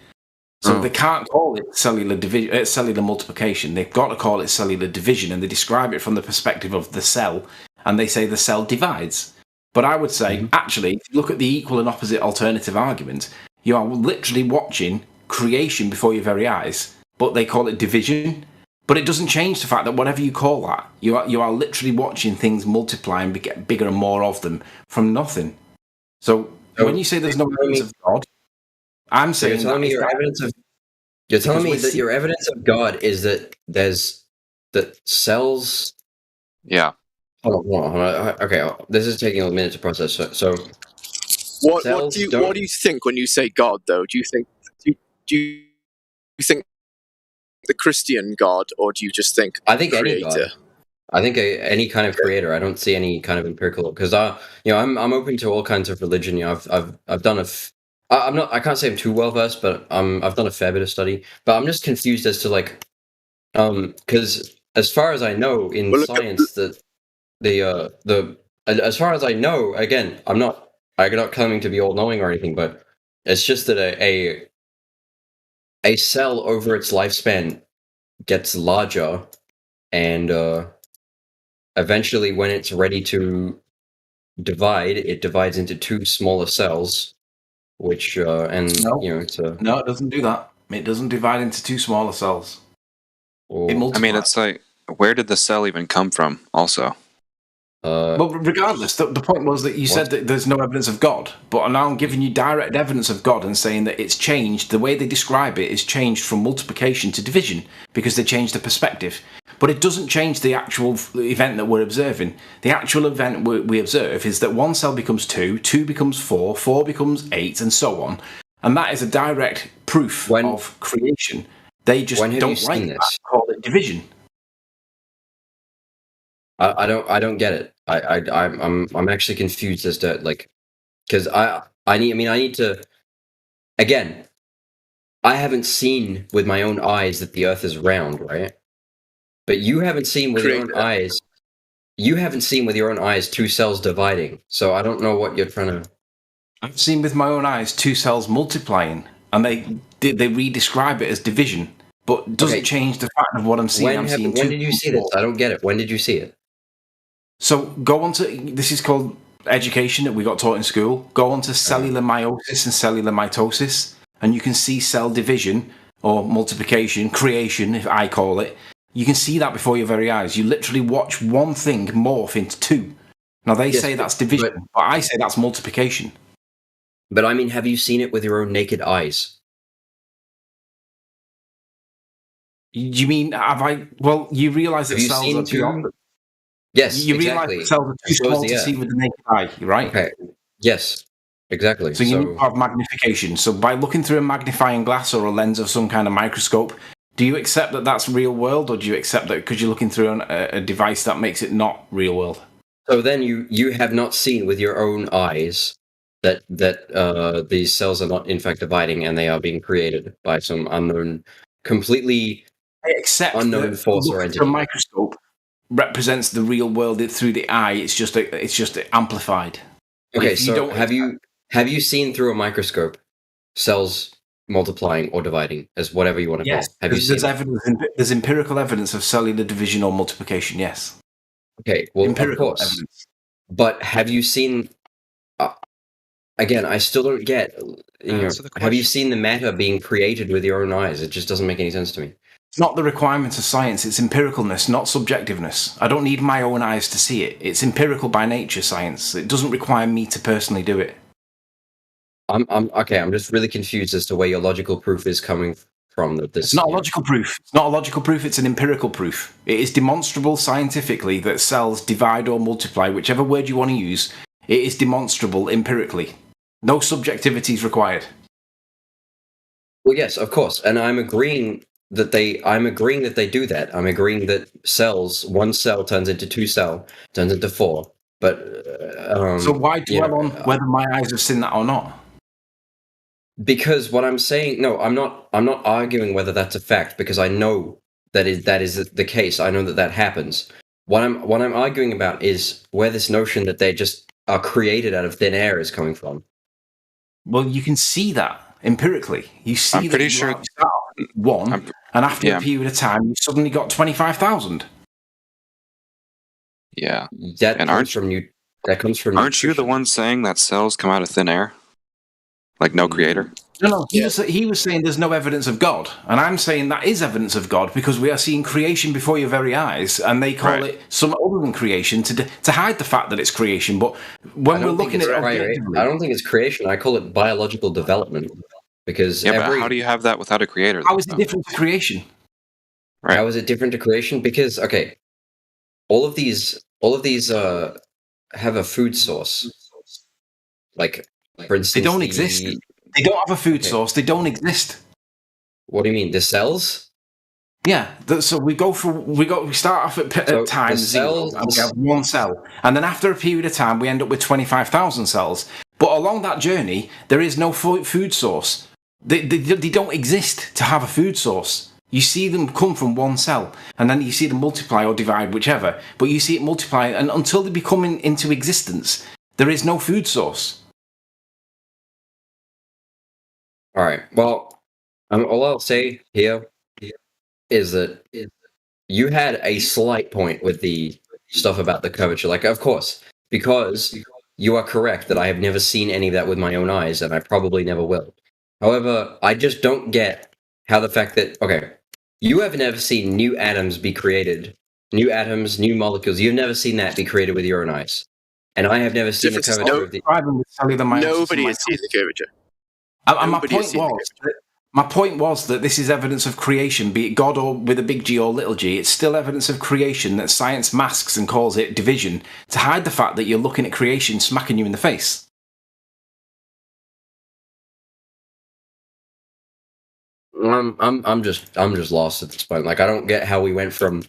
So they can't call it cellular multiplication. They've got to call it cellular division, and they describe it from the perspective of the cell, and they say the cell divides. But I would say, actually, if you look at the equal and opposite alternative argument, you are literally watching creation before your very eyes, but they call it division. But it doesn't change the fact that whatever you call that, you are literally watching things multiply and get bigger and more of them from nothing. So when you say there's no evidence of God, I'm saying you're telling me your evidence of your evidence of God is that there's that cells. Yeah. Hold on. Okay, this is taking a minute to process. So what do you think when you say God, though? Do you think the Christian God, or do you just think I think creator? Any God. I think any kind of creator. I don't see any kind of empirical because I'm open to all kinds of religion. I've done I can't say I'm too well versed, but I've done a fair bit of study. But I'm just confused as to because as far as I know in science that as far as I know, again, I'm not claiming to be all knowing or anything, but it's just that a cell over its lifespan gets larger, and eventually, when it's ready to divide, it divides into two smaller cells. Which no, it doesn't do that. It doesn't divide into two smaller cells. I mean, it's like, where did the cell even come from? Also, well, regardless, the point was that you said that there's no evidence of God, but now I'm giving you direct evidence of God and saying that it's changed. The way they describe it is changed from multiplication to division because they changed the perspective. But it doesn't change the actual event that we're observing. The actual event we observe is that one cell becomes 2, 2 becomes 4, 4 becomes 8, and so on. And that is a direct proof of creation. They just don't like that. Call it division. I don't get it. I'm actually confused as to because I need to again. I haven't seen with my own eyes that the Earth is round, right? But you haven't seen with your own eyes. You haven't seen with your own eyes two cells dividing. So I don't know what you're trying to. I've seen with my own eyes two cells multiplying, and they re-describe it as division, but it doesn't change the fact of what I'm seeing. When did you see this? I don't get it. When did you see it? So go on to this is called education that we got taught in school. Go on to cellular meiosis and cellular mitosis, and you can see cell division or multiplication, creation, if I call it. You can see that before your very eyes. You literally watch one thing morph into two. Now, they say that's division, but I say that's multiplication. But I mean, have you seen it with your own naked eyes? You mean, have I? Well, you realise that cells are too... Yes, you realise that cells are too small to see with the naked eye, right? Okay. Yes, exactly. So you need to have magnification. So by looking through a magnifying glass or a lens of some kind of microscope, do you accept that that's real world, or do you accept that because you're looking through a device that makes it not real world? So then you have not seen with your own eyes that these cells are not in fact dividing and they are being created by some unknown, completely unknown force or entity. A microscope represents the real world through the eye. It's just amplified. Okay, so have you seen through a microscope cells multiplying or dividing, as whatever you want to call it? Have you seen there's empirical evidence of cellular division or multiplication, yes. Okay, well, empirical of course. evidence. But have you seen... again, I still don't get... have you seen the matter being created with your own eyes? It just doesn't make any sense to me. It's not the requirement of science, it's empiricalness, not subjectiveness. I don't need my own eyes to see it. It's empirical by nature, science. It doesn't require me to personally do it. I'm just really confused as to where your logical proof is coming from. It's not a logical proof. It's not a logical proof, it's an empirical proof. It is demonstrable scientifically that cells divide or multiply, whichever word you want to use. It is demonstrable empirically. No subjectivity is required. Well, yes, of course. And I'm agreeing that they do that. I'm agreeing that one cell turns into two cell, turns into four. But so why dwell on whether my eyes have seen that or not? Because what I'm saying, no, I'm not arguing whether that's a fact, because I know that is the case. I know that happens. what I'm arguing about is where this notion that they just are created out of thin air is coming from. Well, you can see that empirically. You see I'm that pretty you sure start at 1, and after yeah. a period of time, you've suddenly got 25,000. Yeah. That and comes from you. That comes from. Aren't you the one saying that cells come out of thin air? Like no creator? No. He was saying there's no evidence of God, and I'm saying that is evidence of God because we are seeing creation before your very eyes, and they call it some other than creation to hide the fact that it's creation. But when we're looking at it, I don't think it's creation. I call it biological development because but how do you have that without a creator? How is it different to creation? Right. How is it different to creation? Because all of these have a food source. Like for instance, they don't exist. They don't have a food source. They don't exist. What do you mean? The cells? Yeah. So we start off at time 0, and we have 1 cell, and then after a period of time, we end up with 25,000 cells. But along that journey, there is no food source. They don't exist to have a food source. You see them come from 1 cell, and then you see them multiply or divide, whichever. But you see it multiply, and until they become into existence, there is no food source. All right. Well, all I'll say here is that you had a slight point with the stuff about the curvature. Like, of course, because you are correct that I have never seen any of that with my own eyes, and I probably never will. However, I just don't get how the fact that, you have never seen new atoms be created, new atoms, new molecules. You've never seen that be created with your own eyes. And I have never seen the curvature of the... Nobody has seen the curvature. And my point was that this is evidence of creation, be it God or with a big G or little g. It's still evidence of creation that science masks and calls it division to hide the fact that you're looking at creation smacking you in the face. I'm just lost at this point. Like, I don't get how we went from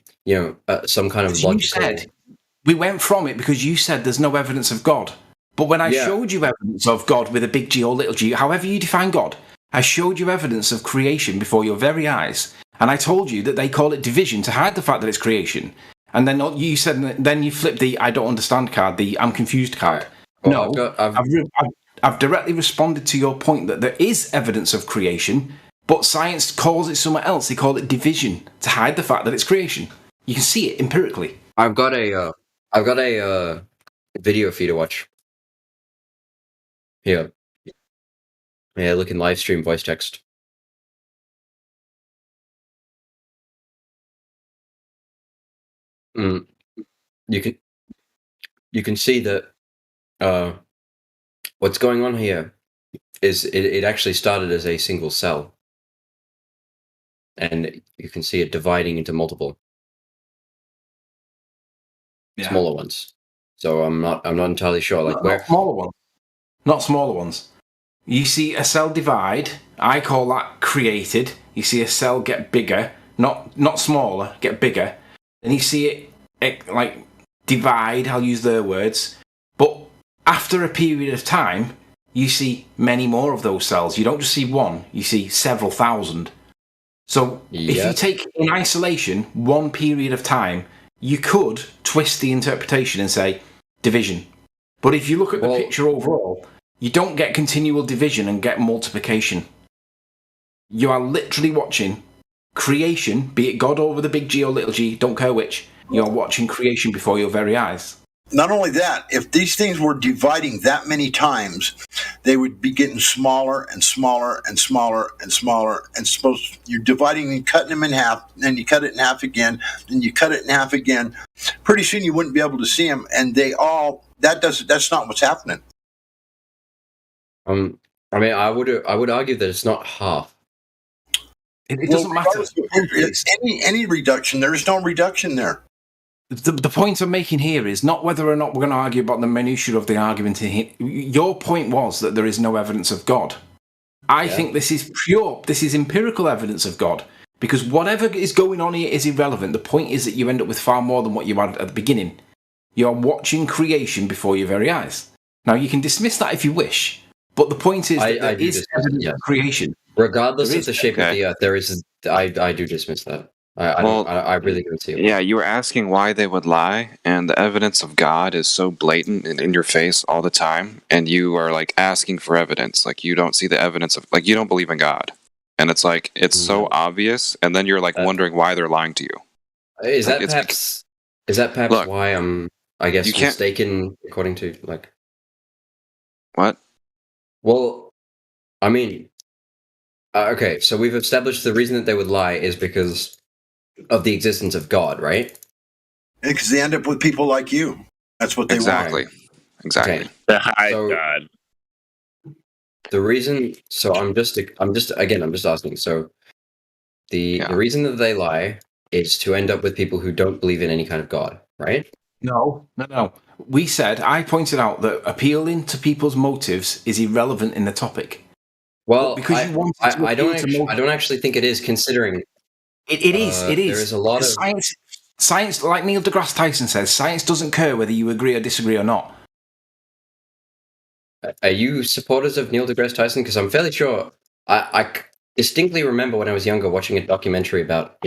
some kind of logical. We went from it because you said there's no evidence of God. But when I showed you evidence of God with a big G or little g, however you define God, I showed you evidence of creation before your very eyes, and I told you that they call it division to hide the fact that it's creation. And then you said, then you flipped the I don't understand card, the I'm confused card. Well, no, I've directly responded to your point that there is evidence of creation, but science calls it something else. They call it division to hide the fact that it's creation. You can see it empirically. I've got a video for you to watch. Here. Yeah, look in live stream voice text. You can see that what's going on here is it actually started as a single cell. And you can see it dividing into multiple smaller ones. So I'm not entirely sure Not smaller ones. You see a cell divide. I call that created. You see a cell get bigger, not smaller, get bigger. Then you see it like divide. I'll use their words. But after a period of time, you see many more of those cells. You don't just see one. You see several thousand. So if you take in isolation 1 period of time, you could twist the interpretation and say division. But if you look at the picture overall, you don't get continual division and get multiplication. You are literally watching creation, be it God over the big G or little g, don't care which. You're watching creation before your very eyes. Not only that, if these things were dividing that many times, they would be getting smaller and smaller and smaller and smaller. And suppose you're dividing and cutting them in half, then you cut it in half again, then you cut it in half again. Pretty soon you wouldn't be able to see them, and that's not what's happening. I mean, I would argue that it's not half. It doesn't matter. It's any reduction. There's no reduction there. The point I'm making here is not whether or not we're going to argue about the minutiae of the argument. Your point was that there is no evidence of God. I think this is empirical evidence of God, because whatever is going on here is irrelevant. The point is that you end up with far more than what you had at the beginning. You're watching creation before your very eyes. Now, you can dismiss that if you wish, but the point is that there is evidence of creation. Regardless of the shape of the earth, there is. I do dismiss that. I really don't see it. Yeah, you were asking why they would lie, and the evidence of God is so blatant and in your face all the time, and you are like asking for evidence. Like you don't see the evidence of, like, you don't believe in God. And it's like, it's so obvious, and then you're like wondering why they're lying to you. Is Like, that perhaps why I'm, I guess, you can't- mistaken according to, like... What? Well, I mean... okay, so we've established the reason that they would lie is because of the existence of God, right? Because they end up with people like you. That's what they Exactly. want. Exactly. So, God. The reason, so I'm just asking. So, the reason that they lie is to end up with people who don't believe in any kind of God, right? No. I pointed out that appealing to people's motives is irrelevant in the topic. Well, because I don't actually think it is, considering it is. It is. There is a lot of science, like Neil deGrasse Tyson says, science doesn't care whether you agree or disagree or not. Are you supporters of Neil deGrasse Tyson? Because I'm fairly sure I distinctly remember when I was younger watching a documentary about,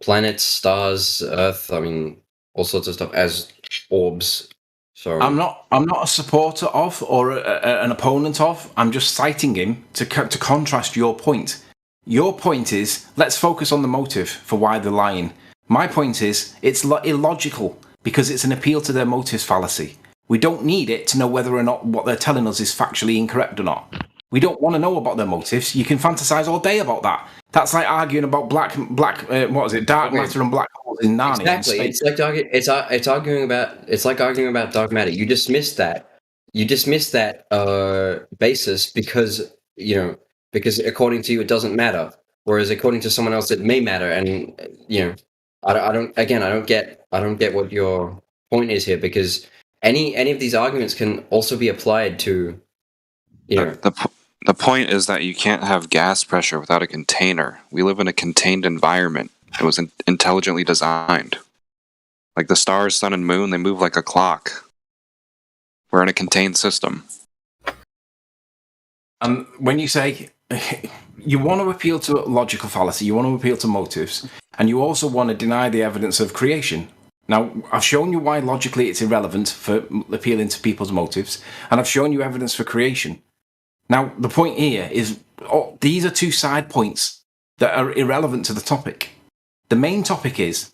planets, stars, Earth. I mean, all sorts of stuff as orbs. So I'm not a supporter of or an opponent of. I'm just citing him to contrast your point. Your point is, let's focus on the motive for why they're lying. My point is, it's illogical because it's an appeal to their motives fallacy. We don't need it to know whether or not what they're telling us is factually incorrect or not. We don't want to know about their motives. You can fantasize all day about that. That's like arguing about dark matter and black holes in Narnia. Exactly. It's like arguing about dark matter. You dismiss that. Basis because according to you it doesn't matter, whereas according to someone else it may matter. And I don't get what your point is here, because any of these arguments can also be applied to The point is that you can't have gas pressure without a container. We live in a contained environment. It was intelligently designed. Like the stars, sun, and moon, they move like a clock. We're in a contained system. When you say you want to appeal to logical fallacy, you want to appeal to motives, and you also want to deny the evidence of creation. Now, I've shown you why logically it's irrelevant for appealing to people's motives, and I've shown you evidence for creation. Now, the point here is, these are two side points that are irrelevant to the topic. The main topic is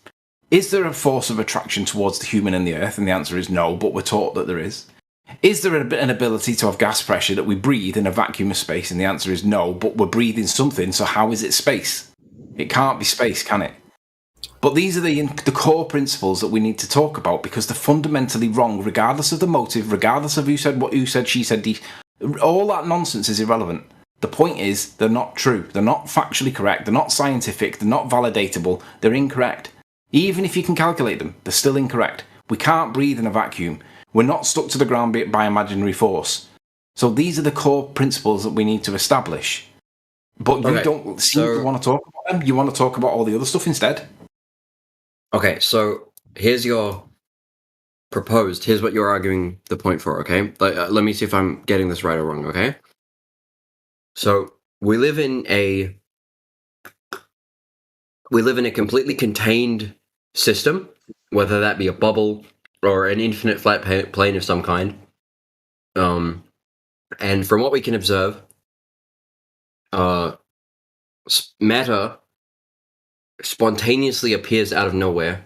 there a force of attraction towards the human and the earth? And the answer is no, but we're taught that there is. Is there an ability to have gas pressure that we breathe in a vacuum of space? And the answer is no, but we're breathing something, so how is it space? It can't be space, can it? But these are the core principles that we need to talk about, because they're fundamentally wrong, regardless of the motive, regardless of who said, she said, all that nonsense is irrelevant. The point is, they're not true. They're not factually correct. They're not scientific. They're not validatable. They're incorrect. Even if you can calculate them, they're still incorrect. We can't breathe in a vacuum. We're not stuck to the ground by imaginary force. So these are the core principles that we need to establish. But you don't seem to want to talk about them. You want to talk about all the other stuff instead. Okay, so here's what you're arguing the point for, okay? Let me see if I'm getting this right or wrong, okay? So we live in a completely contained system, whether that be a bubble or an infinite flat plane of some kind. And from what we can observe, matter spontaneously appears out of nowhere,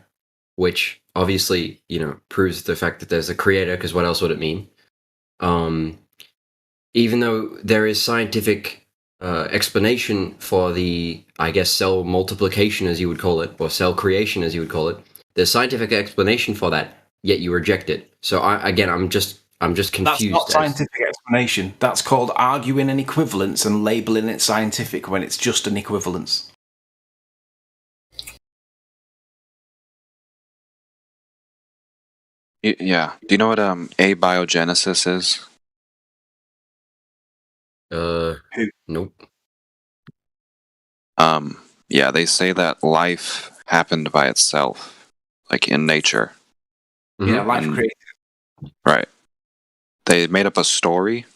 which obviously, proves the fact that there's a creator, because what else would it mean? Even though there is scientific explanation for the, I guess, cell multiplication, as you would call it, or cell creation, as you would call it, there's scientific explanation for that, yet you reject it. So I'm just confused. That's not scientific explanation. That's called arguing an equivalence and labeling it scientific when it's just an equivalence. Yeah. Do you know what abiogenesis is? Nope. Yeah, they say that life happened by itself, like in nature. Yeah, life created. Right. They made up a story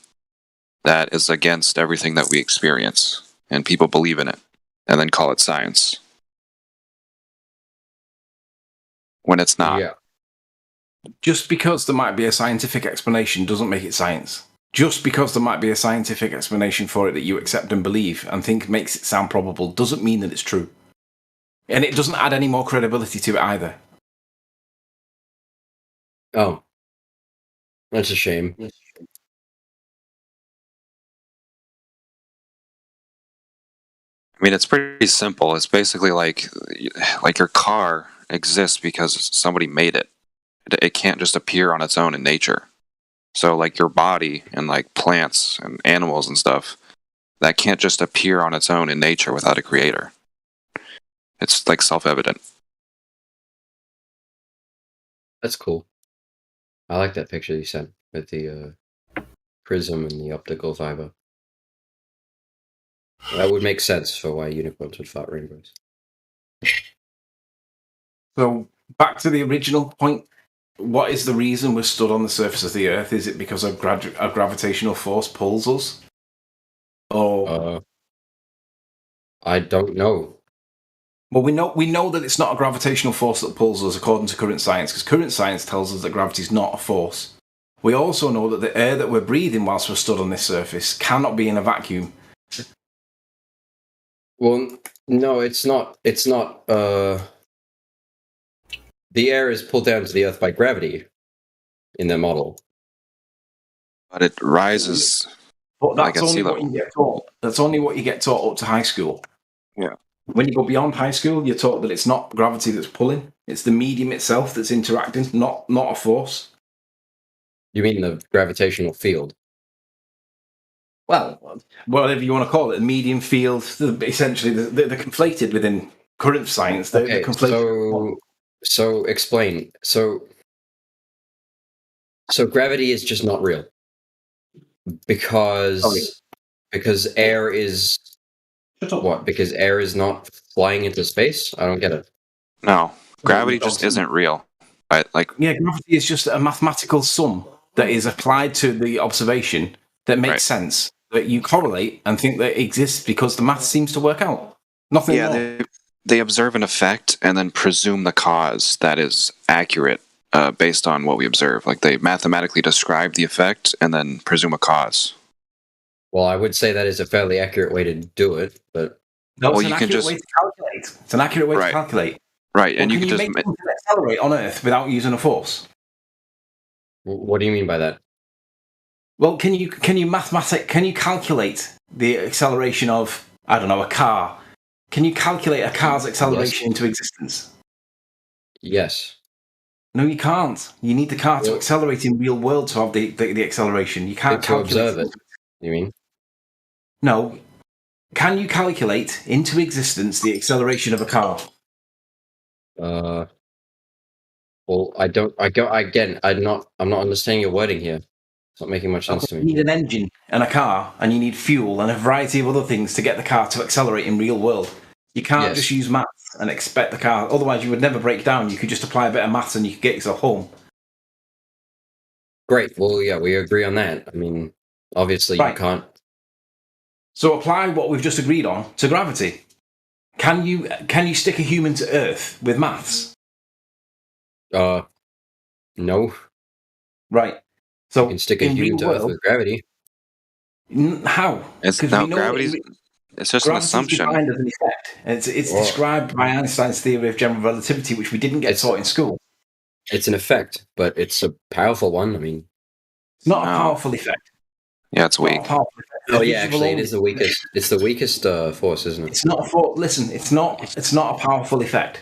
that is against everything that we experience, and people believe in it, and then call it science. when it's not. Yeah. Just because there might be a scientific explanation doesn't make it science. Just because there might be a scientific explanation for it that you accept and believe and think makes it sound probable doesn't mean that it's true. And it doesn't add any more credibility to it either. Oh. That's a shame. I mean, it's pretty simple. It's basically like your car exists because somebody made it. It can't just appear on its own in nature. So like your body and like plants and animals and stuff, that can't just appear on its own in nature without a creator. It's like self-evident. That's cool. I like that picture you sent with the prism and the optical fiber. That would make sense for why unicorns would fart rainbows. So back to the original point. What is the reason we're stood on the surface of the Earth? Is it because a gravitational force pulls us? Or I don't know. Well, we know that it's not a gravitational force that pulls us according to current science, because current science tells us that gravity is not a force. We also know that the air that we're breathing whilst we're stood on this surface cannot be in a vacuum. Well, no, it's not. It's not. The air is pulled down to the Earth by gravity in their model. But it rises But like that's at only sea what level. you get taught. That's only what you get taught up to high school. Yeah. When you go beyond high school, you're taught that it's not gravity that's pulling; it's the medium itself that's interacting, not a force. You mean the gravitational field? Well, whatever you want to call it, the medium field. Essentially, they're conflated within current science. They're conflated. So explain. So gravity is just not real because air is what? Because air is not flying into space? I don't get it. No, gravity just isn't real. Right? Like Gravity is just a mathematical sum that is applied to the observation that makes sense. That you correlate and think that it exists because the math seems to work out. Nothing more. They observe an effect and then presume the cause that is accurate based on what we observe. Like they mathematically describe the effect and then presume a cause. Well, I would say that is a fairly accurate way to do it, but No, it's an accurate way to calculate. It's an accurate way to calculate. Right, and Well, you can can you just make something accelerate on Earth without using a force? What do you mean by that? Well, can you calculate the acceleration of, I don't know, a car? Can you calculate a car's acceleration into existence? Yes. No, you can't. You need the car to accelerate in real world to have the acceleration. You can't To calculate observe it, you mean? No. Can you calculate into existence the acceleration of a car? Well, I'm not understanding your wording here. It's not making much sense to You me. need an engine and a car, and you need fuel and a variety of other things to get the car to accelerate in real world. You can't just use maths and expect the car. Otherwise, you would never break down. You could just apply a bit of maths and you could get yourself home. Great. Well, yeah, we agree on that. I mean, obviously you can't. So apply what we've just agreed on to gravity. Can you stick a human to Earth with maths? No. Right. So you can stick a human to Earth with gravity. How? It's gravity. It's just an assumption. Defined as an effect. It's described by Einstein's theory of general relativity, which we didn't get taught in school. It's an effect, but it's a powerful one. I mean, it's not a powerful effect. Yeah, it's weak. Oh yeah, actually, it is the weakest. It's the weakest force, isn't it? It's not a force. Listen, it's not a powerful effect,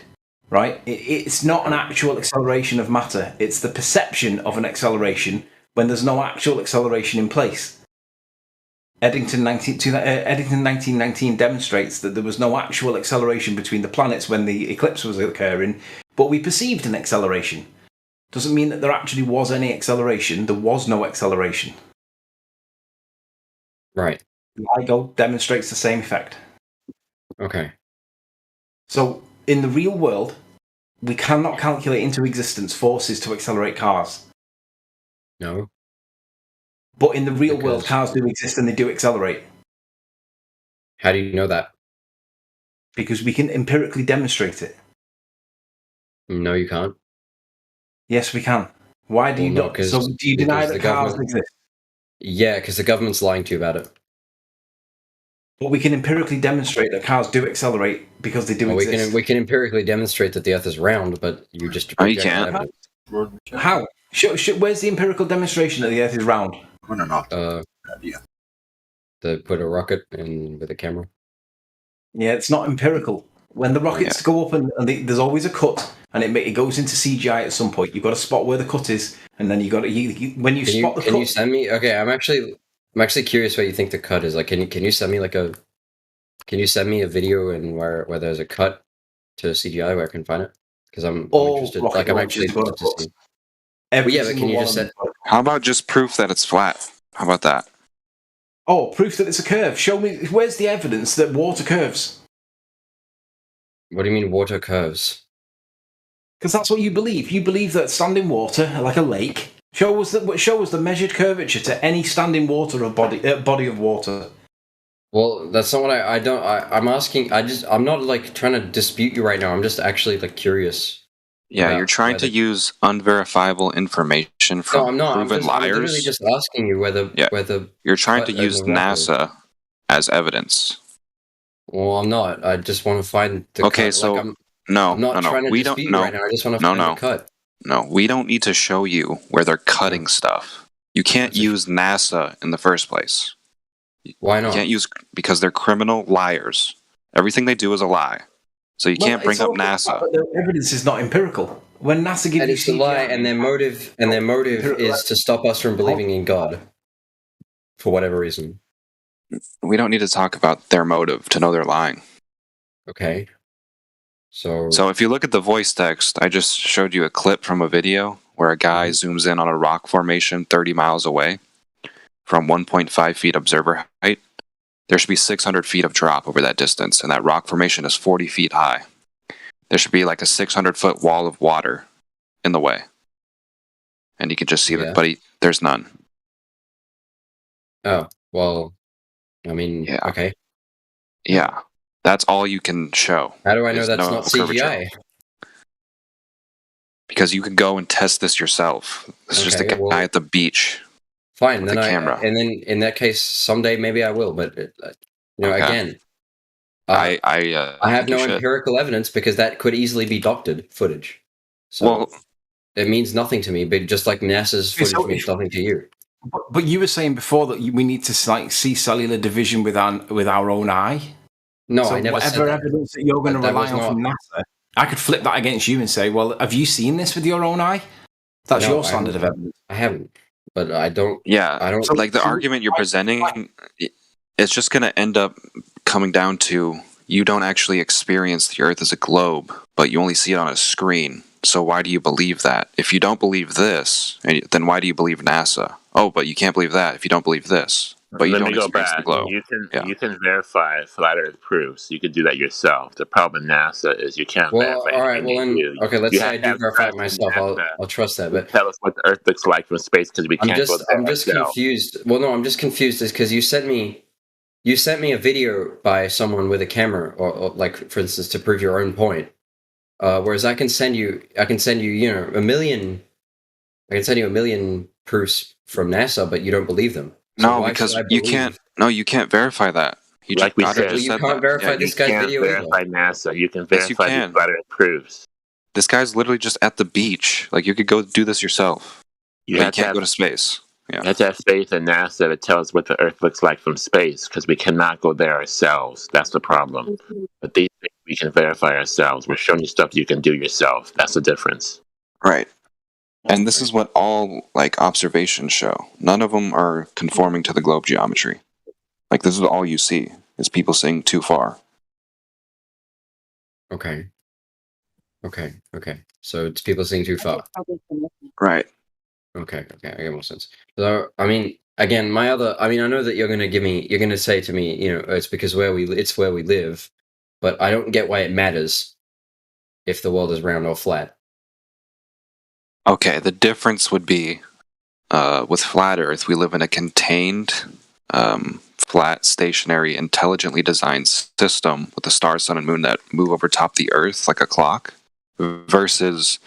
right? It's not an actual acceleration of matter. It's the perception of an acceleration when there's no actual acceleration in place. Eddington 1919 demonstrates that there was no actual acceleration between the planets when the eclipse was occurring, but we perceived an acceleration. Doesn't mean that there actually was any acceleration. There was no acceleration. Right. LIGO demonstrates the same effect. Okay. So, in the real world, we cannot calculate into existence forces to accelerate cars. No. But in the real world, cars do exist and they do accelerate. How do you know that? Because we can empirically demonstrate it. No, you can't. Yes, we can. Why do you Well, no, not? 'cause- So do you deny because that the cars government- exist? Yeah, because the government's lying to you about it. But we can empirically demonstrate that cars do accelerate because they do Well, exist. we can empirically demonstrate that the Earth is round, but you just No, you reject that can't. evidence. How? Where's the empirical demonstration that the Earth is round? They put a rocket in with a camera. Yeah, it's not empirical. When the rockets go up and there's always a cut, and it goes into CGI at some point. You've got to spot where the cut is, and then you got to when you spot the cut. Can you send me? Okay, I'm actually curious what you think the cut is. Like, can you send me can you send me a video and where there's a cut to CGI where I can find it? Because I'm interested. Like, I'm actually interested to see. Every Yeah, but can single you one just of send? them. How about just proof that it's flat? How about that? Oh, proof that it's a curve. Show me. Where's the evidence that water curves? What do you mean water curves? Because that's what you believe. You believe that standing water, like a lake, show us the measured curvature to any standing water or body of water. Well, that's not what I'm asking. I'm not like trying to dispute you right now. I'm just actually like curious. Yeah, you're trying to use unverifiable information from No, I'm not. I'm proven liars. literally just asking you whether You're trying to cut use is a record. NASA as evidence. Well, I'm not. I just want to find the Okay, cut. so Like, I'm no, not trying to we dispute don't. you right now. I just want to No, find no, the cut. no. We don't need to show you where they're cutting stuff. You can't use NASA in the first place. Why not? You can't use because they're criminal liars. Everything they do is a lie. So you can't bring up NASA. But the evidence is not empirical. When NASA gives And you it's a lie, and their motive is to stop us from believing in God, for whatever reason. We don't need to talk about their motive to know they're lying. Okay. So if you look at the voice text, I just showed you a clip from a video where a guy zooms in on a rock formation 30 miles away from 1.5 feet observer height. There should be 600 feet of drop over that distance, and that rock formation is 40 feet high. There should be like a 600-foot wall of water in the way. And you can just see that, but there's none. Oh, well, I mean, okay. Yeah, that's all you can show. How do I know There's that's no not curvature. CGI? Because you can go and test this yourself. This is just a Okay, guy well, at the beach. Fine, with then a camera. and then in that case, someday maybe I will. But Okay. again, I have think you no should. empirical evidence because that could easily be doctored footage. So it means nothing to me. But just like NASA's footage means nothing to you. But you were saying before that we need to like see cellular division with our own eye. No, so I never said whatever that. evidence that you're going to That rely was on from NASA, I could flip that against you and say, well, have you seen this with your own eye? That's No, your standard of evidence. I haven't, but I don't. Yeah, I don't. so like the argument you're presenting, it's just going to end up coming down to you don't actually experience the Earth as a globe, but you only see it on a screen. So why do you believe that? If you don't believe this, then why do you believe NASA? Oh, but you can't believe that if you don't believe this. But you Let don't me go experience the back. globe. You can verify flat Earth proofs. You can do that yourself. The problem with NASA is you can't Well, verify all right. anything Well, then, you do. okay. Let's You say have I to do have verify it trust in myself. NASA I'll trust that. But tell us what the Earth looks like from space because we can't go there I'm just confused. Well, no, I'm just confused. Is because you sent me a video by someone with a camera, or like, for instance, to prove your own point. Whereas I can send you, a million. I can send you a million proofs from NASA, but you don't believe them. So No, why because should I you believe- can't. No, you can't verify that. You Like we just, said, just you said can't that. verify Yeah, this guy's can't video either. verify NASA. You can Yes, you verify can. the flat Earth proofs. This guy's literally just at the beach. Like you could go do this yourself. You But have to can't have- go to space. Yeah. You have to have faith in NASA to tell us what the Earth looks like from space because we cannot go there ourselves. That's the problem. But these things we can verify ourselves. We're showing you stuff you can do yourself. That's the difference. Right. And this is what all like observations show. None of them are conforming to the globe geometry. Like this is all you see is people seeing too far. Okay. So it's people seeing too far. Right. Okay, I get more sense. So, I mean, again, I know that you're going to say to me, it's because it's where we live, but I don't get why it matters if the world is round or flat. Okay, the difference would be with flat Earth, we live in a contained, flat, stationary, intelligently designed system with the stars, sun, and moon that move over top the Earth like a clock, versus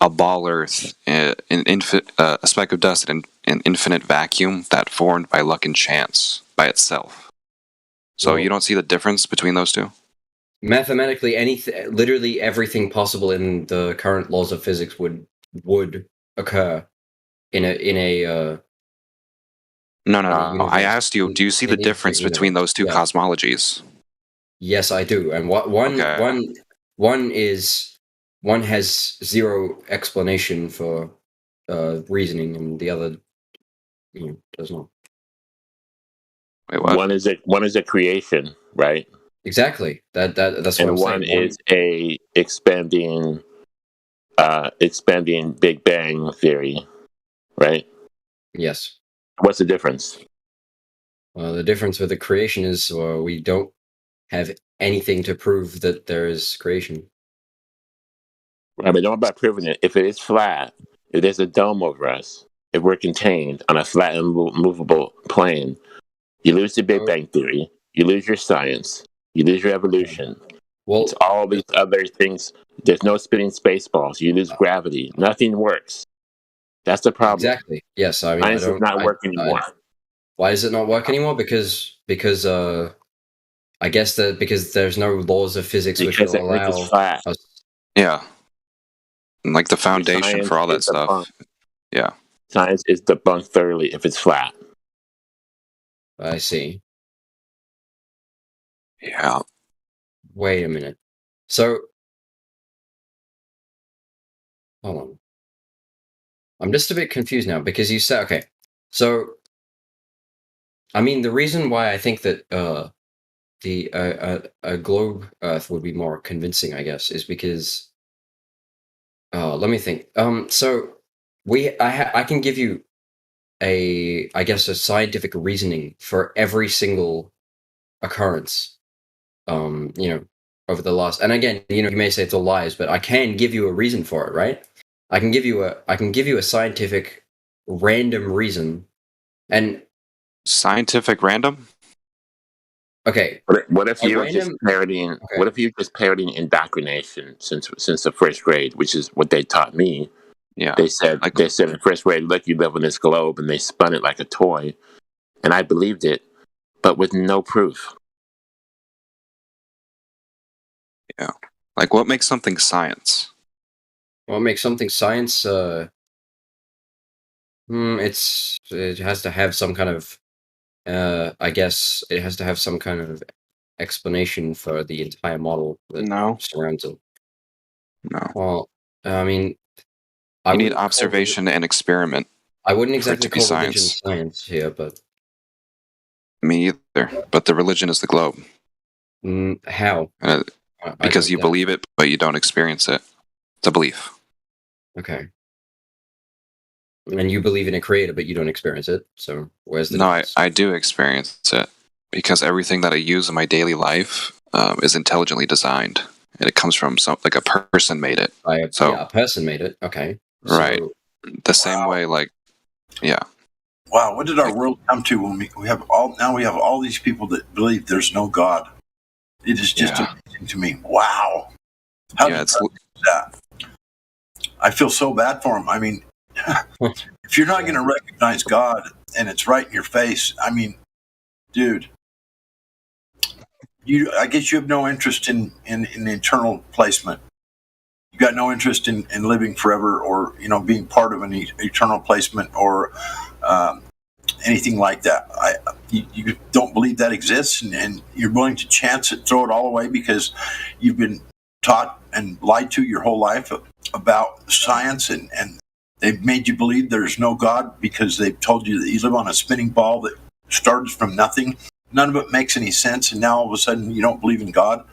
a ball Earth, a speck of dust in an infinite vacuum that formed by luck and chance by itself. So Well- you don't see the difference between those two? Mathematically, literally everything possible in the current laws of physics would occur in a. No. universe. I asked you, do you see the In difference infinite between those two Yeah. cosmologies? Yes, I do. And one has zero explanation for reasoning, and the other does not. Wait, what? One is a creation, right? Exactly. That's what And I'm one saying. is a expanding Big Bang theory, right? Yes. What's the difference? The difference with the creation is we don't have anything to prove that there is creation. I mean, don't about proving it. If it is flat, if there's a dome over us, if we're contained on a flat and movable plane, you lose the Big Bang theory, you lose your science, you lose your evolution. Well, it's all these other things. There's no spinning space balls. You lose gravity. Nothing works. That's the problem. Exactly. Yes. I mean, science does not work anymore. Why does it not work anymore? Because I guess that because there's no laws of physics which will allow us. Yeah. Like the foundation for all that stuff. Debunked. Yeah. Science is debunked thoroughly if it's flat. I see. Yeah. Wait a minute. So, hold on. I'm just a bit confused now because you said, okay, so, I mean, the reason why I think that a globe Earth would be more convincing, I guess, is because, let me think. So, I can give you a scientific reasoning for every single occurrence, over the last, and again, you may say it's all lies, but I can give you a reason for it, right? I can give you a scientific random reason, and scientific random. Okay. What if you were just parodying? Okay. What if you just parodying indoctrination since the first grade, which is what they taught me? Yeah. They said in first grade, look, you live on this globe, and they spun it like a toy, and I believed it, but with no proof. Yeah. Like, what makes something science? What makes something science? It has to have some kind of. I guess it has to have some kind of explanation for the entire model that surrounds it. No. Well, I mean, you need observation and experiment. I wouldn't exactly call religion science here, but me either. But the religion is the globe. How? Because you believe it, but you don't experience it. It's a belief. Okay. And you believe in a creator, but you don't experience it. So where's the difference? I do experience it because everything that I use in my daily life is intelligently designed, and it comes from a person made it. A person made it. Okay. Right. The same way, yeah. Wow, what did our world come to when we have all these people that believe there's no God? It is just amazing to me. Wow. How did that? I feel so bad for them. I mean, if you're not going to recognize God and it's right in your face, I mean, dude, I guess you have no interest in eternal placement. You got no interest in living forever, or being part of an eternal placement, or anything like that. You don't believe that exists, and you're willing to chance it, throw it all away because you've been taught and lied to your whole life about science, and they've made you believe there's no God because they've told you that you live on a spinning ball that started from nothing. None of it makes any sense, and now all of a sudden you don't believe in God.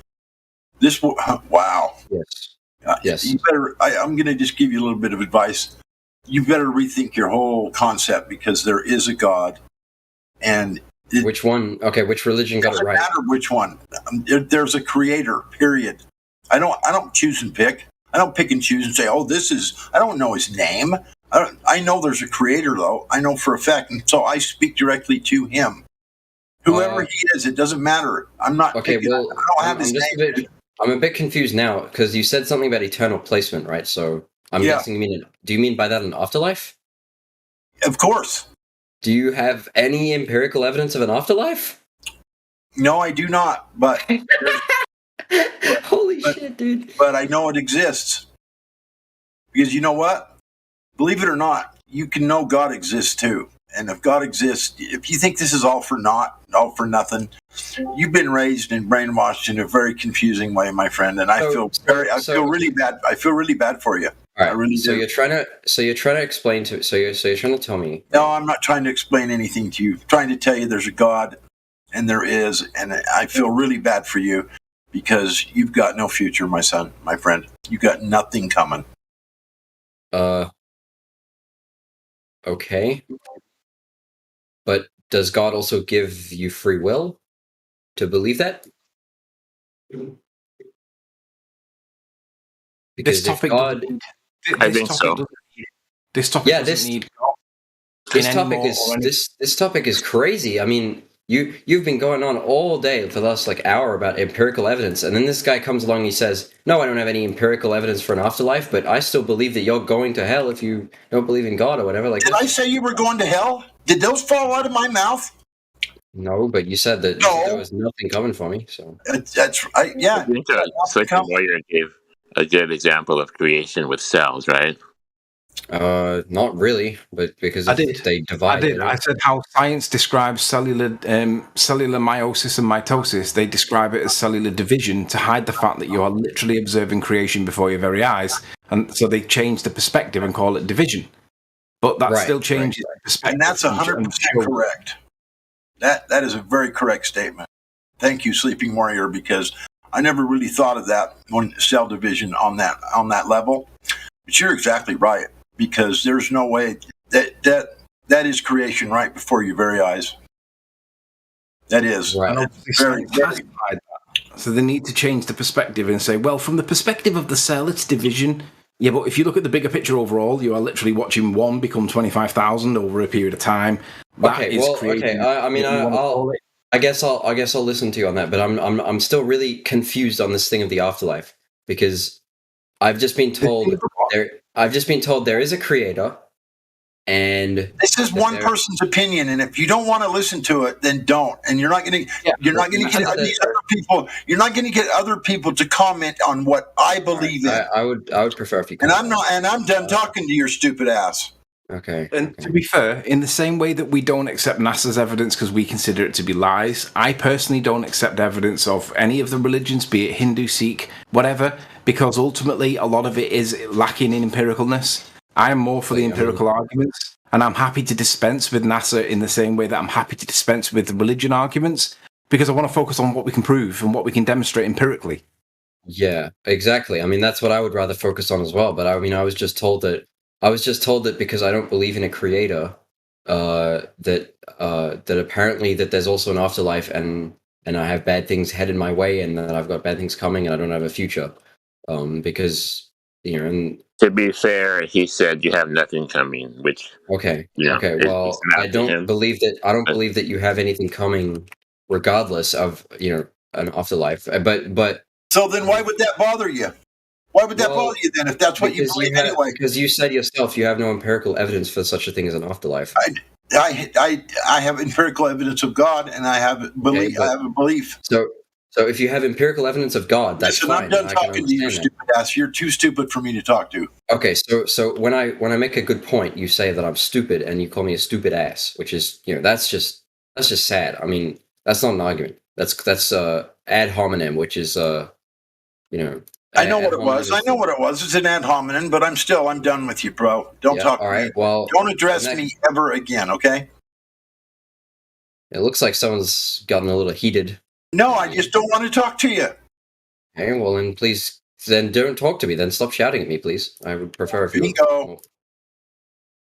Wow. Yes. Yes. You better. I'm going to just give you a little bit of advice. You better rethink your whole concept because there is a God, and which one? Okay, which religion got it right? Doesn't matter which one. There's a creator. Period. I don't choose and pick. I don't pick and choose and say, "Oh, this is." I don't know his name. I know there's a creator, though. I know for a fact, and so I speak directly to him. Whoever he is, it doesn't matter. I'm not. Okay, picking, I don't have his name. I'm a bit confused now because you said something about eternal placement, right? So I'm Yeah. guessing you mean. Do you mean by that an afterlife? Of course. Do you have any empirical evidence of an afterlife? No, I do not. But holy shit, dude! But I know it exists because you know what? Believe it or not, you can know God exists too. And if God exists, if you think this is all for naught, all for nothing, you've been raised and brainwashed in a very confusing way, my friend. And I feel really bad. I feel really bad for you. All right. I really so do. you're trying to explain to. So you're trying to tell me. No, I'm not trying to explain anything to you. I'm trying to tell you there's a God, and there is, and I feel really bad for you because you've got no future, my son, my friend. You got nothing coming. Okay. But does God also give you free will to believe that? Because This topic if God, I think so. This topic yeah, doesn't need this topic is crazy. I mean, you've been going on all day for the last hour about empirical evidence, and then this guy comes along and he says, "No, I don't have any empirical evidence for an afterlife, but I still believe that you're going to hell if you don't believe in God or whatever." Did I say you were going to hell? Did those fall out of my mouth? No, but you said that there was nothing coming for me. So that's right. Yeah. I think Slicker Warrior gave a good example of creation with cells, right? Not really, but because they divide. I said how science describes cellular meiosis and mitosis. They describe it as cellular division to hide the fact that you are literally observing creation before your very eyes, and so they change the perspective and call it division. But that still changes the perspective. And that's 100% correct. That is a very correct statement. Thank you, Sleeping Warrior, because I never really thought of that when cell division on that level. But you're exactly right, because there's no way that is creation right before your very eyes. That is right. Very, very. So they need to change the perspective and say, well, from the perspective of the cell, it's division. Yeah, but if you look at the bigger picture overall, you are literally watching one become 25,000 over a period of time. I guess I'll listen to you on that, but I'm still really confused on this thing of the afterlife, because I've just been told there is a creator, and this is one person's opinion, and if you don't want to listen to it, then don't. And you're not going to get other people to comment on what I believe in. I would prefer if you. And I'm done talking to your stupid ass. Okay. And to be fair, in the same way that we don't accept NASA's evidence because we consider it to be lies, I personally don't accept evidence of any of the religions, be it Hindu, Sikh, whatever, because ultimately a lot of it is lacking in empiricalness. I am more for the empirical arguments, and I'm happy to dispense with NASA in the same way that I'm happy to dispense with the religion arguments, because I want to focus on what we can prove and what we can demonstrate empirically. Yeah, exactly. I mean, that's what I would rather focus on as well. But I mean, I was just told that because I don't believe in a creator, that apparently that there's also an afterlife, and I have bad things headed my way, and that I've got bad things coming, and I don't have a future, because and to be fair, he said you have nothing coming, which okay. Well, I don't believe that. I don't believe that you have anything coming, regardless of an afterlife. But so then, why would that bother you? Why would that bother you then, if that's what you believe anyway? Because you said yourself you have no empirical evidence for such a thing as an afterlife. I have empirical evidence of God, and I have a belief. So if you have empirical evidence of God, that's fine. I'm done talking to you, stupid ass. You're too stupid for me to talk to. Okay, so when I make a good point, you say that I'm stupid, and you call me a stupid ass, which is that's just sad. I mean, that's not an argument. That's ad hominem, which is I know what it was. It's an ad hominem, but I'm done with you, bro. Don't talk to me. Well, don't address me ever again, okay? It looks like someone's gotten a little heated. No, I just don't want to talk to you. Okay, well then then don't talk to me. Then stop shouting at me, please. I would prefer if you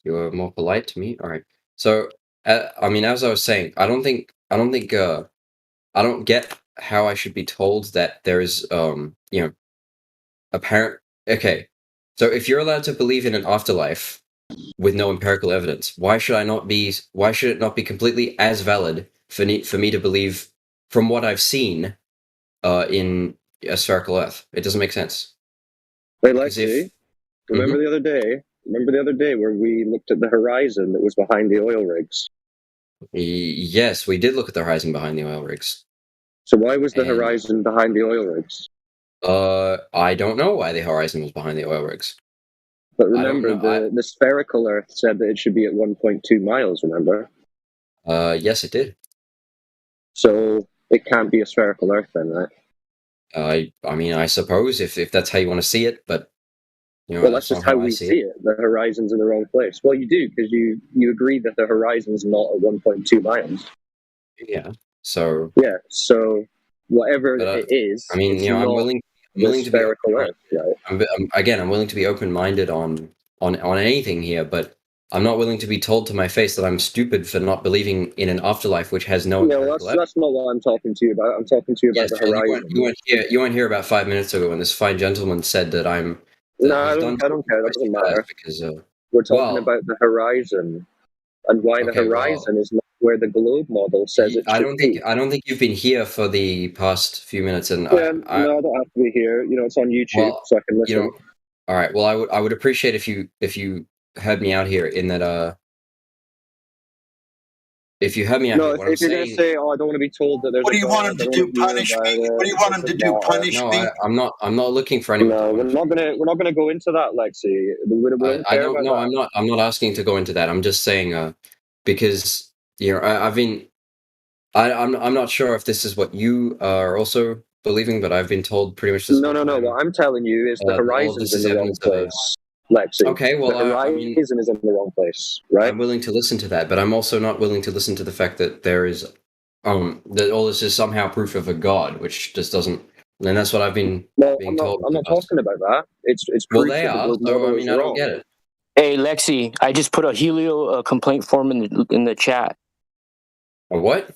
were more polite to me. All right. So, I mean, as I was saying, I don't get how I should be told that there is, apparent. Okay, so if you're allowed to believe in an afterlife with no empirical evidence, why should it not be completely as valid for me to believe from what I've seen in a spherical Earth? It doesn't make sense. Wait, Lexi, Remember the other day? Remember the other day where we looked at the horizon that was behind the oil rigs? Yes, we did look at the horizon behind the oil rigs. So why was the horizon behind the oil rigs? I don't know why the horizon was behind the oil rigs. But remember, the spherical Earth said that it should be at 1.2 miles, remember? Yes, it did. So it can't be a spherical Earth then, right? I mean, I suppose if that's how you want to see it, but you know, well, that's just how we see it. The horizon's in the wrong place. Well, you do, because you agree that the horizon's not at 1.2 miles. Yeah. So. Yeah. So whatever it is, I mean, you know, I'm willing to be Earth, right? I'm willing to be open-minded on anything here, but I'm not willing to be told to my face that I'm stupid for not believing in an afterlife which has no. No, that's not what I'm talking to you about. I'm talking to you about the horizon. You weren't here about 5 minutes ago when this fine gentleman said that I'm. No, I don't care. That doesn't matter. Because we're talking about the horizon and why the horizon is not where the globe model says it should be. I don't think you've been here for the past few minutes, and no, I don't have to be here. You know, it's on YouTube, so I can listen. You know, all right. Well, I would appreciate if you heard me out here in that. If you heard me out here, if you're going to say, "Oh, I don't want to be told that there's," what do you want him to do? Punish me? What do you want him to do? Punish me? No, I'm not looking for anyone. No, we're not gonna go into that, Lexi. I don't know. I'm not asking to go into that. I'm just saying, because you know, I'm not sure if this is what you are also believing, but I've been told pretty much this. No. What I'm telling you is the horizon's in the wrong place. Lexi. Okay, well, the horizon is in the wrong place, right? I'm willing to listen to that, but I'm also not willing to listen to the fact that there is, that all this is somehow proof of a god, which just doesn't. And that's what I've been being told. I'm not talking about that. It's well, they are. So I mean, I don't get it. Hey, Lexi, I just put a Helio complaint form in the chat. A what?